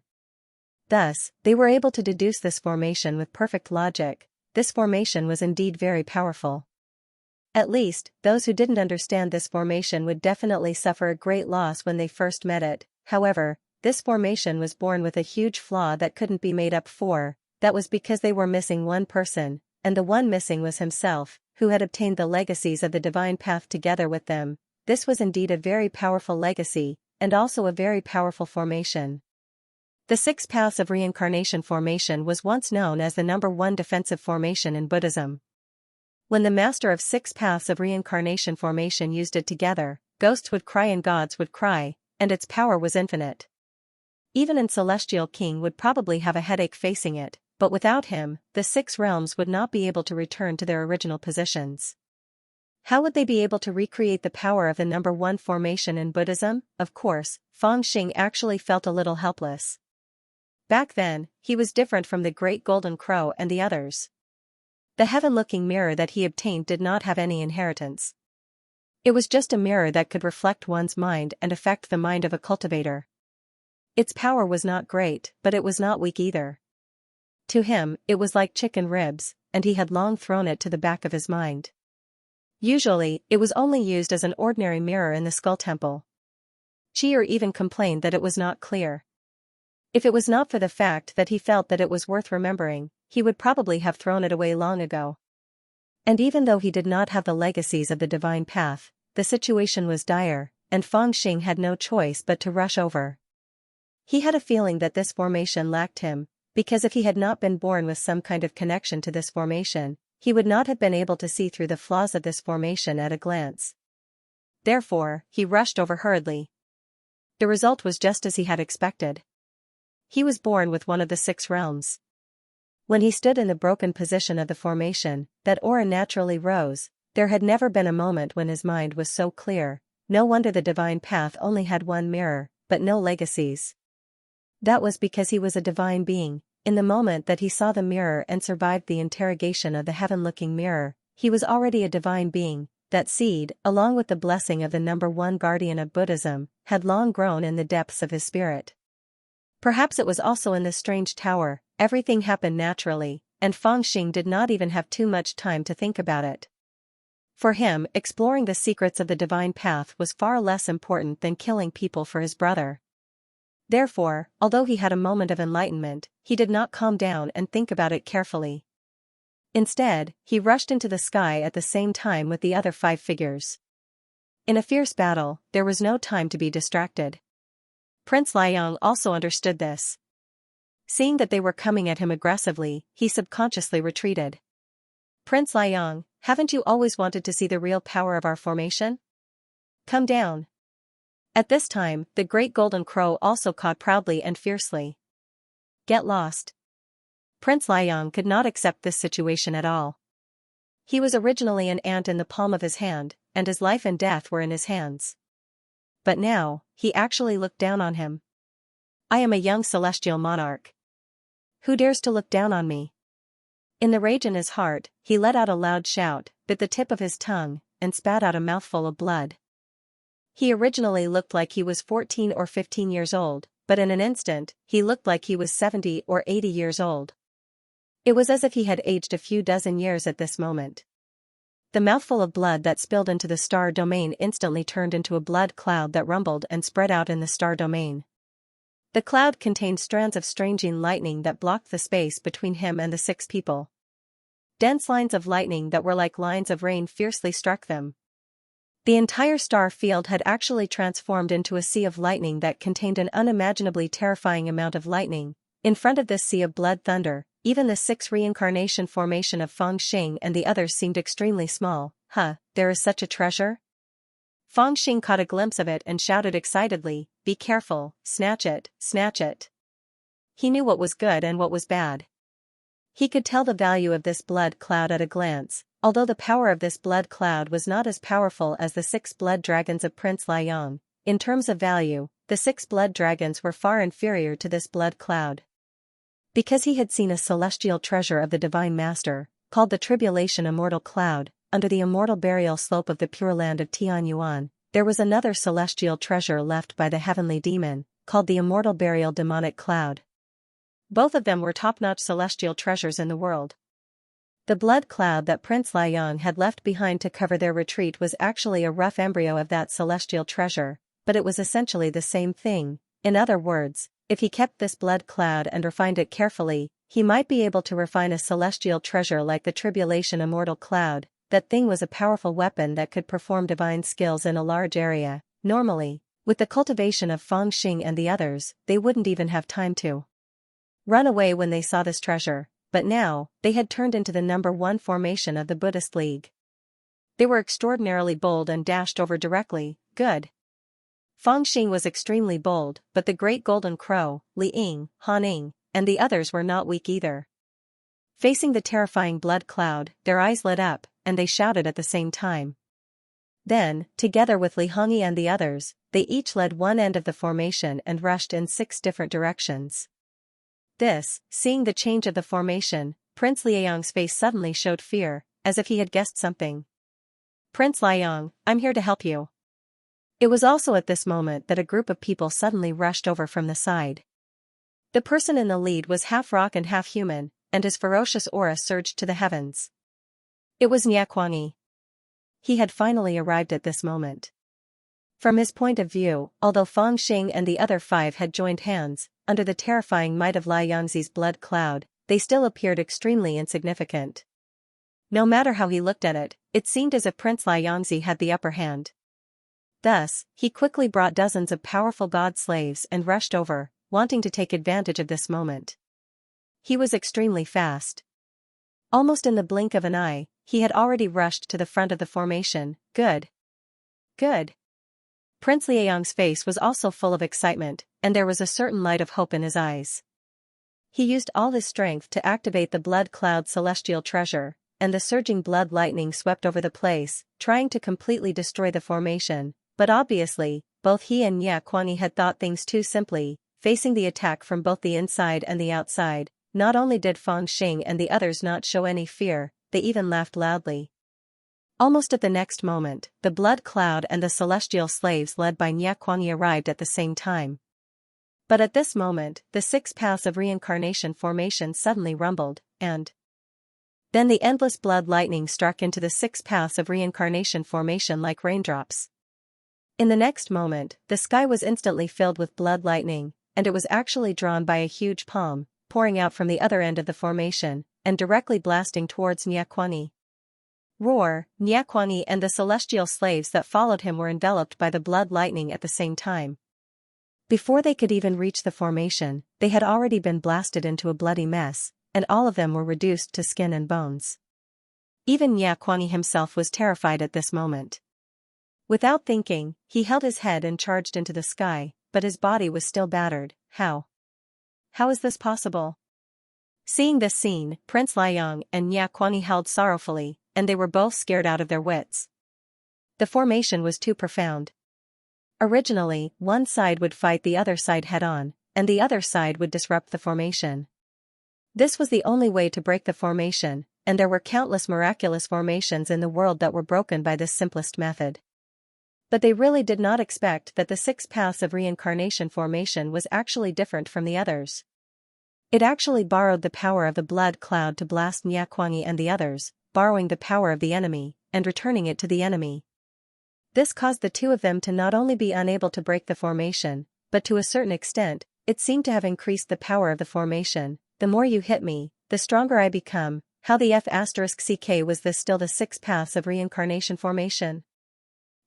Thus, they were able to deduce this formation with perfect logic. This formation was indeed very powerful. At least, those who didn't understand this formation would definitely suffer a great loss when they first met it. However, this formation was born with a huge flaw that couldn't be made up for. That was because they were missing one person, and the one missing was himself, who had obtained the legacies of the divine path together with them. This was indeed a very powerful legacy, and also a very powerful formation. The 6 paths of reincarnation formation was once known as the #1 defensive formation in Buddhism. When the master of 6 paths of reincarnation formation used it together, ghosts would cry and gods would cry, and its power was infinite. Even an celestial king would probably have a headache facing it, but without him, the 6 realms would not be able to return to their original positions. How would they be able to recreate the power of the #1 formation in Buddhism? Of course, Fangxing actually felt a little helpless. Back then, he was different from the Great Golden Crow and the others. The heaven-looking mirror that he obtained did not have any inheritance. It was just a mirror that could reflect one's mind and affect the mind of a cultivator. Its power was not great, but it was not weak either. To him, it was like chicken ribs, and he had long thrown it to the back of his mind. Usually, it was only used as an ordinary mirror in the Skull Temple. Chier even complained that it was not clear. If it was not for the fact that he felt that it was worth remembering, he would probably have thrown it away long ago. And even though he did not have the legacies of the divine path, the situation was dire, and Fangxing had no choice but to rush over. He had a feeling that this formation lacked him, because if he had not been born with some kind of connection to this formation, he would not have been able to see through the flaws of this formation at a glance. Therefore, he rushed over hurriedly. The result was just as he had expected. He was born with one of the 6 realms. When he stood in the broken position of the formation, that aura naturally rose. There had never been a moment when his mind was so clear. No wonder the divine path only had one mirror, but no legacies. That was because he was a divine being. In the moment that he saw the mirror and survived the interrogation of the heaven-looking mirror, he was already a divine being. That seed, along with the blessing of the #1 guardian of Buddhism, had long grown in the depths of his spirit. Perhaps it was also in this strange tower. Everything happened naturally, and Fangxing did not even have too much time to think about it. For him, exploring the secrets of the divine path was far less important than killing people for his brother. Therefore, although he had a moment of enlightenment, he did not calm down and think about it carefully. Instead, he rushed into the sky at the same time with the other 5 figures. In a fierce battle, there was no time to be distracted. Prince Liang also understood this. Seeing that they were coming at him aggressively, he subconsciously retreated. Prince Liang, haven't you always wanted to see the real power of our formation? Come down. At this time, the great golden crow also cawed proudly and fiercely. Get lost. Prince Liang could not accept this situation at all. He was originally an ant in the palm of his hand, and his life and death were in his hands. But now, he actually looked down on him. I am a young celestial monarch. Who dares to look down on me? In the rage in his heart, he let out a loud shout, bit the tip of his tongue, and spat out a mouthful of blood. He originally looked like he was 14 or 15 years old, but in an instant, he looked like he was 70 or 80 years old. It was as if he had aged a few dozen years at this moment. The mouthful of blood that spilled into the star domain instantly turned into a blood cloud that rumbled and spread out in the star domain. The cloud contained strands of stranging lightning that blocked the space between him and the 6 people. Dense lines of lightning that were like lines of rain fiercely struck them. The entire star field had actually transformed into a sea of lightning that contained an unimaginably terrifying amount of lightning. In front of this sea of blood thunder, even the 6 reincarnation formation of Feng Xing and the others seemed extremely small. There is such a treasure? Feng Xing caught a glimpse of it and shouted excitedly, be careful, snatch it, snatch it. He knew what was good and what was bad. He could tell the value of this blood cloud at a glance, although the power of this blood cloud was not as powerful as the 6 blood dragons of Prince Liang. In terms of value, the 6 blood dragons were far inferior to this blood cloud. Because he had seen a celestial treasure of the Divine Master, called the Tribulation Immortal Cloud, under the immortal burial slope of the Pure Land of Tianyuan, there was another celestial treasure left by the heavenly demon, called the Immortal Burial Demonic Cloud. Both of them were top-notch celestial treasures in the world. The blood cloud that Prince Liang had left behind to cover their retreat was actually a rough embryo of that celestial treasure, but it was essentially the same thing. In other words, if he kept this blood cloud and refined it carefully, he might be able to refine a celestial treasure like the Tribulation Immortal Cloud. That thing was a powerful weapon that could perform divine skills in a large area. Normally, with the cultivation of Feng Xing and the others, they wouldn't even have time to run away when they saw this treasure, but now, they had turned into the number 1 formation of the Buddhist League. They were extraordinarily bold and dashed over directly. Good. Feng Xing was extremely bold, but the Great Golden Crow, Li Ying, Han Ying, and the others were not weak either. Facing the terrifying blood cloud, their eyes lit up, and they shouted at the same time. Then, together with Li Hongyi and the others, they each led one end of the formation and rushed in 6 different directions. Seeing the change of the formation, Prince Liang's face suddenly showed fear, as if he had guessed something. Prince Liang, I'm here to help you. It was also at this moment that a group of people suddenly rushed over from the side. The person in the lead was half rock and half human, and his ferocious aura surged to the heavens. It was Xianxia. He had finally arrived at this moment. From his point of view, although Feng Xing and the other 5 had joined hands, under the terrifying might of Liangzi's blood cloud, they still appeared extremely insignificant. No matter how he looked at it, it seemed as if Prince Liangzi had the upper hand. Thus, he quickly brought dozens of powerful god slaves and rushed over, wanting to take advantage of this moment. He was extremely fast. Almost in the blink of an eye, he had already rushed to the front of the formation. Good. Good. Prince Liang's face was also full of excitement, and there was a certain light of hope in his eyes. He used all his strength to activate the blood cloud celestial treasure, and the surging blood lightning swept over the place, trying to completely destroy the formation, but obviously, both he and Xianxia had thought things too simply, facing the attack from both the inside and the outside. Not only did Feng Xing and the others not show any fear, they even laughed loudly. Almost at the next moment, the blood cloud and the celestial slaves led by Xianxia arrived at the same time. But at this moment, the 6 paths of reincarnation formation suddenly rumbled, and then the endless blood lightning struck into the 6 paths of reincarnation formation like raindrops. In the next moment, the sky was instantly filled with blood lightning, and it was actually drawn by a huge palm, pouring out from the other end of the formation, and directly blasting towards Xianxia. roar, Nyakwani and the celestial slaves that followed him were enveloped by the blood lightning at the same time. Before they could even reach the formation, they had already been blasted into a bloody mess, and all of them were reduced to skin and bones. Even Nyakwani himself was terrified at this moment. Without thinking, he held his head and charged into the sky, but his body was still battered. How? How is this possible? Seeing this scene, Prince Liang and Nyakwani held sorrowfully, and they were both scared out of their wits. The formation was too profound. Originally, one side would fight the other side head-on, and the other side would disrupt the formation. This was the only way to break the formation, and there were countless miraculous formations in the world that were broken by this simplest method. But they really did not expect that the 6 paths of reincarnation formation was actually different from the others. It actually borrowed the power of the blood cloud to blast Nyakwani and the others, borrowing the power of the enemy, and returning it to the enemy. This caused the two of them to not only be unable to break the formation, but to a certain extent, it seemed to have increased the power of the formation. The more you hit me, the stronger I become. How the F***ck was this still the 6 paths of reincarnation formation?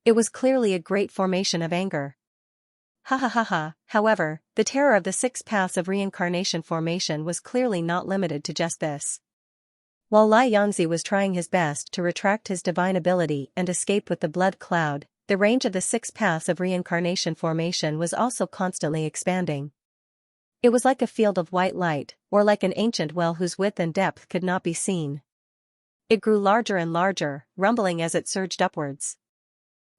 It was clearly a great formation of anger. Ha ha ha ha. However, the terror of the 6 paths of reincarnation formation was clearly not limited to just this. While Xianxia was trying his best to retract his divine ability and escape with the blood cloud, the range of the 6 paths of reincarnation formation was also constantly expanding. It was like a field of white light, or like an ancient well whose width and depth could not be seen. It grew larger and larger, rumbling as it surged upwards.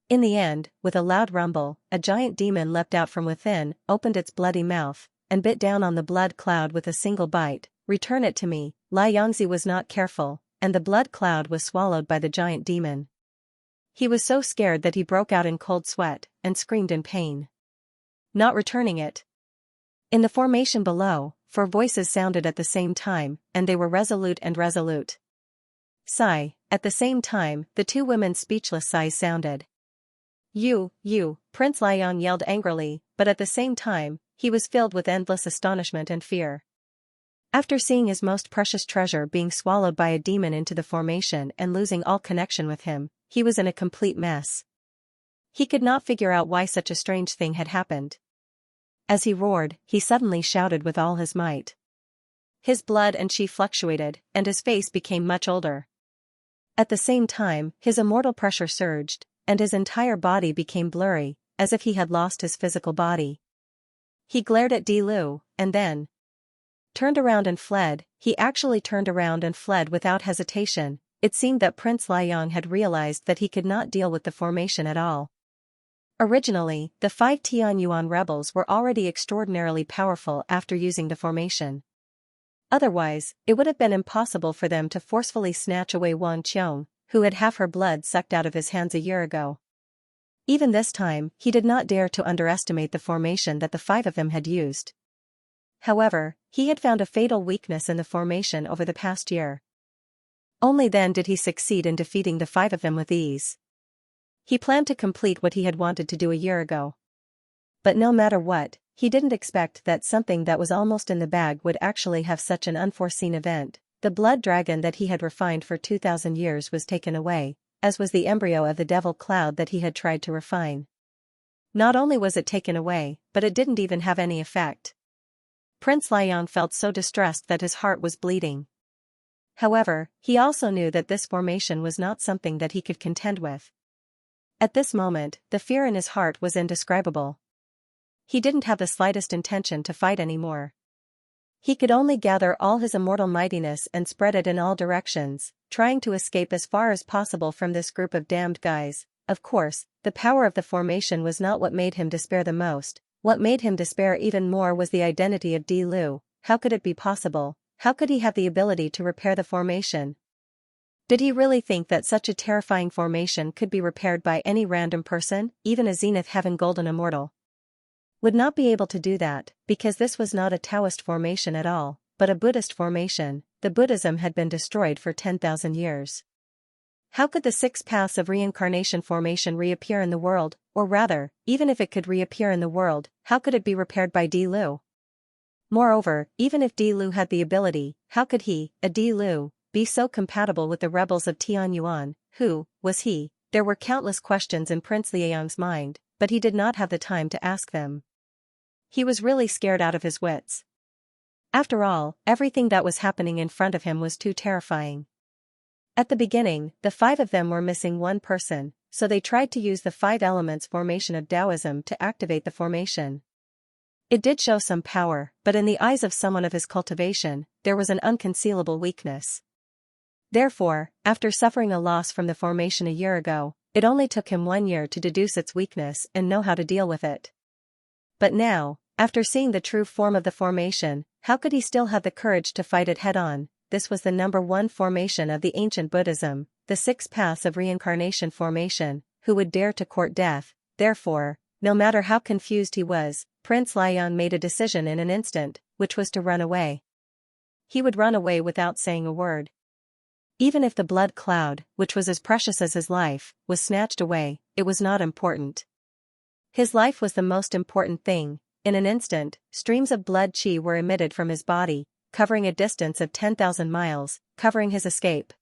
In the end, with a loud rumble, a giant demon leapt out from within, opened its bloody mouth, and bit down on the blood cloud with a single bite. Return it to me. Xianxia was not careful, and the blood cloud was swallowed by the giant demon. He was so scared that he broke out in cold sweat, and screamed in pain. Not returning it. In the formation below, 4 voices sounded at the same time, and they were resolute and resolute. Sigh. At the same time, the 2 women's speechless sighs sounded. You, Prince Liang yelled angrily, but at the same time, he was filled with endless astonishment and fear. After seeing his most precious treasure being swallowed by a demon into the formation and losing all connection with him, he was in a complete mess. He could not figure out why such a strange thing had happened. As he roared, he suddenly shouted with all his might. His blood and chi fluctuated, and his face became much older. At the same time, his immortal pressure surged, and his entire body became blurry, as if he had lost his physical body. He glared at Di Lu, and then turned around and fled. He actually turned around and fled without hesitation. It seemed that Prince Liang had realized that he could not deal with the formation at all. Originally, the 5 Tianyuan rebels were already extraordinarily powerful after using the formation. Otherwise, it would have been impossible for them to forcefully snatch away Wan Qiong, who had half her blood sucked out of his hands a year ago. Even this time, he did not dare to underestimate the formation that the 5 of them had used. However, he had found a fatal weakness in the formation over the past year. Only then did he succeed in defeating the 5 of them with ease. He planned to complete what he had wanted to do a year ago. But no matter what, he didn't expect that something that was almost in the bag would actually have such an unforeseen event. The blood dragon that he had refined for 2,000 years was taken away, as was the embryo of the devil cloud that he had tried to refine. Not only was it taken away, but it didn't even have any effect. Prince Liang felt so distressed that his heart was bleeding. However, he also knew that this formation was not something that he could contend with. At this moment, the fear in his heart was indescribable. He didn't have the slightest intention to fight anymore. He could only gather all his immortal mightiness and spread it in all directions, trying to escape as far as possible from this group of damned guys. Of course, the power of the formation was not what made him despair the most. What made him despair even more was the identity of Di Lu. How could it be possible? How could he have the ability to repair the formation? Did he really think that such a terrifying formation could be repaired by any random person, even a Zenith Heaven Golden Immortal? Would not be able to do that, because this was not a Taoist formation at all, but a Buddhist formation. The Buddhism had been destroyed for 10,000 years. How could the 6 paths of reincarnation formation reappear in the world, or rather, even if it could reappear in the world, how could it be repaired by Di Lu? Moreover, even if Di Lu had the ability, how could he, a Di Lu, be so compatible with the rebels of Tianyuan, Who was he? There were countless questions in Prince Liang's mind, but he did not have the time to ask them. He was really scared out of his wits. After all, everything that was happening in front of him was too terrifying. At the beginning, the 5 of them were missing one person, so they tried to use the 5 elements formation of Taoism to activate the formation. It did show some power, but in the eyes of someone of his cultivation, there was an unconcealable weakness. Therefore, after suffering a loss from the formation a year ago, it only took him 1 year to deduce its weakness and know how to deal with it. But now, after seeing the true form of the formation, how could he still have the courage to fight it head-on? This was the number 1 formation of the ancient Buddhism, the 6 paths of reincarnation formation, who would dare to court death. Therefore, no matter how confused he was, Prince Liang made a decision in an instant, which was to run away. He would run away without saying a word. Even if the blood cloud, which was as precious as his life, was snatched away, it was not important. His life was the most important thing. In an instant, streams of blood qi were emitted from his body, covering a distance of 10,000 miles, covering his escape.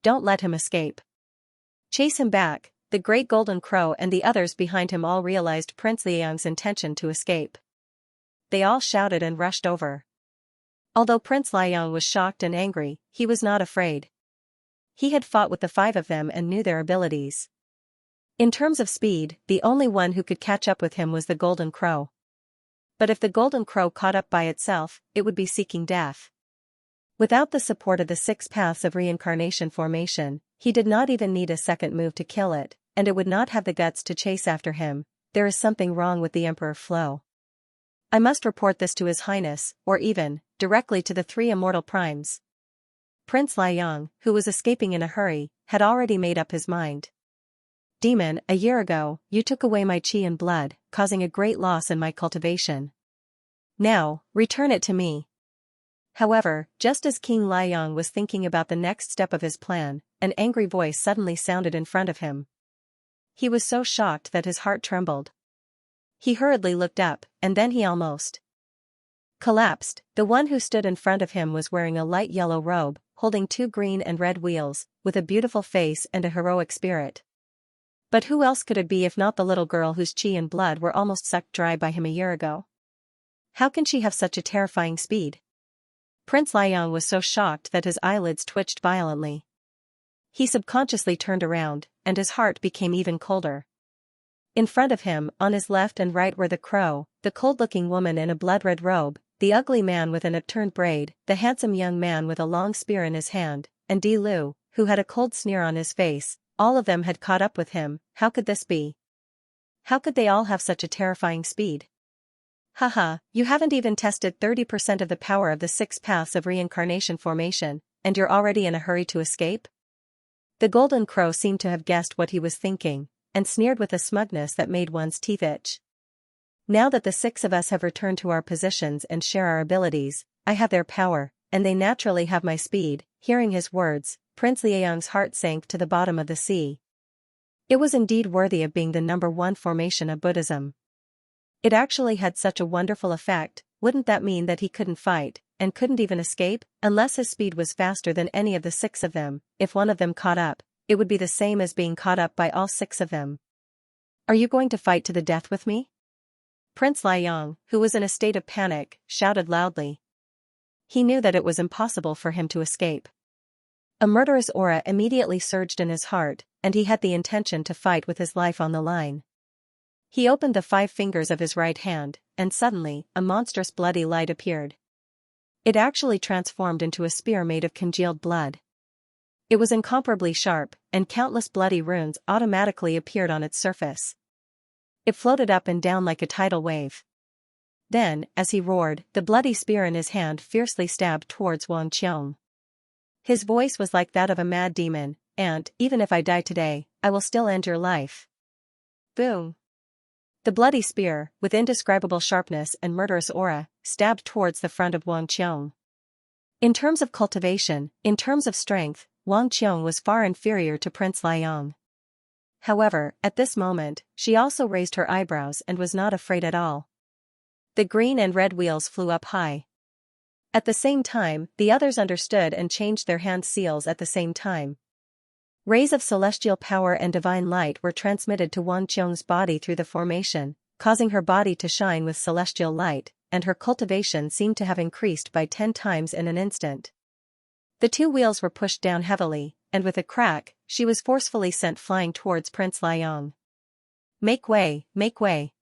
Don't let him escape. Chase him back. The great golden crow and the others behind him all realized Prince Liang's intention to escape. They all shouted and rushed over. Although Prince Liang was shocked and angry, he was not afraid. He had fought with the 5 of them and knew their abilities. In terms of speed, the only one who could catch up with him was the golden crow. But if the golden crow caught up by itself, it would be seeking death. Without the support of the 6 paths of reincarnation formation, he did not even need a second move to kill it, and it would not have the guts to chase after him. There is something wrong with the Emperor Flo. I must report this to His Highness, or even, directly to the 3 immortal primes. Prince Liang, who was escaping in a hurry, had already made up his mind. Demon, a year ago, you took away my qi and blood, causing a great loss in my cultivation. Now, return it to me. However, just as King Liang was thinking about the next step of his plan, an angry voice suddenly sounded in front of him. He was so shocked that his heart trembled. He hurriedly looked up, and then he almost collapsed. The one who stood in front of him was wearing a light yellow robe, holding 2 green and red wheels, with a beautiful face and a heroic spirit. But who else could it be if not the little girl whose qi and blood were almost sucked dry by him a year ago? How can she have such a terrifying speed? Prince Liang was so shocked that his eyelids twitched violently. He subconsciously turned around, and his heart became even colder. In front of him, on his left and right were the crow, the cold-looking woman in a blood-red robe, the ugly man with an upturned braid, the handsome young man with a long spear in his hand, and Di Lu, who had a cold sneer on his face. All of them had caught up with him. How could this be? How could they all have such a terrifying speed? Haha, you haven't even tested 30% of the power of the 6 paths of reincarnation formation, and you're already in a hurry to escape? The golden crow seemed to have guessed what he was thinking, and sneered with a smugness that made one's teeth itch. Now that the 6 of us have returned to our positions and share our abilities, I have their power, and they naturally have my speed. Hearing his words, Prince Liang's heart sank to the bottom of the sea. It was indeed worthy of being the number 1 formation of Buddhism. It actually had such a wonderful effect. Wouldn't that mean that he couldn't fight, and couldn't even escape, unless his speed was faster than any of the 6 of them? If one of them caught up, it would be the same as being caught up by all 6 of them. Are you going to fight to the death with me? Prince Liang, who was in a state of panic, shouted loudly. He knew that it was impossible for him to escape. A murderous aura immediately surged in his heart, and he had the intention to fight with his life on the line. He opened the 5 fingers of his right hand, and suddenly, a monstrous bloody light appeared. It actually transformed into a spear made of congealed blood. It was incomparably sharp, and countless bloody runes automatically appeared on its surface. It floated up and down like a tidal wave. Then, as he roared, the bloody spear in his hand fiercely stabbed towards Wang Qiong. His voice was like that of a mad demon, and, even if I die today, I will still end your life. Boom! The bloody spear, with indescribable sharpness and murderous aura, stabbed towards the front of Wang Qiong. In terms of cultivation, in terms of strength, Wang Qiong was far inferior to Prince Liang. However, at this moment, she also raised her eyebrows and was not afraid at all. The green and red wheels flew up high. At the same time, the others understood and changed their hand seals at the same time. Rays of celestial power and divine light were transmitted to Wang Qiong's body through the formation, causing her body to shine with celestial light, and her cultivation seemed to have increased by 10 times in an instant. The two wheels were pushed down heavily, and with a crack, she was forcefully sent flying towards Prince Liang. Make way, make way.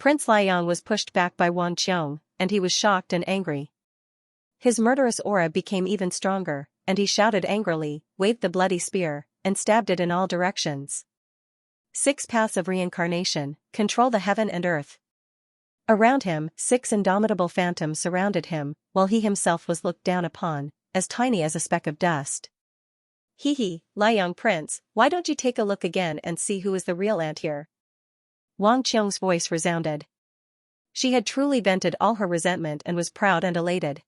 Prince Liang was pushed back by Wang Qiong, and he was shocked and angry. His murderous aura became even stronger, and he shouted angrily, waved the bloody spear, and stabbed it in all directions. 6 paths of reincarnation, control the heaven and earth. Around him, 6 indomitable phantoms surrounded him, while he himself was looked down upon, as tiny as a speck of dust. Hee, Liang Prince, why don't you take a look again and see who is the real ant here? Wang Qiong's voice resounded. She had truly vented all her resentment and was proud and elated.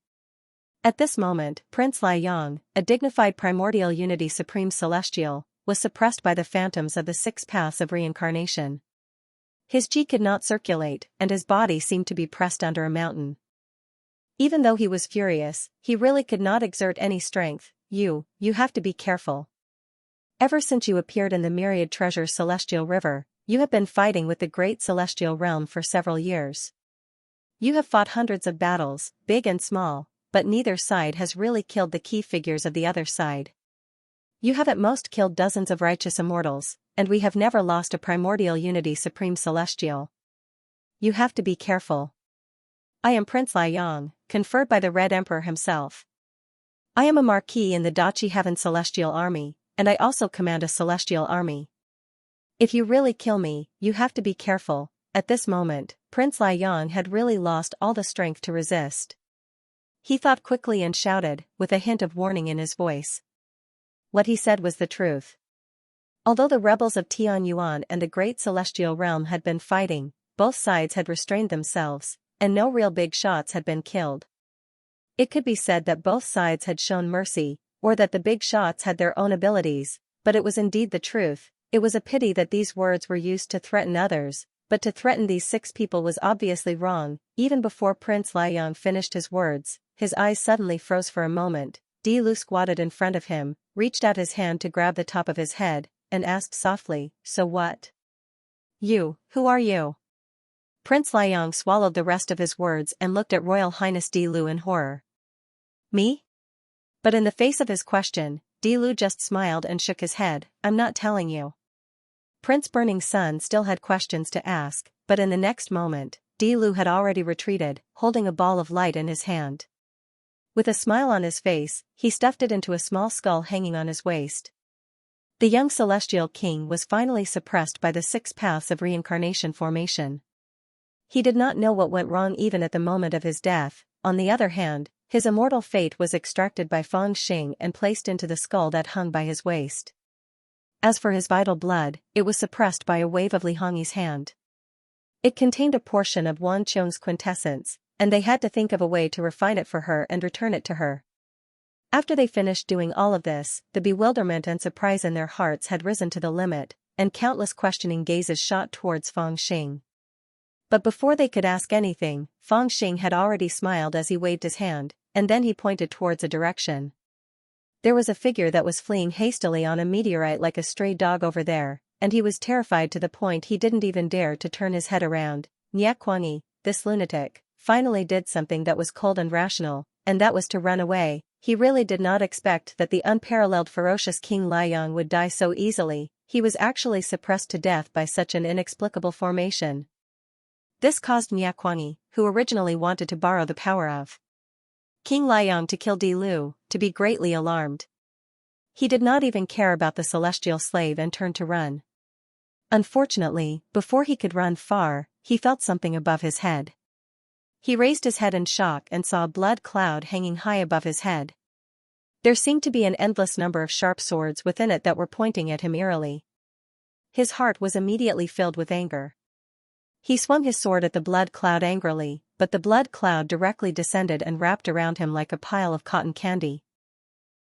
At this moment, Prince Liang, a dignified primordial unity supreme celestial, was suppressed by the phantoms of the 6 paths of reincarnation. His chi could not circulate, and his body seemed to be pressed under a mountain. Even though he was furious, he really could not exert any strength. You have to be careful. Ever since you appeared in the myriad treasures celestial river, you have been fighting with the great celestial realm for several years. You have fought hundreds of battles, big and small, but neither side has really killed the key figures of the other side. You have at most killed dozens of righteous immortals, and we have never lost a primordial unity supreme celestial. You have to be careful. I am Prince Liang, conferred by the Red Emperor himself. I am a marquis in the Dachi Heaven Celestial Army, and I also command a celestial army. If you really kill me, you have to be careful. At this moment, Prince Liang had really lost all the strength to resist. He thought quickly and shouted, with a hint of warning in his voice. What he said was the truth. Although the rebels of Tianyuan and the Great Celestial Realm had been fighting, both sides had restrained themselves, and no real big shots had been killed. It could be said that both sides had shown mercy, or that the big shots had their own abilities, but it was indeed the truth. It was a pity that these words were used to threaten others, but to threaten these 6 people was obviously wrong. Even before Prince Liang finished his words, his eyes suddenly froze for a moment. Di Lu squatted in front of him, reached out his hand to grab the top of his head, and asked softly, so what? You, who are you? Prince Liang swallowed the rest of his words and looked at Royal Highness Di Lu in horror. Me? But in the face of his question, Di Lu just smiled and shook his head. I'm not telling you. Prince Burning Sun still had questions to ask, but in the next moment, Di Lu had already retreated, holding a ball of light in his hand. With a smile on his face, he stuffed it into a small skull hanging on his waist. The young celestial king was finally suppressed by the 6 paths of reincarnation formation. He did not know what went wrong even at the moment of his death. On the other hand, his immortal fate was extracted by Feng Xing and placed into the skull that hung by his waist. As for his vital blood, it was suppressed by a wave of Li Hongyi's hand. It contained a portion of Wang Qiong's quintessence, and they had to think of a way to refine it for her and return it to her. After they finished doing all of this, the bewilderment and surprise in their hearts had risen to the limit, and countless questioning gazes shot towards Feng Xing. But before they could ask anything, Feng Xing had already smiled as he waved his hand, and then he pointed towards a direction. There was a figure that was fleeing hastily on a meteorite like a stray dog over there, and he was terrified to the point he didn't even dare to turn his head around. Nyakwangyi, this lunatic, finally did something that was cold and rational, and that was to run away. He really did not expect that the unparalleled ferocious King Liang would die so easily. He was actually suppressed to death by such an inexplicable formation. This caused Nyakwangyi, who originally wanted to borrow the power of King Liang to kill Di Lu, to be greatly alarmed. He did not even care about the celestial slave and turned to run. Unfortunately, before he could run far, he felt something above his head. He raised his head in shock and saw a blood cloud hanging high above his head. There seemed to be an endless number of sharp swords within it that were pointing at him eerily. His heart was immediately filled with anger. He swung his sword at the blood cloud angrily, but the blood cloud directly descended and wrapped around him like a pile of cotton candy.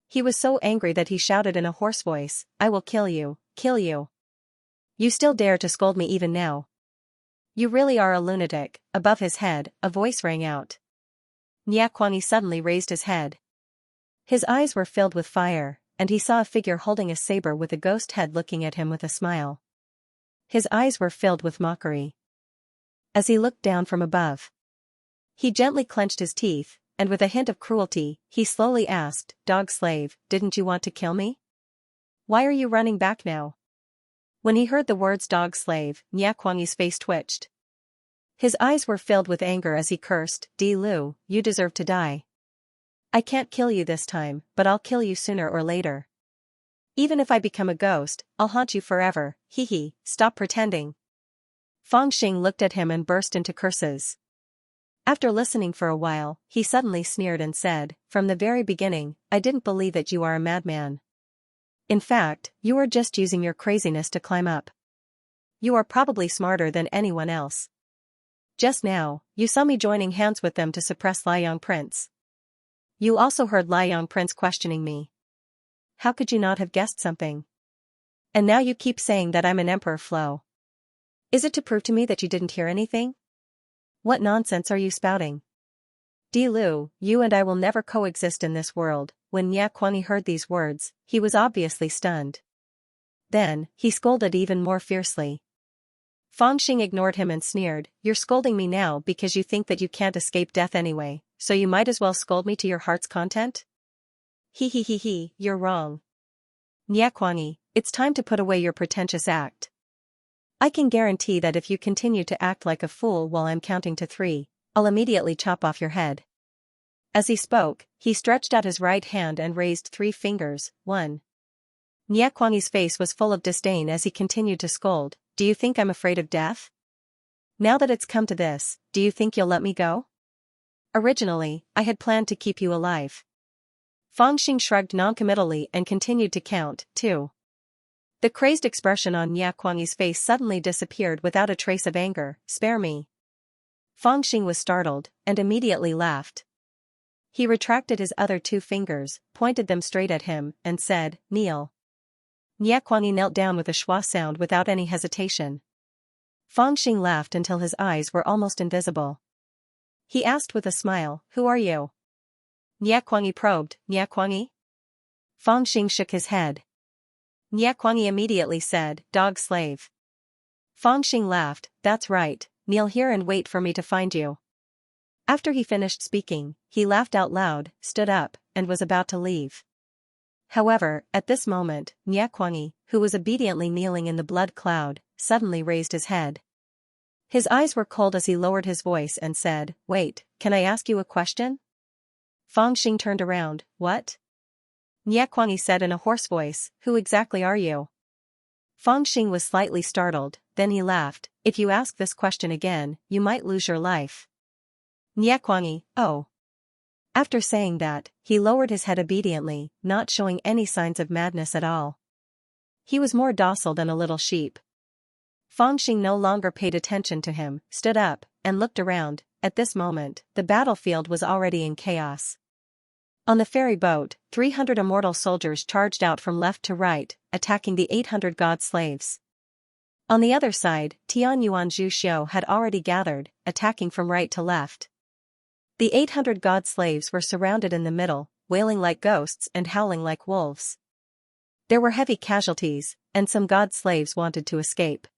He was so angry that he shouted in a hoarse voice, I will kill you, kill you. You still dare to scold me even now. You really are a lunatic. Above his head, a voice rang out. Nyakwangyi suddenly raised his head. His eyes were filled with fire, and he saw a figure holding a saber with a ghost head looking at him with a smile. His eyes were filled with mockery. As he looked down from above, he gently clenched his teeth, and with a hint of cruelty, he slowly asked, "Dog slave, didn't you want to kill me? Why are you running back now?" When he heard the words dog slave, Nyakwang's face twitched. His eyes were filled with anger as he cursed, "Di Lu, you deserve to die. I can't kill you this time, but I'll kill you sooner or later. Even if I become a ghost, I'll haunt you forever, hee, stop pretending." Fang Xing looked at him and burst into curses. After listening for a while, he suddenly sneered and said, "From the very beginning, I didn't believe that you are a madman. In fact, you are just using your craziness to climb up. You are probably smarter than anyone else. Just now, you saw me joining hands with them to suppress Liang Prince. You also heard Liang Prince questioning me. How could you not have guessed something? And now you keep saying that I'm an emperor Flo. Is it to prove to me that you didn't hear anything? What nonsense are you spouting? Di Lu, you and I will never coexist in this world." When Nyakwang heard these words, he was obviously stunned. Then, he scolded even more fiercely. Fang Xing ignored him and sneered, "You're scolding me now because you think that you can't escape death anyway, so you might as well scold me to your heart's content? He, you're wrong. Nyakwang, it's time to put away your pretentious act. I can guarantee that if you continue to act like a fool while I'm counting to 3, I'll immediately chop off your head." As he spoke, he stretched out his right hand and raised 3 fingers, 1. Nyakwang's face was full of disdain as he continued to scold, "Do you think I'm afraid of death? Now that it's come to this, do you think you'll let me go? Originally, I had planned to keep you alive." Fang Xing shrugged noncommittally and continued to count, 2. The crazed expression on Nyakwang's face suddenly disappeared without a trace of anger. "Spare me." Fang Xing was startled, and immediately laughed. He retracted his other 2 fingers, pointed them straight at him, and said, "Kneel." Nyakwang knelt down with a schwa sound without any hesitation. Fang Xing laughed until his eyes were almost invisible. He asked with a smile, "Who are you?" Nyakwang probed, "Nyakwang?" Fang Xing shook his head. Nyakwang immediately said, "Dog slave." Fang Xing laughed, "That's right, kneel here and wait for me to find you." After he finished speaking, he laughed out loud, stood up, and was about to leave. However, at this moment, Nyakwang, who was obediently kneeling in the blood cloud, suddenly raised his head. His eyes were cold as he lowered his voice and said, "Wait, can I ask you a question?" Fang Xing turned around, "What?" Nyakwang said in a hoarse voice, "Who exactly are you?" Fang Xing was slightly startled, then he laughed, "If you ask this question again, you might lose your life." Nyakwang, "Oh." After saying that, he lowered his head obediently, not showing any signs of madness at all. He was more docile than a little sheep. Fang Xing no longer paid attention to him, stood up, and looked around. At this moment, the battlefield was already in chaos. On the ferry boat, 300 immortal soldiers charged out from left to right, attacking the 800 god slaves. On the other side, Tian Yuan Zhu Xiu had already gathered, attacking from right to left. The 800 god slaves were surrounded in the middle, wailing like ghosts and howling like wolves. There were heavy casualties, and some god slaves wanted to escape.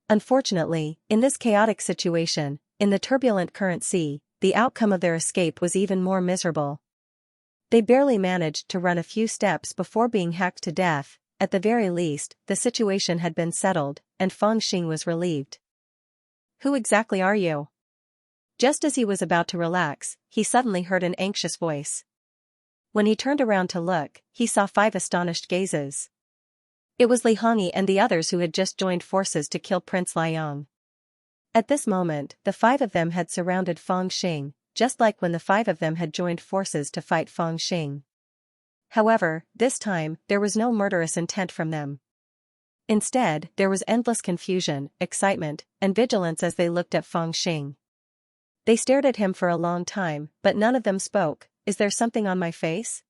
Unfortunately, in this chaotic situation, in the turbulent current sea, the outcome of their escape was even more miserable. They barely managed to run a few steps before being hacked to death. At the very least, the situation had been settled, and Fang Xing was relieved. "Who exactly are you?" Just as he was about to relax, he suddenly heard an anxious voice. When he turned around to look, he saw 5 astonished gazes. It was Li Hongyi and the others who had just joined forces to kill Prince Liang. At this moment, the 5 of them had surrounded Fang Xing, just like when the 5 of them had joined forces to fight Fang Xing. However, this time, there was no murderous intent from them. Instead, there was endless confusion, excitement, and vigilance as they looked at Fang Xing. They stared at him for a long time, but none of them spoke. "Is there something on my face?"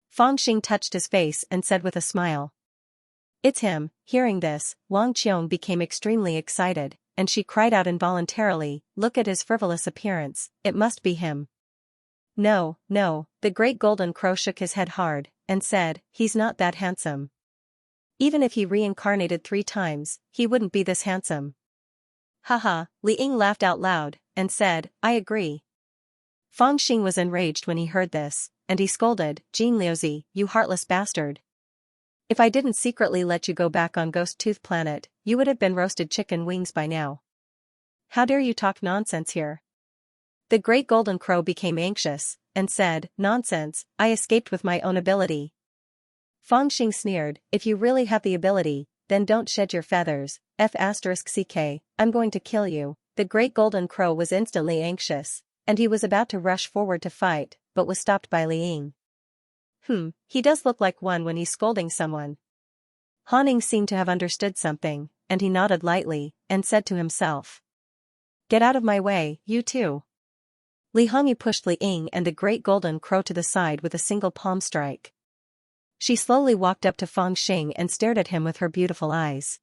Fang Xing touched his face and said with a smile, "It's him." Hearing this, Wang Qiong became extremely excited, and she cried out involuntarily, "Look at his frivolous appearance, it must be him." No, the great golden crow shook his head hard, and said, "He's not that handsome. Even if he reincarnated 3 times, he wouldn't be this handsome." Haha, Li Ying laughed out loud, and said, "I agree." Fang Xing was enraged when he heard this, and he scolded, "Jin Liuzi, you heartless bastard. If I didn't secretly let you go back on Ghost Tooth Planet, you would have been roasted chicken wings by now. How dare you talk nonsense here?" The Great Golden Crow became anxious, and said, "Nonsense, I escaped with my own ability." Fang Xing sneered, "If you really have the ability, then don't shed your feathers, F***ck, I'm going to kill you." The Great Golden Crow was instantly anxious, and he was about to rush forward to fight, but was stopped by Li Ying. He does look like one when he's scolding someone." Han Ning seemed to have understood something, and he nodded lightly, and said to himself, "Get out of my way, you two." Li Hongyi pushed Li Ying and the Great Golden Crow to the side with a single palm strike. She slowly walked up to Fang Xing and stared at him with her beautiful eyes.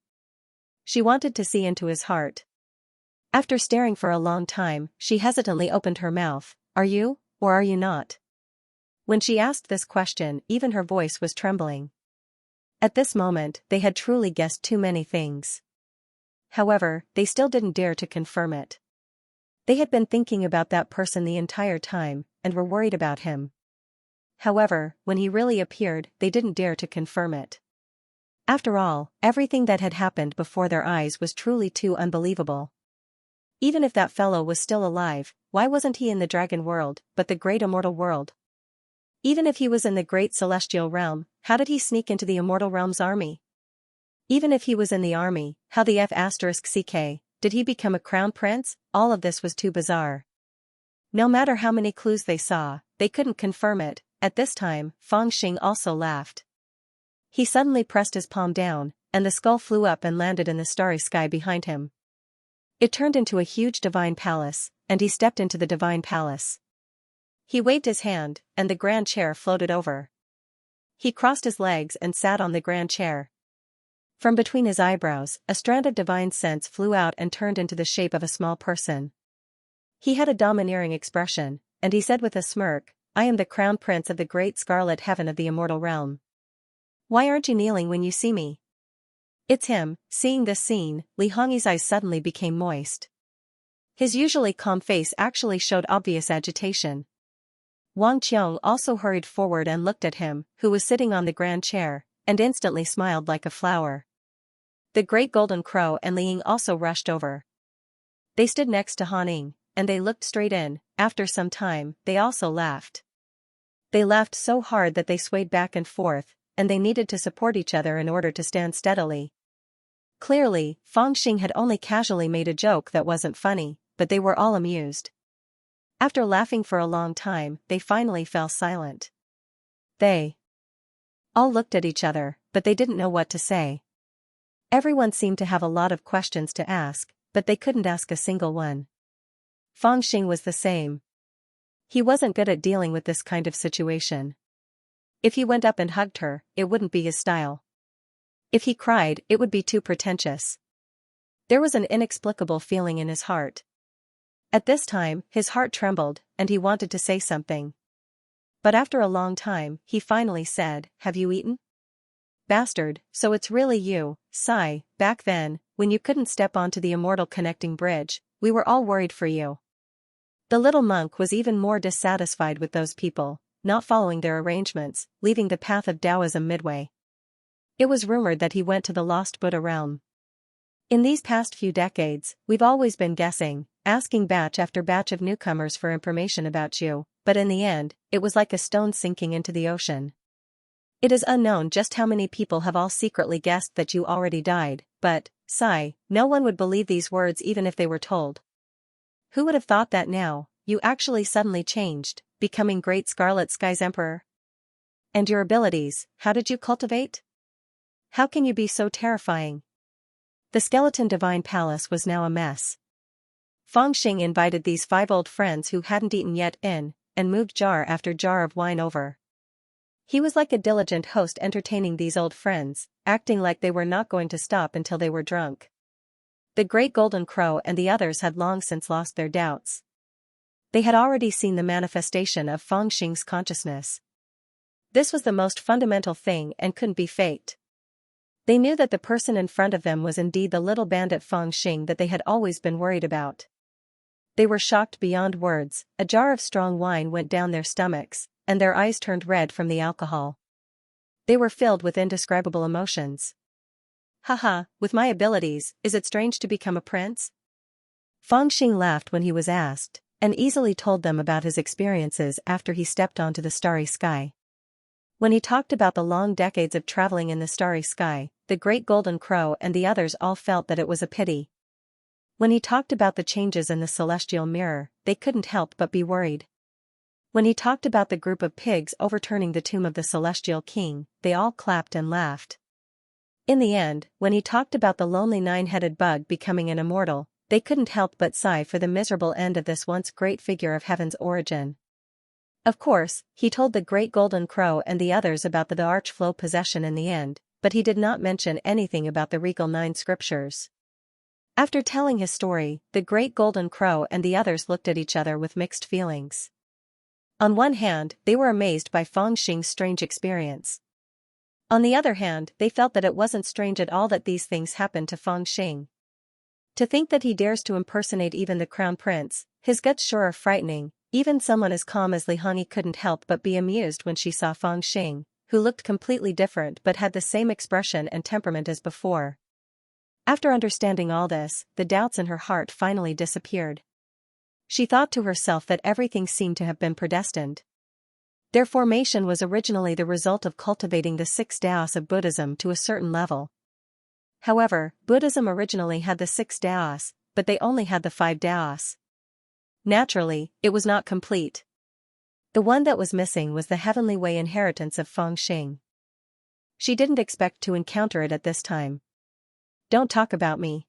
She wanted to see into his heart. After staring for a long time, she hesitantly opened her mouth. "Are you, or are you not?" When she asked this question, even her voice was trembling. At this moment, they had truly guessed too many things. However, they still didn't dare to confirm it. They had been thinking about that person the entire time, and were worried about him. However, when he really appeared, they didn't dare to confirm it. After all, everything that had happened before their eyes was truly too unbelievable. Even if that fellow was still alive, why wasn't he in the dragon world, but the great immortal world? Even if he was in the great celestial realm, how did he sneak into the immortal realm's army? Even if he was in the army, how the F***ck, did he become a crown prince? All of this was too bizarre. No matter how many clues they saw, they couldn't confirm it. At this time, Fang Xing also laughed. He suddenly pressed his palm down, and the skull flew up and landed in the starry sky behind him. It turned into a huge divine palace, and he stepped into the divine palace. He waved his hand, and the grand chair floated over. He crossed his legs and sat on the grand chair. From between his eyebrows, a strand of divine sense flew out and turned into the shape of a small person. He had a domineering expression, and he said with a smirk, "I am the crown prince of the great scarlet heaven of the immortal realm. Why aren't you kneeling when you see me?" It's him. Seeing this scene, Li Hongyi's eyes suddenly became moist. His usually calm face actually showed obvious agitation. Wang Qiong also hurried forward and looked at him, who was sitting on the grand chair, and instantly smiled like a flower. The Great Golden Crow and Li Ying also rushed over. They stood next to Han Ning, and they looked straight in. After some time, they also laughed. They laughed so hard that they swayed back and forth, and they needed to support each other in order to stand steadily. Clearly, Fang Xing had only casually made a joke that wasn't funny, but they were all amused. After laughing for a long time, they finally fell silent. They all looked at each other, but they didn't know what to say. Everyone seemed to have a lot of questions to ask, but they couldn't ask a single one. Fang Xing was the same. He wasn't good at dealing with this kind of situation. If he went up and hugged her, it wouldn't be his style. If he cried, it would be too pretentious. There was an inexplicable feeling in his heart. At this time, his heart trembled, and he wanted to say something. But after a long time, he finally said, "Have you eaten?" "Bastard, so it's really you, Sai. Back then, when you couldn't step onto the immortal connecting bridge, we were all worried for you." The little monk was even more dissatisfied with those people, not following their arrangements, leaving the path of Taoism midway. It was rumored that he went to the lost Buddha realm. In these past few decades, we've always been guessing, asking batch after batch of newcomers for information about you, but in the end, it was like a stone sinking into the ocean. It is unknown just how many people have all secretly guessed that you already died, but, Sai, no one would believe these words even if they were told. Who would have thought that now, you actually suddenly changed, becoming Great Scarlet Sky's Emperor? And your abilities, how did you cultivate? How can you be so terrifying? The skeleton divine palace was now a mess. Fang Xing invited these 5 old friends who hadn't eaten yet in, and moved jar after jar of wine over. He was like a diligent host entertaining these old friends, acting like they were not going to stop until they were drunk. The Great Golden Crow and the others had long since lost their doubts. They had already seen the manifestation of Fang Xing's consciousness. This was the most fundamental thing and couldn't be faked. They knew that the person in front of them was indeed the little bandit Fangxing that they had always been worried about. They were shocked beyond words, a jar of strong wine went down their stomachs, and their eyes turned red from the alcohol. They were filled with indescribable emotions. Haha, with my abilities, is it strange to become a prince? Fangxing laughed when he was asked, and easily told them about his experiences after he stepped onto the starry sky. When he talked about the long decades of traveling in the starry sky, the great golden crow and the others all felt that it was a pity. When he talked about the changes in the celestial mirror, they couldn't help but be worried. When he talked about the group of pigs overturning the tomb of the celestial king, they all clapped and laughed. In the end, when he talked about the lonely nine-headed bug becoming an immortal, they couldn't help but sigh for the miserable end of this once great figure of heaven's origin. Of course, he told the great golden crow and the others about the archflow possession in the end, but he did not mention anything about the regal 9 scriptures. After telling his story, the great golden crow and the others looked at each other with mixed feelings. On one hand, they were amazed by Fangxing's strange experience. On the other hand, they felt that it wasn't strange at all that these things happened to Fangxing. To think that he dares to impersonate even the crown prince, his guts sure are frightening. Even someone as calm as Li Hongyi couldn't help but be amused when she saw Fangxing, who looked completely different but had the same expression and temperament as before. After understanding all this, the doubts in her heart finally disappeared. She thought to herself that everything seemed to have been predestined. Their formation was originally the result of cultivating the 6 Taoists of Buddhism to a certain level. However, Buddhism originally had the 6 Taoists, but they only had the 5 Taoists. Naturally, it was not complete. The one that was missing was the heavenly way inheritance of Fangxing. She didn't expect to encounter it at this time. Don't talk about me.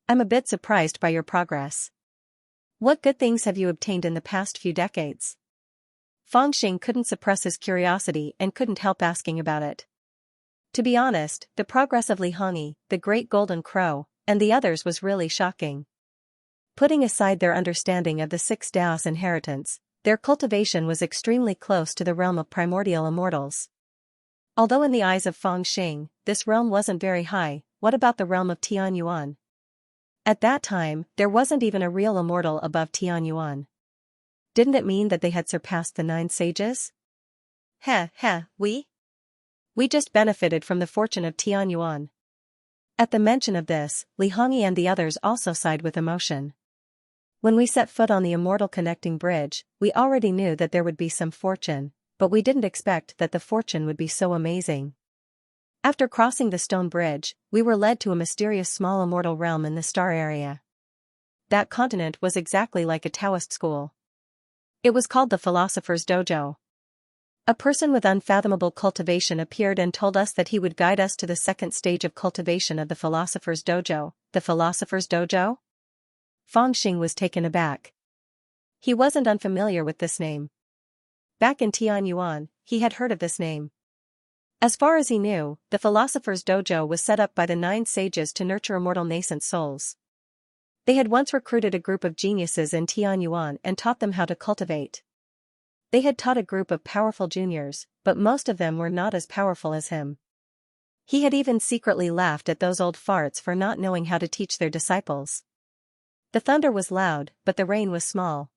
I'm a bit surprised by your progress. What good things have you obtained in the past few decades? Fangxing couldn't suppress his curiosity and couldn't help asking about it. To be honest, the progress of Li Hongyi, the great golden crow, and the others was really shocking. Putting aside their understanding of the 6 Taoist inheritance, their cultivation was extremely close to the realm of primordial immortals. Although in the eyes of Fangxing, this realm wasn't very high, what about the realm of Tianyuan? At that time, there wasn't even a real immortal above Tianyuan. Didn't it mean that they had surpassed the 9 sages? We just benefited from the fortune of Tianyuan. At the mention of this, Li Hongyi and the others also sighed with emotion. When we set foot on the immortal connecting bridge, we already knew that there would be some fortune, but we didn't expect that the fortune would be so amazing. After crossing the stone bridge, we were led to a mysterious small immortal realm in the star area. That continent was exactly like a Taoist school. It was called the Philosopher's Dojo. A person with unfathomable cultivation appeared and told us that he would guide us to the second stage of cultivation of the Philosopher's Dojo. The Philosopher's Dojo? Fangxing was taken aback. He wasn't unfamiliar with this name. Back in Tianyuan, he had heard of this name. As far as he knew, the Philosopher's Dojo was set up by the 9 sages to nurture immortal nascent souls. They had once recruited a group of geniuses in Tianyuan and taught them how to cultivate. They had taught a group of powerful juniors, but most of them were not as powerful as him. He had even secretly laughed at those old farts for not knowing how to teach their disciples. The thunder was loud, but the rain was small.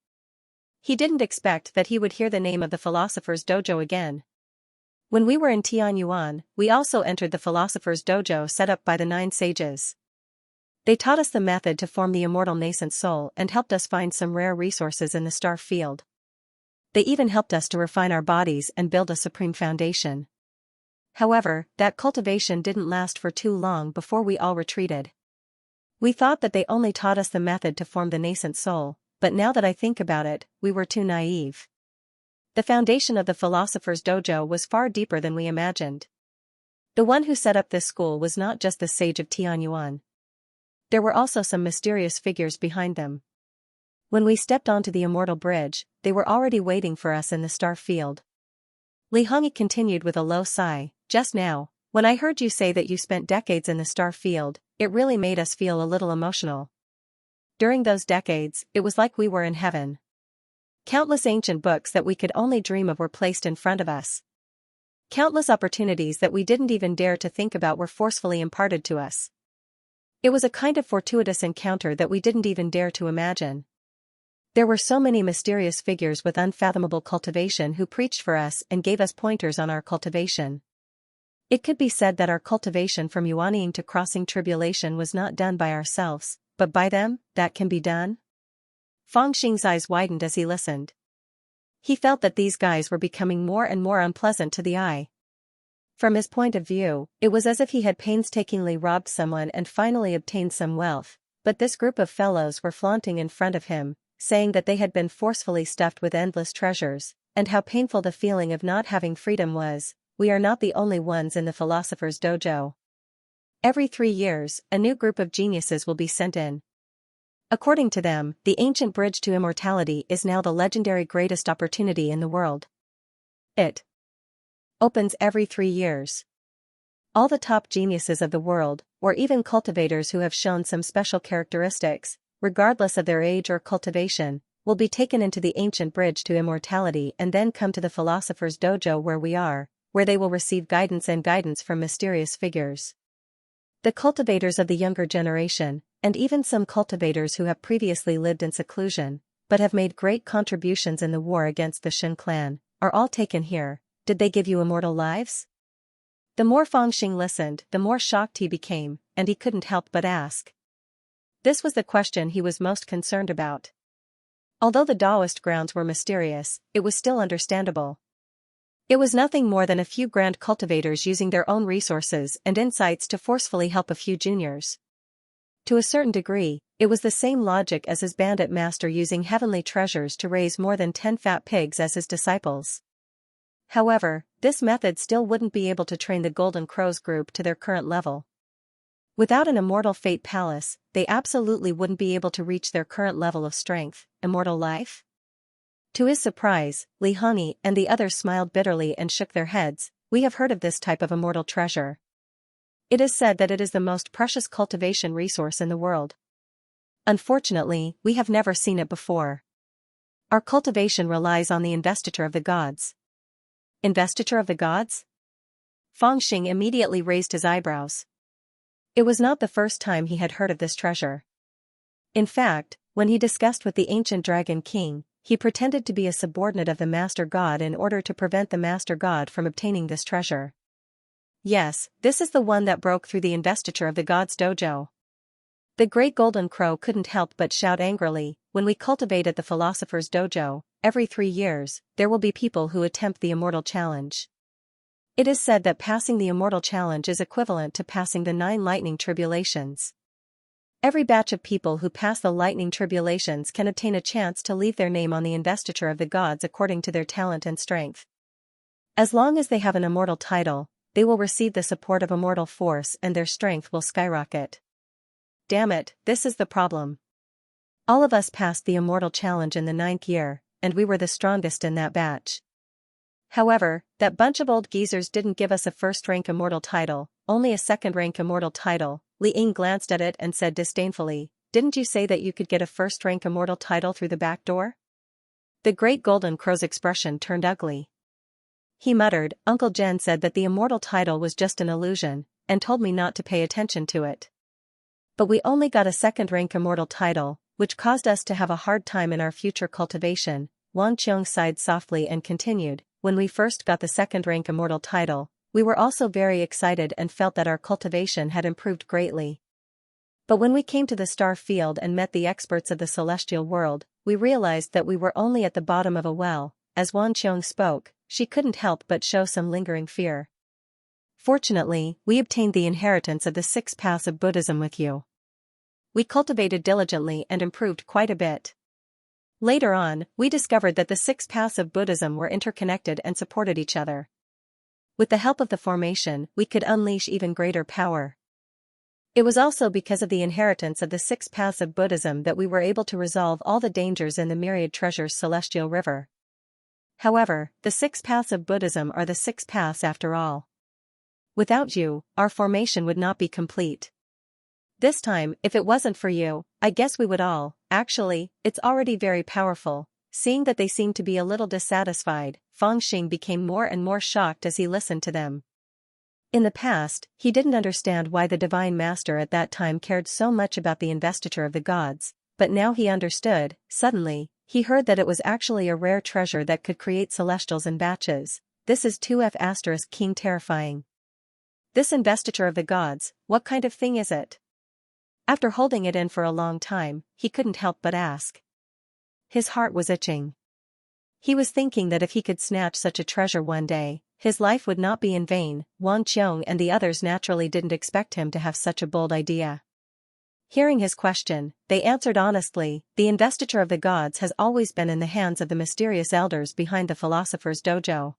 He didn't expect that he would hear the name of the Philosopher's Dojo again. When we were in Tianyuan, we also entered the Philosopher's Dojo set up by the 9 sages. They taught us the method to form the immortal nascent soul and helped us find some rare resources in the star field. They even helped us to refine our bodies and build a supreme foundation. However, that cultivation didn't last for too long before we all retreated. We thought that they only taught us the method to form the nascent soul, but now that I think about it, we were too naive. The foundation of the Philosopher's Dojo was far deeper than we imagined. The one who set up this school was not just the sage of Tianyuan. There were also some mysterious figures behind them. When we stepped onto the immortal bridge, they were already waiting for us in the star field. Li Hongyi continued with a low sigh, "Just now, when I heard you say that you spent decades in the star field, it really made us feel a little emotional. During those decades, it was like we were in heaven. Countless ancient books that we could only dream of were placed in front of us. Countless opportunities that we didn't even dare to think about were forcefully imparted to us. It was a kind of fortuitous encounter that we didn't even dare to imagine. There were so many mysterious figures with unfathomable cultivation who preached for us and gave us pointers on our cultivation. It could be said that our cultivation from yuanying to crossing tribulation was not done by ourselves, but by them. That can be done? Fangxing's eyes widened as he listened. He felt that these guys were becoming more and more unpleasant to the eye. From his point of view, it was as if he had painstakingly robbed someone and finally obtained some wealth, but this group of fellows were flaunting in front of him, saying that they had been forcefully stuffed with endless treasures, and how painful the feeling of not having freedom was. We are not the only ones in the philosopher's dojo. Every 3 years, a new group of geniuses will be sent in. According to them, the ancient bridge to immortality is now the legendary greatest opportunity in the world. It opens every 3 years. All the top geniuses of the world, or even cultivators who have shown some special characteristics, regardless of their age or cultivation, will be taken into the ancient bridge to immortality and then come to the philosopher's dojo where we are, where they will receive guidance from mysterious figures. The cultivators of the younger generation, and even some cultivators who have previously lived in seclusion, but have made great contributions in the war against the Shin clan, are all taken here. Did they give you immortal lives? The more Fangxing listened, the more shocked he became, and he couldn't help but ask. This was the question he was most concerned about. Although the Taoist grounds were mysterious, it was still understandable. It was nothing more than a few grand cultivators using their own resources and insights to forcefully help a few juniors. To a certain degree, it was the same logic as his bandit master using heavenly treasures to raise more than 10 fat pigs as his disciples. However, this method still wouldn't be able to train the Golden Crows group to their current level. Without an immortal fate palace, they absolutely wouldn't be able to reach their current level of strength. Immortal life? To his surprise, Li Hongyi and the others smiled bitterly and shook their heads. We have heard of this type of immortal treasure. It is said that it is the most precious cultivation resource in the world. Unfortunately, we have never seen it before. Our cultivation relies on the investiture of the gods. Investiture of the gods? Fangxing immediately raised his eyebrows. It was not the first time he had heard of this treasure. In fact, when he discussed with the ancient Dragon King, he pretended to be a subordinate of the Master God in order to prevent the Master God from obtaining this treasure. Yes, this is the one that broke through the investiture of the God's dojo. The great Golden Crow couldn't help but shout angrily, when we cultivate at the Philosopher's Dojo, every 3 years, there will be people who attempt the Immortal Challenge. It is said that passing the Immortal Challenge is equivalent to passing the 9 lightning tribulations. Every batch of people who pass the lightning tribulations can obtain a chance to leave their name on the investiture of the gods according to their talent and strength. As long as they have an immortal title, they will receive the support of immortal force and their strength will skyrocket. Damn it, this is the problem. All of us passed the immortal challenge in the 9th year, and we were the strongest in that batch. However, that bunch of old geezers didn't give us a first-rank immortal title, only a second-rank immortal title. Li Ying glanced at it and said disdainfully, "Didn't you say that you could get a first-rank immortal title through the back door?" The great Golden Crow's expression turned ugly. He muttered, "Uncle Jen said that the immortal title was just an illusion, and told me not to pay attention to it. But we only got a second-rank immortal title, which caused us to have a hard time in our future cultivation." Wang Qiong sighed softly and continued, "When we first got the second-rank immortal title, we were also very excited and felt that our cultivation had improved greatly. But when we came to the star field and met the experts of the celestial world, we realized that we were only at the bottom of a well." As Wang Qiong spoke, she couldn't help but show some lingering fear. "Fortunately, we obtained the inheritance of the 6 paths of Buddhism with you. We cultivated diligently and improved quite a bit. Later on, we discovered that the 6 paths of Buddhism were interconnected and supported each other. With the help of the formation, we could unleash even greater power. It was also because of the inheritance of the 6 paths of Buddhism that we were able to resolve all the dangers in the myriad treasures celestial river. However, the 6 paths of Buddhism are the 6 paths after all. Without you, our formation would not be complete. This time, if it wasn't for you, I guess we would all. Actually, it's already very powerful. seeing that they seemed to be a little dissatisfied, Fangxing became more and more shocked as he listened to them. In the past, he didn't understand why the Divine Master at that time cared so much about the investiture of the gods, but now he understood. Suddenly, he heard that it was actually a rare treasure that could create celestials in batches. This is 2F** King terrifying. This investiture of the gods, what kind of thing is it? After holding it in for a long time, he couldn't help but ask. His heart was itching. He was thinking that if he could snatch such a treasure one day, his life would not be in vain. Wang Qiong and the others naturally didn't expect him to have such a bold idea. Hearing his question, they answered honestly, the investiture of the gods has always been in the hands of the mysterious elders behind the philosopher's dojo.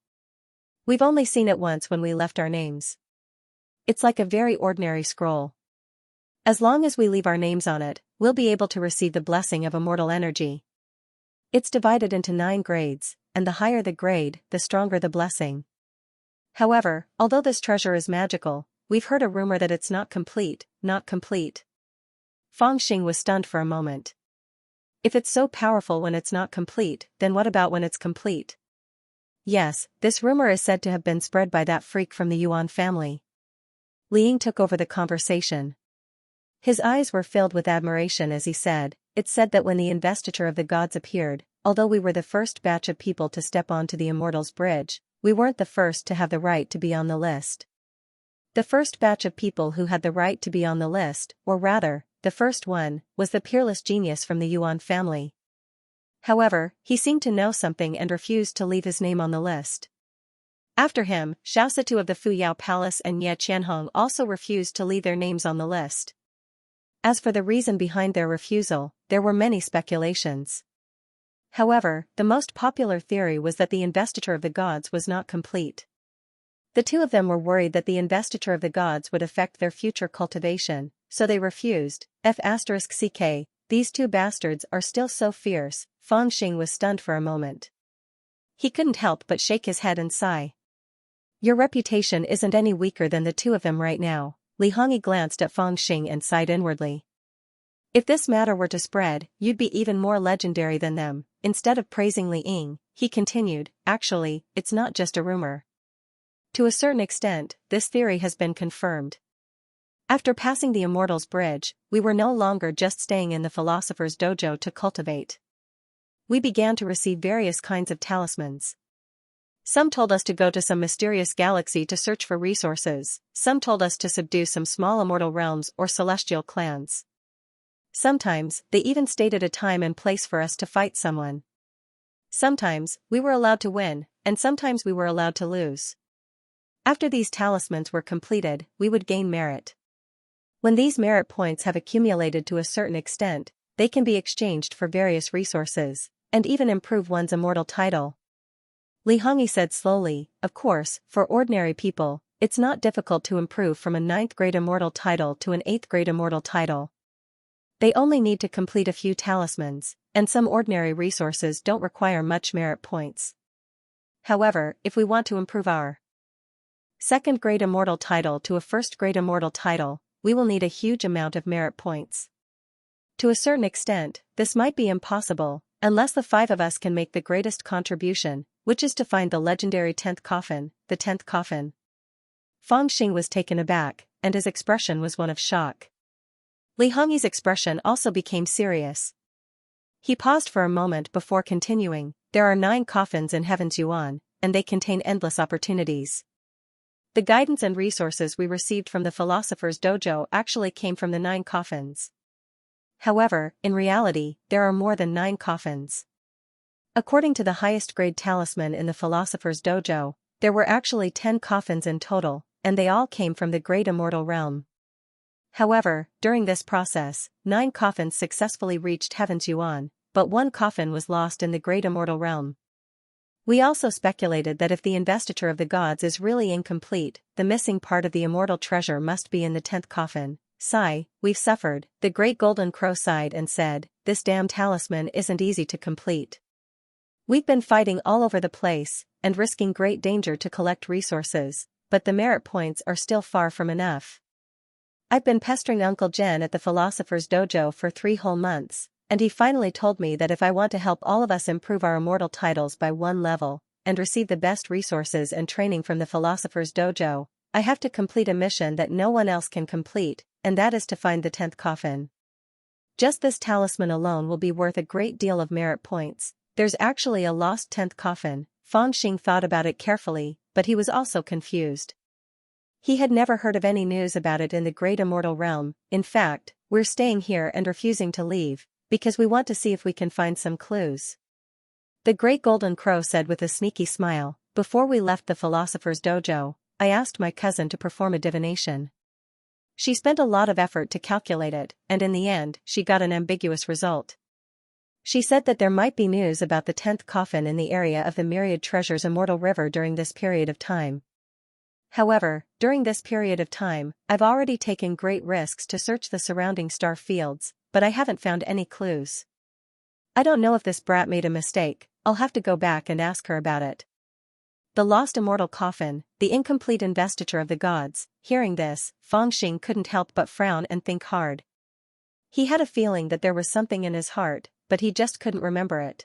We've only seen it once when we left our names. It's like a very ordinary scroll. As long as we leave our names on it, we'll be able to receive the blessing of immortal energy. It's divided into 9 grades, and the higher the grade, the stronger the blessing. However, although this treasure is magical, we've heard a rumor that it's not complete. Fangxing was stunned for a moment. If it's so powerful when it's not complete, then what about when it's complete? Yes, this rumor is said to have been spread by that freak from the Yuan family. Li Ying took over the conversation. His eyes were filled with admiration as he said, it's said that when the investiture of the gods appeared, although we were the first batch of people to step onto the Immortals Bridge, we weren't the first to have the right to be on the list. The first batch of people who had the right to be on the list, or rather, the first one, was the peerless genius from the Yuan family. However, he seemed to know something and refused to leave his name on the list. After him, Xiaoxitu of the Fuyao Palace and Ye Qianhong also refused to leave their names on the list. As for the reason behind their refusal, there were many speculations. However, the most popular theory was that the investiture of the gods was not complete. The two of them were worried that the investiture of the gods would affect their future cultivation, so they refused. F***ck, these two bastards are still so fierce. Fangxing was stunned for a moment. He couldn't help but shake his head and sigh. Your reputation isn't any weaker than the two of them right now. Li Hongyi glanced at Fangxing and sighed inwardly. If this matter were to spread, you'd be even more legendary than them. Instead of praising Li Ying, he continued, actually, it's not just a rumor. To a certain extent, this theory has been confirmed. After passing the Immortals Bridge, we were no longer just staying in the Philosopher's Dojo to cultivate. We began to receive various kinds of talismans. Some told us to go to some mysterious galaxy to search for resources, some told us to subdue some small immortal realms or celestial clans. Sometimes, they even stated a time and place for us to fight someone. Sometimes, we were allowed to win, and sometimes we were allowed to lose. After these talismans were completed, we would gain merit. When these merit points have accumulated to a certain extent, they can be exchanged for various resources, and even improve one's immortal title. Li Hongyi said slowly, of course, for ordinary people, it's not difficult to improve from a 9th grade immortal title to an 8th grade immortal title. They only need to complete a few talismans, and some ordinary resources don't require much merit points. However, if we want to improve our 2nd grade immortal title to a 1st grade immortal title, we will need a huge amount of merit points. To a certain extent, this might be impossible, unless the 5 of us can make the greatest contribution, which is to find the legendary 10th coffin, the 10th coffin. Fangxing was taken aback, and his expression was one of shock. Li Hongyi's expression also became serious. He paused for a moment before continuing, there are 9 coffins in Heaven's Yuan, and they contain endless opportunities. The guidance and resources we received from the Philosopher's Dojo actually came from the 9 coffins. However, in reality, there are more than 9 coffins. According to the highest grade talisman in the Philosopher's Dojo, there were actually 10 coffins in total, and they all came from the Great Immortal Realm. However, during this process, 9 coffins successfully reached Heaven's Yuan, but 1 coffin was lost in the Great Immortal Realm. We also speculated that if the investiture of the gods is really incomplete, the missing part of the immortal treasure must be in the 10th coffin. Sigh, we've suffered. The great golden crow sighed and said, this damn talisman isn't easy to complete. We've been fighting all over the place, and risking great danger to collect resources, but the merit points are still far from enough. I've been pestering Uncle Jen at the Philosopher's Dojo for 3 whole months, and he finally told me that if I want to help all of us improve our immortal titles by one level, and receive the best resources and training from the Philosopher's Dojo, I have to complete a mission that no one else can complete, and that is to find the 10th coffin. Just this talisman alone will be worth a great deal of merit points. There's actually a lost 10th coffin. Fangxing thought about it carefully, but he was also confused. He had never heard of any news about it in the Great Immortal Realm. In fact, we're staying here and refusing to leave, because we want to see if we can find some clues. The Great Golden Crow said with a sneaky smile, before we left the Philosopher's Dojo, I asked my cousin to perform a divination. She spent a lot of effort to calculate it, and in the end, she got an ambiguous result. She said that there might be news about the 10th coffin in the area of the Myriad Treasures Immortal River during this period of time. However, during this period of time, I've already taken great risks to search the surrounding star fields, but I haven't found any clues. I don't know if this brat made a mistake. I'll have to go back and ask her about it. The lost immortal coffin, the incomplete investiture of the gods. Hearing this, Fangxing couldn't help but frown and think hard. He had a feeling that there was something in his heart, but he just couldn't remember it.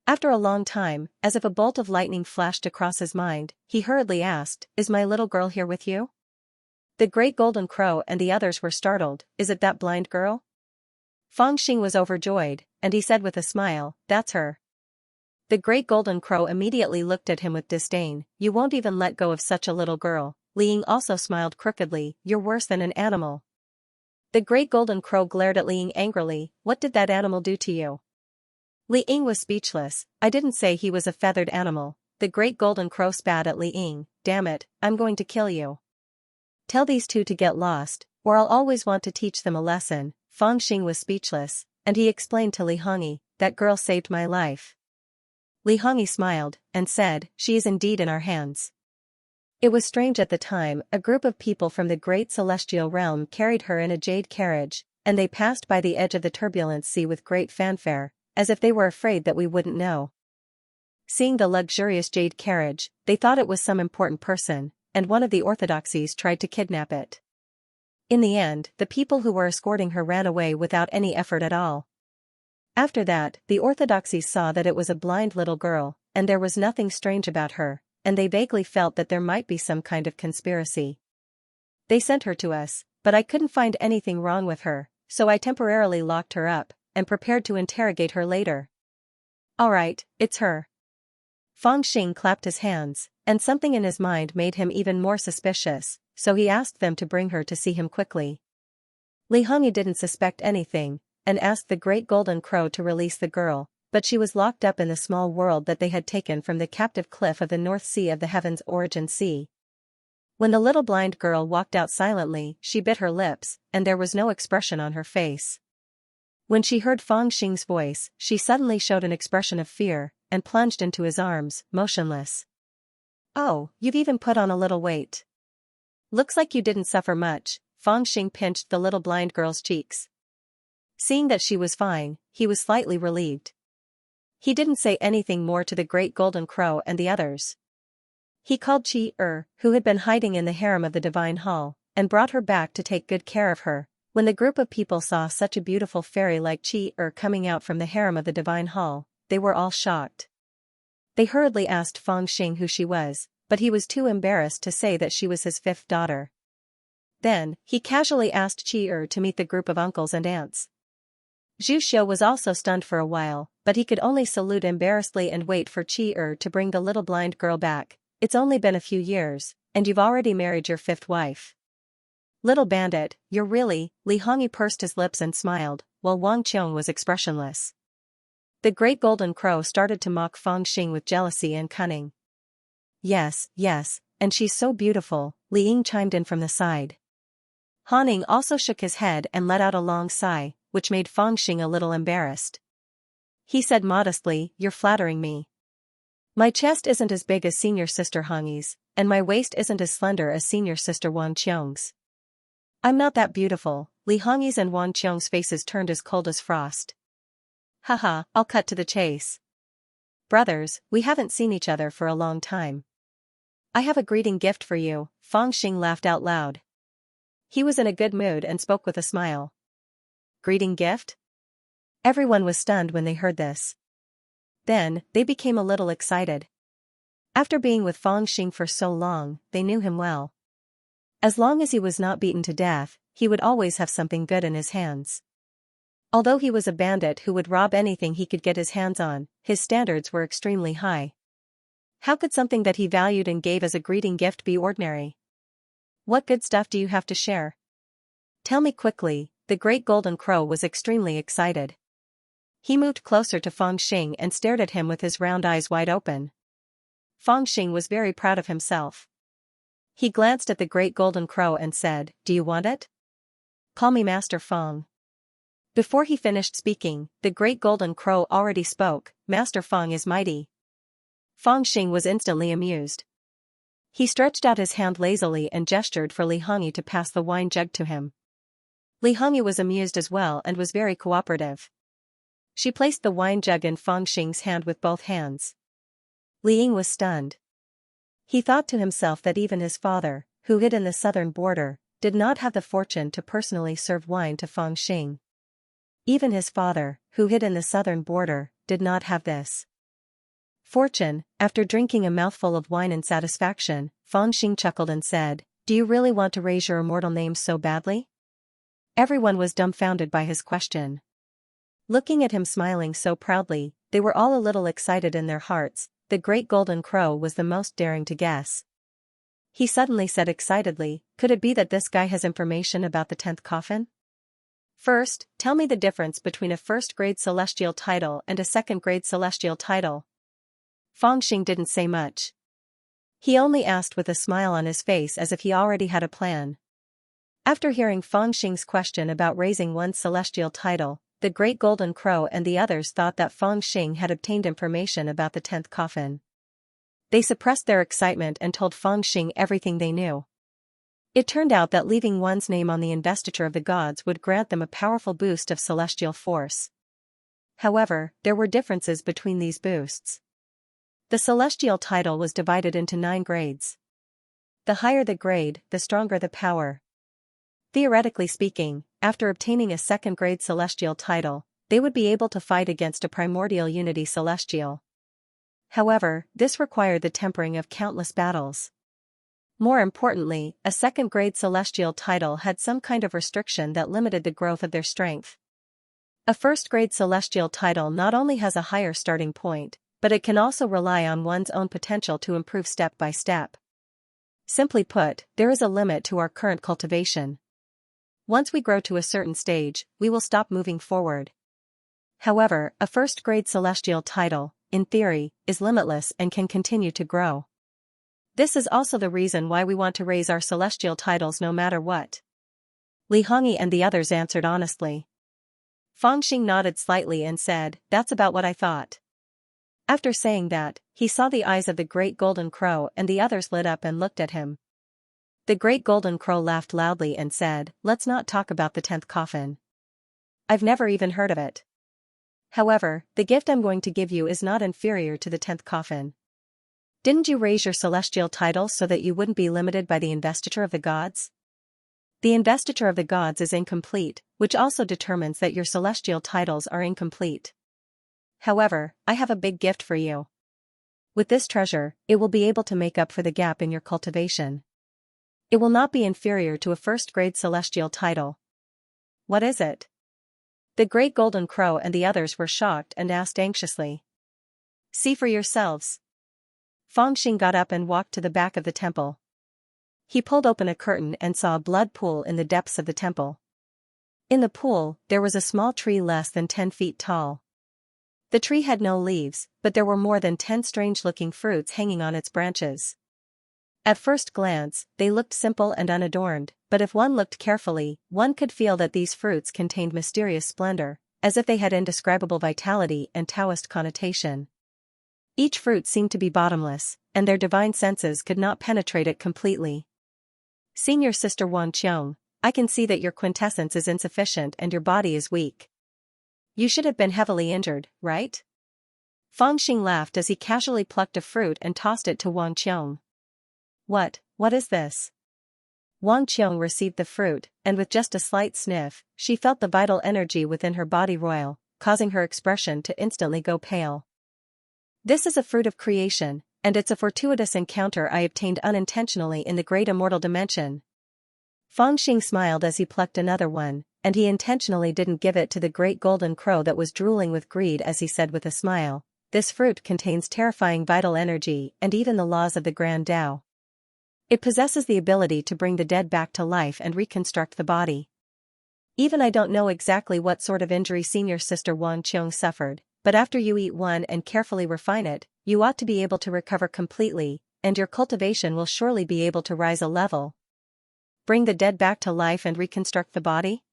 After a long time, as if a bolt of lightning flashed across his mind, he hurriedly asked, "Is my little girl here with you?" The Great Golden Crow and the others were startled. "Is it that blind girl?" Fangxing was overjoyed, and he said with a smile, "That's her." The Great Golden Crow immediately looked at him with disdain. "You won't even let go of such a little girl." Li Ying also smiled crookedly. "You're worse than an animal." The Great Golden Crow glared at Li Ying angrily. "What did that animal do to you?" Li Ying was speechless. "I didn't say he was a feathered animal." The Great Golden Crow spat at Li Ying. "Damn it, I'm going to kill you. Tell these two to get lost, or I'll always want to teach them a lesson." Fangxing was speechless, and he explained to Li Hongyi, "That girl saved my life." Li Hongyi smiled, and said, "She is indeed in our hands." It was strange at the time. A group of people from the great celestial realm carried her in a jade carriage, and they passed by the edge of the turbulent sea with great fanfare, as if they were afraid that we wouldn't know. Seeing the luxurious jade carriage, they thought it was some important person, and one of the orthodoxies tried to kidnap it. In the end, the people who were escorting her ran away without any effort at all. After that, the orthodoxies saw that it was a blind little girl, and there was nothing strange about her, and they vaguely felt that there might be some kind of conspiracy. They sent her to us, but I couldn't find anything wrong with her, so I temporarily locked her up, and prepared to interrogate her later. All right, it's her. Fangxing clapped his hands, and something in his mind made him even more suspicious, so he asked them to bring her to see him quickly. Li Hongyi didn't suspect anything, and asked the Great Golden Crow to release the girl, but she was locked up in the small world that they had taken from the captive cliff of the North Sea of the Heavens Origin Sea. When the little blind girl walked out silently, she bit her lips, and there was no expression on her face. When she heard Fangxing's voice, she suddenly showed an expression of fear, and plunged into his arms, motionless. "Oh, you've even put on a little weight. Looks like you didn't suffer much." Fangxing pinched the little blind girl's cheeks. Seeing that she was fine, he was slightly relieved. He didn't say anything more to the Great Golden Crow and the others. He called Qi, who had been hiding in the harem of the Divine Hall, and brought her back to take good care of her. When the group of people saw such a beautiful fairy like Qi coming out from the harem of the Divine Hall, they were all shocked. They hurriedly asked Fangxing who she was, but he was too embarrassed to say that she was his fifth daughter. Then, he casually asked Qi to meet the group of uncles and aunts. Zhu Xiu was also stunned for a while, but he could only salute embarrassedly and wait for Qi to bring the little blind girl back. "It's only been a few years, and you've already married your fifth wife. Little bandit, you're really..." Li Hongyi pursed his lips and smiled, while Wang Qiong was expressionless. The Great Golden Crow started to mock Fangxing with jealousy and cunning. Yes, and she's so beautiful," Li Ying chimed in from the side. Haning also shook his head and let out a long sigh, which made Fangxing a little embarrassed. He said modestly, "You're flattering me. My chest isn't as big as senior sister Hongyi's, and my waist isn't as slender as senior sister Wang Qiong's. I'm not that beautiful." Li Hongyi's and Wang Qiong's faces turned as cold as frost. "Haha, I'll cut to the chase. Brothers, we haven't seen each other for a long time. I have a greeting gift for you." Fangxing laughed out loud. He was in a good mood and spoke with a smile. "Greeting gift?" Everyone was stunned when they heard this. Then, they became a little excited. After being with Fangxing for so long, they knew him well. As long as he was not beaten to death, he would always have something good in his hands. Although he was a bandit who would rob anything he could get his hands on, his standards were extremely high. How could something that he valued and gave as a greeting gift be ordinary? What good stuff do you have to share? Tell me quickly. The great golden crow was extremely excited. He moved closer to Fangxing and stared at him with his round eyes wide open. Fangxing was very proud of himself. He glanced at the great golden crow and said, "Do you want it? Call me Master Fang." Before he finished speaking, the great golden crow already spoke, "Master Fang is mighty." Fangxing was instantly amused. He stretched out his hand lazily and gestured for Li Hongyi to pass the wine jug to him. Li Hongyi was amused as well and was very cooperative. She placed the wine jug in Fangxing's hand with both hands. Li Ying was stunned. He thought to himself that even his father, who hid in the southern border, did not have the fortune to personally serve wine to Fangxing. Even his father, who hid in the southern border, did not have this fortune. After drinking a mouthful of wine in satisfaction, Fangxing chuckled and said, "Do you really want to raise your immortal name so badly?" Everyone was dumbfounded by his question. Looking at him smiling so proudly, they were all a little excited in their hearts. The great golden crow was the most daring to guess. He suddenly said excitedly, "Could it be that this guy has information about the 10th coffin? First, tell me the difference between a first-grade celestial title and a second-grade celestial title." Fangxing didn't say much. He only asked with a smile on his face as if he already had a plan. After hearing Fangxing's question about raising one's celestial title, the great golden crow and the others thought that Fangxing had obtained information about the 10th coffin. They suppressed their excitement and told Fangxing everything they knew. It turned out that leaving one's name on the investiture of the gods would grant them a powerful boost of celestial force. However, there were differences between these boosts. The celestial title was divided into 9 grades. The higher the grade, the stronger the power. Theoretically speaking, after obtaining a second-grade celestial title, they would be able to fight against a primordial unity celestial. However, this required the tempering of countless battles. More importantly, a second-grade celestial title had some kind of restriction that limited the growth of their strength. A first-grade celestial title not only has a higher starting point, but it can also rely on one's own potential to improve step by step. Simply put, there is a limit to our current cultivation. Once we grow to a certain stage, we will stop moving forward. However, a first-grade celestial title, in theory, is limitless and can continue to grow. This is also the reason why we want to raise our celestial titles no matter what. Li Hongyi and the others answered honestly. Fangxing nodded slightly and said, "That's about what I thought." After saying that, he saw the eyes of the great golden crow and the others lit up and looked at him. The great golden crow laughed loudly and said, "Let's not talk about the 10th coffin. I've never even heard of it. However, the gift I'm going to give you is not inferior to the 10th coffin. Didn't you raise your celestial title so that you wouldn't be limited by the investiture of the gods? The investiture of the gods is incomplete, which also determines that your celestial titles are incomplete. However, I have a big gift for you. With this treasure, it will be able to make up for the gap in your cultivation. It will not be inferior to a first-grade celestial title." "What is it?" The great golden crow and the others were shocked and asked anxiously. "See for yourselves." Fangxing got up and walked to the back of the temple. He pulled open a curtain and saw a blood pool in the depths of the temple. In the pool, there was a small tree less than 10 feet tall. The tree had no leaves, but there were more than 10 strange-looking fruits hanging on its branches. At first glance, they looked simple and unadorned, but if one looked carefully, one could feel that these fruits contained mysterious splendor, as if they had indescribable vitality and Taoist connotation. Each fruit seemed to be bottomless, and their divine senses could not penetrate it completely. "Senior Sister Wang Qiong, I can see that your quintessence is insufficient and your body is weak. You should have been heavily injured, right?" Fangxing laughed as he casually plucked a fruit and tossed it to Wang Qiong. What is this?" Wang Qiong received the fruit, and with just a slight sniff, she felt the vital energy within her body roil, causing her expression to instantly go pale. This is a fruit of creation, and it's a fortuitous encounter I obtained unintentionally in the great immortal dimension. Fangxing smiled as he plucked another one, and he intentionally didn't give it to the great golden crow that was drooling with greed as he said with a smile, "This fruit contains terrifying vital energy and even the laws of the Grand Tao. It possesses the ability to bring the dead back to life and reconstruct the body. Even I don't know exactly what sort of injury senior sister Wang Qiong suffered, but after you eat one and carefully refine it, you ought to be able to recover completely, and your cultivation will surely be able to rise a level. Bring the dead back to life and reconstruct the body?"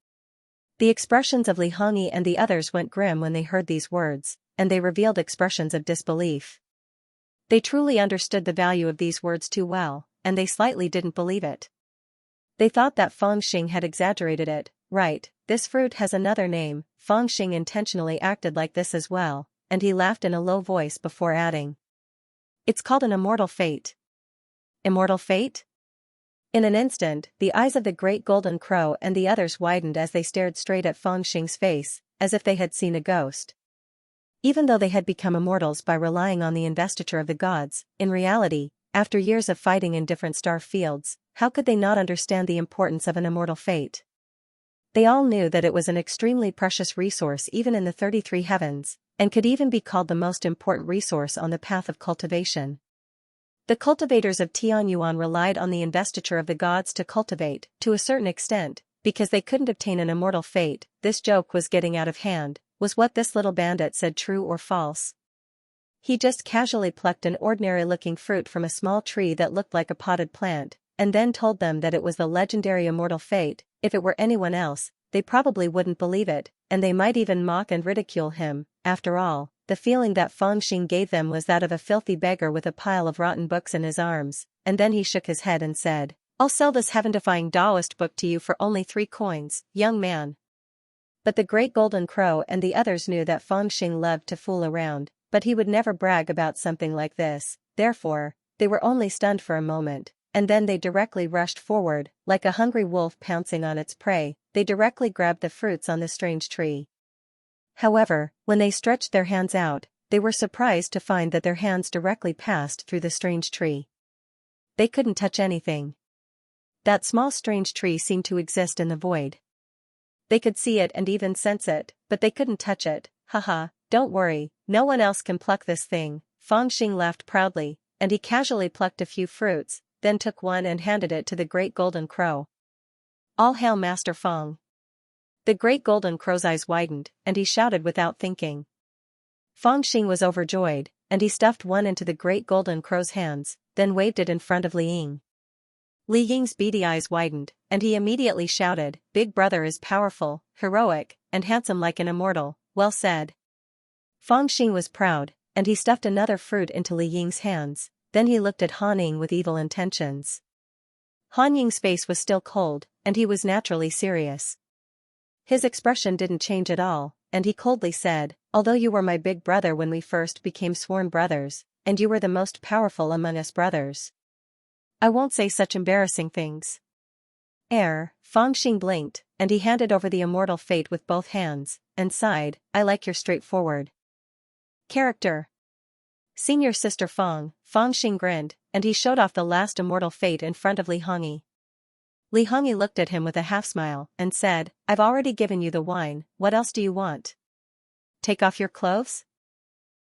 The expressions of Li Hongyi and the others went grim when they heard these words, and they revealed expressions of disbelief. They truly understood the value of these words too well, and they slightly didn't believe it. They thought that Fangxing had exaggerated it. Right, this fruit has another name. Fangxing intentionally acted like this as well, and he laughed in a low voice before adding, "It's called an immortal fate." Immortal fate? In an instant, the eyes of the great golden crow and the others widened as they stared straight at Fangxing's face, as if they had seen a ghost. Even though they had become immortals by relying on the investiture of the gods, in reality, after years of fighting in different star fields, how could they not understand the importance of an immortal fate? They all knew that it was an extremely precious resource even in the 33 heavens, and could even be called the most important resource on the path of cultivation. The cultivators of Tianyuan relied on the investiture of the gods to cultivate, to a certain extent, because they couldn't obtain an immortal fate. This joke was getting out of hand. Was what this little bandit said true or false? He just casually plucked an ordinary-looking fruit from a small tree that looked like a potted plant, and then told them that it was the legendary immortal fate. If it were anyone else, they probably wouldn't believe it, and they might even mock and ridicule him. After all, the feeling that Fangxing gave them was that of a filthy beggar with a pile of rotten books in his arms, and then he shook his head and said, "I'll sell this heaven-defying Taoist book to you for only 3 coins, young man." But the great golden crow and the others knew that Fangxing loved to fool around, but he would never brag about something like this. Therefore, they were only stunned for a moment, and then they directly rushed forward, like a hungry wolf pouncing on its prey. They directly grabbed the fruits on the strange tree. However, when they stretched their hands out, they were surprised to find that their hands directly passed through the strange tree. They couldn't touch anything. That small strange tree seemed to exist in the void. They could see it and even sense it, but they couldn't touch it. "Haha, don't worry, no one else can pluck this thing." Fangxing laughed proudly, and he casually plucked a few fruits, then took one and handed it to the great golden crow. "All hail Master Fang." The great golden crow's eyes widened, and he shouted without thinking. Fangxing was overjoyed, and he stuffed one into the great golden crow's hands, then waved it in front of Li Ying. Li Ying's beady eyes widened, and he immediately shouted, "Big brother is powerful, heroic, and handsome like an immortal." Well said. Fangxing was proud, and he stuffed another fruit into Li Ying's hands. Then he looked at Han Ying with evil intentions. Han Ying's face was still cold, and he was naturally serious. His expression didn't change at all, and he coldly said, "Although you were my big brother when we first became sworn brothers, and you were the most powerful among us brothers, I won't say such embarrassing things." Fangxing blinked, and he handed over the immortal fate with both hands, and sighed, "I like your straightforward character, senior sister Fang." Fangxing grinned, and he showed off the last immortal fate in front of Li Hongyi. Li Hongyi looked at him with a half-smile, and said, "I've already given you the wine, what else do you want? Take off your clothes?"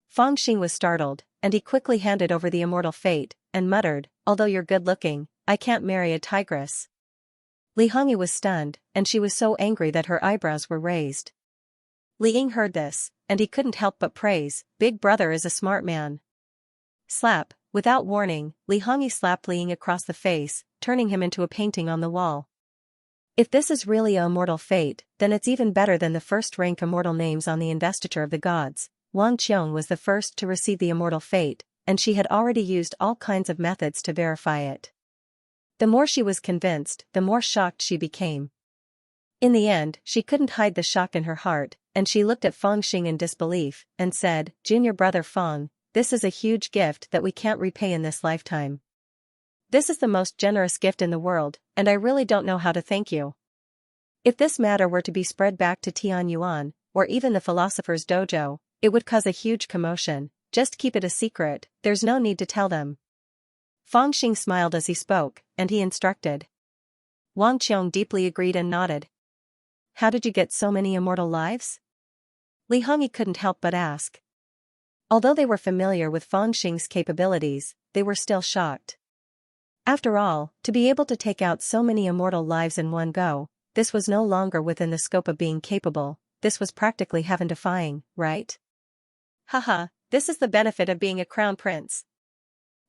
Fangxing was startled, and he quickly handed over the immortal fate, and muttered, "Although you're good-looking, I can't marry a tigress." Li Hongyi was stunned, and she was so angry that her eyebrows were raised. Li Ying heard this, and he couldn't help but praise, "Big brother is a smart man." Slap. Without warning, Li Hongyi slapped Li Ying across the face, turning him into a painting on the wall. If this is really a immortal fate, then it's even better than the first-rank immortal names on the investiture of the gods. Wang Qiong was the first to receive the immortal fate, and she had already used all kinds of methods to verify it. The more she was convinced, the more shocked she became. In the end, she couldn't hide the shock in her heart, and she looked at Fangxing in disbelief, and said, "Junior brother Fang, this is a huge gift that we can't repay in this lifetime. This is the most generous gift in the world, and I really don't know how to thank you. If this matter were to be spread back to Tianyuan, or even the philosopher's dojo, it would cause a huge commotion. Just keep it a secret, there's no need to tell them. Fang Xing smiled as he spoke, and he instructed. Wang Qiong deeply agreed and nodded. How did you get so many immortal lives? Li Hongyi couldn't help but ask. Although they were familiar with Fang Xing's capabilities, they were still shocked. After all, to be able to take out so many immortal lives in one go, this was no longer within the scope of being capable, this was practically heaven-defying, right? Haha, this is the benefit of being a crown prince.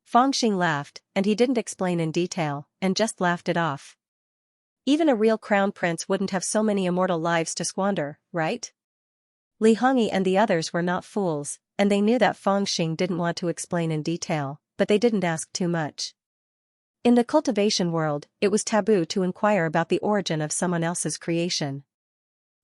Fang Xing laughed, and he didn't explain in detail, and just laughed it off. Even a real crown prince wouldn't have so many immortal lives to squander, right? Li Hongyi and the others were not fools, and they knew that Fang Xing didn't want to explain in detail, but they didn't ask too much. In the cultivation world, it was taboo to inquire about the origin of someone else's creation.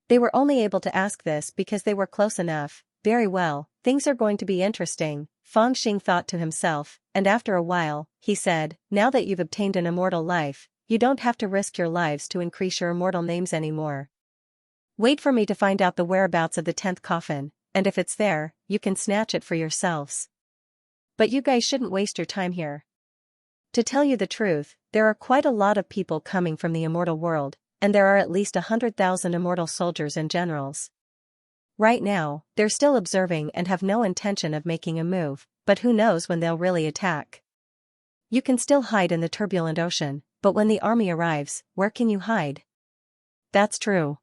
They were only able to ask this because they were close enough. Very well, things are going to be interesting, Fang Xing thought to himself, and after a while, he said, now that you've obtained an immortal life, you don't have to risk your lives to increase your immortal names anymore. Wait for me to find out the whereabouts of the 10th coffin, and if it's there, you can snatch it for yourselves. But you guys shouldn't waste your time here. To tell you the truth, there are quite a lot of people coming from the immortal world, and there are at least 100,000 immortal soldiers and generals. Right now, they're still observing and have no intention of making a move, but who knows when they'll really attack. You can still hide in the turbulent ocean, but when the army arrives, where can you hide? That's true.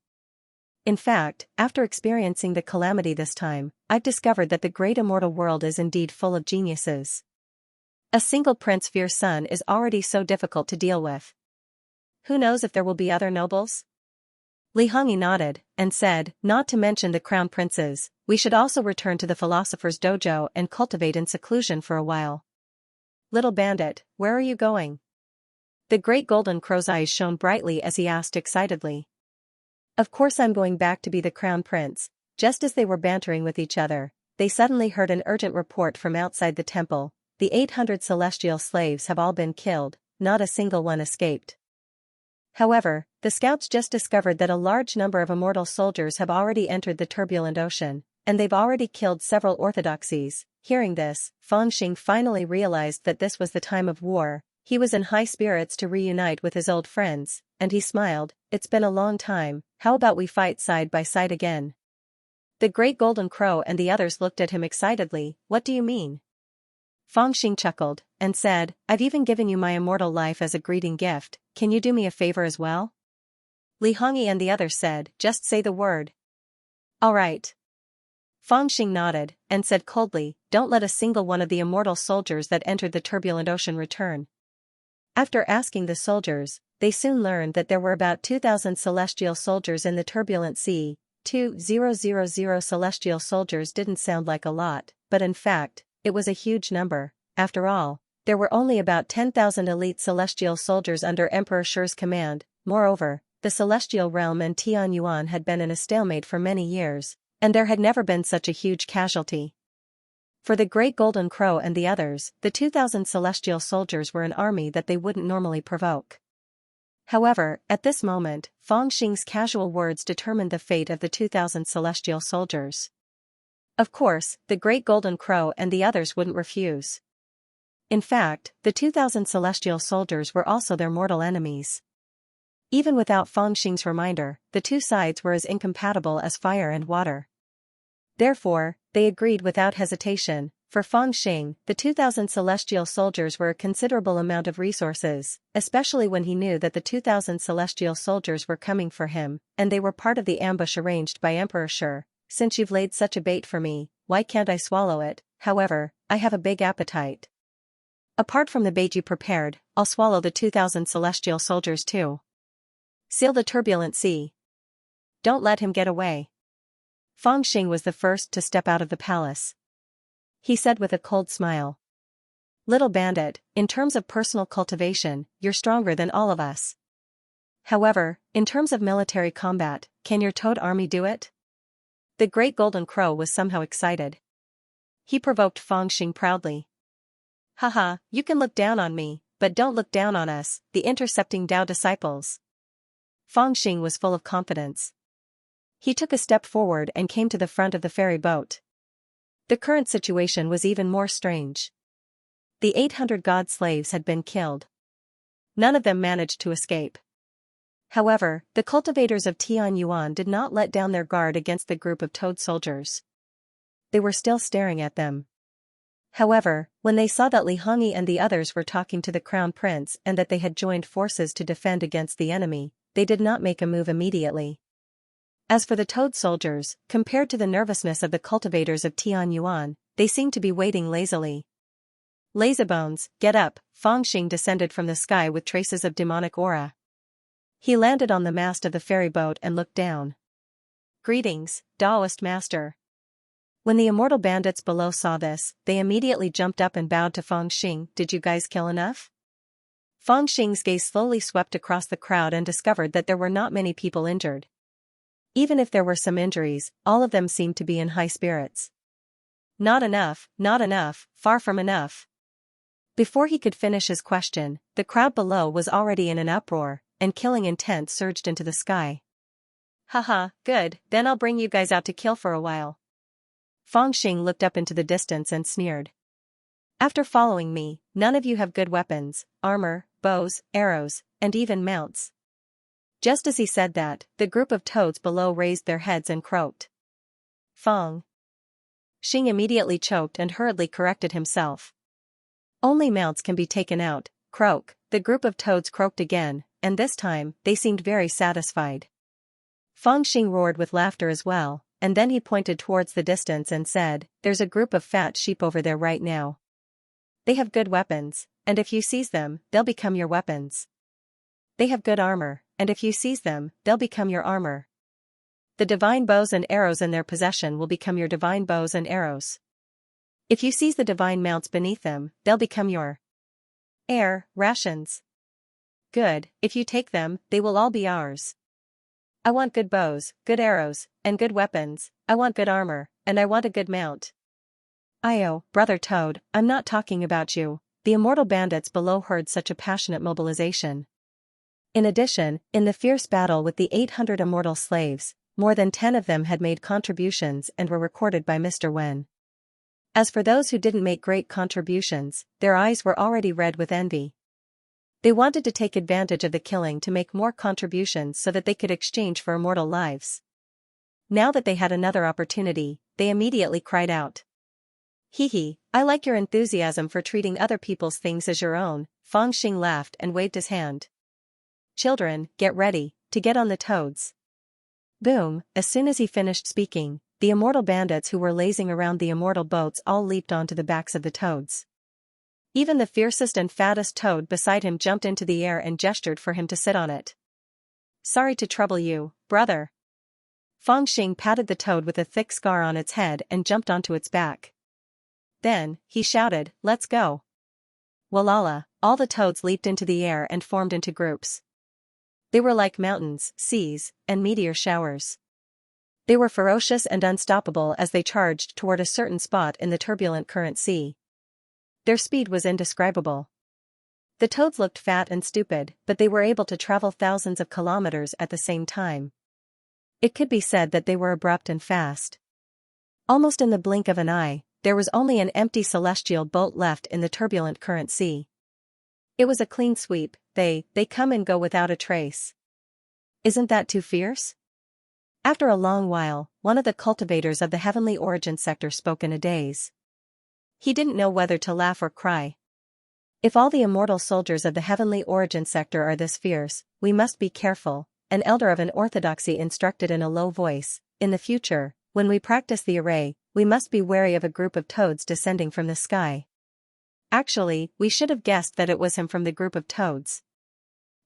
In fact, after experiencing the calamity this time, I've discovered that the great immortal world is indeed full of geniuses. A single Prince Fierce Sun is already so difficult to deal with. Who knows if there will be other nobles? Li Hongyi nodded, and said, not to mention the crown princes, we should also return to the philosopher's dojo and cultivate in seclusion for a while. Little bandit, where are you going? The great golden crow's eyes shone brightly as he asked excitedly. Of course I'm going back to be the crown prince. Just as they were bantering with each other, they suddenly heard an urgent report from outside the temple. The 800 celestial slaves have all been killed, not a single one escaped. However, the scouts just discovered that a large number of immortal soldiers have already entered the turbulent ocean, and they've already killed several orthodoxies. Hearing this, Fang Xing finally realized that this was the time of war. He was in high spirits to reunite with his old friends, and he smiled, it's been a long time, how about we fight side by side again? The great golden crow and the others looked at him excitedly, what do you mean? Fang Xing chuckled, and said, I've even given you my immortal life as a greeting gift, can you do me a favor as well? Li Hongyi and the others said, just say the word. All right. Fang Xing nodded, and said coldly, don't let a single one of the immortal soldiers that entered the turbulent ocean return. After asking the soldiers, they soon learned that there were about 2,000 celestial soldiers in the turbulent sea. 2,000 celestial soldiers didn't sound like a lot, but in fact, it was a huge number. After all, there were only about 10,000 elite celestial soldiers under Emperor Shi's command. Moreover, the celestial realm and Tianyuan had been in a stalemate for many years, and there had never been such a huge casualty. For the great golden crow and the others, the 2,000 celestial soldiers were an army that they wouldn't normally provoke. However, at this moment, Fang Xing's casual words determined the fate of the 2,000 celestial soldiers. Of course, the great golden crow and the others wouldn't refuse. In fact, the 2,000 celestial soldiers were also their mortal enemies. Even without Fang Xing's reminder, the two sides were as incompatible as fire and water. Therefore, they agreed without hesitation. For Fang Xing, the 2,000 celestial soldiers were a considerable amount of resources, especially when he knew that the 2,000 celestial soldiers were coming for him, and they were part of the ambush arranged by Emperor Shi. Since you've laid such a bait for me, why can't I swallow it? However, I have a big appetite. Apart from the bait you prepared, I'll swallow the 2,000 celestial soldiers too. Seal the turbulent sea. Don't let him get away. Fang Xing was the first to step out of the palace. He said with a cold smile. Little bandit, in terms of personal cultivation, you're stronger than all of us. However, in terms of military combat, can your toad army do it? The great golden crow was somehow excited. He provoked Fang Xing proudly. Haha, you can look down on me, but don't look down on us, the intercepting Tao disciples. Fang Xing was full of confidence. He took a step forward and came to the front of the ferry boat. The current situation was even more strange. The 800 god slaves had been killed. None of them managed to escape. However, the cultivators of Tianyuan did not let down their guard against the group of toad soldiers. They were still staring at them. However, when they saw that Li Hongyi and the others were talking to the crown prince and that they had joined forces to defend against the enemy, they did not make a move immediately. As for the toad soldiers, compared to the nervousness of the cultivators of Tianyuan, they seemed to be waiting lazily. Lazybones, get up, Fangxing descended from the sky with traces of demonic aura. He landed on the mast of the ferry boat and looked down. Greetings, Taoist master. When the immortal bandits below saw this, they immediately jumped up and bowed to Fangxing. Did you guys kill enough? Fangxing's gaze slowly swept across the crowd and discovered that there were not many people injured. Even if there were some injuries, all of them seemed to be in high spirits. Not enough, far from enough. Before he could finish his question, the crowd below was already in an uproar, and killing intent surged into the sky. Haha, good, then I'll bring you guys out to kill for a while. Fangxing looked up into the distance and sneered. After following me, none of you have good weapons, armor, bows, arrows, and even mounts. Just as he said that, the group of toads below raised their heads and croaked. Fang. Xing immediately choked and hurriedly corrected himself. Only mounts can be taken out, croak. The group of toads croaked again, and this time, they seemed very satisfied. Fangxing roared with laughter as well, and then he pointed towards the distance and said, there's a group of fat sheep over there right now. They have good weapons, and if you seize them, they'll become your weapons. They have good armor, and if you seize them, they'll become your armor. The divine bows and arrows in their possession will become your divine bows and arrows. If you seize the divine mounts beneath them, they'll become your rations. Good, if you take them, they will all be ours. I want good bows, good arrows, and good weapons, I want good armor, and I want a good mount. Io, brother Toad, I'm not talking about you. The immortal bandits below heard such a passionate mobilization. In addition, in the fierce battle with the 800 immortal slaves, more than 10 of them had made contributions and were recorded by Mr. Wen. As for those who didn't make great contributions, their eyes were already red with envy. They wanted to take advantage of the killing to make more contributions so that they could exchange for immortal lives. Now that they had another opportunity, they immediately cried out. Hee, I like your enthusiasm for treating other people's things as your own. Fangxing laughed and waved his hand. Children, get ready, to get on the toads. Boom, as soon as he finished speaking, the immortal bandits who were lazing around the immortal boats all leaped onto the backs of the toads. Even the fiercest and fattest toad beside him jumped into the air and gestured for him to sit on it. Sorry to trouble you, brother. Fangxing patted the toad with a thick scar on its head and jumped onto its back. Then, he shouted, let's go. Walala, all the toads leaped into the air and formed into groups. They were like mountains, seas, and meteor showers. They were ferocious and unstoppable as they charged toward a certain spot in the turbulent current sea. Their speed was indescribable. The toads looked fat and stupid, but they were able to travel thousands of kilometers at the same time. It could be said that they were abrupt and fast. Almost in the blink of an eye, there was only an empty celestial boat left in the turbulent current sea. It was a clean sweep. They come and go without a trace. Isn't that too fierce? After a long while, one of the cultivators of the heavenly origin sector spoke in a daze. He didn't know whether to laugh or cry. If all the immortal soldiers of the heavenly origin sector are this fierce, we must be careful, an elder of an orthodoxy instructed in a low voice. In the future, when we practice the array, we must be wary of a group of toads descending from the sky. Actually, we should have guessed that it was him from the group of toads.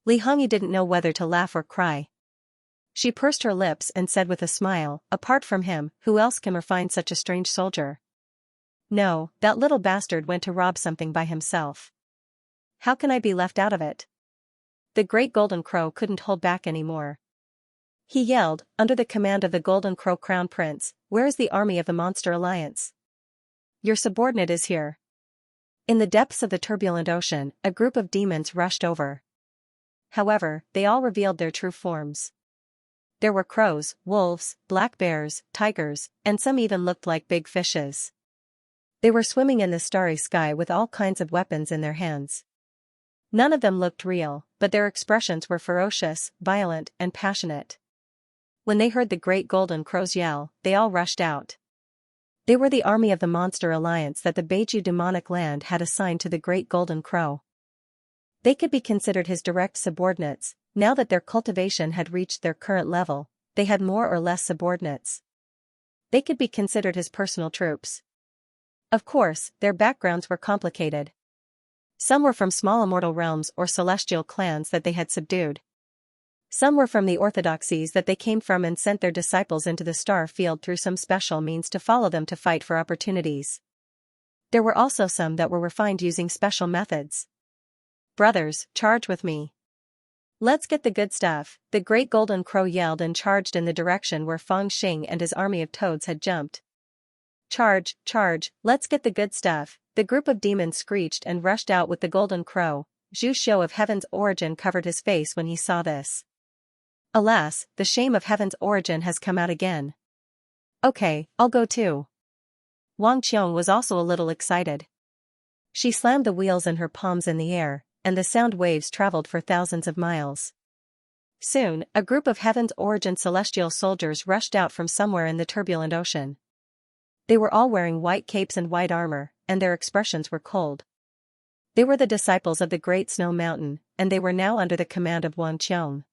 Li Hongyi didn't know whether to laugh or cry. She pursed her lips and said with a smile, apart from him, who else can refine such a strange soldier? No, that little bastard went to rob something by himself. How can I be left out of it? The great golden crow couldn't hold back anymore. He yelled, under the command of the golden crow crown prince, where is the army of the monster alliance? Your subordinate is here. In the depths of the turbulent ocean, a group of demons rushed over. However, they all revealed their true forms. There were crows, wolves, black bears, tigers, and some even looked like big fishes. They were swimming in the starry sky with all kinds of weapons in their hands. None of them looked real, but their expressions were ferocious, violent, and passionate. When they heard the great golden crows yell, they all rushed out. They were the army of the monster alliance that the Beiju demonic land had assigned to the great golden crow. They could be considered his direct subordinates. Now that their cultivation had reached their current level, they had more or less subordinates. They could be considered his personal troops. Of course, their backgrounds were complicated. Some were from small immortal realms or celestial clans that they had subdued. Some were from the orthodoxies that they came from and sent their disciples into the star field through some special means to follow them to fight for opportunities. There were also some that were refined using special methods. Brothers, charge with me. Let's get the good stuff, the great golden crow yelled and charged in the direction where Feng Xing and his army of toads had jumped. Charge, charge, let's get the good stuff, the group of demons screeched and rushed out with the golden crow. Zhu Xiu of Heaven's Origin covered his face when he saw this. Alas, the shame of Heaven's Origin has come out again. Okay, I'll go too. Wang Qiong was also a little excited. She slammed the wheels in her palms in the air, and the sound waves traveled for thousands of miles. Soon, a group of Heaven's Origin celestial soldiers rushed out from somewhere in the turbulent ocean. They were all wearing white capes and white armor, and their expressions were cold. They were the disciples of the Great Snow Mountain, and they were now under the command of Wang Qiong.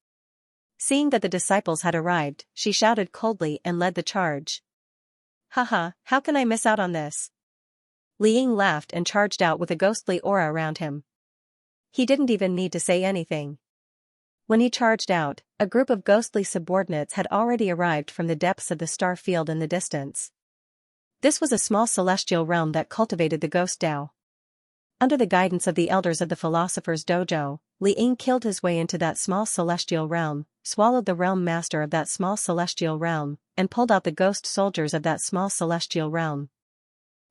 Seeing that the disciples had arrived, she shouted coldly and led the charge. Haha, how can I miss out on this? Li Ying laughed and charged out with a ghostly aura around him. He didn't even need to say anything. When he charged out, a group of ghostly subordinates had already arrived from the depths of the star field in the distance. This was a small celestial realm that cultivated the ghost Dao. Under the guidance of the elders of the Philosopher's Dojo, Li Ying killed his way into that small celestial realm, swallowed the realm master of that small celestial realm, and pulled out the ghost soldiers of that small celestial realm.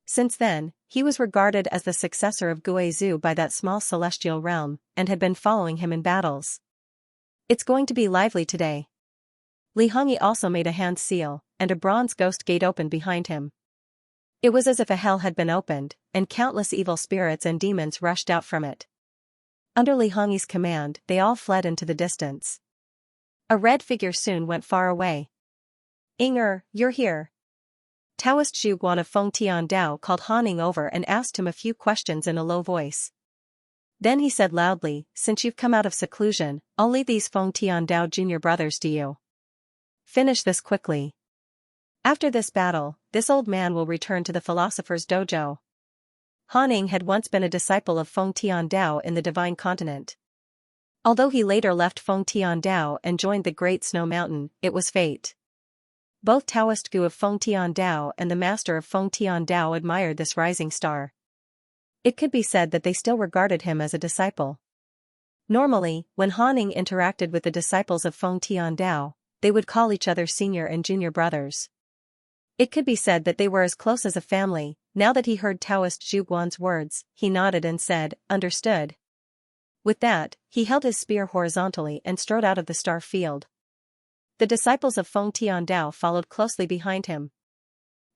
Since then, he was regarded as the successor of Guizhou by that small celestial realm, and had been following him in battles. It's going to be lively today. Li Hongyi also made a hand seal, and a bronze ghost gate opened behind him. It was as if a hell had been opened, and countless evil spirits and demons rushed out from it. Under Li Hongyi's command, they all fled into the distance. A red figure soon went far away. Inger, you're here. Taoist Zhu Guan of Feng Tian Dao called Han Ning over and asked him a few questions in a low voice. Then he said loudly, since you've come out of seclusion, I'll leave these Feng Tian Dao junior brothers to you. Finish this quickly. After this battle, this old man will return to the Philosopher's Dojo. Han Ning had once been a disciple of Feng Tian Dao in the Divine Continent. Although he later left Feng Tian Dao and joined the Great Snow Mountain, it was fate. Both Taoist Gu of Feng Tian Dao and the master of Feng Tian Dao admired this rising star. It could be said that they still regarded him as a disciple. Normally, when Han Ning interacted with the disciples of Feng Tian Dao, they would call each other senior and junior brothers. It could be said that they were as close as a family. Now that he heard Taoist Zhu Guan's words, he nodded and said, understood. With that, he held his spear horizontally and strode out of the star field. The disciples of Feng Tian Dao followed closely behind him.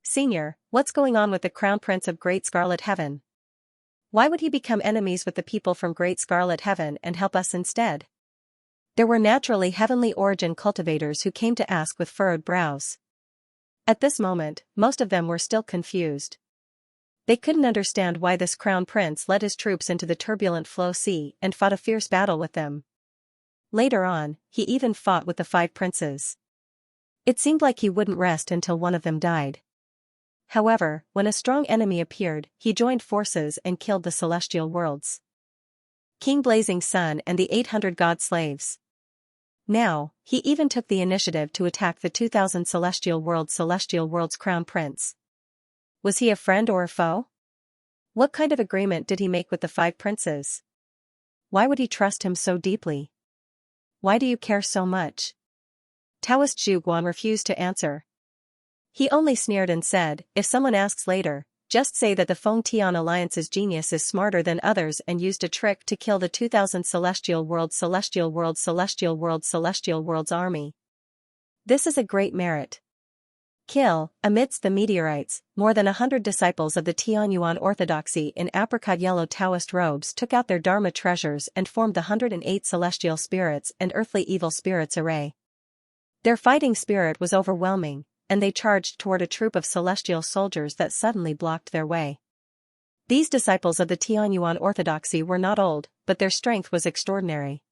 Senior, what's going on with the Crown Prince of Great Scarlet Heaven? Why would he become enemies with the people from Great Scarlet Heaven and help us instead? There were naturally heavenly origin cultivators who came to ask with furrowed brows. At this moment, most of them were still confused. They couldn't understand why this crown prince led his troops into the turbulent Flow Sea and fought a fierce battle with them. Later on, he even fought with the 5 princes. It seemed like he wouldn't rest until one of them died. However, when a strong enemy appeared, he joined forces and killed the celestial worlds. King Blazing Sun and the 800 god slaves. Now, he even took the initiative to attack the 2000 celestial world's crown prince. Was he a friend or a foe? What kind of agreement did he make with the 5 princes? Why would he trust him so deeply? Why do you care so much? Taoist Zhu Guan refused to answer. He only sneered and said, if someone asks later, just say that the Feng Tian Alliance's genius is smarter than others and used a trick to kill the 2000 celestial world's army. This is a great merit. Kill, amidst the meteorites, more than 100 disciples of the Tianyuan orthodoxy in apricot yellow Taoist robes took out their Dharma treasures and formed the 108 celestial spirits and earthly evil spirits array. Their fighting spirit was overwhelming, and they charged toward a troop of celestial soldiers that suddenly blocked their way. These disciples of the Tianyuan orthodoxy were not old, but their strength was extraordinary.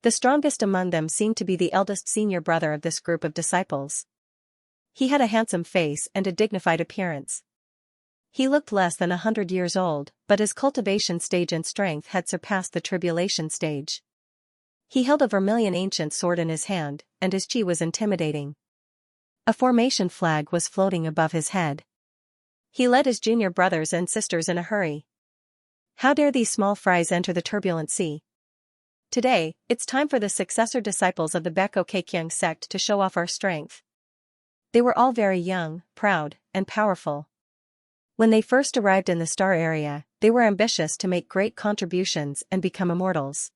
The strongest among them seemed to be the eldest senior brother of this group of disciples. He had a handsome face and a dignified appearance. He looked less than 100 years old, but his cultivation stage and strength had surpassed the tribulation stage. He held a vermilion ancient sword in his hand, and his chi was intimidating. A formation flag was floating above his head. He led his junior brothers and sisters in a hurry. How dare these small fries enter the turbulent sea? Today, it's time for the successor disciples of the Beko Keikyang sect to show off our strength. They were all very young, proud, and powerful. When they first arrived in the star area, they were ambitious to make great contributions and become immortals.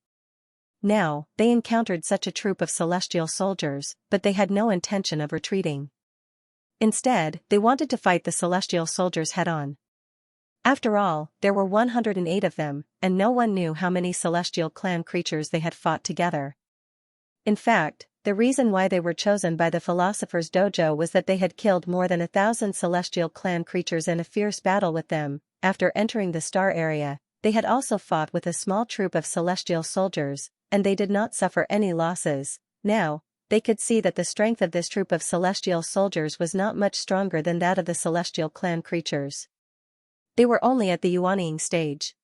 Now, they encountered such a troop of celestial soldiers, but they had no intention of retreating. Instead, they wanted to fight the celestial soldiers head-on. After all, there were 108 of them, and no one knew how many celestial clan creatures they had fought together. In fact, the reason why they were chosen by the Philosopher's Dojo was that they had killed more than 1,000 celestial clan creatures in a fierce battle with them. After entering the star area, they had also fought with a small troop of celestial soldiers, and they did not suffer any losses. Now, they could see that the strength of this troop of celestial soldiers was not much stronger than that of the celestial clan creatures. They were only at the yuanying stage.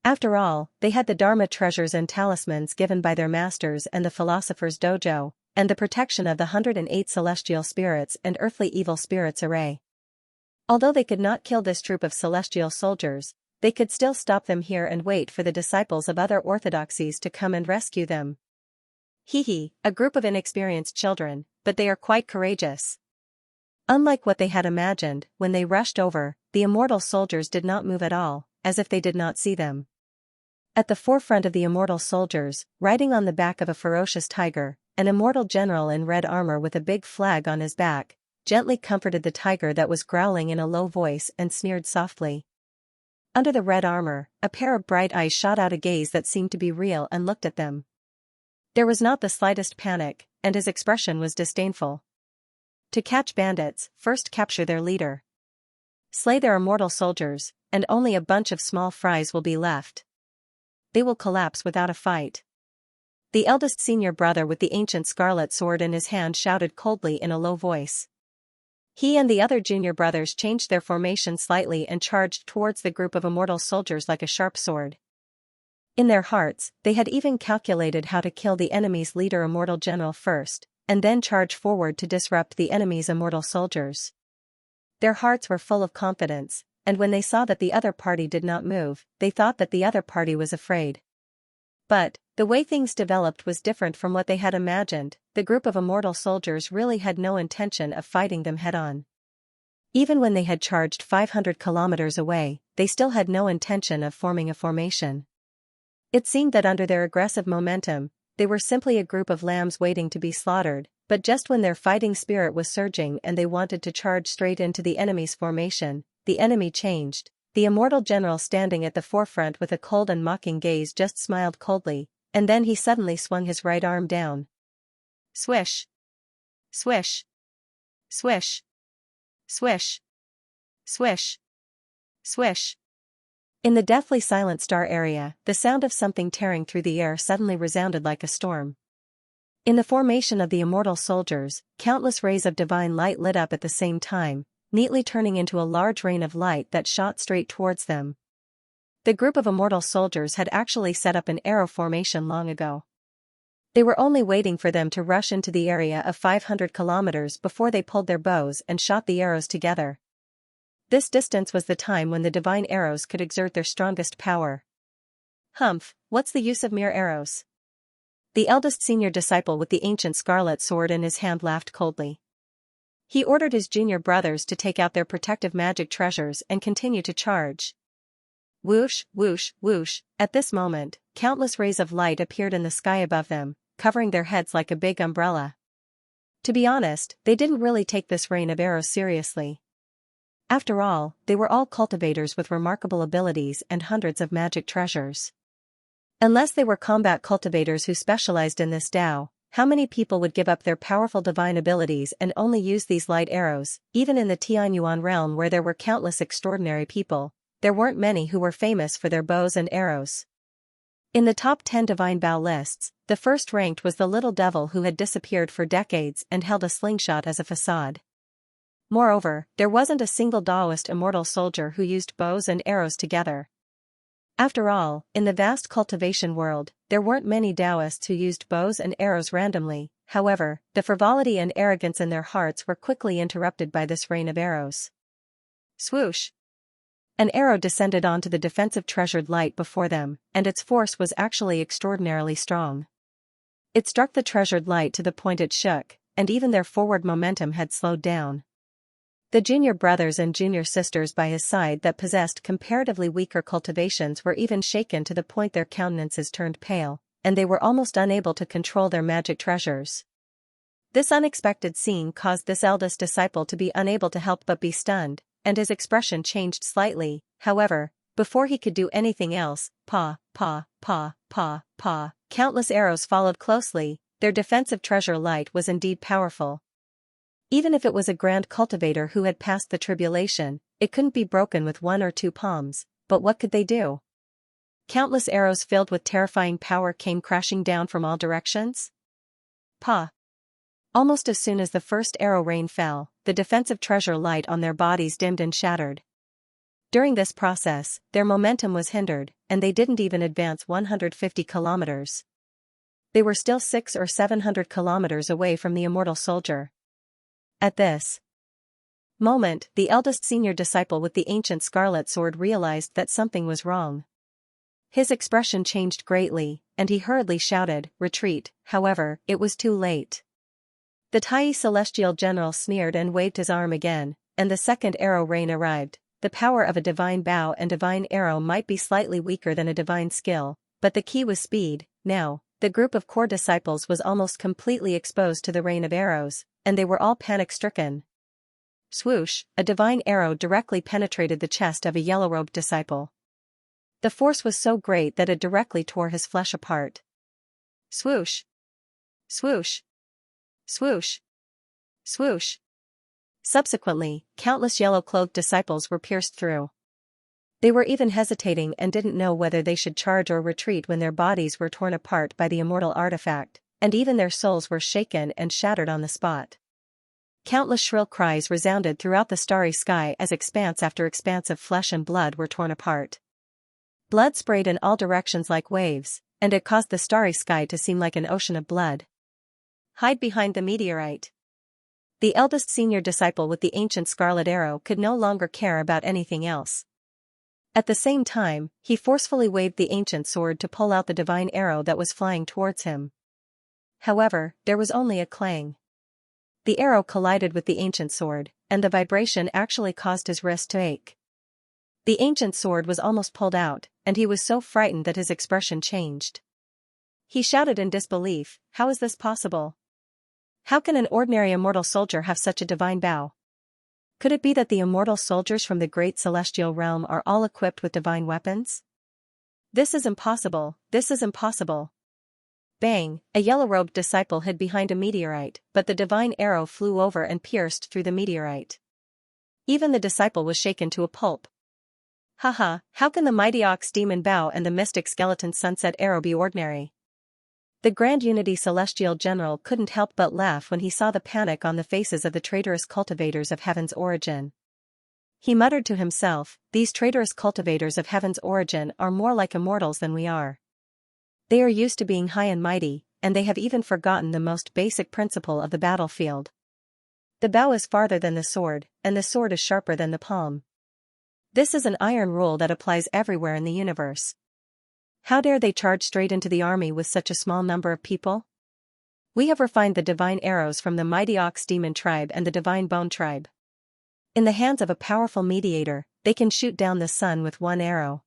After all, they had the Dharma treasures and talismans given by their masters and the Philosopher's Dojo, and the protection of the 108 celestial spirits and earthly evil spirits array. Although they could not kill this troop of celestial soldiers, they could still stop them here and wait for the disciples of other orthodoxies to come and rescue them. A group of inexperienced children, but they are quite courageous. Unlike what they had imagined, when they rushed over, the immortal soldiers did not move at all, as if they did not see them. At the forefront of the immortal soldiers, riding on the back of a ferocious tiger, an immortal general in red armor with a big flag on his back, gently comforted the tiger that was growling in a low voice and sneered softly. Under the red armor, a pair of bright eyes shot out a gaze that seemed to be real and looked at them. There was not the slightest panic, and his expression was disdainful. To catch bandits, first capture their leader. Slay their immortal soldiers, and only a bunch of small fries will be left. They will collapse without a fight. The eldest senior brother with the ancient scarlet sword in his hand shouted coldly in a low voice. He and the other junior brothers changed their formation slightly and charged towards the group of immortal soldiers like a sharp sword. In their hearts, they had even calculated how to kill the enemy's leader immortal general first, and then charge forward to disrupt the enemy's immortal soldiers. Their hearts were full of confidence, and when they saw that the other party did not move, they thought that the other party was afraid. But, the way things developed was different from what they had imagined. The group of immortal soldiers really had no intention of fighting them head-on. Even when they had charged 500 kilometers away, they still had no intention of forming a formation. It seemed that under their aggressive momentum, they were simply a group of lambs waiting to be slaughtered, but just when their fighting spirit was surging and they wanted to charge straight into the enemy's formation, the enemy changed. The immortal general standing at the forefront with a cold and mocking gaze just smiled coldly, and then he suddenly swung his right arm down. Swish! Swish! Swish! Swish! Swish! Swish! In the deathly silent star area, the sound of something tearing through the air suddenly resounded like a storm. In the formation of the immortal soldiers, countless rays of divine light lit up at the same time, neatly turning into a large rain of light that shot straight towards them. The group of immortal soldiers had actually set up an arrow formation long ago. They were only waiting for them to rush into the area of 500 kilometers before they pulled their bows and shot the arrows together. This distance was the time when the divine arrows could exert their strongest power. Humph, what's the use of mere arrows? The eldest senior disciple with the ancient scarlet sword in his hand laughed coldly. He ordered his junior brothers to take out their protective magic treasures and continue to charge. Whoosh, whoosh, whoosh. At this moment, countless rays of light appeared in the sky above them, covering their heads like a big umbrella. To be honest, they didn't really take this rain of arrows seriously. After all, they were all cultivators with remarkable abilities and hundreds of magic treasures. Unless they were combat cultivators who specialized in this Dao, how many people would give up their powerful divine abilities and only use these light arrows? Even in the Tianyuan realm where there were countless extraordinary people, there weren't many who were famous for their bows and arrows. In the top 10 divine bow lists, the first ranked was the little devil who had disappeared for decades and held a slingshot as a facade. Moreover, there wasn't a single Daoist immortal soldier who used bows and arrows together. After all, in the vast cultivation world, there weren't many Daoists who used bows and arrows randomly. However, the frivolity and arrogance in their hearts were quickly interrupted by this rain of arrows. Swoosh! An arrow descended onto the defensive treasured light before them, and its force was actually extraordinarily strong. It struck the treasured light to the point it shook, and even their forward momentum had slowed down. The junior brothers and junior sisters by his side that possessed comparatively weaker cultivations were even shaken to the point their countenances turned pale, and they were almost unable to control their magic treasures. This unexpected scene caused this eldest disciple to be unable to help but be stunned, and his expression changed slightly. However, before he could do anything else, countless arrows followed closely. Their defensive treasure light was indeed powerful. Even if it was a grand cultivator who had passed the tribulation, it couldn't be broken with one or two palms, but what could they do? Countless arrows filled with terrifying power came crashing down from all directions. Almost as soon as the first arrow rain fell, the defensive treasure light on their bodies dimmed and shattered. During this process, their momentum was hindered, and they didn't even advance 150 kilometers. They were still 600 or 700 kilometers away from the immortal soldier. At this moment, the eldest senior disciple with the ancient scarlet sword realized that something was wrong. His expression changed greatly, and he hurriedly shouted, "Retreat!" However, it was too late. The Tai celestial general sneered and waved his arm again, and the second arrow rain arrived. The power of a divine bow and divine arrow might be slightly weaker than a divine skill, but the key was speed. Now, the group of core disciples was almost completely exposed to the rain of arrows, and they were all panic-stricken. Swoosh! A divine arrow directly penetrated the chest of a yellow-robed disciple. The force was so great that it directly tore his flesh apart. Swoosh! Swoosh! Swoosh! Swoosh! Subsequently, countless yellow-clothed disciples were pierced through. They were even hesitating and didn't know whether they should charge or retreat when their bodies were torn apart by the immortal artifact, and even their souls were shaken and shattered on the spot. Countless shrill cries resounded throughout the starry sky as expanse after expanse of flesh and blood were torn apart. Blood sprayed in all directions like waves, and it caused the starry sky to seem like an ocean of blood. Hide behind the meteorite. The eldest senior disciple with the ancient scarlet arrow could no longer care about anything else. At the same time, he forcefully waved the ancient sword to pull out the divine arrow that was flying towards him. However, there was only a clang. The arrow collided with the ancient sword, and the vibration actually caused his wrist to ache. The ancient sword was almost pulled out, and he was so frightened that his expression changed. He shouted in disbelief, "How is this possible? How can an ordinary immortal soldier have such a divine bow? Could it be that the immortal soldiers from the great celestial realm are all equipped with divine weapons? This is impossible, this is impossible." Bang! A yellow-robed disciple hid behind a meteorite, but the divine arrow flew over and pierced through the meteorite. Even the disciple was shaken to a pulp. Haha, how can the mighty ox demon bow and the mystic skeleton sunset arrow be ordinary? The Grand Unity Celestial General couldn't help but laugh when he saw the panic on the faces of the traitorous cultivators of Heaven's Origin. He muttered to himself, "These traitorous cultivators of Heaven's Origin are more like immortals than we are. They are used to being high and mighty, and they have even forgotten the most basic principle of the battlefield. The bow is farther than the sword, and the sword is sharper than the palm. This is an iron rule that applies everywhere in the universe. How dare they charge straight into the army with such a small number of people? We have refined the divine arrows from the mighty ox demon tribe and the divine bone tribe. In the hands of a powerful mediator, they can shoot down the sun with one arrow.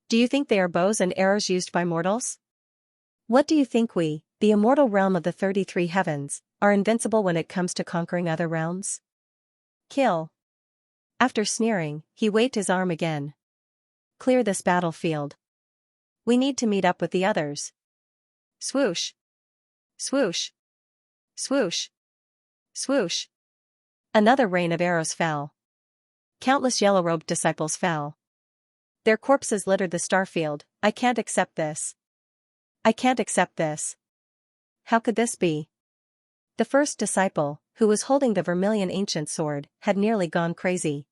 Do you think they are bows and arrows used by mortals? What do you think we, the immortal realm of the 33 heavens, are invincible when it comes to conquering other realms? Kill. After sneering, he waved his arm again. Clear this battlefield. We need to meet up with the others. Swoosh. Swoosh. Swoosh. Swoosh. Another rain of arrows fell. Countless yellow-robed disciples fell. Their corpses littered the starfield. I can't accept this. I can't accept this. How could this be? The first disciple, who was holding the vermilion ancient sword, had nearly gone crazy.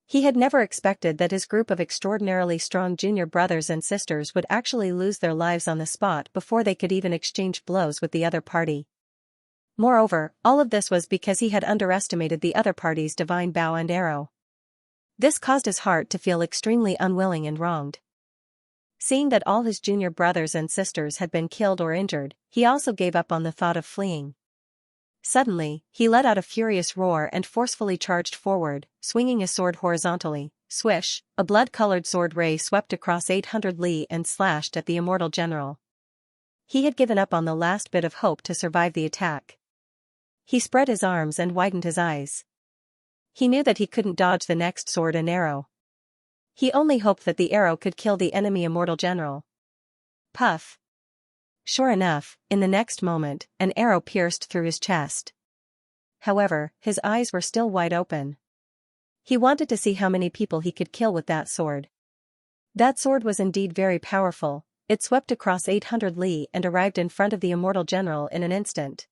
He had never expected that his group of extraordinarily strong junior brothers and sisters would actually lose their lives on the spot before they could even exchange blows with the other party. Moreover, all of this was because he had underestimated the other party's divine bow and arrow. This caused his heart to feel extremely unwilling and wronged. Seeing that all his junior brothers and sisters had been killed or injured, he also gave up on the thought of fleeing. Suddenly, he let out a furious roar and forcefully charged forward, swinging his sword horizontally. Swish, a blood-colored sword ray swept across 800 li and slashed at the immortal general. He had given up on the last bit of hope to survive the attack. He spread his arms and widened his eyes. He knew that he couldn't dodge the next sword and arrow. He only hoped that the arrow could kill the enemy immortal general. Puff. Sure enough, in the next moment, an arrow pierced through his chest. However, his eyes were still wide open. He wanted to see how many people he could kill with that sword. That sword was indeed very powerful. It swept across 800 li and arrived in front of the immortal general in an instant.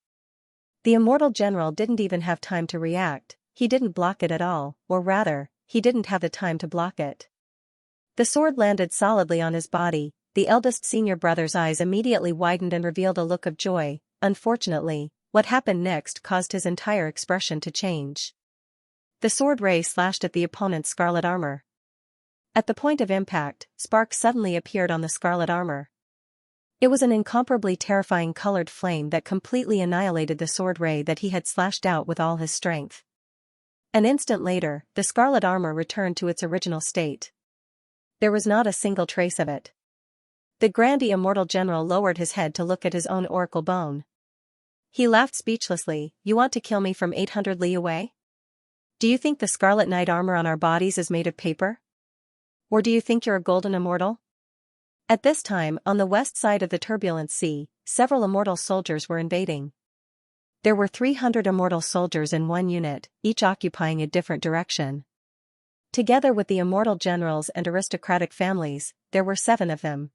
The immortal general didn't even have time to react. He didn't block it at all, or rather, he didn't have the time to block it. The sword landed solidly on his body. The eldest senior brother's eyes immediately widened and revealed a look of joy. Unfortunately, what happened next caused his entire expression to change. The sword ray slashed at the opponent's scarlet armor. At the point of impact, sparks suddenly appeared on the scarlet armor. It was an incomparably terrifying colored flame that completely annihilated the sword ray that he had slashed out with all his strength. An instant later, the scarlet armor returned to its original state. There was not a single trace of it. The grandly immortal general lowered his head to look at his own oracle bone. He laughed speechlessly. You want to kill me from 800 li away? Do you think the scarlet knight armor on our bodies is made of paper? Or do you think you're a golden immortal? At this time, on the west side of the turbulent sea, several immortal soldiers were invading. There were 300 immortal soldiers in one unit, each occupying a different direction. Together with the immortal generals and aristocratic families, there were 7 of them.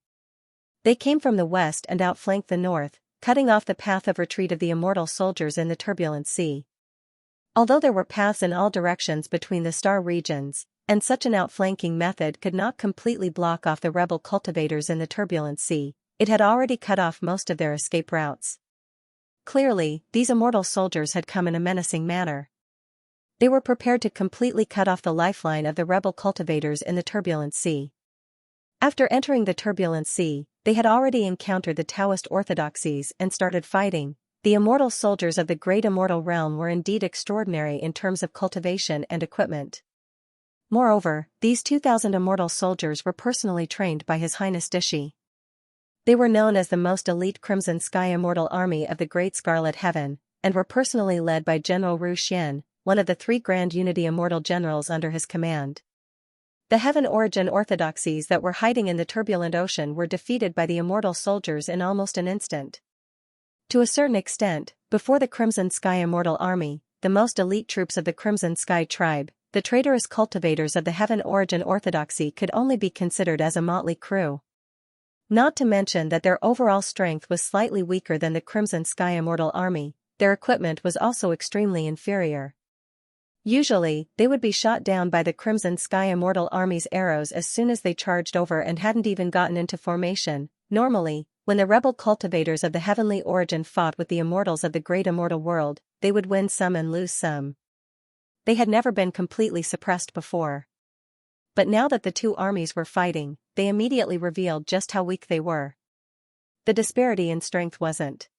They came from the west and outflanked the north, cutting off the path of retreat of the immortal soldiers in the turbulent sea. Although there were paths in all directions between the star regions, and such an outflanking method could not completely block off the rebel cultivators in the turbulent sea, it had already cut off most of their escape routes. Clearly, these immortal soldiers had come in a menacing manner. They were prepared to completely cut off the lifeline of the rebel cultivators in the turbulent sea. After entering the turbulent sea, they had already encountered the Taoist orthodoxies and started fighting. The immortal soldiers of the great immortal realm were indeed extraordinary in terms of cultivation and equipment. Moreover, these 2,000 immortal soldiers were personally trained by His Highness Dishi. They were known as the most elite Crimson Sky Immortal Army of the Great Scarlet Heaven, and were personally led by General Ru Xian, one of the 3 Grand Unity Immortal Generals under his command. The Heaven Origin orthodoxies that were hiding in the turbulent ocean were defeated by the immortal soldiers in almost an instant. To a certain extent, before the Crimson Sky Immortal Army, the most elite troops of the Crimson Sky tribe, the traitorous cultivators of the Heaven Origin orthodoxy could only be considered as a motley crew. Not to mention that their overall strength was slightly weaker than the Crimson Sky Immortal Army, their equipment was also extremely inferior. Usually, they would be shot down by the Crimson Sky Immortal Army's arrows as soon as they charged over and hadn't even gotten into formation. Normally, when the rebel cultivators of the Heavenly Origin fought with the immortals of the Great Immortal World, they would win some and lose some. They had never been completely suppressed before. But now that the 2 armies were fighting, they immediately revealed just how weak they were. The disparity in strength wasn't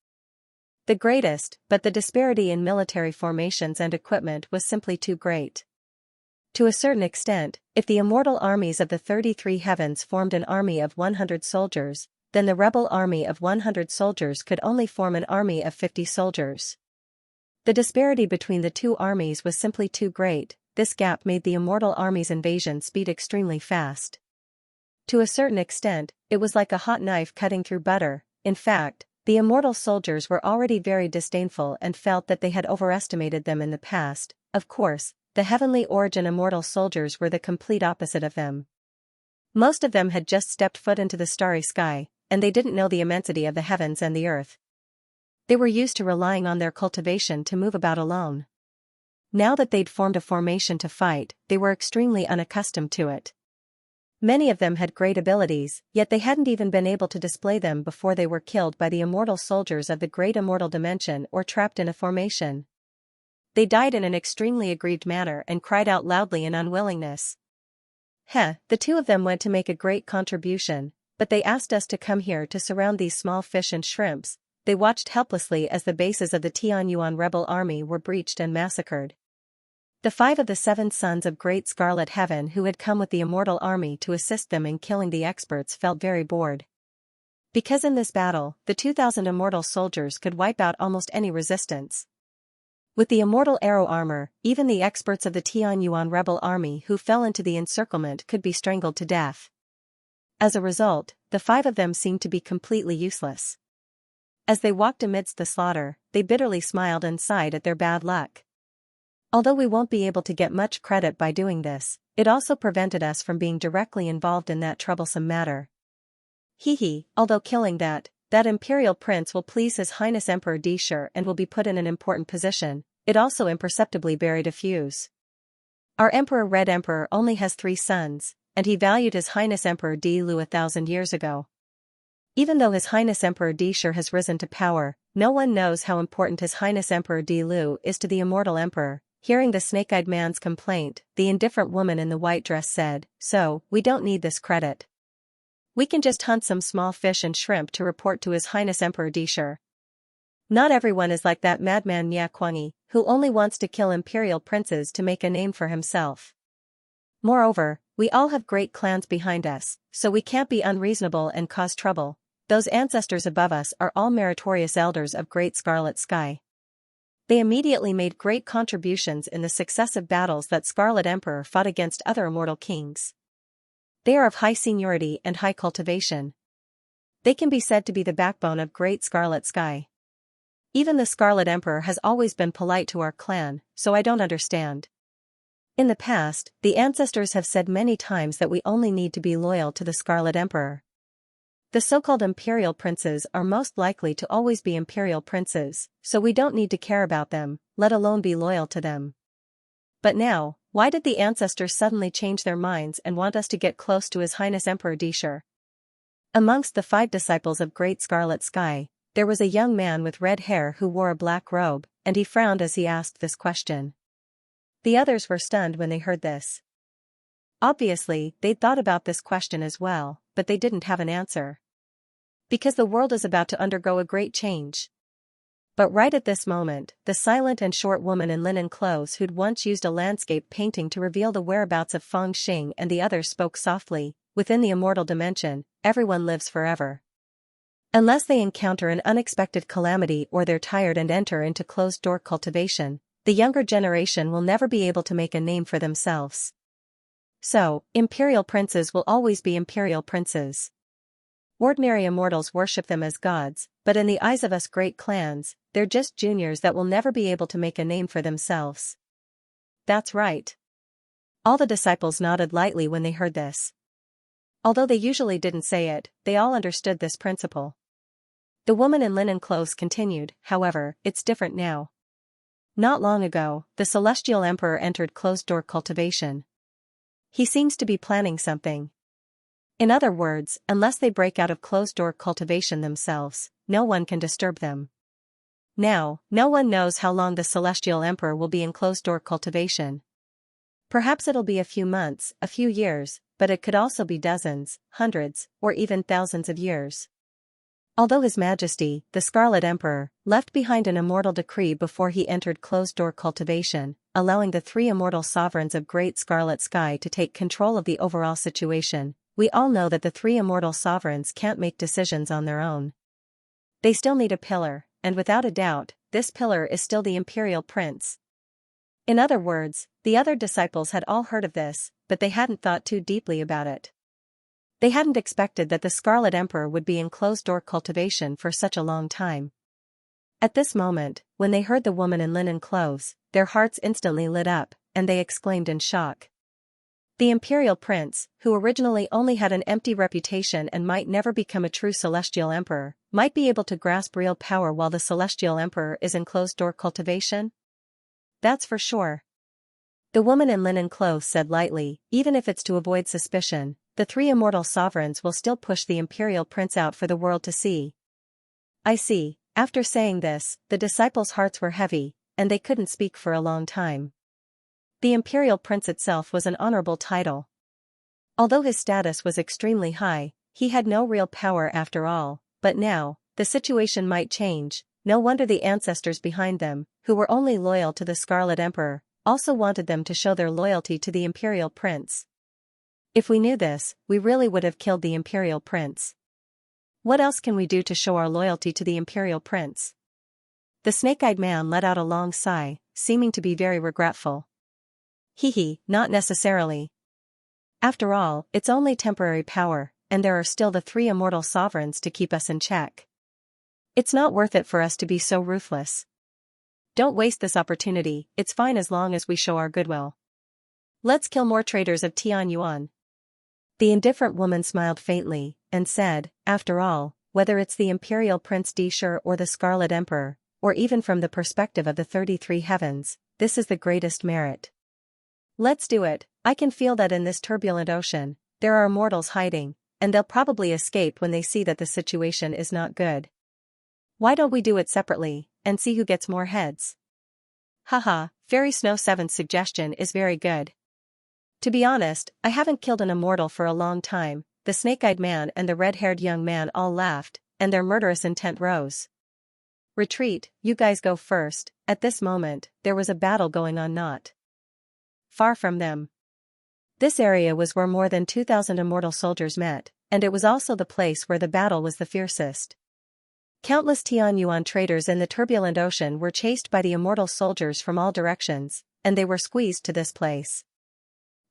the greatest, but the disparity in military formations and equipment was simply too great. To a certain extent, if the immortal armies of the 33 heavens formed an army of 100 soldiers, then the rebel army of 100 soldiers could only form an army of 50 soldiers. The disparity between the two armies was simply too great. This gap made the immortal army's invasion speed extremely fast. To a certain extent, it was like a hot knife cutting through butter. In fact, the immortal soldiers were already very disdainful and felt that they had overestimated them in the past. Of course, the heavenly origin immortal soldiers were the complete opposite of them. Most of them had just stepped foot into the starry sky, and they didn't know the immensity of the heavens and the earth. They were used to relying on their cultivation to move about alone. Now that they'd formed a formation to fight, they were extremely unaccustomed to it. Many of them had great abilities, yet they hadn't even been able to display them before they were killed by the immortal soldiers of the great immortal dimension or trapped in a formation. They died in an extremely aggrieved manner and cried out loudly in unwillingness. The two of them went to make a great contribution, but they asked us to come here to surround these small fish and shrimps. They watched helplessly as the bases of the Tianyuan rebel army were breached and massacred. The 5 of the 7 sons of Great Scarlet Heaven who had come with the immortal army to assist them in killing the experts felt very bored. Because in this battle, the 2,000 immortal soldiers could wipe out almost any resistance. With the immortal arrow armor, even the experts of the Tianyuan rebel army who fell into the encirclement could be strangled to death. As a result, the 5 of them seemed to be completely useless. As they walked amidst the slaughter, they bitterly smiled and sighed at their bad luck. Although we won't be able to get much credit by doing this, it also prevented us from being directly involved in that troublesome matter. Although killing that imperial prince will please His Highness Emperor Dishur and will be put in an important position, it also imperceptibly buried a fuse. Our Emperor Red Emperor only has 3 sons, and he valued His Highness Emperor Di Lu 1,000 years ago. Even though His Highness Emperor Dishur has risen to power, no one knows how important His Highness Emperor Di Lu is to the immortal emperor. Hearing the snake-eyed man's complaint, the indifferent woman in the white dress said, "So, we don't need this credit. We can just hunt some small fish and shrimp to report to His Highness Emperor Dishur." Not everyone is like that madman Nyakwangyi, who only wants to kill imperial princes to make a name for himself. Moreover, we all have great clans behind us, so we can't be unreasonable and cause trouble. Those ancestors above us are all meritorious elders of Great Scarlet Sky. They immediately made great contributions in the successive battles that Scarlet Emperor fought against other immortal kings. They are of high seniority and high cultivation. They can be said to be the backbone of Great Scarlet Sky. Even the Scarlet Emperor has always been polite to our clan, so I don't understand. In the past, the ancestors have said many times that we only need to be loyal to the Scarlet Emperor. The so-called imperial princes are most likely to always be imperial princes, so we don't need to care about them, let alone be loyal to them. But now, why did the ancestors suddenly change their minds and want us to get close to His Highness Emperor Dishur? Amongst the 5 disciples of Great Scarlet Sky, there was a young man with red hair who wore a black robe, and he frowned as he asked this question. The others were stunned when they heard this. Obviously, they'd thought about this question as well, but they didn't have an answer. Because the world is about to undergo a great change. But right at this moment, the silent and short woman in linen clothes who'd once used a landscape painting to reveal the whereabouts of Feng Xing and the others spoke softly. Within the immortal dimension, everyone lives forever. Unless they encounter an unexpected calamity or they're tired and enter into closed-door cultivation, the younger generation will never be able to make a name for themselves. So, imperial princes will always be imperial princes. Ordinary immortals worship them as gods, but in the eyes of us great clans, they're just juniors that will never be able to make a name for themselves. That's right. All the disciples nodded lightly when they heard this. Although they usually didn't say it, they all understood this principle. The woman in linen clothes continued, however, it's different now. Not long ago, the Celestial Emperor entered closed-door cultivation. He seems to be planning something. In other words, unless they break out of closed-door cultivation themselves, no one can disturb them. Now, no one knows how long the Celestial Emperor will be in closed-door cultivation. Perhaps it'll be a few months, a few years, but it could also be dozens, hundreds, or even thousands of years. Although His Majesty, the Scarlet Emperor, left behind an immortal decree before he entered closed-door cultivation, allowing the 3 immortal sovereigns of Great Scarlet Sky to take control of the overall situation, we all know that the 3 immortal sovereigns can't make decisions on their own. They still need a pillar, and without a doubt, this pillar is still the Imperial Prince. In other words, the other disciples had all heard of this, but they hadn't thought too deeply about it. They hadn't expected that the Scarlet Emperor would be in closed-door cultivation for such a long time. At this moment, when they heard the woman in linen clothes, their hearts instantly lit up, and they exclaimed in shock. The Imperial Prince, who originally only had an empty reputation and might never become a true Celestial Emperor, might be able to grasp real power while the Celestial Emperor is in closed-door cultivation? That's for sure. The woman in linen clothes said lightly, even if it's to avoid suspicion, the three immortal sovereigns will still push the Imperial Prince out for the world to see. I see. After saying this, the disciples' hearts were heavy, and they couldn't speak for a long time. The Imperial Prince itself was an honorable title. Although his status was extremely high, he had no real power after all, but now, the situation might change. No wonder the ancestors behind them, who were only loyal to the Scarlet Emperor, also wanted them to show their loyalty to the Imperial Prince. If we knew this, we really would have killed the Imperial Prince. What else can we do to show our loyalty to the Imperial Prince? The snake-eyed man let out a long sigh, seeming to be very regretful. Not necessarily. After all, it's only temporary power, and there are still the three immortal sovereigns to keep us in check. It's not worth it for us to be so ruthless. Don't waste this opportunity, it's fine as long as we show our goodwill. Let's kill more traitors of Tianyuan. The indifferent woman smiled faintly, and said, after all, whether it's the Imperial Prince Dishur or the Scarlet Emperor, or even from the perspective of the 33 heavens, this is the greatest merit. Let's do it. I can feel that in this turbulent ocean, there are immortals hiding, and they'll probably escape when they see that the situation is not good. Why don't we do it separately, and see who gets more heads? Fairy Snow 7's suggestion is very good. To be honest, I haven't killed an immortal for a long time. The snake-eyed man and the red-haired young man all laughed, and their murderous intent rose. Retreat, you guys go first. At this moment, there was a battle going on not far from them. This area was where more than 2,000 immortal soldiers met, and it was also the place where the battle was the fiercest. Countless Tianyuan traders in the turbulent ocean were chased by the immortal soldiers from all directions, and they were squeezed to this place.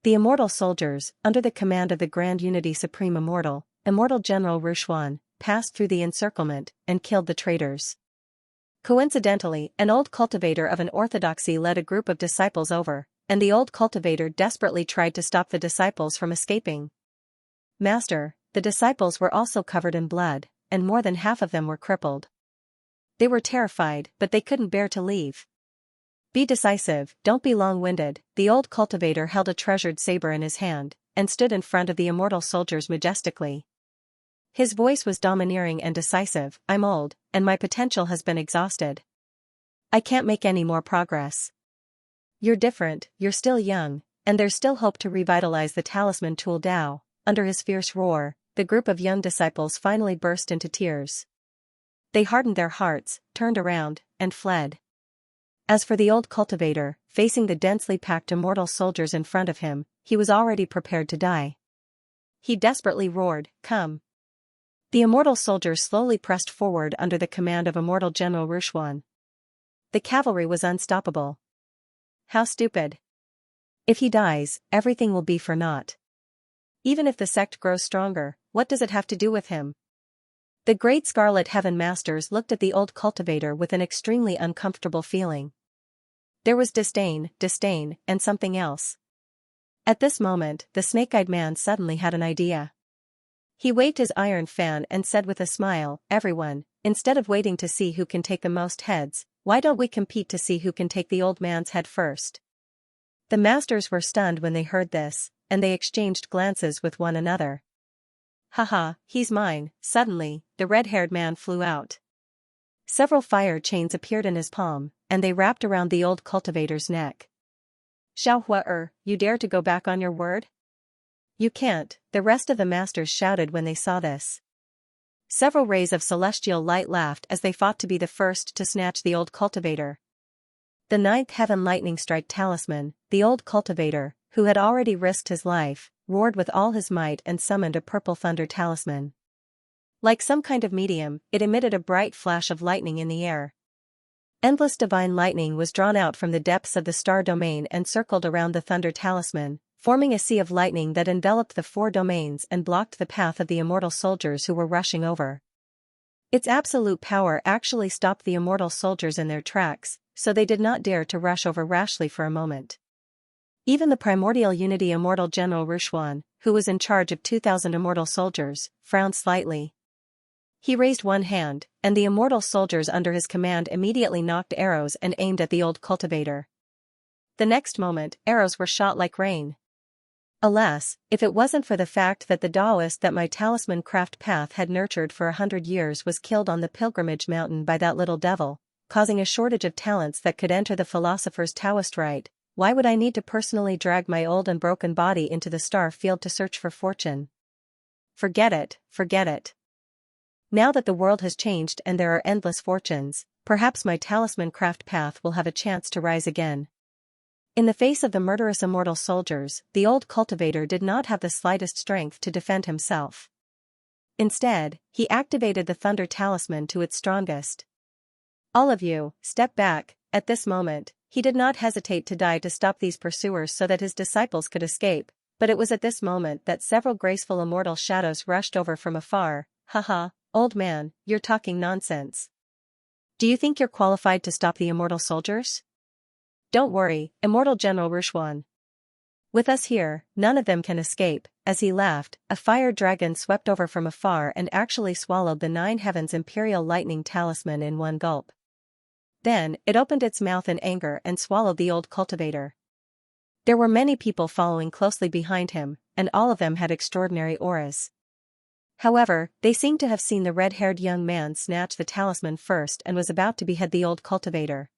The immortal soldiers, under the command of the Grand Unity Supreme Immortal General Rushuan, passed through the encirclement and killed the traitors. Coincidentally, an old cultivator of an orthodoxy led a group of disciples over, and the old cultivator desperately tried to stop the disciples from escaping. Master, the disciples were also covered in blood, and more than half of them were crippled. They were terrified, but they couldn't bear to leave. Be decisive, don't be long-winded. The old cultivator held a treasured saber in his hand, and stood in front of the immortal soldiers majestically. His voice was domineering and decisive. I'm old, and my potential has been exhausted. I can't make any more progress. You're different, you're still young, and there's still hope to revitalize the talisman tool Dao. Under his fierce roar, the group of young disciples finally burst into tears. They hardened their hearts, turned around, and fled. As for the old cultivator, facing the densely packed immortal soldiers in front of him, he was already prepared to die. He desperately roared, "Come!" The immortal soldiers slowly pressed forward under the command of Immortal General Rushuan. The cavalry was unstoppable. How stupid. If he dies, everything will be for naught. Even if the sect grows stronger, what does it have to do with him? The great Scarlet Heaven Masters looked at the old cultivator with an extremely uncomfortable feeling. There was disdain, and something else. At this moment, the snake-eyed man suddenly had an idea. He waved his iron fan and said with a smile, "Everyone, instead of waiting to see who can take the most heads, why don't we compete to see who can take the old man's head first?" The masters were stunned when they heard this, and they exchanged glances with one another. He's mine. Suddenly, the red-haired man flew out. Several fire chains appeared in his palm, and they wrapped around the old cultivator's neck. "Xiaohua, you dare to go back on your word?" "You can't," the rest of the masters shouted when they saw this. Several rays of celestial light laughed as they fought to be the first to snatch the old cultivator. The ninth heaven lightning strike talisman, the old cultivator, who had already risked his life, roared with all his might and summoned a purple thunder talisman. Like some kind of medium, it emitted a bright flash of lightning in the air. Endless divine lightning was drawn out from the depths of the star domain and circled around the thunder talisman, forming a sea of lightning that enveloped the four domains and blocked the path of the immortal soldiers who were rushing over. Its absolute power actually stopped the immortal soldiers in their tracks, so they did not dare to rush over rashly for a moment. Even the primordial unity immortal General Rushuan, who was in charge of 2,000 immortal soldiers, frowned slightly. He raised one hand, and the immortal soldiers under his command immediately knocked arrows and aimed at the old cultivator. The next moment, arrows were shot like rain. Alas, if it wasn't for the fact that the Taoist that my talisman craft path had nurtured for 100 years was killed on the pilgrimage mountain by that little devil, causing a shortage of talents that could enter the philosopher's Taoist rite, why would I need to personally drag my old and broken body into the star field to search for fortune? Forget it, forget it. Now that the world has changed and there are endless fortunes, perhaps my talisman craft path will have a chance to rise again. In the face of the murderous immortal soldiers, the old cultivator did not have the slightest strength to defend himself. Instead, he activated the thunder talisman to its strongest. All of you, step back. At this moment, he did not hesitate to die to stop these pursuers so that his disciples could escape, but it was at this moment that several graceful immortal shadows rushed over from afar. Haha, old man, you're talking nonsense. Do you think you're qualified to stop the immortal soldiers? Don't worry, immortal General Rushuan. With us here, none of them can escape. As he laughed, a fire dragon swept over from afar and actually swallowed the 9 heavens imperial lightning talisman in one gulp. Then, it opened its mouth in anger and swallowed the old cultivator. There were many people following closely behind him, and all of them had extraordinary auras. However, they seemed to have seen the red-haired young man snatch the talisman first and was about to behead the old cultivator.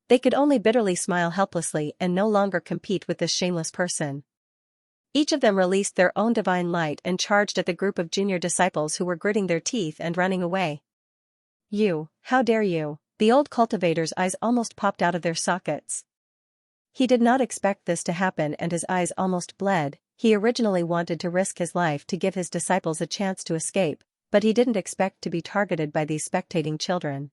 They could only bitterly smile helplessly and no longer compete with this shameless person. Each of them released their own divine light and charged at the group of junior disciples who were gritting their teeth and running away. You, how dare you? The old cultivator's eyes almost popped out of their sockets. He did not expect this to happen and his eyes almost bled. He originally wanted to risk his life to give his disciples a chance to escape, but he didn't expect to be targeted by these spectating children.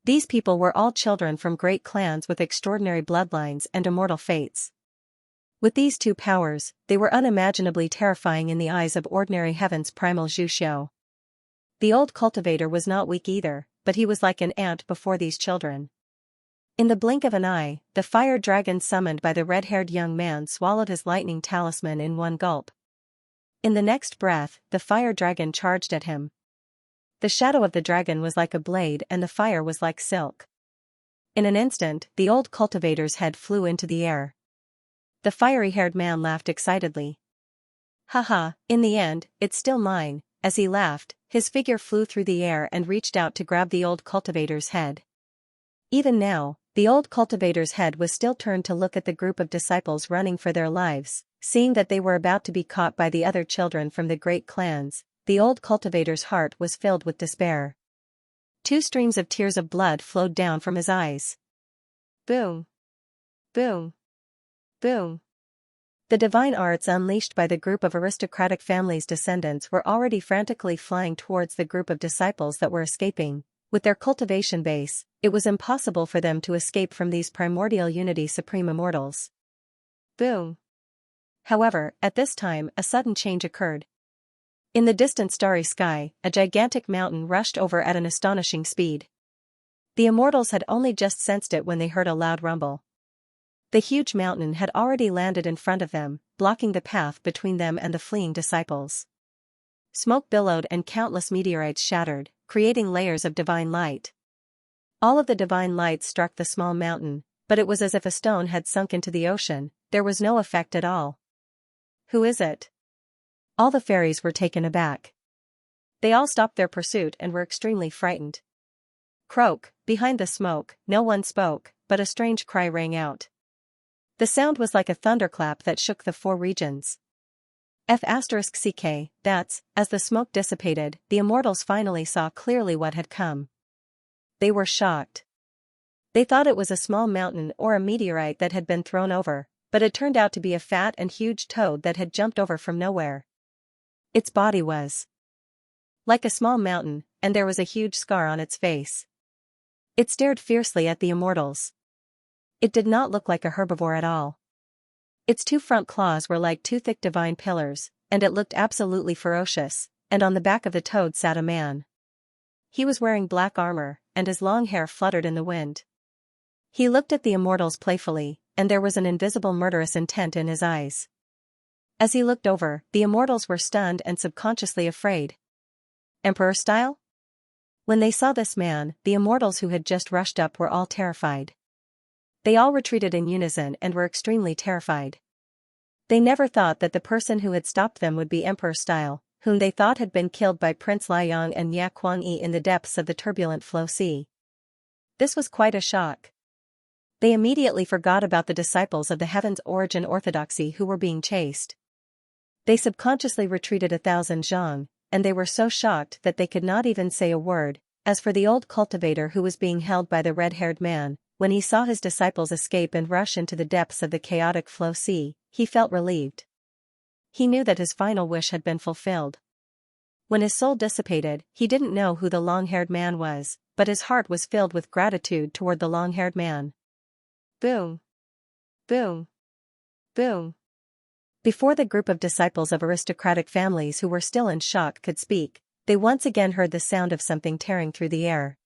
These people were all children from great clans with extraordinary bloodlines and immortal fates. With these two powers, they were unimaginably terrifying in the eyes of ordinary heaven's primal Zhu Xiao. The old cultivator was not weak either, but he was like an ant before these children. In the blink of an eye, the fire dragon summoned by the red-haired young man swallowed his lightning talisman in one gulp. In the next breath, the fire dragon charged at him. The shadow of the dragon was like a blade and the fire was like silk. In an instant, the old cultivator's head flew into the air. The fiery-haired man laughed excitedly. Haha, in the end, it's still mine. As he laughed, his figure flew through the air and reached out to grab the old cultivator's head. Even now, the old cultivator's head was still turned to look at the group of disciples running for their lives. Seeing that they were about to be caught by the other children from the great clans, the old cultivator's heart was filled with despair. 2 streams of tears of blood flowed down from his eyes. Boom! Boom! Boom! The divine arts unleashed by the group of aristocratic families' descendants were already frantically flying towards the group of disciples that were escaping. With their cultivation base, it was impossible for them to escape from these primordial unity supreme immortals. Boom! However, at this time, a sudden change occurred. In the distant starry sky, a gigantic mountain rushed over at an astonishing speed. The immortals had only just sensed it when they heard a loud rumble. The huge mountain had already landed in front of them, blocking the path between them and the fleeing disciples. Smoke billowed and countless meteorites shattered, creating layers of divine light. All of the divine light struck the small mountain, but it was as if a stone had sunk into the ocean. There was no effect at all. Who is it? All the fairies were taken aback. They all stopped their pursuit and were extremely frightened. Croak, behind the smoke, no one spoke, but a strange cry rang out. The sound was like a thunderclap that shook the 4 regions. F*CK, that's, as the smoke dissipated, the immortals finally saw clearly what had come. They were shocked. They thought it was a small mountain or a meteorite that had been thrown over, but it turned out to be a fat and huge toad that had jumped over from nowhere. Its body was like a small mountain, and there was a huge scar on its face. It stared fiercely at the immortals. It did not look like a herbivore at all. Its two front claws were like two thick divine pillars, and it looked absolutely ferocious, and on the back of the toad sat a man. He was wearing black armor, and his long hair fluttered in the wind. He looked at the immortals playfully, and there was an invisible murderous intent in his eyes. As he looked over, the immortals were stunned and subconsciously afraid. Emperor style? When they saw this man, the immortals who had just rushed up were all terrified. They all retreated in unison and were extremely terrified. They never thought that the person who had stopped them would be Emperor style, whom they thought had been killed by Prince Liang and Ya Kuangyi in the depths of the turbulent Flow Sea. This was quite a shock. They immediately forgot about the disciples of the Heaven's Origin Orthodoxy who were being chased. They subconsciously retreated 1,000 zhang, and they were so shocked that they could not even say a word. As for the old cultivator who was being held by the red-haired man, when he saw his disciples escape and rush into the depths of the chaotic Flow Sea, he felt relieved. He knew that his final wish had been fulfilled. When his soul dissipated, he didn't know who the long-haired man was, but his heart was filled with gratitude toward the long-haired man. Boom! Boom! Boom! Before the group of disciples of aristocratic families who were still in shock could speak, they once again heard the sound of something tearing through the air.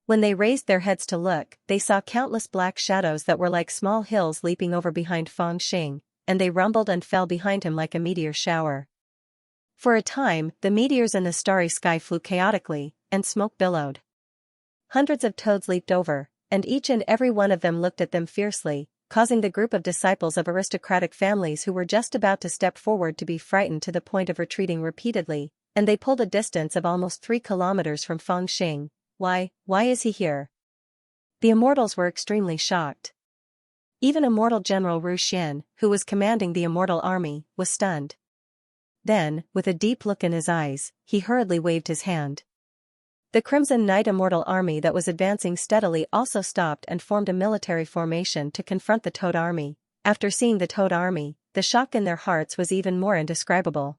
When they raised their heads to look, they saw countless black shadows that were like small hills leaping over behind Feng Xing, and they rumbled and fell behind him like a meteor shower. For a time, the meteors in the starry sky flew chaotically, and smoke billowed. Hundreds of toads leaped over, and each and every one of them looked at them fiercely, causing the group of disciples of aristocratic families who were just about to step forward to be frightened to the point of retreating repeatedly, and they pulled a distance of almost 3 kilometers from Feng Xing. Why is he here? The immortals were extremely shocked. Even Immortal General Ru Xian, who was commanding the immortal army, was stunned. Then, with a deep look in his eyes, he hurriedly waved his hand. The Crimson Knight Immortal army that was advancing steadily also stopped and formed a military formation to confront the Toad army. After seeing the Toad army, the shock in their hearts was even more indescribable.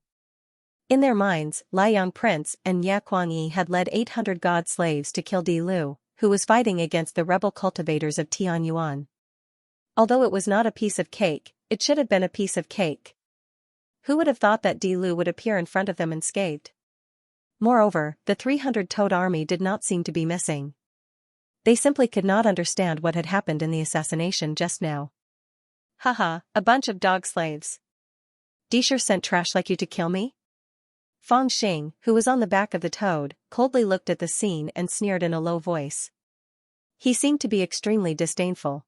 In their minds, Liang Prince and Ya Kuangyi had led 800 god slaves to kill Di Lu, who was fighting against the rebel cultivators of Tianyuan. Although it was not a piece of cake, it should have been a piece of cake. Who would have thought that Di Lu would appear in front of them unscathed? Moreover, the 300 Toad army did not seem to be missing. They simply could not understand what had happened in the assassination just now. Haha, a bunch of dog slaves. Disher sent trash like you to kill me? Feng Xing, who was on the back of the toad, coldly looked at the scene and sneered in a low voice. He seemed to be extremely disdainful.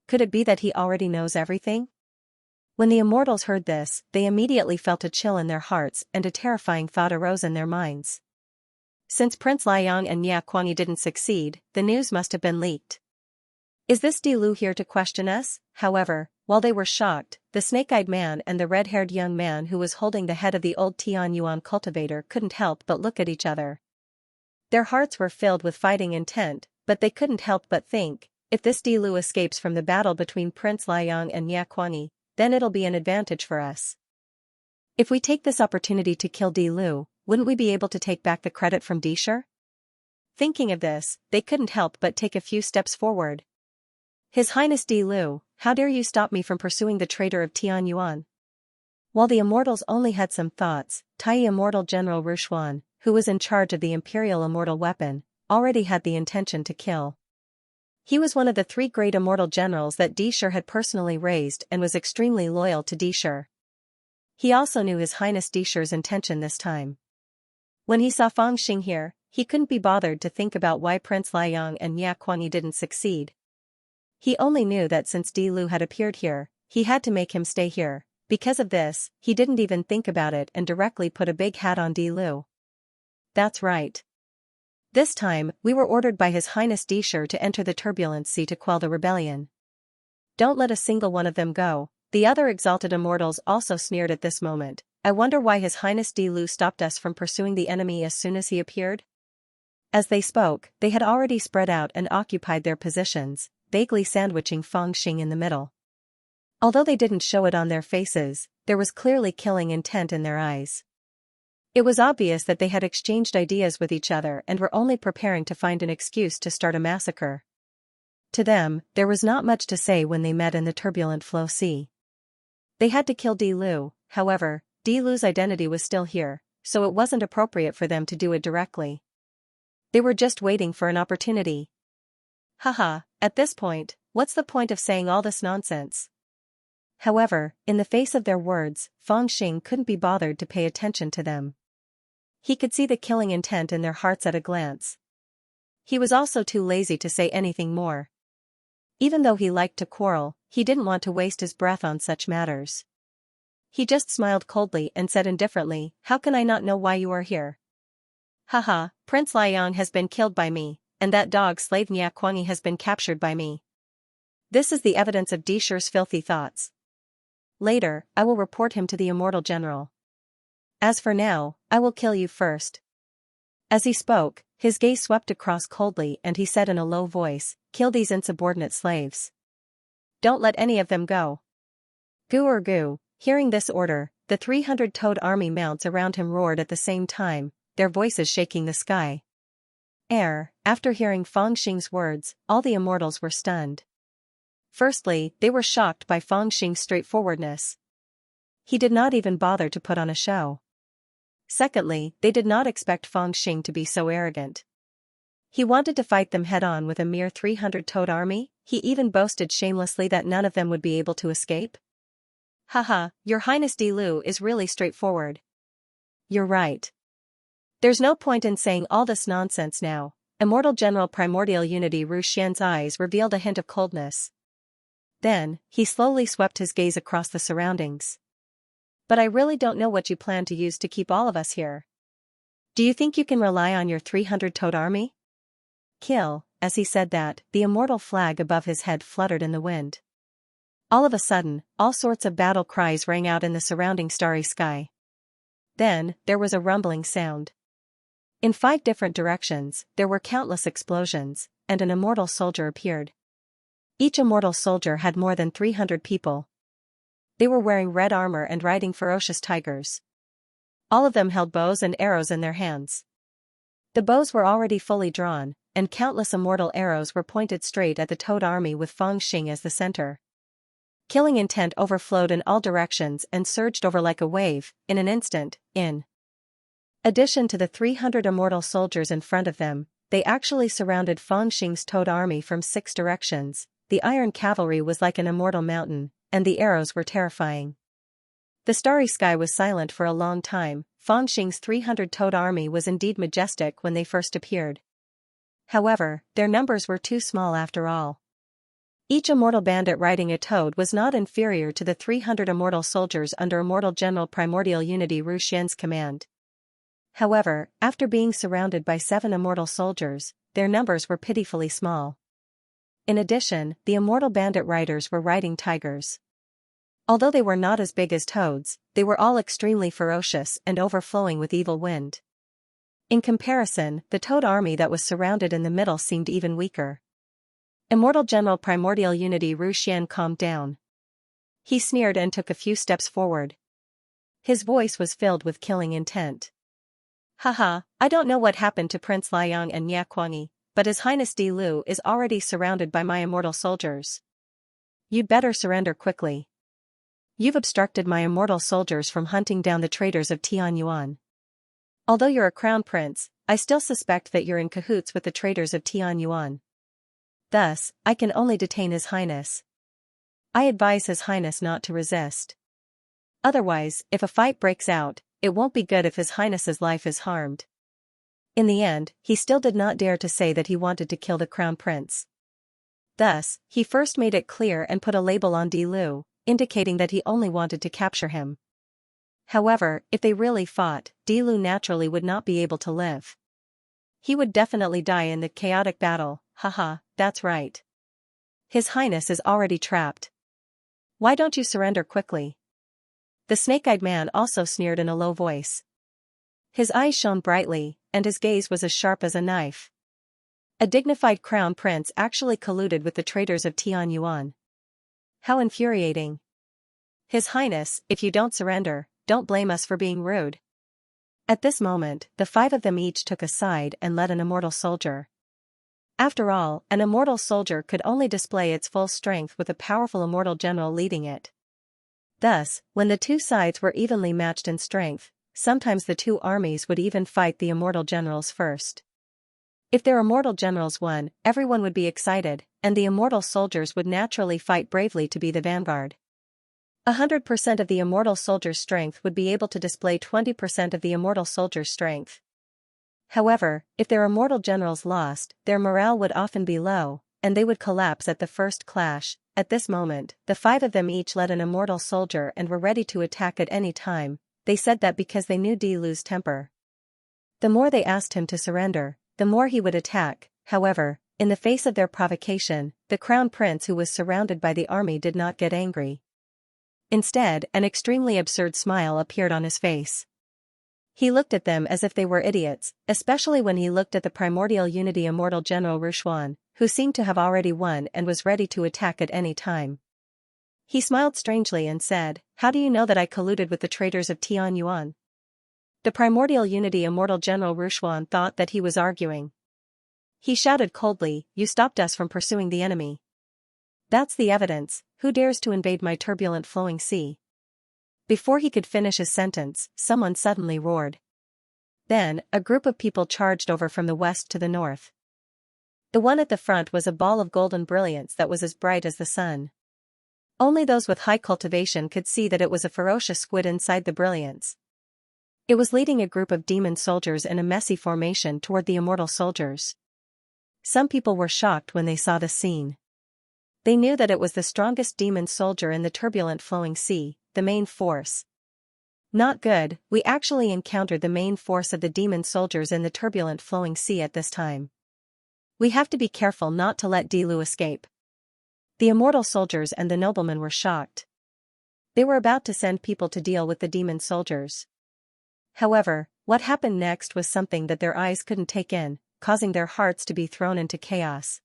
Could it be that he already knows everything? When the immortals heard this, they immediately felt a chill in their hearts and a terrifying thought arose in their minds. Since Prince Liang and Ya Kuangyi didn't succeed, the news must have been leaked. Is this Di Lu here to question us? However, while they were shocked, the snake-eyed man and the red-haired young man who was holding the head of the old Tianyuan cultivator couldn't help but look at each other. Their hearts were filled with fighting intent, but they couldn't help but think, if this Di Lu escapes from the battle between Prince Liang and Ya Kuangyi, then it'll be an advantage for us. If we take this opportunity to kill Di Lu, wouldn't we be able to take back the credit from Disher? Thinking of this, they couldn't help but take a few steps forward. His Highness Di Lu, how dare you stop me from pursuing the traitor of Tianyuan? While the immortals only had some thoughts, Tai Immortal General Ru Xuan, who was in charge of the Imperial Immortal Weapon, already had the intention to kill. He was one of the 3 great immortal generals that Disher had personally raised and was extremely loyal to Disher. He also knew His Highness Disher's intention this time. When he saw Feng Xing here, he couldn't be bothered to think about why Prince Liang and Ya Kuangyi didn't succeed. He only knew that since Di Lu had appeared here, he had to make him stay here. Because of this, he didn't even think about it and directly put a big hat on Di Lu. That's right. This time, we were ordered by His Highness Disher to enter the turbulent sea to quell the rebellion. Don't let a single one of them go. The other exalted immortals also sneered at this moment. I wonder why His Highness Di Lu stopped us from pursuing the enemy as soon as he appeared? As they spoke, they had already spread out and occupied their positions, vaguely sandwiching Feng Xing in the middle. Although they didn't show it on their faces, there was clearly killing intent in their eyes. It was obvious that they had exchanged ideas with each other and were only preparing to find an excuse to start a massacre. To them, there was not much to say when they met in the turbulent Flow Sea. They had to kill Di Lu, however, Di Lu's identity was still here, so it wasn't appropriate for them to do it directly. They were just waiting for an opportunity. Haha, at this point, what's the point of saying all this nonsense? However, in the face of their words, Fangxing couldn't be bothered to pay attention to them. He could see the killing intent in their hearts at a glance. He was also too lazy to say anything more. Even though he liked to quarrel, he didn't want to waste his breath on such matters. He just smiled coldly and said indifferently, "How can I not know why you are here? Haha, Prince Liang has been killed by me, and that dog slave Xianxia has been captured by me. This is the evidence of Disher's filthy thoughts. Later, I will report him to the immortal general. As for now, I will kill you first." As he spoke, his gaze swept across coldly and he said in a low voice, "Kill these insubordinate slaves. Don't let any of them go." Gu. Hearing this order, the 300-toed army mounts around him roared at the same time, their voices shaking the sky. After hearing Fangxing's words, all the immortals were stunned. Firstly, they were shocked by Fangxing's straightforwardness. He did not even bother to put on a show. Secondly, they did not expect Fangxing to be so arrogant. He wanted to fight them head-on with a mere 300-toed army. He even boasted shamelessly that none of them would be able to escape. Haha, Your Highness Di Lu is really straightforward. You're right. There's no point in saying all this nonsense now. Immortal General Primordial Unity Ru Xian's eyes revealed a hint of coldness. Then, he slowly swept his gaze across the surroundings. But I really don't know what you plan to use to keep all of us here. Do you think you can rely on your 300-toed army? Kill. As he said that, the immortal flag above his head fluttered in the wind. All of a sudden, all sorts of battle cries rang out in the surrounding starry sky. Then, there was a rumbling sound. In 5 different directions, there were countless explosions, and an immortal soldier appeared. Each immortal soldier had more than 300 people. They were wearing red armor and riding ferocious tigers. All of them held bows and arrows in their hands. The bows were already fully drawn, and countless immortal arrows were pointed straight at the Toad army with Fangxing as the center. Killing intent overflowed in all directions and surged over like a wave, in an instant. In addition to the 300 immortal soldiers in front of them, they actually surrounded Fangxing's Toad army from 6 directions. The iron cavalry was like an immortal mountain, and the arrows were terrifying. The starry sky was silent for a long time. Fangxing's 300-toed army was indeed majestic when they first appeared. However, their numbers were too small after all. Each immortal bandit riding a toad was not inferior to the 300 immortal soldiers under Immortal General Primordial Unity Ru Xian's command. However, after being surrounded by 7 immortal soldiers, their numbers were pitifully small. In addition, the immortal bandit riders were riding tigers. Although they were not as big as toads, they were all extremely ferocious and overflowing with evil wind. In comparison, the toad army that was surrounded in the middle seemed even weaker. Immortal General Primordial Unity Ru Xian calmed down. He sneered and took a few steps forward. His voice was filled with killing intent. Haha, I don't know what happened to Prince Liang and Xianxia, but His Highness Di Lu is already surrounded by my immortal soldiers. You'd better surrender quickly. You've obstructed my immortal soldiers from hunting down the traitors of Tianyuan. Although you're a crown prince, I still suspect that you're in cahoots with the traitors of Tianyuan. Thus, I can only detain His Highness. I advise His Highness not to resist. Otherwise, if a fight breaks out, it won't be good if His Highness's life is harmed. In the end, he still did not dare to say that he wanted to kill the crown prince. Thus, he first made it clear and put a label on Di Lu, indicating that he only wanted to capture him. However, if they really fought, Di Lu naturally would not be able to live. He would definitely die in the chaotic battle. Haha, that's right. His Highness is already trapped. Why don't you surrender quickly? The snake-eyed man also sneered in a low voice. His eyes shone brightly, and his gaze was as sharp as a knife. A dignified crown prince actually colluded with the traitors of Tianyuan. How infuriating. His Highness, if you don't surrender, don't blame us for being rude. At this moment, the 5 of them each took a side and led an immortal soldier. After all, an immortal soldier could only display its full strength with a powerful immortal general leading it. Thus, when the two sides were evenly matched in strength, sometimes the two armies would even fight the immortal generals first. If their immortal generals won, everyone would be excited, and the immortal soldiers would naturally fight bravely to be the vanguard. 100% of the immortal soldier's strength would be able to display 20% of the immortal soldier's strength. However, if their immortal generals lost, their morale would often be low, and they would collapse at the first clash. At this moment, the 5 of them each led an immortal soldier and were ready to attack at any time. They said that because they knew Dilu's temper. The more they asked him to surrender, the more he would attack. However, in the face of their provocation, the crown prince who was surrounded by the army did not get angry. Instead, an extremely absurd smile appeared on his face. He looked at them as if they were idiots, especially when he looked at the primordial unity immortal general Rushuan, who seemed to have already won and was ready to attack at any time. He smiled strangely and said, "How do you know that I colluded with the traitors of Tianyuan?" The primordial unity immortal general Rushuan thought that he was arguing. He shouted coldly, "You stopped us from pursuing the enemy. That's the evidence. Who dares to invade my turbulent flowing sea?" Before he could finish his sentence, someone suddenly roared. Then, a group of people charged over from the west to the north. The one at the front was a ball of golden brilliance that was as bright as the sun. Only those with high cultivation could see that it was a ferocious squid inside the brilliance. It was leading a group of demon soldiers in a messy formation toward the immortal soldiers. Some people were shocked when they saw the scene. They knew that it was the strongest demon soldier in the turbulent flowing sea, the main force. Not good, we actually encountered the main force of the demon soldiers in the turbulent flowing sea at this time. We have to be careful not to let Dilu escape. The immortal soldiers and the noblemen were shocked. They were about to send people to deal with the demon soldiers. However, what happened next was something that their eyes couldn't take in, causing their hearts to be thrown into chaos.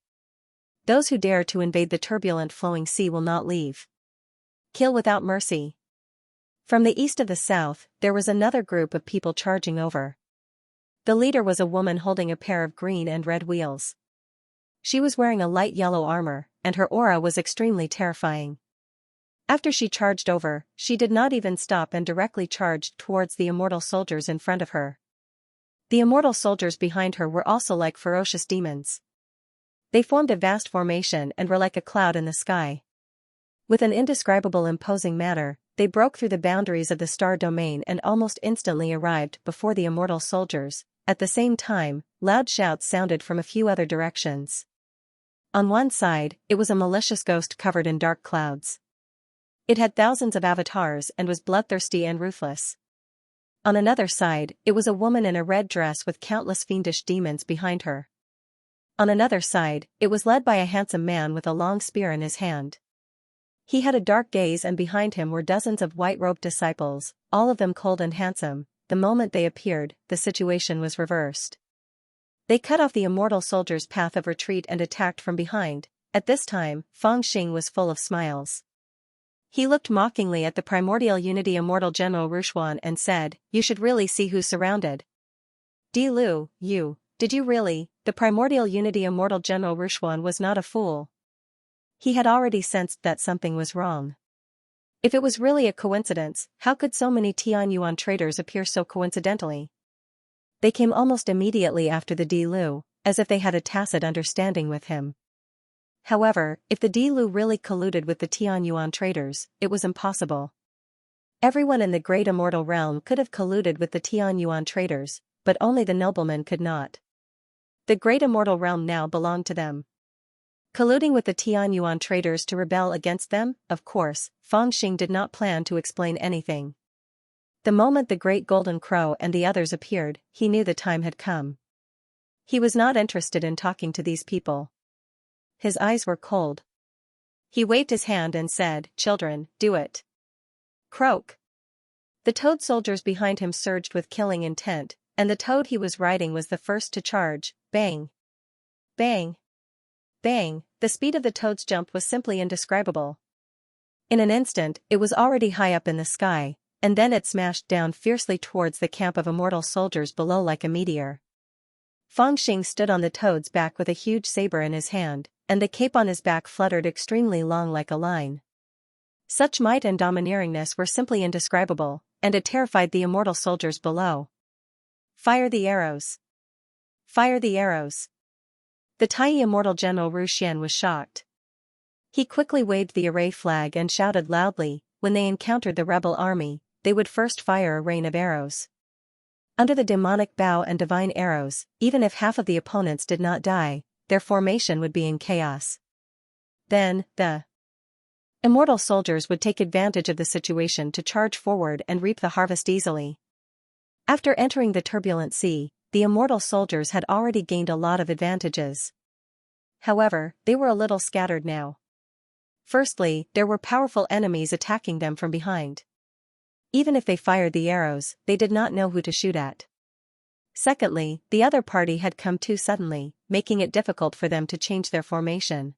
Those who dare to invade the turbulent flowing sea will not leave. Kill without mercy. From the east of the south, there was another group of people charging over. The leader was a woman holding a pair of green and red wheels. She was wearing a light yellow armor, and her aura was extremely terrifying. After she charged over, she did not even stop and directly charged towards the immortal soldiers in front of her. The immortal soldiers behind her were also like ferocious demons. They formed a vast formation and were like a cloud in the sky. With an indescribable imposing manner, they broke through the boundaries of the star domain and almost instantly arrived before the immortal soldiers. At the same time, loud shouts sounded from a few other directions. On one side, it was a malicious ghost covered in dark clouds. It had thousands of avatars and was bloodthirsty and ruthless. On another side, it was a woman in a red dress with countless fiendish demons behind her. On another side, it was led by a handsome man with a long spear in his hand. He had a dark gaze, and behind him were dozens of white-robed disciples, all of them cold and handsome. The moment they appeared, the situation was reversed. They cut off the immortal soldier's path of retreat and attacked from behind. At this time, Feng Xing was full of smiles. He looked mockingly at the primordial unity immortal general Rushuan and said, "You should really see who's surrounded." "Dilu, did you really?" The primordial unity immortal general Rushuan was not a fool. He had already sensed that something was wrong. If it was really a coincidence, how could so many Tianyuan traitors appear so coincidentally? They came almost immediately after the Dilu, as if they had a tacit understanding with him. However, if the Dilu really colluded with the Tianyuan traitors, it was impossible. Everyone in the great immortal realm could have colluded with the Tianyuan traitors, but only the noblemen could not. The great immortal realm now belonged to them. Colluding with the Tianyuan traitors to rebel against them? Of course, Feng Xing did not plan to explain anything. The moment the great golden crow and the others appeared, he knew the time had come. He was not interested in talking to these people. His eyes were cold. He waved his hand and said, "Children, do it." Croak. The toad soldiers behind him surged with killing intent, and the toad he was riding was the first to charge. Bang! Bang! Bang! The speed of the toad's jump was simply indescribable. In an instant, it was already high up in the sky. and then it smashed down fiercely towards the camp of immortal soldiers below like a meteor. Fangxing stood on the toad's back with a huge saber in his hand, and the cape on his back fluttered extremely long like a line. Such might and domineeringness were simply indescribable, and it terrified the immortal soldiers below. Fire the arrows! Fire the arrows! The tiny immortal General Ru Xian was shocked. He quickly waved the array flag and shouted loudly, when they encountered the rebel army, they would first fire a rain of arrows. Under the demonic bow and divine arrows, even if half of the opponents did not die, their formation would be in chaos. Then, the immortal soldiers would take advantage of the situation to charge forward and reap the harvest easily. After entering the turbulent sea, the immortal soldiers had already gained a lot of advantages. However, they were a little scattered now. Firstly, there were powerful enemies attacking them from behind. Even if they fired the arrows, they did not know who to shoot at. Secondly, the other party had come too suddenly, making it difficult for them to change their formation.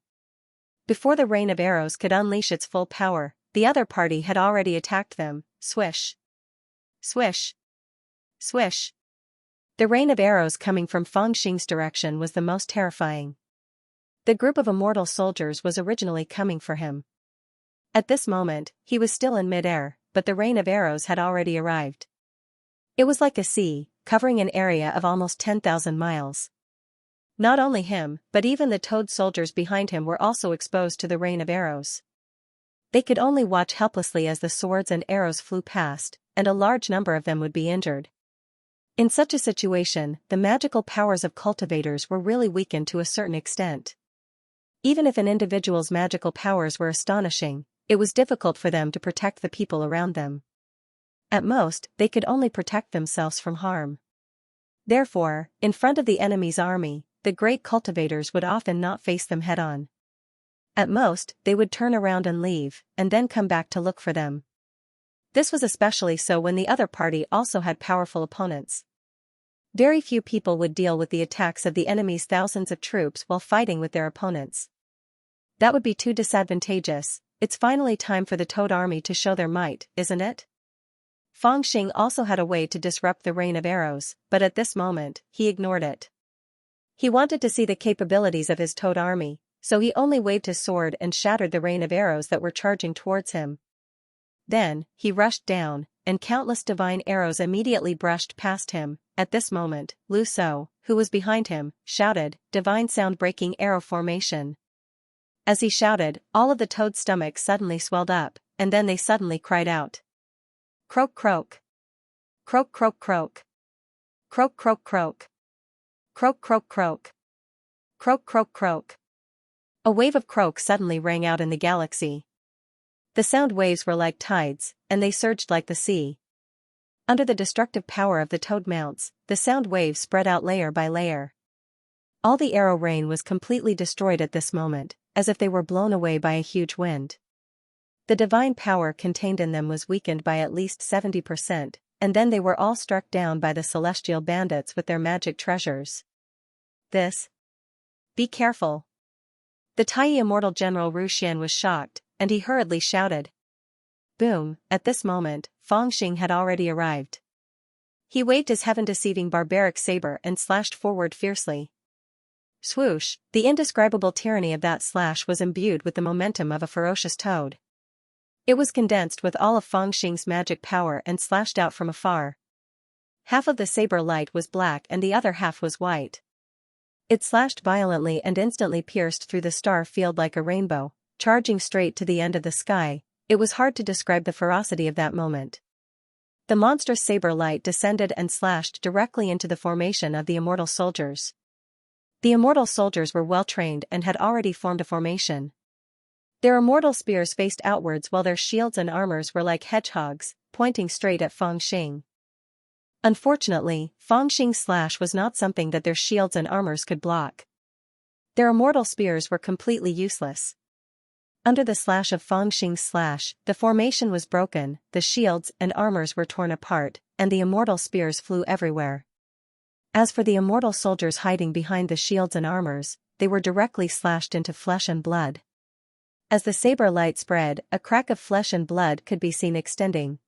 Before the rain of arrows could unleash its full power, the other party had already attacked them. Swish! Swish! Swish! The rain of arrows coming from Fangxing's direction was the most terrifying. The group of immortal soldiers was originally coming for him. At this moment, he was still in mid-air, but the rain of arrows had already arrived. It was like a sea, covering an area of almost 10,000 miles. Not only him, but even the toad soldiers behind him were also exposed to the rain of arrows. They could only watch helplessly as the swords and arrows flew past, and a large number of them would be injured. In such a situation, the magical powers of cultivators were really weakened to a certain extent. Even if an individual's magical powers were astonishing, it was difficult for them to protect the people around them. At most, they could only protect themselves from harm. Therefore, in front of the enemy's army, the great cultivators would often not face them head-on. At most, they would turn around and leave, and then come back to look for them. This was especially so when the other party also had powerful opponents. Very few people would deal with the attacks of the enemy's thousands of troops while fighting with their opponents. That would be too disadvantageous. It's finally time for the Toad army to show their might, isn't it? Fangxing also had a way to disrupt the rain of arrows, but at this moment, he ignored it. He wanted to see the capabilities of his Toad army, so he only waved his sword and shattered the rain of arrows that were charging towards him. Then, he rushed down, and countless divine arrows immediately brushed past him. At this moment, Lu So, who was behind him, shouted, "Divine sound-breaking arrow formation." As he shouted, all of the toad's stomachs suddenly swelled up, and then they suddenly cried out. Croak croak. Croak croak croak. Croak croak croak. Croak croak croak. Croak croak croak. A wave of croaks suddenly rang out in the galaxy. The sound waves were like tides, and they surged like the sea. Under the destructive power of the toad mounts, the sound waves spread out layer by layer. All the arrow rain was completely destroyed at this moment, as if they were blown away by a huge wind. The divine power contained in them was weakened by at least 70%, and then they were all struck down by the celestial bandits with their magic treasures. Be careful. The tiny immortal General Ru Xian was shocked, and he hurriedly shouted. Boom! At this moment, Fangxing had already arrived. He waved his heaven-deceiving barbaric saber and slashed forward fiercely. Swoosh! The indescribable tyranny of that slash was imbued with the momentum of a ferocious toad. It was condensed with all of Fangxing's magic power and slashed out from afar. Half of the saber light was black and the other half was white. It slashed violently and instantly pierced through the star field like a rainbow, charging straight to the end of the sky. It was hard to describe the ferocity of that moment. The monstrous saber light descended and slashed directly into the formation of the immortal soldiers. The immortal soldiers were well trained and had already formed a formation. Their immortal spears faced outwards while their shields and armors were like hedgehogs, pointing straight at Fangxing. Unfortunately, Fangxing's slash was not something that their shields and armors could block. Their immortal spears were completely useless. Under the slash of Fangxing's slash, the formation was broken, the shields and armors were torn apart, and the immortal spears flew everywhere. As for the immortal soldiers hiding behind the shields and armors, they were directly slashed into flesh and blood. As the saber light spread, a crack of flesh and blood could be seen extending.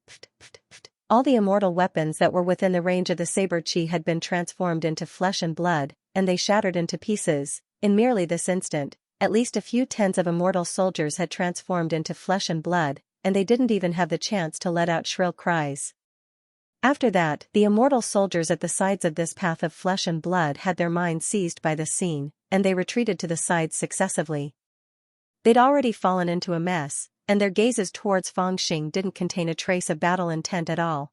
All the immortal weapons that were within the range of the saber chi had been transformed into flesh and blood, and they shattered into pieces. In merely this instant, at least a few tens of immortal soldiers had transformed into flesh and blood, and they didn't even have the chance to let out shrill cries. After that, the immortal soldiers at the sides of this path of flesh and blood had their minds seized by this scene, and they retreated to the sides successively. They'd already fallen into a mess, and their gazes towards Fangxing didn't contain a trace of battle intent at all.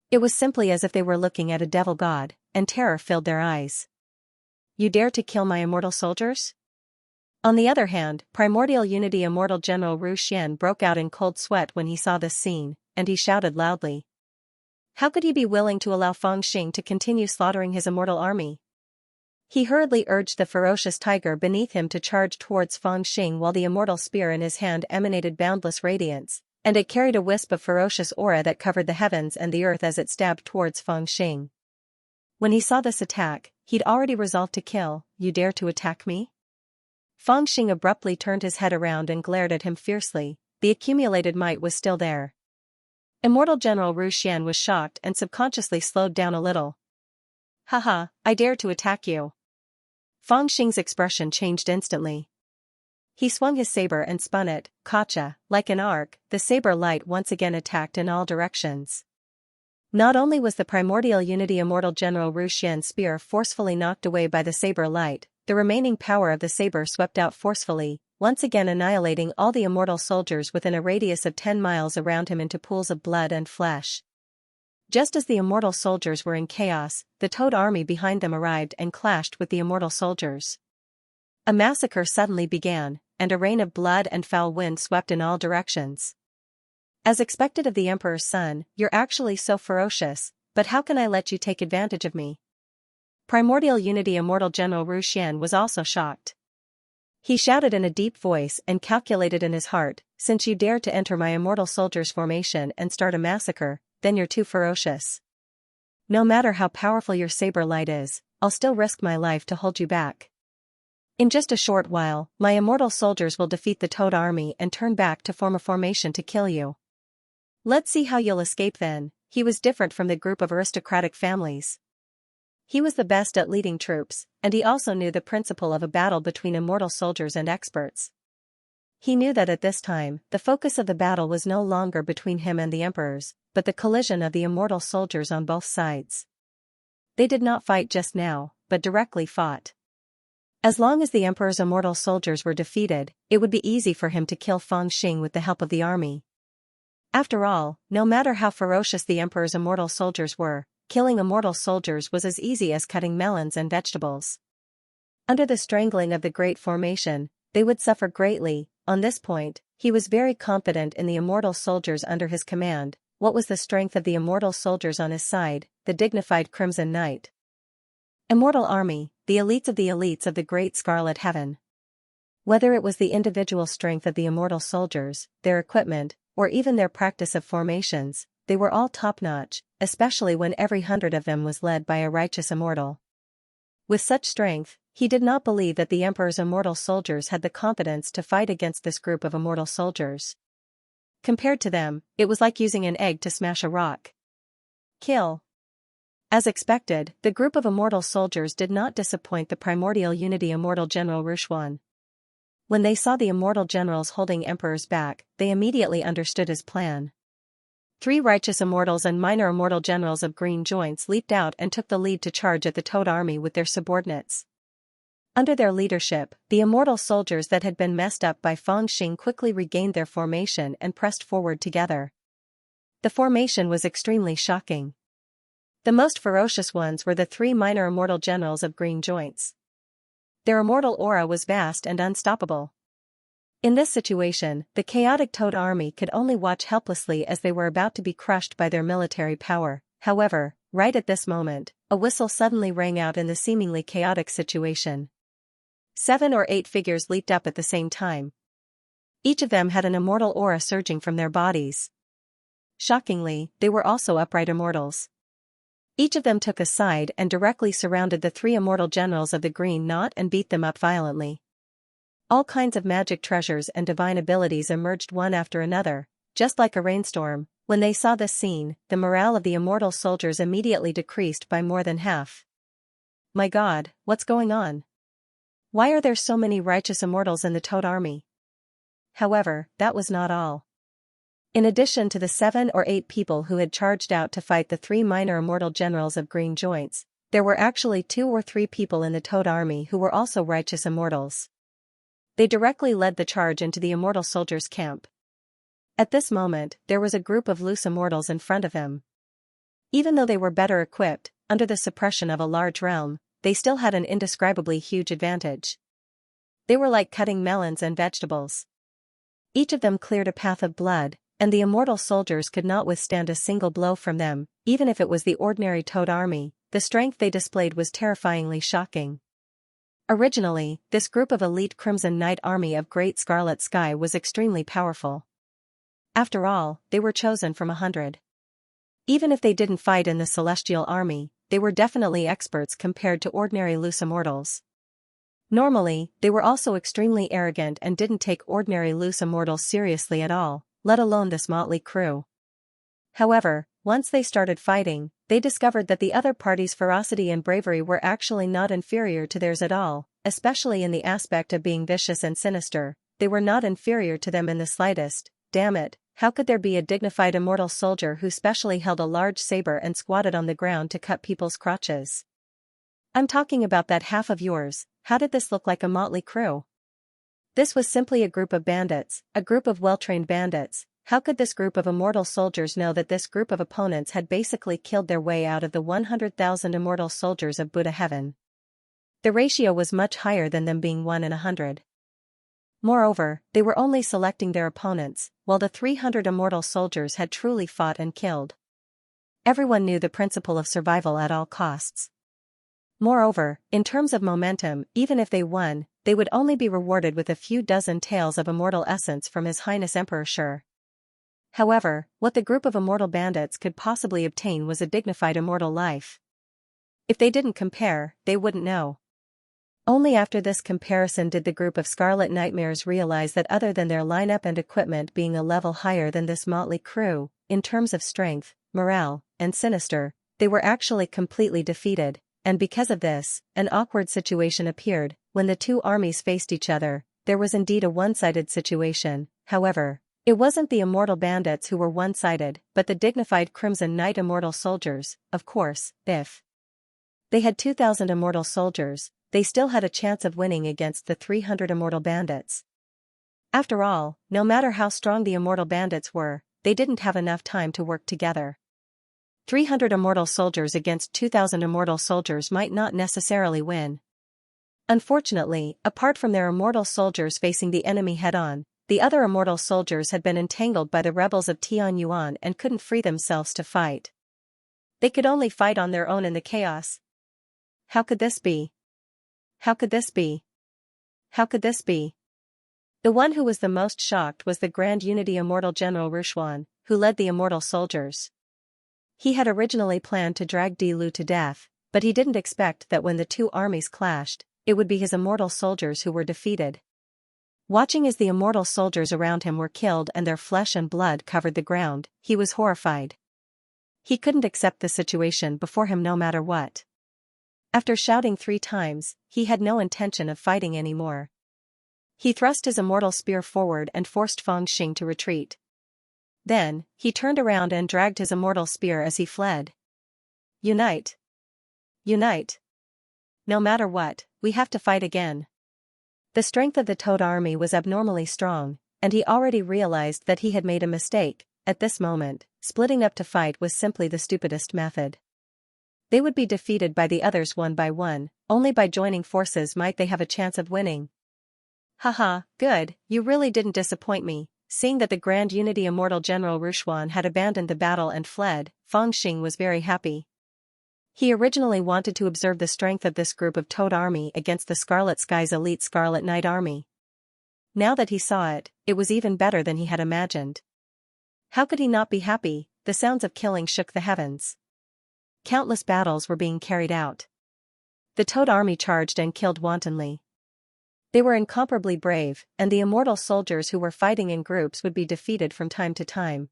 It was simply as if they were looking at a devil god, and terror filled their eyes. "You dare to kill my immortal soldiers?" On the other hand, Primordial Unity Immortal General Ru Xian broke out in cold sweat when he saw this scene, and he shouted loudly. How could he be willing to allow Fangxing to continue slaughtering his immortal army? He hurriedly urged the ferocious tiger beneath him to charge towards Fangxing while the immortal spear in his hand emanated boundless radiance, and it carried a wisp of ferocious aura that covered the heavens and the earth as it stabbed towards Fangxing. When he saw this attack, he'd already resolved to kill. "You dare to attack me?" Fangxing abruptly turned his head around and glared at him fiercely. The accumulated might was still there. Immortal General Ru Xian was shocked and subconsciously slowed down a little. "Haha, I dare to attack you." Fangxing's expression changed instantly. He swung his saber and spun it, gotcha, like an arc. The saber light once again attacked in all directions. Not only was the Primordial Unity Immortal General Ru Xian's spear forcefully knocked away by the saber light, the remaining power of the saber swept out forcefully, once again annihilating all the immortal soldiers within a radius of 10 miles around him into pools of blood and flesh. Just as the immortal soldiers were in chaos, the Toad army behind them arrived and clashed with the immortal soldiers. A massacre suddenly began, and a rain of blood and foul wind swept in all directions. As expected of the Emperor's son, "You're actually so ferocious, but how can I let you take advantage of me?" Primordial Unity Immortal General Ru Xian was also shocked. He shouted in a deep voice and calculated in his heart, "Since you dare to enter my immortal soldiers' formation and start a massacre, then you're too ferocious. No matter how powerful your saber light is, I'll still risk my life to hold you back. In just a short while, my immortal soldiers will defeat the Toad army and turn back to form a formation to kill you. Let's see how you'll escape then." He was different from the group of aristocratic families. He was the best at leading troops, and he also knew the principle of a battle between immortal soldiers and experts. He knew that at this time, the focus of the battle was no longer between him and the emperors, but the collision of the immortal soldiers on both sides. They did not fight just now, but directly fought. As long as the emperor's immortal soldiers were defeated, it would be easy for him to kill Fangxing with the help of the army. After all, no matter how ferocious the emperor's immortal soldiers were, killing immortal soldiers was as easy as cutting melons and vegetables. Under the strangling of the Great Formation, they would suffer greatly. On this point, he was very confident in the immortal soldiers under his command. What was the strength of the immortal soldiers on his side? The dignified Crimson Knight. Immortal army, the elites of the Great Scarlet Heaven. Whether it was the individual strength of the immortal soldiers, their equipment, or even their practice of formations, they were all top-notch, especially when every 100 of them was led by a righteous immortal. With such strength, he did not believe that the Emperor's immortal soldiers had the confidence to fight against this group of immortal soldiers. Compared to them, it was like using an egg to smash a rock. Kill. As expected, the group of immortal soldiers did not disappoint the Primordial Unity Immortal General Ru Xian. When they saw the immortal generals holding emperors back, they immediately understood his plan. 3 righteous immortals and minor immortal generals of green joints leaped out and took the lead to charge at the Toad army with their subordinates. Under their leadership, the immortal soldiers that had been messed up by Fangxing quickly regained their formation and pressed forward together. The formation was extremely shocking. The most ferocious ones were the 3 minor immortal generals of green joints. Their immortal aura was vast and unstoppable. In this situation, the chaotic Toad army could only watch helplessly as they were about to be crushed by their military power. However, right at this moment, a whistle suddenly rang out in the seemingly chaotic situation. 7 or 8 figures leaped up at the same time. Each of them had an immortal aura surging from their bodies. Shockingly, they were also upright immortals. Each of them took a side and directly surrounded the 3 immortal generals of the Green Knot and beat them up violently. All kinds of magic treasures and divine abilities emerged one after another, just like a rainstorm. When they saw this scene, the morale of the immortal soldiers immediately decreased by more than half. My God, what's going on? Why are there so many righteous immortals in the Toad army? However, that was not all. In addition to the 7 or 8 people who had charged out to fight the 3 minor immortal generals of green joints, there were actually 2 or 3 people in the Toad army who were also righteous immortals. They directly led the charge into the immortal soldiers' camp. At this moment, there was a group of loose immortals in front of him. Even though they were better equipped, under the suppression of a large realm, they still had an indescribably huge advantage. They were like cutting melons and vegetables. Each of them cleared a path of blood, and the immortal soldiers could not withstand a single blow from them, even if it was the ordinary Toad army. The strength they displayed was terrifyingly shocking. Originally, this group of elite Crimson Knight army of Great Scarlet Sky was extremely powerful. After all, they were chosen from 100. Even if they didn't fight in the Celestial Army, they were definitely experts compared to ordinary loose immortals. Normally, they were also extremely arrogant and didn't take ordinary loose immortals seriously at all, let alone this motley crew. However, once they started fighting, they discovered that the other party's ferocity and bravery were actually not inferior to theirs at all, especially in the aspect of being vicious and sinister. They were not inferior to them in the slightest. Damn it, how could there be a dignified immortal soldier who specially held a large saber and squatted on the ground to cut people's crotches? I'm talking about that half of yours. How did this look like a motley crew? This was simply a group of bandits, a group of well-trained bandits. How could this group of immortal soldiers know that this group of opponents had basically killed their way out of the 100,000 immortal soldiers of Buddha heaven? The ratio was much higher than them being 1 in 100. Moreover, they were only selecting their opponents, while the 300 immortal soldiers had truly fought and killed. Everyone knew the principle of survival at all costs. Moreover, in terms of momentum, even if they won, they would only be rewarded with a few dozen taels of immortal essence from His Highness Emperor Shur. However, what the group of immortal bandits could possibly obtain was a dignified immortal life. If they didn't compare, they wouldn't know. Only after this comparison did the group of Scarlet Nightmares realize that other than their lineup and equipment being a level higher than this motley crew, in terms of strength, morale, and sinister, they were actually completely defeated, and because of this, an awkward situation appeared. When the two armies faced each other, there was indeed a one-sided situation. However, it wasn't the immortal bandits who were one-sided, but the dignified Crimson Knight immortal soldiers. Of course, if they had 2,000 immortal soldiers, they still had a chance of winning against the 300 immortal bandits. After all, no matter how strong the immortal bandits were, they didn't have enough time to work together. 300 immortal soldiers against 2,000 immortal soldiers might not necessarily win. Unfortunately, apart from their immortal soldiers facing the enemy head-on, the other immortal soldiers had been entangled by the rebels of Tianyuan and couldn't free themselves to fight. They could only fight on their own in the chaos. How could this be? How could this be? How could this be? The one who was the most shocked was the Grand Unity Immortal General Rushuan, who led the immortal soldiers. He had originally planned to drag Di Lu to death, but he didn't expect that when the two armies clashed, it would be his immortal soldiers who were defeated. Watching as the immortal soldiers around him were killed and their flesh and blood covered the ground, he was horrified. He couldn't accept the situation before him no matter what. After shouting 3 times, he had no intention of fighting anymore. He thrust his immortal spear forward and forced Feng Xing to retreat. Then, he turned around and dragged his immortal spear as he fled. Unite! Unite! No matter what, we have to fight again. The strength of the Toad army was abnormally strong, and he already realized that he had made a mistake. At this moment, splitting up to fight was simply the stupidest method. They would be defeated by the others one by one. Only by joining forces might they have a chance of winning. Haha, good, you really didn't disappoint me. Seeing that the Grand Unity Immortal General Rushuan had abandoned the battle and fled, Feng Xing was very happy. He originally wanted to observe the strength of this group of Toad army against the Scarlet Sky's elite Scarlet Knight army. Now that he saw it, it was even better than he had imagined. How could he not be happy? The sounds of killing shook the heavens. Countless battles were being carried out. The Toad army charged and killed wantonly. They were incomparably brave, and the immortal soldiers who were fighting in groups would be defeated from time to time.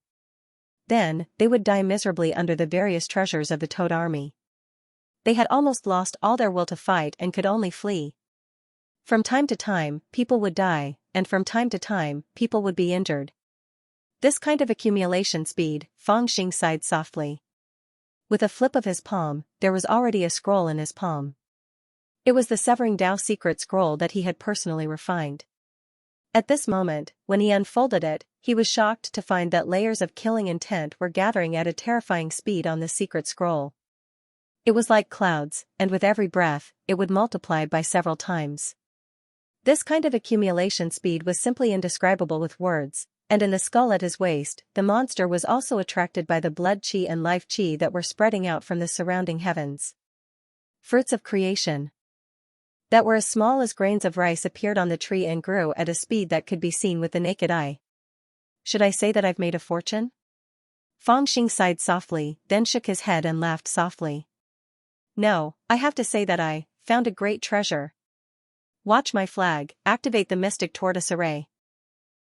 Then, they would die miserably under the various treasures of the Toad army. They had almost lost all their will to fight and could only flee. From time to time, people would die, and from time to time, people would be injured. This kind of accumulation speed, Fangxing sighed softly. With a flip of his palm, there was already a scroll in his palm. It was the Severing Dao secret scroll that he had personally refined. At this moment, when he unfolded it, he was shocked to find that layers of killing intent were gathering at a terrifying speed on the secret scroll. It was like clouds, and with every breath, it would multiply by several times. This kind of accumulation speed was simply indescribable with words, and in the skull at his waist, the monster was also attracted by the blood chi and life chi that were spreading out from the surrounding heavens. Fruits of creation that were as small as grains of rice appeared on the tree and grew at a speed that could be seen with the naked eye. Should I say that I've made a fortune? Fangxing sighed softly, then shook his head and laughed softly. No, I have to say that I found a great treasure. Watch my flag, activate the mystic tortoise array.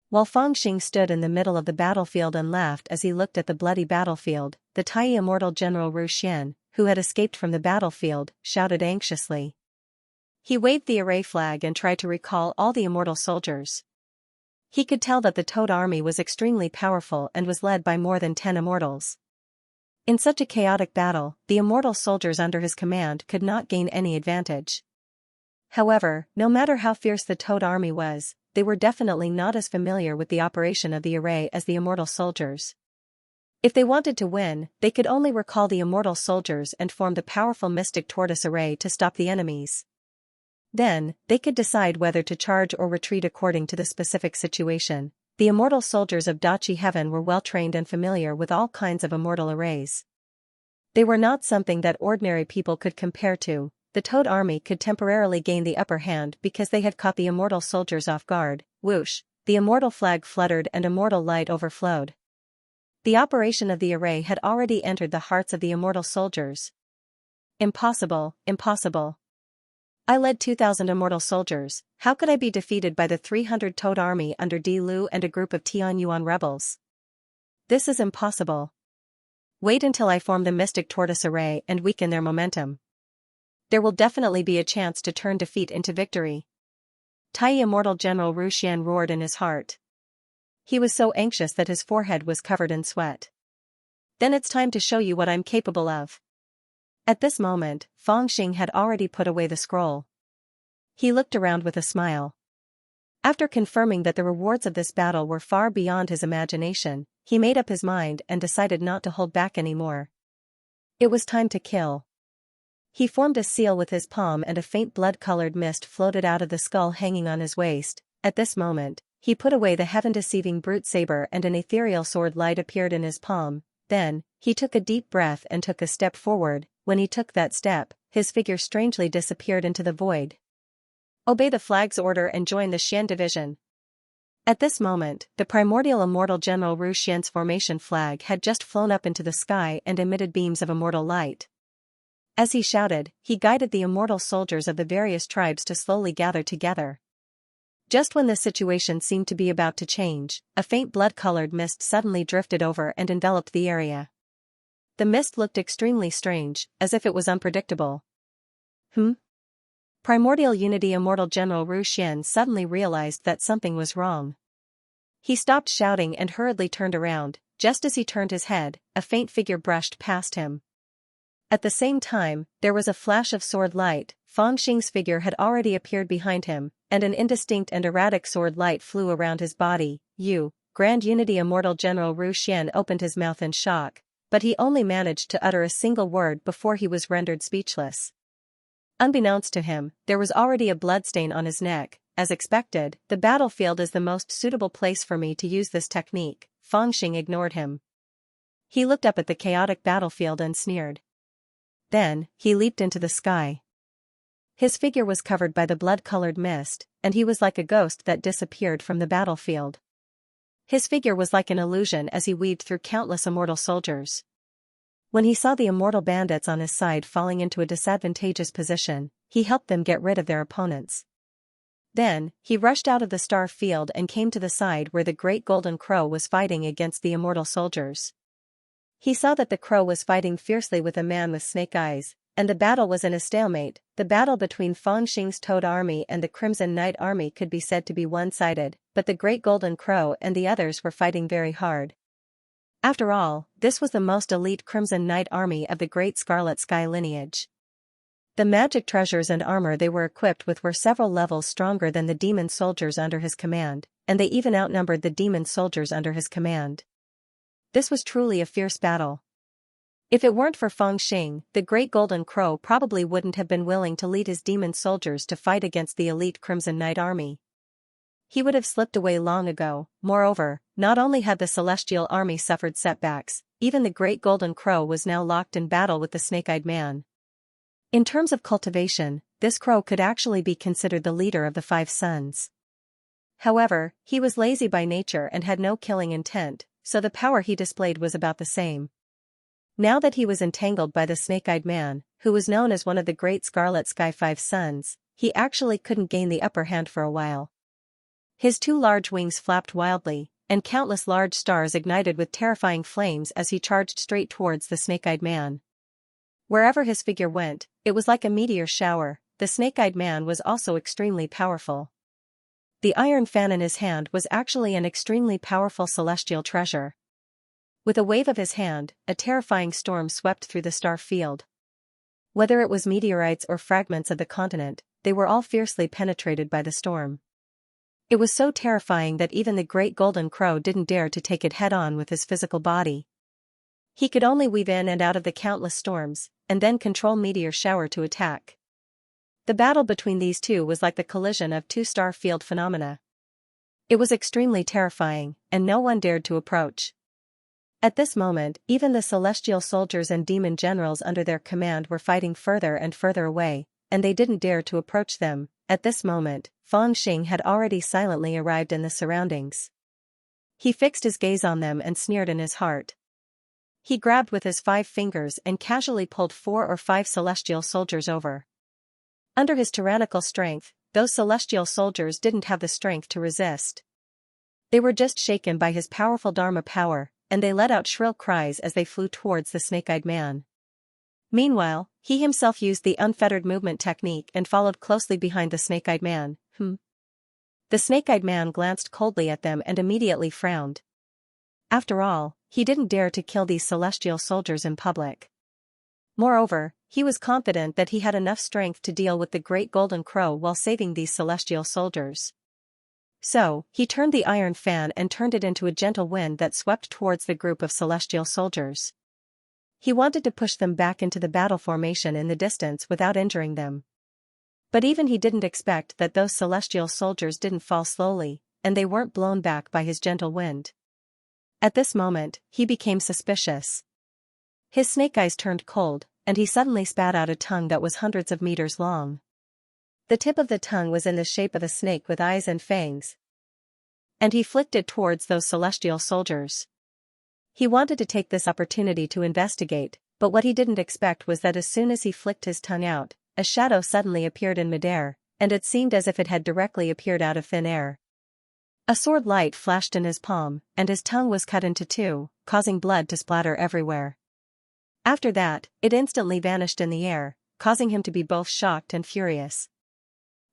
While Fangxing stood in the middle of the battlefield and laughed as he looked at the bloody battlefield, the Tai immortal General Ru Xian, who had escaped from the battlefield, shouted anxiously. He waved the array flag and tried to recall all the immortal soldiers. He could tell that the Toad army was extremely powerful and was led by more than 10 immortals. In such a chaotic battle, the immortal soldiers under his command could not gain any advantage. However, no matter how fierce the Toad army was, they were definitely not as familiar with the operation of the array as the immortal soldiers. If they wanted to win, they could only recall the immortal soldiers and form the powerful mystic tortoise array to stop the enemies. Then, they could decide whether to charge or retreat according to the specific situation. The immortal soldiers of Dachi Heaven were well trained and familiar with all kinds of immortal arrays. They were not something that ordinary people could compare to. The Toad army could temporarily gain the upper hand because they had caught the immortal soldiers off guard. Whoosh, the immortal flag fluttered and immortal light overflowed. The operation of the array had already entered the hearts of the immortal soldiers. Impossible, impossible. I led 2,000 immortal soldiers, how could I be defeated by the 300 Toad army under Di Lu and a group of Tianyuan rebels? This is impossible. Wait until I form the mystic tortoise array and weaken their momentum. There will definitely be a chance to turn defeat into victory. Tai immortal General Ru Xian roared in his heart. He was so anxious that his forehead was covered in sweat. Then it's time to show you what I'm capable of. At this moment, Fangxing had already put away the scroll. He looked around with a smile. After confirming that the rewards of this battle were far beyond his imagination, he made up his mind and decided not to hold back anymore. It was time to kill. He formed a seal with his palm and a faint blood-colored mist floated out of the skull hanging on his waist. At this moment, he put away the heaven-deceiving brute saber and an ethereal sword light appeared in his palm. Then, he took a deep breath and took a step forward. When he took that step, his figure strangely disappeared into the void. Obey the flag's order and join the Xian division. At this moment, the primordial immortal General Ru Xian's formation flag had just flown up into the sky and emitted beams of immortal light. As he shouted, he guided the immortal soldiers of the various tribes to slowly gather together. Just when the situation seemed to be about to change, a faint blood-colored mist suddenly drifted over and enveloped the area. The mist looked extremely strange, as if it was unpredictable. Primordial Unity immortal General Ru Xian suddenly realized that something was wrong. He stopped shouting and hurriedly turned around. Just as he turned his head, a faint figure brushed past him. At the same time, there was a flash of sword light. Fangxing's figure had already appeared behind him, and an indistinct and erratic sword light flew around his body. Grand Unity immortal General Ru Xian opened his mouth in shock, but he only managed to utter a single word before he was rendered speechless. Unbeknownst to him, there was already a bloodstain on his neck. As expected, the battlefield is the most suitable place for me to use this technique. Fangxing ignored him. He looked up at the chaotic battlefield and sneered. Then, he leaped into the sky. His figure was covered by the blood-colored mist, and he was like a ghost that disappeared from the battlefield. His figure was like an illusion as he weaved through countless immortal soldiers. When he saw the immortal bandits on his side falling into a disadvantageous position, he helped them get rid of their opponents. Then, he rushed out of the star field and came to the side where the great golden crow was fighting against the immortal soldiers. He saw that the crow was fighting fiercely with a man with snake eyes, and the battle was in a stalemate. The battle between Fang Xing's Toad Army and the Crimson Knight Army could be said to be one-sided, but the Great Golden Crow and the others were fighting very hard. After all, this was the most elite Crimson Knight Army of the Great Scarlet Sky lineage. The magic treasures and armor they were equipped with were several levels stronger than the demon soldiers under his command, and they even outnumbered the demon soldiers under his command. This was truly a fierce battle. If it weren't for Fang Xing, the Great Golden Crow probably wouldn't have been willing to lead his demon soldiers to fight against the elite Crimson Knight Army. He would have slipped away long ago. Moreover, not only had the Celestial Army suffered setbacks, even the Great Golden Crow was now locked in battle with the Snake-Eyed Man. In terms of cultivation, this crow could actually be considered the leader of the Five Sons. However, he was lazy by nature and had no killing intent, so the power he displayed was about the same. Now that he was entangled by the Snake-Eyed Man, who was known as one of the Great Scarlet Sky Five Sons, he actually couldn't gain the upper hand for a while. His two large wings flapped wildly, and countless large stars ignited with terrifying flames as he charged straight towards the Snake-Eyed Man. Wherever his figure went, it was like a meteor shower. The Snake-Eyed Man was also extremely powerful. The iron fan in his hand was actually an extremely powerful celestial treasure. With a wave of his hand, a terrifying storm swept through the star field. Whether it was meteorites or fragments of the continent, they were all fiercely penetrated by the storm. It was so terrifying that even the Great Golden Crow didn't dare to take it head-on with his physical body. He could only weave in and out of the countless storms, and then control meteor shower to attack. The battle between these two was like the collision of two star field phenomena. It was extremely terrifying, and no one dared to approach. At this moment, even the celestial soldiers and demon generals under their command were fighting further and further away, and they didn't dare to approach them. At this moment, Fang Xing had already silently arrived in the surroundings. He fixed his gaze on them and sneered in his heart. He grabbed with his 5 fingers and casually pulled 4 or 5 celestial soldiers over. Under his tyrannical strength, those celestial soldiers didn't have the strength to resist. They were just shaken by his powerful Dharma power, and they let out shrill cries as they flew towards the Snake-Eyed Man. Meanwhile, he himself used the unfettered movement technique and followed closely behind the Snake-Eyed Man. The Snake-Eyed Man glanced coldly at them and immediately frowned. After all, he didn't dare to kill these celestial soldiers in public. Moreover, he was confident that he had enough strength to deal with the Great Golden Crow while saving these celestial soldiers. So, he turned the iron fan and turned it into a gentle wind that swept towards the group of celestial soldiers. He wanted to push them back into the battle formation in the distance without injuring them. But even he didn't expect that those celestial soldiers didn't fall slowly, and they weren't blown back by his gentle wind. At this moment, he became suspicious. His snake eyes turned cold, and he suddenly spat out a tongue that was hundreds of meters long. The tip of the tongue was in the shape of a snake with eyes and fangs, and he flicked it towards those celestial soldiers. He wanted to take this opportunity to investigate, but what he didn't expect was that as soon as he flicked his tongue out, a shadow suddenly appeared in midair, and it seemed as if it had directly appeared out of thin air. A sword light flashed in his palm, and his tongue was cut into 2, causing blood to splatter everywhere. After that, it instantly vanished in the air, causing him to be both shocked and furious.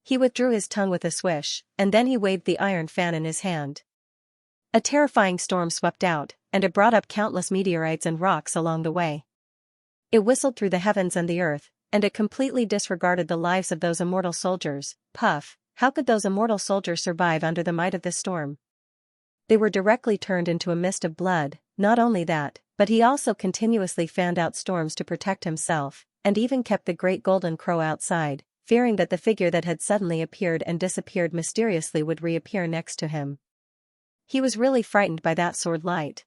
He withdrew his tongue with a swish, and then he waved the iron fan in his hand. A terrifying storm swept out, and it brought up countless meteorites and rocks along the way. It whistled through the heavens and the earth, and it completely disregarded the lives of those immortal soldiers. Puff, how could those immortal soldiers survive under the might of this storm? They were directly turned into a mist of blood. Not only that, but he also continuously fanned out storms to protect himself, and even kept the great golden crow outside, fearing that the figure that had suddenly appeared and disappeared mysteriously would reappear next to him. He was really frightened by that sword light.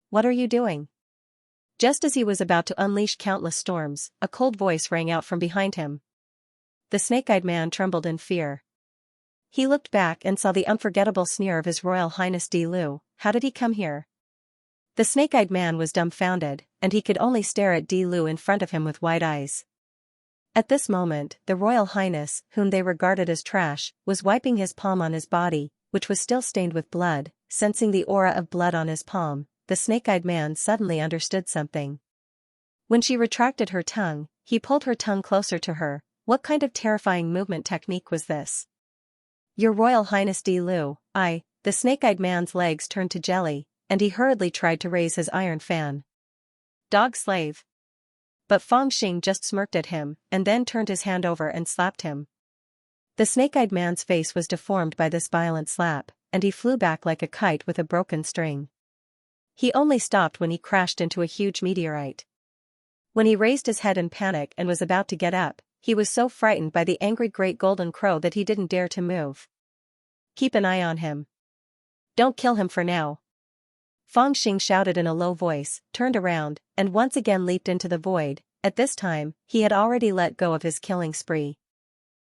"What are you doing?" Just as he was about to unleash countless storms, a cold voice rang out from behind him. The snake-eyed man trembled in fear. He looked back and saw the unforgettable sneer of His Royal Highness Di Lu. How did he come here? The snake-eyed man was dumbfounded, and he could only stare at Di Lu in front of him with wide eyes. At this moment, the Royal Highness, whom they regarded as trash, was wiping his palm on his body, which was still stained with blood. Sensing the aura of blood on his palm, the snake-eyed man suddenly understood something. When she retracted her tongue, he pulled her tongue closer to her. What kind of terrifying movement technique was this? Your Royal Highness Di Lu, the snake-eyed man's legs turned to jelly, and he hurriedly tried to raise his iron fan. Dog slave. But Feng Xing just smirked at him, and then turned his hand over and slapped him. The snake-eyed man's face was deformed by this violent slap, and he flew back like a kite with a broken string. He only stopped when he crashed into a huge meteorite. When he raised his head in panic and was about to get up, he was so frightened by the angry great golden crow that he didn't dare to move. Keep an eye on him. Don't kill him for now. Feng Xing shouted in a low voice, turned around, and once again leaped into the void. At this time, he had already let go of his killing spree.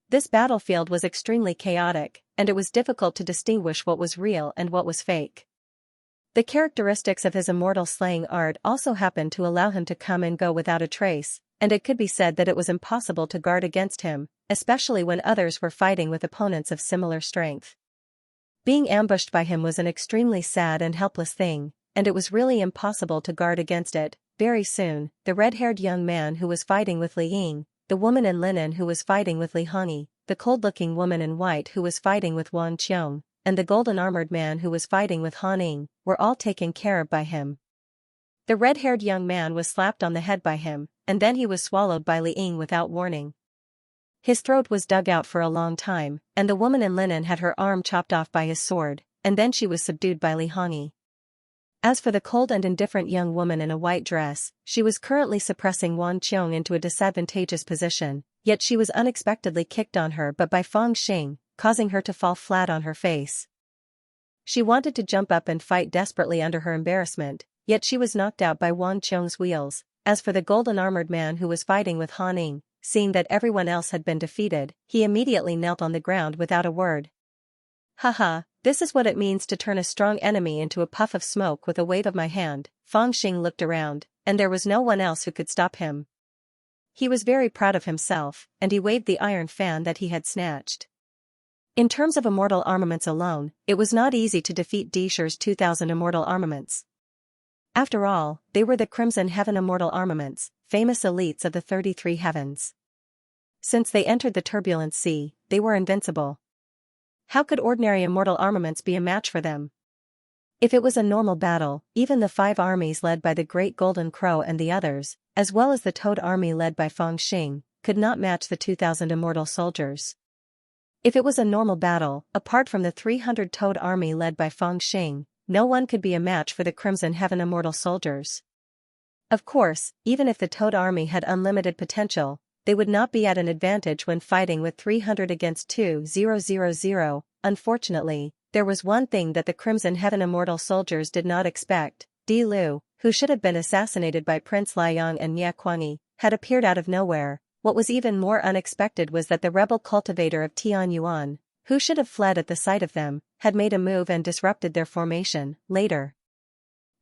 This battlefield was extremely chaotic, and it was difficult to distinguish what was real and what was fake. The characteristics of his immortal slaying art also happened to allow him to come and go without a trace, and it could be said that it was impossible to guard against him, especially when others were fighting with opponents of similar strength. Being ambushed by him was an extremely sad and helpless thing, and it was really impossible to guard against it. Very soon, the red-haired young man who was fighting with Li Ying, the woman in linen who was fighting with Li Hongyi, the cold-looking woman in white who was fighting with Wan Qiong, and the golden-armored man who was fighting with Han Ying, were all taken care of by him. The red-haired young man was slapped on the head by him, and then he was swallowed by Li Ying without warning. His throat was dug out for a long time, and the woman in linen had her arm chopped off by his sword, and then she was subdued by Li Hongyi. As for the cold and indifferent young woman in a white dress, she was currently suppressing Wan Qiong into a disadvantageous position, yet she was unexpectedly kicked on her but by Feng Xing, causing her to fall flat on her face. She wanted to jump up and fight desperately under her embarrassment, yet she was knocked out by Wan Qiong's wheels. As for the golden-armored man who was fighting with Han Ying, seeing that everyone else had been defeated, he immediately knelt on the ground without a word. Haha, this is what it means to turn a strong enemy into a puff of smoke with a wave of my hand. Feng Xing looked around, and there was no one else who could stop him. He was very proud of himself, and he waved the iron fan that he had snatched. In terms of immortal armaments alone, it was not easy to defeat Disher's 2,000 immortal armaments. After all, they were the Crimson Heaven immortal armaments, famous elites of the 33 heavens. Since they entered the turbulent sea, they were invincible. How could ordinary immortal armaments be a match for them? If it was a normal battle, even the 5 armies led by the Great Golden Crow and the others, as well as the Toad Army led by Feng Xing, could not match the 2,000 immortal soldiers. If it was a normal battle, apart from the 300 Toad Army led by Feng Xing, no one could be a match for the Crimson Heaven immortal soldiers. Of course, even if the Toad Army had unlimited potential, they would not be at an advantage when fighting with 300 against 2,000. Unfortunately, there was one thing that the Crimson Heaven immortal soldiers did not expect. Di Lu, who should have been assassinated by Prince Liang and Ye Kuangyi, had appeared out of nowhere. What was even more unexpected was that the rebel cultivator of Tianyuan, who should have fled at the sight of them, had made a move and disrupted their formation. Later,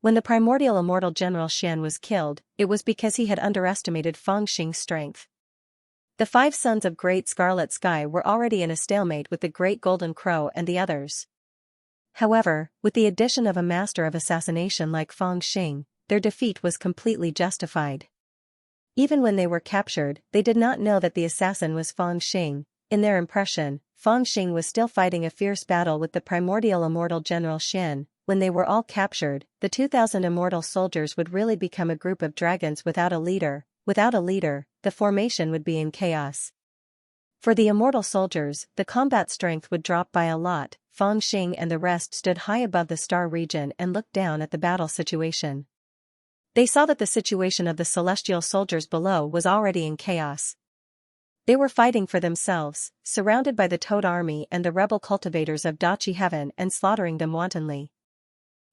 when the primordial immortal General Xian was killed, it was because he had underestimated Feng Xing's strength. The 5 sons of Great Scarlet Sky were already in a stalemate with the Great Golden Crow and the others. However, with the addition of a master of assassination like Feng Xing, their defeat was completely justified. Even when they were captured, they did not know that the assassin was Feng Xing. In their impression, Feng Xing was still fighting a fierce battle with the primordial immortal General Xian. When they were all captured, the 2,000 immortal soldiers would really become a group of dragons without a leader. Without a leader, the formation would be in chaos. For the immortal soldiers, the combat strength would drop by a lot. Feng Xing and the rest stood high above the star region and looked down at the battle situation. They saw that the situation of the celestial soldiers below was already in chaos. They were fighting for themselves, surrounded by the Toad Army and the rebel cultivators of Dachi Heaven and slaughtering them wantonly.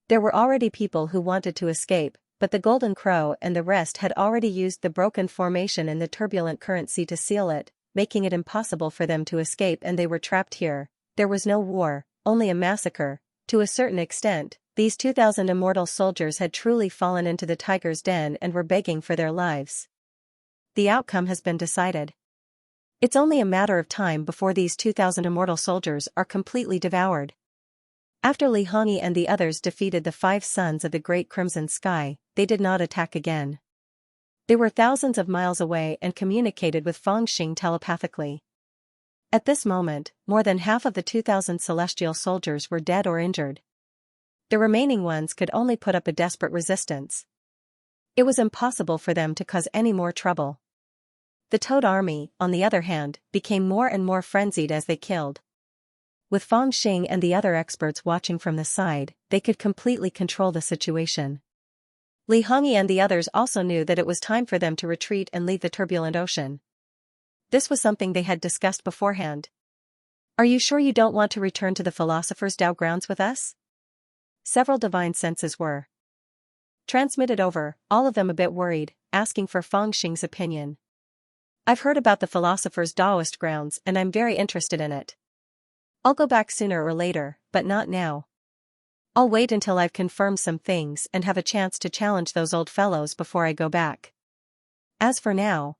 There were already people who wanted to escape, but the Golden Crow and the rest had already used the broken formation in the turbulent current sea to seal it, making it impossible for them to escape, and they were trapped here. There was no war, only a massacre. To a certain extent, these 2,000 immortal soldiers had truly fallen into the tiger's den and were begging for their lives. The outcome has been decided. It's only a matter of time before these 2,000 immortal soldiers are completely devoured. After Li Hongyi and the others defeated the 5 sons of the Great Crimson Sky, they did not attack again. They were thousands of miles away and communicated with Fangxing telepathically. At this moment, more than half of the 2,000 celestial soldiers were dead or injured. The remaining ones could only put up a desperate resistance. It was impossible for them to cause any more trouble. The Toad army, on the other hand, became more and more frenzied as they killed. With Fangxing and the other experts watching from the side, they could completely control the situation. Li Hongyi and the others also knew that it was time for them to retreat and leave the turbulent ocean. This was something they had discussed beforehand. "Are you sure you don't want to return to the Philosopher's Tao grounds with us?" Several divine senses were transmitted over, all of them a bit worried, asking for Fangxing's opinion. "I've heard about the Philosopher's Taoist grounds and I'm very interested in it. I'll go back sooner or later, but not now. I'll wait until I've confirmed some things and have a chance to challenge those old fellows before I go back. As for now,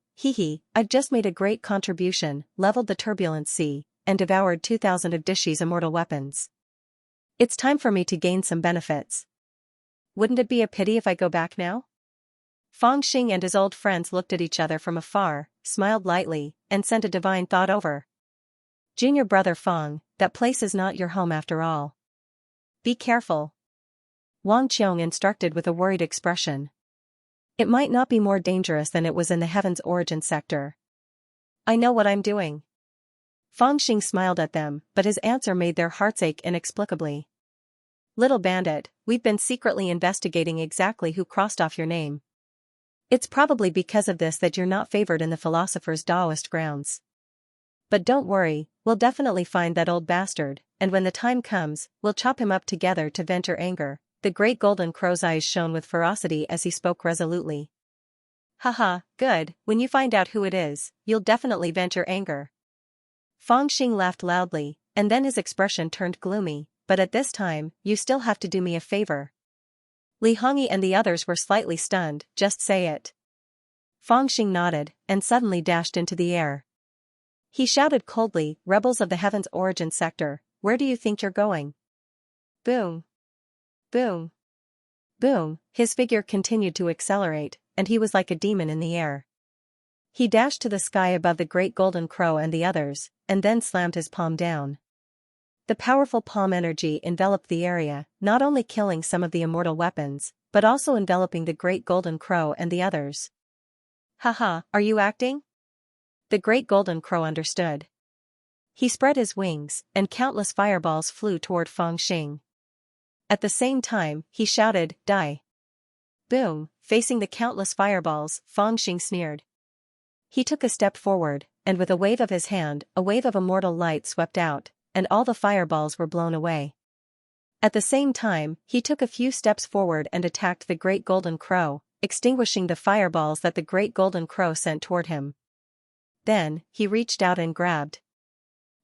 I've just made a great contribution, leveled the turbulent sea, and devoured 2,000 of Dishi's immortal weapons. It's time for me to gain some benefits. Wouldn't it be a pity if I go back now?" Fangxing and his old friends looked at each other from afar, smiled lightly, and sent a divine thought over. "Junior brother Fang, that place is not your home after all. Be careful." Wang Qiong instructed with a worried expression. "It might not be more dangerous than it was in the Heaven's Origin sector." "I know what I'm doing." Fangxing smiled at them, but his answer made their hearts ache inexplicably. "Little bandit, we've been secretly investigating exactly who crossed off your name. It's probably because of this that you're not favored in the Philosopher's Taoist grounds. But don't worry, we'll definitely find that old bastard, and when the time comes, we'll chop him up together to vent your anger." The great golden crow's eyes shone with ferocity as he spoke resolutely. "Haha, good, when you find out who it is, you'll definitely vent your anger." Fangxing laughed loudly, and then his expression turned gloomy, "But at this time, you still have to do me a favor." Li Hongyi and the others were slightly stunned. "Just say it." Fangxing nodded, and suddenly dashed into the air. He shouted coldly, "Rebels of the Heaven's Origin sector, where do you think you're going?" Boom! Boom! Boom! His figure continued to accelerate, and he was like a demon in the air. He dashed to the sky above the great golden crow and the others, and then slammed his palm down. The powerful palm energy enveloped the area, not only killing some of the immortal weapons, but also enveloping the great golden crow and the others. "Haha, are you acting?" The great golden crow understood. He spread his wings, and countless fireballs flew toward Fangxing. At the same time, he shouted, "Die!" Boom! Facing the countless fireballs, Fangxing sneered. He took a step forward, and with a wave of his hand, a wave of immortal light swept out, and all the fireballs were blown away. At the same time, he took a few steps forward and attacked the great golden crow, extinguishing the fireballs that the great golden crow sent toward him. Then, he reached out and grabbed.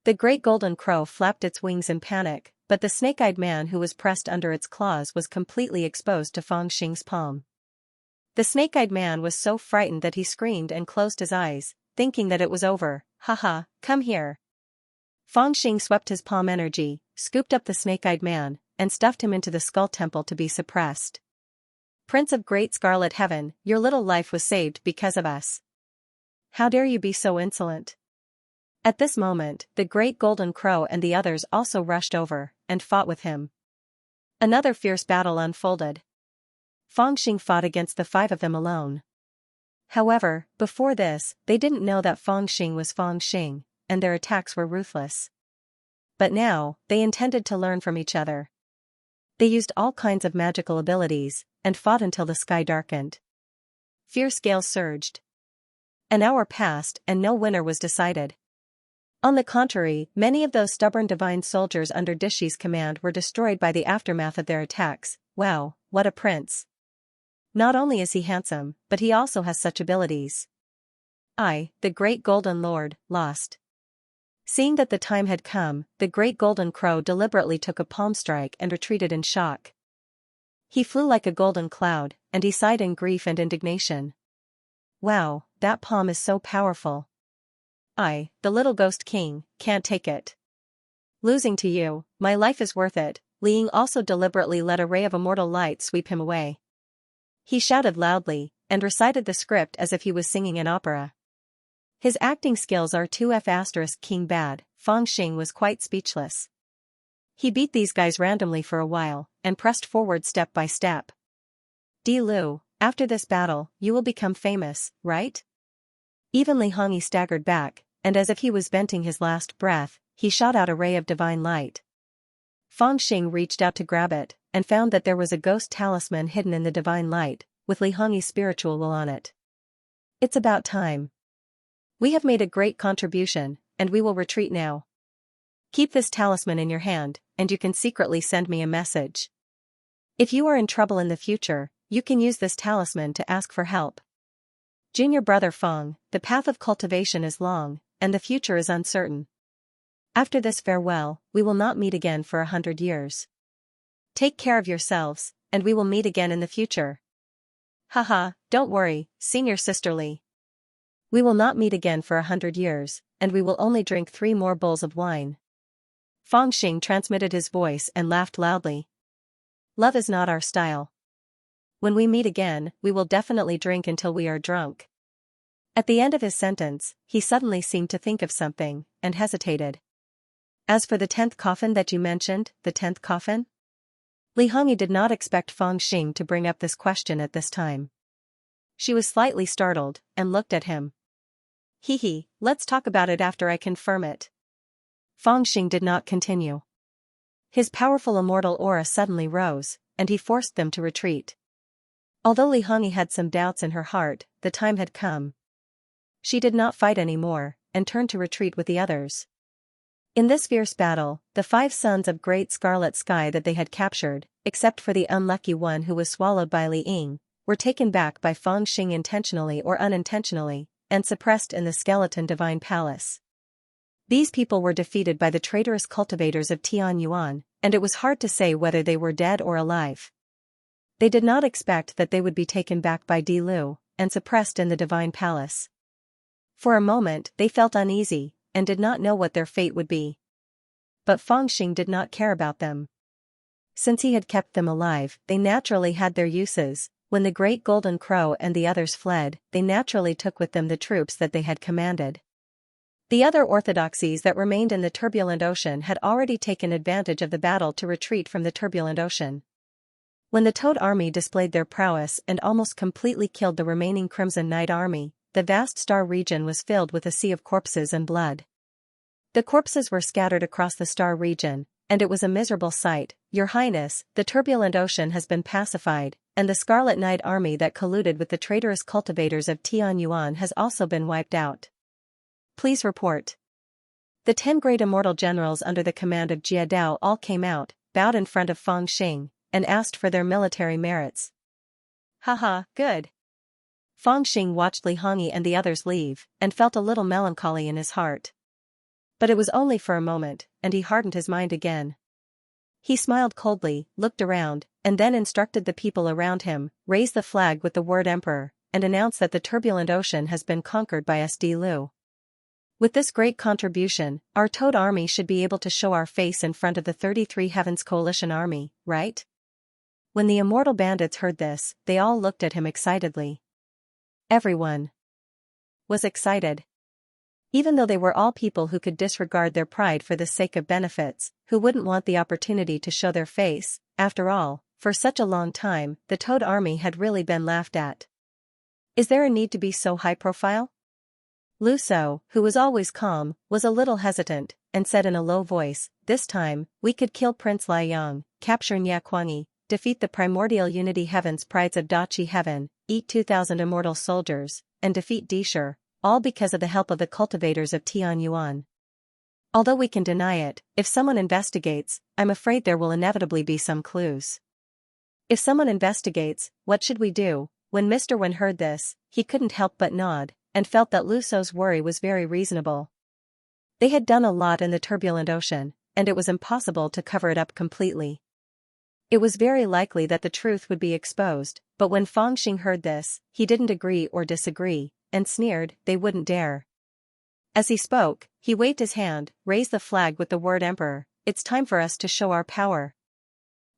The great golden crow flapped its wings in panic, but the snake-eyed man who was pressed under its claws was completely exposed to Fangxing's palm. The snake-eyed man was so frightened that he screamed and closed his eyes, thinking that it was over. "Haha, come here." Fangxing swept his palm energy, scooped up the snake-eyed man, and stuffed him into the skull temple to be suppressed. "Prince of Great Scarlet Heaven, your little life was saved because of us. How dare you be so insolent?" At this moment, the great golden crow and the others also rushed over, and fought with him. Another fierce battle unfolded. Fangxing fought against the 5 of them alone. However, before this, they didn't know that Fangxing was Fangxing, and their attacks were ruthless. But now, they intended to learn from each other. They used all kinds of magical abilities, and fought until the sky darkened. Fierce gales surged. An hour passed and no winner was decided. On the contrary, many of those stubborn divine soldiers under Dishi's command were destroyed by the aftermath of their attacks. Wow, what a prince. Not only is he handsome, but he also has such abilities. I, the great golden lord, lost. Seeing that the time had come, the great golden crow deliberately took a palm strike and retreated in shock. He flew like a golden cloud, and he sighed in grief and indignation. Wow, that palm is so powerful. I, the little ghost king, can't take it. Losing to you, my life is worth it. Li Ying also deliberately let a ray of immortal light sweep him away. He shouted loudly, and recited the script as if he was singing an opera. His acting skills are 2F** king bad. Fang Xing was quite speechless. He beat these guys randomly for a while, and pressed forward step by step. Di Lu, after this battle, you will become famous, right? Even Li Hongyi staggered back, and as if he was venting his last breath, he shot out a ray of divine light. Fang Xing reached out to grab it, and found that there was a ghost talisman hidden in the divine light, with Li Hongyi's spiritual will on it. It's about time. We have made a great contribution, and we will retreat now. Keep this talisman in your hand, and you can secretly send me a message. If you are in trouble in the future, you can use this talisman to ask for help. Junior brother Fang, the path of cultivation is long, and the future is uncertain. After this farewell, we will not meet again for 100 years. Take care of yourselves, and we will meet again in the future. Haha, don't worry, senior sisterly. We will not meet again for 100 years, and we will only drink 3 more bowls of wine. Fang Xing transmitted his voice and laughed loudly. Love is not our style. When we meet again, we will definitely drink until we are drunk. At the end of his sentence, he suddenly seemed to think of something, and hesitated. As for the 10th coffin that you mentioned, the 10th coffin? Li Hongyi did not expect Fang Xing to bring up this question at this time. She was slightly startled, and looked at him. Hee, let's talk about it after I confirm it. Fang Xing did not continue. His powerful immortal aura suddenly rose, and he forced them to retreat. Although Li Hongyi had some doubts in her heart, the time had come. She did not fight anymore, and turned to retreat with the others. In this fierce battle, the 5 sons of Great Scarlet Sky that they had captured, except for the unlucky one who was swallowed by Li Ying, were taken back by Fang Xing intentionally or unintentionally, and suppressed in the Skeleton Divine Palace. These people were defeated by the traitorous cultivators of Tianyuan, and it was hard to say whether they were dead or alive. They did not expect that they would be taken back by Di Lu, and suppressed in the Divine Palace. For a moment they felt uneasy, and did not know what their fate would be. But Fang Xing did not care about them. Since he had kept them alive, they naturally had their uses. When the Great Golden Crow and the others fled, they naturally took with them the troops that they had commanded. The other orthodoxies that remained in the turbulent ocean had already taken advantage of the battle to retreat from the turbulent ocean. When the Toad army displayed their prowess and almost completely killed the remaining Crimson Knight army, the vast star region was filled with a sea of corpses and blood. The corpses were scattered across the star region, and it was a miserable sight. Your Highness, the turbulent ocean has been pacified, and the Scarlet Knight army that colluded with the traitorous cultivators of Tianyuan has also been wiped out. Please report. The 10 great immortal generals under the command of Jia Dao all came out, bowed in front of Fang Xing, and asked for their military merits. Haha, good. Fang Xing watched Li Hongyi and the others leave, and felt a little melancholy in his heart. But it was only for a moment, and he hardened his mind again. He smiled coldly, looked around, and then instructed the people around him, raise the flag with the word Emperor, and announce that the turbulent ocean has been conquered by SD Lu. With this great contribution, our Toad army should be able to show our face in front of the 33 Heavens Coalition army, right? When the immortal bandits heard this, they all looked at him excitedly. Everyone was excited. Even though they were all people who could disregard their pride for the sake of benefits, who wouldn't want the opportunity to show their face, after all, for such a long time, the Toad army had really been laughed at. Is there a need to be so high profile? Lu So, who was always calm, was a little hesitant, and said in a low voice, this time, we could kill Prince Lai Yang, capture Nya Kuangyi, defeat the primordial unity heavens prides of Dachi heaven, eat 2,000 immortal soldiers, and defeat Dishur, all because of the help of the cultivators of Tianyuan. Although we can deny it, if someone investigates, I'm afraid there will inevitably be some clues. If someone investigates, what should we do? When Mr. Wen heard this, he couldn't help but nod, and felt that Lu So's worry was very reasonable. They had done a lot in the turbulent ocean, and it was impossible to cover it up completely. It was very likely that the truth would be exposed, but when Fang Xing heard this, he didn't agree or disagree, and sneered, they wouldn't dare. As he spoke, he waved his hand, raised the flag with the word Emperor. It's time for us to show our power.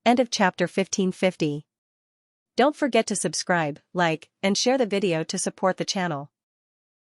End of chapter 1550. Don't forget to subscribe, like, and share the video to support the channel.